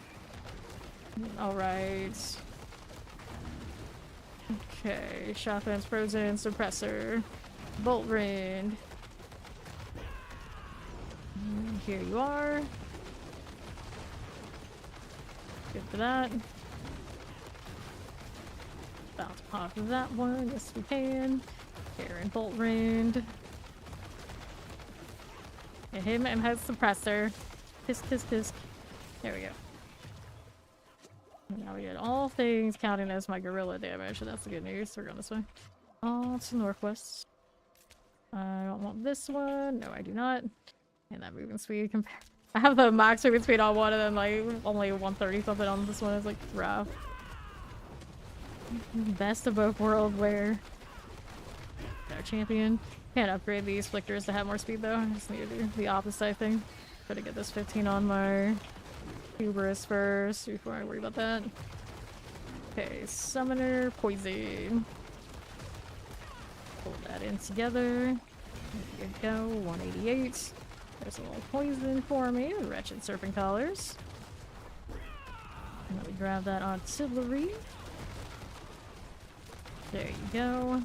Alright. Okay, shotgun's frozen, suppressor, bolt rend. Here you are. Good for that. About to pop that one. Yes, we can. Here and bolt rend. Hit him and has suppressor. Tisk, tisk, tisk. There we go. Now we get all things counting as my gorilla damage, so that's the good news. We're going this way. Oh, it's the northwest. I don't want this one. No, I do not. And that movement speed compared. I have the max movement speed on one and then like only 130 something on this one. Is like rough. Best of both worlds where our champion can't upgrade these flickers to have more speed though. I just need to do the opposite, I think. Try to get this 15 on my hubris first before I worry about that. Okay, summoner poison. Pull that in together. There you go, 188. There's a little poison for me, wretched serpent collars. Let me grab that artillery. There you go.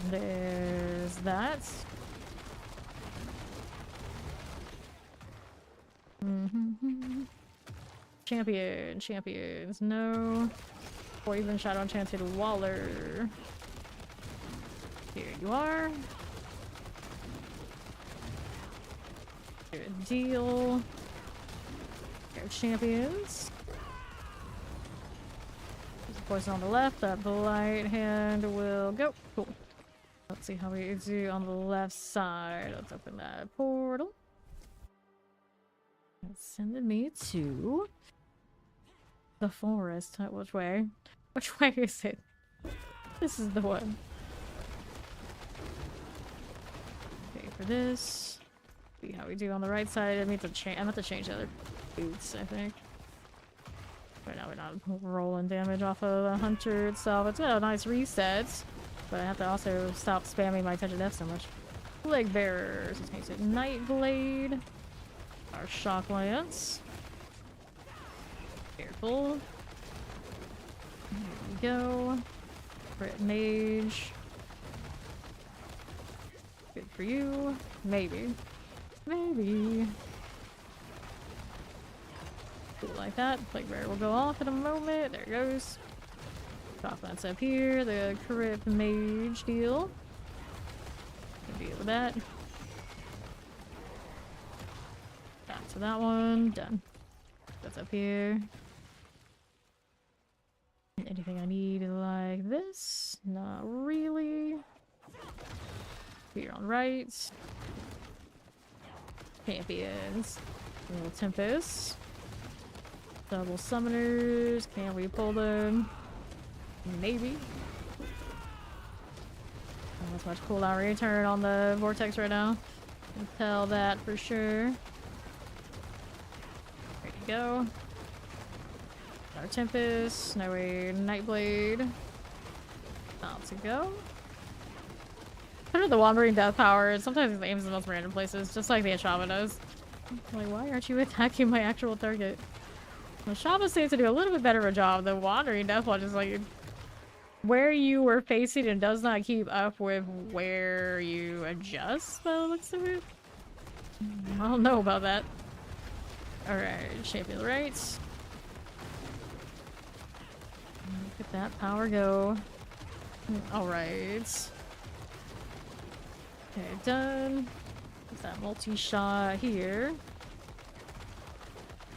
There's that. Champions, no. Poison Shadow Enchanted Waller. Here you are. Good deal. Here, champions. There's a poison on the left, the right hand will go. Cool. Let's see how we do on the left side. Let's open that portal. It's sending me to the forest. Which way? Which way is it? This is the one. Okay, for this. See how we do on the right side. I need to change. I'm going to change the other boots, I think. Right now we're not rolling damage off of the hunter itself. It's got a nice reset, but I have to also stop spamming my touch of death so much. Leg bearers. Let's make it Nightblade. Our shock lance. Careful. There we go. Crit mage. Good for you. Maybe. Maybe. Cool like that. Plague Bearer will go off in a moment. There it goes. Shock lance up here. The crit mage deal. Can deal with that. Back to that one. Done. That's up here. Anything I need like this? Not really. Here on right. Champions. Little Tempest. Double summoners. Can we pull them? Maybe. Not as much cooldown return on the vortex right now. Can tell that for sure. There you go. Our Tempest. Now we Nightblade. About to go. Under the Wandering Death power, it sometimes aims in the most random places, just like the Ashava does. Like, why aren't you attacking my actual target? The Ashava seems to do a little bit better of a job. The Wandering Death one is like where you were facing and does not keep up with where you adjust, by the looks of it. I don't know about that. Alright, champion right. Look at that power go. Alright. Okay, done. There's that multi-shot here.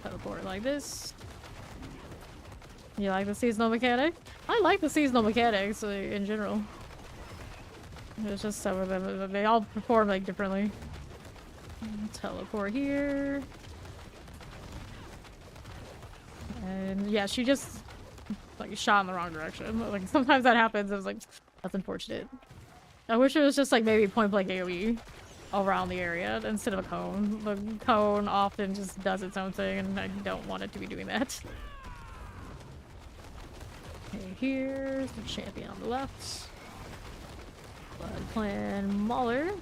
Teleport like this. You like the seasonal mechanic? I like the seasonal mechanics in general. There's just some of them, they all perform like differently. Teleport here. And yeah, she just like shot in the wrong direction. Like sometimes that happens. I was like, that's unfortunate. I wish it was just like maybe point blank AoE around the area instead of a cone. The cone often just does its own thing and I don't want it to be doing that. Okay, here's the champion on the left. Blood Clan Mauler.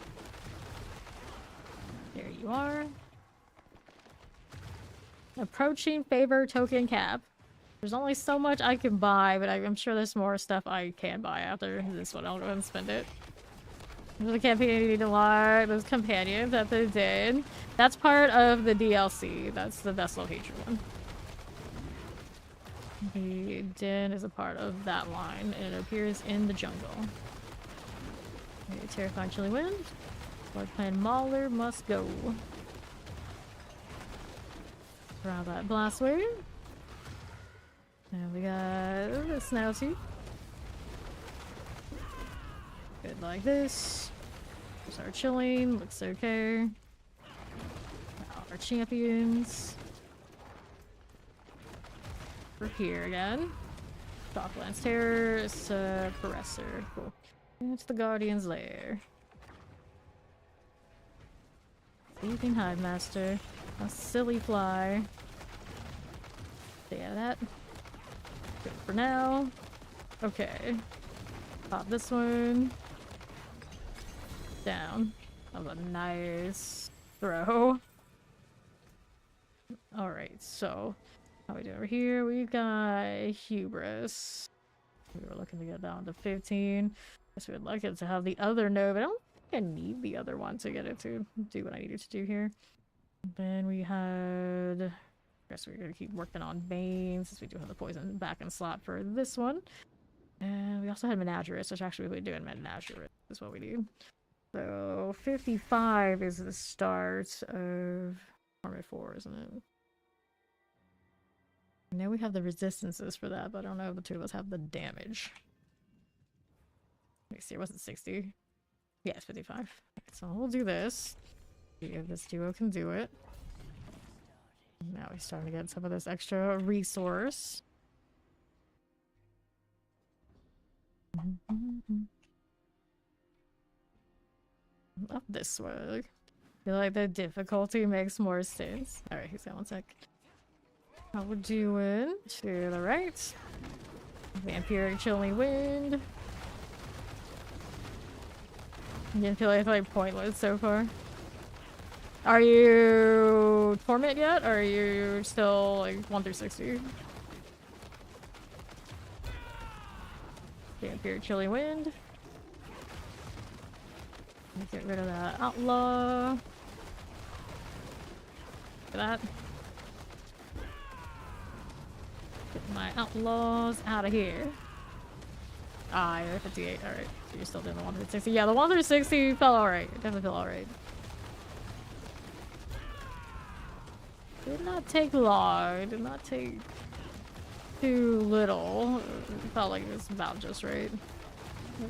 There you are. Approaching favor token cap. There's only so much I can buy, but I'm sure there's more stuff I can buy after this one. I'll go and spend it. There's a campaign you need to log. Those companions that they did. That's part of the DLC. That's the Vessel of Hatred one. The Den is a part of that line, and it appears in the jungle. Okay, Terrifying Chilly Wind. Blood Clan Mauler must go. Grab that Blast Wave. And we got the Snowtooth. Good like this. There's our chilling, looks okay. Now our champions. We're here again. Docklands Terror, Suppressor. Cool. It's the Guardian's Lair. Sleeping Hive Master. A silly fly. Stay out of that. Good for now. Okay. Pop this one. down. That was a nice throw. Alright, so how we do over here? We've got hubris. We were looking to get down to 15. Guess we would like it to have the other node, but I don't think I need the other one to get it to do what I needed to do here. Then we had... I guess we're gonna keep working on Bane since we do have the poison back in slot for this one. And we also had Menagerist, which actually we're doing Menagerist is what we need. So 55 is the start of Army 4, isn't it? I know we have the resistances for that, but I don't know if the two of us have the damage. Let me see, was it 60? Yeah, it's 55. So we'll do this. See if this duo can do it. Now we're starting to get some of this extra resource. Up this way. I feel like the difficulty makes more sense. Alright, he's got 1 sec. How we're doing to the right. Vampiric Chilling Wind. I didn't feel like pointless so far. Are you Torment yet? Or are you still like 1 through 60? Vampiric Chilling Wind. Let's get rid of that outlaw. Look at that. Get my outlaws out of here. Ah, you're 58. Alright. So you're still doing the 1 through 60. Yeah, the 1 through 60 felt alright. Definitely felt alright. Did not take long. Did not take too little. It felt like it was about just right.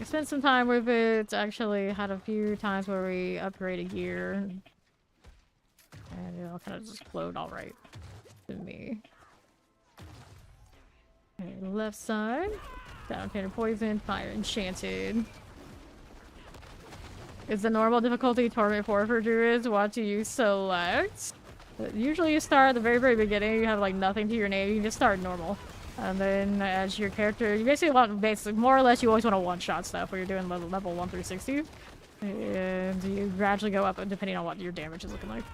I spent some time with it. Actually had a few times where we upgraded gear. And it all kind of just flowed alright to me. Okay, left side. Down painted poison, fire enchanted. Is the normal difficulty Torment 4 for druids? What do you select? Usually you start at the very beginning, you have like nothing to your name, you just start normal. And then as your character, you basically want, more or less you always want to one-shot stuff where you're doing level 1 through 60. And you gradually go up depending on what your damage is looking like.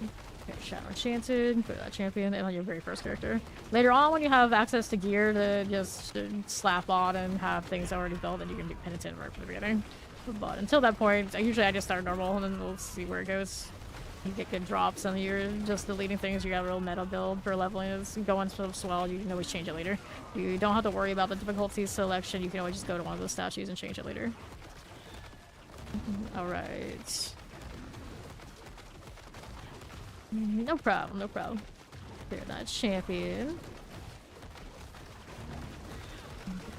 Okay, Shadow Enchanted, put that champion in on your very first character. Later on when you have access to gear to just slap on and have things already built, then you can do Penitent right from the beginning. But until that point, usually I just start normal and then we'll see where it goes. You get good drops and you're just deleting things. You got a real meta build for leveling. It's going so swell, you can always change it later. You don't have to worry about the difficulty selection. You can always just go to one of those statues and change it later. Alright. No problem, no problem. Clear that champion.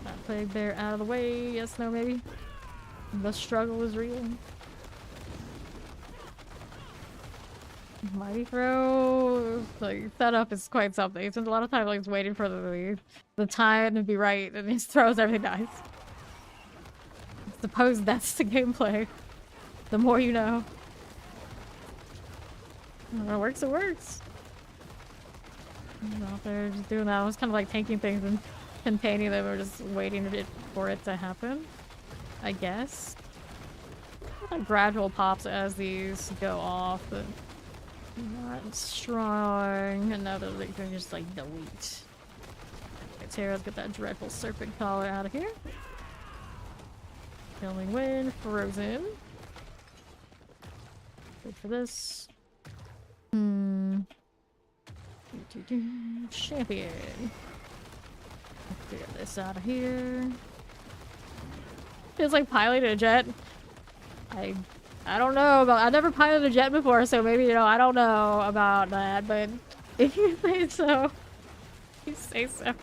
That plague bear out of the way. Yes, no, maybe. The struggle is real. Mighty throw, like setup is quite something. It's a lot of time like it's waiting for the time to be right, and he throws everything dies. I suppose that's the gameplay. The more you know. When it works, it works. I'm out there just doing that. I was kind of like taking things and containing them, or just waiting for it to happen. I guess. Like gradual pops as these go off, but not strong enough that they can just like delete. Okay, Tara's got that dreadful serpent collar out of here. Killing Wind, Frozen. Wait for this. Champion. Get this out of here. Feels like piloting a jet. I don't know about. I never piloted a jet before, so maybe I don't know about that. But if you say so, you say so.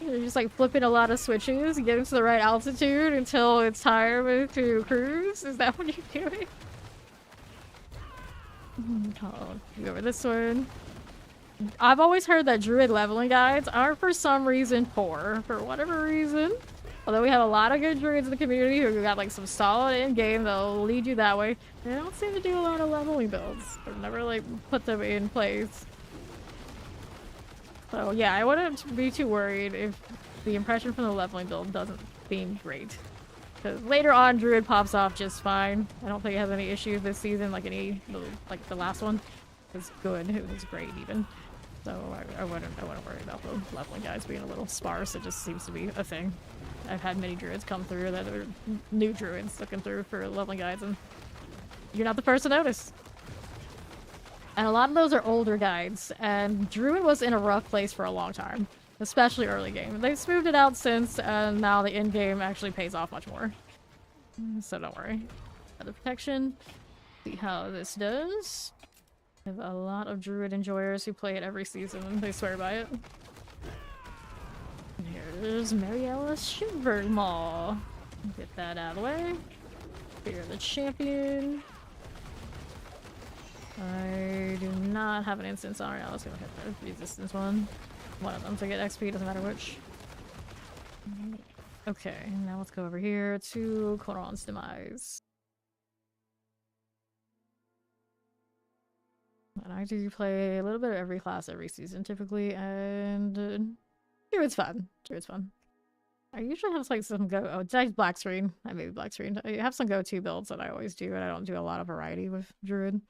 You're just like flipping a lot of switches, getting to the right altitude until it's time to cruise. Is that what you're doing? Oh, go over this one. I've always heard that druid leveling guides are for some reason poor. For whatever reason. Although we have a lot of good druids in the community who got like some solid endgame that'll lead you that way. They don't seem to do a lot of leveling builds. I've never like put them in place. So yeah, I wouldn't be too worried if the impression from the leveling build doesn't seem great. Because later on, Druid pops off just fine. I don't think it has any issues this season, like like the last one. It was good. It was great even. So I wouldn't worry about the leveling guys being a little sparse. It just seems to be a thing. I've had many druids come through that are new druids looking through for leveling guides, and you're not the first to notice. And a lot of those are older guides, and Druid was in a rough place for a long time, especially early game. They've smoothed it out since, and now the end game actually pays off much more. So don't worry. Other protection. See how this does. I have a lot of Druid enjoyers who play it every season, and they swear by it. And here's Mariella Shivermaw. Get that out of the way. Fear the champion. I do not have an instance on right now. Let's go hit the resistance one. One of them to get XP, doesn't matter which. Okay, now let's go over here to Coron's Demise. And I do play a little bit of every class every season typically, and Druid's fun. Druid's fun. I usually have like some go. Oh, did I black screen? I maybe black screen. I have some go-to builds that I always do, and I don't do a lot of variety with Druid.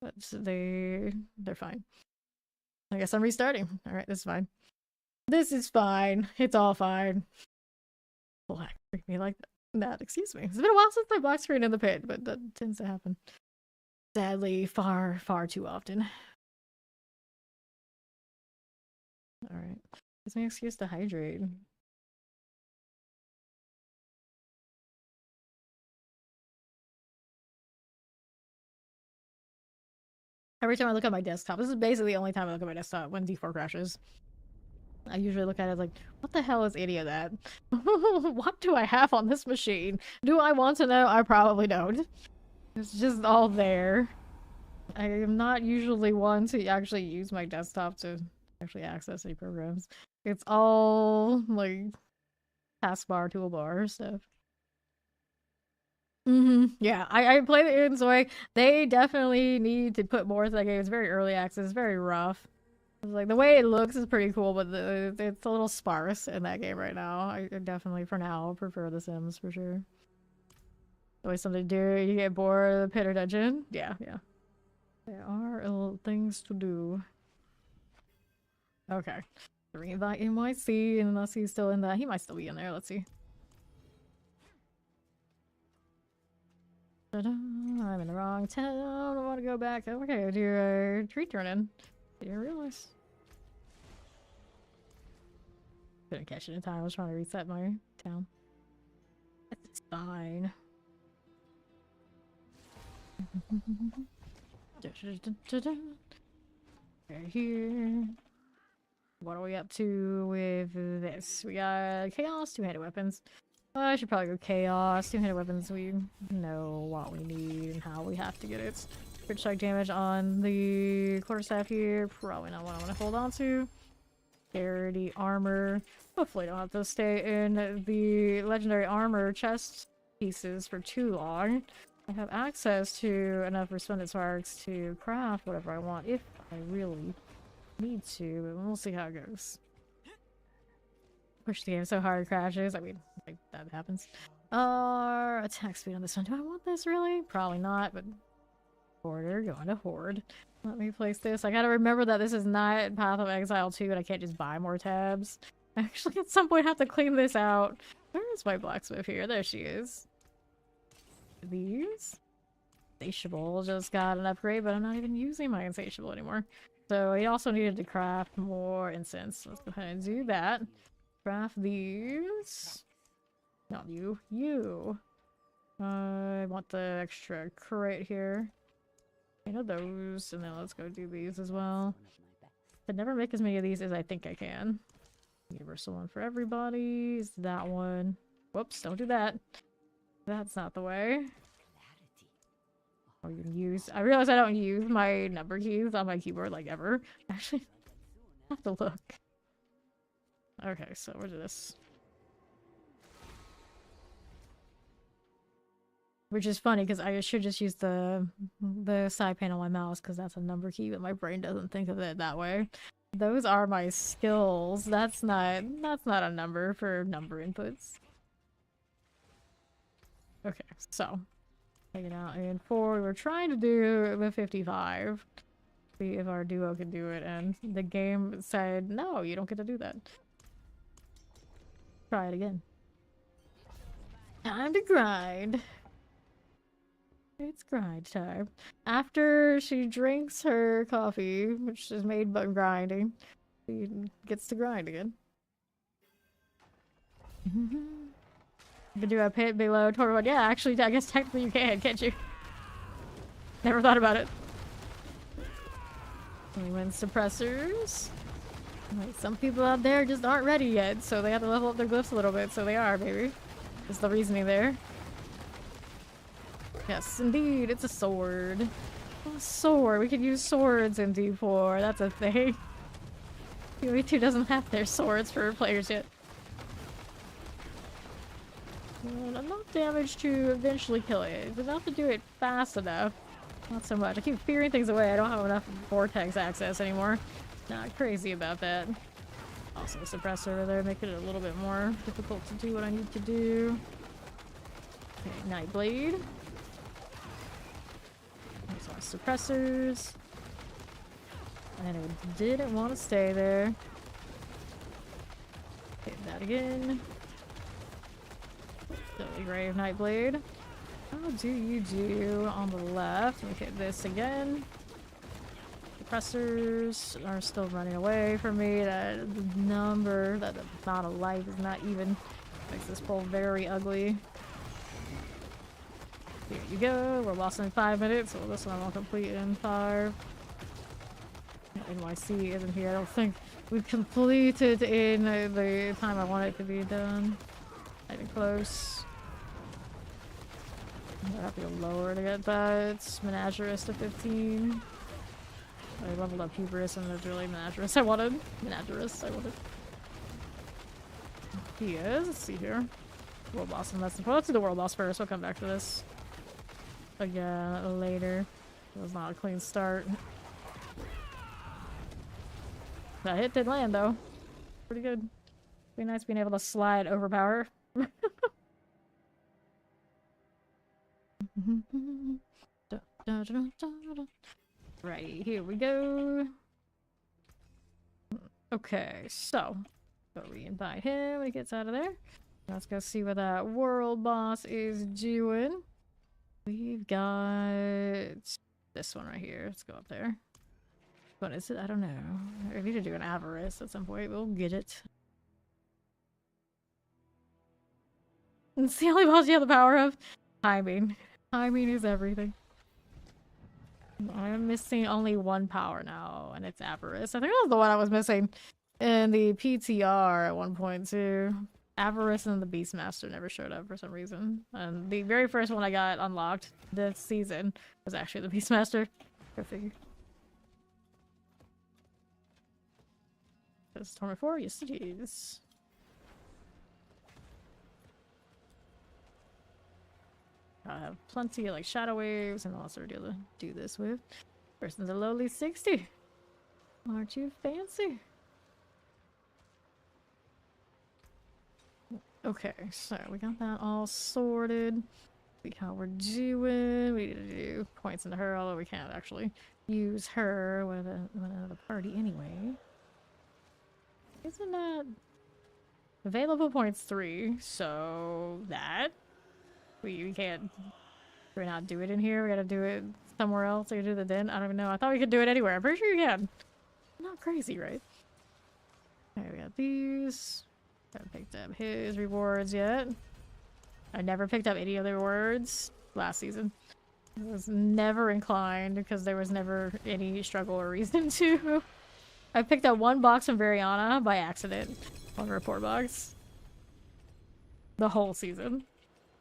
But they're fine. I guess I'm restarting. Alright, this is fine. This is fine. It's all fine. Black screen me like that. Excuse me. It's been a while since I black screen in the pit, but that tends to happen. Sadly, far too often. Alright. Gives me an excuse to hydrate. Every time I look at my desktop, this is basically the only time I look at my desktop when D4 crashes. I usually look at it like, what the hell is any of that? What do I have on this machine? Do I want to know? I probably don't. It's just all there. I am not usually one to actually use my desktop to actually access any programs. It's all like taskbar, toolbar stuff. Yeah, I played it in Zoe. They definitely need to put more into that game. It's very early access, very rough. It's like the way it looks is pretty cool, but it's a little sparse in that game right now. I definitely, for now, prefer The Sims for sure. Always something to do. You get bored of the pit or dungeon. Yeah. There are little things to do. Okay. Reinvite NYC, unless he's still in that. He might still be in there. Let's see. I'm in the wrong town. I want to go back. Okay, do a tree turn-in. Didn't realize. Couldn't catch it in time. I was trying to reset my town. It's fine. Right here. What are we up to with this? We got Chaos, two-handed weapons. I should probably go Chaos. Two-handed weapons, we know what we need and how we have to get it. Crit strike damage on the quarterstaff here. Probably not what I want to hold on to. Charity armor. Hopefully I don't have to stay in the legendary armor chest pieces for too long. I have access to enough resplendent sparks to craft whatever I want if I really need to, but we'll see how it goes. Push the game so hard it crashes. I mean, like, that happens. Attack speed on this one. Do I want this really? Probably not, but Hoarder, going to Hoard. Let me place this. I gotta remember that this is not Path of Exile 2 and I can't just buy more tabs. I actually at some point have to clean this out. Where is my blacksmith here? There she is. These? Insatiable just got an upgrade, but I'm not even using my Insatiable anymore. So he also needed to craft more incense. Let's go ahead and do that. Craft these. Not you. You. I want the extra crate here. I know those, and then let's go do these as well. I never make as many of these as I think I can. Universal one for everybody. Is that one? Whoops, don't do that. That's not the way. Oh, you can use. I realize I don't use my number keys on my keyboard like ever. Actually, I have to look. Okay, so where's this? Which is funny because I should just use the side panel on my mouse because that's a number key, but my brain doesn't think of it that way. Those are my skills. That's not a number for number inputs. Okay, so take it out in 4. We were trying to do the 55. See if our duo can do it, and the game said, no, you don't get to do that. Try it again. Time to grind. It's grind time. After she drinks her coffee, which is made by grinding, she gets to grind again. You can do a pit below Tormod. Yeah, actually, I guess technically you can, can't you? Never thought about it. We win suppressors. Like, some people out there just aren't ready yet, so they have to level up their glyphs a little bit, so they are, baby. That's the reasoning there. Yes, indeed, it's a sword. Oh, a sword. We could use swords in D4. That's a thing. PoE2 doesn't have their swords for players yet. And enough damage to eventually kill it. It's enough to do it fast enough. Not so much. I keep fearing things away. I don't have enough vortex access anymore. Not crazy about that. Also a suppressor over there, making it a little bit more difficult to do what I need to do. Okay, Nightblade. There's our suppressors. And it didn't want to stay there. Hit that again. Silly Grave Nightblade. How do you do on the left? Let me hit this again. Suppressors are still running away from me. That number, that amount of life is not even. Makes this pull very ugly. Here you go. We're lost in 5 minutes, so this one I'll complete in 5. NYC isn't here. I don't think we've completed in the time I want it to be done. Not even close. I have to go lower to get that. Menagerist to 15. I leveled up Hubris and there's really Menagerist I wanted. Menagerist I wanted. He is. Let's see here. World boss and that's well, let's do the world boss first. We'll come back to this again later. It was not a clean start. That hit did land though. Pretty good. Be nice being able to slide overpower. Right, here we go. Okay, so go re-invite him when he gets out of there. Let's go see what that world boss is doing. We've got this one right here. Let's go up there. What is it? I don't know. I need to do an avarice at some point. We'll get it. It's the only boss you have the power of. Timing. Timing is everything. I'm missing only one power now, and it's avarice. I think that was the one I was missing in the PTR at one point too. Avarice and the Beastmaster never showed up for some reason. And the very first one I got unlocked this season was actually the Beastmaster. Go figure. Is Torment 4? Yes it is. I have plenty of like shadow waves and all sort of deal to do this with. Person's a lowly 60. Aren't you fancy? Okay, so we got that all sorted. See how we're doing. We need to do points into her, although we can't actually use her with another party anyway. Isn't that available points 3? So that we can't. We're not do it in here. We gotta do it somewhere else. We gotta do the den. I don't even know. I thought we could do it anywhere. I'm pretty sure you can. Not crazy, right? Okay, we got these. Haven't picked up his rewards yet. I never picked up any of the rewards last season. I was never inclined because there was never any struggle or reason to. I picked up one box from Variana by accident. One report box. The whole season.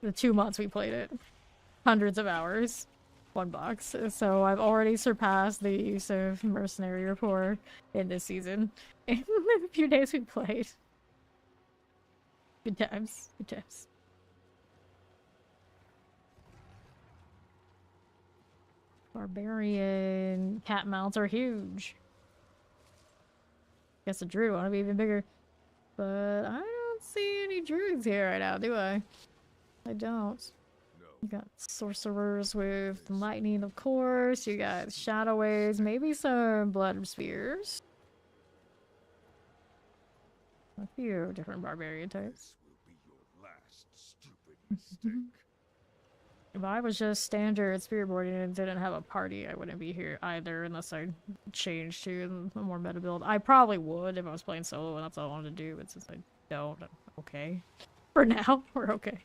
The 2 months we played it. Hundreds of hours. One box. So I've already surpassed the use of mercenary report in this season. In the few days we played. Good times. Good times. Barbarian cat mounts are huge. Guess the druid want to be even bigger. But I don't see any druids here right now, do I? I don't. You got sorcerers with lightning, of course. You got shadow waves, maybe some blood spheres. A few different barbarian types.
This will be your last stupid mistake.
If I was just standard Spiritborn and didn't have a party, I wouldn't be here either unless I changed to a more meta build. I probably would if I was playing solo and that's all I wanted to do, but since I don't, I'm okay. For now, we're okay.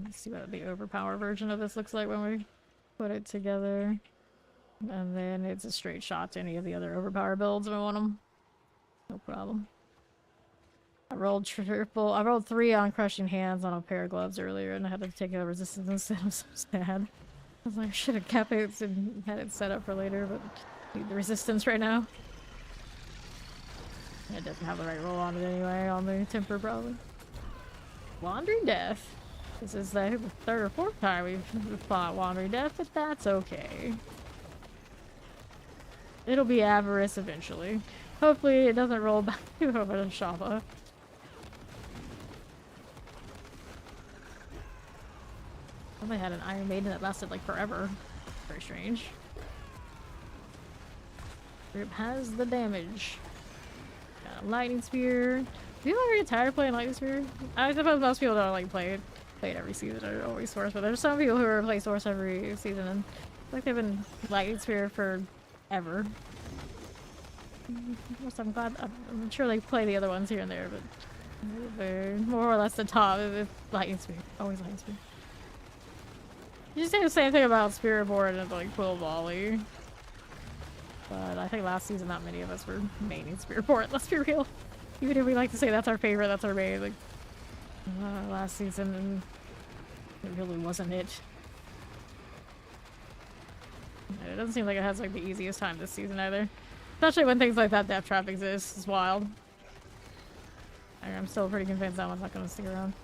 Let's see what the overpower version of this looks like when we put it together. And then it's a straight shot to any of the other overpower builds if I want them. No problem. I rolled 3 on crushing hands on a pair of gloves earlier and I had to take a resistance instead. I'm so sad. I was like, I should have kept it and had it set up for later, but I need the resistance right now. It doesn't have the right roll on it anyway, on the temper probably. Wandering Death. This is the 3rd or 4th time we've fought Wandering Death, but that's okay. It'll be Avarice eventually. Hopefully it doesn't roll back over to Shava. I had an Iron Maiden that lasted like forever. Very strange. Group has the damage. Got a Lightning Spear. People ever get tired of playing Lightning Spear? I suppose most people don't like play it every season or always Source, but there's some people who are play Source every season and like they've been Lightning Spear for ever. I'm glad. I'm sure they play the other ones here and there, but they're more or less the top. It's Lightning Spear. Always Lightning Spear. You just say the same thing about Spiritborn and like Quill Volley. But I think last season not many of us were maining Spiritborn, let's be real. Even if we like to say that's our favorite, that's our main, like last season it really wasn't it. And it doesn't seem like it has like the easiest time this season either. Especially when things like that death trap exists. It's wild. I'm still pretty convinced that one's not gonna stick around.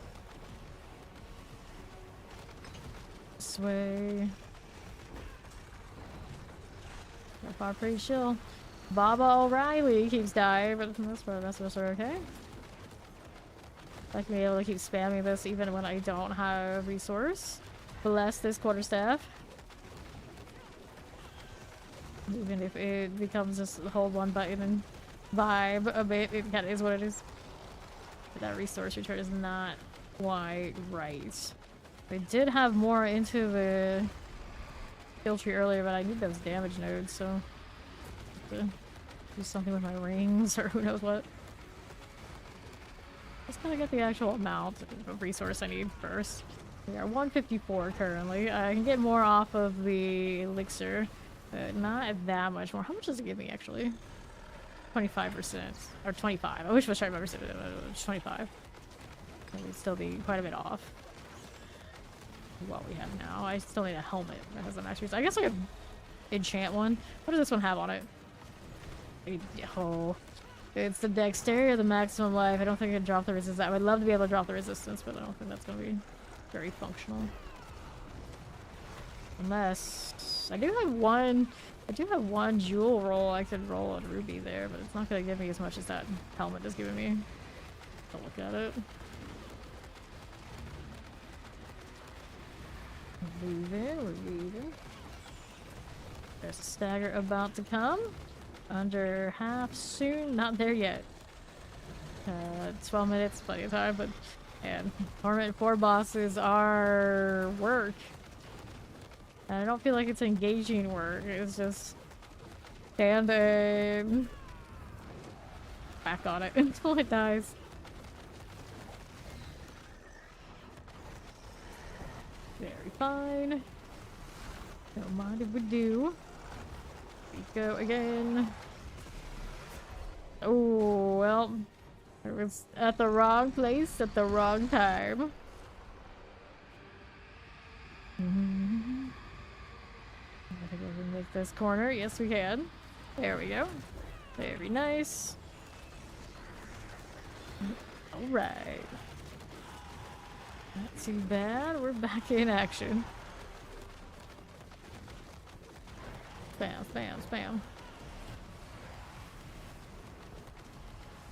This way. So far pretty chill. Baba O'Reilly keeps dying, but for the most part the rest of us are okay. I like to be able to keep spamming this even when I don't have resource. Bless this quarterstaff. Even if it becomes just hold one button and vibe a bit, it kind of is what it is. But that resource return is not quite right. I did have more into the skill tree earlier, but I need those damage nodes, so I have to do something with my rings or who knows what. Just gotta get the actual amount of resource I need first. We are 154 currently. I can get more off of the elixir. Not that much more. How much does it give me actually? 25%. Or 25. I wish I remember saying it. 25. It would still be quite a bit off what we have now. I still need a helmet that has a max resource. I guess I could enchant one. What does this one have on it? Oh. It's the dexterity or the maximum life. I don't think I can drop the resistance. I would love to be able to drop the resistance, but I don't think that's going to be very functional. Unless I do have one jewel roll. I could roll a ruby there, but it's not gonna give me as much as that helmet is giving me. I'll look at it. We're moving. There's a stagger about to come. Under half soon. Not there yet. 12 minutes, plenty of time, but and Torment 4 bosses are work. And I don't feel like it's engaging work. It's just standing back on it until it dies. Very fine. Don't mind if we do. We go again. Oh, well. I was at the wrong place at the wrong time. I think we can make this corner. Yes, we can. There we go. Very nice. Alright. Not too bad. We're back in action. Spam, spam, spam.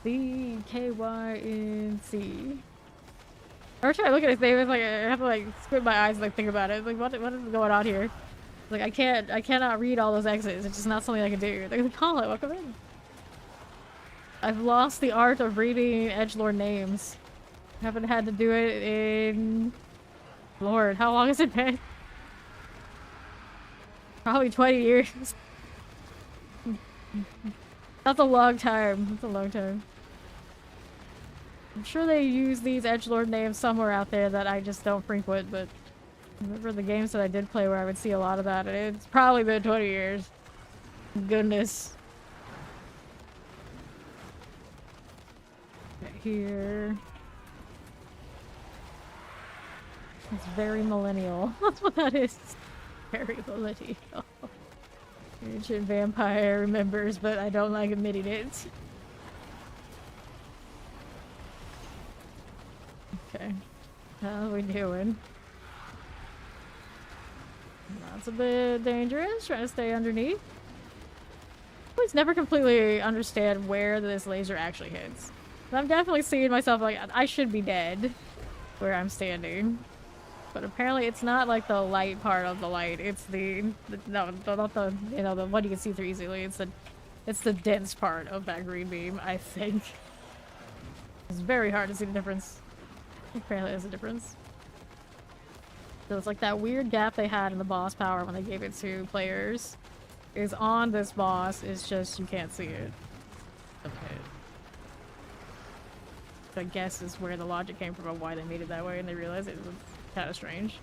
C-K-Y-N-C. Every time I look at his name, it's like I have to like squint my eyes and like think about it. It's like what is going on here? Like I cannot read all those X's. It's just not something I can do. Like, call it, welcome in. I've lost the art of reading edgelord names. Haven't had to do it in... Lord, how long has it been? Probably 20 years. That's a long time. That's a long time. I'm sure they use these edgelord names somewhere out there that I just don't frequent, but I remember the games that I did play where I would see a lot of that, and it's probably been 20 years. Goodness. Okay, here. It's very millennial. That's what that is. Very millennial. Ancient vampire remembers, but I don't like admitting it. Okay. How are we doing? That's a bit dangerous, trying to stay underneath. I always never completely understand where this laser actually hits. I'm definitely seeing myself like, I should be dead where I'm standing. But apparently it's not like the light part of the light. It's no, not the, you know, the one you can see through easily. It's the dense part of that green beam, I think. It's very hard to see the difference. Apparently there's a difference. So it's like that weird gap they had in the boss power when they gave it to players is on this boss. It's just you can't see it. Okay. I guess is where the logic came from of why they made it that way, and they realized it was kind of strange.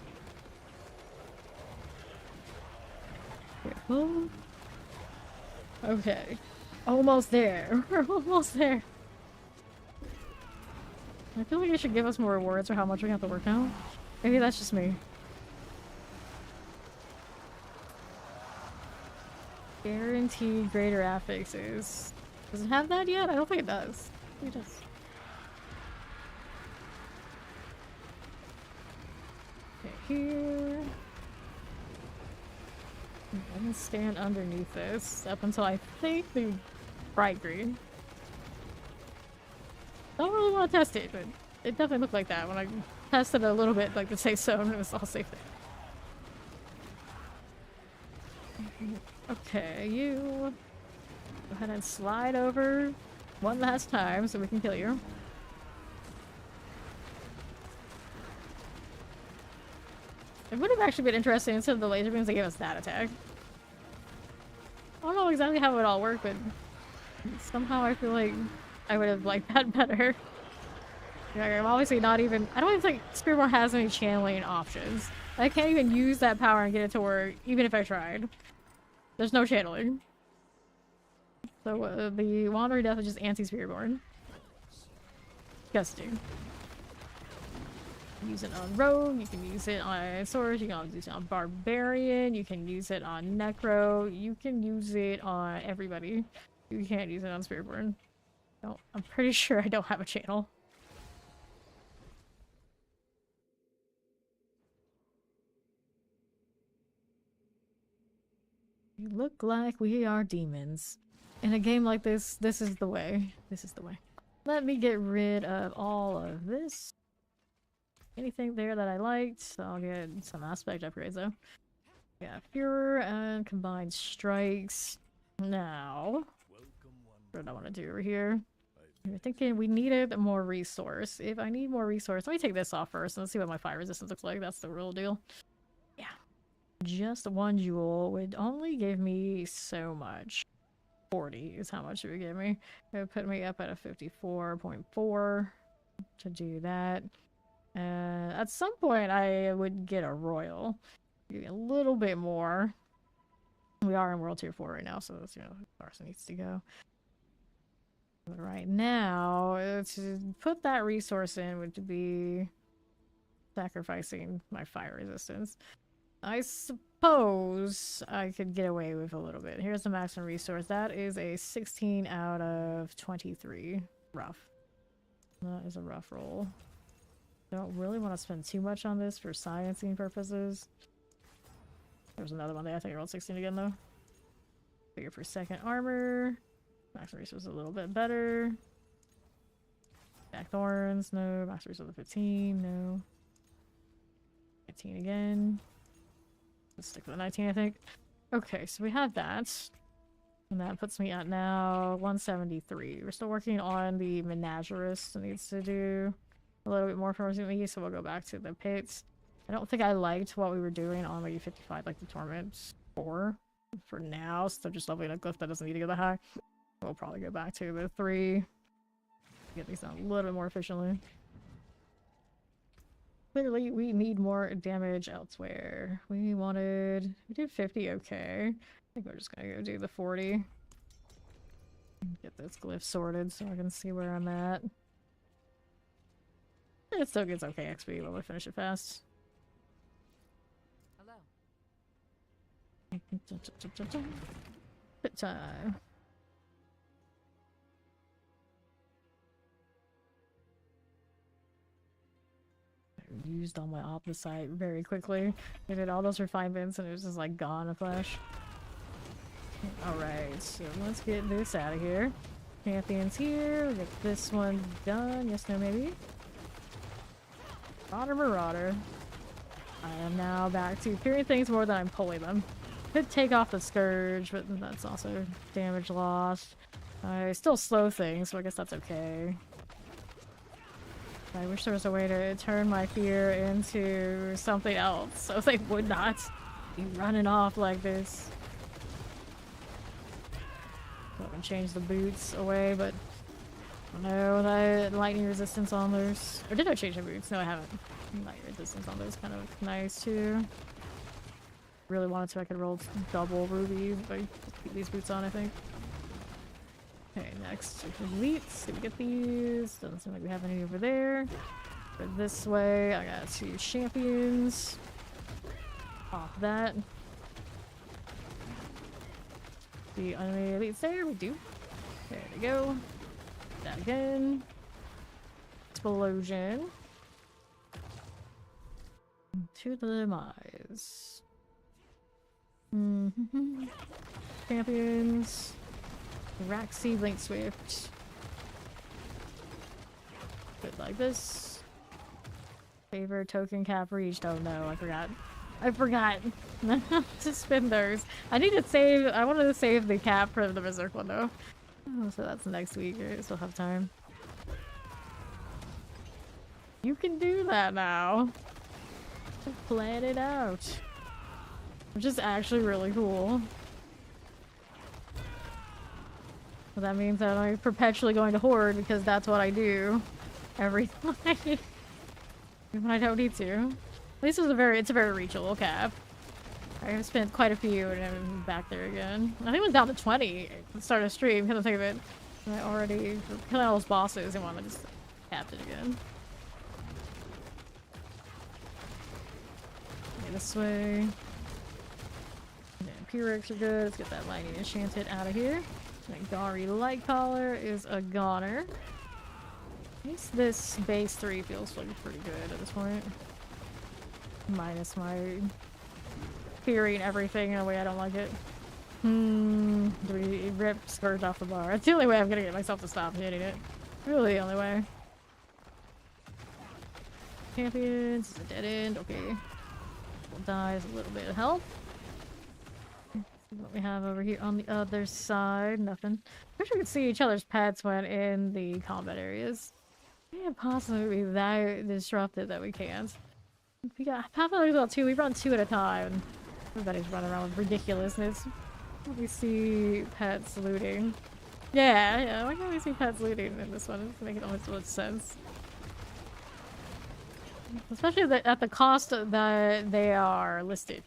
Careful. Okay. Almost there. We're almost there. I feel like it should give us more rewards for how much we have to work now. Maybe that's just me. Guaranteed greater affixes. Does it have that yet? I don't think it does. I think it does. Okay, here. I'm gonna stand underneath this up until I think the bright green. Don't really want to test it, but it definitely looked like that when I tested it a little bit, like the safe zone, it was all safe there. Okay, you go ahead and slide over one last time so we can kill you. It would have actually been interesting instead of the laser beams they gave us that attack. I don't know exactly how it would all work, but somehow I feel like I would have liked that better. Like, I'm obviously not even... I don't even think Spiritborn has any channeling options. I can't even use that power and get it to work, even if I tried. There's no channeling. So the Wandering Death is just anti-Spiritborn. Disgusting. Use it on Rogue, you can use it on Sword, you can also use it on Barbarian, you can use it on Necro, you can use it on everybody. You can't use it on Spiritborn. No, I'm pretty sure I don't have a channel. You look like we are demons. In a game like this, this is the way. This is the way. Let me get rid of all of this. Anything there that I liked, so I'll get some aspect upgrades though. Yeah, Fuhrer and combined strikes. Now, what do I want to do over here? You're thinking we needed more resource. If I need more resource, let me take this off first and let's see what my fire resistance looks like. That's the real deal. Yeah. Just one jewel would only give me so much. 40 is how much it would give me. It would put me up at a 54.4 to do that. At some point, I would get a royal. Maybe a little bit more. We are in World Tier 4 right now, so that's, you know, Larson needs to go. But right now, to put that resource in would be sacrificing my fire resistance. I suppose I could get away with a little bit. Here's the maximum resource. That is a 16 out of 23. Rough. That is a rough roll. Don't really want to spend too much on this for sciencing purposes. There's another one there. I think I rolled 16 again though. Figure for second armor. Maximum resource is a little bit better. Back Thorns, no. Masters of the 15, no. 15 again. Let's stick with the 19, I think. Okay, so we have that. And that puts me at now 173. We're still working on the Menagerist. It needs to do a little bit more for me, so we'll go back to the pits. I don't think I liked what we were doing on maybe 55, like the Torment 4 for now. So just leveling a glyph that doesn't need to go that high. We'll probably go back to the 3. Get these done a little bit more efficiently. Clearly, we need more damage elsewhere. We did 50, okay. I think we're just gonna go do the 40. Get this glyph sorted so I can see where I'm at. It still gets okay XP, but we'll finish it fast.
Hello.
Pit time. Used all my opposite very quickly. I did all those refinements and it was just like gone in a flash. Alright, so let's get this out of here. Champions here. We'll get this one done. Yes, no, maybe. Marauder. I am now back to fearing things more than I'm pulling them. Could take off the Scourge, but that's also damage lost. I still slow things, so I guess that's okay. I wish there was a way to turn my fear into something else, so they would not be running off like this. So I can change the boots away, but no, that lightning resistance on those. Or did I change the boots? No, I haven't. Lightning resistance on those kind of nice too. Really wanted to, I could roll double rubies if I keep these boots on, I think. Okay, next elites. Did we get these? Doesn't seem like we have any over there. Go this way. I got 2 champions. Pop that. The enemy elites there. We do. There we go. That again. Explosion. To the demise. Champions. Raxi, Blink Swift. Good like this. Favorite token cap reached. Oh no, I forgot. I forgot to spin those. I need to save. I wanted to save the cap for the Berserk one though. Oh, so that's next week. I still have time. You can do that now. Plan it out. Which is actually really cool. Well, that means that I'm perpetually going to hoard because that's what I do every time. When I don't need to. At least it's a very reachable cap. I've spent quite a few and I'm back there again. I think it was down to 20 at the start of stream, come to think of it. And I already killing all those bosses and want to just cap it again. Okay, this way. Pyrrhics are good. Let's get that lightning enchanted out of here. Gari Lightcaller is a goner. At least this base 3 feels like pretty good at this point. Minus my fearing everything in a way I don't like it. Do we rip Scourge off the bar? That's the only way I'm gonna get myself to stop hitting it. Really the only way. Champions is a dead end. Okay. We'll die as a little bit of health. What we have over here on the other side, nothing. I wish we could see each other's pets when in the combat areas. It can't possibly be that disruptive that we can't. We got Pathfinder's about 2, we run 2 at a time. Everybody's running around with ridiculousness. We see pets looting. Yeah, why can't we see pets looting in this one? It's making almost so much sense. Especially at the cost that they are listed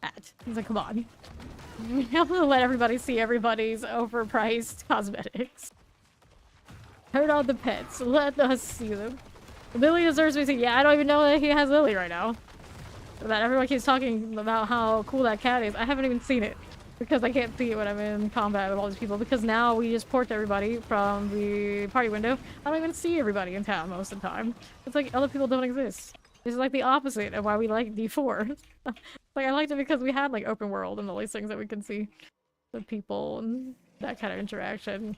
at. He's like, come on. We have to let everybody see everybody's overpriced cosmetics. Turn on the pets. Let us see them. Lily deserves to be seen. Yeah, I don't even know that he has Lily right now. That everyone keeps talking about how cool that cat is. I haven't even seen it. Because I can't see it when I'm in combat with all these people. Because now we just port everybody from the party window. I don't even see everybody in town most of the time. It's like other people don't exist. It's like the opposite of why we like D4. Like I liked it because we had like open world and all these things that we can see the people and that kind of interaction.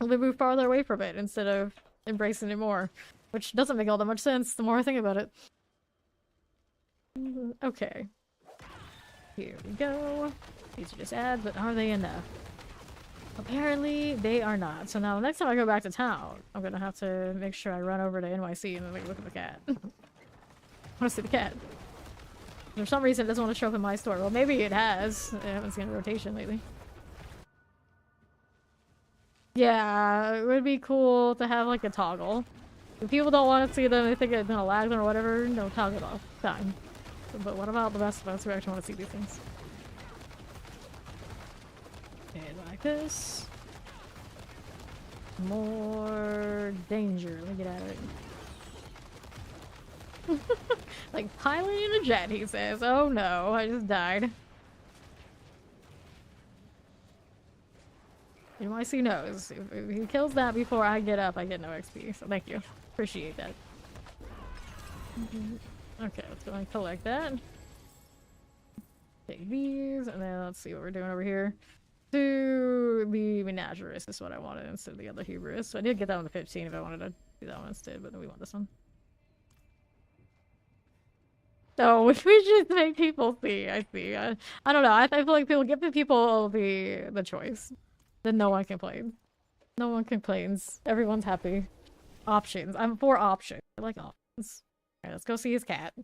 We move farther away from it instead of embracing it more. Which doesn't make all that much sense the more I think about it. Okay. Here we go. These are just ads, but are they enough? Apparently, they are not. So now the next time I go back to town, I'm gonna have to make sure I run over to NYC and then like, look at the cat. I wanna see the cat. For some reason, it doesn't want to show up in my store. Well, maybe it has. I haven't seen a rotation lately. Yeah, it would be cool to have like a toggle. If people don't want to see them, they think it's gonna lag them or whatever, no, toggle it off. Fine. But what about the rest of us who actually want to see these things? And like this. More danger. Let me get out of it. Like piloting a jet, he says. Oh no, I just died. NYC knows. If he kills that before I get up, I get no XP. So thank you. Appreciate that. Okay, let's go and collect that. Take these, and then let's see what we're doing over here. To the Menagerist is what I wanted instead of the other Hubris. So I did get that on the 15 if I wanted to do that one instead, but then we want this one. So we should make people see. I see. I don't know. I feel like people give the people the choice. Then no one complains. No one complains. Everyone's happy. Options. I'm for options. I like options. Alright, let's go see his cat.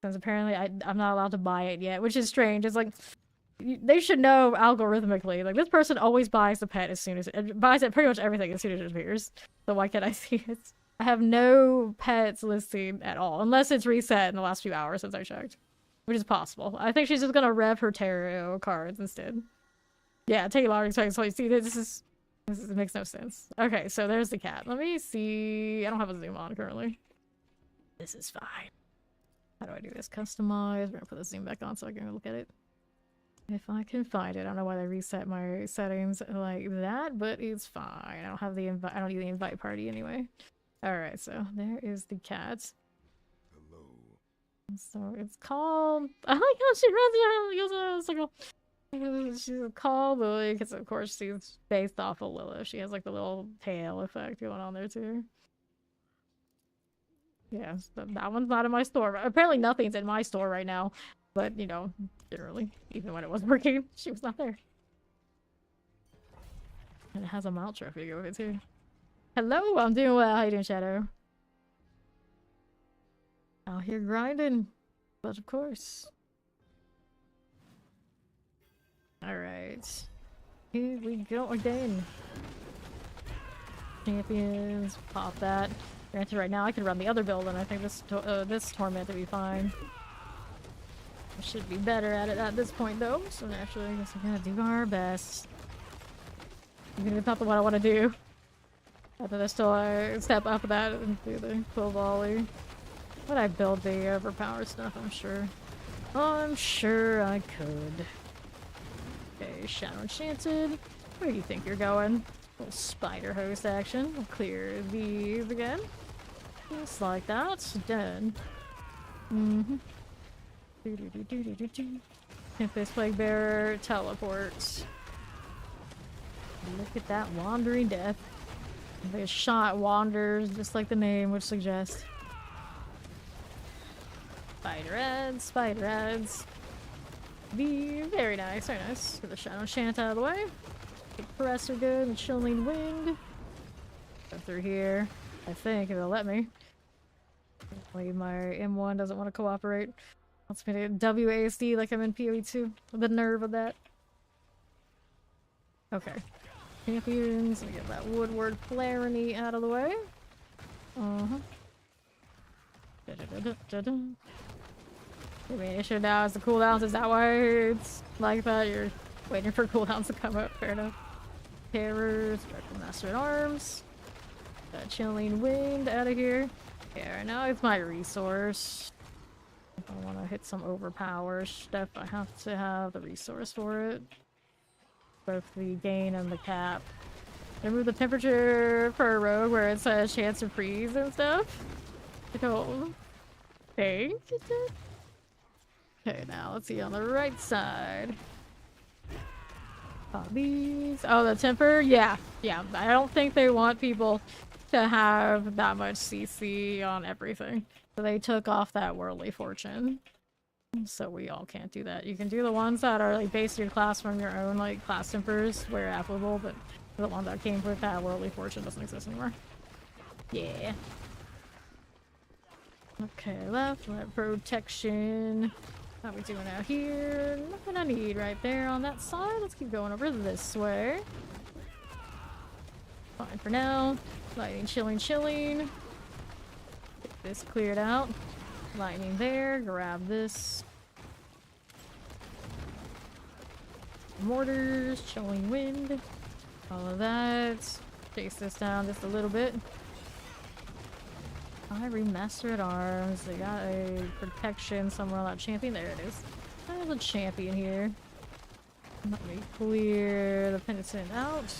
Since apparently I'm not allowed to buy it yet, which is strange. It's like they should know algorithmically. Like this person always buys the pet as soon as it buys it pretty much everything as soon as it appears. So why can't I see it? I have no pets listing at all, unless it's reset in the last few hours since I checked, which is possible. I think she's just gonna rev her tarot cards instead. Yeah, take a lot of time. So you see, this makes no sense. Okay, so there's the cat. Let me see. I don't have a zoom on currently. This is fine. How do I do this? Customize. We're gonna put the zoom back on so I can look at it. If I can find it. I don't know why they reset my settings like that, but it's fine. I don't have the invite. I don't need the invite party anyway. All right, so there is the cat.
Hello.
So it's called. I like how she runs around. It's like she's called Lily because of course she's based off of Lilith. She has like the little tail effect going on there too. Yeah, so that one's not in my store. Apparently nothing's in my store right now. But, you know, generally, even when it was working, she was not there. And it has a mount trophy to go with it too. Hello, I'm doing well. How you doing, Shadow? Out here grinding. But of course. Alright. Here we go again. Champions. Pop that. Granted, right now I can run the other build, and I think this torment to be fine. I should be better at it at this point, though. So naturally, I guess we're gonna do our best. Even if it's not the one I want to do. I thought I still step up that and do the quill volley. Would I build the overpower stuff? I'm sure. I'm sure I could. Okay, Shadow Enchanted. Where do you think you're going? Little spider host action. We'll clear these again. Just like that. Done. Mm-hmm. Tempest Plague Bearer teleports. Look at that wandering death. The shot wanders just like the name would suggest. Spider ads, spider ads. Very nice, very nice. Get the Shadow Enchant out of the way. The press are good, and Chilling Wind. Go through here, I think, if it'll let me. Hopefully my M1 doesn't want to cooperate. Let's make it WASD like I'm in PoE2. The nerve of that. Okay. Champions. Let me get that Woodward Clarity out of the way. The issue now is the cooldowns. Is that why it's like that? You're waiting for cooldowns to come up. Fair enough. Terrors. Master at Arms. That Chilling Wind out of here. Yeah, right now it's my resource. If I want to hit some overpower stuff, I have to have the resource for it. Both the gain and the cap. Remove the temperature for a rogue where it's a chance to freeze and stuff. I don't think it did. Okay, now let's see on the right side. These. Oh, the temper? Yeah. Yeah. I don't think they want people to have that much CC on everything. So they took off that worldly fortune. So we all can't do that. You can do the ones that are like based your class from your own like class tempers where applicable, but the one that came with that worldly fortune doesn't exist anymore. Yeah. Okay, left protection. How we doing out here? Nothing I need right there on that side. Let's keep going over this way. Fine for now. Lightning, chilling. Get this cleared out. Lightning there. Grab this. Mortars, chilling wind. All of that. Chase this down just a little bit. I remastered arms. They got a protection somewhere on that champion. There it is. There's a champion here. Let me clear the penitent out.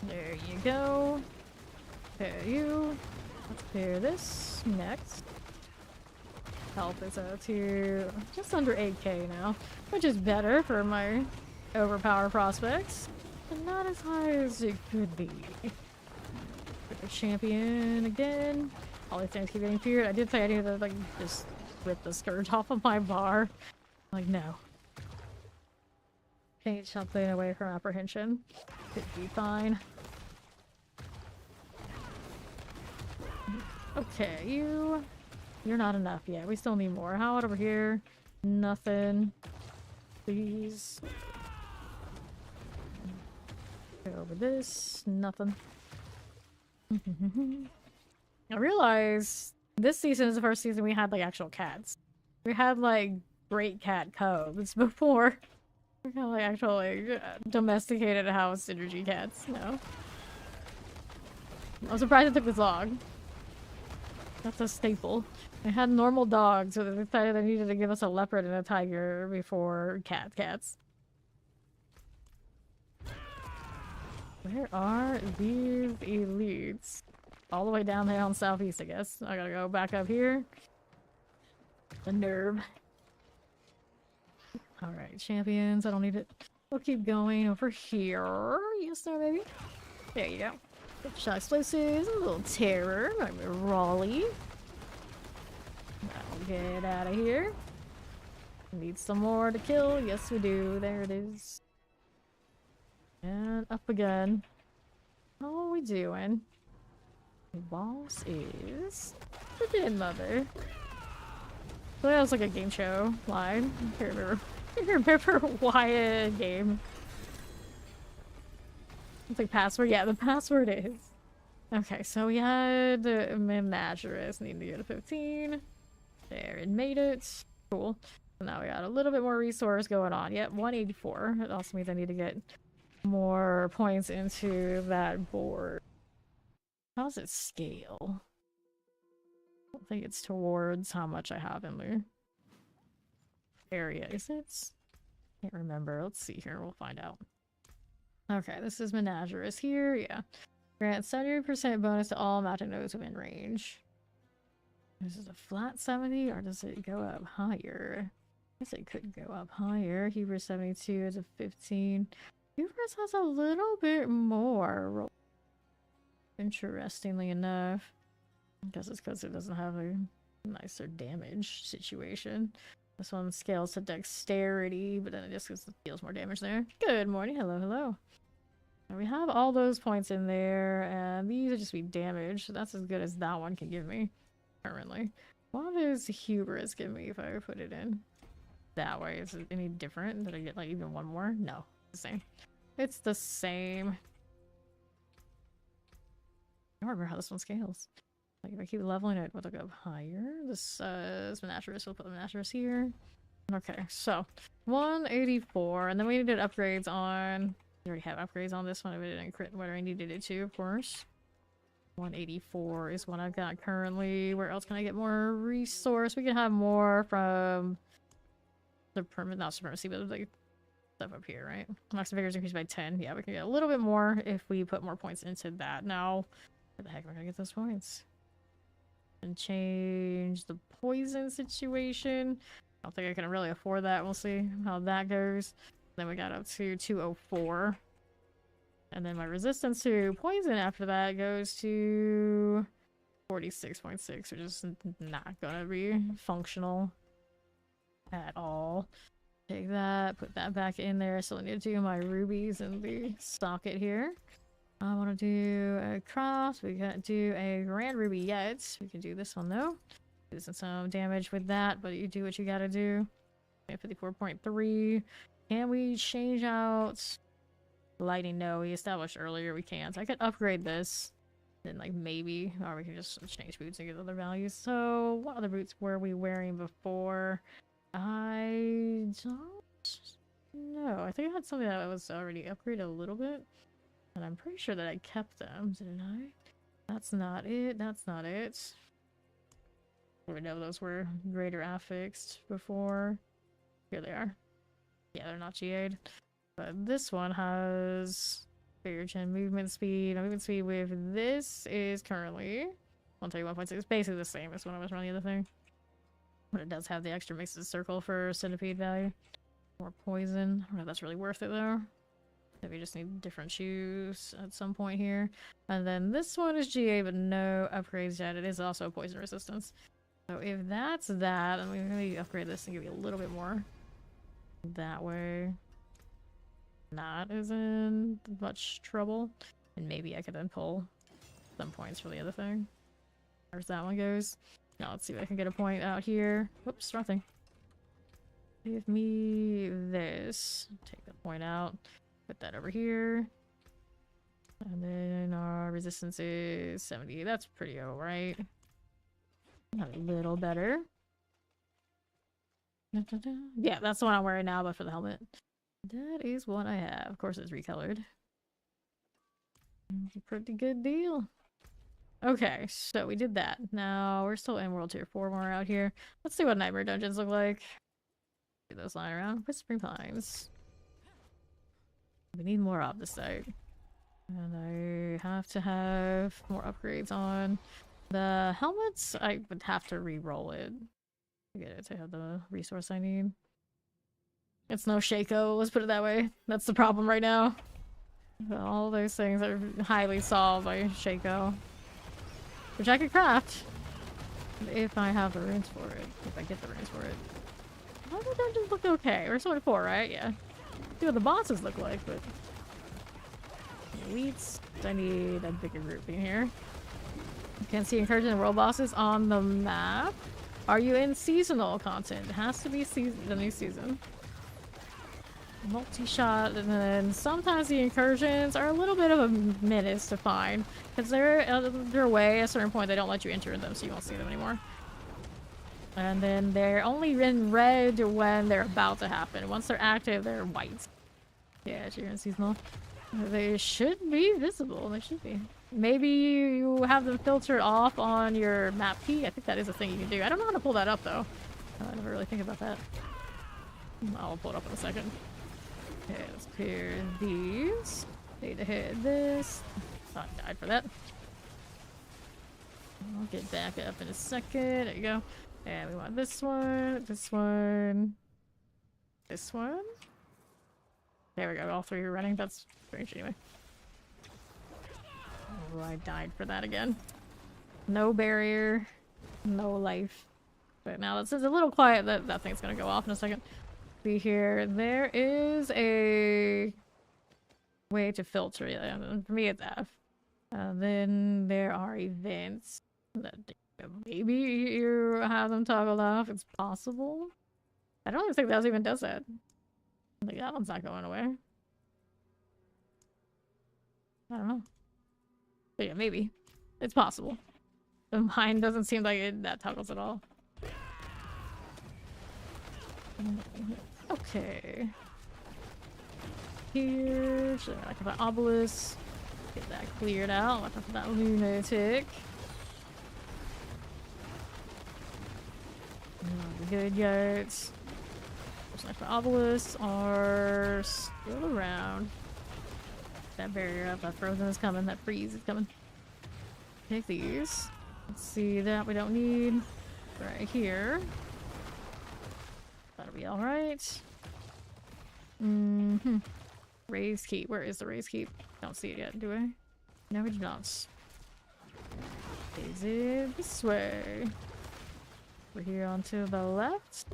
There you go. Pair you. Let's pair this next. Health is out to just under 8k now, which is better for my overpower prospects, but not as high as it could be. The champion again. All these things keep getting feared. I did say I needed to like just rip the skirt off of my bar. Like no. Change something away from apprehension. Could be fine. Okay, you're not enough yet. We still need more. How about over here? Nothing. Please. Go over this. Nothing. I realized this season is the first season we had like actual cats. We had like great cat cubs before. We had like actual like domesticated house synergy cats. No. I'm surprised it took this long. That's a staple. I had normal dogs, so they decided they needed to give us a leopard and a tiger before cats. Where are these elites? All the way down there on southeast, I guess. I gotta go back up here. The nerve. Alright, champions. I don't need it. We'll keep going over here. Yes, sir, maybe. There you go. Shot explosives, a little terror. I'm Raleigh. I'll get out of here. Need some more to kill. Yes, we do. There it is. And up again. How are we doing? The boss is the dead mother. So that was like a game show line. I can't remember why a game. It's like password. Yeah, the password is. Okay, so we had Menagerous need to go to 15. There, it made it. Cool. So now we got a little bit more resource going on. Yep, 184. It also means I need to get more points into that board. How does it scale? I don't think it's towards how much I have in the area, is it? Can't remember. Let's see here. We'll find out. Okay, this is Menagerous here. Yeah. Grant 70% bonus to all mountain nodes within range. Is it a flat 70 or does it go up higher? I guess it could go up higher. Hubris 72 is a 15. Hubris has a little bit more. Interestingly enough. I guess it's because it doesn't have a nicer damage situation. This one scales to dexterity, but then it just deals more damage there. Good morning. Hello, hello. And we have all those points in there, and these would just be damage. So that's as good as that one can give me currently. What does Hubris give me if I put it in that way? Is it any different? Did I get like even one more? No, it's the same. It's the same. I don't remember how this one scales. Like if I keep leveling it, will it go up higher? This Menagerous, we'll put the Menagerous here. Okay, so 184, and then we needed upgrades on. We already have upgrades on this one if it didn't crit where I needed it to, of course. 184 is what I've got currently. Where else can I get more resource? We can have more from the not supremacy, but like stuff up here, right? Max vigor is increased by 10. Yeah, we can get a little bit more if we put more points into that. Now, where the heck am I gonna get those points? And change the poison situation. I don't think I can really afford that. We'll see how that goes. Then we got up to 204. And then my resistance to poison after that goes to 46.6, which is not gonna be functional at all. Take that, put that back in there. So I need to do my rubies in the socket here. I want to do a cross. We can't do a grand ruby yet. We can do this one though. Do some damage with that, but you do what you gotta do. 54.3. Can we change out lightning? No, we established earlier we can't. So I could upgrade this. Then like maybe, or we can just change boots and get other values. So what other boots were we wearing before? I don't know. I think I had something that was already upgraded a little bit. And I'm pretty sure that I kept them, didn't I? That's not it. That's not it. We know those were greater affixed before. Here they are. Yeah, they're not GA'd. But this one has bigger gen movement speed. My movement speed with this is currently 131.6. It's basically the same as when I was running the other thing. But it does have the extra mixes circle for centipede value. More poison. I don't know if that's really worth it though. Maybe we just need different shoes at some point here. And then this one is GA, but no upgrades yet. It is also poison resistance. So if that's that, then we maybe upgrade this and give you a little bit more. That way, not as in much trouble. And maybe I could then pull some points for the other thing. Where's that one goes? Now let's see if I can get a point out here. Whoops, wrong thing. Give me this. Take the point out. Put that over here. And then our resistance is 70. That's pretty alright. A little better. Yeah, that's the one I'm wearing now, but for the helmet. That is what I have. Of course, it's recolored. It's a pretty good deal. Okay, so we did that. Now we're still in World Tier 4 more out here. Let's see what Nightmare Dungeons look like. See those lying around. Whispering Pines. We need more of this site. And I have to have more upgrades on the helmets. I would have to re-roll it to get it to have the resource I need. It's no Shaco, let's put it that way. That's the problem right now. All those things are highly solved by Shaco. Which I could craft. If I have the runes for it. If I get the runes for it. How do the dungeons look okay? We're still at 4, right? Yeah. See what the bosses look like, but... elites. I need a bigger group in here. You can see encouraging the world bosses on the map. Are you in seasonal content? It has to be the new season. Multi-shot, and then sometimes the incursions are a little bit of a menace to find. Because they're away at a certain point, they don't let you enter them, so you won't see them anymore. And then they're only in red when they're about to happen. Once they're active, they're white. Yeah, you're in seasonal. They should be visible. They should be. Maybe you have them filtered off on your map key. I think that is a thing you can do. I don't know how to pull that up though. I never really think about that. I'll pull it up in a second. Okay, let's clear these. Need to hit this. Oh, I died for that. I'll get back up in a second. There you go. And we want this one, this one, this one. There we go. All three are running. That's strange anyway. Oh, I died for that again. No barrier, no life. But now this is a little quiet. That thing's gonna go off in a second. See here, there is a way to filter it. For me, it's F. Then there are events that maybe you have them toggled off. It's possible. I don't even think that even does that. Like that one's not going away. I don't know. But yeah, maybe. It's possible. But mine doesn't seem like that toggles at all. Okay. Here, so I can find obelisk. Get that cleared out. Look for that lunatic. Good yet. Like the obelisks are still around. That barrier up, that frozen is coming, that freeze is coming. Take these. Let's see, that we don't need. Right here. That'll be alright. Raised keep. Where is the raised keep? don't see it yet, do I? No, we do not. Is it this way? We're here onto the left.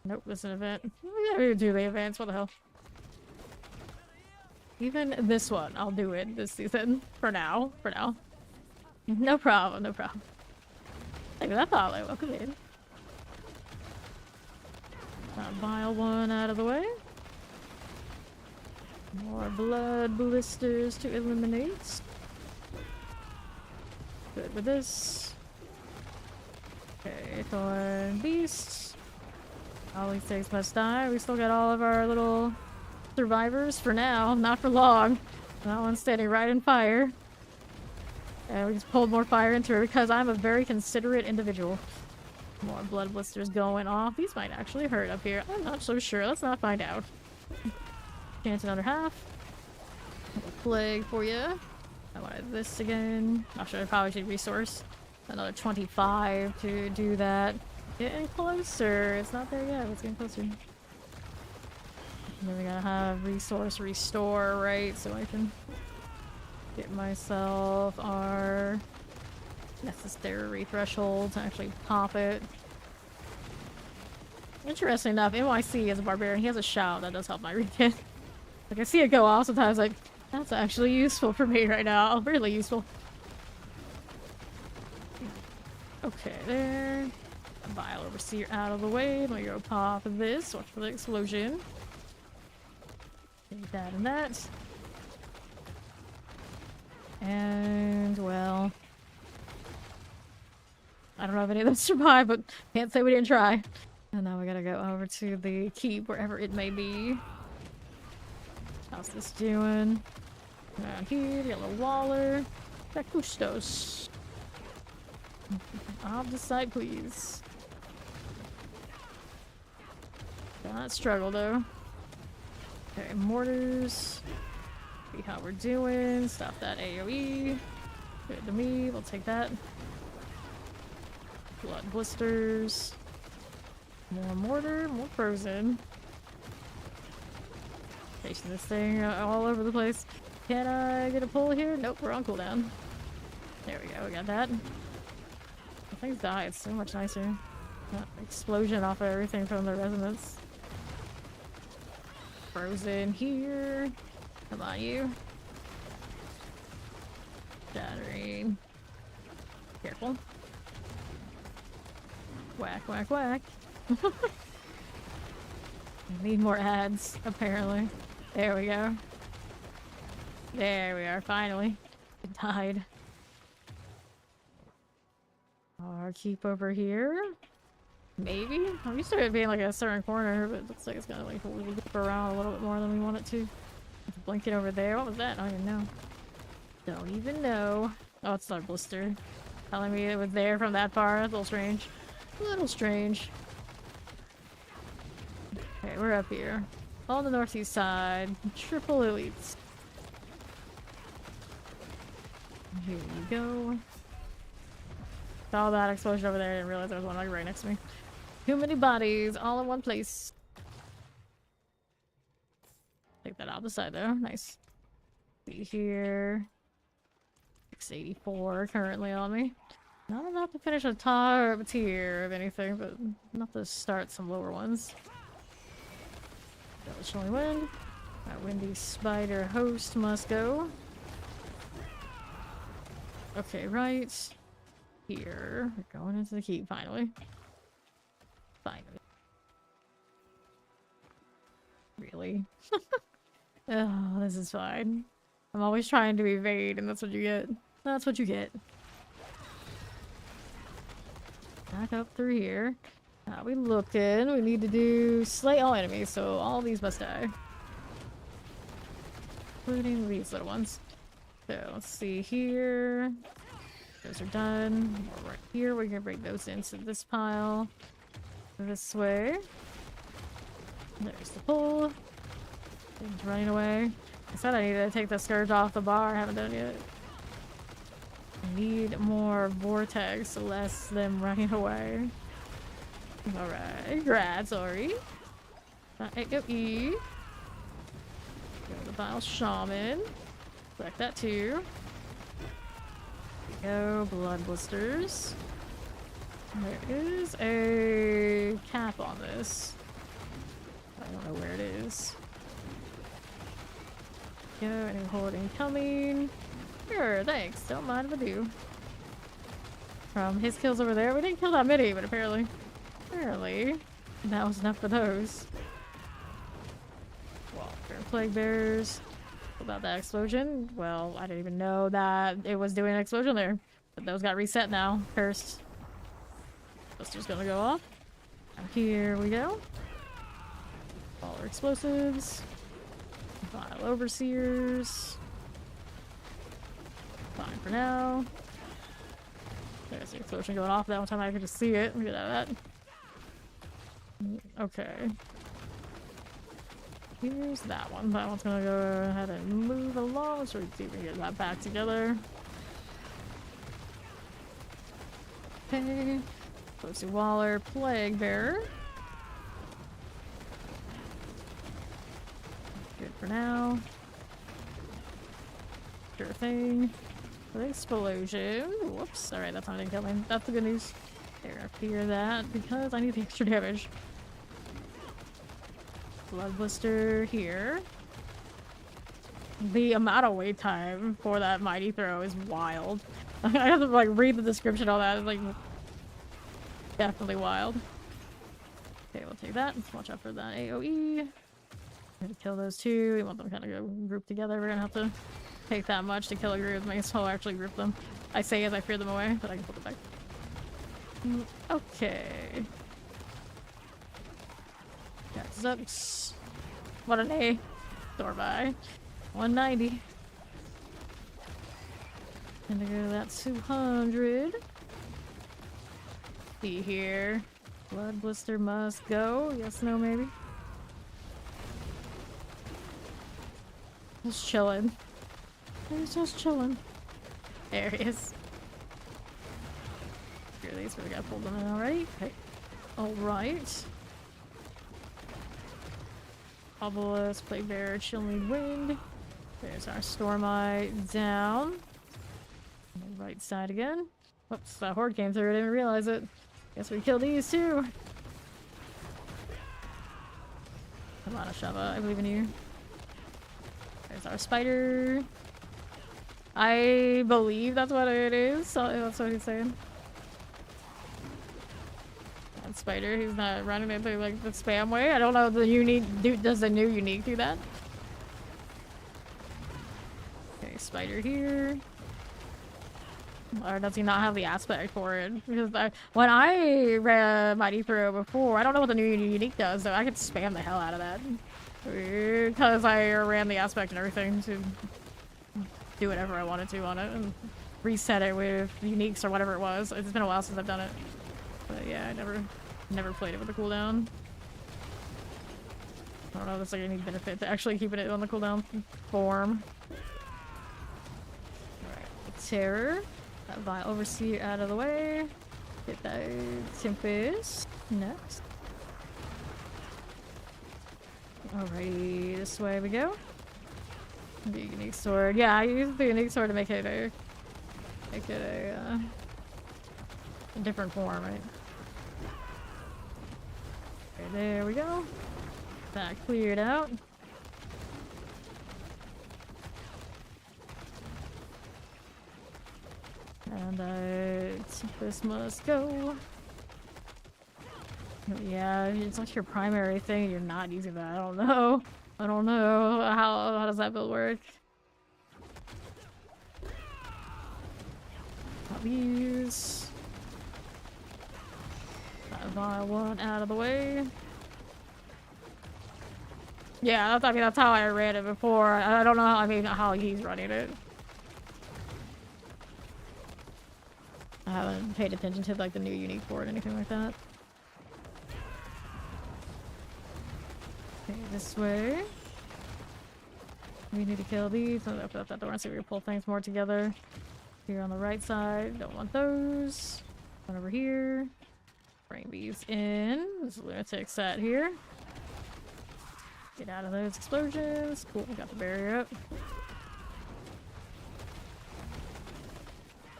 Nope, this is an event. We do the events, what the hell? Even this one, I'll do it this season. For now. For now. No problem, no problem. Thank you for that follow. Welcome in. Vile one out of the way. More blood blisters to eliminate. Good with this. Okay, Thorn Beasts. All these things must die. We still got all of our little survivors for now, not for long. That one's standing right in fire. And we just pulled more fire into her because I'm a very considerate individual. More blood blisters going off. These might actually hurt up here. I'm not so sure. Let's not find out. Chance another half. Plague for you. I wanted this again. I probably should resource another 25 to do that. Getting closer. It's not there yet. It's getting closer. And then we gotta have resource restore, right? So I can get myself our necessary threshold to actually pop it. Interesting enough, NYC is a barbarian. He has a shout that does help my recon. Like I see it go off sometimes, like that's actually useful for me right now. Really useful. Okay, there. Vile overseer out of the way. Let me go pop this. Watch for the explosion. Take that and that. And well, I don't know if any of them survived, but can't say we didn't try. And now we gotta go over to the keep, wherever it may be. How's this doing? Around here, got a little Waller. Got Custos. Off the side, please. Not struggle though. Okay, mortars. See how we're doing. Stop that AoE. Good to me. We'll take that. Blood blisters. More mortar. More frozen. Chasing this thing all over the place. Can I get a pull here? Nope, we're on cooldown. There we go. We got that. The things die. It's so much nicer. Explosion off of everything from the resonance. Frozen here. Come on, you. Shattering. Careful. Whack, whack, whack. I need more ads, apparently. There we go. There we are, finally. It died. Our keep over here. Maybe? I'm used to it being like a certain corner, but it looks like it's gonna like loop around a little bit more than we want it to. It's blinking over there. What was that? I don't even know. Don't even know. Oh, it's not a blister. Telling me it was there from that far. That's a little strange. A little strange. Okay, we're up here. On the northeast side. Triple elites. Here we go. Saw that explosion over there. I didn't realize there was one like right next to me. Too many bodies all in one place. Take that out the side though. Nice. See here. 684 currently on me. Not enough to finish a top tier of anything, but enough to start some lower ones. Chilling wind. That windy spider host must go. Okay, right here. We're going into the keep finally. Finally. Really? Oh, this is fine. I'm always trying to evade, and that's what you get. That's what you get. Back up through here. We looked in. We need to do slay all enemies, so all these must die. Including these little ones. So let's see here. Those are done. We're right here. We're gonna bring those into this pile. This way. There's the pull. Things running away. I said I needed to take the scourge off the bar. I haven't done it yet. I need more vortex, less them running away. Alright. Grad, sorry. AoE. Go to the Vile Shaman. Select that too. Go, Blood Blisters. There is a cap on this. I don't know where it is. Go, any hold incoming. Sure, thanks. Don't mind if I do. From his kills over there, we didn't kill that many, but apparently that was enough for those. Well, Plague Bears. About that explosion. Well, I didn't even know that it was doing an explosion there. But those got reset now. Cursed. That's just gonna go off. And here we go. All our explosives. Vile Overseers. Fine for now. There's the explosion going off. That one time I could just see it. Get out of that. Okay. Here's that one. That one's gonna go ahead and move along so we can see if we can get that back together. Okay. Pussy Waller, Plague Bearer. Good for now. Sure thing. Explosion. Whoops. Alright, that's not gonna kill me. That's the good news. There, fear that because I need the extra damage. Blood Blister here. The amount of wait time for that mighty throw is wild. I have to like read the description on that. It's like definitely wild. Okay, we'll take that. Let's watch out for that AoE. Gonna kill those two. We want them kind of go group together. We're gonna have to take that much to kill a group. May as well actually group them. I say as I fear them away, but I can put it back. Okay. Zucks. What an A. Door by. 190. And to go to that 200. See here. Blood Blister must go. Yes, no, maybe. Just chilling. He's just chilling. There he is. Screw these, we got pulled them in already. Okay. Alright. Obelisk, Plague Bearer, Chilling Wind. There's our Stormite down. On the right side again. Whoops, that horde came through, I didn't realize it. Guess we killed these too. Come on, Ashava, I believe in you. There's our spider. I believe that's what it is, so that's what he's saying. Spider, he's not running into like the spam way. I don't know if the unique does the new unique do that. Okay, spider here. Or does he not have the aspect for it? Because when I read Mighty Throw before, I don't know what the new unique does, so I could spam the hell out of that. Because I ran the aspect and everything to do whatever I wanted to on it and reset it with uniques or whatever it was. It's been a while since I've done it. But yeah, I never played it with a cooldown. I don't know if there's like any benefit to actually keeping it on the cooldown form. Alright, Terror. That Vile Overseer out of the way. Get that Tempest next. Alrighty, this way we go. The unique sword. Yeah, I used the unique sword to make it a different form, right? Okay, there we go. That cleared out. And this must go. Yeah, it's like your primary thing. You're not using that. I don't know. I don't know. How does that build work? These. That Vile one out of the way. Yeah, I mean that's how I ran it before. I don't know how, I mean how he's running it. I haven't paid attention to like the new unique for it or anything like that. Okay, this way. We need to kill these. I'll open up that door and see if we can pull things more together. Here on the right side, don't want those. One over here. Bring these in. This lunatic set here. Get out of those explosions. Cool, we got the barrier up.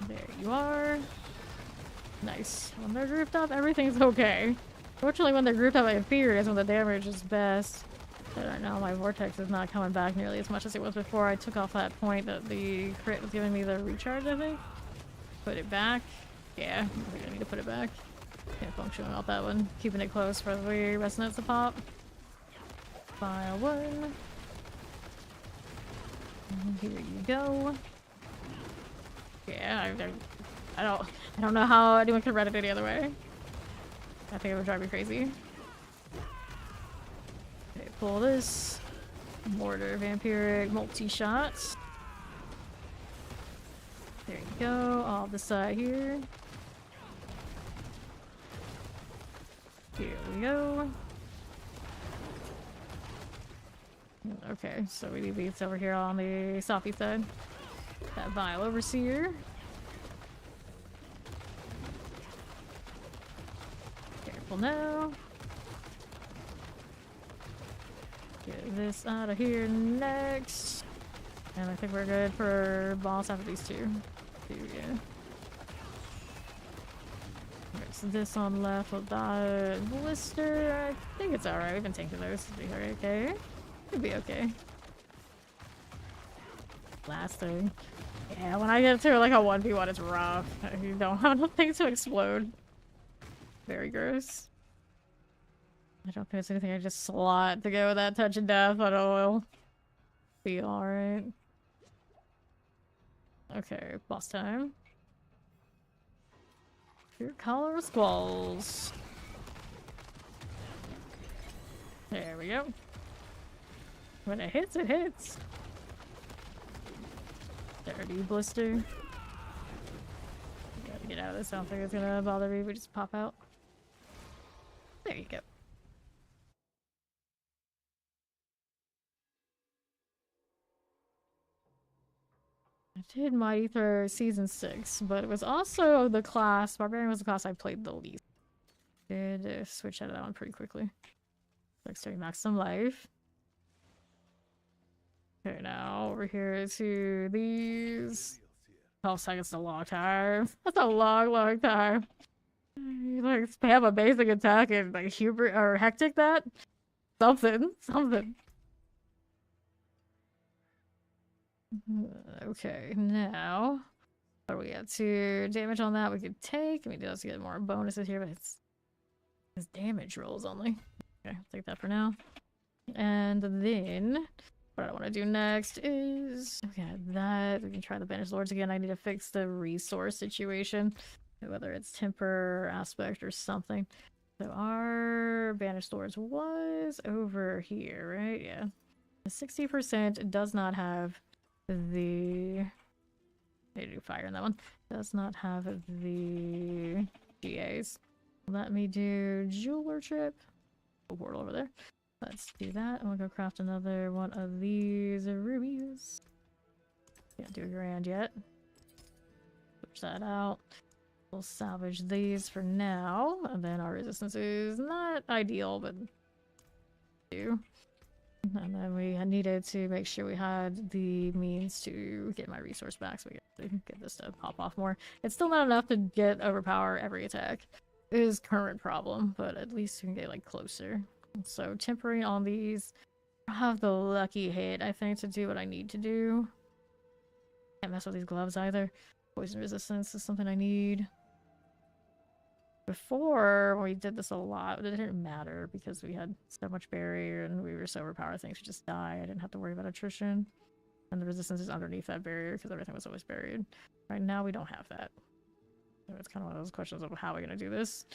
There you are. Nice. When they're grouped up, everything's okay. Fortunately, when they're grouped up, I fear is when the damage is best. But right now, my vortex is not coming back nearly as much as it was before. I took off that point that the crit was giving me the recharge, I think. Put it back. Yeah, I think I need to put it back. Can't function without that one. Keeping it close for the resonance to pop. File 1. And here you go. Yeah, I don't know how anyone could read it any other way. I think it would drive me crazy. Okay, pull this. Mortar, vampiric, multi-shots. There you go, off the side here. Here we go. Okay, so we need these over here on the Sophie side. That Vile Overseer. Careful now. Get this out of here next. And I think we're good for boss after these two. Yeah. There's this on left with that blister. I think it's alright. We've been tanking those. It'll be okay. It'll be okay. Last thing. Yeah, when I get to like a 1v1, it's rough. You don't have enough things to explode. Very gross. I don't think there's anything I just slot to go with that touch of death, but it'll be alright. Okay, boss time. Your color squalls. There we go. When it hits, it hits. Dirty blister. Gotta get out of this. I don't think it's gonna bother me. We just pop out. There you go. I did Mighty Throw Season 6, but it was also the class, Barbarian was the class I played the least. Did switch out of that one pretty quickly. Starting max some life. Okay, now over here to these. 12 seconds is a long time. That's a long time. You like spam a basic attack and like hubris or hectic that? Something. Okay, now what do we got? 2 damage on that we could take. I mean, it does get more bonuses here, but it's damage rolls only. Okay, I'll take that for now. And then what I want to do next is okay, that we can try the Banished Lords again. I need to fix the resource situation, whether it's temper, aspect, or something. So our Banished Lords was over here, right? Yeah, 60% does not have the. They do fire in that one. Does not have the GAs. Let me do Jeweler Trip. Portal over there. Let's do that. I'm gonna go craft another one of these rubies. Can't do a grand yet. Switch that out. We'll salvage these for now, and then our resistance is not ideal, but do. And then we needed to make sure we had the means to get my resource back, so we can get this to pop off more. It's still not enough to get overpower every attack. It is current problem, but at least we can get like closer. So tempering on these, I have the lucky hit, I think, to do what I need to do. Can't mess with these gloves either. Poison resistance is something I need. Before, we did this a lot, but it didn't matter because we had so much barrier and we were so overpowered, things would just die. I didn't have to worry about attrition. And the resistance is underneath that barrier because everything was always buried. Right now, we don't have that. So it's kind of one of those questions of how we're going to do this.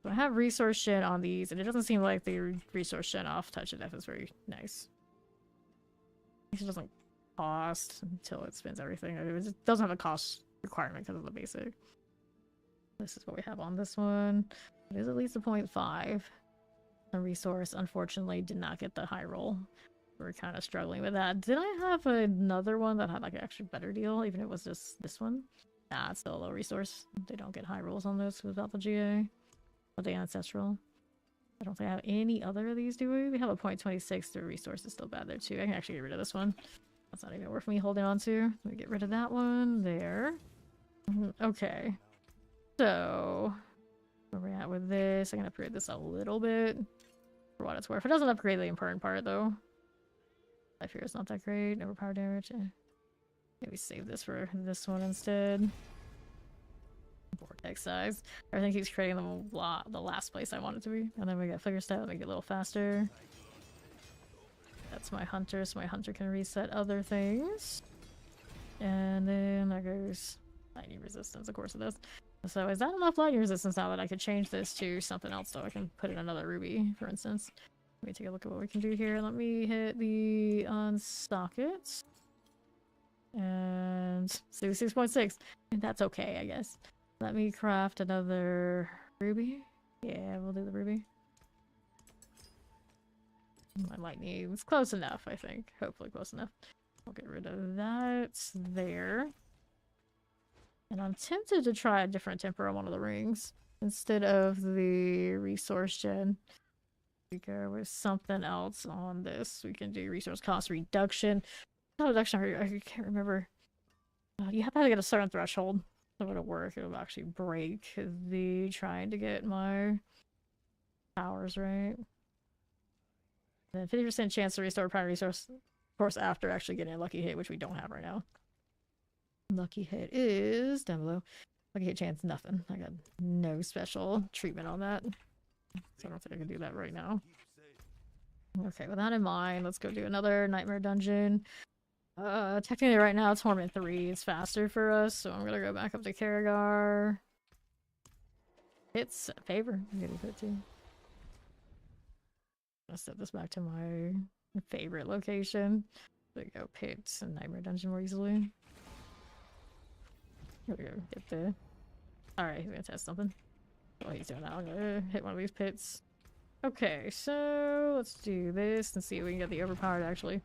So I have resource shed on these, and it doesn't seem like the resource shed off touch of death is very nice. It doesn't cost until it spends everything. It doesn't have a cost requirement because of the basic. This is what we have on this one. It is at least a 0.5. The resource, unfortunately, did not get the high roll. We're kind of struggling with that. Did I have another one that had like an actually better deal, even if it was just this one? Nah, it's still a low resource. They don't get high rolls on those without the GA. Or the ancestral. I don't think I have any other of these, do we? We have a point 26. The resource is still bad there too. I can actually get rid of this one. That's not even worth me holding on to. Let me get rid of that one there. Okay. So, where we're at with this, I can upgrade this a little bit for what it's worth. It doesn't upgrade the important part though. Life here is not that great. Overpower damage. Maybe save this for this one instead. Vortex size. Everything keeps creating the last place I want it to be. And then we got figure stat, make it a little faster. That's my hunter, so my hunter can reset other things. And then there goes lightning resistance, of course it does. So is that enough lightning resistance now that I could change this to something else so I can put in another ruby, for instance? Let me take a look at what we can do here. Let me hit the unstock-it. And 6.6. That's okay, I guess. Let me craft another ruby. Yeah, we'll do the ruby. My lightning is close enough, I think. Hopefully close enough. I'll get rid of that there. And I'm tempted to try a different temper on one of the rings. Instead of the resource gen. We go with something else on this. We can do resource cost reduction. Not reduction, I can't remember. You have to get a certain threshold. So it'll work. It'll actually break the trying to get my powers right. Then 50% chance to restore primary resource, of course, after actually getting a lucky hit, which we don't have right now. Lucky hit is down below. Lucky hit chance, nothing. I got no special treatment on that. So I don't think I can do that right now. Okay, with that in mind, let's go do another nightmare dungeon. Technically right now, Torment 3 is faster for us, so I'm gonna go back up to Karagar. It's a favor. I'm getting hit too. I'll set this back to my favorite location. There we go, pit and nightmare dungeon more easily. Here we go, get the... Alright, he's gonna test something. What he's doing now, I'm gonna hit one of these pits. Okay, so let's do this and see if we can get the overpowered actually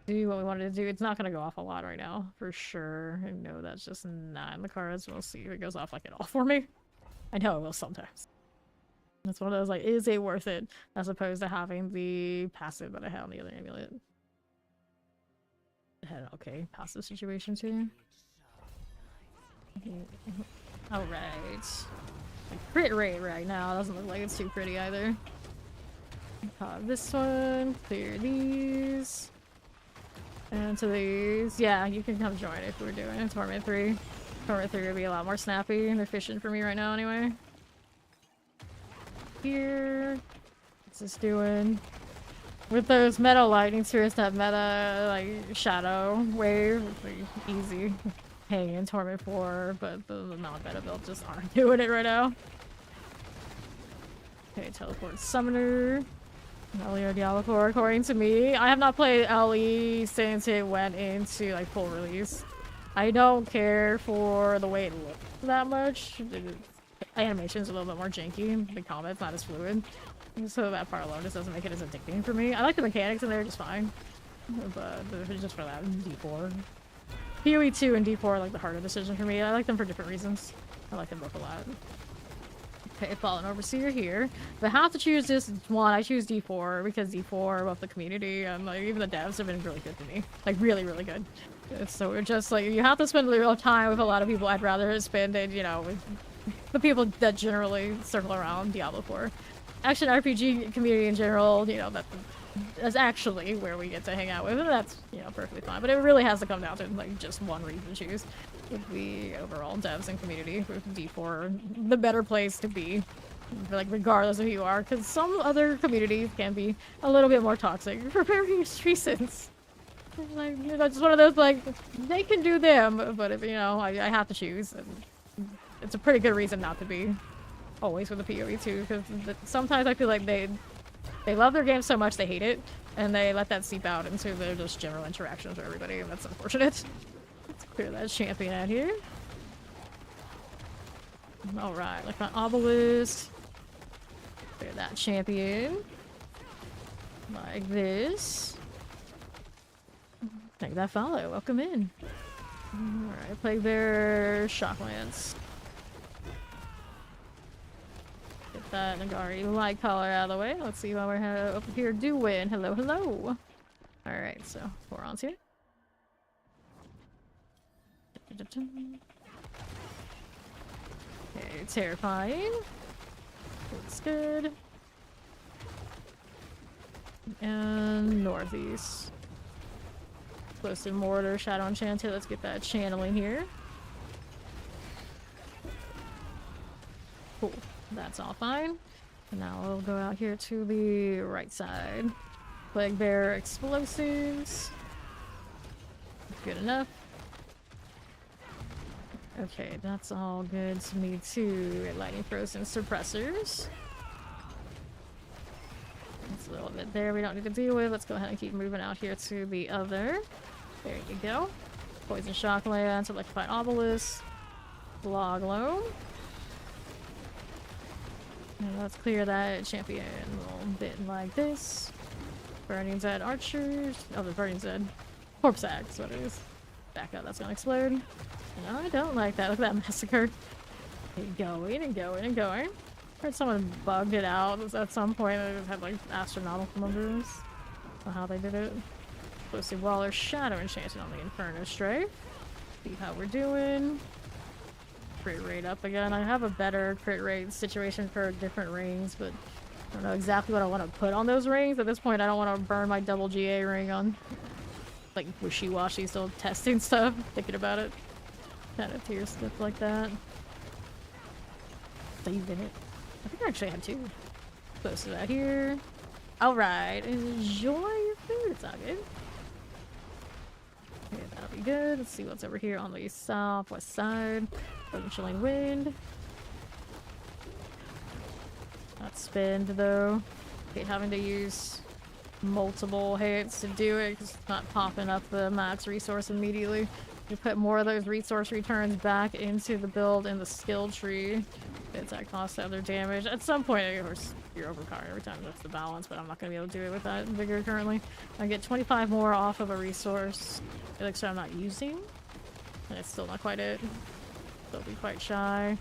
do what we wanted to do. It's not gonna go off a lot right now, for sure. I know that's just not in the cards. We'll see if it goes off like it all for me. I know it will sometimes. That's one of those, like, is it worth it? As opposed to having the passive that I had on the other amulet. I had an okay passive situation too. Alright. Like, crit rate right now doesn't look like it's too pretty either. This one, clear these. And to these. Yeah, you can come join if we're doing a Torment 3. Torment 3 would be a lot more snappy and efficient for me right now anyway. Here. What's this doing? With those meta lightning spirits, that meta, like, shadow wave, it's like easy. Hey, in Torment 4, but the non-meta builds just aren't doing it right now. Okay, teleport summoner. LE or Diablo 4, according to me. I have not played LE since it went into, like, full release. I don't care for the way it looks that much. The animation's a little bit more janky. The combat's not as fluid. So that part alone just doesn't make it as addicting for me. I like the mechanics in there just fine. But just for that, D4. PoE 2 and D4 are like the harder decision for me. I like them for different reasons. I like them both a lot. Okay, Fallen Overseer here. If I have to choose this one, I choose D4 because D4 above the community and like even the devs have been really good to me. Like really, really good. So it's just like you have to spend a little time with a lot of people. I'd rather spend it, you know, with the people that generally circle around Diablo 4. Action RPG community in general, you know, that's actually where we get to hang out with, and that's, you know, perfectly fine. But it really has to come down to like just one reason to choose. With the overall devs and community, with D4 the better place to be, like regardless of who you are, because some other communities can be a little bit more toxic for various reasons. Like, you know, just one of those, like, they can do them, but if, you know, I have to choose, and it's a pretty good reason not to be always with the PoE too, because sometimes I feel like they love their game so much they hate it, and they let that seep out into their just general interactions with everybody, and that's unfortunate. Let's clear that champion out here. Alright, like my obelisk. Clear that champion. Like this. Take that follow. Welcome in. Alright, Plague Bear, Shock Lance. Get Get that Nagari light color out of the way. Let's see what we're up here doing. Hello, hello. Alright, so Boron's here. Okay, terrifying. Looks good. And northeast. Explosive mortar, shadow enchanted. Let's get that channeling here. Cool. That's all fine. And now we'll go out here to the right side. Plague Bear explosives. Good enough. Okay, that's all good to me too. Lightning frozen suppressors. That's a little bit there we don't need to deal with. Let's go ahead and keep moving out here to the other. There you go. Poison shock lance, electrified obelisk, log loam. And let's clear that champion a little bit like this. Burning Dead archers. Oh, the Burning Dead corpse axe, what it is. Back up, that's gonna explode. No, I don't like that. Look at that massacre. Keep going and going and going. I heard someone bugged it out at some point. It had like astronomical numbers. I don't know how they did it. Explosive Waller Shadow Enchanted on the Inferno Strafe. See how we're doing. Crit rate up again. I have a better crit rate situation for different rings, but I don't know exactly what I want to put on those rings. At this point, I don't want to burn my double GA ring on like wishy-washy, still testing stuff, thinking about it. Kind of tier stuff like that. Saving it. I think I actually had two. Close to that here. Alright, enjoy your food. It's all good. Okay, that'll be good. Let's see what's over here on the southwest side. Frozen chilling wind. Not spend though. Okay, having to use multiple hits to do it because it's not popping up the max resource immediately. You put more of those resource returns back into the build in the skill tree. It's that cost other damage. At some point, of course, you're overpowered every time. That's the balance, but I'm not going to be able to do it with that vigor currently. I get 25 more off of a resource elixir I'm not using. And it's still not quite it. Still be quite shy.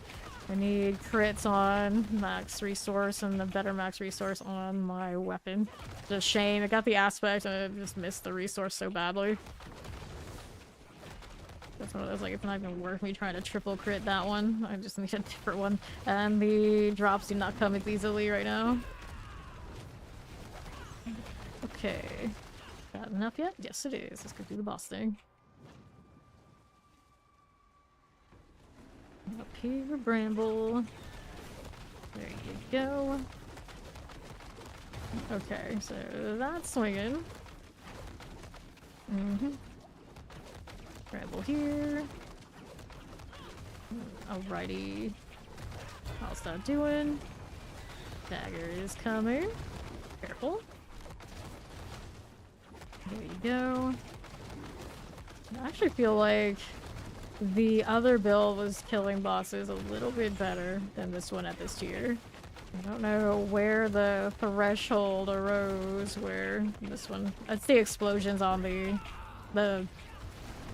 I need crits on max resource and a better max resource on my weapon. It's a shame. I got the aspect and I just missed the resource so badly. That's one of those, like, it's not even worth me trying to triple crit that one. I just need a different one. And the drops do not come as easily right now. Okay. Got enough yet? Yes, it is. Let's go do the boss thing. Up here, Bramble. There you go. Okay, so that's swinging. Bramble here. Alrighty. How's that doing? Dagger is coming. Careful. There you go. I actually feel like the other build was killing bosses a little bit better than this one at this tier. I don't know where the threshold arose where this one... It's the explosions on the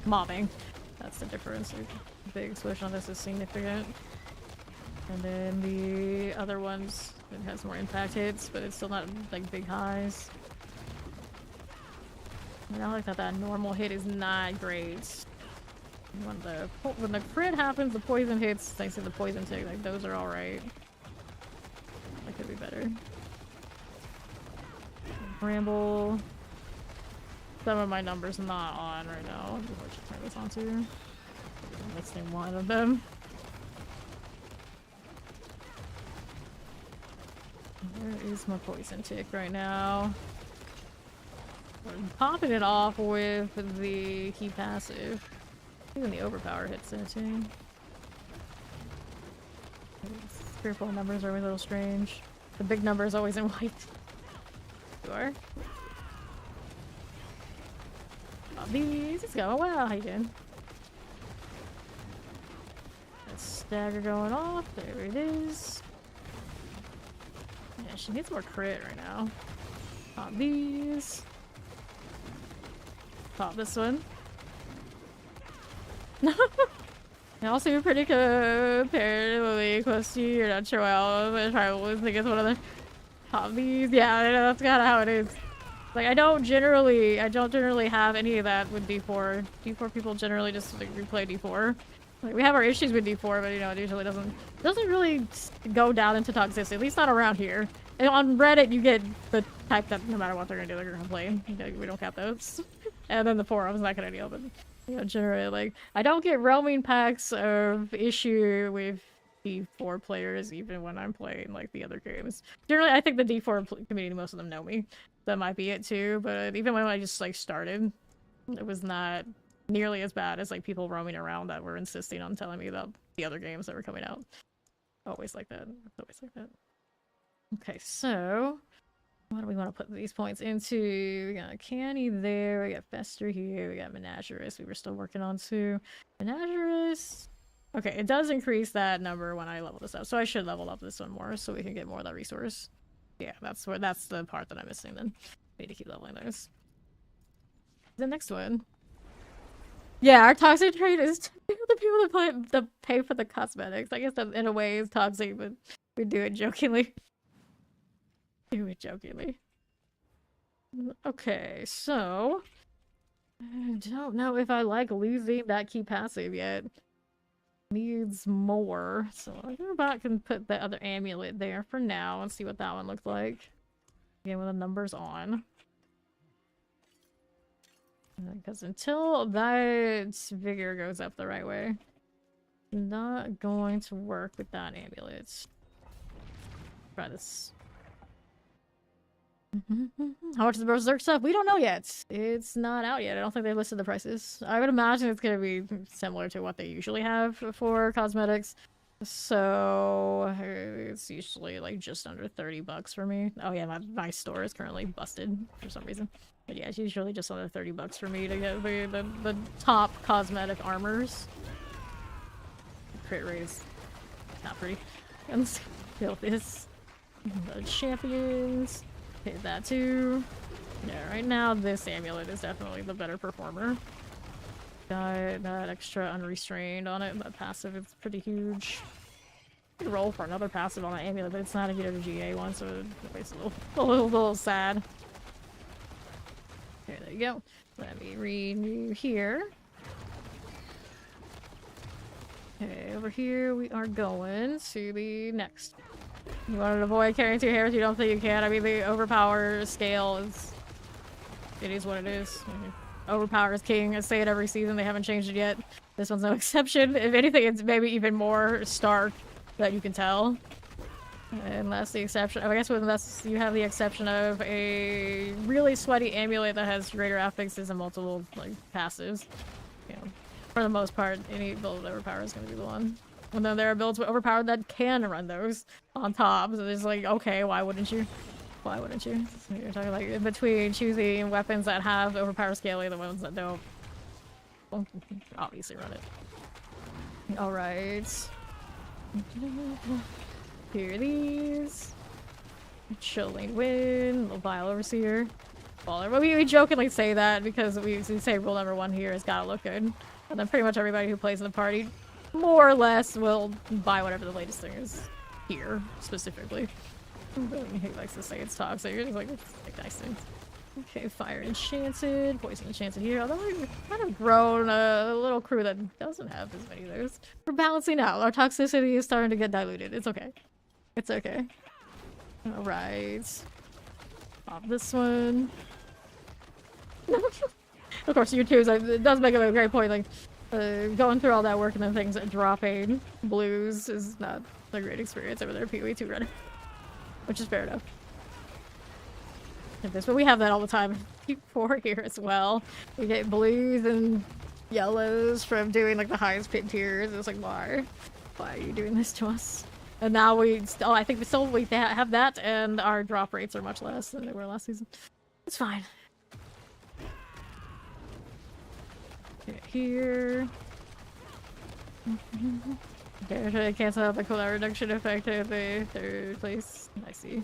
mobbing. That's the difference. The big explosion on this is significant. And then the other ones, it has more impact hits, but it's still not like big highs. I don't like that normal hit is not great. When the crit happens, the poison hits, thanks to the poison tick, like those are alright. That could be better. Bramble. Some of my numbers not on right now. What should turn this on to? I'm missing one of them. Where is my poison tick right now? I'm popping it off with the key passive. Even the overpower hits there too. Fearful numbers are a little strange. The big number is always in white. Sure. These is going well. How you doing? That stagger going off. There it is. Yeah, she needs more crit right now. Pop these. Pop this one. They all seem pretty comparatively close to you. You're not sure why all of the tribal is, I guess, one of the hobbies. Yeah, I know, that's kind of how it is. Like, I don't generally have any of that with D4. D4 people generally just like replay D4. Like, we have our issues with D4, but you know, it usually doesn't really go down into toxicity. At least not around here. And on Reddit, you get the type that no matter what they're gonna do, they're gonna complain. We don't count those. And then the forum's not gonna deal, but you know, generally, like, I don't get roaming packs of issue with D4 players even when I'm playing like the other games. Generally, I think the D4 community, most of them know me. That might be it too, but even when I just like started, it was not nearly as bad as like people roaming around that were insisting on telling me about the other games that were coming out. Always like that. Always like that. Okay, so what do we want to put these points into? We got Canny there, we got Fester here, we got Menagerous we were still working on too. Menagerous. Okay, it does increase that number when I level this up, so I should level up this one more so we can get more of that resource. Yeah, that's the part that I'm missing then. Need to keep leveling those. The next one. Yeah, our toxic trait is the people that pay for the cosmetics. I guess that in a way is toxic, but we do it jokingly. Do it jokingly. Okay, so I don't know if I like losing that key passive yet. Needs more, so I can put the other amulet there for now and see what that one looks like. Again, with the numbers on. Because until that vigor goes up the right way, not going to work with that amulet. Try this. How much is the Berserk stuff? We don't know yet. It's not out yet. I don't think they listed the prices. I would imagine it's going to be similar to what they usually have for cosmetics. So it's usually like just under 30 bucks for me. Oh yeah, my store is currently busted for some reason. But yeah, it's usually just under 30 bucks for me to get the top cosmetic armors. The crit rate is not pretty. Let's kill this. The champions. Hit that too. Yeah, right now this amulet is definitely the better performer. Got that extra unrestrained on it. That passive is pretty huge. I could roll for another passive on that amulet, but it's not a good GA one, so it's a little sad. Here, there you go. Let me renew here. Okay, over here we are going to the next. You want to avoid carrying 2 hairs? You don't think you can? I mean, the overpower scale is... It is what it is. Overpower is king. I say it every season. They haven't changed it yet. This one's no exception. If anything, it's maybe even more stark that you can tell. And that's the exception. I guess unless you have the exception of a really sweaty amulet that has greater affixes and multiple like passives. You know, for the most part, any build with overpower is going to be the one. And then there are builds with overpowered that can run those on top. So it's like, okay, why wouldn't you? Why wouldn't you? So you're talking like in between choosing weapons that have overpower scaling, the ones that don't. Well, obviously run it. Alright. Here are these. Chilling Wind, little Vile Overseer. Baller. We jokingly say that because we say rule number 1 here has gotta look good. And then pretty much everybody who plays in the party more or less will buy whatever the latest thing is here, specifically. But he likes to say it's toxic. You're just like nice things. Okay, Fire Enchanted, Poison Enchanted here. Although we've kind of grown a little crew that doesn't have as many of those. We're balancing out. Our toxicity is starting to get diluted. It's okay. It's okay. Alright. Pop this one. Of course, YouTube's it does make a great point. Like, going through all that work and then things dropping blues is not a great experience over there. PoE 2 running, which is fair enough. But we have that all the time. Q4 here as well. We get blues and yellows from doing like the highest pit tiers. It's like, why are you doing this to us? And now I think we have that, and our drop rates are much less than they were last season. It's fine. Here. Okay, try to cancel out the cooldown reduction effect at the 3rd place. I see.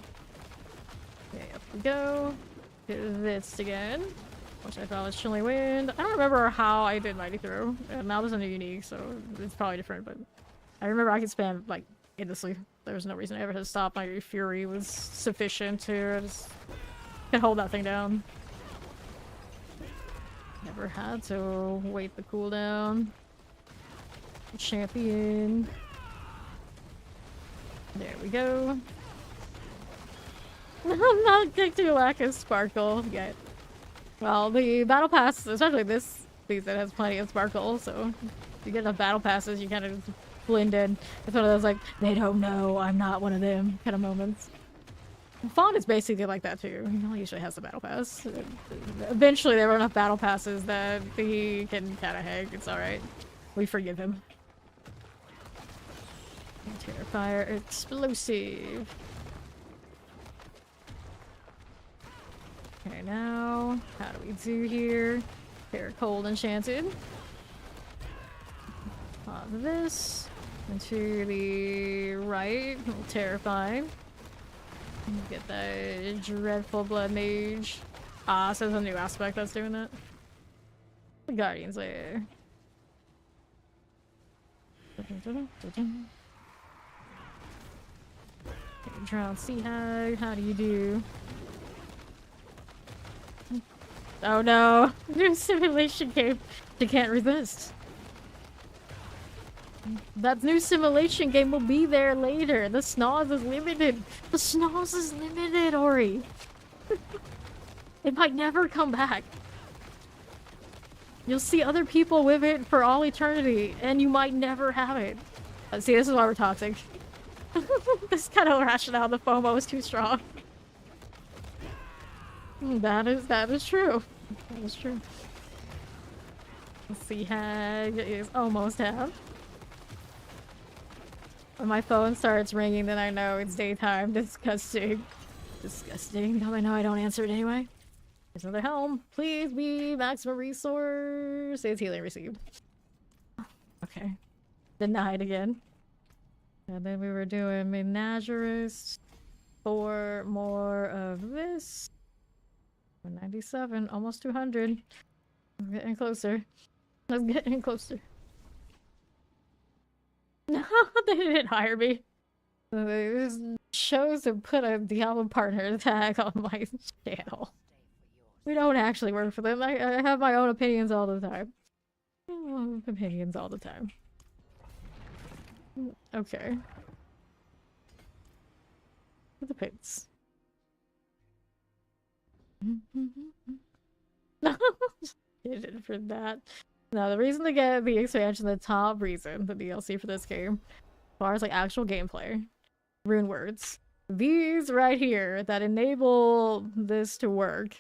Okay, up we go. Do this again. which I thought was Chilling Wind. I don't remember how I did Mighty Throw. And that wasn't a unique, so it's probably different, but I remember I could spam, like, endlessly. There was no reason I ever had to stop. My Fury was sufficient to just could hold that thing down. Never had to wait the cooldown. Champion. There we go. I'm not going to lack of sparkle yet. Well, the battle pass, especially this season, has plenty of sparkle, so if you get enough battle passes, you kind of blend in. It's one of those, like, they don't know I'm not one of them kind of moments. Fawn is basically like that too. He usually has the battle pass. Eventually there were enough battle passes that he can kind of hang. It's alright. We forgive him. Terrifier explosive. Okay, now, how do we do here? They're cold enchanted. Pop this. And to the right, terrifying. Get that dreadful blood mage. Ah, so there's a new aspect that's doing that. The Guardian's there. Drowned Sea Hag, how do you do? Oh no! New simulation game. You can't resist. That new simulation game will be there later. The Snoz is limited. The Snoz is limited, Ori. It might never come back. You'll see other people with it for all eternity, and you might never have it. See, this is why we're toxic. This kind of rationale, the FOMO is too strong. That is true. That is true. The Sea Hag is almost half. When my phone starts ringing, then I know it's daytime. Disgusting. Disgusting. Now I know I don't answer it anyway. There's another helm. Please be maximum resource. It's healing received. Okay. Denied again. And then we were doing Menagerist. 4 more of this. 197. Almost 200. I'm getting closer. I'm getting closer. No, they didn't hire me. They just chose to put a Diablo partner tag on my channel. We don't actually work for them. I have my own opinions all the time. Opinions all the time. Okay. The pits. Did it for that. Now, the reason to get the expansion, the top reason, the DLC for this game, as far as like actual gameplay, rune words. These right here that enable this to work,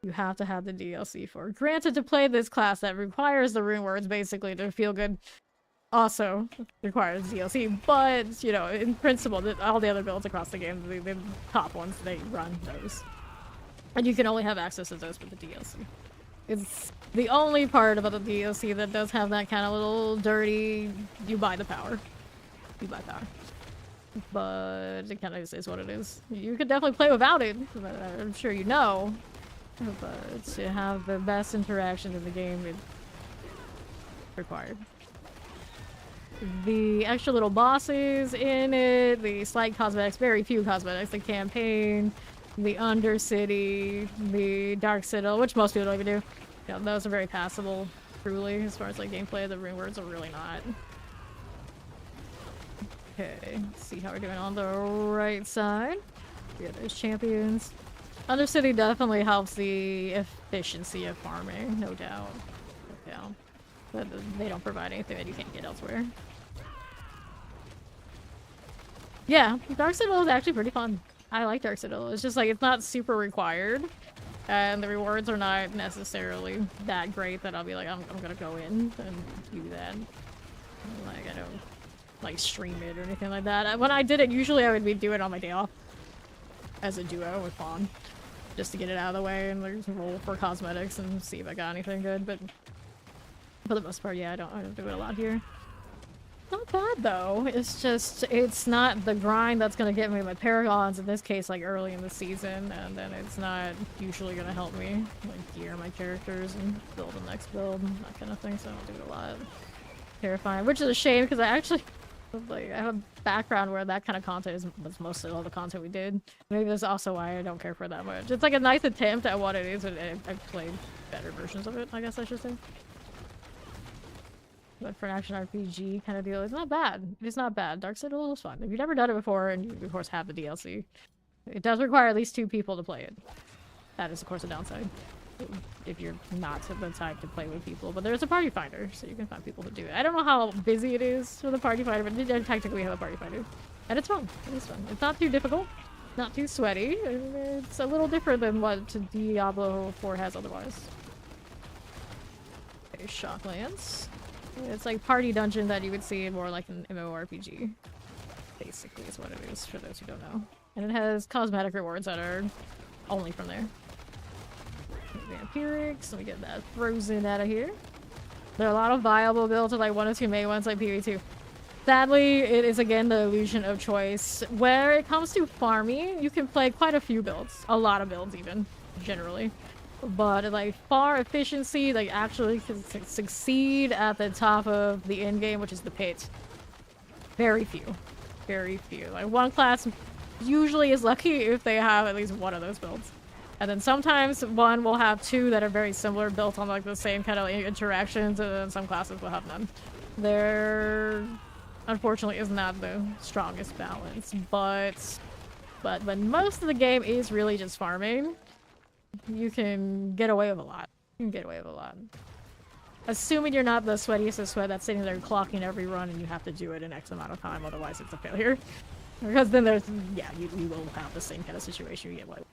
you have to have the DLC for. Granted, to play this class that requires the rune words basically to feel good, also requires DLC, but, you know, in principle, all the other builds across the game, the top ones, they run those. And you can only have access to those with the DLC. It's the only part about the DLC that does have that kind of little dirty, you buy the power. You buy power. But it kind of is what it is. You could definitely play without it, but I'm sure you know. But to have the best interaction in the game, it's required. The extra little bosses in it, the slight cosmetics, very few cosmetics, the campaign, the Undercity, the Dark Citadel, which most people don't even do. Yeah, those are very passable, truly, as far as like gameplay. The rune words are really not. Okay, let's see how we're doing on the right side. Yeah, there's champions. Undercity definitely helps the efficiency of farming, no doubt. No doubt. But they don't provide anything that you can't get elsewhere. Yeah, Dark Citadel is actually pretty fun. I like Dark Citadel. It's just like, it's not super required. And the rewards are not necessarily that great that I'll be like, I'm gonna go in and do that. Like, I don't like stream it or anything like that. When I did it, usually I would be doing it on my day off. As a duo with Fawn. Just to get it out of the way and like roll for cosmetics and see if I got anything good, but for the most part, yeah, I don't do it a lot here. Not bad though. It's just it's not the grind that's gonna get me my paragons in this case like early in the season, and then it's not usually gonna help me like gear my characters and build the next build and that kind of thing. So I don't do it a lot. Terrifying, which is a shame because I actually like I have a background where that kind of content was mostly all the content we did. Maybe that's also why I don't care for it that much. It's like a nice attempt at what it is, but I've played better versions of it, I guess I should say. But for an action RPG kind of deal, it's not bad. It's not bad. Dark Citadel is fun. If you've never done it before, and you of course have the DLC, it does require at least 2 people to play it. That is of course a downside. If you're not the type to play with people, but there's a party finder, so you can find people to do it. I don't know how busy it is for the party finder, but they technically have a party finder, and it's fun. It is fun. It's not too difficult, not too sweaty. It's a little different than what Diablo 4 has otherwise. Okay, Shocklands. It's like party dungeon that you would see in more like an MMORPG. Basically is what it is for those who don't know. And it has cosmetic rewards that are only from there. Vampirics, let me get that frozen out of here. There are a lot of viable builds with like 1 or 2 main ones like PvE2. Sadly, it is again the illusion of choice. Where it comes to farming, you can play quite a few builds. A lot of builds even, generally. But like far efficiency, like actually succeed at the top of the endgame, which is the pit. Very few. Very few. Like one class usually is lucky if they have at least 1 of those builds. And then sometimes one will have 2 that are very similar, built on like the same kind of interactions, and then some classes will have none. There, unfortunately, is not the strongest balance, but when most of the game is really just farming, you can get away with a lot. You can get away with a lot. Assuming you're not the sweatiest of sweat that's sitting there clocking every run and you have to do it in X amount of time, otherwise it's a failure. Because then there's, yeah, you will have the same kind of situation you get away with.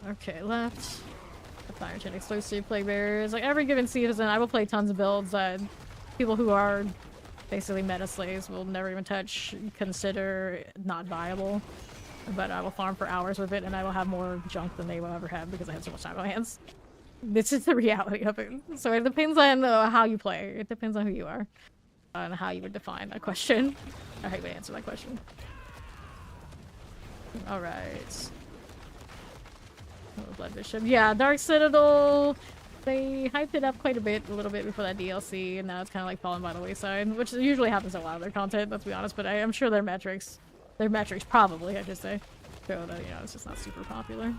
Okay, left. The Fire Chain Explosive Plague Bearers. Like every given season, I will play tons of builds that people who are basically meta slaves will never even touch, consider not viable. But I will farm for hours with it, and I will have more junk than they will ever have because I have so much time on my hands. This is the reality of it. So it depends on how you play. It depends on who you are. On how you would define that question. Or how you would answer that question. Alright. Blood Bishop. Yeah, Dark Citadel. They hyped it up quite a little bit before that DLC, and now it's kind of like falling by the wayside, which usually happens in a lot of their content, let's be honest, but I am sure their metrics probably, I should say, show that, you know, it's just not super popular.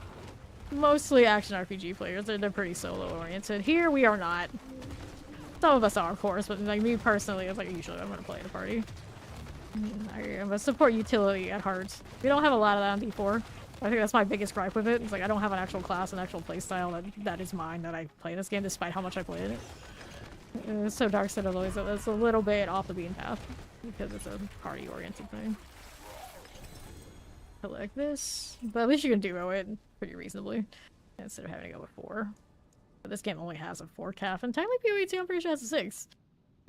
Mostly action RPG players, they're pretty solo-oriented. Here, we are not. Some of us are, of course, but like me personally, it's like usually I'm gonna play at a party. I'm a support utility at heart. We don't have a lot of that on D4. I think that's my biggest gripe with it. It's like I don't have an actual class, an actual playstyle that is mine that I play in this game, despite how much I played it. So Dark Citadel is a little bit off the beaten path because it's a party-oriented thing. Collect this, but at least you can duo it pretty reasonably instead of having to go with 4. But this game only has a 4 calf, and technically PoE2 I'm pretty sure has a 6.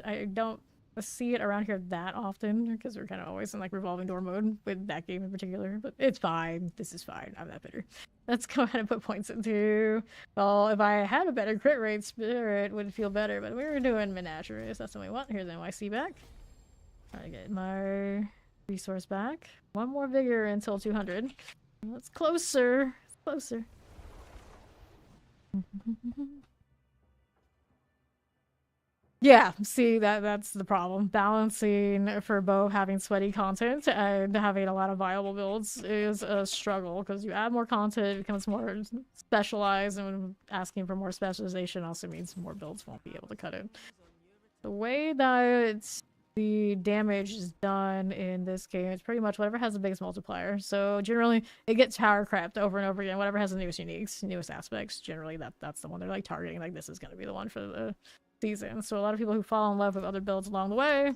I don't see it around here that often because we're kind of always in like revolving door mode with that game in particular, but it's fine. This is fine. I'm that bitter. Let's go ahead and put points into, well, if I had a better crit rate, Spirit would feel better, but we were doing Menagerie, so that's what we want. Here's NYC back. Try to get my resource back. 1 more vigor until 200. That's closer. It's closer. Yeah, see, that's the problem. Balancing for both having sweaty content and having a lot of viable builds is a struggle because you add more content, it becomes more specialized, and asking for more specialization also means more builds won't be able to cut it. The way that the damage is done in this game, it's pretty much whatever has the biggest multiplier. So generally, it gets power crept over and over again. Whatever has the newest uniques, newest aspects, generally that's the one they're like targeting. Like this is going to be the one for the season. So a lot of people who fall in love with other builds along the way,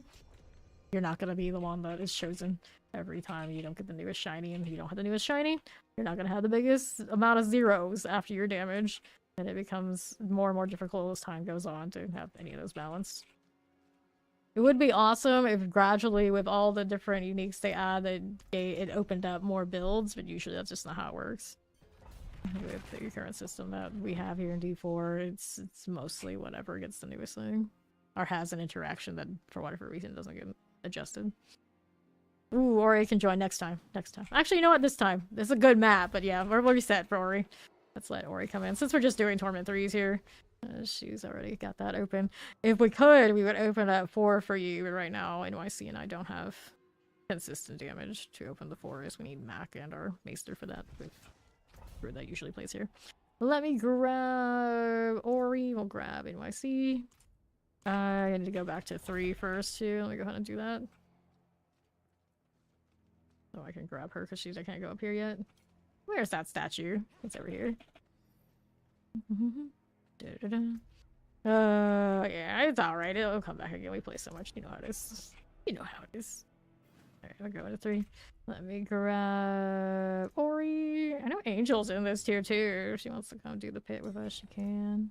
you're not going to be the one that is chosen every time you don't get the newest shiny, and if you don't have the newest shiny, you're not going to have the biggest amount of zeros after your damage, and it becomes more and more difficult as time goes on to have any of those balanced. It would be awesome if gradually with all the different uniques they add that it opened up more builds, but usually that's just not how it works. With the current system that we have here in D4, it's mostly whatever gets the newest thing. or has an interaction that, for whatever reason, doesn't get adjusted. Ooh, Ori can join next time. Next time. Actually, you know what? This time. It's a good map, but yeah, we're reset for Ori. Let's let Ori come in. Since we're just doing Torment 3s here, she's already got that open. If we could, we would open up 4 for you, but right now, NYC and I don't have consistent damage to open the 4s. We need Mac and our Maester for that. Where that usually plays here. Let me grab Ori. We'll grab NYC. I need to go back to 3 first, too. Let me go ahead and do that. So I can grab her because I can't go up here yet. Where's that statue? It's over here. Yeah, it's alright. It'll come back again. We play so much. You know how it is. You know how it is. Alright, I'll go into 3. Let me grab Ori. I know Angel's in this tier too. If she wants to come do the pit with us, she can.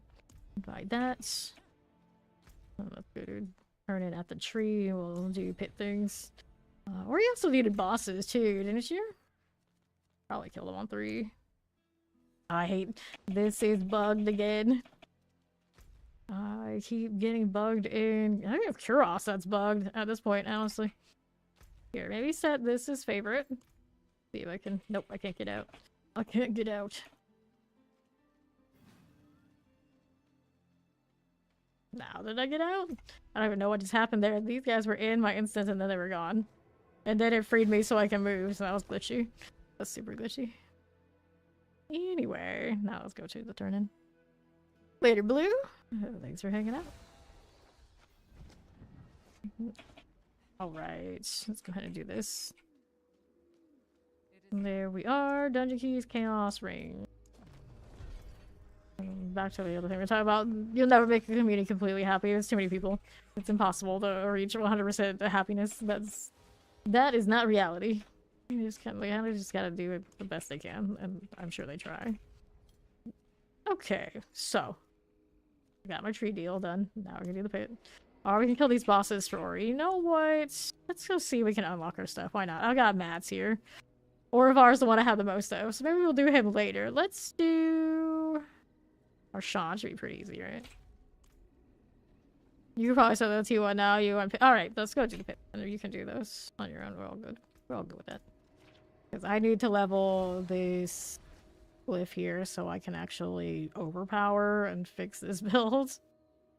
Invite that. Oh, that's good. Turn it at the tree. We'll do pit things. Ori also needed bosses too, didn't you? Probably killed them on 3. I hate this is bugged again. I keep getting bugged in. I think it's Kuros that's bugged at this point, honestly. Here, maybe set this as favorite. See if I can. Nope, I can't get out. I can't get out. Now did I get out? I don't even know what just happened there. These guys were in my instance and then they were gone. And then it freed me so I can move, so that was glitchy. That's super glitchy. Anyway, now let's go to the turn-in. Later, Blue. Thanks for hanging out. Alright, let's go ahead and do this. There we are. Dungeon keys, chaos ring. Back to the other thing we're talking about. You'll never make a community completely happy. There's too many people. It's impossible to reach 100% happiness. That is not reality. You just kind of just gotta do it the best they can, and I'm sure they try. Okay, so I got my tree deal done. Now we're gonna do the pit. Or we can kill these bosses for Ori. You know what? Let's go see if we can unlock our stuff. Why not? I got Matt's here. Orvar's the one I have the most of, so maybe we'll do him later. Let's do... Or Sean should be pretty easy, right? You can probably set the T1 now. You want... Alright, let's go do the pit. And you can do those on your own. We're all good. We're all good with that. Because I need to level this glyph here so I can actually overpower and fix this build.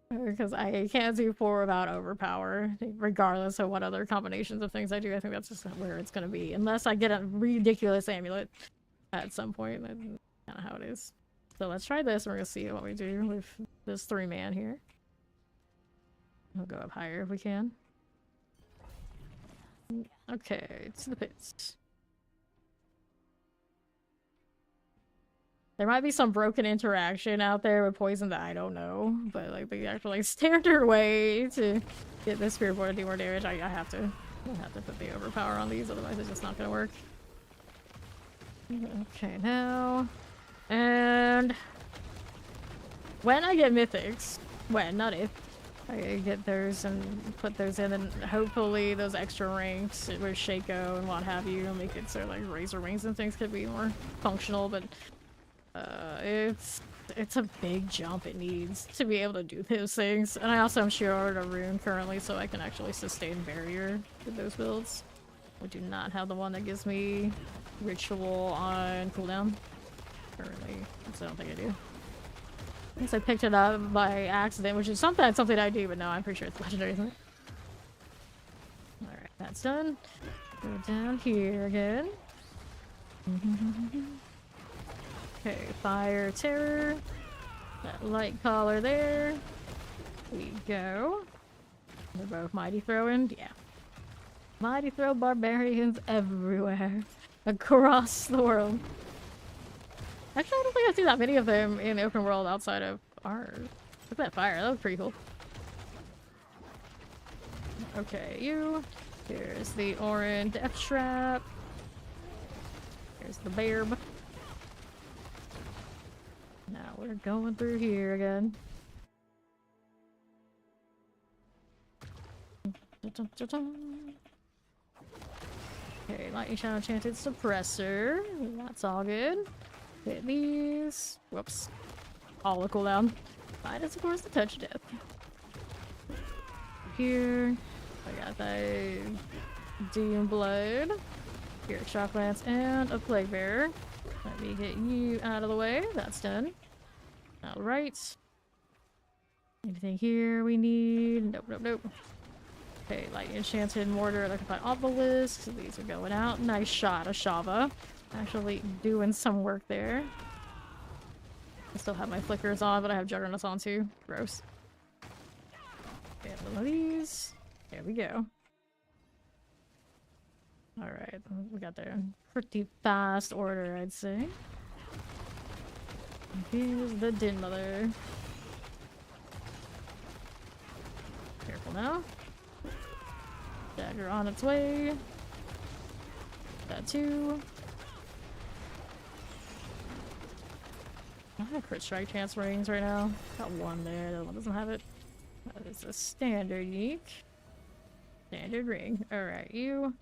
Because I can't do 4 without overpower, regardless of what other combinations of things I do. I think that's just where it's going to be. Unless I get a ridiculous amulet at some point. That's kind of how it is. So let's try this. We're going to see what we do with this 3-man here. We'll go up higher if we can. Okay, to the pits. There might be some broken interaction out there with poison that I don't know, but like the actual like standard way to get this Spiritborn to do more damage, I have to put the overpower on these, otherwise it's just not gonna work. Okay, now and when I get mythics, not if I get those and put those in, and hopefully those extra ranks with Shaco and what have you make it so like razor wings and things could be more functional, but it's a big jump it needs to be able to do those things. And I also am shielded a rune currently so I can actually sustain barrier with those builds. We do not have the one that gives me ritual on cooldown currently, so I don't think I do. I guess I picked it up by accident, which is something I do, but no, I'm pretty sure it's legendary, isn't it? Alright, that's done. Go down here again. Okay, fire terror. That light collar there. We go. They're both mighty throwing. Yeah. Mighty throw barbarians everywhere. Across the world. Actually, I don't think I see that many of them in the open world outside of ours. Look at that fire. That was pretty cool. Okay, you. Here's the orange death trap. Here's the barb. Now we're going through here again. Okay, lightning shadow enchanted suppressor. That's all good. Hit these. Whoops. All the cooldown. Minus, of course, the touch death. here. I got that Demon Blood. Here, Shock Lance, and a Plague Bearer. Let me get you out of the way. That's done. Alright. Anything here we need? Nope, nope, nope. Okay, Light Enchanted Mortar. I can find Obelisk. So these are going out. Nice shot, Ashava. Actually doing some work there. I still have my flickers on, but I have Juggernauts on too. Gross. Okay, one of these. There we go. Alright, we got there in pretty fast order, I'd say. Here's the Din Mother. Careful now. Dagger on its way. That too. I have crit strike chance rings right now. Got one there, the other one doesn't have it. That is a standard unique. Standard ring. Alright, you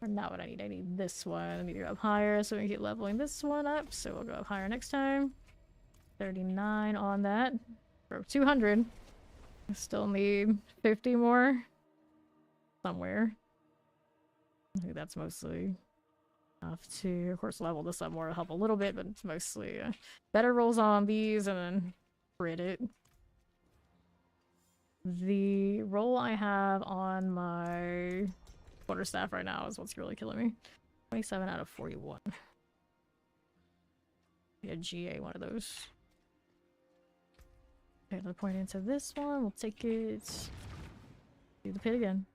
are not what I need. I need this one. I need to go up higher so we can keep leveling this one up. So we'll go up higher next time. 39 on that. Broke 200. I still need 50 more. Somewhere. I think that's mostly enough to, of course, level this up more to help a little bit, but it's mostly better rolls on these and then crit it. The roll I have on my quarterstaff right now is what's really killing me. 27 out of 41. Yeah, GA one of those. Okay, let's point into this one. We'll take it. Do the pit again.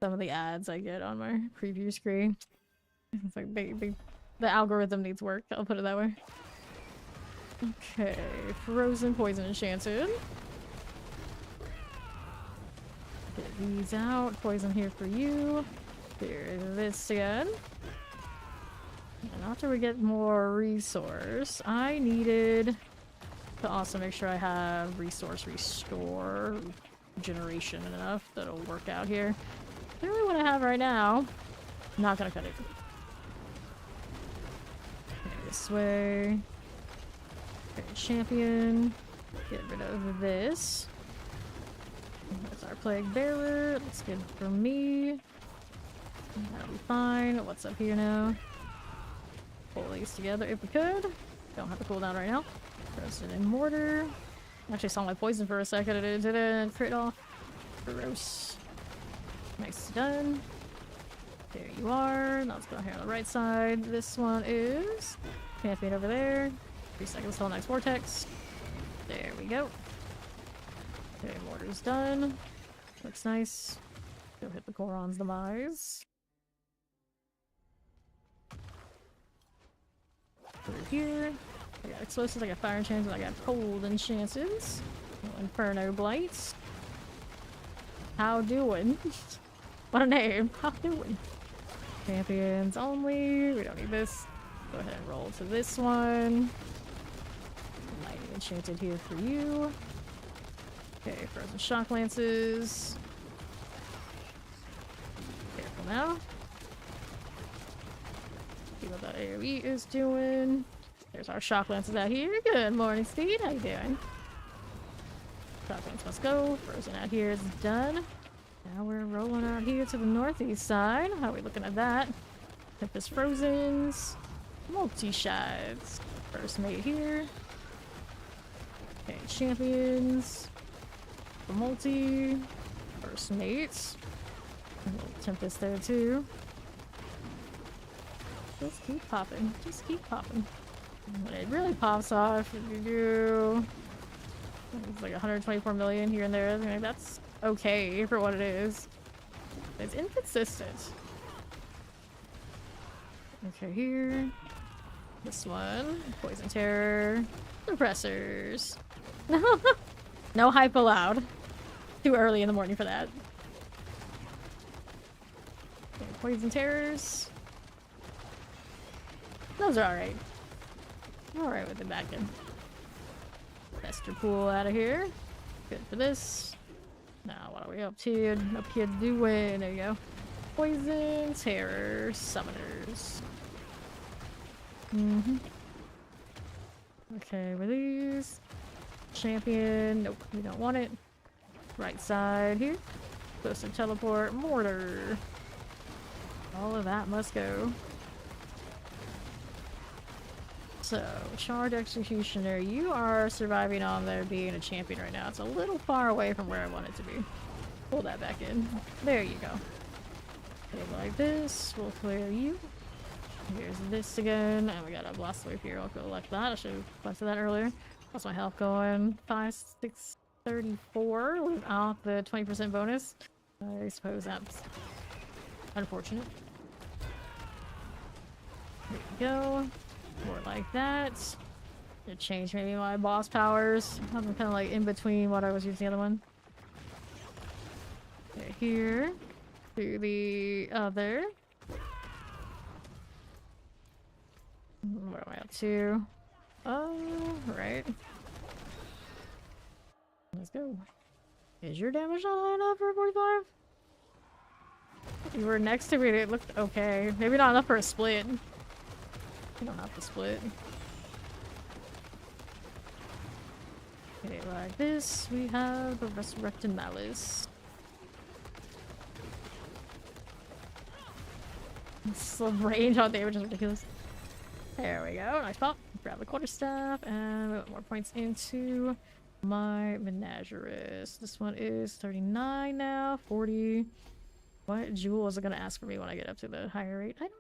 Some of the ads I get on my preview screen. It's like the algorithm needs work, I'll put it that way. Okay, Frozen Poison Enchanted. Get these out. Poison here for you. Here's this again. And after we get more resource, I needed to also make sure I have resource restore generation enough that'll work out here. Really what I have right now, I'm not gonna cut it. Okay, this way. Okay, champion. Get rid of this. That's our plague bearer. That's good for me. That'll be fine. What's up here now? Pull these together if we could. Don't have the cooldown right now. Roasted in mortar. Actually saw my poison for a second and it didn't crit off. Gross. Nice, done. There you are. Now let's go here on the right side. This one is champion over there. 3 seconds till next vortex. There we go. Okay, mortar's done. Looks nice. Go hit the Goron's demise. Through here. I got explosives, I got fire enchantments, I got cold enchantments. Inferno blights. How doing? What a name. How doing? Champions only. We don't need this. Go ahead and roll to this one. Lightning enchanted here for you. Okay, frozen shock lances. Careful now. See what that AoE is doing. There's our shock lances out here. Good morning, Steed. How you doing? Shock lance must go. Frozen out here is done. Now we're rolling out here to the northeast side. How are we looking at that? Tempest Frozens. Multi-shots. First mate here. Okay, champions. The multi. First mates. A little Tempest there too. Just keep popping. Just keep popping. When it really pops off, if you do... It's like 124 million here and there. I mean, that's okay for what it is. It's inconsistent. Okay, here. This one. Poison Terror. Suppressors. No hype allowed. Too early in the morning for that. Okay, Poison Terrors. Those are alright. Alright with the back end. Fester Pool out of here. Good for this. Now, what are we up to? Up here doing? There you go. Poison, Terror, Summoners. Okay, with these. Champion. Nope, we don't want it. Right side here. Supposed to teleport. Mortar. All of that must go. So, Charred Executioner, you are surviving on there being a champion right now. It's a little far away from where I want it to be. Pull that back in. There you go. Okay, like this. We'll clear you. Here's this again. And we got a blast wave here. I'll go like that. I should have collected that earlier. What's my health going? 5, 6, 34 without the 20% bonus. I suppose that's unfortunate. There you go. More like that. To change maybe my boss powers. I'm kind of like in between what I was using the other one. Okay, here. To the other. What am I up to? Oh, right. Let's go. Is your damage not high enough for 45? You were next to me and it looked okay. Maybe not enough for a split. You don't have to split. Okay, like this, we have the Resurrected Malice. The range on damage is ridiculous. There we go, nice pop. Grab the quarterstaff and put more points into my Menagerist. This one is 39 now, 40. What jewel is it gonna ask for me when I get up to the higher rate? I don't know.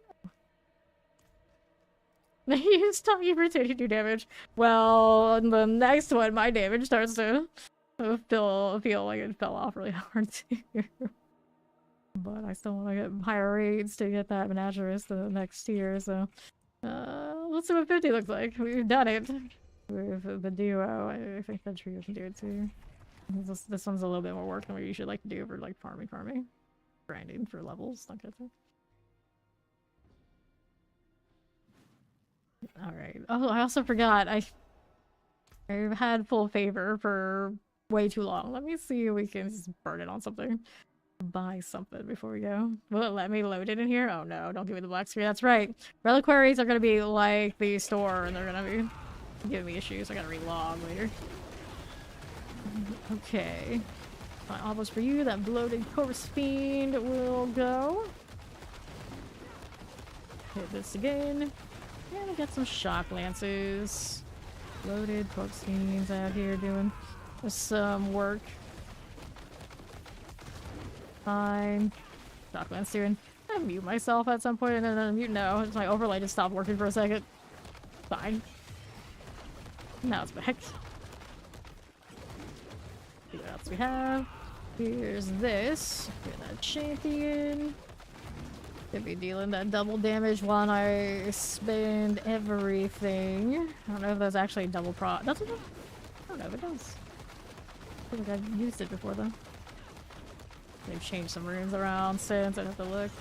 He's talking for 22 damage. Well, on the next one, my damage starts to feel like it fell off really hard too. But I still want to get higher rates to get that Menagerist the next tier, so let's see what 50 looks like. We've done it with the duo. I think the trio can do it too. This one's a little bit more work than we usually like to do for like farming. Grinding for levels, not good. Alright. Oh, I also forgot. I've had full favor for way too long. Let me see if we can just burn it on something. Buy something before we go. Will it let me load it in here? Oh no, don't give me the black screen. That's right. Reliquaries are gonna be like the store and they're gonna be giving me issues. I gotta relog later. Okay. My obelisk for you. That bloated corpse fiend will go. Hit this again. Yeah, we got some shock lances. Loaded corpse fiends out here doing some work. Fine. Shock lance doing. I mute myself at some point and then unmute. No, my overlay just stopped working for a second. Fine. Now it's back. See what else we have. Here's this. Get that champion. Could be dealing that double damage while I spend everything. I don't know if that's actually double pro. Does it? I don't know if it does. I feel like I've used it before though. They've changed some runes around since. I'd have to look.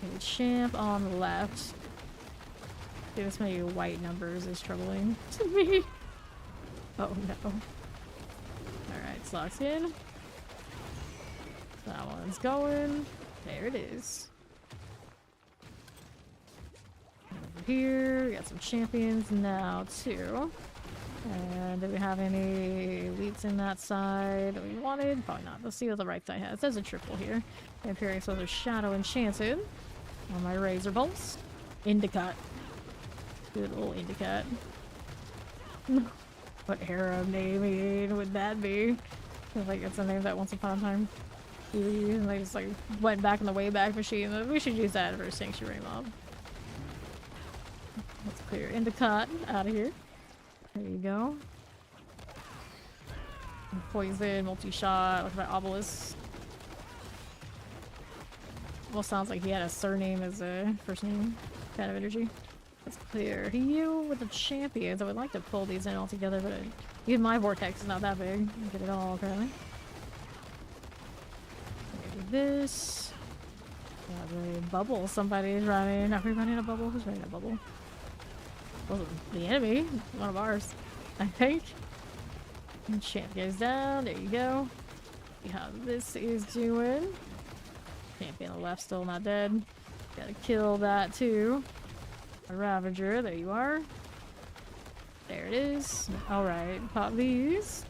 Okay, champ on the left. See, this many white numbers is troubling to me. Oh no. Alright, slocks in. That one's going. There it is. Over here, we got some champions now too. And do we have any elites in that side that we wanted? Probably not. Let's see what the right side has. There's a triple here. Imperial Solar Shadow Enchanted on my Razor Bolts. Indicat. Good old Indicat. What era of naming would that be? I feel like it's a name that once upon a time we used and they just like went back in the Wayback Machine. We should use that for a Sanctuary mob. Let's clear Indicat out of here. There you go. Poison, multi-shot, look at my obelisk. Well, sounds like he had a surname as a first name kind of energy. Let's clear you with the champions. I would like to pull these in all together, but even my vortex is not that big. Get it all apparently. Maybe this. Got a bubble somebody's running. Are we running a bubble? Who's running a bubble? Wasn't the enemy. One of ours, I think. And champ goes down. There you go. See how this is doing. Champion on the left still not dead. Gotta kill that too. A Ravager. There you are. There it is. Alright, pop these.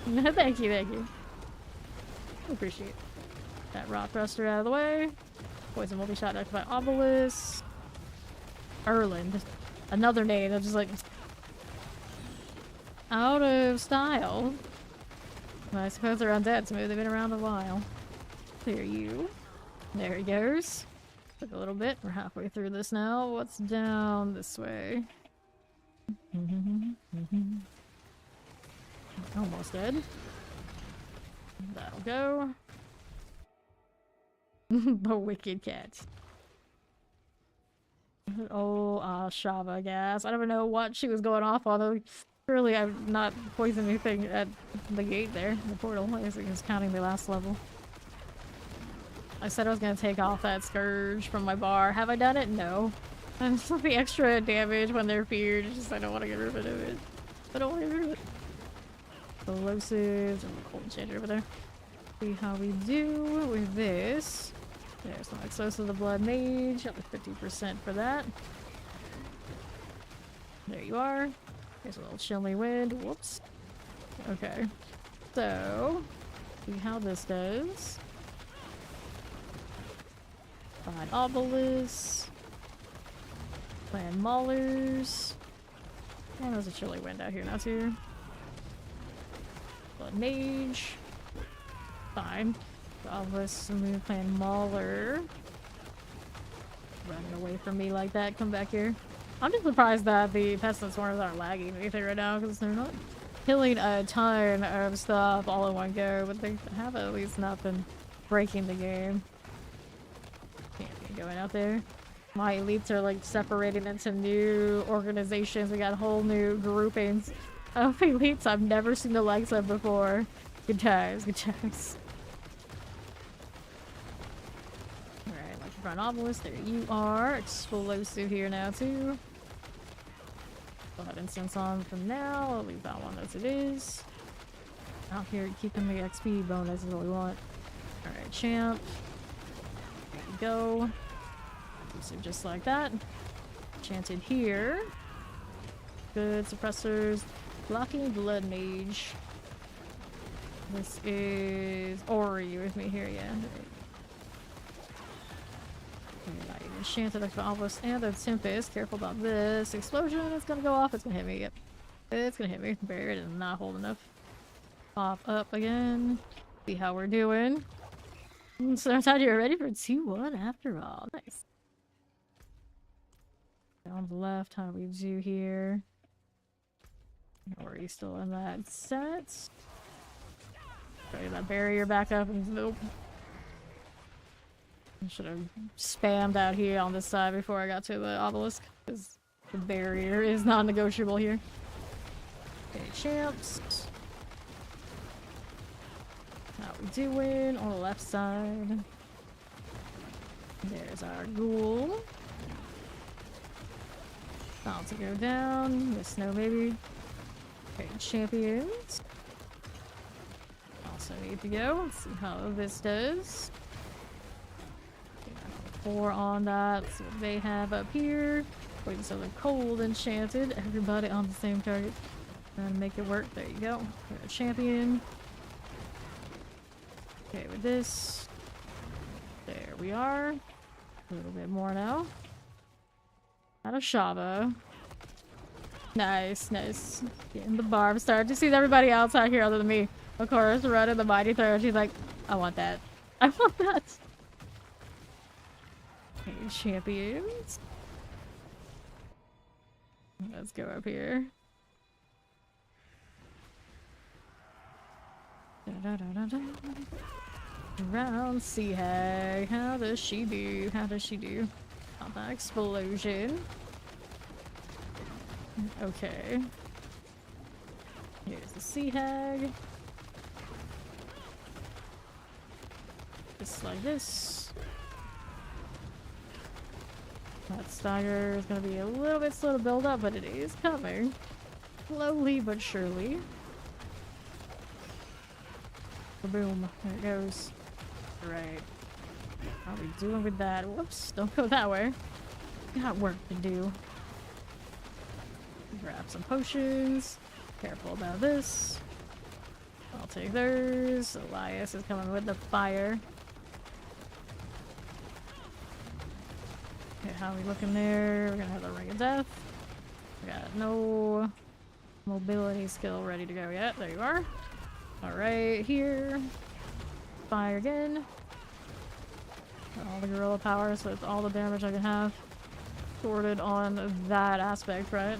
Thank you, thank you. Appreciate that rock thruster out of the way. Poison multi-shot knocked by Obelisk. Erland. Another name that's just like out of style. Well, I suppose they're undead, so maybe they've been around a while. Clear you. There he goes. Took a little bit. We're halfway through this now. What's down this way? Almost dead. That'll go. The wicked cat. Oh, Shava gas. I don't even know what she was going off on, though. Surely I've not poisoned anything at the gate there, the portal. I guess it was counting the last level. I said I was gonna take off that scourge from my bar. Have I done it? No. And the extra damage when they're feared, it's just I don't want to get rid of it. I don't want to get rid of it. Explosives and the cold enchanter over there. See how we do with this. There's some explosives of the blood mage. Up to 50% for that. There you are. Here's a little chilly wind. Whoops. Okay. So, see how this does. Find Obelisk. Plan Maulers. Oh, there's a chilly wind out here now too. Blood mage. Fine. Obelisk, move plan Mauler. Running away from me like that. Come back here. I'm just surprised that the pestilence swarms aren't lagging anything right now because they're not killing a ton of stuff all in one go, but they have at least not been breaking the game. Can't be going out there. My elites are like separating into new organizations. We got whole new groupings of elites I've never seen the likes of before. Good times, good times. Alright, like front obelisk, there you are. Explosive here now too. Go ahead and instance on for now. I'll leave that one as it is. Out here keeping the XP bonus is what we want. Alright, champ. There you go. So just like that. Enchanted here. Good suppressors. Blocking blood mage. This is Ori with me here, yeah. Not even enchanted like the obelisk and the tempest. Careful about this. Explosion, it's gonna go off, it's gonna hit me. Yep. It's gonna hit me. Barrier is not hold enough. Pop up again. See how we're doing. So I'm glad you're ready for 2-1 after all. Nice. Down the left, how do we do here? Or are you still in that set? Throw that barrier back up and nope. I should have spammed out here on this side before I got to the obelisk, because the barrier is non-negotiable here. Okay, champs. How we doing on the left side? There's our ghoul. About to go down. The snow baby. Okay, champions. Also need to go. Let's see how this does. Okay, 4 on that. See what they have up here. Wait, so they're cold enchanted. Everybody on the same target. And make it work. There you go. We're a champion. Okay, with this. There we are. A little bit more now. Out of Shava. Nice, nice. Getting the barb started. To see everybody else out here other than me. Of course, running the mighty third. She's like, I want that. I want that. Okay, champions. Let's go up here. Round Sea Hag. How does she do? How does she do? Not that explosion. Okay. Here's the Sea Hag. Just like this. That stagger is gonna be a little bit slow to build up, but it is coming. Slowly but surely. Boom. There it goes. Right. How are we doing with that? Whoops. Don't go that way. Got work to do. Grab some potions. Careful about this. I'll take theirs. Elias is coming with the fire. Okay, how are we looking there? We're gonna have the Ring of Death. We got no mobility skill ready to go yet. There you are. Alright, here. Fire again. Got all the gorilla power, so it's all the damage I can have sorted on that aspect, right?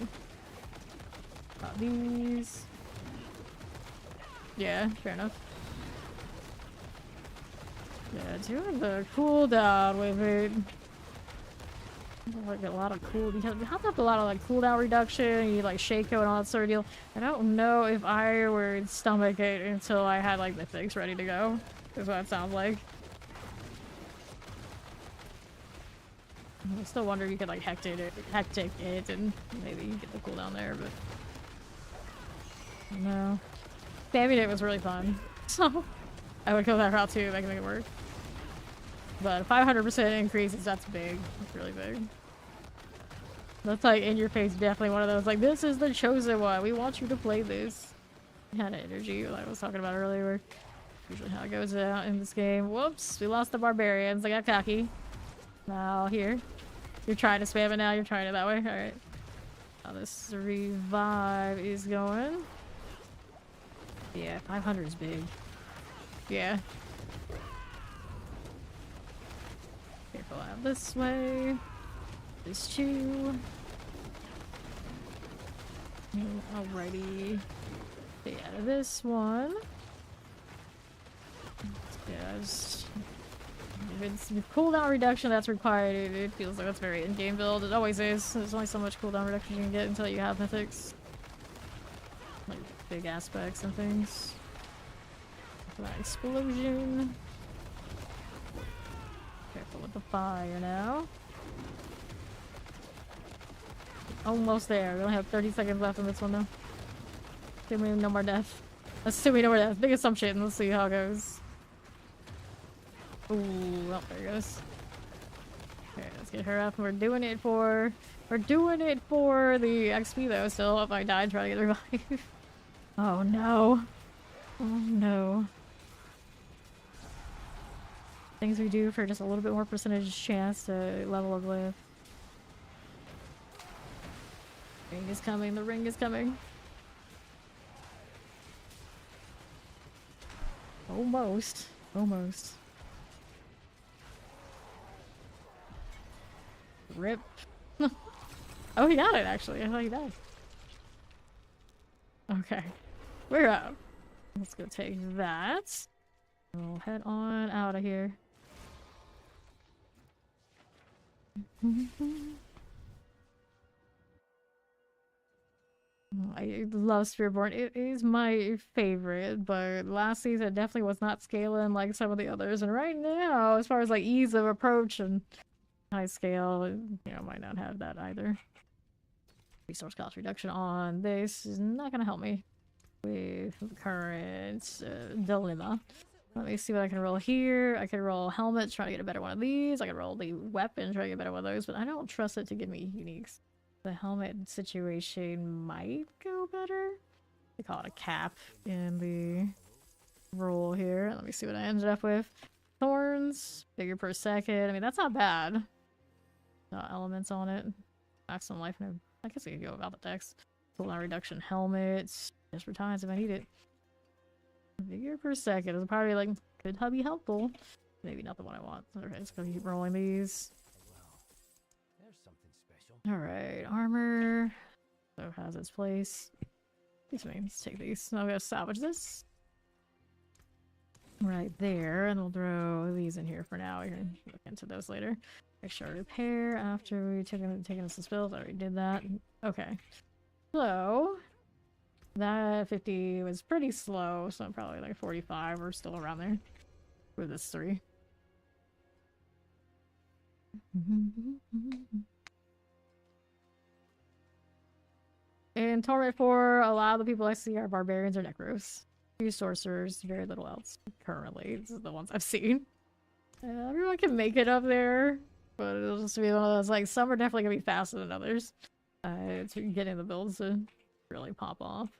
Got these. Yeah, fair enough. Yeah, doing the cooldown with it. Like a lot of cool. You have a lot of like cooldown reduction. You need like Shaco and all that sort of deal. I don't know if I would stomach it until I had like the fix ready to go. Is what it sounds like. I still wonder if you could like hectic it and maybe get the cooldown there, but no. Spamming it was really fun, so I would go that route too if I can make it work. But 500% increases, that's big. That's really big. That's like in your face, definitely one of those like, this is the chosen one. We want you to play this kind of energy like I was talking about earlier. Usually how it goes out in this game. Whoops, we lost the barbarians. I got cocky. Now here. You're trying to spam it now, you're trying it that way. Alright. Now this revive is going. Yeah, 500 is big. Yeah. Careful out this way. This too. Alrighty. Stay out of this one. Yeah, just... if it's cooldown reduction that's required, it feels like that's very in-game build. It always is. There's only so much cooldown reduction you can get until you have mythics. Like, big aspects and things. That explosion. Careful with the fire now. Almost there. We only have 30 seconds left on this one though. Assuming no more death. Assuming no more death. Big assumption. Let's see how it goes. Ooh, oh, there it goes. Okay, let's get her up. We're doing it for the XP though still. If I die trying to get revived. Oh no. Oh no. Things we do for just a little bit more percentage chance to level a glyph. Ring is coming, the ring is coming. Almost. Almost. Rip. Oh, he got it actually. I thought he died. Okay. We're up. Let's go take that. We'll head on out of here. I love Spiritborn. It is my favorite, but last season definitely was not scaling like some of the others. And right now, as far as like ease of approach and high scale, you know, might not have that either. Resource cost reduction on this is not going to help me with the current dilemma. Let me see what I can roll here. I can roll helmets, try to get a better one of these. I can roll the weapon, try to get a better one of those, but I don't trust it to give me uniques. The helmet situation might go better. They call it a cap in the roll here. Let me see what I ended up with. Thorns, bigger per second. I mean, that's not bad. Elements on it. Maximum life. No, I guess I could go about the text. Cooldown reduction helmets. Just for times if I need it. Bigger per second is probably like, could be helpful. Maybe not the one I want. Okay, just gonna keep rolling these.
There's something special.
Alright, armor. So has its place. Let's take these. I'm gonna salvage this. Right there, and we'll throw these in here for now. We can look into those later. Make sure to repair after we taken some spills. I already did that. Okay. So that 50 was pretty slow, so probably like 45 or still around there for this 3. In Torment 4, a lot of the people I see are barbarians or necros. 2 sorcerers, very little else currently. This is the ones I've seen. Everyone can make it up there, but it'll just be one of those, like, some are definitely gonna be faster than others. It's getting the builds to really pop off.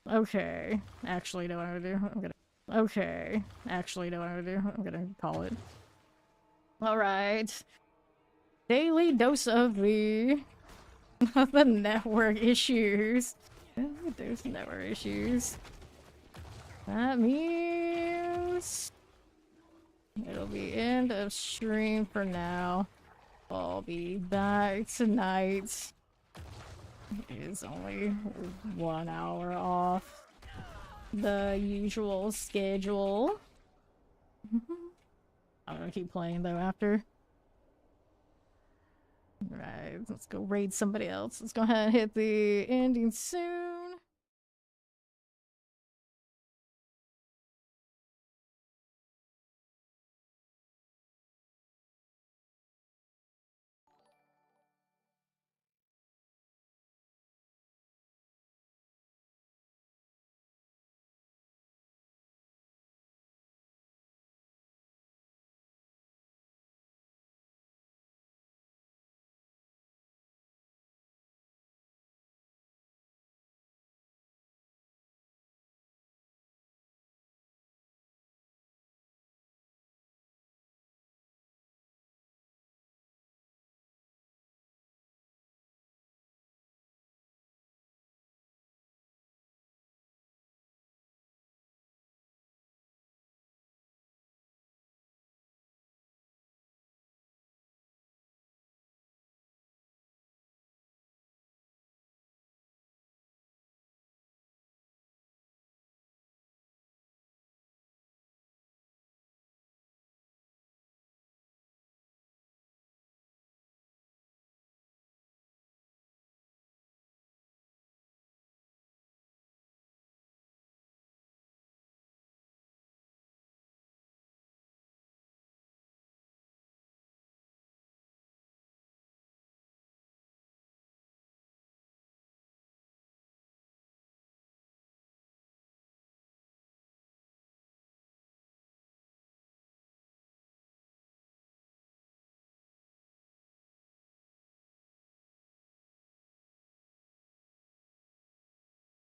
Okay. Actually, know what I'm gonna do? I'm gonna. Okay. Actually, know what I'm gonna do? I'm gonna call it. Alright. Daily dose of the. of the network issues. Daily dose of network issues. That means. It'll be end of stream for now. I'll be back tonight. It is only 1 hour off the usual schedule. I'm gonna keep playing though after. Alright, let's go raid somebody else. Let's go ahead and hit the ending soon.